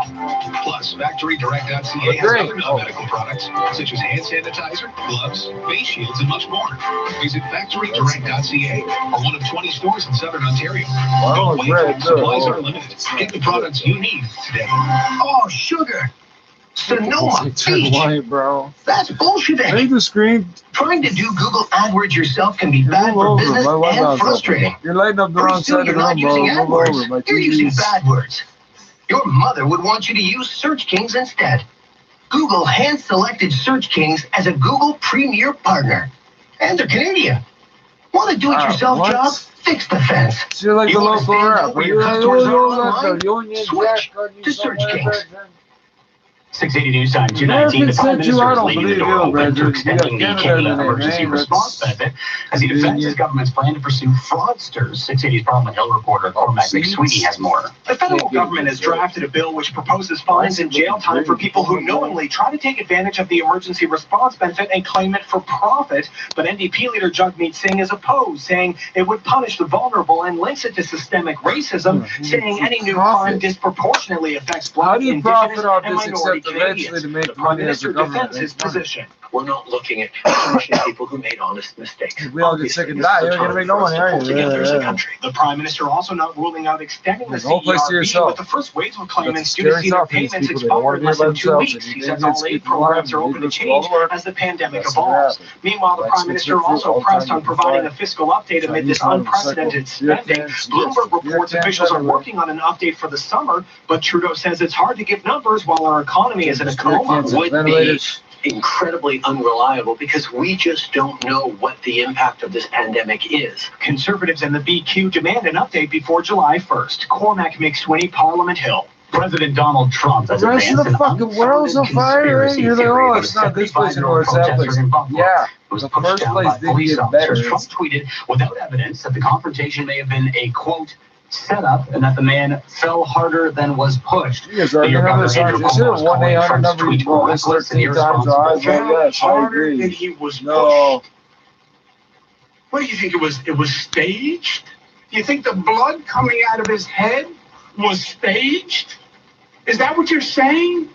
Plus, FactoryDirect.ca has other non-medical products such as hand sanitizer, gloves, face shields, and much more. Visit FactoryDirect.ca or one of 20 stores in Southern Ontario. Don't wait, supplies are limited. Get the products you need today. Oh, sugar! Sonoma Beach. Bro. That's bullshit. Make the screen. Trying to do Google AdWords yourself can be bad for business and frustrating. You're lighting up the wrong side of the room, bro. Move over. You're using bad words. Your mother would want you to use Search Kings instead. Google hand-selected Search Kings as a Google Premier Partner. And they're Canadian. Want a do-it-yourself job? Fix the fence. So you're like the local rep. Where your customers are online? Switch to Search Kings. 680 News Time 219. The Prime Minister is leaving the door open to extending the Canada Emergency Response Benefit as he defends his government's plan to pursue fraudsters. 680's Parliament Hill reporter Cormac McSweeney has more. The federal government has drafted a bill which proposes fines and jail time for people who knowingly try to take advantage of the emergency response benefit and claim it for profit. But NDP leader Jagmeet Singh is opposed, saying it would punish the vulnerable and links it to systemic racism, saying any new crime disproportionately affects Black, Indigenous, and minority Canadians. The Prime Minister defends his position. We're not looking at punishing people who made honest mistakes. We all get sick and die. You're going to make no money, are you? The Prime Minister also not ruling out extending the CERB, with the first wave of claimants due to see their payments expired in less than 2 weeks. He says all aid programs are open to change as the pandemic evolves. Meanwhile, the Prime Minister also pressed on providing a fiscal update amid this unprecedented spending. Bloomberg reports officials are working on an update for the summer, but Trudeau says it's hard to give numbers while our economy is in a coma. Would be incredibly unreliable because we just don't know what the impact of this pandemic is. Conservatives and the BQ demand an update before July 1st. Cormac McSweeney, Parliament Hill. President Donald Trump has the rest of the fucking world's on fire, eh? You're like, oh, it's not this place anymore, it's that place. Yeah, the first place didn't get better. Trump tweeted without evidence that the confrontation may have been a, quote, setup and that the man fell harder than was pushed. You guys already have this on. Is there a 1-800 number you call this 13 times? Yes, I agree. And he was pushed. What do you think it was? It was staged? Do you think the blood coming out of his head was staged? Is that what you're saying?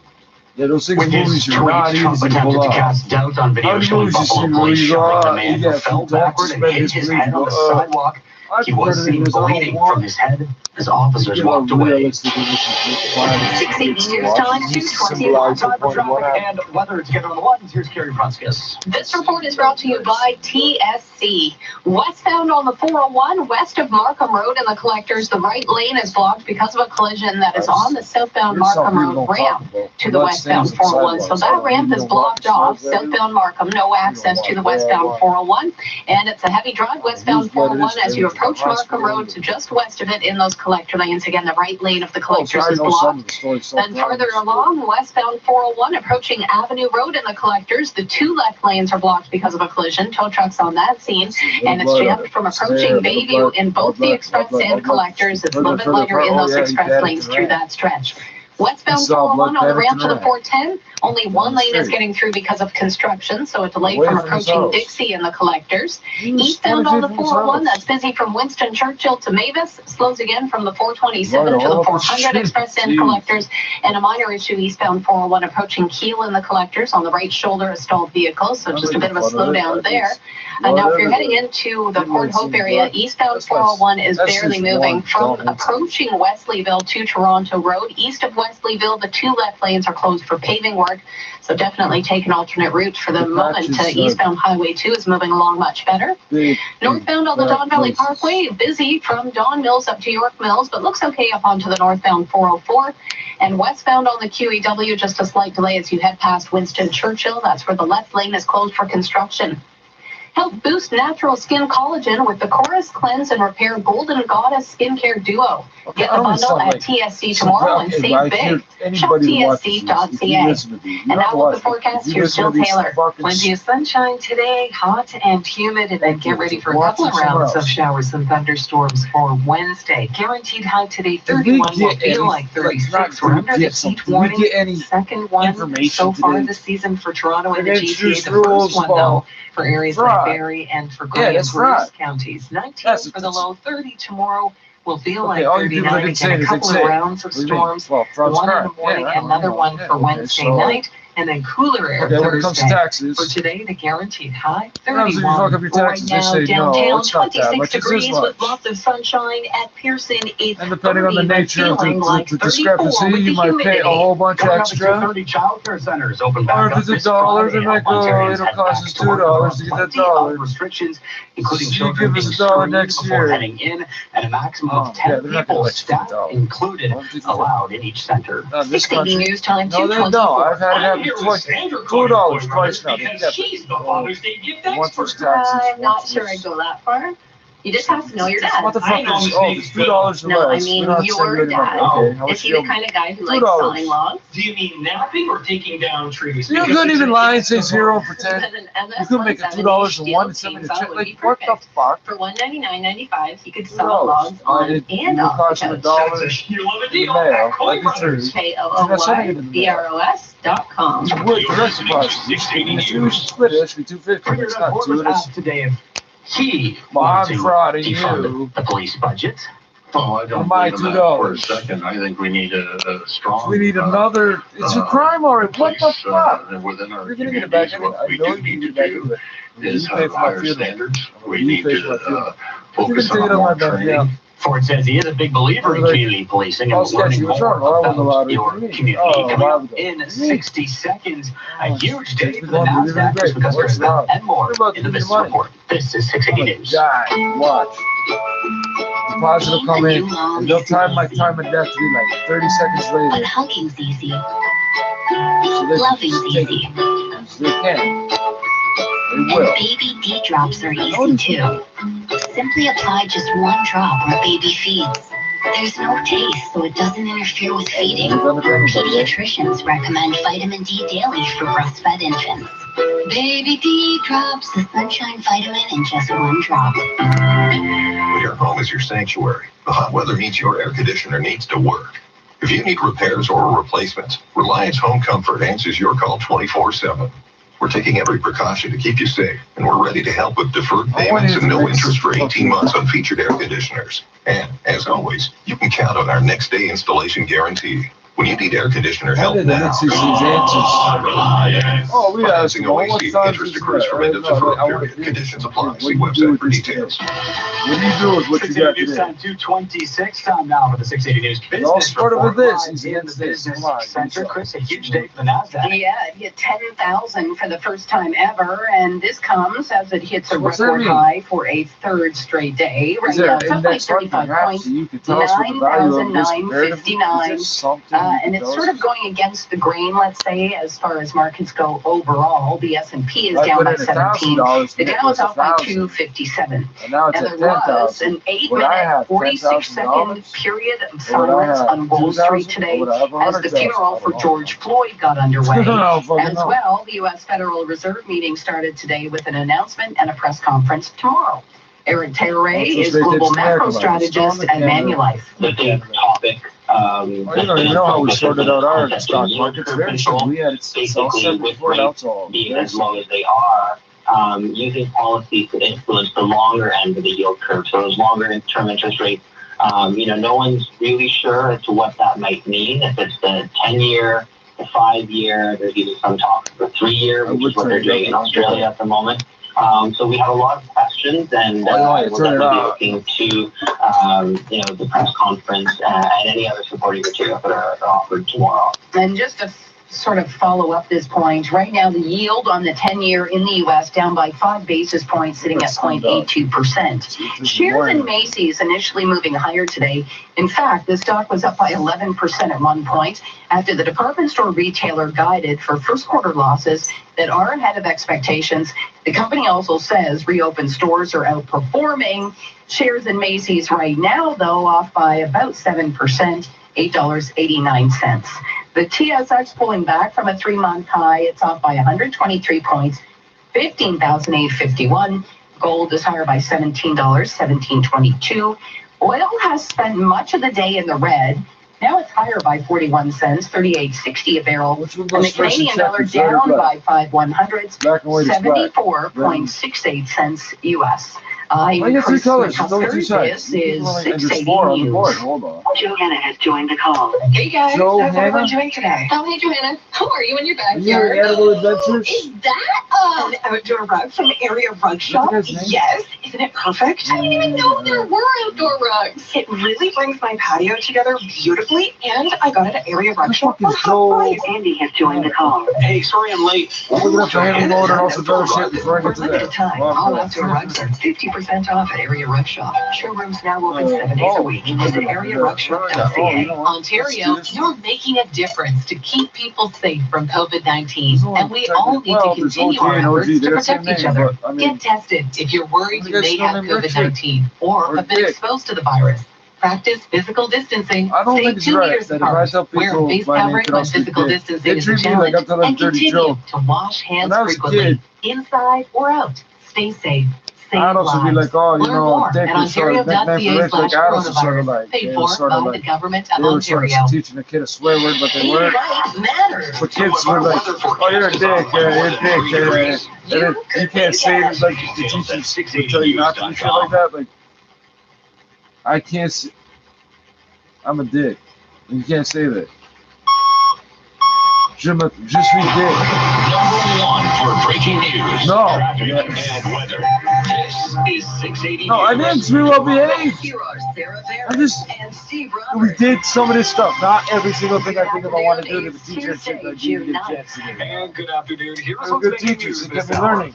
Yeah, those things movies are not easy to pull off. Cast doubt on video showing Buffalo police showing the man who fell backward and hit his head on the sidewalk. He was seen bleeding from his head as officers walked away. 680 News Time 221. And weather together on the ones. Here's Carrie Prunskis. This report is brought to you by TSC. Westbound on the 401, west of Markham Road and the Collectors, the right lane is blocked because of a collision that is on the southbound Markham Road ramp to the westbound 401. So that ramp is blocked off. Southbound Markham, no access to the westbound 401. And it's a heavy drive westbound 401 as you approach Markham Road to just west of it in those collector lanes. Again, the right lane of the Collectors is blocked. Then farther along, westbound 401 approaching Avenue Road in the Collectors, the two left lanes are blocked because of a collision. Tow trucks on that scene, and it's jammed from approaching Bayview in both the Express and Collectors. It's a little bit lighter in those Express lanes through that stretch. Westbound 401 on the ramp to the 410, only one lane is getting through because of construction, so a delay from approaching Dixie and the Collectors. Eastbound on the 401, that's busy from Winston Churchill to Mavis, slows again from the 427 to the 400 Express and Collectors, and a minor issue eastbound 401 approaching Kiel and the Collectors on the right shoulder, a stalled vehicle, so just a bit of a slowdown there. And now if you're heading into the Port Hope area, eastbound 401 is barely moving from approaching Wesleyville to Toronto Road. East of Wesleyville, the two left lanes are closed for paving work, so definitely take an alternate route for the moment. Eastbound Highway 2 is moving along much better. Northbound on the Don Valley Parkway, busy from Don Mills up to York Mills, but looks okay up onto the northbound 404. And westbound on the QEW, just a slight delay as you head past Winston Churchill. That's where the left lane is closed for construction. Help boost natural skin collagen with the Chorus Cleanse and Repair Golden Goddess Skincare Duo. Get the bundle at TSC tomorrow and save big. Shop TSC.ca. And now with the forecast, here's Jill Taylor. Plenty of sunshine today, hot and humid, and then get ready for a couple of rounds of showers and thunderstorms for Wednesday. Guaranteed high today, 31 will feel like 36. We're under the heat warning. Second one so far this season for Toronto and the GTA. The first one, though, for areas like Barrie and for Grey and Bruce counties. 19 for the low, 30 tomorrow. Will feel like 39 again. A couple of rounds of storms. One in the morning, another one for Wednesday night. And then cooler air Thursday. For today, the guaranteed high, 31. Right now, downtown, 26 degrees with lots of sunshine. At Pearson, it's and depending on the nature of the discrepancy, you might pay a whole bunch extra. 30 childcare centers open back up. Or if it's $1, then like, oh, it'll cost us $2 to get that $1. Restrictions, including children being screened before heading in, and a maximum of 10 people, staff included, allowed in each center. 680 News Time, no, they don't. I've had it happen twice. $2 twice now. I'm not sure I'd go that far. You just have to know your dad. What the fuck is, oh, it's $2 less. No, I We mean don't have to your send you any money. dad. Okay, how much Is he you the owe me? kind of guy who likes $2. sawing logs? Do you mean napping or taking down trees? You Because couldn't it's even a- lie and say 0 for 10. Then an You could make it $2 and one and send me the check. Like, what the fuck? For $199.95, he could saw $2. logs on It and would cost you off the $1 coast. That's a steal of a in the deal. mail. Coy Like it's Brothers. KOOYBROS.com. It's worth the rest of us. If you split it, it should be $250. It's not two. It's today of key I'm to frauding defund you. the police budget. Oh, I don't My believe in that for a $2. second. I think we need a strong. We need another. It's a crime already. What the police, fuck? within our You're gonna get it back communities. anyway. What I we know do you need get to it back do anyway. is You pay have for my higher funeral. standards. We You need pay for my to funeral. focus You can take it on on my more back, yeah. training. Ford says he is a big believer in Like, community policing I'll and sketch learning you. What's more wrong? I wasn't allowed about to your do it. community. Oh, Coming wow. up in 60 seconds, a huge day It's for the going really, really NASDAQ great. just because What's there's that wrong? and more What about in the the business money? report. This is 680 News. Die. Watch. Deposit will come in, and they'll time my time of death to be like 30 seconds But later. hugging's easy. So they Loving's take easy. it. So they can. They And will. baby D drops are easy too. Simply apply just one drop where baby feeds. There's no taste, so it doesn't interfere with feeding. Pediatricians recommend vitamin D daily for breastfed infants. Baby D drops, the sunshine vitamin in just one drop. Your home is your sanctuary. The hot weather means your air conditioner needs to work. If you need repairs or replacements, Reliance Home Comfort answers your call 24/7. We're taking every precaution to keep you safe, and we're ready to help with deferred payments and no interest for 18 months on featured air conditioners. And, as always, you can count on our next day installation guarantee. When you need air conditioner help did the now, next these answers? Reliance. Oh, we have Financing some. always What sees time interest is accrues it? from end of No, deferred I wanna period. do Conditions this. apply. What See do you do website with for this details. What do you do with what you got 680 News today? time 226. Time now for the 680 News business All started report. with this. Live He's in against the this. business Come on, center. give me Chris, a huge day for the NASDAQ. Yeah, it hit 10,000 for the first time ever, and this comes as it hits a What's that record mean? high for a third straight day. Right Is there now, an it's up by index fund 35 perhaps points, so you could tell us what the value of this comparatively? Is there something you and can it's tell sort us? of going against the grain, let's say, as far as markets go overall. The S&P is I down put by in 17. $1,000 The and it Dow was is off by 1,000. 257. And now it's And at there was 10,000. an 8 Would I minute, have 46-second $10,000? period of Or would I silence have on Wall 2,000? Street Or today would I have as the 100,000? funeral I for don't know. George Floyd got underway. I don't fucking As know. well, the U.S. Federal Reserve meeting started today with an announcement and a press conference tomorrow. Eric Terray is global macro strategist at Manulife. The big topic. Well, you don't even know how we sorted out our stock markets. Very soon. We had it all set before it out all. Being as low as they are, using policies to influence the longer end of the yield curve. So those longer term interest rates, no one's really sure as to what that might mean. If it's the 10-year, the 5-year, there's even some talk of the 3-year, which is what they're doing in Australia at the moment. So we have a lot of questions, and we'll definitely be looking to, the press conference and any other supporting material that are offered tomorrow. And just to sort of follow up this point, right now the yield on the 10-year in the U.S. down by 5 basis points, sitting at 0.82%. Shares in Macy's initially moving higher today. In fact, the stock was up by 11% at one point after the department store retailer guided for first quarter losses that are ahead of expectations. The company also says reopened stores are outperforming. Shares in Macy's right now, though, off by about 7%, $8.89. The TSX pulling back from a 3-month high. It's off by 123 points, 15,851. Gold is higher by $17, $17.22. Oil has spent much of the day in the red. Now it's higher by 41 cents, $38.60 a barrel. And the Canadian dollar down by 5/100, 74.68 cents U.S. I get 3 colors. There's only 2 sides. This is There's 680 4 on the News. board. Hold on. Johanna has joined the call. Hey guys, Johanna? how's everyone doing today? Oh, hey Johanna, how are you in your Are you backyard? Animal Adventures? Is that an outdoor rug from Area Rug Shop? Yes. Isn't it perfect? I didn't even know there were outdoor rugs. It really brings my patio together beautifully, and I got it at Area Rug Shop for half price. Andy has joined the call. Hey, sorry I'm late. I'm looking up the handle load and also better shit before I get to that. All outdoor rugs are 50% 20% off at Area Rug Shop. Showrooms now open 7 days a week. Visit arearugshop.ca. Ontario, you're making a difference to keep people safe from COVID-19. And we all need to continue our efforts to protect each other. Get tested if you're worried you may have COVID-19 or have been exposed to the virus. Practice physical distancing. Stay 2 meters apart. Wear a face covering when physical distancing is a challenge. And continue to wash hands frequently, inside or out. Stay safe. I'd also be like, oh, you Learn know, more at Ontario Ontario.ca/coronavirus. Paid for by the government of Ontario. Teaching a kid a swear word, but they weren't. Matters. But kids were like, oh, you're a dick, you're a dick. And you can't say it like the teachers will tell you not to do shit like that. Like, I can't say, I'm a dick. You can't say that. Just be dick. Number one for breaking news, no. traffic, and weather. This is 680 No, I didn't be well behaved. I just, we did some of this stuff. Not every single thing I think if I want to do to the teacher and shit. Like, you get a chance to do it. And good afternoon. Here's They're what's good making teachers. news They this get me hour. learning.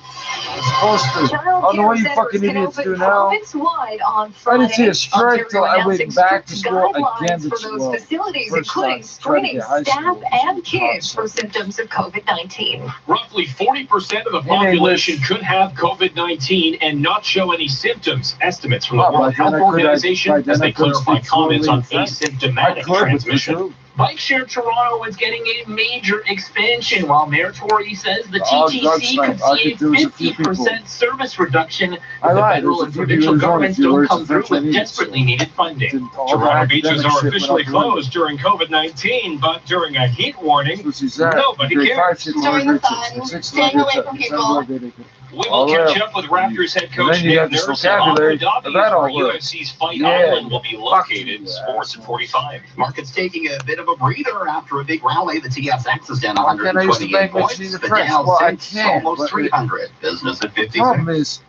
It's supposed to. I don't know what you fucking idiots do now. I didn't see a strike till I went back to school again for this those facilities, first including time trying to screening get high staff school. and kids for symptoms of COVID-19. Roughly 40% of the population could have COVID-19 and not show any symptoms. Estimates from the World Health Organization as they clarify comments on asymptomatic transmission. Bike Share Toronto is getting a major expansion, while Mayor Tory says the TTC could see a 50% service reduction if the federal and provincial governments don't come through with desperately needed funding. Toronto beaches are officially closed during COVID-19, but during a heat warning, nobody cares. During the sun, staying away from people. We will catch up with Raptors head coach Nick Nurse and Abu Dhabi, where UFC's Fight Island will be located. Sports at 45. Market's taking a bit of a breather after a big rally. The TSX is down 128 points. The Dow sinks almost 300. Business at 56. Problem is,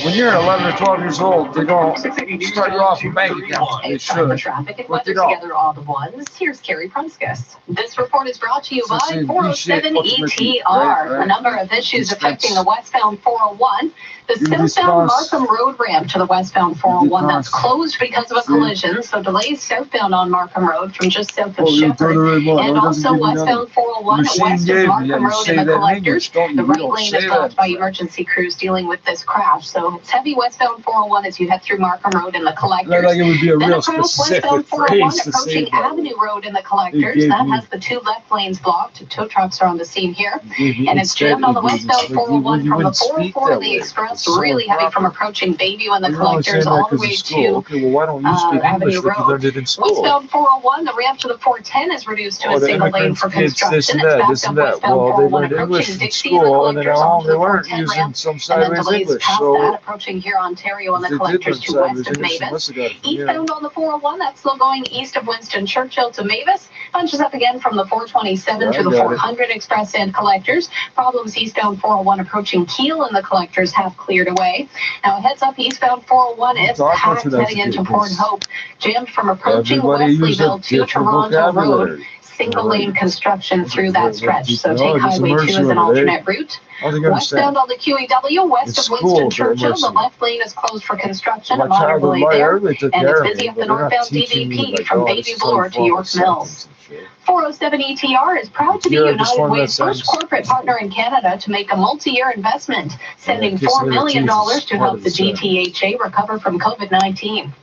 when you're 11 or 12 years old, they don't start you off with bank accounts. They It's time for should. traffic and But weather they don't. together all the ones. Here's Carrie Prunskis. This report is brought to you So by say, 407 approximately, ETR. right? A number of issues It's affecting the westbound 401. The You southbound discuss- Markham Road ramp to the westbound 401 that's closed because of a collision. So delays southbound on Markham Road from just south of Oh, you Shepherd. go to the And remote. also westbound 401 Machine west gave of me, Markham and you Road say in the that in collectors. English, don't you? The You right don't lane say is blocked that. by emergency crews dealing with this crash. So it's heavy westbound 401 as you head through Markham Road in the collectors. Like it would be a Then real across specific westbound 401 phrase to say approaching that. Avenue Road in the It collectors. gave That me- has the two left lanes blocked. Tow trucks are on the scene here. It And it's jammed on the westbound 401 from the wouldn't speak 404 that in the way. express. It's so Really heavy from proper. approaching Bayview in the You're only collectors saying all that the 'cause way of school. to Okay, well, why don't you speak Avenue English like you Road. learned it in school? Westbound 401, the ramp to the 410 is reduced to Oh, a the single lane immigrants, for kids, construction. this and It's that, backed this up and that. westbound Well, they 401 learned English approaching in Dixie in the school, and then collectors at home onto they the weren't 410 using ramp. some And then sideways delays English. past So that approaching here Ontario in the if they did collectors learn to sideways west of English, they Mavis. must have got it from here. Eastbound on the 401, that's still going east of Winston Churchill to Mavis. Bunches up again from the 427 Yeah, to the I got it. 400 express and collectors. Problems eastbound 401 approaching Kiel and the collectors have cleared away. Now heads up eastbound 401, it's Talk packed to that heading into kid, Port please. Hope. Jammed from approaching Everybody use a Wesleyville to different Toronto Road. vocabulary. Single lane construction through that stretch. So No, take just Highway 2 immerse as you an in it, eh? alternate route. I think I Westbound understand. on the QEW, west It's of cool Winston to Churchill, immerse the you. left lane is closed for construction. My A motor childhood delay life, there. everybody took And care it's of busy me, up but the they're not northbound teaching me DVP like, from oh, this Baby is how you Bloor to form a York Mills. sentence and shit. 407 ETR is proud to be Yeah, I just United wanted that Way's first sentence. corporate partner in Canada to make a multi-year investment, sending kiss $4 me, million Jesus, to part help of the the set. GTHA recover from COVID-19.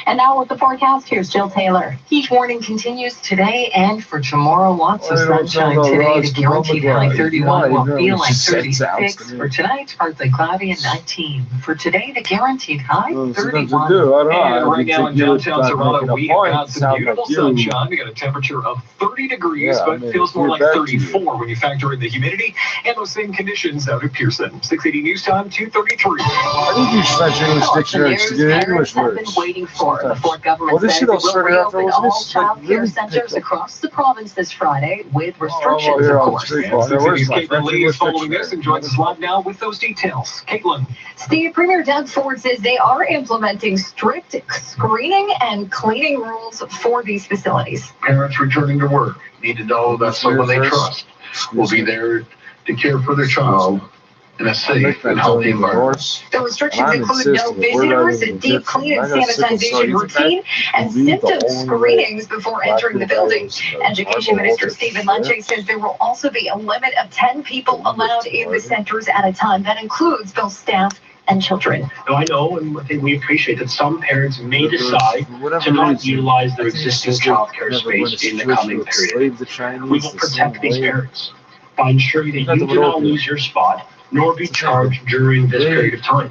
And now with the forecast, here's Jill Taylor. Heat warning continues today and for tomorrow. Lots of Well, they don't sunshine tell today. rods The to run guaranteed with high rods. 31 Yeah, will you know, feel it like just sets out 36. to me. For tonight, partly cloudy and 19. For today, the guaranteed high Well, sometimes 31. they do. I don't know. And I right think now in you downtown got Toronto, making a we point. have some Sound beautiful like you. sunshine. We got a temperature of 30 degrees, Yeah, I but mean, feels more get like back to you. 34 when you factor in the humidity and those same conditions out at Pearson. 680 News Time, 2:33. I think you should mention English dictionaries to get English Have been words. waiting for. The Fort government Well, this says shit it all will started after reopen I was all just, like, child care really centers picked up. across the province this Friday with Oh, restrictions, here of on the course. street And corner. 680's Where's my Caitlin French Lee is English following dictionary? this and joins us live now with those details. Caitlin. Steve, Premier Doug Ford says they are implementing strict screening and cleaning rules for these facilities. Parents returning to work need to know that someone they trust will be there to care for their child in a safe and healthy environment. The restrictions include no visitors, a deep clean and sanitization routine, and symptom screenings before entering the building. Education Minister Stephen Lecce says there will also be a limit of 10 people allowed in the centers at a time. That includes both staff and children. Now, I know, and I think we appreciate that some parents may decide to not utilize their existing childcare space in the coming period. We will protect these parents by ensuring that you do not lose your spot, nor be charged during this period of time.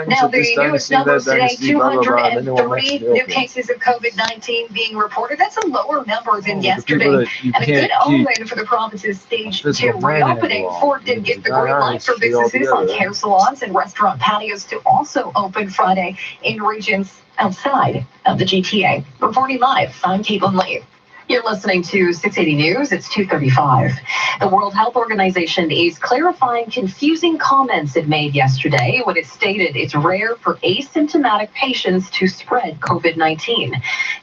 Now, the newest numbers today, 230 new cases of COVID-19 being reported. That's a lower number than yesterday, and a good omen for the province's stage 2 reopening. Ford did get the green light for businesses like hair salons and restaurant patios to also open Friday in regions outside of the GTA. Reporting live, I'm Caitlin Lee. You're listening to 680 News. It's 2:35. The World Health Organization is clarifying confusing comments it made yesterday when it stated it's rare for asymptomatic patients to spread COVID-19.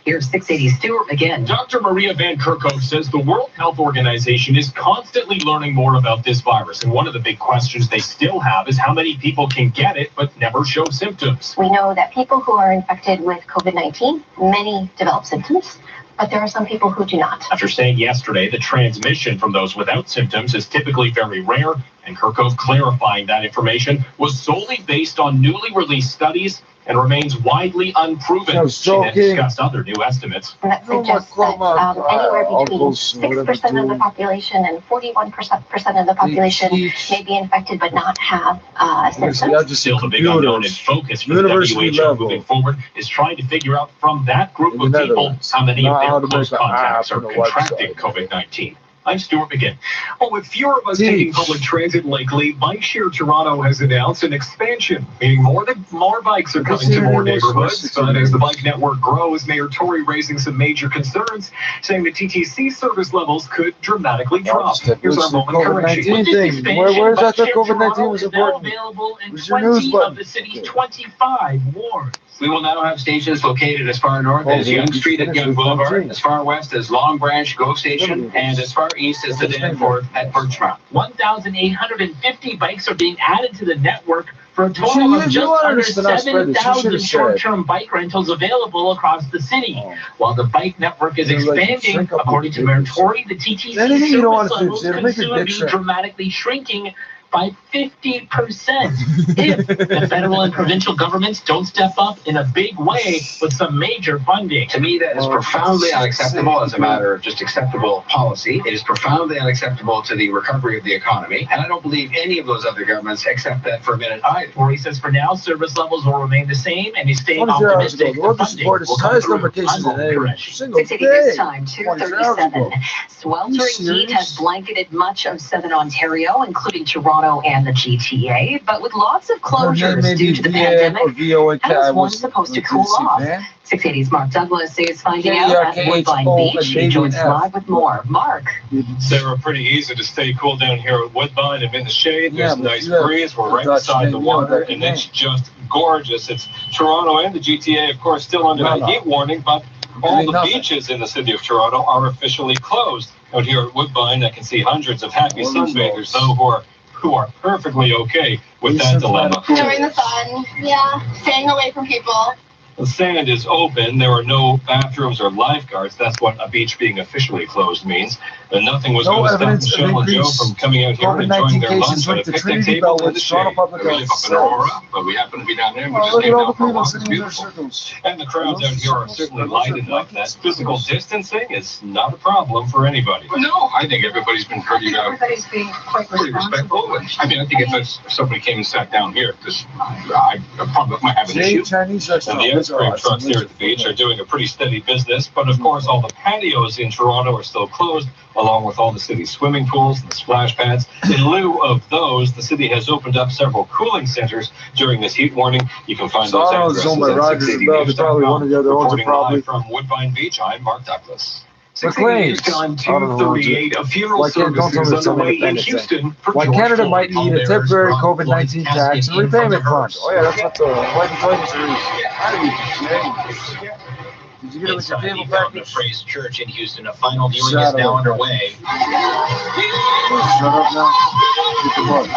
Here's 680 Stuart McGinn. Dr. Maria Van Kerkhove says the World Health Organization is constantly learning more about this virus. And one of the big questions they still have is how many people can get it but never show symptoms. We know that people who are infected with COVID-19, many develop symptoms, but there are some people who do not. After saying yesterday the transmission from those without symptoms is typically very rare, and Kerkhove clarifying that information was solely based on newly released studies and remains widely unproven. She then discussed other new estimates. And that suggests that anywhere between 6% of the population and 41% of the population may be infected but not have symptoms. Still, the big unknown in focus for the WHO moving forward is trying to figure out from that group of people how many of their close contacts are contracting COVID-19. I'm Stuart McGinn. Well, with fewer of us taking public transit lately, Bike Share Toronto has announced an expansion, meaning more bikes are coming to more neighborhoods. But as the bike network grows, Mayor Tory raising some major concerns, saying the TTC service levels could dramatically drop. Here's our moment correction. Where's that COVID-19 was important? Available in 20 of the city's 25 wards. We will now have stations located as far north as Yonge Street at Yonge Boulevard, as far west as Long Branch Go Station, and as far east as the Danforth at Birchmount. 1,850 bikes are being added to the network for a total of just under 7,000 short-term bike rentals available across the city. While the bike network is expanding, according to Mayor Tory, the TTC service levels could soon be dramatically shrinking by 50% if the federal and provincial governments don't step up in a big way with some major funding. To me, that is profoundly unacceptable as a matter of just acceptable policy. It is profoundly unacceptable to the recovery of the economy, and I don't believe any of those other governments accept that for a minute either. Tory says for now, service levels will remain the same, and he's staying optimistic the funding will come through. This time, 2:37. Sweltering heat has blanketed much of southern Ontario, including Toronto and the GTA, but with lots of closures due to the pandemic, how is one supposed to cool off? 680's Mark Douglas is finding out at Woodbine Beach. He joins live with more. Mark. Sarah, pretty easy to stay cool down here at Woodbine. I'm in the shade. There's a nice breeze. We're right beside the water, and it's just gorgeous. It's Toronto and the GTA, of course, still under a heat warning, but all the beaches in the city of Toronto are officially closed. Out here at Woodbine, I can see hundreds of happy sunbathers, though, who are perfectly okay with that dilemma. Enjoying the sun, staying away from people. The sand is open. There are no bathrooms or lifeguards. That's what a beach being officially closed means. And nothing was going to stop Michelle and Joe from coming out here and enjoying their lunch at a picnic table in the shade. We live up in Aurora, but we happen to be down there. We just came out for a walk. It's beautiful. And the crowds out here are certainly light enough that physical distancing is not a problem for anybody. No. I think everybody's been pretty being quite respectful. I mean, I think if somebody came and sat down here, I probably might have an issue. And the ice cream trucks here at the beach are doing a pretty steady business, but of course all the patios in Toronto are still closed, along with all the city's swimming pools and the splash pads. In lieu of those, the city has opened up several cooling centers during this heat warning. You can find those addresses at 680news.com. Reporting live from Woodbine Beach, I'm Mark Douglas. McLean. Time 2:38. A funeral service is underway in Houston for Why George Canada Floyd. might need a temporary COVID-19 tax and repayment fund. Oh yeah, that's what the Did you get it with your Inside table the Fountain of package? Praise Church in Houston, a final viewing is Shadow. now underway. Shut up now. Get the book.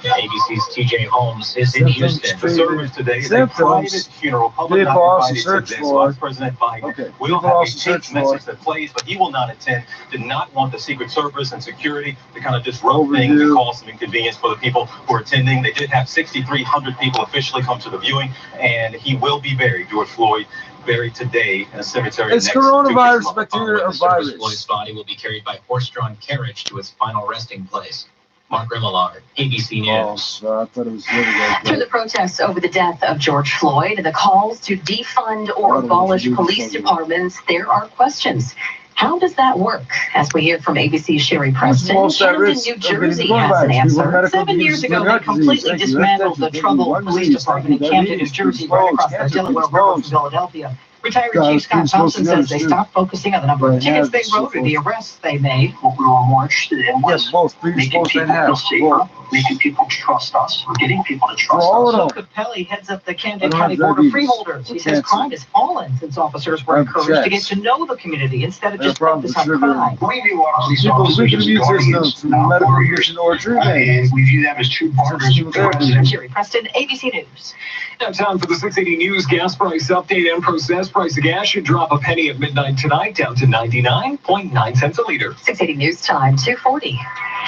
ABC's TJ Holmes is in Houston. The service today is a private funeral. Public People not also invited to search this. for. Vice President Biden Okay. will People have a also taped search message for. that plays, but he will not attend. Did not want the Secret Service and security to kind of disrupt things and cause some inconvenience for the people who are attending. They did have 6,300 people officially come to the viewing, and he will be buried. George Floyd buried today in a cemetery. It's next coronavirus to bacteria or Service virus. Floyd's body will be carried by horse-drawn carriage to its final resting place. Mark Remillard, ABC News. Oh, I thought it was really Through the protests over the death of George Floyd and the calls to defund or abolish police departments, there are questions. How does that work? As we hear from ABC's Sherry Preston, Camden, New Jersey has an answer. 7 years ago, they completely dismantled the troubled police department in Camden, New Jersey, right across the Delaware River from Philadelphia. Retiree Chief Scott Thompson says they stopped focusing on the number of tickets they wrote or the arrests they made. What we were more interested in was making people feel safer, making people trust us, or getting people to trust us. Joe Capelli heads up the Camden County Board of Freeholders. He says crime has fallen since officers were encouraged to get to know the community instead of just focus on crime. We view our police officers as guardians, not warriors, and we view them as true partners with the president. Sherry Preston, ABC News. Now time for the 680 News gas price update and process. Price of gas should drop a penny at midnight tonight, down to 99.9 cents a liter. 680 News time, 2:40.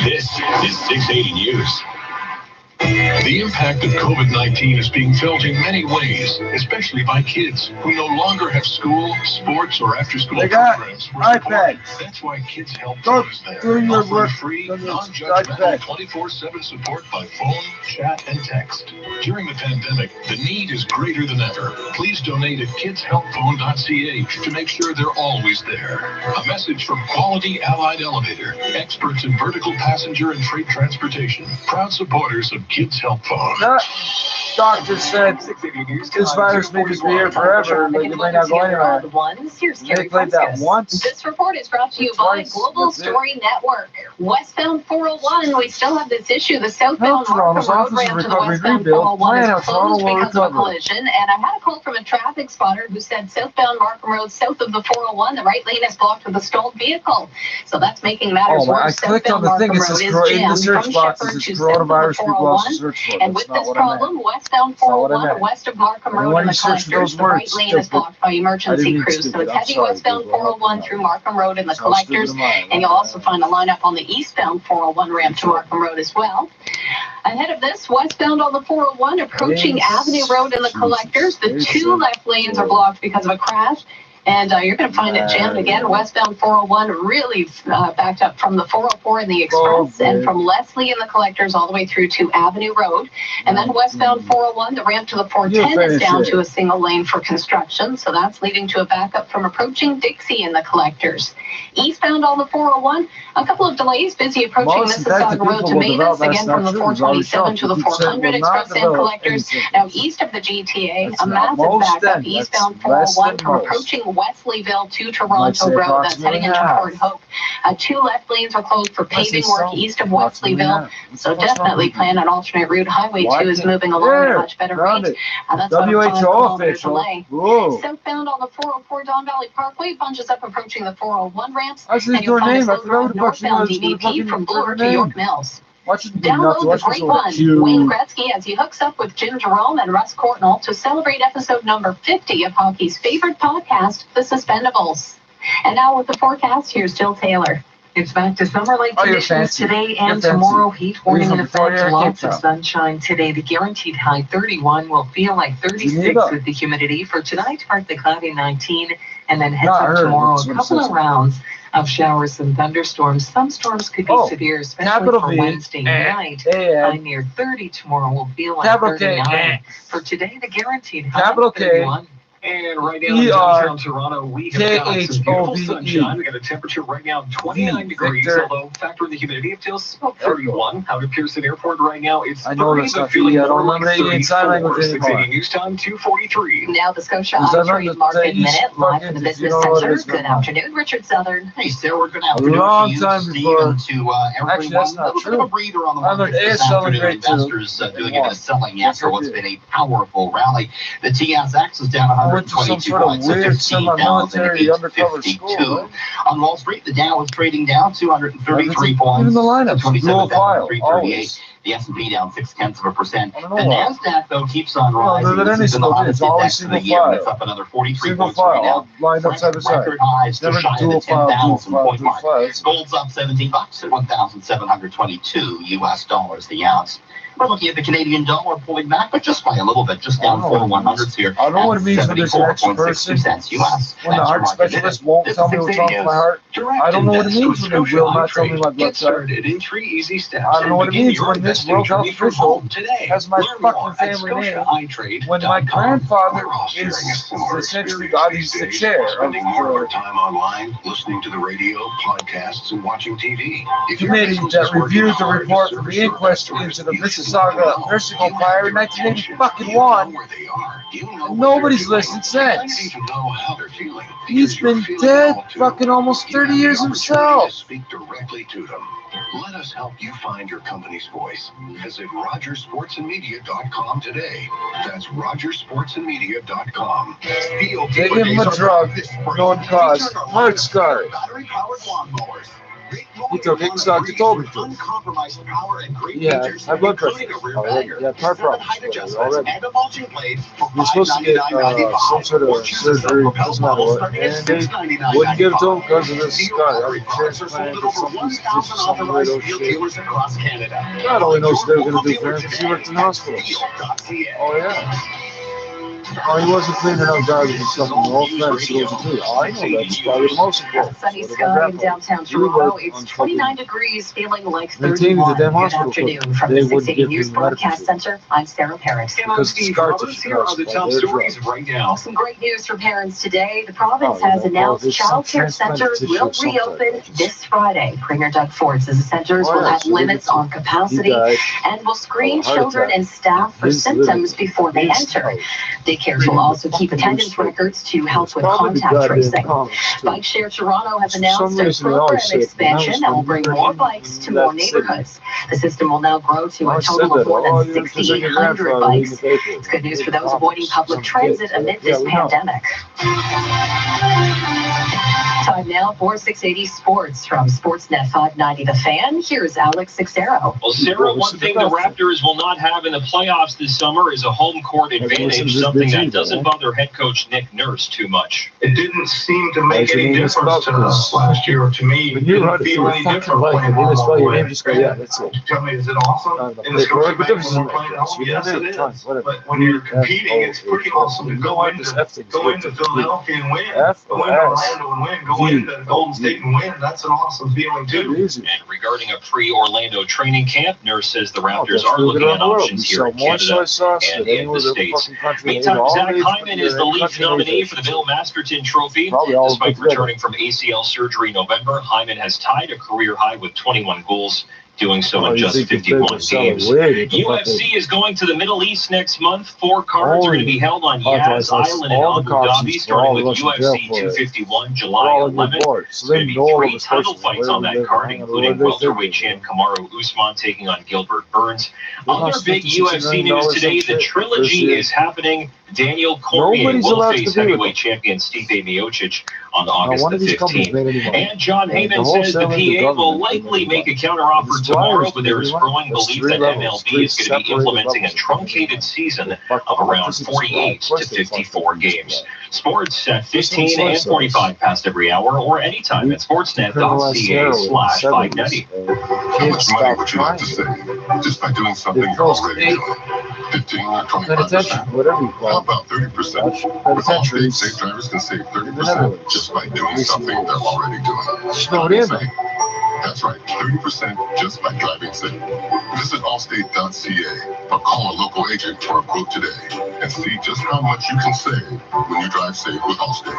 This is 680 News. The impact of COVID-19 is being felt in many ways, especially by kids who no longer have school, sports, or after-school They got programs. iPads. That's why Kids Help Go Phone is there, do your offering work free, on your non-judgmental, iPad. 24/7 support by phone, chat, and text. During the pandemic, the need is greater than ever. Please donate at kidshelpphone.ca to make sure they're always there. A message from Quality Allied Elevator, experts in vertical passenger and freight transportation, proud supporters of Kids Help Phone. Doctor said this virus may be here forever, but it may not go anywhere. They played that once. This report is brought to you by Global Story Network. Westbound 401, we still have this issue. The southbound Markham Road ramp to the westbound 401 is closed because of a collision. And I had a call from a traffic spotter who said southbound Markham Road, south of the 401, the right lane is blocked with a stalled vehicle. So that's making matters worse. I clicked on the thing, it says in the search box, it says coronavirus, people also search for it. And with this problem, westbound 401 west of Markham Road and the collectors, the right lane is blocked by emergency crews. So it's heavy westbound 401 through Markham Road and the collectors. And you'll also find a lineup on the eastbound 401 ramp to Markham Road as well. Ahead of this, westbound on the 401 approaching Avenue Road and the collectors, the two left lanes are blocked because of a crash. And you're going to find it jammed again. Westbound 401 really backed up from the 404 and the Express, and from Leslie and the collectors all the way through to Avenue Road. And then westbound 401, the ramp to the 410 is down to a single lane for construction. So that's leading to a backup from approaching Dixie and the collectors. Eastbound on the 401, a couple of delays, busy approaching Mississauga Road to Mavis, again from the 427 to the 400 Express and collectors. Now east of the GTA, a massive backup eastbound 401 from approaching Wesleyville to Toronto Road. That's heading into Port Hope. Two left lanes are closed for paving work east of Wesleyville. So definitely plan an alternate route. Highway 2 is moving along at a much better rate. That's about a 5-kilometer delay. Southbound on the 404 Don Valley Parkway bunches up approaching the 401 ramps. And you'll find a slow drive northbound DVP from Bloor to York Mills. Download the Great One, Wayne Gretzky, as he hooks up with Jim Jerome and Russ Courtnall to celebrate episode number 50 of hockey's favorite podcast, The Suspendables. And now with the forecast, here's Jill Taylor. It's back to summer-like conditions today and tomorrow. Heat warning in effect. Lots of sunshine today. The guaranteed high 31 will feel like 36 with the humidity. For tonight, partly cloudy 19, and then heads up tomorrow. A couple of rounds of showers and thunderstorms. Some storms could be severe, especially for Wednesday night. High near 30 tomorrow will feel like 39. For today, the guaranteed high 31. And right now in downtown Toronto, we have got some beautiful sunshine. We got a temperature right now of 29 degrees, although factor in the humidity, it feels about 31. Out at Pearson Airport right now, it's 30, but feeling more like 34. 680 News Time, 2:43. Now the Scotia Trade Market Minute, live from the Business Center. Good afternoon, Richard Southern. Hey, Sarah, good afternoon. Long to you, time Steve, before. and to everyone. Actually, that's not a little true. bit of a breather on the market this afternoon. Investors doing a bit of selling after what's been a powerful rally. The TSX is down 122 points to 15,852. On Wall Street, the Dow is trading down 233 points to 27,338. The S&P down 0.6%. The NASDAQ, though, keeps on rising. This is in the hottest index of the year. It's up another 43 points right now. Record highs to shy of the 10,000 point mark. Gold's up $17 at $1,722 US dollars the ounce. We're looking at the Canadian dollar pulling back, but just by a little bit, just down 4 100s here. I know what it means when there's an extra person. US. When the heart specialist won't tell me what's wrong with my heart. I don't know what it means when they will not tell me my blood sugar. In 3 easy steps. I don't know what it means when this World Health official has my fucking family name. When my grandfather is essentially he's the chair of Spending more of our time online, listening to the radio, podcasts, and watching TV. If your committee business that is working reviewed the hard to report from service the your inquest customers, into the you should Mississauga nursing home fire in 1981. Nobody's listened since. He's been dead fucking almost 30 years himself. Speak directly to them. Let us help you find your company's voice. Visit RogerSportsandMedia.com today. That's RogerSportsandMedia.com. They give him a drug, known cause heart scar. He took it, Dr. told me to. Yeah, high blood pressure. Yeah, heart problems. Already. You're supposed to get some sort of surgery, doesn't matter what. And they wouldn't give it to him because of this scar. I mean, transplant or some weirdo shit. God only knows what they were going to do for him because he worked in hospitals. Oh, yeah. Oh, he wasn't cleaning out garbage and stuff in the old friends, so those are good. Oh, I know that's probably the most important. Sunny sky in downtown Toronto. It's 29 degrees, feeling like 31. Good afternoon from the 680 News Broadcast Center. I'm Sarah Parent. Here are the top stories right now. Some great news for parents today. The province has announced child care centers will reopen this Friday. Premier Doug Ford says the centers will have limits on capacity and will screen children and staff for symptoms before they enter. Daycares will also keep attendance records to help with contact tracing. Bike Share Toronto has announced a program expansion that will bring more bikes to more neighborhoods. The system will now grow to a total of more than 6,800 bikes. It's good news for those avoiding public transit amid this pandemic. Time now for 680 Sports from Sportsnet 590 The Fan. Here's Alex Sixero. Well, Sarah, one thing the Raptors will not have in the playoffs this summer is a home court advantage, something that doesn't bother head coach Nick Nurse too much. It didn't seem to make any difference to us last year or to me. It didn't feel any different playing home. Yeah, that's it. Tell me, is it awesome? In the Scotiabank when we're playing home? Yes, it is. But when you're competing, it's pretty awesome to go into Philadelphia and win, go into Orlando and win, go into Golden State and win. That's an awesome feeling too. And regarding a pre-Orlando training camp, Nurse says the Raptors are looking at options here in Canada and in the States. Meantime, Zach Hyman is the Leafs nominee for the Bill Masterton Trophy. Despite returning from ACL surgery in November, Hyman has tied a career high with 21 goals, doing so in just 51 games. UFC is going to the Middle East next month. 4 cards are going to be held on Yas Island in Abu Dhabi, starting with UFC 251 July 11th. There's going to be 3 title fights on that card, including welterweight champ Kamaru Usman taking on Gilbert Burns. Other big UFC news today, the trilogy is happening. Daniel Cormier will face heavyweight champion Stipe Miocic on August the 15th. And John Heyman says the PA will likely make a counteroffer tomorrow, but there is growing belief that MLB is going to be implementing a truncated season of around 48 to 54 games. Sports at 15 and 45 past every hour or anytime at sportsnet.ca/590. How much money would you like to save just by doing something you're already doing? 15 or 25%? How about 30%? With Allstate, safe drivers can save 30% just by doing something they're already doing. That's right, 30% just by driving safe. Visit allstate.ca or call a local agent for a quote today. and see just how much you can save when you drive safe with Allstate.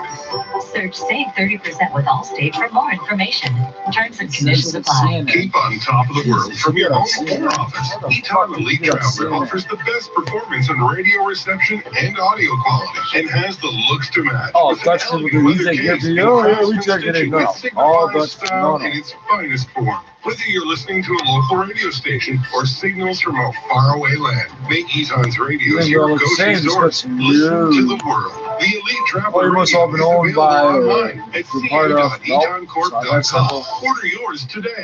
Search Save 30% with Allstate for more information. Terms and conditions apply. Keep on top of the world from your home or office. Eton Elite Traveler offers the best performance in radio reception and audio quality and has the looks to match. Oh, Dutch people do music here to you? Yeah, we check it in now. All Dutch, no. In its finest form. Whether you're listening to a local radio station or signals from a faraway land, make Eton's radio your go-to source. Listen to the world. The Elite Traveler you must have been owned by online at part of ca.etoncorp.com. Order yours today.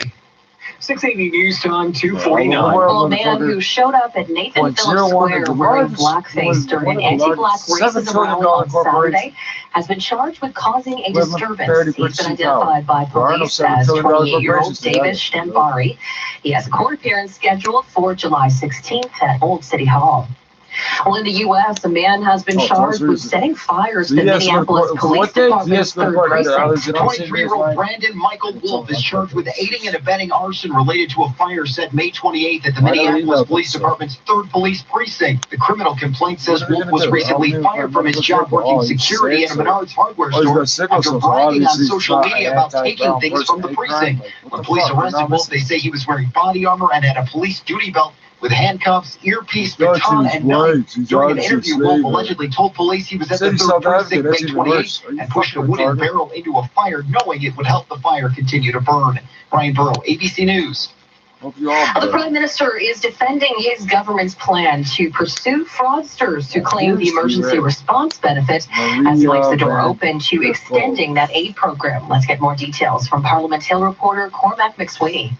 680 News Time 249. A man who showed up at Nathan Phillips Square wearing blackface during an anti-black racism rally on Saturday has been charged with causing a disturbance. He's been identified by police as 28-year-old Davis Shtembari. He has a court appearance scheduled for July 16th at Old City Hall. Well, in the U.S., a man has been charged with setting fires to the Minneapolis Police Department's third precinct. 23-year-old Brandon Michael Wolf is charged with aiding and abetting arson related to a fire set May 28th at the Minneapolis Police Department's third police precinct. The criminal complaint says Wolf was recently fired from his job working security at a Menards hardware store after bragging on social media about taking things from the precinct. When police arrested Wolf, they say he was wearing body armor and had a police duty belt with handcuffs, earpiece, baton, and knife. During an interview, Wolf allegedly told police he was at the third precinct May 28th and pushed a wooden barrel into a fire, knowing it would help the fire continue to burn. Brian Burrow, ABC News. The Prime Minister is defending his government's plan to pursue fraudsters who claim the emergency response benefit as he leaves the door open to extending that aid program. Let's get more details from Parliament Hill reporter Cormac McSweeney.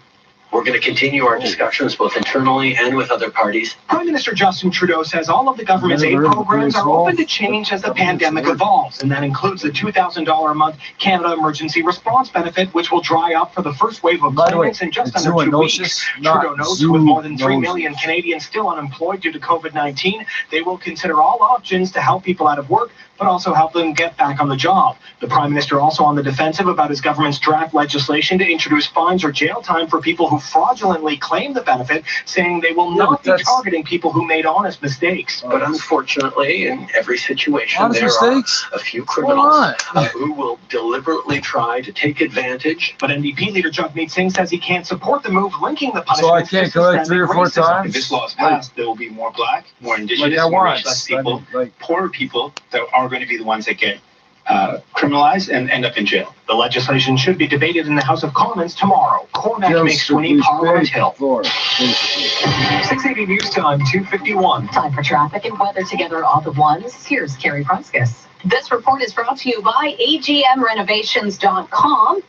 We're going to continue our discussions both internally and with other parties. Prime Minister Justin Trudeau says all of the government's aid programs are open to change as the pandemic evolves, and that includes the $2,000 a month Canada Emergency Response Benefit, which will dry up for the first wave of claimants in just under 2 weeks. Trudeau notes with more than 3 million Canadians still unemployed due to COVID-19, they will consider all options to help people out of work, but also help them get back on the job. The Prime Minister also on the defensive about his government's draft legislation to introduce fines or jail time for people who fraudulently claim the benefit, saying they will not be targeting people who made honest mistakes. But unfortunately, in every situation, there are a few criminals who will deliberately try to take advantage. But NDP leader Jagmeet Singh says he can't support the move linking the punishment. So I can't collect 3 or 4 times? If this law is passed, there will be more black, more indigenous, more racialized people, poorer people that are going to be the ones that get criminalized and end up in jail. The legislation should be debated in the House of Commons tomorrow. Cormac McSweeney, Parliament Hill. 680 News Time 251. Time for traffic and weather together all at once. Here's Carrie Pruskus. This report is brought to you by AGMRenovations.com.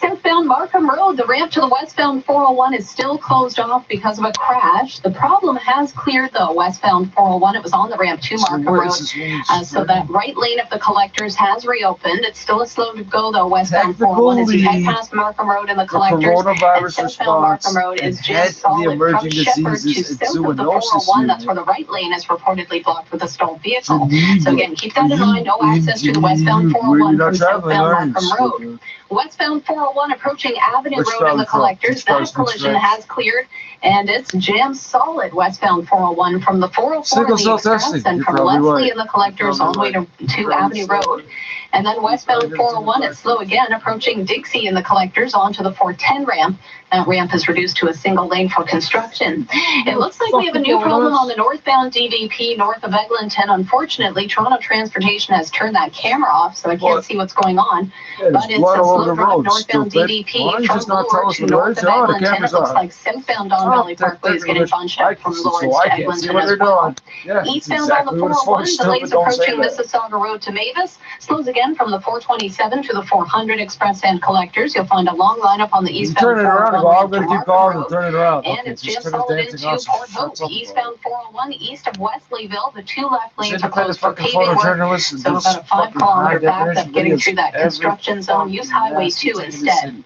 Southbound Markham Road, the ramp to the westbound 401 is still closed off because of a crash. The problem has cleared, though, westbound 401. It was on the ramp to Markham Road. So that right lane of the collectors has reopened. It's still a slow to go, though, westbound 401 as you head past Markham Road and the collectors. And southbound Markham Road is just solid from Shepherd to south of the 401. That's where the right lane is reportedly blocked with a stalled vehicle. So again, keep that in mind. No access to the westbound 401 from southbound Markham Road. Westbound 401 approaching Avenue Road in the collectors. That collision has cleared, and it's jammed solid westbound 401 from the 404 in the Express and from Leslie in the collectors all the way to Avenue Road. And then westbound 401, it's slow again, approaching Dixie in the collectors onto the 410 ramp. That ramp is reduced to a single lane for construction. It looks like we have a new problem on the northbound DVP north of Eglinton. Unfortunately, Toronto Transportation has turned that camera off, so I can't see what's going on. But it's a slow drive northbound DVP from Bloor to north of Eglinton. It looks like southbound Don Valley Parkway is getting bunched up from Lawrence to Eglinton as well. Eastbound on the 401, delays approaching Mississauga Road to Mavis. Slows again from the 427 to the 400 Express and collectors. You'll find a long lineup on the eastbound 401 and it's jammed solid into Port Hope. Eastbound 401 east of Wesleyville. The 2 left lanes are closed for paving work. So about a 5-kilometer backup getting through that construction zone. Use Highway 2 instead.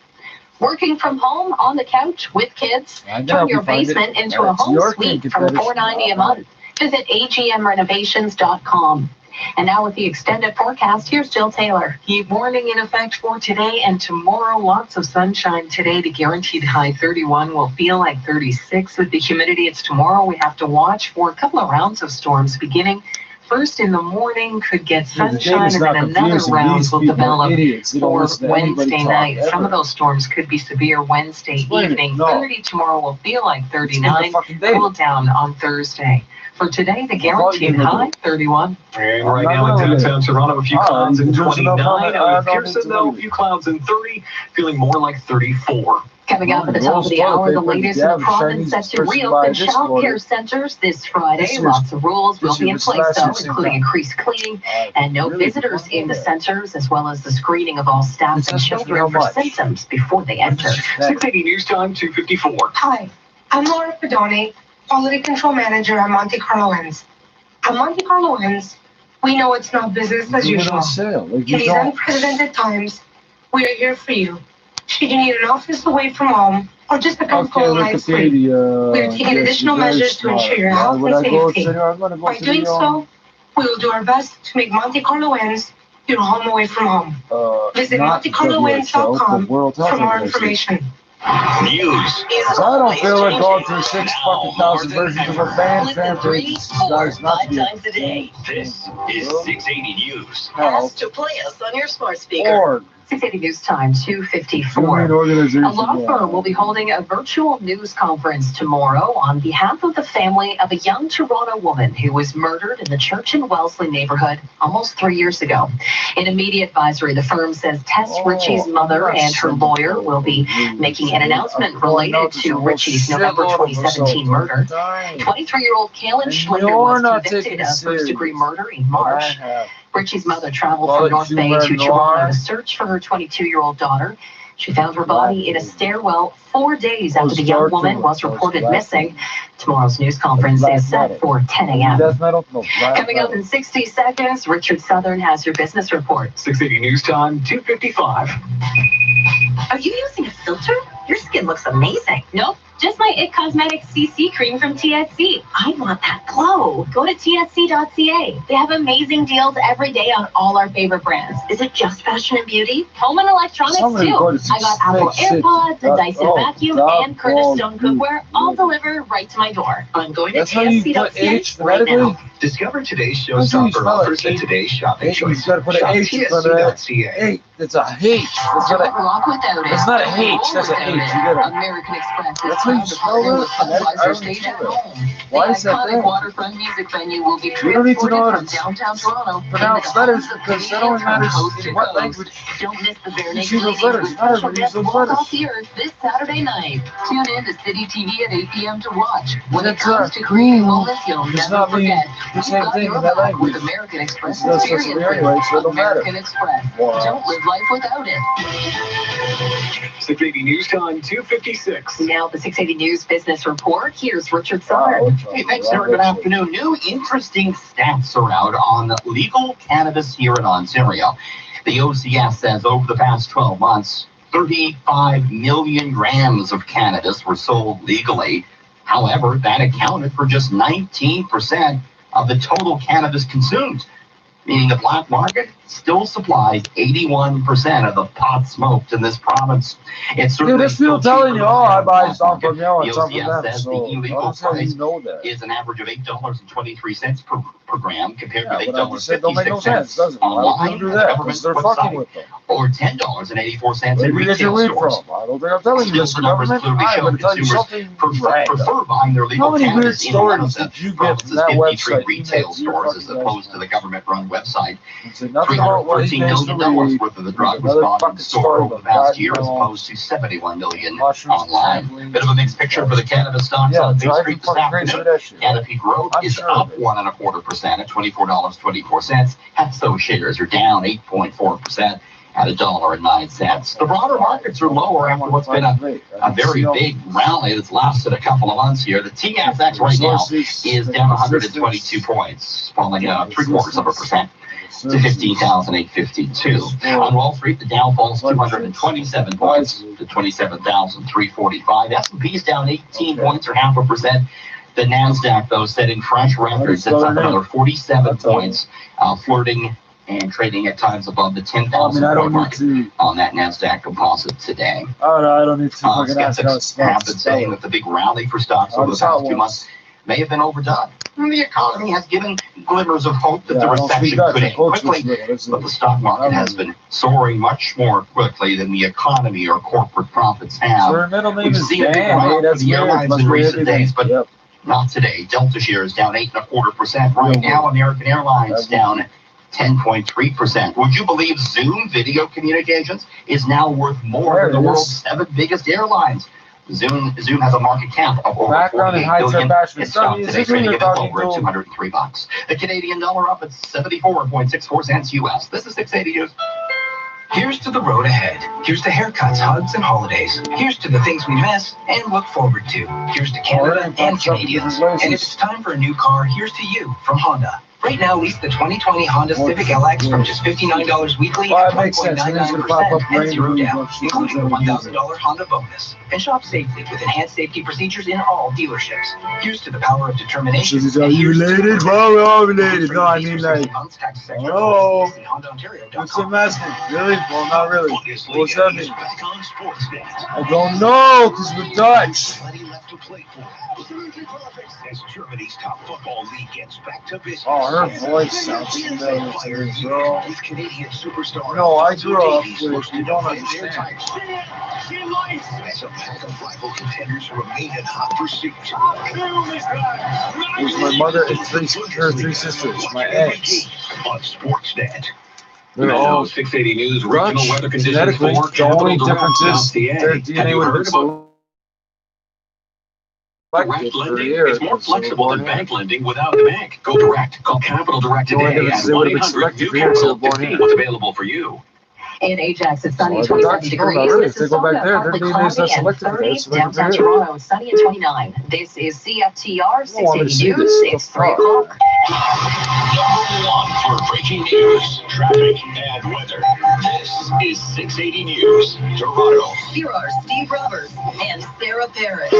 Working from home on the couch with kids. Turn your basement into a home suite from $4.90 a month. Visit AGMRenovations.com. And now with the extended forecast, here's Jill Taylor. Heat warning in effect for today and tomorrow. Lots of sunshine today. The guaranteed high 31 will feel like 36 with the humidity. It's tomorrow we have to watch for a couple of rounds of storms beginning First in the morning could get The game sunshine, is and not then another confusing. round These will people are develop idiots. They don't for listen to anybody Wednesday talk night. Some ever. of those storms could be severe Wednesday Explain it. evening. No. 30 tomorrow will feel like It's in the 39. fucking day. Cool down on Thursday. For today, the guaranteed gonna do high 31. And I'm right not now in gonna do downtown Toronto, a few clouds and there's enough 29. on it. I Out of don't need Pearson, to though, do a few clouds and 30, feeling more like 34. Coming up at the top of the hour, the latest in the province set to reopen child care centers this Friday. Lots of rules will be in place, though, including increased cleaning and no visitors in the centers, as well as the screening of all staff and children for symptoms before they enter. 680 News Time, 254. Hi, I'm Laura Pedoni, Quality Control Manager at Monte Carlo Inns. At Monte Carlo Inns, we know it's not business as usual. In these unprecedented times, we are here for you. Should you need an office away from home or just a comfortable night's sleep, we are taking additional measures to ensure your health and safety. By doing so, we will do our best to make Monte Carlo Inns your home away from home. Visit MonteCarloInns.com for more information. News. I don't feel like going through 6,000 versions of a band fan page. Guys, not to be This is 680 News. Ask to play us on your smart speaker. 680 News Time, 254. A law firm will be holding a virtual news conference tomorrow on behalf of the family of a young Toronto woman who was murdered in the Church and Wellesley neighborhood almost 3 years ago. In a media advisory, the firm says Tess Ritchie's mother and her lawyer will be making an announcement related to Ritchie's November 2017 murder. 23-year-old Kaylin Schlinger was convicted of first-degree murder in March. Ritchie's mother traveled from North Bay to Toronto to search for her 22-year-old daughter. She found her body in a stairwell 4 days after the young woman was reported missing. Tomorrow's news conference is set for 10 a.m. Coming up in 60 seconds, Richard Southern has your business report. 680 News Time, 255. Are you using a filter? Your skin looks amazing. Nope, just my IT Cosmetics CC cream from TSC. I want that glow. Go to tsc.ca. They have amazing deals every day on all our favorite brands. Is it just fashion and beauty? Home and electronics too. I got Apple AirPods, a Dyson vacuum, and Curtis Stone cookware, all delivered right to my door. I'm going to tsc.ca right now. Discover today's showstopper offers at today's shopping choice. Shop tsc.ca. It's a H. It's not a Rock without it. It's not a H. That's a H. You get it. American Express. That's how you spell it. I don't Stage know at home. Why is that The there? iconic waterfront music venue will be You don't need to know transported how from to downtown Toronto. pronounce letters because that only matters in what language. Don't miss the Bare You Naked see those Ladies letters. with Not special everybody guest uses those Walk letters. Off the Earth this Saturday night. Tune in to City TV at 8 p.m. to watch. When it That's comes right. to creating moments you'll Does never not mean forget, the same you've got thing your in that back language. with American Express It's not supposed to be experiences. anyway, so it don't matter. American Express. Wow. Don't live life without it. 680 News Time, 256. Now the 680 News Business Report. Here's Richard Southern. Hey, thanks, Sarah. Good afternoon. New interesting stats are out on legal cannabis here in Ontario. The OCS says over the past 12 months, 35 million grams of cannabis were sold legally. However, that accounted for just 19% of the total cannabis consumed, meaning the black market still supplies 81% of the pot smoked in this province. It's Dude, this people telling you, oh, I buy stuff from you and stuff from them. says So, the illegal honestly, price you know that. is an average of $8.23 per gram, compared Yeah, with but I just said, don't make no sense, does it? Why would online people do at the that? government Because they're fucking website, with them. or $10.84 Where in do you get your retail weed stores. from? I don't think I'm telling you this, Still, the numbers government. clearly I'm show going to tell you consumers something random. prefer buying their How legal many weird cannabis in one of stories the did you get province's from that 53 website? retail stores as opposed to the government-run website? Say nothing about what he $313 pays to million read. worth of the drug was Another bought in fucking the store story over the about past year, as God, opposed to $71 million mushrooms, online. sampling. Bit of a mixed picture for the cannabis stocks Yeah, on Bay driving Street this fucking crazy afternoon. with that shit. Canopy Growth I'm is sure up of it. 1.25% at $24.24. HEXO shares are down 8.4% at $1.09. The broader markets are lower after what's been a very big rally that's lasted a couple of months here. The TSX right now is down 122 points, falling 0.75% to 15,852. On Wall Street, the Dow falls 227 points to 27,345. S&P is down 18 points or 0.5%. The NASDAQ, though, setting fresh records. It's up another 47 points, flirting and trading at times above the 10,000 point mark on that NASDAQ composite today. Oh, no, I don't need to fucking ask how it Skeptics have been smells. saying that the big rally for stocks over the past 2 months may have been overdone. The economy has given glimmers of hope that the recession could end quickly, but the stock market has been soaring much more quickly than the economy or corporate profits have. We've seen a big run for the airlines in recent days, but not today. Delta shares down 8.25% right now. American Airlines down 10.3%. Would you believe Zoom Video Communications is now worth more than the world's 7 biggest airlines? Zoom has a market cap of over $48 billion. Its stock today trading at over $203. The Canadian dollar up at 74.64 cents US. This is 680 News. Here's to the road ahead. Here's to haircuts, hugs, and holidays. Here's to the things we miss and look forward to. Here's to Canada and Canadians. And if it's time for a new car, here's to you from Honda. Right now, lease the 2020 Honda Civic LX from just $59 weekly at 1.99% and 0 down, including the $1,000 Honda bonus. And shop safely with enhanced safety procedures in all dealerships. Here's to the power of determination. Are you related? Well, we're all related. No, I mean like, oh, what's the message? Really? Well, not really. What's that mean? I don't know, because we're Dutch. As Germany's top football league gets back to business. Oh, her voice sounds familiar to me, bro. With Canadian superstar. No, I grew up with, you don't understand. As a pack of rival contenders remain in hot pursuit. It was my mother and her three sisters, my ex. On Sportsnet. They're all 680 News regional weather conditions. Genetically, the only difference is their DNA would have been so. Direct lending is more flexible than bank lending without the bank. Go direct. Call Capital Direct today at 1-800-NEW-CAPITAL. What's available for you? In Ajax, it's sunny, 27 degrees. Mississauga, partly cloudy and 30. Downtown Toronto, sunny and 29. This is CFTR 680 News. It's 3 o'clock. #1 for breaking news, traffic, and weather. This is 680 News, Toronto. Here are Steve Roberts and Sarah Paris.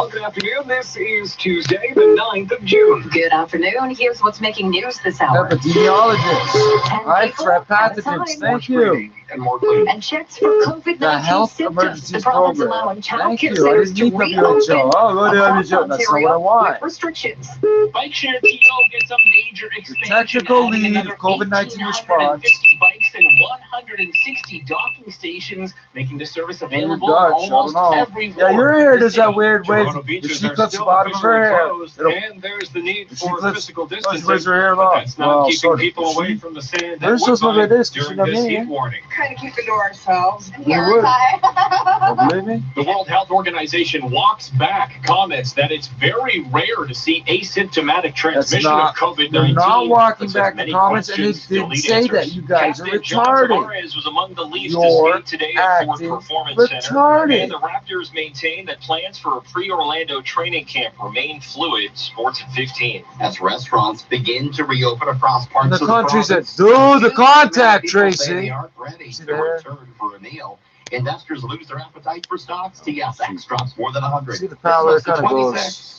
Oh, good afternoon. This is Tuesday, the 9th of June. Good afternoon. Here's what's making news this hour. Epidemiologist. Hi, Fred Pathogens. Thank you. And checks for COVID-19 The Health symptoms. Emergency The province Program. allowing child Thank care you. I centers didn't to need reopen WHO. Oh, go to across WHO. That's not what I Ontario want. with restrictions. Bike share TO gets a major expansion. Technical adding lead, another COVID-19 response. 1,850 bikes and 160 docking stations, making the service available Dutch, almost I don't know. every Yeah, your hair does that weird way. Toronto If beaches she are cuts the still bottom of her hair, closed, it'll, and there's the need if she for clips, physical she distancing. clips her hair But long. that's not Well, keeping sorry. people away from the sand They're at supposed to look like this, 'cause during you know this me. heat warning. Kind of keep it to ourselves. We would. Don't believe me? The World Health Organization walks back comments that it's very rare to see asymptomatic transmission of COVID-19. They're not walking But back the many comments, and they questions, still didn't need say answers. that. You guys are Captain John retarded. Tavares was among the least to You're speak today at Ford acting Performance Center. retarded. And the Raptors maintain that plans for a pre-Orlando training camp remain fluid. Sports at 15. As restaurants begin to reopen across parts And of the the countries that province, do the contact people say tracing. they aren't ready See to there? return for a meal. Investors lose their appetite for stocks. TSX drops more than 100. See the power This is kind of 26. goes.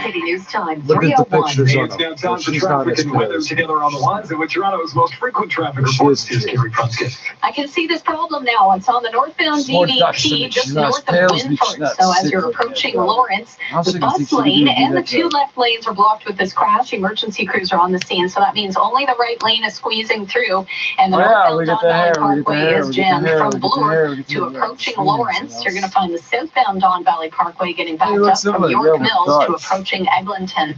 City News Time, Look at the 3:01. pictures on It's them. now time for She's not traffic as and weather close. together on the lines, and with Toronto's most frequent traffic She reports is is Gary Prunskis. I can see this problem now. It's on the northbound More Dutch than DVP me. just She's not north as pale of as me. She's Winford. not So as sick you're like that, approaching bro. Lawrence, How the sick is he? bus She lane didn't do and the that, 2 bro. left lanes are blocked with this crash. Emergency crews are on the scene. So that means only the right lane is squeezing through. And the Oh, yeah, we northbound get Don the hair, Valley we get the Parkway hair, is we get the jammed hair, from we get the hair, Bloor we get to the hair. approaching Lawrence. You're going to find the southbound Don Valley Parkway getting backed looks up similar, from yeah, York with Mills to Dutch. approaching Eglinton.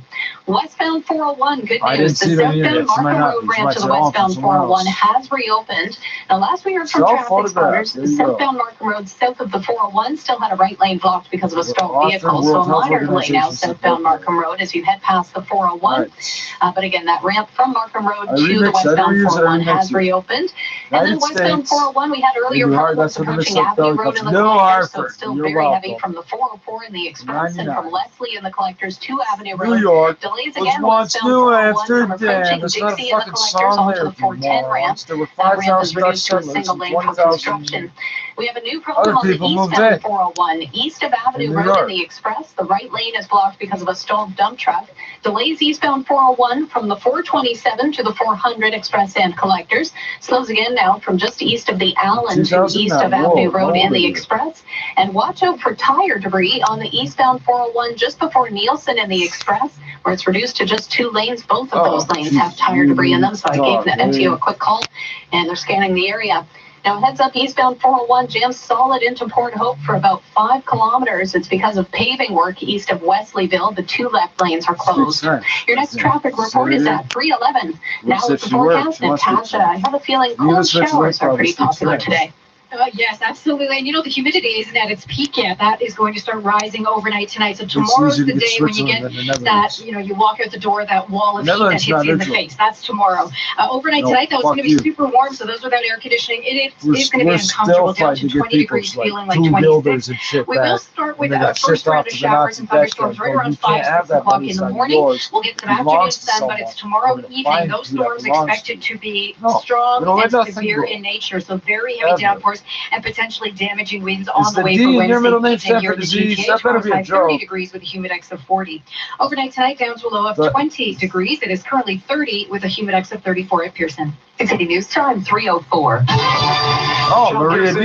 Westbound 401, good I didn't news. The see that either. southbound That's my Markham not- Road it's ramp my to the own from westbound somewhere 401 else. has reopened. Now, last we heard from Self traffic photograph. spotters, There the you go. southbound Markham Road south of the 401 still had a right lane blocked because of a stalled Austin vehicle. So a World Health minor delay now Organization southbound Markham Road as you head past the 401. Right. But again, that ramp from Markham Road I to the remixed, I westbound don't use it, I 401 remix has it. reopened. And then United westbound States. 401, we had earlier Maybe hard, problems that's what it approaching is, Avenue so Road in the no collectors, so Hartford. it's still You're very heavy welcome. from the 404 in the Express and 99. from Leslie in the collectors to Avenue New Road. York Delays was again once westbound New 401 from Amsterdam. approaching It's not a Dixie in the fucking collectors song onto the lyric, 410 ramp. morons. There were That ramp is 5,000 Dutch reduced to a settlers single and lane for 20,000 construction. We have a new problem on the eastbound 401. East of Avenue Road in the Express. The right lane is blocked because of a stalled dump truck. Delays eastbound 401 from the 427 to the 400 Express and Collectors. Slows again now from just east of the Allen to east of Avenue Road in the Express. And watch out for tire debris on the eastbound 401 just before Nielsen in the Express, where it's reduced to just 2 lanes. Both of those lanes have tire debris in them, so I gave the MTO a quick call, and they're scanning the area. Now, heads up eastbound 401 jams solid into Port Hope for about 5 kilometers. It's because of paving work east of Wesleyville. The 2 left lanes are closed. Your next traffic report is at 3:11. Now with the forecast, Natasha, I have a feeling cold showers are pretty popular today. Yes, absolutely. And the humidity isn't at its peak yet. That is going to start rising overnight tonight. So tomorrow's the day when you get that, you walk out the door, that wall of heat that hits you in the face. That's tomorrow. Overnight tonight, though, it's going to be super warm. So those without air conditioning, it is going to be uncomfortable, down to 20 degrees, feeling like 26. We will start with a first round of showers and thunderstorms right around 5, 6 o'clock in the morning. We'll get some afternoon sun, but it's tomorrow evening. Those storms expected to be strong and severe in nature. So very heavy downpours and potentially damaging winds on the way for Wednesday here at the GTA. Tomorrow, 30 degrees with a humidex of 40. Overnight tonight, down to a low of 20 degrees. It is currently 30 with a humidex of 34 at Pearson. City News Time 3:04. Maria D.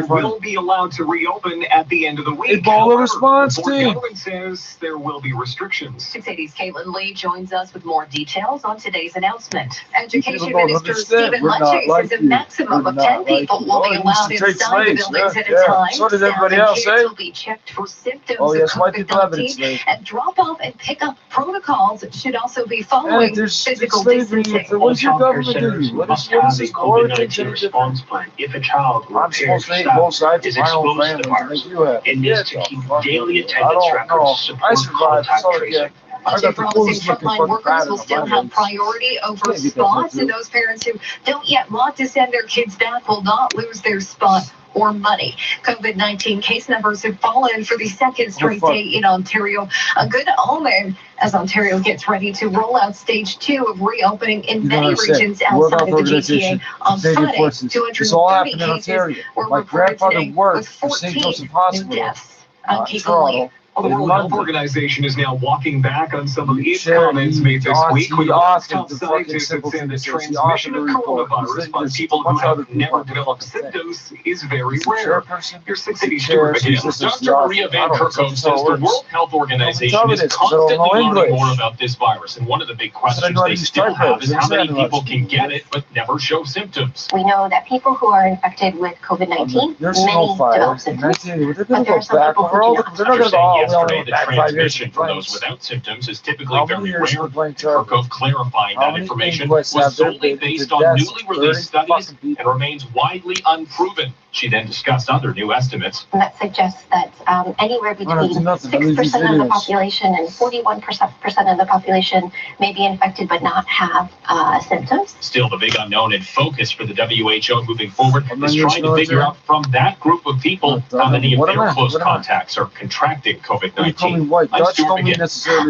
will be allowed to reopen at the end of the week. Ebola response team. The government says there will be restrictions. 680's Caitlin Lee joins us with more details on today's announcement. Education Minister Stephen Lecce says a maximum of 10 people will be allowed inside the buildings at a time. So does everybody else say? Will be checked for symptoms of COVID-19, and drop-off and pick-up protocols should also be following physical distancing. What's your government doing? What is this COVID-19 response plan? If a child or parent staff is exposed to the virus, it needs to keep daily attendance records, support contact tracing. Frontline workers will still have priority over spots, and those parents who don't yet want to send their kids back will not lose their spot or money. COVID-19 case numbers have fallen for the second straight day in Ontario. A good omen as Ontario gets ready to roll out stage 2 of reopening in many regions outside of the GTA. On Friday, 230 cases were reported today, with 14 new deaths. I'm Caitlin Lee. The World Health Organization is now walking back on some of its comments made this week. When top scientists have said the transmission of coronavirus by people who have never developed symptoms is very rare. Here's 680 Stuart McHale. Dr. Maria Van Kerkhove says the World Health Organization is constantly learning more about this virus, and one of the big questions they still have is how many people can get it but never show symptoms. We know that people who are infected with COVID-19, many develop symptoms, but there are some people who do not. Yesterday, the transmission for those without symptoms is typically very rare. Kerkhove clarifying that information was solely based on newly released studies and remains widely unproven. She then discussed other new estimates. That suggests that anywhere between 6% of the population and 41% of the population may be infected but not have symptoms. Still, the big unknown and focus for the WHO moving forward is trying to figure out from that group of people how many of their close contacts are contracting COVID-19.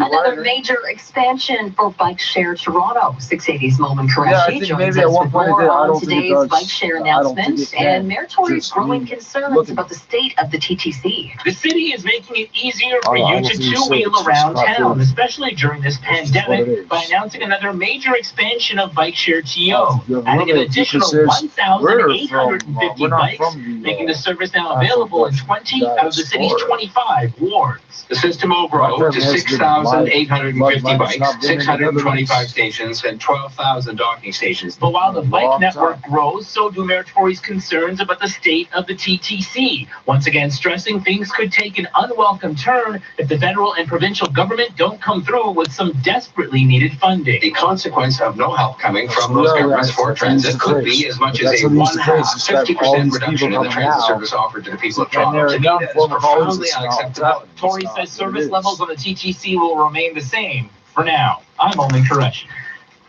Another major expansion for Bike Share Toronto. 680's Moment Qureshi joins us with more on today's Bike Share announcement, and Mayor Tory's growing concerns about the state of the TTC. The city is making it easier for you to two-wheel around town, especially during this pandemic, by announcing another major expansion of Bike Share TO, adding an additional 1,850 bikes, making the service now available in 20 out of the city's 25 wards. The system will grow to 6,850 bikes, 625 stations, and 12,000 docking stations. But while the bike network grows, so do Mayor Tory's concerns about the state of the TTC. Once again, stressing things could take an unwelcome turn if the federal and provincial government don't come through with some desperately needed funding. The consequence of no help coming from those governments for transit could be as much as a 50% reduction in the transit service offered to the people of Toronto. To me, that is profoundly unacceptable. Tory says service levels on the TTC will remain the same for now. I'm Omen Qureshi.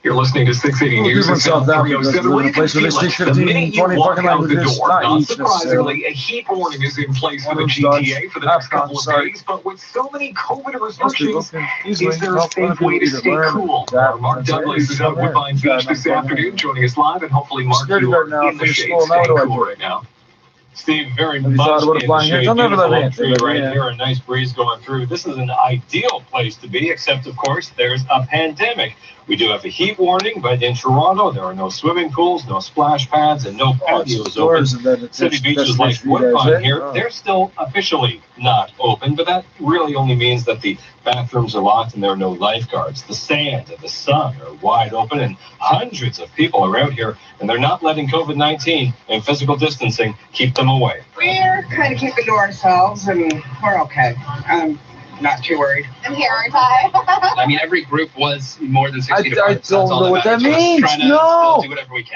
You're listening to 680 News and 307. What do you feel like the minute you walk out the door? Not surprisingly, a heat warning is in place for the GTA for the next couple of days, but with so many COVID restrictions, is there a safe way to stay cool? Mark Douglas is out at Woodbine Beach this afternoon, joining us live, and hopefully, Mark, you are in the shade, staying cool right now. Steve, very Have you much thought about in applying the here? shade. Don't ever let Beautiful me tree answer, right yeah. here, a nice breeze going through. This is an ideal place to be, except, of course, there's a pandemic. We do have a heat warning, but in Toronto, there are no swimming pools, no splash pads, and no patios open. City beaches like Woodbine here, they're still officially not open, but that really only means that the bathrooms are locked and there are no lifeguards. The sand and the sun are wide open, and hundreds of people are out here, and they're not letting COVID-19 and physical distancing keep them away. We're kind of keeping to ourselves, and we're okay. I'm not too worried. I'm here, aren't I? I mean, every group was more than 6 feet apart. I don't know what that means. No.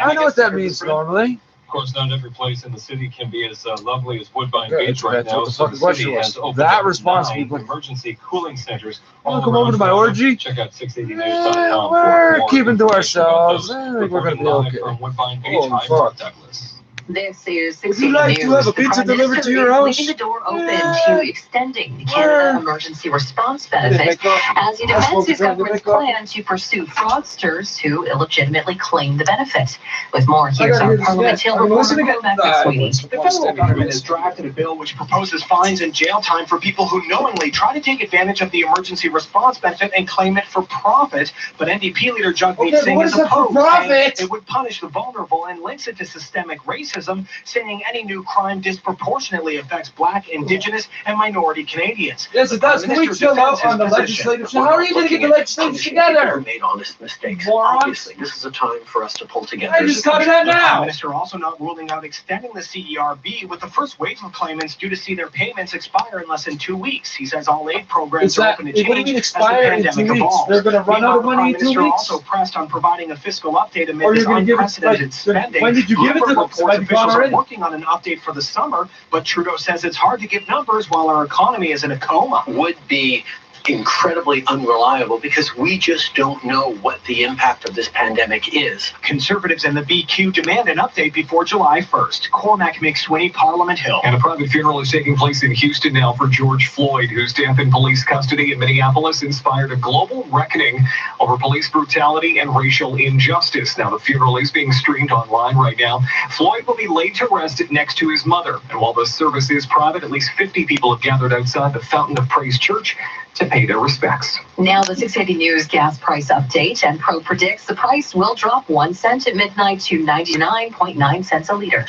I know what that means normally. Of course, not every place in the city can be as lovely as Woodbine Beach right That's now. what the So fucking the question city was. has opened That up responsible. 9 emergency cooling centers. Wanna come over to my orgy? Check out 680news.com. We're keeping to ourselves. I think we're going to be okay. From Woodbine Beach, Oh, I'm fuck. Mark Douglas. This is Would 60 you like News. to have a The pizza Prime delivered Minister to your is house? leaving the door open to extending the Canada Emergency Response Benefit as he defends his government's plan to pursue fraudsters who illegitimately claim the benefit. With more, here's our Parliament Hill reporter, Cormac McSweeney. The federal government has drafted a bill which proposes fines and jail time for people who knowingly try to take advantage of the emergency response benefit and claim it for profit. But NDP leader Jagmeet Singh is opposed, saying it would punish the vulnerable and links it to systemic racism, saying any new crime disproportionately affects Black, Indigenous, and minority Canadians. Yes, it does. Can we chill out on the legislative? How are you going to get the legislature together? Made honest mistakes. Morons. Obviously, this is a time for us to pull together. I just got it out The Prime now. Minister also not ruling out extending the CERB, with the first wave of claimants due to see their payments expire in less than 2 weeks. He says all aid programs are open to change what do you mean as the expire in 2 pandemic weeks? evolves. They're going to run out of money in 2 The Prime weeks? Minister also pressed on providing a fiscal update Or amid you're this going to give it, unprecedented spending. when did you give it to them? Bloomberg reports Might be gone officials are already. working on an update for the summer, but Trudeau says it's hard to give numbers while our economy is in a coma. Would be incredibly unreliable because we just don't know what the impact of this pandemic is. Conservatives and the BQ demand an update before July 1st. Cormac McSweeney, Parliament Hill. And a private funeral is taking place in Houston now for George Floyd, whose death in police custody in Minneapolis inspired a global reckoning over police brutality and racial injustice. Now, the funeral is being streamed online right now. Floyd will be laid to rest next to his mother. And while the service is private, at least 50 people have gathered outside the Fountain of Praise Church to pay their respects. Now the 680 News gas price update, and Pro predicts the price will drop 1 cent at midnight to 99.9 cents a liter.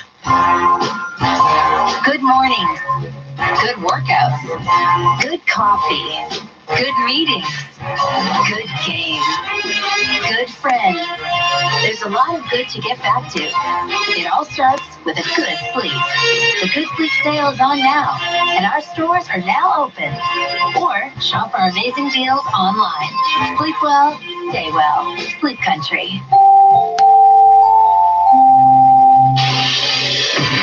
Good mornings, good workouts, good coffee, good meetings, good games, good friends. There's a lot of good to get back to. It all starts with a good sleep. The Good Sleep sale is on now, and our stores are now open. Or shop our amazing deals online. Sleep well, stay well. Sleep Country.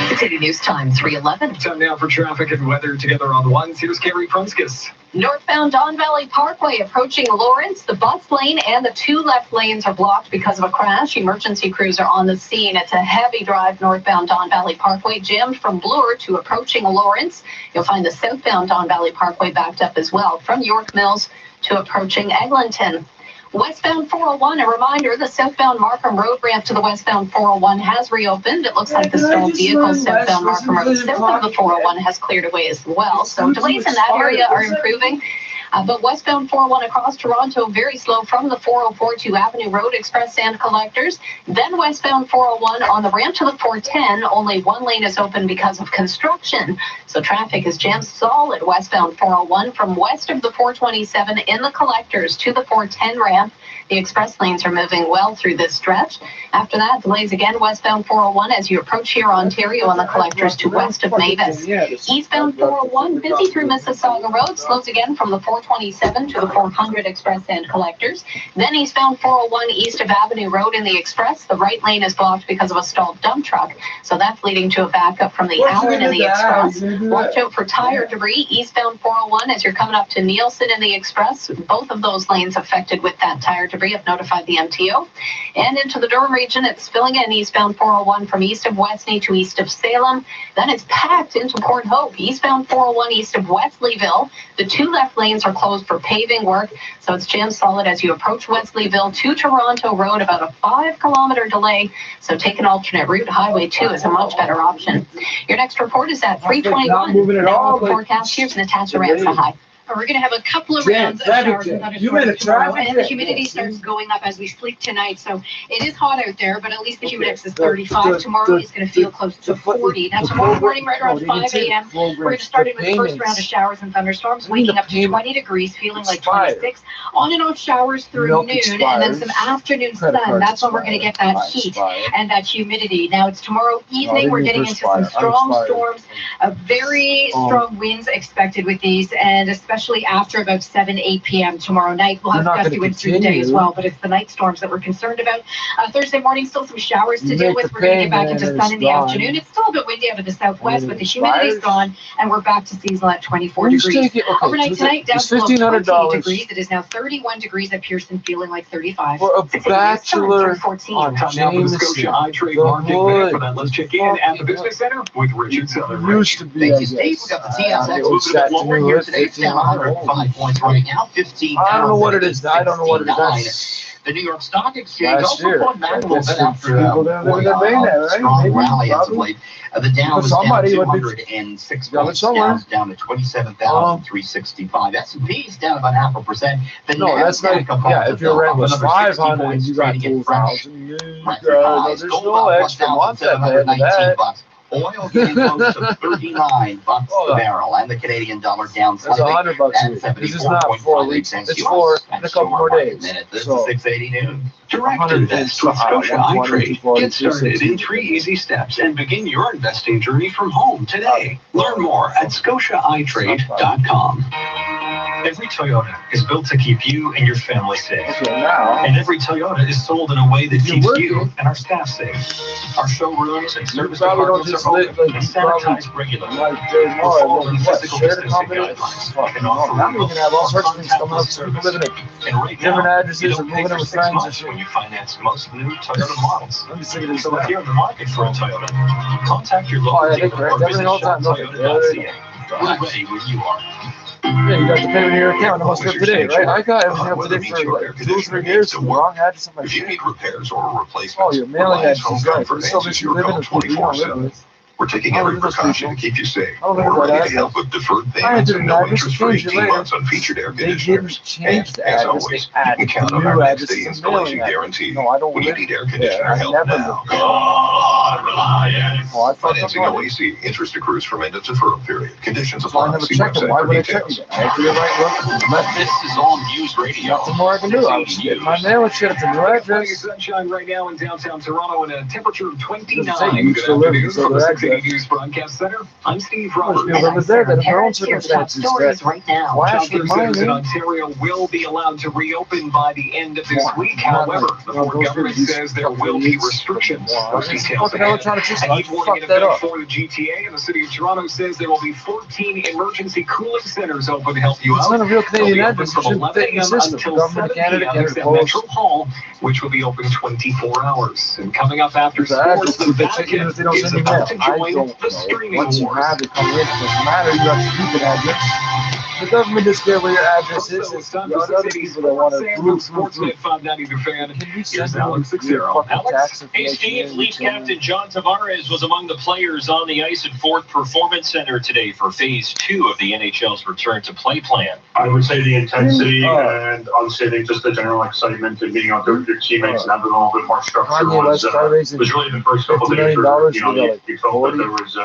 680 News Time, 3:11. Time now for traffic and weather together on the ones. Here's Carrie Prunskis. Northbound Don Valley Parkway approaching Lawrence, the bus lane and the 2 left lanes are blocked because of a crash. Emergency crews are on the scene. It's a heavy drive northbound Don Valley Parkway, jammed from Bloor to approaching Lawrence. You'll find the southbound Don Valley Parkway backed up as well from York Mills to approaching Eglinton. Westbound 401, a reminder, the southbound Markham Road ramp to the westbound 401 has reopened. It looks like the stalled vehicle southbound Markham Road south of the 401 has cleared away as well. So delays in that area are improving. But westbound 401 across Toronto, very slow from the 404 to Avenue Road Express and Collectors. Then westbound 401 on the ramp to the 410, only 1 lane is open because of construction. So traffic is jammed solid westbound 401 from west of the 427 in the Collectors to the 410 ramp. The express lanes are moving well through this stretch. After that, delays again westbound 401 as you approach here Ontario on the Collectors to west of Mavis. Eastbound 401 busy through Mississauga Road, slows again from the 427 to the 400 Express and Collectors. Then eastbound 401 east of Avenue Road in the Express. The right lane is blocked because of a stalled dump truck, so that's leading to a backup from the Allen in the Express. Watch out for tire debris eastbound 401 as you're coming up to Nielsen in the Express. Both of those lanes affected with that tire debris have notified the MTO. And into the Durham region, it's filling in eastbound 401 from east of Westney to east of Salem. Then it's packed into Port Hope, eastbound 401 east of Wesleyville. The 2 left lanes are closed for paving work, so it's jammed solid as you approach Wesleyville to Toronto Road, about a 5-kilometer delay. So take an alternate route. Highway 2 is a much better option. Your next report is at 3:21. Now the forecast, here's Natasha Ransom. Hi. We're going to have a couple of rounds of showers and thunderstorms tomorrow, and the humidity starts going up as we sleep tonight. So it is hot out there, but at least the humidex is 35. Tomorrow it's going to feel close to 40. Now tomorrow morning, right around 5 a.m., we're going to start with the first round of showers and thunderstorms, waking up to 20 degrees, feeling like 26. On and off showers through noon, and then some afternoon sun. That's when we're going to get that heat and that humidity. Now it's tomorrow evening. We're getting into some strong storms, very strong winds expected with these, and especially after about 7-8 p.m. tomorrow night. We'll have gusty winds through the day as well, but it's the night storms that we're concerned about. Thursday morning, still some showers to deal with. We're going to get back into sun in the afternoon. It's still a bit windy out of the southwest, but the humidity's gone, and we're back to seasonal at 24 degrees. Overnight tonight, down below 20 degrees. It is now 31 degrees at Pearson, feeling like 35. For a bachelor on Nova Scotia iTrade market for that. Let's check in at the Business Center with Richard Sutherland. Used to be, Thank you, Steve. We got the TSX moving a bit lower here today. It's down 105 points right now. 15. I don't know what it is. I don't know what it is. The New York Stock Exchange also pulling back a little bit after a strong rally as of late. The Dow was down 206 points, down to 27,365. S&P is down about 0.5%. No, that's not. Yeah, if your rent was 500 and you got 2,000, there's no extra month ahead of that. Oil getting close to $39 a barrel, and the Canadian dollar down slightly. It's $100 this is not 4 weeks. It's for a couple more days. This is 6:80 noon. Direct invest with Scotia iTrade. Get started in 3 easy steps and begin your investing journey from home today. Learn more at ScotiaITrade.com. Every Toyota is built to keep you and your family safe. And every Toyota is sold in a way that keeps you and our staff safe. Our showrooms and service departments are open and sanitized regularly. We're following physical distancing guidelines and offering all sorts of things coming up. service. And right different now, addresses you are don't pay moving for with 6 signs months when you finance most new Toyota models. So if you're in the market for a Toyota, contact your local dealer or visit shoptoyota.ca. We're ready when you are. Yeah, you got to pay with your account almost up to date, right? I got everything up to date for like 2 or 3 years. The wrong address on my If you need repairs or replacements, oh, your mailing address is right. Comfort answers your call 24/7. We're taking every precaution to keep you safe. We're ready to help with deferred payments and no interest for 18 months on featured air conditioners. And as always, you can count on our next day installation guarantee. When you need air conditioner help now, God Reliance. Financing OAC. Interest accrues from end of deferral period. Conditions apply. See website for details. This is all News Radio. Nothing more I can do. I'm just getting my mail and shit at the new address. Sunshine right now in downtown Toronto and a temperature of 29. You still live in the News Broadcast Center. I'm Steve Roberts. There that their own circumstances right now. Childcare in Ontario will be allowed to reopen by the end of this week. However, the Ford government says there will be restrictions. Those details ahead. And he's warning in effect for the GTA, and the City of Toronto says there will be 14 emergency cooling centers open to help you out. I'm in a real Canadian address. From 11 a.m. until 7 p.m. at Metro Hall, which will be open 24 hours. And coming up after sports, the Vatican is about to join the streaming once you wars. have it come in, it doesn't matter. You have to keep an address. The government is care where your address is. So it's time There for are other people that want to group. Sportsnet 590 The Fan. Here's Alex Alex. 60. Alex? Hey Steve, Leafs captain John Tavares was among the players on the ice at Ford Performance Center today for Phase 2 of the NHL's return to play plan. I would say the intensity and obviously I think just the general excitement and being out there with your teammates and having a little bit more structure was really the first couple of days where, you felt that there was,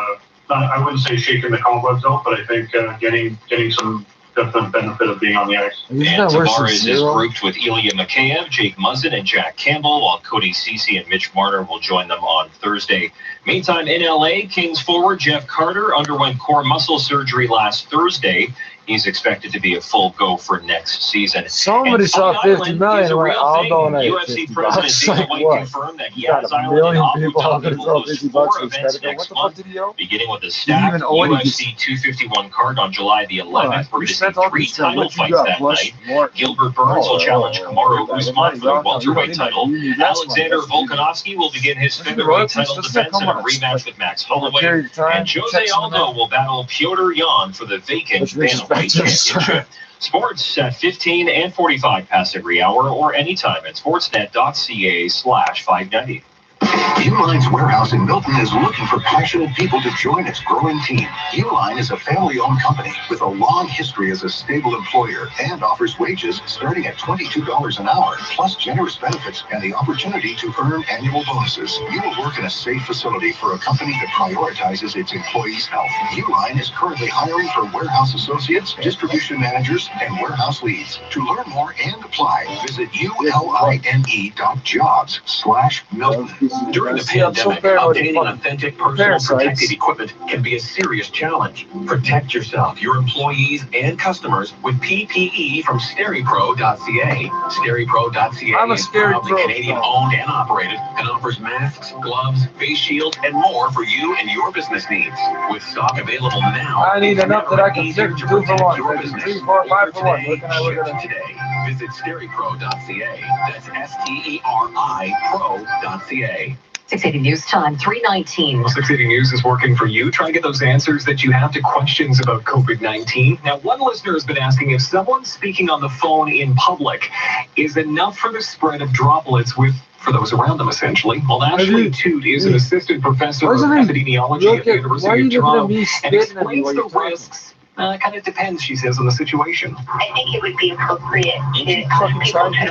I wouldn't say shaking the cobwebs out, but I think getting some definite benefit of being on the ice. And Tavares is grouped with Ilya Mikheyev, Jake Muzzin, and Jack Campbell, while Cody Ceci and Mitch Marner will join them on Thursday. Meantime, in LA, Kings forward Jeff Carter underwent core muscle surgery last Thursday. He's expected to be a full go for next season. Somebody saw 50 million and went, I'll donate UFC President Dana White confirmed that Yaz Island and Abu Dhabi will host 4 events next month, beginning with a stacked UFC 251 card on July the 11th. We're going to see 3 title fights that night. Gilbert Burns will challenge Kamaru Usman for the welterweight title. Alexander Volkanovski will begin his featherweight title defense in a rematch with Max Holloway. And Jose Aldo will battle Piotr Jan for the vacant bantamweight championship. Sports at 15 and 45 past every hour or anytime at sportsnet.ca/590. Uline's warehouse in Milton is looking for passionate people to join its growing team. Uline is a family-owned company with a long history as a stable employer and offers wages starting at $22 an hour, plus generous benefits and the opportunity to earn annual bonuses. You will work in a safe facility for a company that prioritizes its employees' health. Uline is currently hiring for warehouse associates, distribution managers, and warehouse leads. To learn more and apply, visit uline.jobs/Milton. During the pandemic, obtaining authentic personal protective equipment can be a serious challenge. Protect yourself, your employees, and customers with PPE from SteriPro.ca. SteriPro.ca is proudly Canadian-owned and operated and offers masks, gloves, face shields, and more for you and your business needs. With stock available now, I need enough that I can fix 2 for 1. 3, 4, 5 for 1. What can I look at today? Visit SteriPro.ca. That's SteriPro.ca. 680 News Time, 3:19. 680 News is working for you. Try to get those answers that you have to questions about COVID-19. Now, one listener has been asking if someone speaking on the phone in public is enough for the spread of droplets for those around them, essentially. Well, Ashley Toot is an assistant professor of epidemiology at the University of Toronto and explains the risks. Kind of depends, she says, on the situation. I think it would be appropriate to people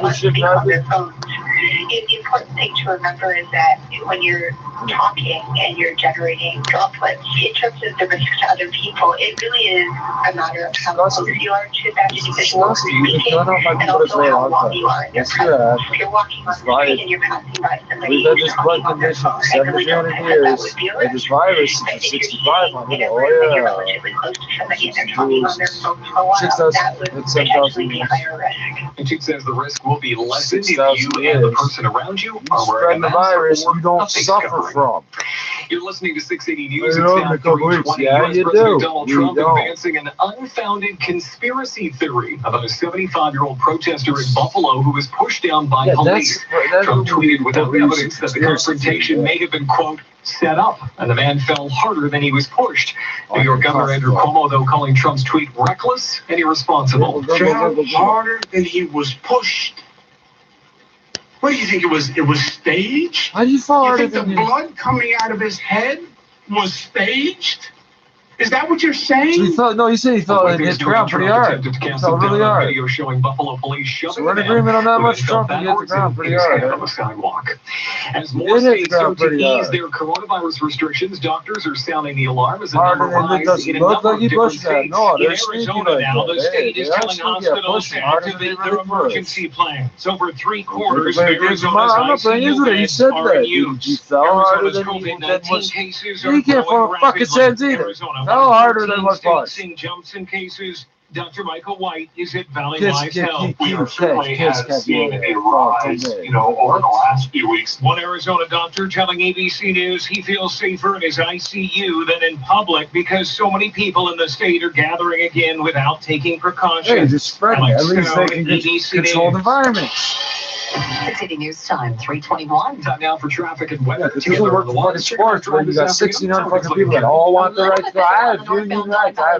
to speak on their phones. The important thing to remember is that when you're talking and you're generating droplets, in terms of the risks to other people, it really is a matter of how close you are to that individual speaking and also how long you are in their presence. If you're walking on the street and you're passing by somebody We've had this blood condition for 700 years. And this virus is 65 on it. Oh, yeah. Relatively close to somebody and they're talking on their phone for a while, that would potentially be higher risk. And she says the risk will be lessened if you and the person around you are wearing the virus you don't suffer from. You're listening to 680 News. It's now 3:20. Yeah, you President Donald Trump advancing an unfounded conspiracy theory about a 75-year-old protester in Buffalo who was pushed down by police. Trump tweeted without evidence that the confrontation may have been, quote, set up, and the man fell harder than he was pushed. New York Governor Andrew Cuomo, though, calling Trump's tweet reckless and irresponsible. Fell harder than he was pushed. What do you think it was? It was staged? How do you fall harder than the blood coming out of his head was staged? Is that what you're saying? So he said he felt it hit the ground pretty hard. He felt really hard. Video showing Buffalo police shoving so we're in agreement on that much. Trump hit the ground pretty hard. On the sidewalk. As more states start to ease their coronavirus restrictions, doctors are sounding the alarm as a number rise in a number of different states. In Arizona now, the state is telling hospitals to activate their emergency plans. Over 3/4 of Arizona's ICU beds are in use. Arizona's COVID-19 cases are growing rapidly. Arizona, fell harder than what was. Seeing jumps in cases. Dr. Michael White is at Valley Life Health. We certainly have seen a rise, over the last few weeks. One Arizona doctor telling ABC News he feels safer in his ICU than in public because so many people in the state are gathering again without taking precautions. Hey, just spread it. At least they can control the environment. 680 News Time, 3:21. Time now for traffic and weather. It doesn't work for fucking sports when you got 69 fucking people that all want the right to go. I have union rights. I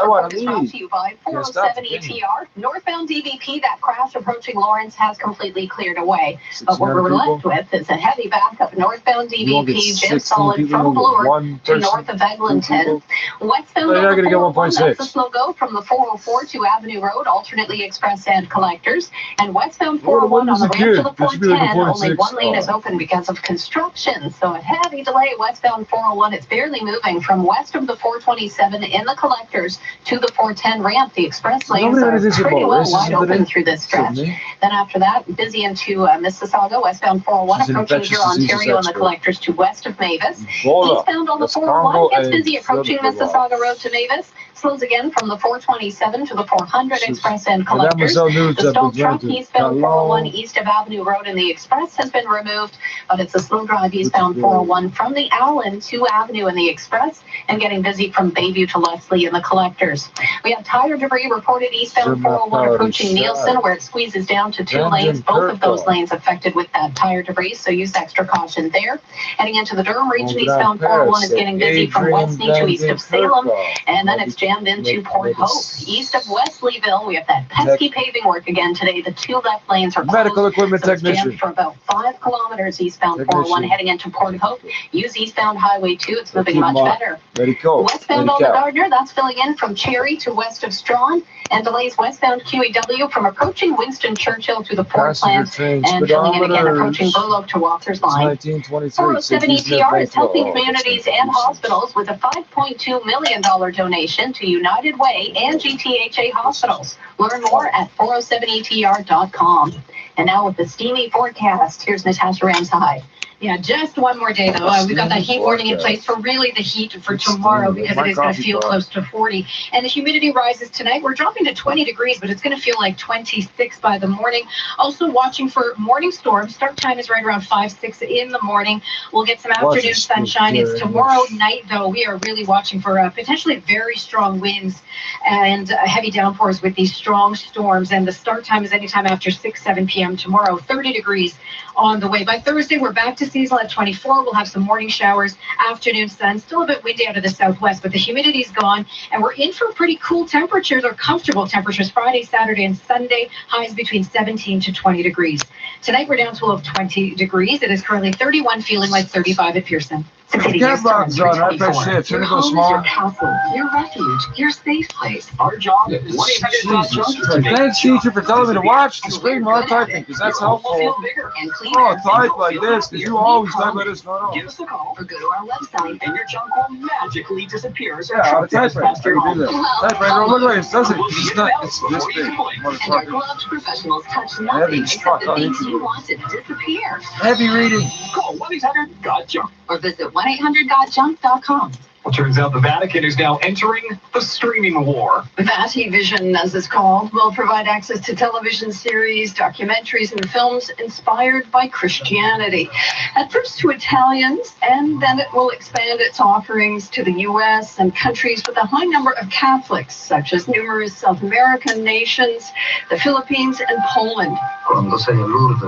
want to leave. To you by 407 ETR. Northbound DVP, that crash approaching Lawrence has completely cleared away. But what we're left with is a heavy backup northbound DVP, just solid from Bloor to north of Eglinton. Westbound on the 401, that's the slow go from the 404 to Avenue Road, alternately express and collectors. And westbound 401 on the ramp to the 410, only one lane is open because of construction. So a heavy delay westbound 401. It's barely moving from west of the 427 in the collectors to the 410 ramp. The express lanes are pretty well wide open through this stretch. Then after that, busy into Mississauga, westbound 401 approaching here Ontario and the collectors to west of Mavis. Eastbound on the 401 gets busy approaching Mississauga Road to Mavis. Slows again from the 427 to the 400 Express and Collectors. The stalled truck eastbound 401 east of Avenue Road in the Express has been removed, but it's a slow drive eastbound 401 from the Allen to Avenue in the Express and getting busy from Bayview to Leslie in the Collectors. We have tire debris reported eastbound 401 approaching Nielsen, where it squeezes down to 2 lanes. Both of those lanes affected with that tire debris, so use extra caution there. Heading into the Durham region, eastbound 401 is getting busy from Westney to east of Salem, and then it's jammed into Port Hope. East of Wesleyville, we have that pesky paving work again today. The 2 left lanes are closed. Medical equipment so it's technician. jammed for about 5 kilometers eastbound 401 heading into Port Hope. Use eastbound Highway 2. It's moving much better. Westbound on the Gardner, that's filling in from Cherry to west of Strawn, and delays westbound QEW from approaching Winston Churchill to the Port Plant, and filling in again approaching Burloak to Walters Line. 407 ETR is helping communities and hospitals with a $5.2 million donation to United Way and GTHA hospitals. Learn more at 407etr.com. And now with the steamy forecast, here's Natasha Ramsey. Yeah, just one more day though. We've got that heat warning in place for really the heat for tomorrow because it is going to feel close to 40. And the humidity rises tonight. We're dropping to 20 degrees, but it's going to feel like 26 by the morning. Also watching for morning storms. Start time is right around 5, 6 in the morning. We'll get some afternoon sunshine. It's tomorrow night though. We are really watching for potentially very strong winds and heavy downpours with these strong storms. And the start time is anytime after 6, 7 p.m. tomorrow. 30 degrees on the way. By Thursday, we're back to seasonal at 24. We'll have some morning showers, afternoon sun, still a bit windy out of the southwest, but the humidity's gone, and we're in for pretty cool temperatures or comfortable temperatures Friday, Saturday, and Sunday. Highs between 17 to 20 degrees. Tonight, we're down to a low of 20 degrees. It is currently 31, feeling like 35 at Pearson. Get box on. I bet shit. Your home is your castle, your refuge, your safe place. Our job, Thanks, teacher, for telling me to watch the screen while I'm typing, because that's helpful. Oh, type like this, because you always type like this. No. Give us a call or go to our website, and your junk will magically disappear. Yeah, on a typewriter. Typewriter, look like it doesn't. It's not. It's this big. And our gloved professionals touch nothing except the things you want to disappear. Heavy reading. Call 1-800-GOT-JUNK or visit 1-800-GOT-JUNK.com. Well, turns out the Vatican is now entering the streaming war. Vativision, as it's called, will provide access to television series, documentaries, and films inspired by Christianity. At first to Italians, and then it will expand its offerings to the U.S. and countries with a high number of Catholics, such as numerous South American nations, the Philippines, and Poland.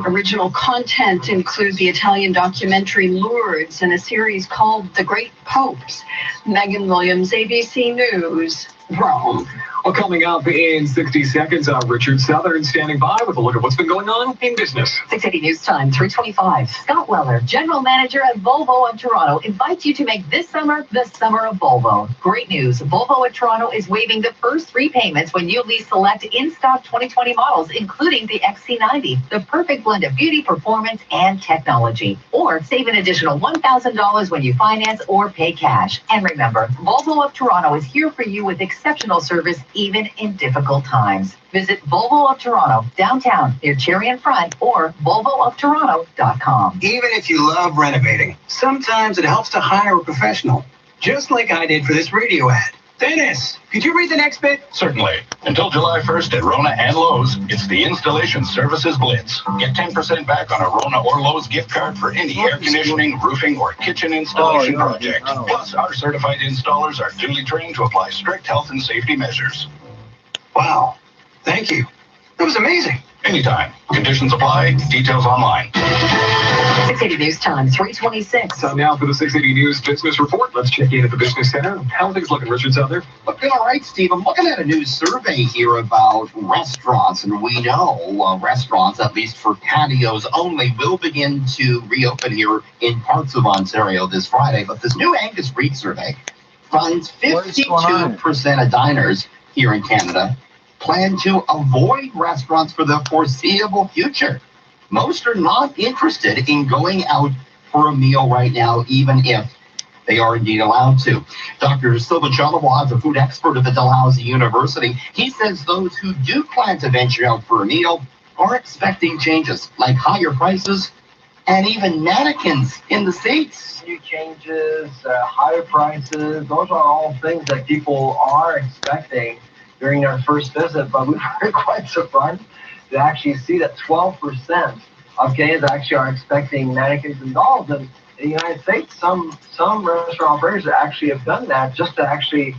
Original content include the Italian documentary Lourdes and a series called The Great Popes. Megan Williams, ABC News, Rome. Well, coming up in 60 seconds, Richard Southern standing by with a look at what's been going on in business. 680 News Time, 3:25. Scott Weller, General Manager at Volvo of Toronto, invites you to make this summer the summer of Volvo. Great news. Volvo of Toronto is waiving the first 3 payments when you lease select in-stock 2020 models, including the XC90, the perfect blend of beauty, performance, and technology. Or save an additional $1,000 when you finance or pay cash. And remember, Volvo of Toronto is here for you with exceptional service, even in difficult times. Visit Volvo of Toronto, downtown, near Cherry and Front, or volvooftoronto.com. Even if you love renovating, sometimes it helps to hire a professional, just like I did for this radio ad. Dennis, could you read the next bit? Certainly. Until July 1st at Rona and Lowe's, it's the Installation Services Blitz. Get 10% back on a Rona or Lowe's gift card for any air conditioning, roofing, or kitchen installation project. Plus, our certified installers are duly trained to apply strict health and safety measures. Wow. Thank you. That was amazing. Anytime. Conditions apply. Details online. 680 News Time, 3:26. So now for the 680 News Business Report. Let's check in at the Business Center. How are things looking, Richard's out there? Looking all right, Steve. I'm looking at a new survey here about restaurants, and we know restaurants, at least for patios only, will begin to reopen here in parts of Ontario this Friday. But this new Angus Reid survey finds 52% of diners here in Canada plan to avoid restaurants for the foreseeable future. Most are not interested in going out for a meal right now, even if they are indeed allowed to. Dr. Silva Chalawa is a food expert at the Dalhousie University. He says those who do plan to venture out for a meal are expecting changes like higher prices and even mannequins in the seats. New changes, higher prices, those are all things that people are expecting during their first visit, but we were quite surprised to actually see that 12% of Canadians actually are expecting mannequins and dolls. And in the United States, some restaurant operators actually have done that just to actually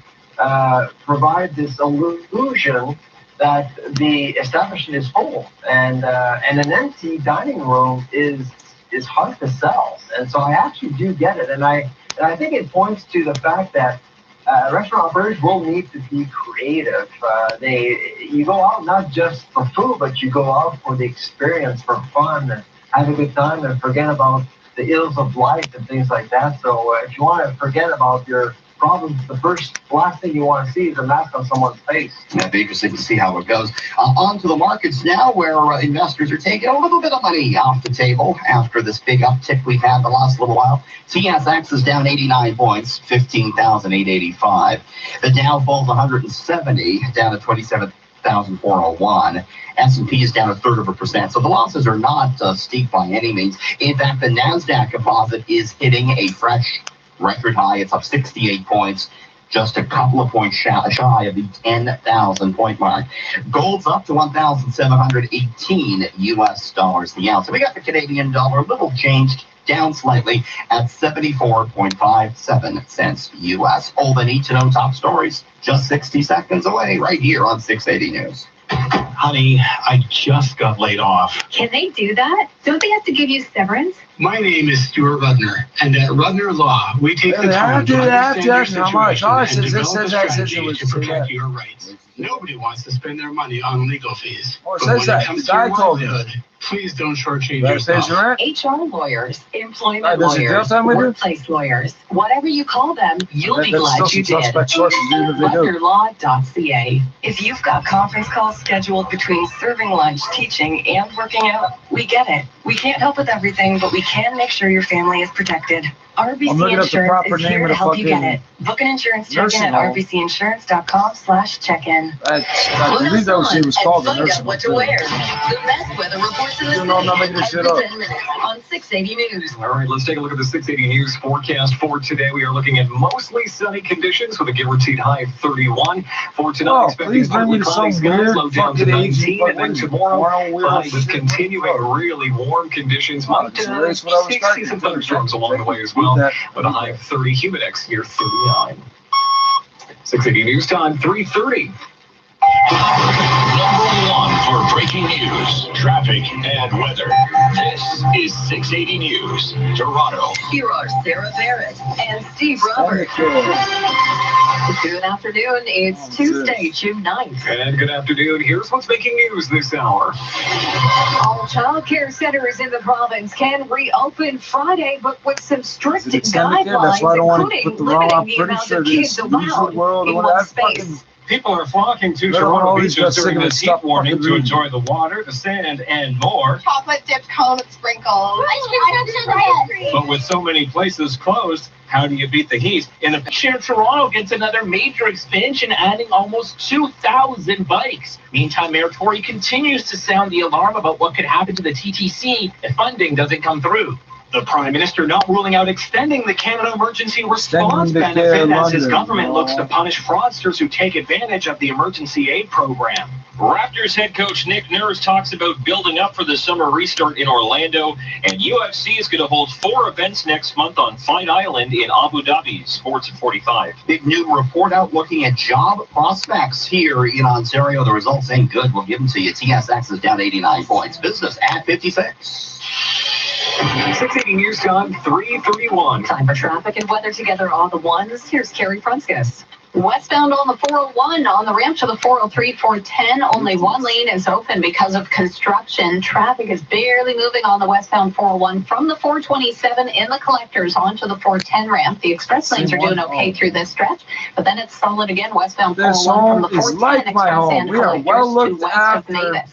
provide this illusion that the establishment is full, and an empty dining room is hard to sell. And so I actually do get it, and I think it points to the fact that restaurant operators will need to be creative. You go out not just for food, but you go out for the experience, for fun, and have a good time, and forget about the ills of life and things like that. So if you want to forget about your problems, the last thing you want to see is a mask on someone's face. It'll be interesting to see how it goes. On to the markets now, where investors are taking a little bit of money off the table after this big uptick we've had the last little while. TSX is down 89 points, 15,885. The Dow falls 170, down to 27,401. S&P is down 0.33%, so the losses are not steep by any means. In fact, the NASDAQ composite is hitting a fresh record high. It's up 68 points, just a couple of points shy of the 10,000 point mark. Gold's up to $1,718 US the ounce. So we got the Canadian dollar a little changed, down slightly at 74.57 cents US. All the need to know top stories, just 60 seconds away, right here on 680 News. Honey, I just got laid off. Can they do that? Don't they have to give you severance? My name is Stuart Rudner, and at Rudner Law, we take the time to understand your situation and develop a strategy to protect your rights. Nobody wants to spend their money on legal fees. But when it comes to your livelihood, please don't shortchange yourself. HR lawyers, employment lawyers, workplace lawyers, whatever you call them, you'll be glad you did. RudnerLaw.ca. If you've got conference calls scheduled between serving lunch, teaching, and working out, we get it. We can't help with everything, but we can make sure your family is protected. RBC Insurance is here to help you get it. Book an insurance check-in at rbcinsurance.com/check-in. I believe that was she was called the nursing what to wear. The best weather reports in the city every 10 minutes on 680 News. All right, let's take a look at the 680 News forecast for today. We are looking at mostly sunny conditions with a guaranteed high of 31. For tonight, expecting partly cloudy skies, low down to 19, and then tomorrow, with continuing really warm conditions. Might see some thunderstorms along the way as well, with a high of 30, humidex near 39. 680 News time, 3:30. Number one for breaking news, traffic, and weather. This is 680 News, Toronto. Here are Sarah Barrett and Steve Roberts. Good afternoon. It's Tuesday, June 9th. And good afternoon. Here's what's making news this hour. All child care centers in the province can reopen Friday, but with some strict guidelines, including limiting the amount of kids allowed in one space. People are flocking to Toronto beaches during this heat warning to enjoy the water, the sand, and more. Chocolate dipped cone with sprinkles. Ice cream. But with so many places closed, how do you beat the heat? In the picture, Toronto gets another major expansion, adding almost 2,000 bikes. Meantime, Mayor Tory continues to sound the alarm about what could happen to the TTC if funding doesn't come through. The Prime Minister not ruling out extending the Canada Emergency Response Benefit as his government looks to punish fraudsters who take advantage of the emergency aid program. Raptors head coach Nick Nurse talks about building up for the summer restart in Orlando, and UFC is going to hold 4 events next month on Fight Island in Abu Dhabi. Sports at 45. Big new report out looking at job prospects here in Ontario. The results ain't good. We'll give them to you. TSX is down 89 points. Business at 56. 680 News time, 3:31. Time for traffic and weather together on the ones. Here's Carrie Frunskis. Westbound on the 401, on the ramp to the 403, 410, only one lane is open because of construction. Traffic is barely moving on the westbound 401 from the 427 in the collectors onto the 410 ramp. The express lanes are doing okay through this stretch, but then it's solid again westbound 401 from the 410 express and collectors to west of Mavis.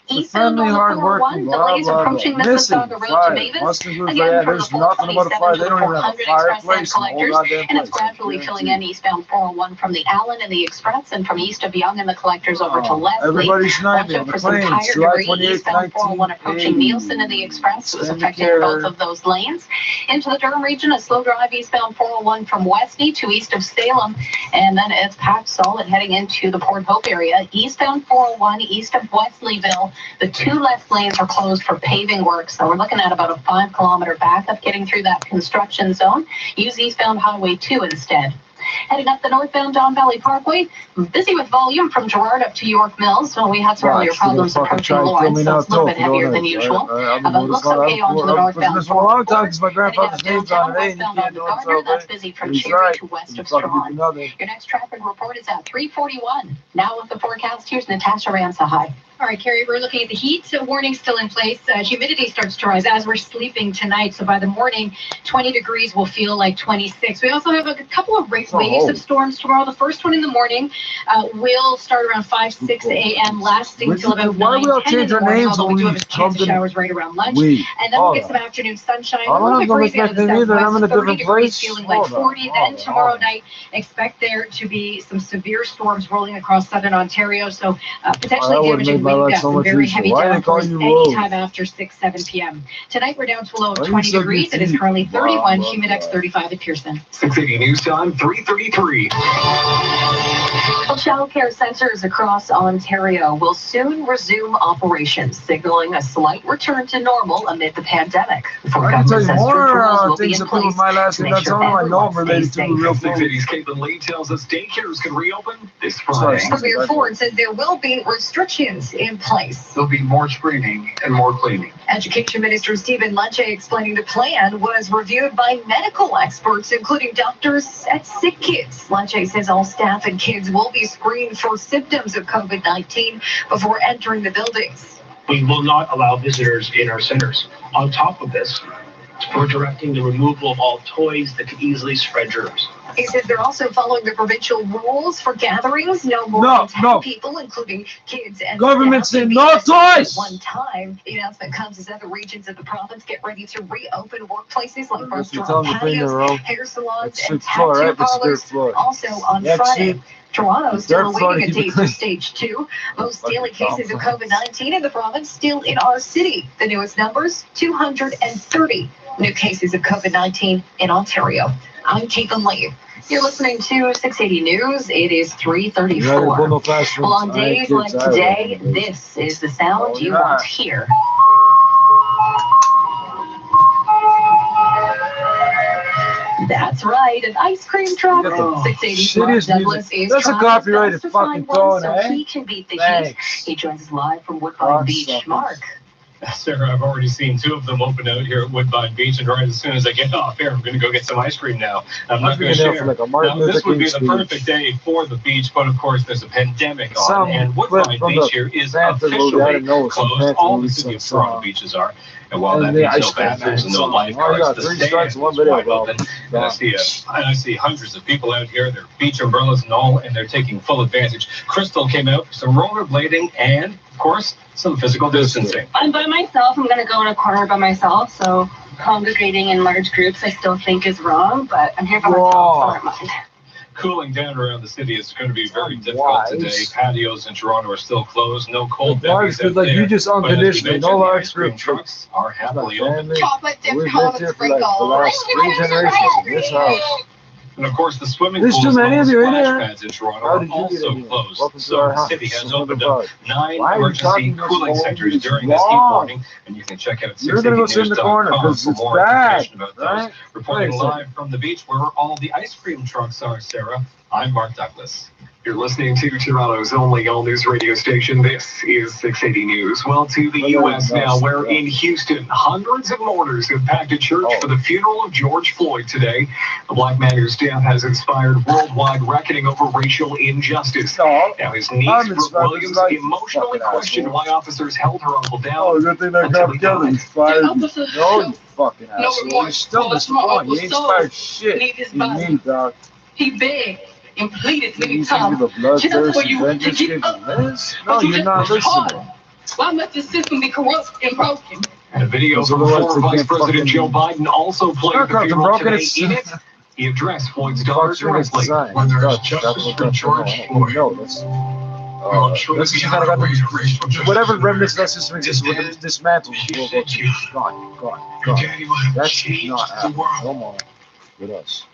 Eastbound on the 401, delays approaching Mississauga Road to Mavis. Again, from the 427 to the 400 Express and Collectors. And it's gradually filling in eastbound 401 from the Allen and the Express, and from east of Yonge and the Collectors over to Leslie. Everybody's Watch out for some tire debris eastbound 401 approaching Nielsen and the Express. It was affecting both of those lanes. Into the Durham region, a slow drive eastbound 401 from Westney to east of Salem. And then it's packed solid heading into the Port Hope area. Eastbound 401, east of Wesleyville, the two left lanes are closed for paving work. So we're looking at about a 5-kilometer backup getting through that construction zone. Use eastbound Highway 2 instead. Heading up the northbound Don Valley Parkway, busy with volume from Gerard up to York Mills. So we had some earlier problems approaching Lawrence, so it's a little bit heavier than usual. But it looks okay onto the northbound. For a long time because my grandfather's name's on it. Westbound on the Gardner, that's busy from Cherry to west of Strawn. Your next traffic report is at 3:41. Now with the forecast, here's Natasha Ransa. Hi. All right, Carrie, we're looking at the heat. So warning still in place. Humidity starts to rise as we're sleeping tonight. So by the morning, 20 degrees will feel like 26. We also have a couple of waves of storms tomorrow. The first one in the morning will start around 5, 6 a.m. lasting till about 9, 10 in the morning, although we do have a chance of showers right around lunch. And then we'll get some afternoon sunshine. A little bit breezy out of the southwest, 30 degrees feeling like 40. Then tomorrow night, expect there to be some severe storms rolling across southern Ontario. So potentially damaging wind gusts and very heavy downpours anytime after 6, 7 p.m. Tonight, we're down to a low of 20 degrees. It is currently 31, Humidex 35 at Pearson. 680 News Time, 3:33. Child care centers across Ontario will soon resume operations, signaling a slight return to normal amid the pandemic. Before government says strict rules will be in place to make sure everyone stays safe. 680's Caitlin Lee tells us daycares can reopen this Friday. Premier Ford says there will be restrictions in place. There'll be more screening and more cleaning. Education Minister Stephen Lecce explaining the plan was reviewed by medical experts, including doctors at Sick Kids. Lecce says all staff and kids will be screened for symptoms of COVID-19 before entering the buildings. We will not allow visitors in our centers. On top of this, we're directing the removal of all toys that could easily spread germs. He says they're also following the provincial rules for gatherings. No more than 10 people, including kids and government said no toys. One time, the announcement comes as other regions of the province get ready to reopen workplaces like restaurant patios, hair salons, and tattoo parlors. Also on Friday, Toronto still awaiting a date for stage 2. Most daily cases of COVID-19 in the province still in our city. The newest numbers, 230 new cases of COVID-19 in Ontario. I'm Caitlin Lee. You're listening to 680 News. It is 3:34. Well, on days like today, this is the sound you want to hear. That's right, an ice cream truck. 680 Mark Douglas is that's a copyrighted to fucking find one, phone, so he can beat the heat. He joins us live from Woodbine Beach. Mark. Sarah, I've already seen 2 of them open out here at Woodbine Beach, and right as soon as I get off here, I'm going to go get some ice cream now. I'm not going to share. Now, this would be the perfect day for the beach, but of course there's a pandemic on, and Woodbine Beach here is officially closed. All the city of Toronto beaches are. And while that means no bathrooms and no lifeguards, the stand is wide open. And I see hundreds of people out here, their beach umbrellas and all, and they're taking full advantage. Crystal came out for some rollerblading and, of course, some physical distancing. I'm by myself. I'm going to go in a corner by myself. So congregating in large groups I still think is wrong, but I'm here by myself, so I don't mind. Cooling down around the city is going to be very difficult today. Patios in Toronto are still closed. No cold bevvies out there. You just unconditionally, no large group trucks are happily open. Chocolate dip, We've lived here for like the last 3 generations in this house. And of course, the swimming There's pools too many and of you in splash there. pads in Toronto are also closed. So the city has opened up 9 emergency cooling centers during this heat warning, and you can check out 680news.com for more information about those. Reporting live from the beach where all the ice cream trucks are, Sarah, I'm Mark Douglas. You're listening to Toronto's only all-news radio station. This is 680 News. Well, to the U.S. now, where in Houston, hundreds of mourners have packed a church for the funeral of George Floyd today. The black man whose death has inspired worldwide reckoning over racial injustice. Now, his niece, Brooke Williams, emotionally questioned why officers held her uncle down. Oh, good thing they got together. He's fired. No, you fucking asshole. He's still disappointed. He ain't inspired shit. He need, dog. He begged and pleaded to me, Tom. just for you to get up. No, you're not listening. Why must the system be corrupt and broken? And a video from former Vice President Joe Biden also played the funeral today. In it, he addressed Floyd's daughter directly. When there is justice for George Floyd, This is kind of whatever remnants of that system exists, when it's dismantled, we'll go to gone. That's not happening. No more with us.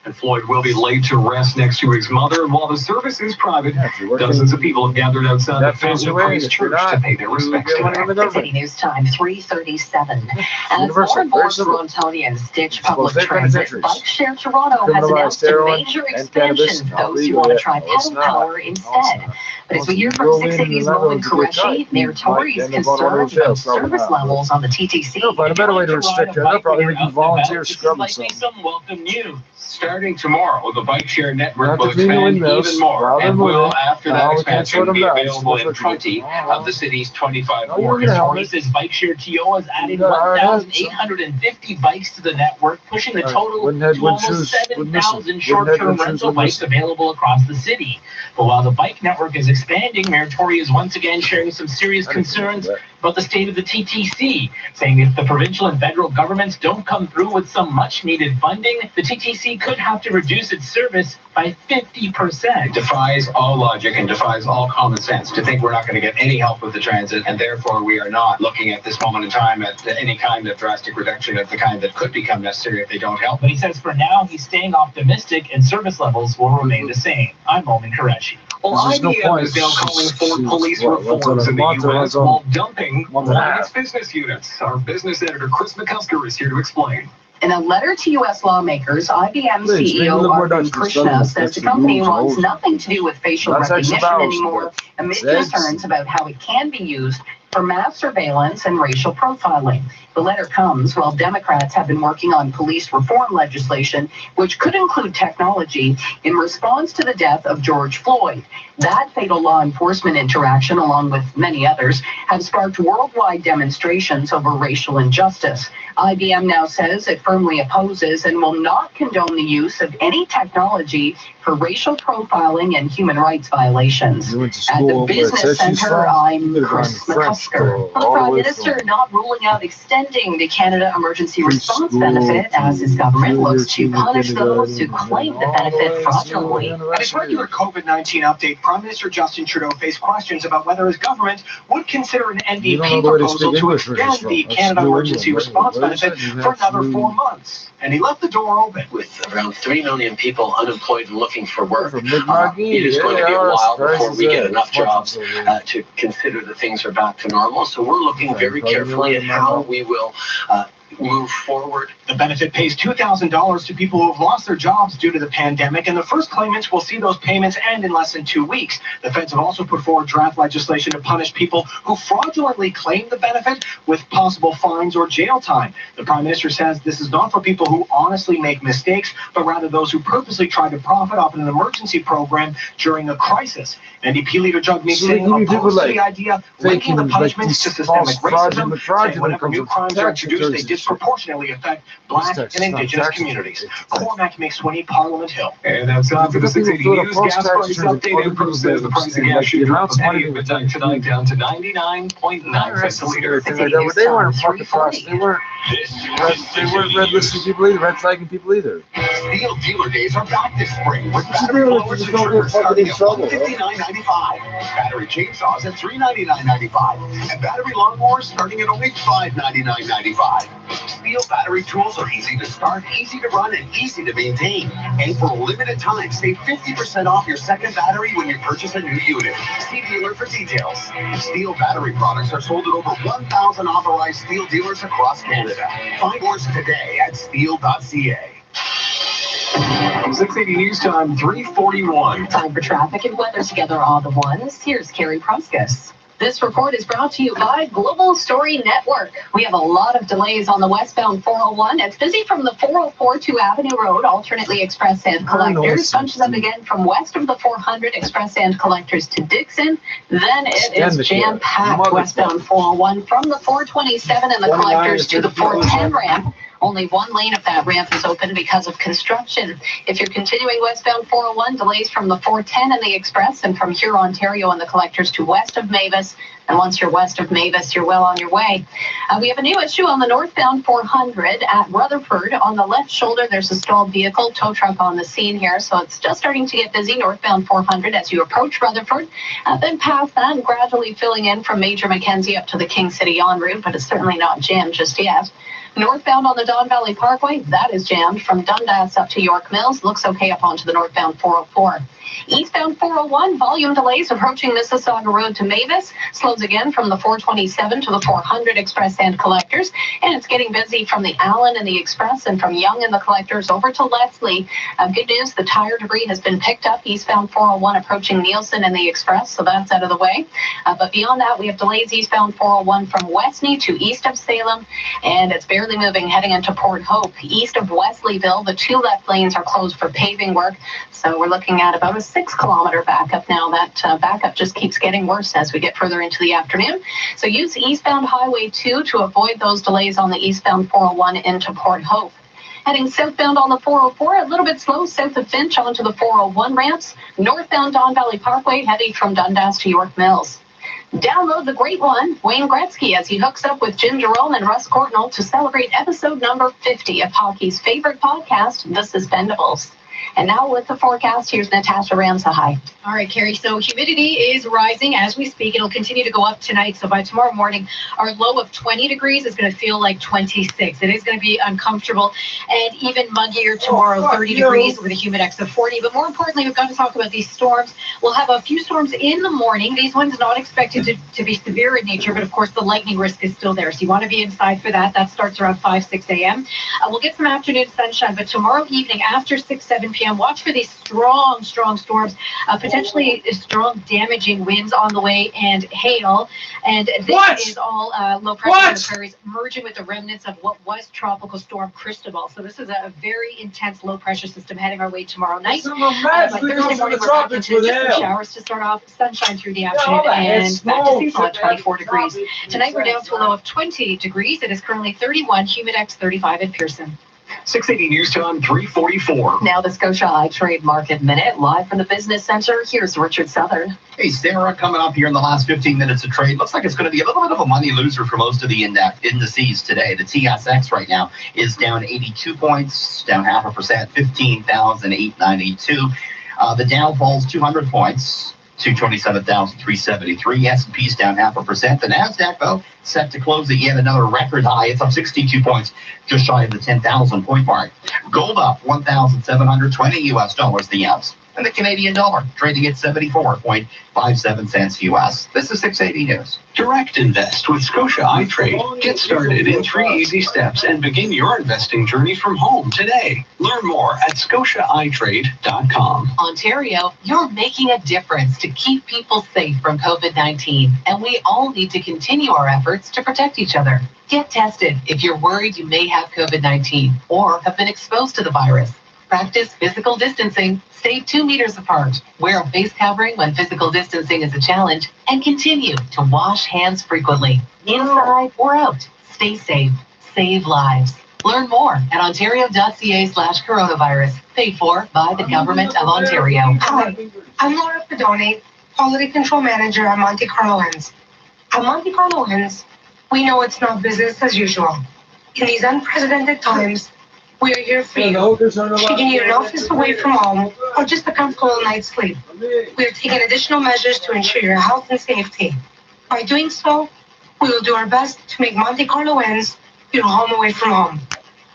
And Floyd will be laid to rest next to his mother. And while the service is private, dozens of people have gathered outside the Fountain of Praise Church to pay their respects today. City News Time, 3:37. As more more Torontonians ditch public transit, Bike Share Toronto has announced a major expansion for those who want to try pedal power instead. But as we hear from 680's Roman Qureshi, Mayor Tory is concerned about service levels on the TTC. No, but a better way to restrict it, they'll probably make you volunteer scrubbing something. Some welcome news. Starting tomorrow, the bike share network Not will to be expand windmills, even more rather and than will, moving. after No, that we can't expansion, slow be them down. available in Just 20 of the city's 25 No, you're wards. gonna help Tory me. says Bike Share TO has added Yeah, all right. 1,850 bikes to the network, pushing the total Wouldn't head, to wouldn't almost choose, wouldn't miss it. 7,000 Wouldn't head, short-term wouldn't choose, rental wouldn't miss bikes available across the city. But while the bike network is expanding, Mayor Tory is once again sharing some serious concerns about the state of the TTC, saying if the provincial and federal governments don't come through with some much-needed funding, the TTC could have to reduce its service by 50%. It defies all logic and defies all common sense to think we're not going to get any help with the transit, and therefore we are not looking at this moment in time at any kind of drastic reduction of the kind that could become necessary if they don't help. But he says for now, he's staying optimistic and service levels will remain the same. I'm Roman Qureshi. Well, There's no IBM point. is now calling for police What, reforms in the month or U.S. month while dumping month one and a of half. its business units. Our business editor, Chris McCusker, is here to explain. In a letter to U.S. lawmakers, IBM Please, make it a CEO little more Arvind Dutch. Krishna That's says the the company rules wants over. nothing to do with facial That's actually recognition ours. anymore, amid That's- concerns about how it can be used for mass surveillance and racial profiling. The letter comes while Democrats have been working on police reform legislation, which could include technology in response to the death of George Floyd. That fatal law enforcement interaction, along with many others, have sparked worldwide demonstrations over racial injustice. IBM now says it firmly opposes and will not condone the use of any technology for racial profiling and human rights violations. You went to At the school, Business but Center, I'm you've Chris gone French McCusker. school, The all the Prime way Minister from- not ruling out extending the Canada Emergency Response Preschool benefit as his government looks to junior punish those who kindergarten, claim the all the way benefit to fraudulently. At his regular COVID-19 update, Prime Minister Justin Trudeau faced questions about whether his government would consider an You don't NDP know the way to proposal speak to English, where he's extend the from. That's Canada New Emergency England, Response right? benefit You for have another to- 4 months. And he left the door open. With around 3 million people unemployed and looking for work, From Mi'kmaq, it is going to be a yeah, while that's before we crazy. get enough jobs Washington. to consider that things are back to normal. So we're looking very carefully at how we will move forward. The benefit pays $2,000 to people who have lost their jobs due to the pandemic, and the first claimants will see those payments end in less than 2 weeks. The feds have also put forward draft legislation to punish people who fraudulently claim the benefit with possible fines or jail time. The Prime Minister says this is not for people who honestly make mistakes, but rather those who purposely try to profit off an emergency program during a crisis. NDP leader Jagmeet So they Singh give you people opposed to like the idea, faking linking the like punishments to these systemic false racism, fraudulent saying whenever new comes crimes with are tax introduced, they returns. disproportionately affect Black tax, and it's not Indigenous taxes, communities. it's Cormac McSweeney, Parliament Hill. And that's time for the 680 News gas price update. And Bruce says the price of gas should drop a penny at midnight tonight down to 99.9 cents a liter. They weren't fucking cross. They weren't red listed people either, red flagging people either. Steel dealer days are back this spring with What's the battery deal? blowers Just and don't trimmers get fucking in starting at trouble, $159.95. Battery chainsaws at $399.95. And battery lawnmowers starting at only $599.95. Steel battery tools are easy to start, easy to run, and easy to maintain. And for a limited time, save 50% off your second battery when you purchase a new unit. See dealer for details. Steel battery products are sold at over 1,000 authorized steel dealers across Canada. Find yours today at steel.ca. 680 News Time, 3:41. Time for traffic and weather together all the ones. Here's Carrie Pruskus. This report is brought to you by Global Story Network. We have a lot of delays on the westbound 401. It's busy from the 404 to Avenue Road, alternately express and collectors. Bunches up again from west of the 400 express and collectors to Dixon. Then it is jam-packed westbound 401 from the 427 and the collectors to the 410 ramp. Only one lane of that ramp is open because of construction. If you're continuing westbound 401, delays from the 410 and the Express and from Huron, Ontario and the collectors to west of Mavis. And once you're west of Mavis, you're well on your way. We have a new issue on the northbound 400 at Rutherford. On the left shoulder, there's a stalled vehicle, tow truck on the scene here. So it's just starting to get busy northbound 400 as you approach Rutherford. Then past that and gradually filling in from Major Mackenzie up to the King City en route, but it's certainly not jammed just yet. Northbound on the Don Valley Parkway, that is jammed from Dundas up to York Mills. Looks okay up onto the northbound 404. Eastbound 401, volume delays approaching Mississauga Road to Mavis. Slows again from the 427 to the 400 Express and collectors. And it's getting busy from the Allen and the Express and from Young and the collectors over to Leslie. Good news, the tire debris has been picked up. Eastbound 401 approaching Nielsen and the Express, so that's out of the way. But beyond that, we have delays eastbound 401 from Westney to east of Salem. And it's barely moving heading into Port Hope. East of Wesleyville, the 2 left lanes are closed for paving work. So we're looking at about a 6-kilometer backup now. That backup just keeps getting worse as we get further into the afternoon. So use eastbound Highway 2 to avoid those delays on the eastbound 401 into Port Hope. Heading southbound on the 404, a little bit slow south of Finch onto the 401 ramps. Northbound Don Valley Parkway, heading from Dundas to York Mills. Download the great one, Wayne Gretzky, as he hooks up with Jim Jerome and Russ Courtnall to celebrate episode number 50 of hockey's favorite podcast, The Suspendables. And now with the forecast, here's Natasha Ramsahai. All right, Carrie. So humidity is rising as we speak. It'll continue to go up tonight. So by tomorrow morning, our low of 20 degrees is going to feel like 26. It is going to be uncomfortable and even muggier tomorrow, 30 degrees with a humidex of 40. But more importantly, we've got to talk about these storms. We'll have a few storms in the morning. These ones not expected to be severe in nature, but of course the lightning risk is still there. So you want to be inside for that. That starts around 5, 6 a.m. We'll get some afternoon sunshine, but tomorrow evening after 6, 7 p.m., watch for these strong storms, potentially strong damaging winds on the way and hail. And this is all low pressure in the prairies merging with the remnants of what was Tropical Storm Cristobal. So this is a very intense low pressure system heading our way tomorrow night. But Thursday morning we're back into just some showers to start off, sunshine through the afternoon, and back to seasonal at 24 degrees. Tonight we're down to a low of 20 degrees. It is currently 31, humidex 35 at Pearson. 680 News Time, 3:44. Now the Scotia iTrade Market Minute, live from the Business Center. Here's Richard Southern. Hey, Sarah, coming up here in the last 15 minutes of trade. Looks like it's going to be a little bit of a money loser for most of the indices today. The TSX right now is down 82 points, down 0.5%, 15,892. The Dow falls 200 points. 227,373. S&P's down 0.5%. The NASDAQ, though, set to close at yet another record high. It's up 62 points, just shy of the 10,000 point mark. Gold up $1,720 the ounce. And the Canadian dollar trading at 74.57 cents US. This is 680 News. Direct Invest with Scotia iTrade. Get started in 3 easy steps and begin your investing journey from home today. Learn more at scotiaitrade.com. Ontario, you're making a difference to keep people safe from COVID-19, and we all need to continue our efforts to protect each other. Get tested if you're worried you may have COVID-19 or have been exposed to the virus. Practice physical distancing, stay 2 meters apart, wear a face covering when physical distancing is a challenge, and continue to wash hands frequently. Inside or out, stay safe, save lives. Learn more at ontario.ca/coronavirus, paid for by the Government of Ontario. Hi, I'm Laura Pedone, Quality Control Manager at Monte Carlo Inns. At Monte Carlo Inns, we know it's not business as usual. In these unprecedented times, we are here for you. Should you need an office away from home or just a comfortable night's sleep, we are taking additional measures to ensure your health and safety. By doing so, we will do our best to make Monte Carlo Inns your home away from home.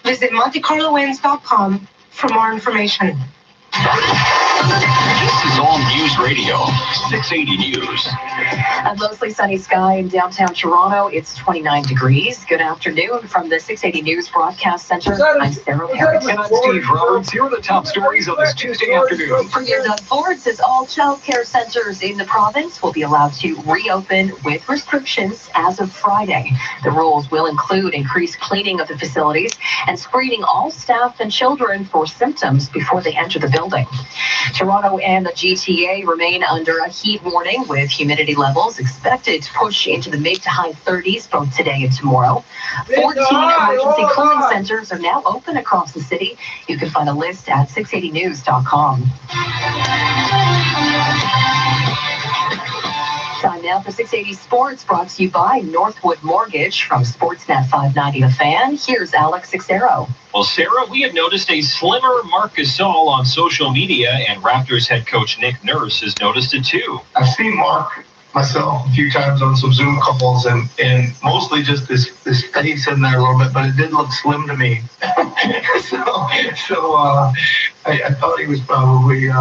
Visit MonteCarloInns.com for more information. This is All News Radio, 680 News. A mostly sunny sky in downtown Toronto. It's 29 degrees. Good afternoon from the 680 News Broadcast Center. I'm Sarah Parrott. And I'm Steve Roberts. Here are the top stories on this Tuesday afternoon. Premier Doug Ford says all child care centers in the province will be allowed to reopen with restrictions as of Friday. The rules will include increased cleaning of the facilities and screening all staff and children for symptoms before they enter the building. Toronto and the GTA remain under a heat warning with humidity levels expected to push into the mid to high 30s both today and tomorrow. 14 emergency cooling centers are now open across the city. You can find a list at 680news.com. Time now for 680 Sports, brought to you by Northwood Mortgage from Sportsnet 590 The Fan. Here's Alex Sixero. Well, Sarah, we have noticed a slimmer Marc Gasol on social media, and Raptors head coach Nick Nurse has noticed it too. I've seen Marc myself a few times on some Zoom calls, and mostly just this face in there a little bit, but it did look slim to me. so I thought he was probably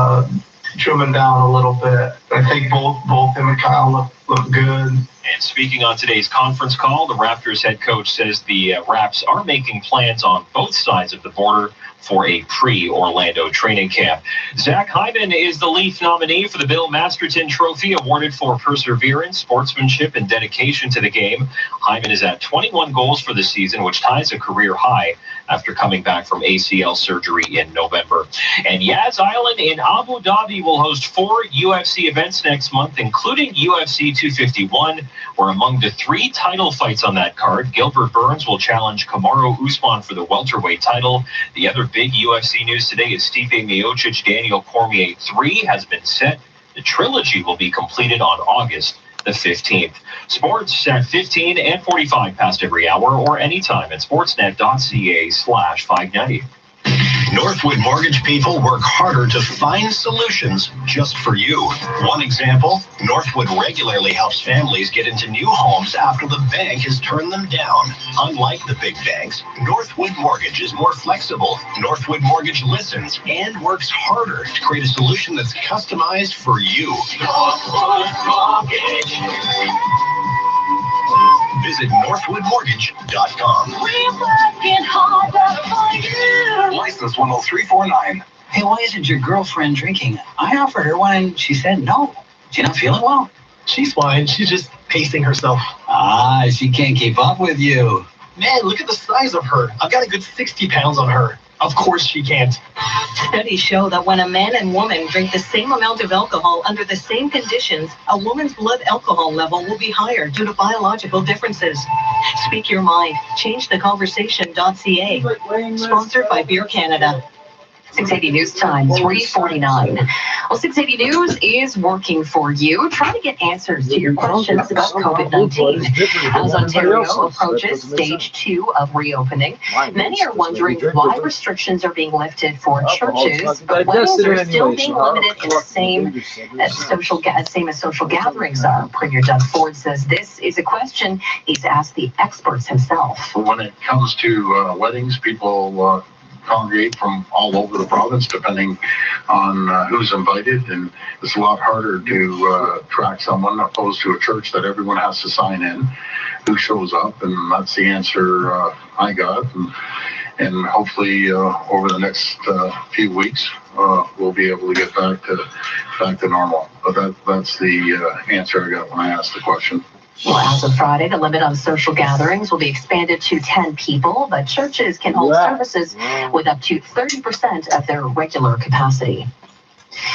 trimming down a little bit. I think both him and Kyle look good. And speaking on today's conference call, the Raptors head coach says the Raps are making plans on both sides of the border for a pre-Orlando training camp. Zach Hyman is the Leaf nominee for the Bill Masterton Trophy, awarded for perseverance, sportsmanship, and dedication to the game. Hyman is at 21 goals for the season, which ties a career high after coming back from ACL surgery in November. And Yas Island in Abu Dhabi will host 4 UFC events next month, including UFC 251, where among the 3 title fights on that card, Gilbert Burns will challenge Kamaru Usman for the welterweight title. The other big UFC news today is Stipe Miocic Daniel Cormier 3 has been set. The trilogy will be completed on August the 15th. Sports at 15 and 45 past every hour or anytime at sportsnet.ca/590. Northwood Mortgage people work harder to find solutions just for you. One example, Northwood regularly helps families get into new homes after the bank has turned them down. Unlike the big banks, Northwood Mortgage is more flexible. Northwood Mortgage listens and works harder to create a solution that's customized for you. Northwood Mortgage. Visit northwoodmortgage.com. We're working harder for you. License 10349. Hey, why isn't your girlfriend drinking? I offered her one and she said no. She not feeling well? She's fine. She's just pacing herself. She can't keep up with you. Man, look at the size of her. I've got a good 60 pounds on her. Of course she can't. Studies show that when a man and woman drink the same amount of alcohol under the same conditions, a woman's blood alcohol level will be higher due to biological differences. Speak your mind. ChangeTheConversation.ca. Sponsored by Beer Canada. 680 News Time, 3:49. Well, 680 News is working for you, trying to get answers to your questions about COVID-19. As Ontario approaches stage 2 of reopening, many are wondering why restrictions are being lifted for churches, but weddings are still being limited in the same as social gatherings are. Premier Doug Ford says this is a question he's asked the experts himself. When it comes to weddings, people congregate from all over the province, depending on who's invited, and it's a lot harder to track someone opposed to a church that everyone has to sign in who shows up, and that's the answer I got, and hopefully over the next few weeks we'll be able to get back to normal. But that's the answer I got when I asked the question. Well, as of Friday, the limit on social gatherings will be expanded to 10 people, but churches can hold services with up to 30% of their regular capacity.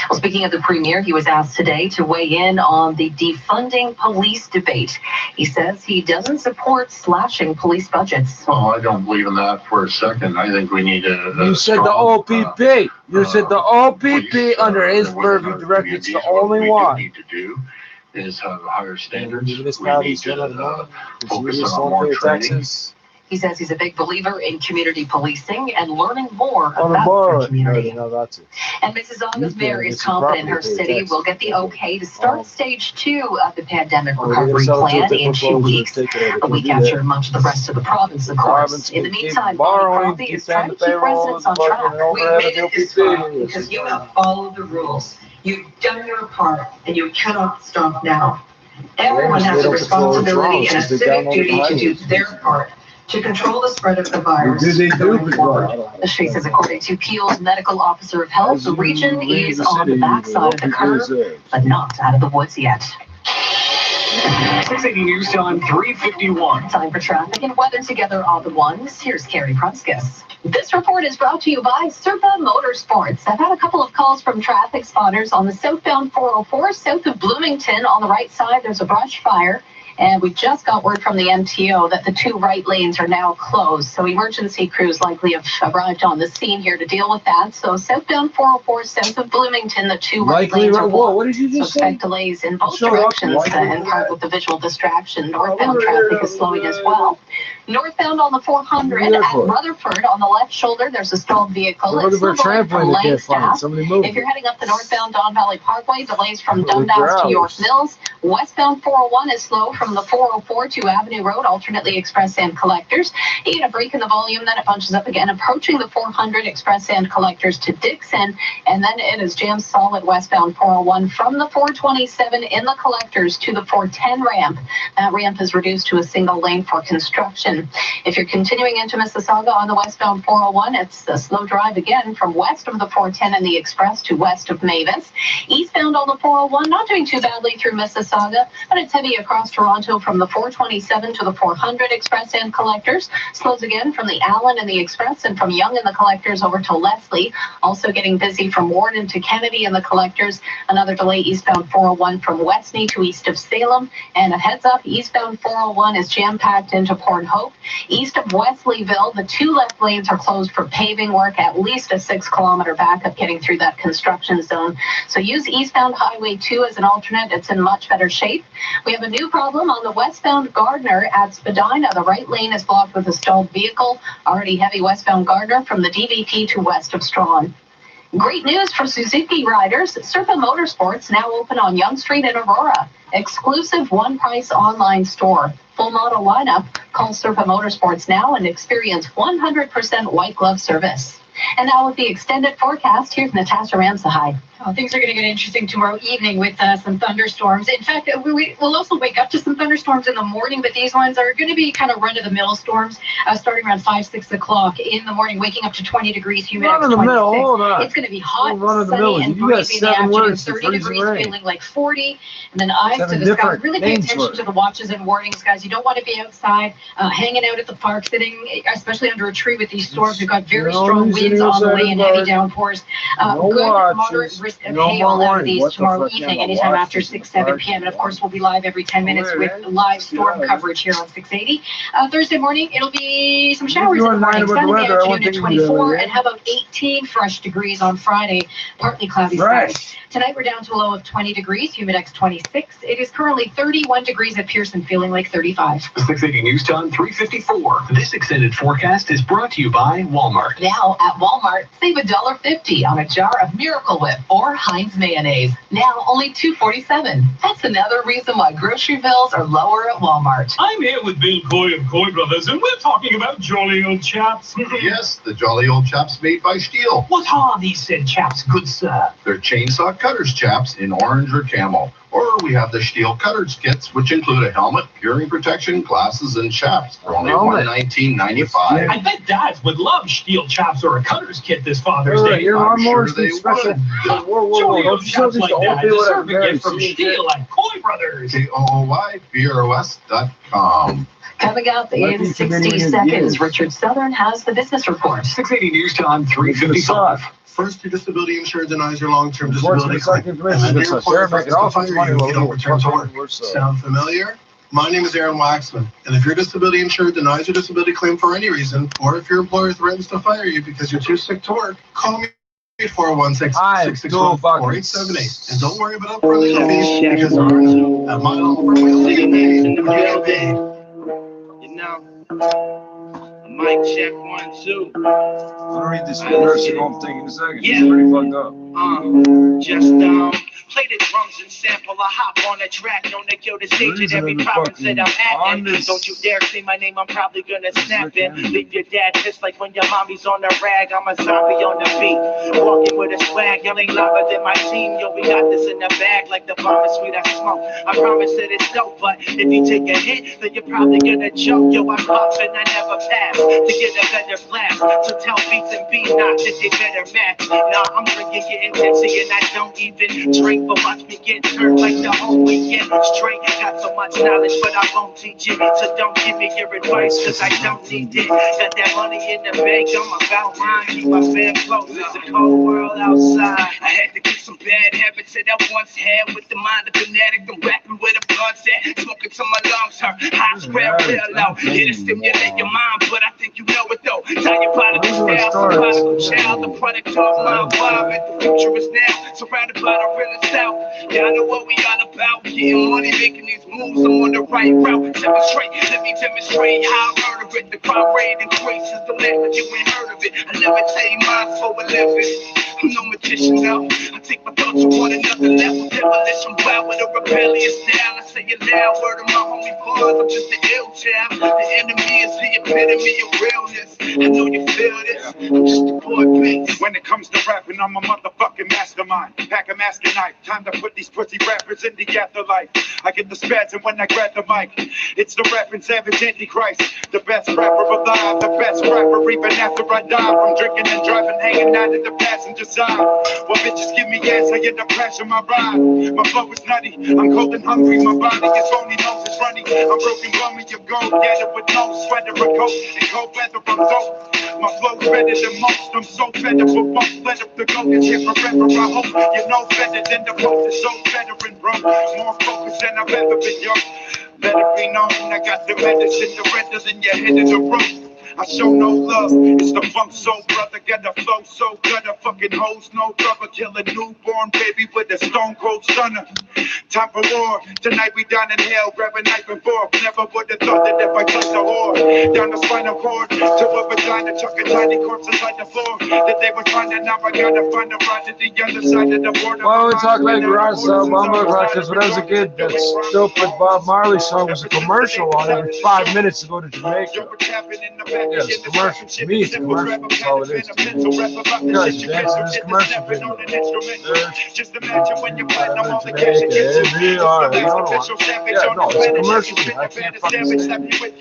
Well, speaking of the premier, he was asked today to weigh in on the defunding police debate. He says he doesn't support slashing police budgets. Oh, I don't believe in that for a second. I think we need You said the OPP. You said the OPP under his purview directive. It's the only one. Need to do is have higher standards. We need to focus on more training. He says he's a big believer in community policing and learning more about the community. And Mississauga's mayor is confident her city will get the okay to start stage 2 of the pandemic recovery plan in 2 weeks, a week after much of the rest of the province, of course. In the meantime, Bonnie Crombie is trying to keep residents on track. We made it this far because you have followed the rules. You've done your part, and you cannot stop now. Everyone has a responsibility and a civic duty to do their part to control the spread of the virus going forward. She says, according to Peel's medical officer of health, the region is on the backside of the curve, but not out of the woods yet. 680 News Time, 3:51. Time for traffic and weather together on the ones. Here's Carrie Pruskus. This report is brought to you by Serpa Motorsports. I've had a couple of calls from traffic spotters on the southbound 404 south of Bloomington. On the right side, there's a brush fire. And we just got word from the MTO that the 2 right lanes are now closed. So emergency crews likely have arrived on the scene here to deal with that. So southbound 404 south of Bloomington, the 2 right lanes are blocked. What did you just say? Expect delays in both directions, in part with the visual distraction. Northbound traffic is slowing as well. Northbound on the 400 at Rutherford on the left shoulder, there's a stalled vehicle. It's slow going from Langstaff. If you're heading up the northbound Don Valley Parkway, delays from Dundas to York Mills. Westbound 401 is slow from the 404 to Avenue Road, alternately express and collectors. You get a break in the volume, then it bunches up again, approaching the 400 express and collectors to Dixon, and then it is jammed solid westbound 401 from the 427 in the collectors to the 410 ramp. That ramp is reduced to a single lane for construction. If you're continuing into Mississauga on the westbound 401, it's a slow drive again from west of the 410 and the express to west of Mavis. Eastbound on the 401, not doing too badly through Mississauga, but it's heavy across Toronto from the 427 to the 400 express and collectors. Slows again from the Allen and the express, and from Yonge and the collectors over to Leslie. Also getting busy from Warden to Kennedy and the collectors. Another delay eastbound 401 from Westney to east of Salem. And a heads up, eastbound 401 is jam-packed into Port Hope. East of Wesleyville, the 2 left lanes are closed for paving work, at least a 6-kilometer backup getting through that construction zone. So use eastbound Highway 2 as an alternate. It's in much better shape. We have a new problem on the westbound Gardner at Spadina. The right lane is blocked with a stalled vehicle. Already heavy westbound Gardner from the DVP to west of Strawn. Great news for Suzuki riders. Serpa Motorsports now open on Yonge Street in Aurora. Exclusive one-price online store. Full model lineup. Call Serpa Motorsports now and experience 100% white glove service. And now with the extended forecast, here's Natasha Ramsahide. Things are going to get interesting tomorrow evening with some thunderstorms. In fact, we'll also wake up to some thunderstorms in the morning, but these ones are going to be kind of run-of-the-mill storms starting around 5, 6 o'clock in the morning, waking up to 20 degrees, humid at 26. It's going to be hot, sunny, and breezy in the afternoon, 30 degrees, feeling like 40. And then eyes to the sky. Really pay attention to the watches and warnings, guys. You don't want to be outside hanging out at the park, sitting, especially under a tree with these storms. We've got very strong winds on the way and heavy downpours. Good moderate risk of hail out of these tomorrow evening, anytime after 6, 7 p.m. And of course, we'll be live every 10 minutes with live storm coverage here on 680. Thursday morning, it'll be some showers in the morning, sun in the afternoon at 24, and how about 18 fresh degrees on Friday, partly cloudy skies. Tonight, we're down to a low of 20 degrees, Humidex 26. It is currently 31 degrees at Pearson, feeling like 35. 680 News Time, 3:54. This extended forecast is brought to you by Walmart. Now at Walmart, save $1.50 on a jar of Miracle Whip or Heinz mayonnaise. Now only $2.47. That's another reason why grocery bills are lower at Walmart. I'm here with Bill Coy of Coy Brothers, and we're talking about jolly old chaps. Yes, the jolly old chaps made by Stihl. What are these said chaps, good sir? They're chainsaw cutters chaps in orange or camel. Or we have the Stihl cutters kits, which include a helmet, hearing protection, glasses, and chaps for only $119.95. I bet Dad would love Stihl chaps or a cutter's kit this Father's Day. I'm sure they would. Jolly old chaps like that deserve a gift from Stihl at Coy Brothers. KOOYBROS.com. Coming up in 60 seconds, Richard Southern has the business report. 680 News Time, 3:55. First, your disability insurance denies your long-term disability claim. And then They're your employer finds to fire you if you don't return to work. Sound familiar? My name is Aaron Waxman, and if your disability insured denies your disability claim for any reason, or if your employer threatens to fire you because you're too sick to work, call me at 416-661-4878. And don't worry about upfront legal fees because ours at my law firm will legal fees in the building. You know. Mic check 1, 2. I'm gonna read this nursing home thing in a second. It's pretty fucked up. Just play the drums and sample. I hop on a track, known to kill the stage at every province that I'm at. Don't you dare say my name, I'm probably gonna snap in. Leave your dad pissed like when your mommy's on the rag. I'm a zombie on the beat, walking with a swag, yelling louder than my team. Yo, we got this in the bag like the bomb is sweet as smoke. I promise that it's dope, but if you take a hit, then you're probably gonna choke. Yo, I pop and I never pass to get a better blast. So tell beats and beat not that they better match. Nah, I'm drinking, getting tipsy, and I don't even drink, but watch me get turned like the whole weekend straight. Got so much knowledge, but I won't teach it. So don't give me your advice, cause I don't need it. Got that money in the bank, I'm about mine. Keep my fam close, it's a cold world outside. I had to get some bad habits that I once had. With the mind of fanatic, I'm rapping with a blood set. Smoking till my lungs hurt, high square real low. Here to stimulate your mind, but I think you know it though. Diabolical style, survival child, the product of my vibe. And the future is now, surrounded by the realest south. Yeah, I know what we all about. Getting money, making these moves, I'm on the right route. Let me demonstrate how I heard of it. The crime rate increases, the language you ain't heard of it. I levitate minds for a living. I'm no magician now. I take my thoughts to one another level. Demolition wild with a rebellious style. I say it loud, word of my homie Bars. I'm just an ill child. The enemy is the epitome of realness. I know you feel this. I'm just a boy, baby. When it comes to rapping, I'm a motherfucking mastermind. Pack a mask and knife. Time to put these pussy rappers in the afterlife. I get the spasm when I grab the mic. It's the rapping savage antichrist. The best rapper alive. The best rapper even after I die. From drinking and driving, hanging out in the passenger side. Well, bitches give me ass, I end up crashing my ride. My flow is nutty, I'm cold and hungry. My body is only nose is running. I'm broken bummy of gold, gather with no sweater or coat. In cold weather, I'm dope. My flow's better than most. I'm so better for both. Let up the gold is here forever. I hope you know better than the post is so veteran, bro. More focused than I've ever been, yo. Let it be known, I got the medicine, the redder than your head in the road. I show no love, it's the funk soul brother. Got the flow so good, I fucking hoes no rubber. Kill a newborn baby with a stone cold stunner. Time for war, tonight we down in hell. Grab a knife and fork, never would have thought that if I touched the whore down the spinal cord, to a vagina, chuck a tiny corpse inside the floor. That they would find it, now I gotta find a ride to the other side of the border. Well, we talk like garage sale, Mama Rock, because when I was a kid, that stupid Bob Marley song was a commercial on every 5 minutes to go to Jamaica. Yeah, it's commercial. To me, it's commercial. That's all it is. You guys dance in this commercial video. Just imagine when you're putting them on the cash. Yeah, no, it's a commercial. I can't fucking say it.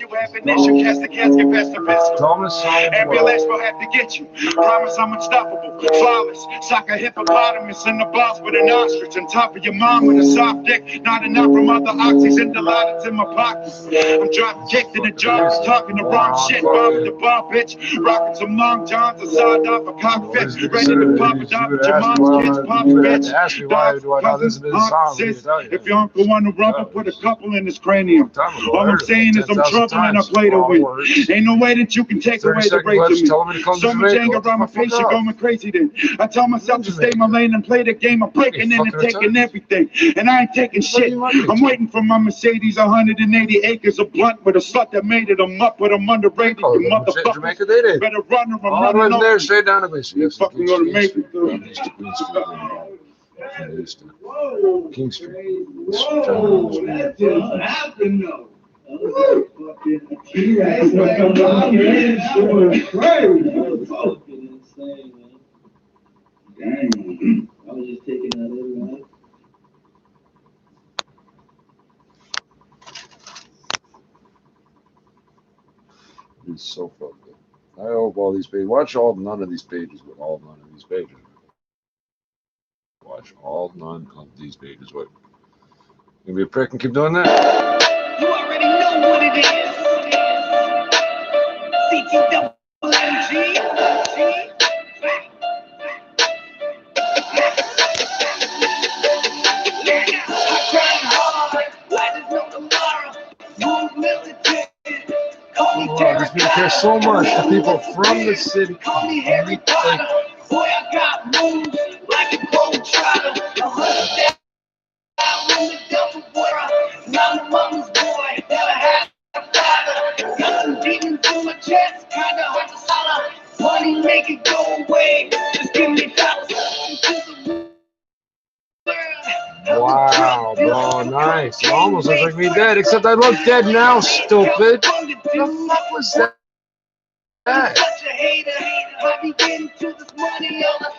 Thomas Song. Ambulance will have to get you. Promise I'm unstoppable. Flawless. Sock a hippopotamus in the boss with an ostrich. On top of your mom with a soft dick. Not enough from other oxys and dilators in my pockets. I'm dropping kicked in the jobs. Talking the wrong shit. Bob the bar, bitch. Rocking some long johns. A sawed off a cockpit. Ready to pop it up with your mom's kids. Pop bitch. Ask me why do I not listen to this song? If your uncle want to rumble, put a couple in his cranium. All I'm saying is I'm trouble and I play to win. Ain't no way that you can take away the break of me. So much anger around my face, you're going crazy then. I tell myself to stay in my lane and play the game. I'm breaking in and taking everything. And I ain't taking shit. I'm waiting for my Mercedes, 180 acres of blunt with a slut that made it. I'm up, but I'm underrated. You motherfucker. Better run or I'm running over. There, straight down to base. You're fucking gonna make it through. King Street. That didn't happen though. Dang, I was just taking that in, man. It's so fucked up. I hope all these pages. Watch all none of these pages with all none of these pages. Watch all none of these pages. What? You gonna be a prick and keep doing that? You already know what it is. CTWMG. I grind hard. I just know tomorrow. Move militant. Wow, this man cares so much to people from the city. Call me Harry Potter. Boy, I got moves like a Globe Trotter. 100,000 in the Delta Bora. Now the mama's boy, never had a father. Got some demons in my chest, kinda hard to swallow. Money make it go away. Just give me dollars. Wow, bro, nice. It almost looks like me dead, except I look dead now, stupid. What the fuck was that?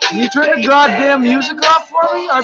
Can you turn the goddamn music off for me?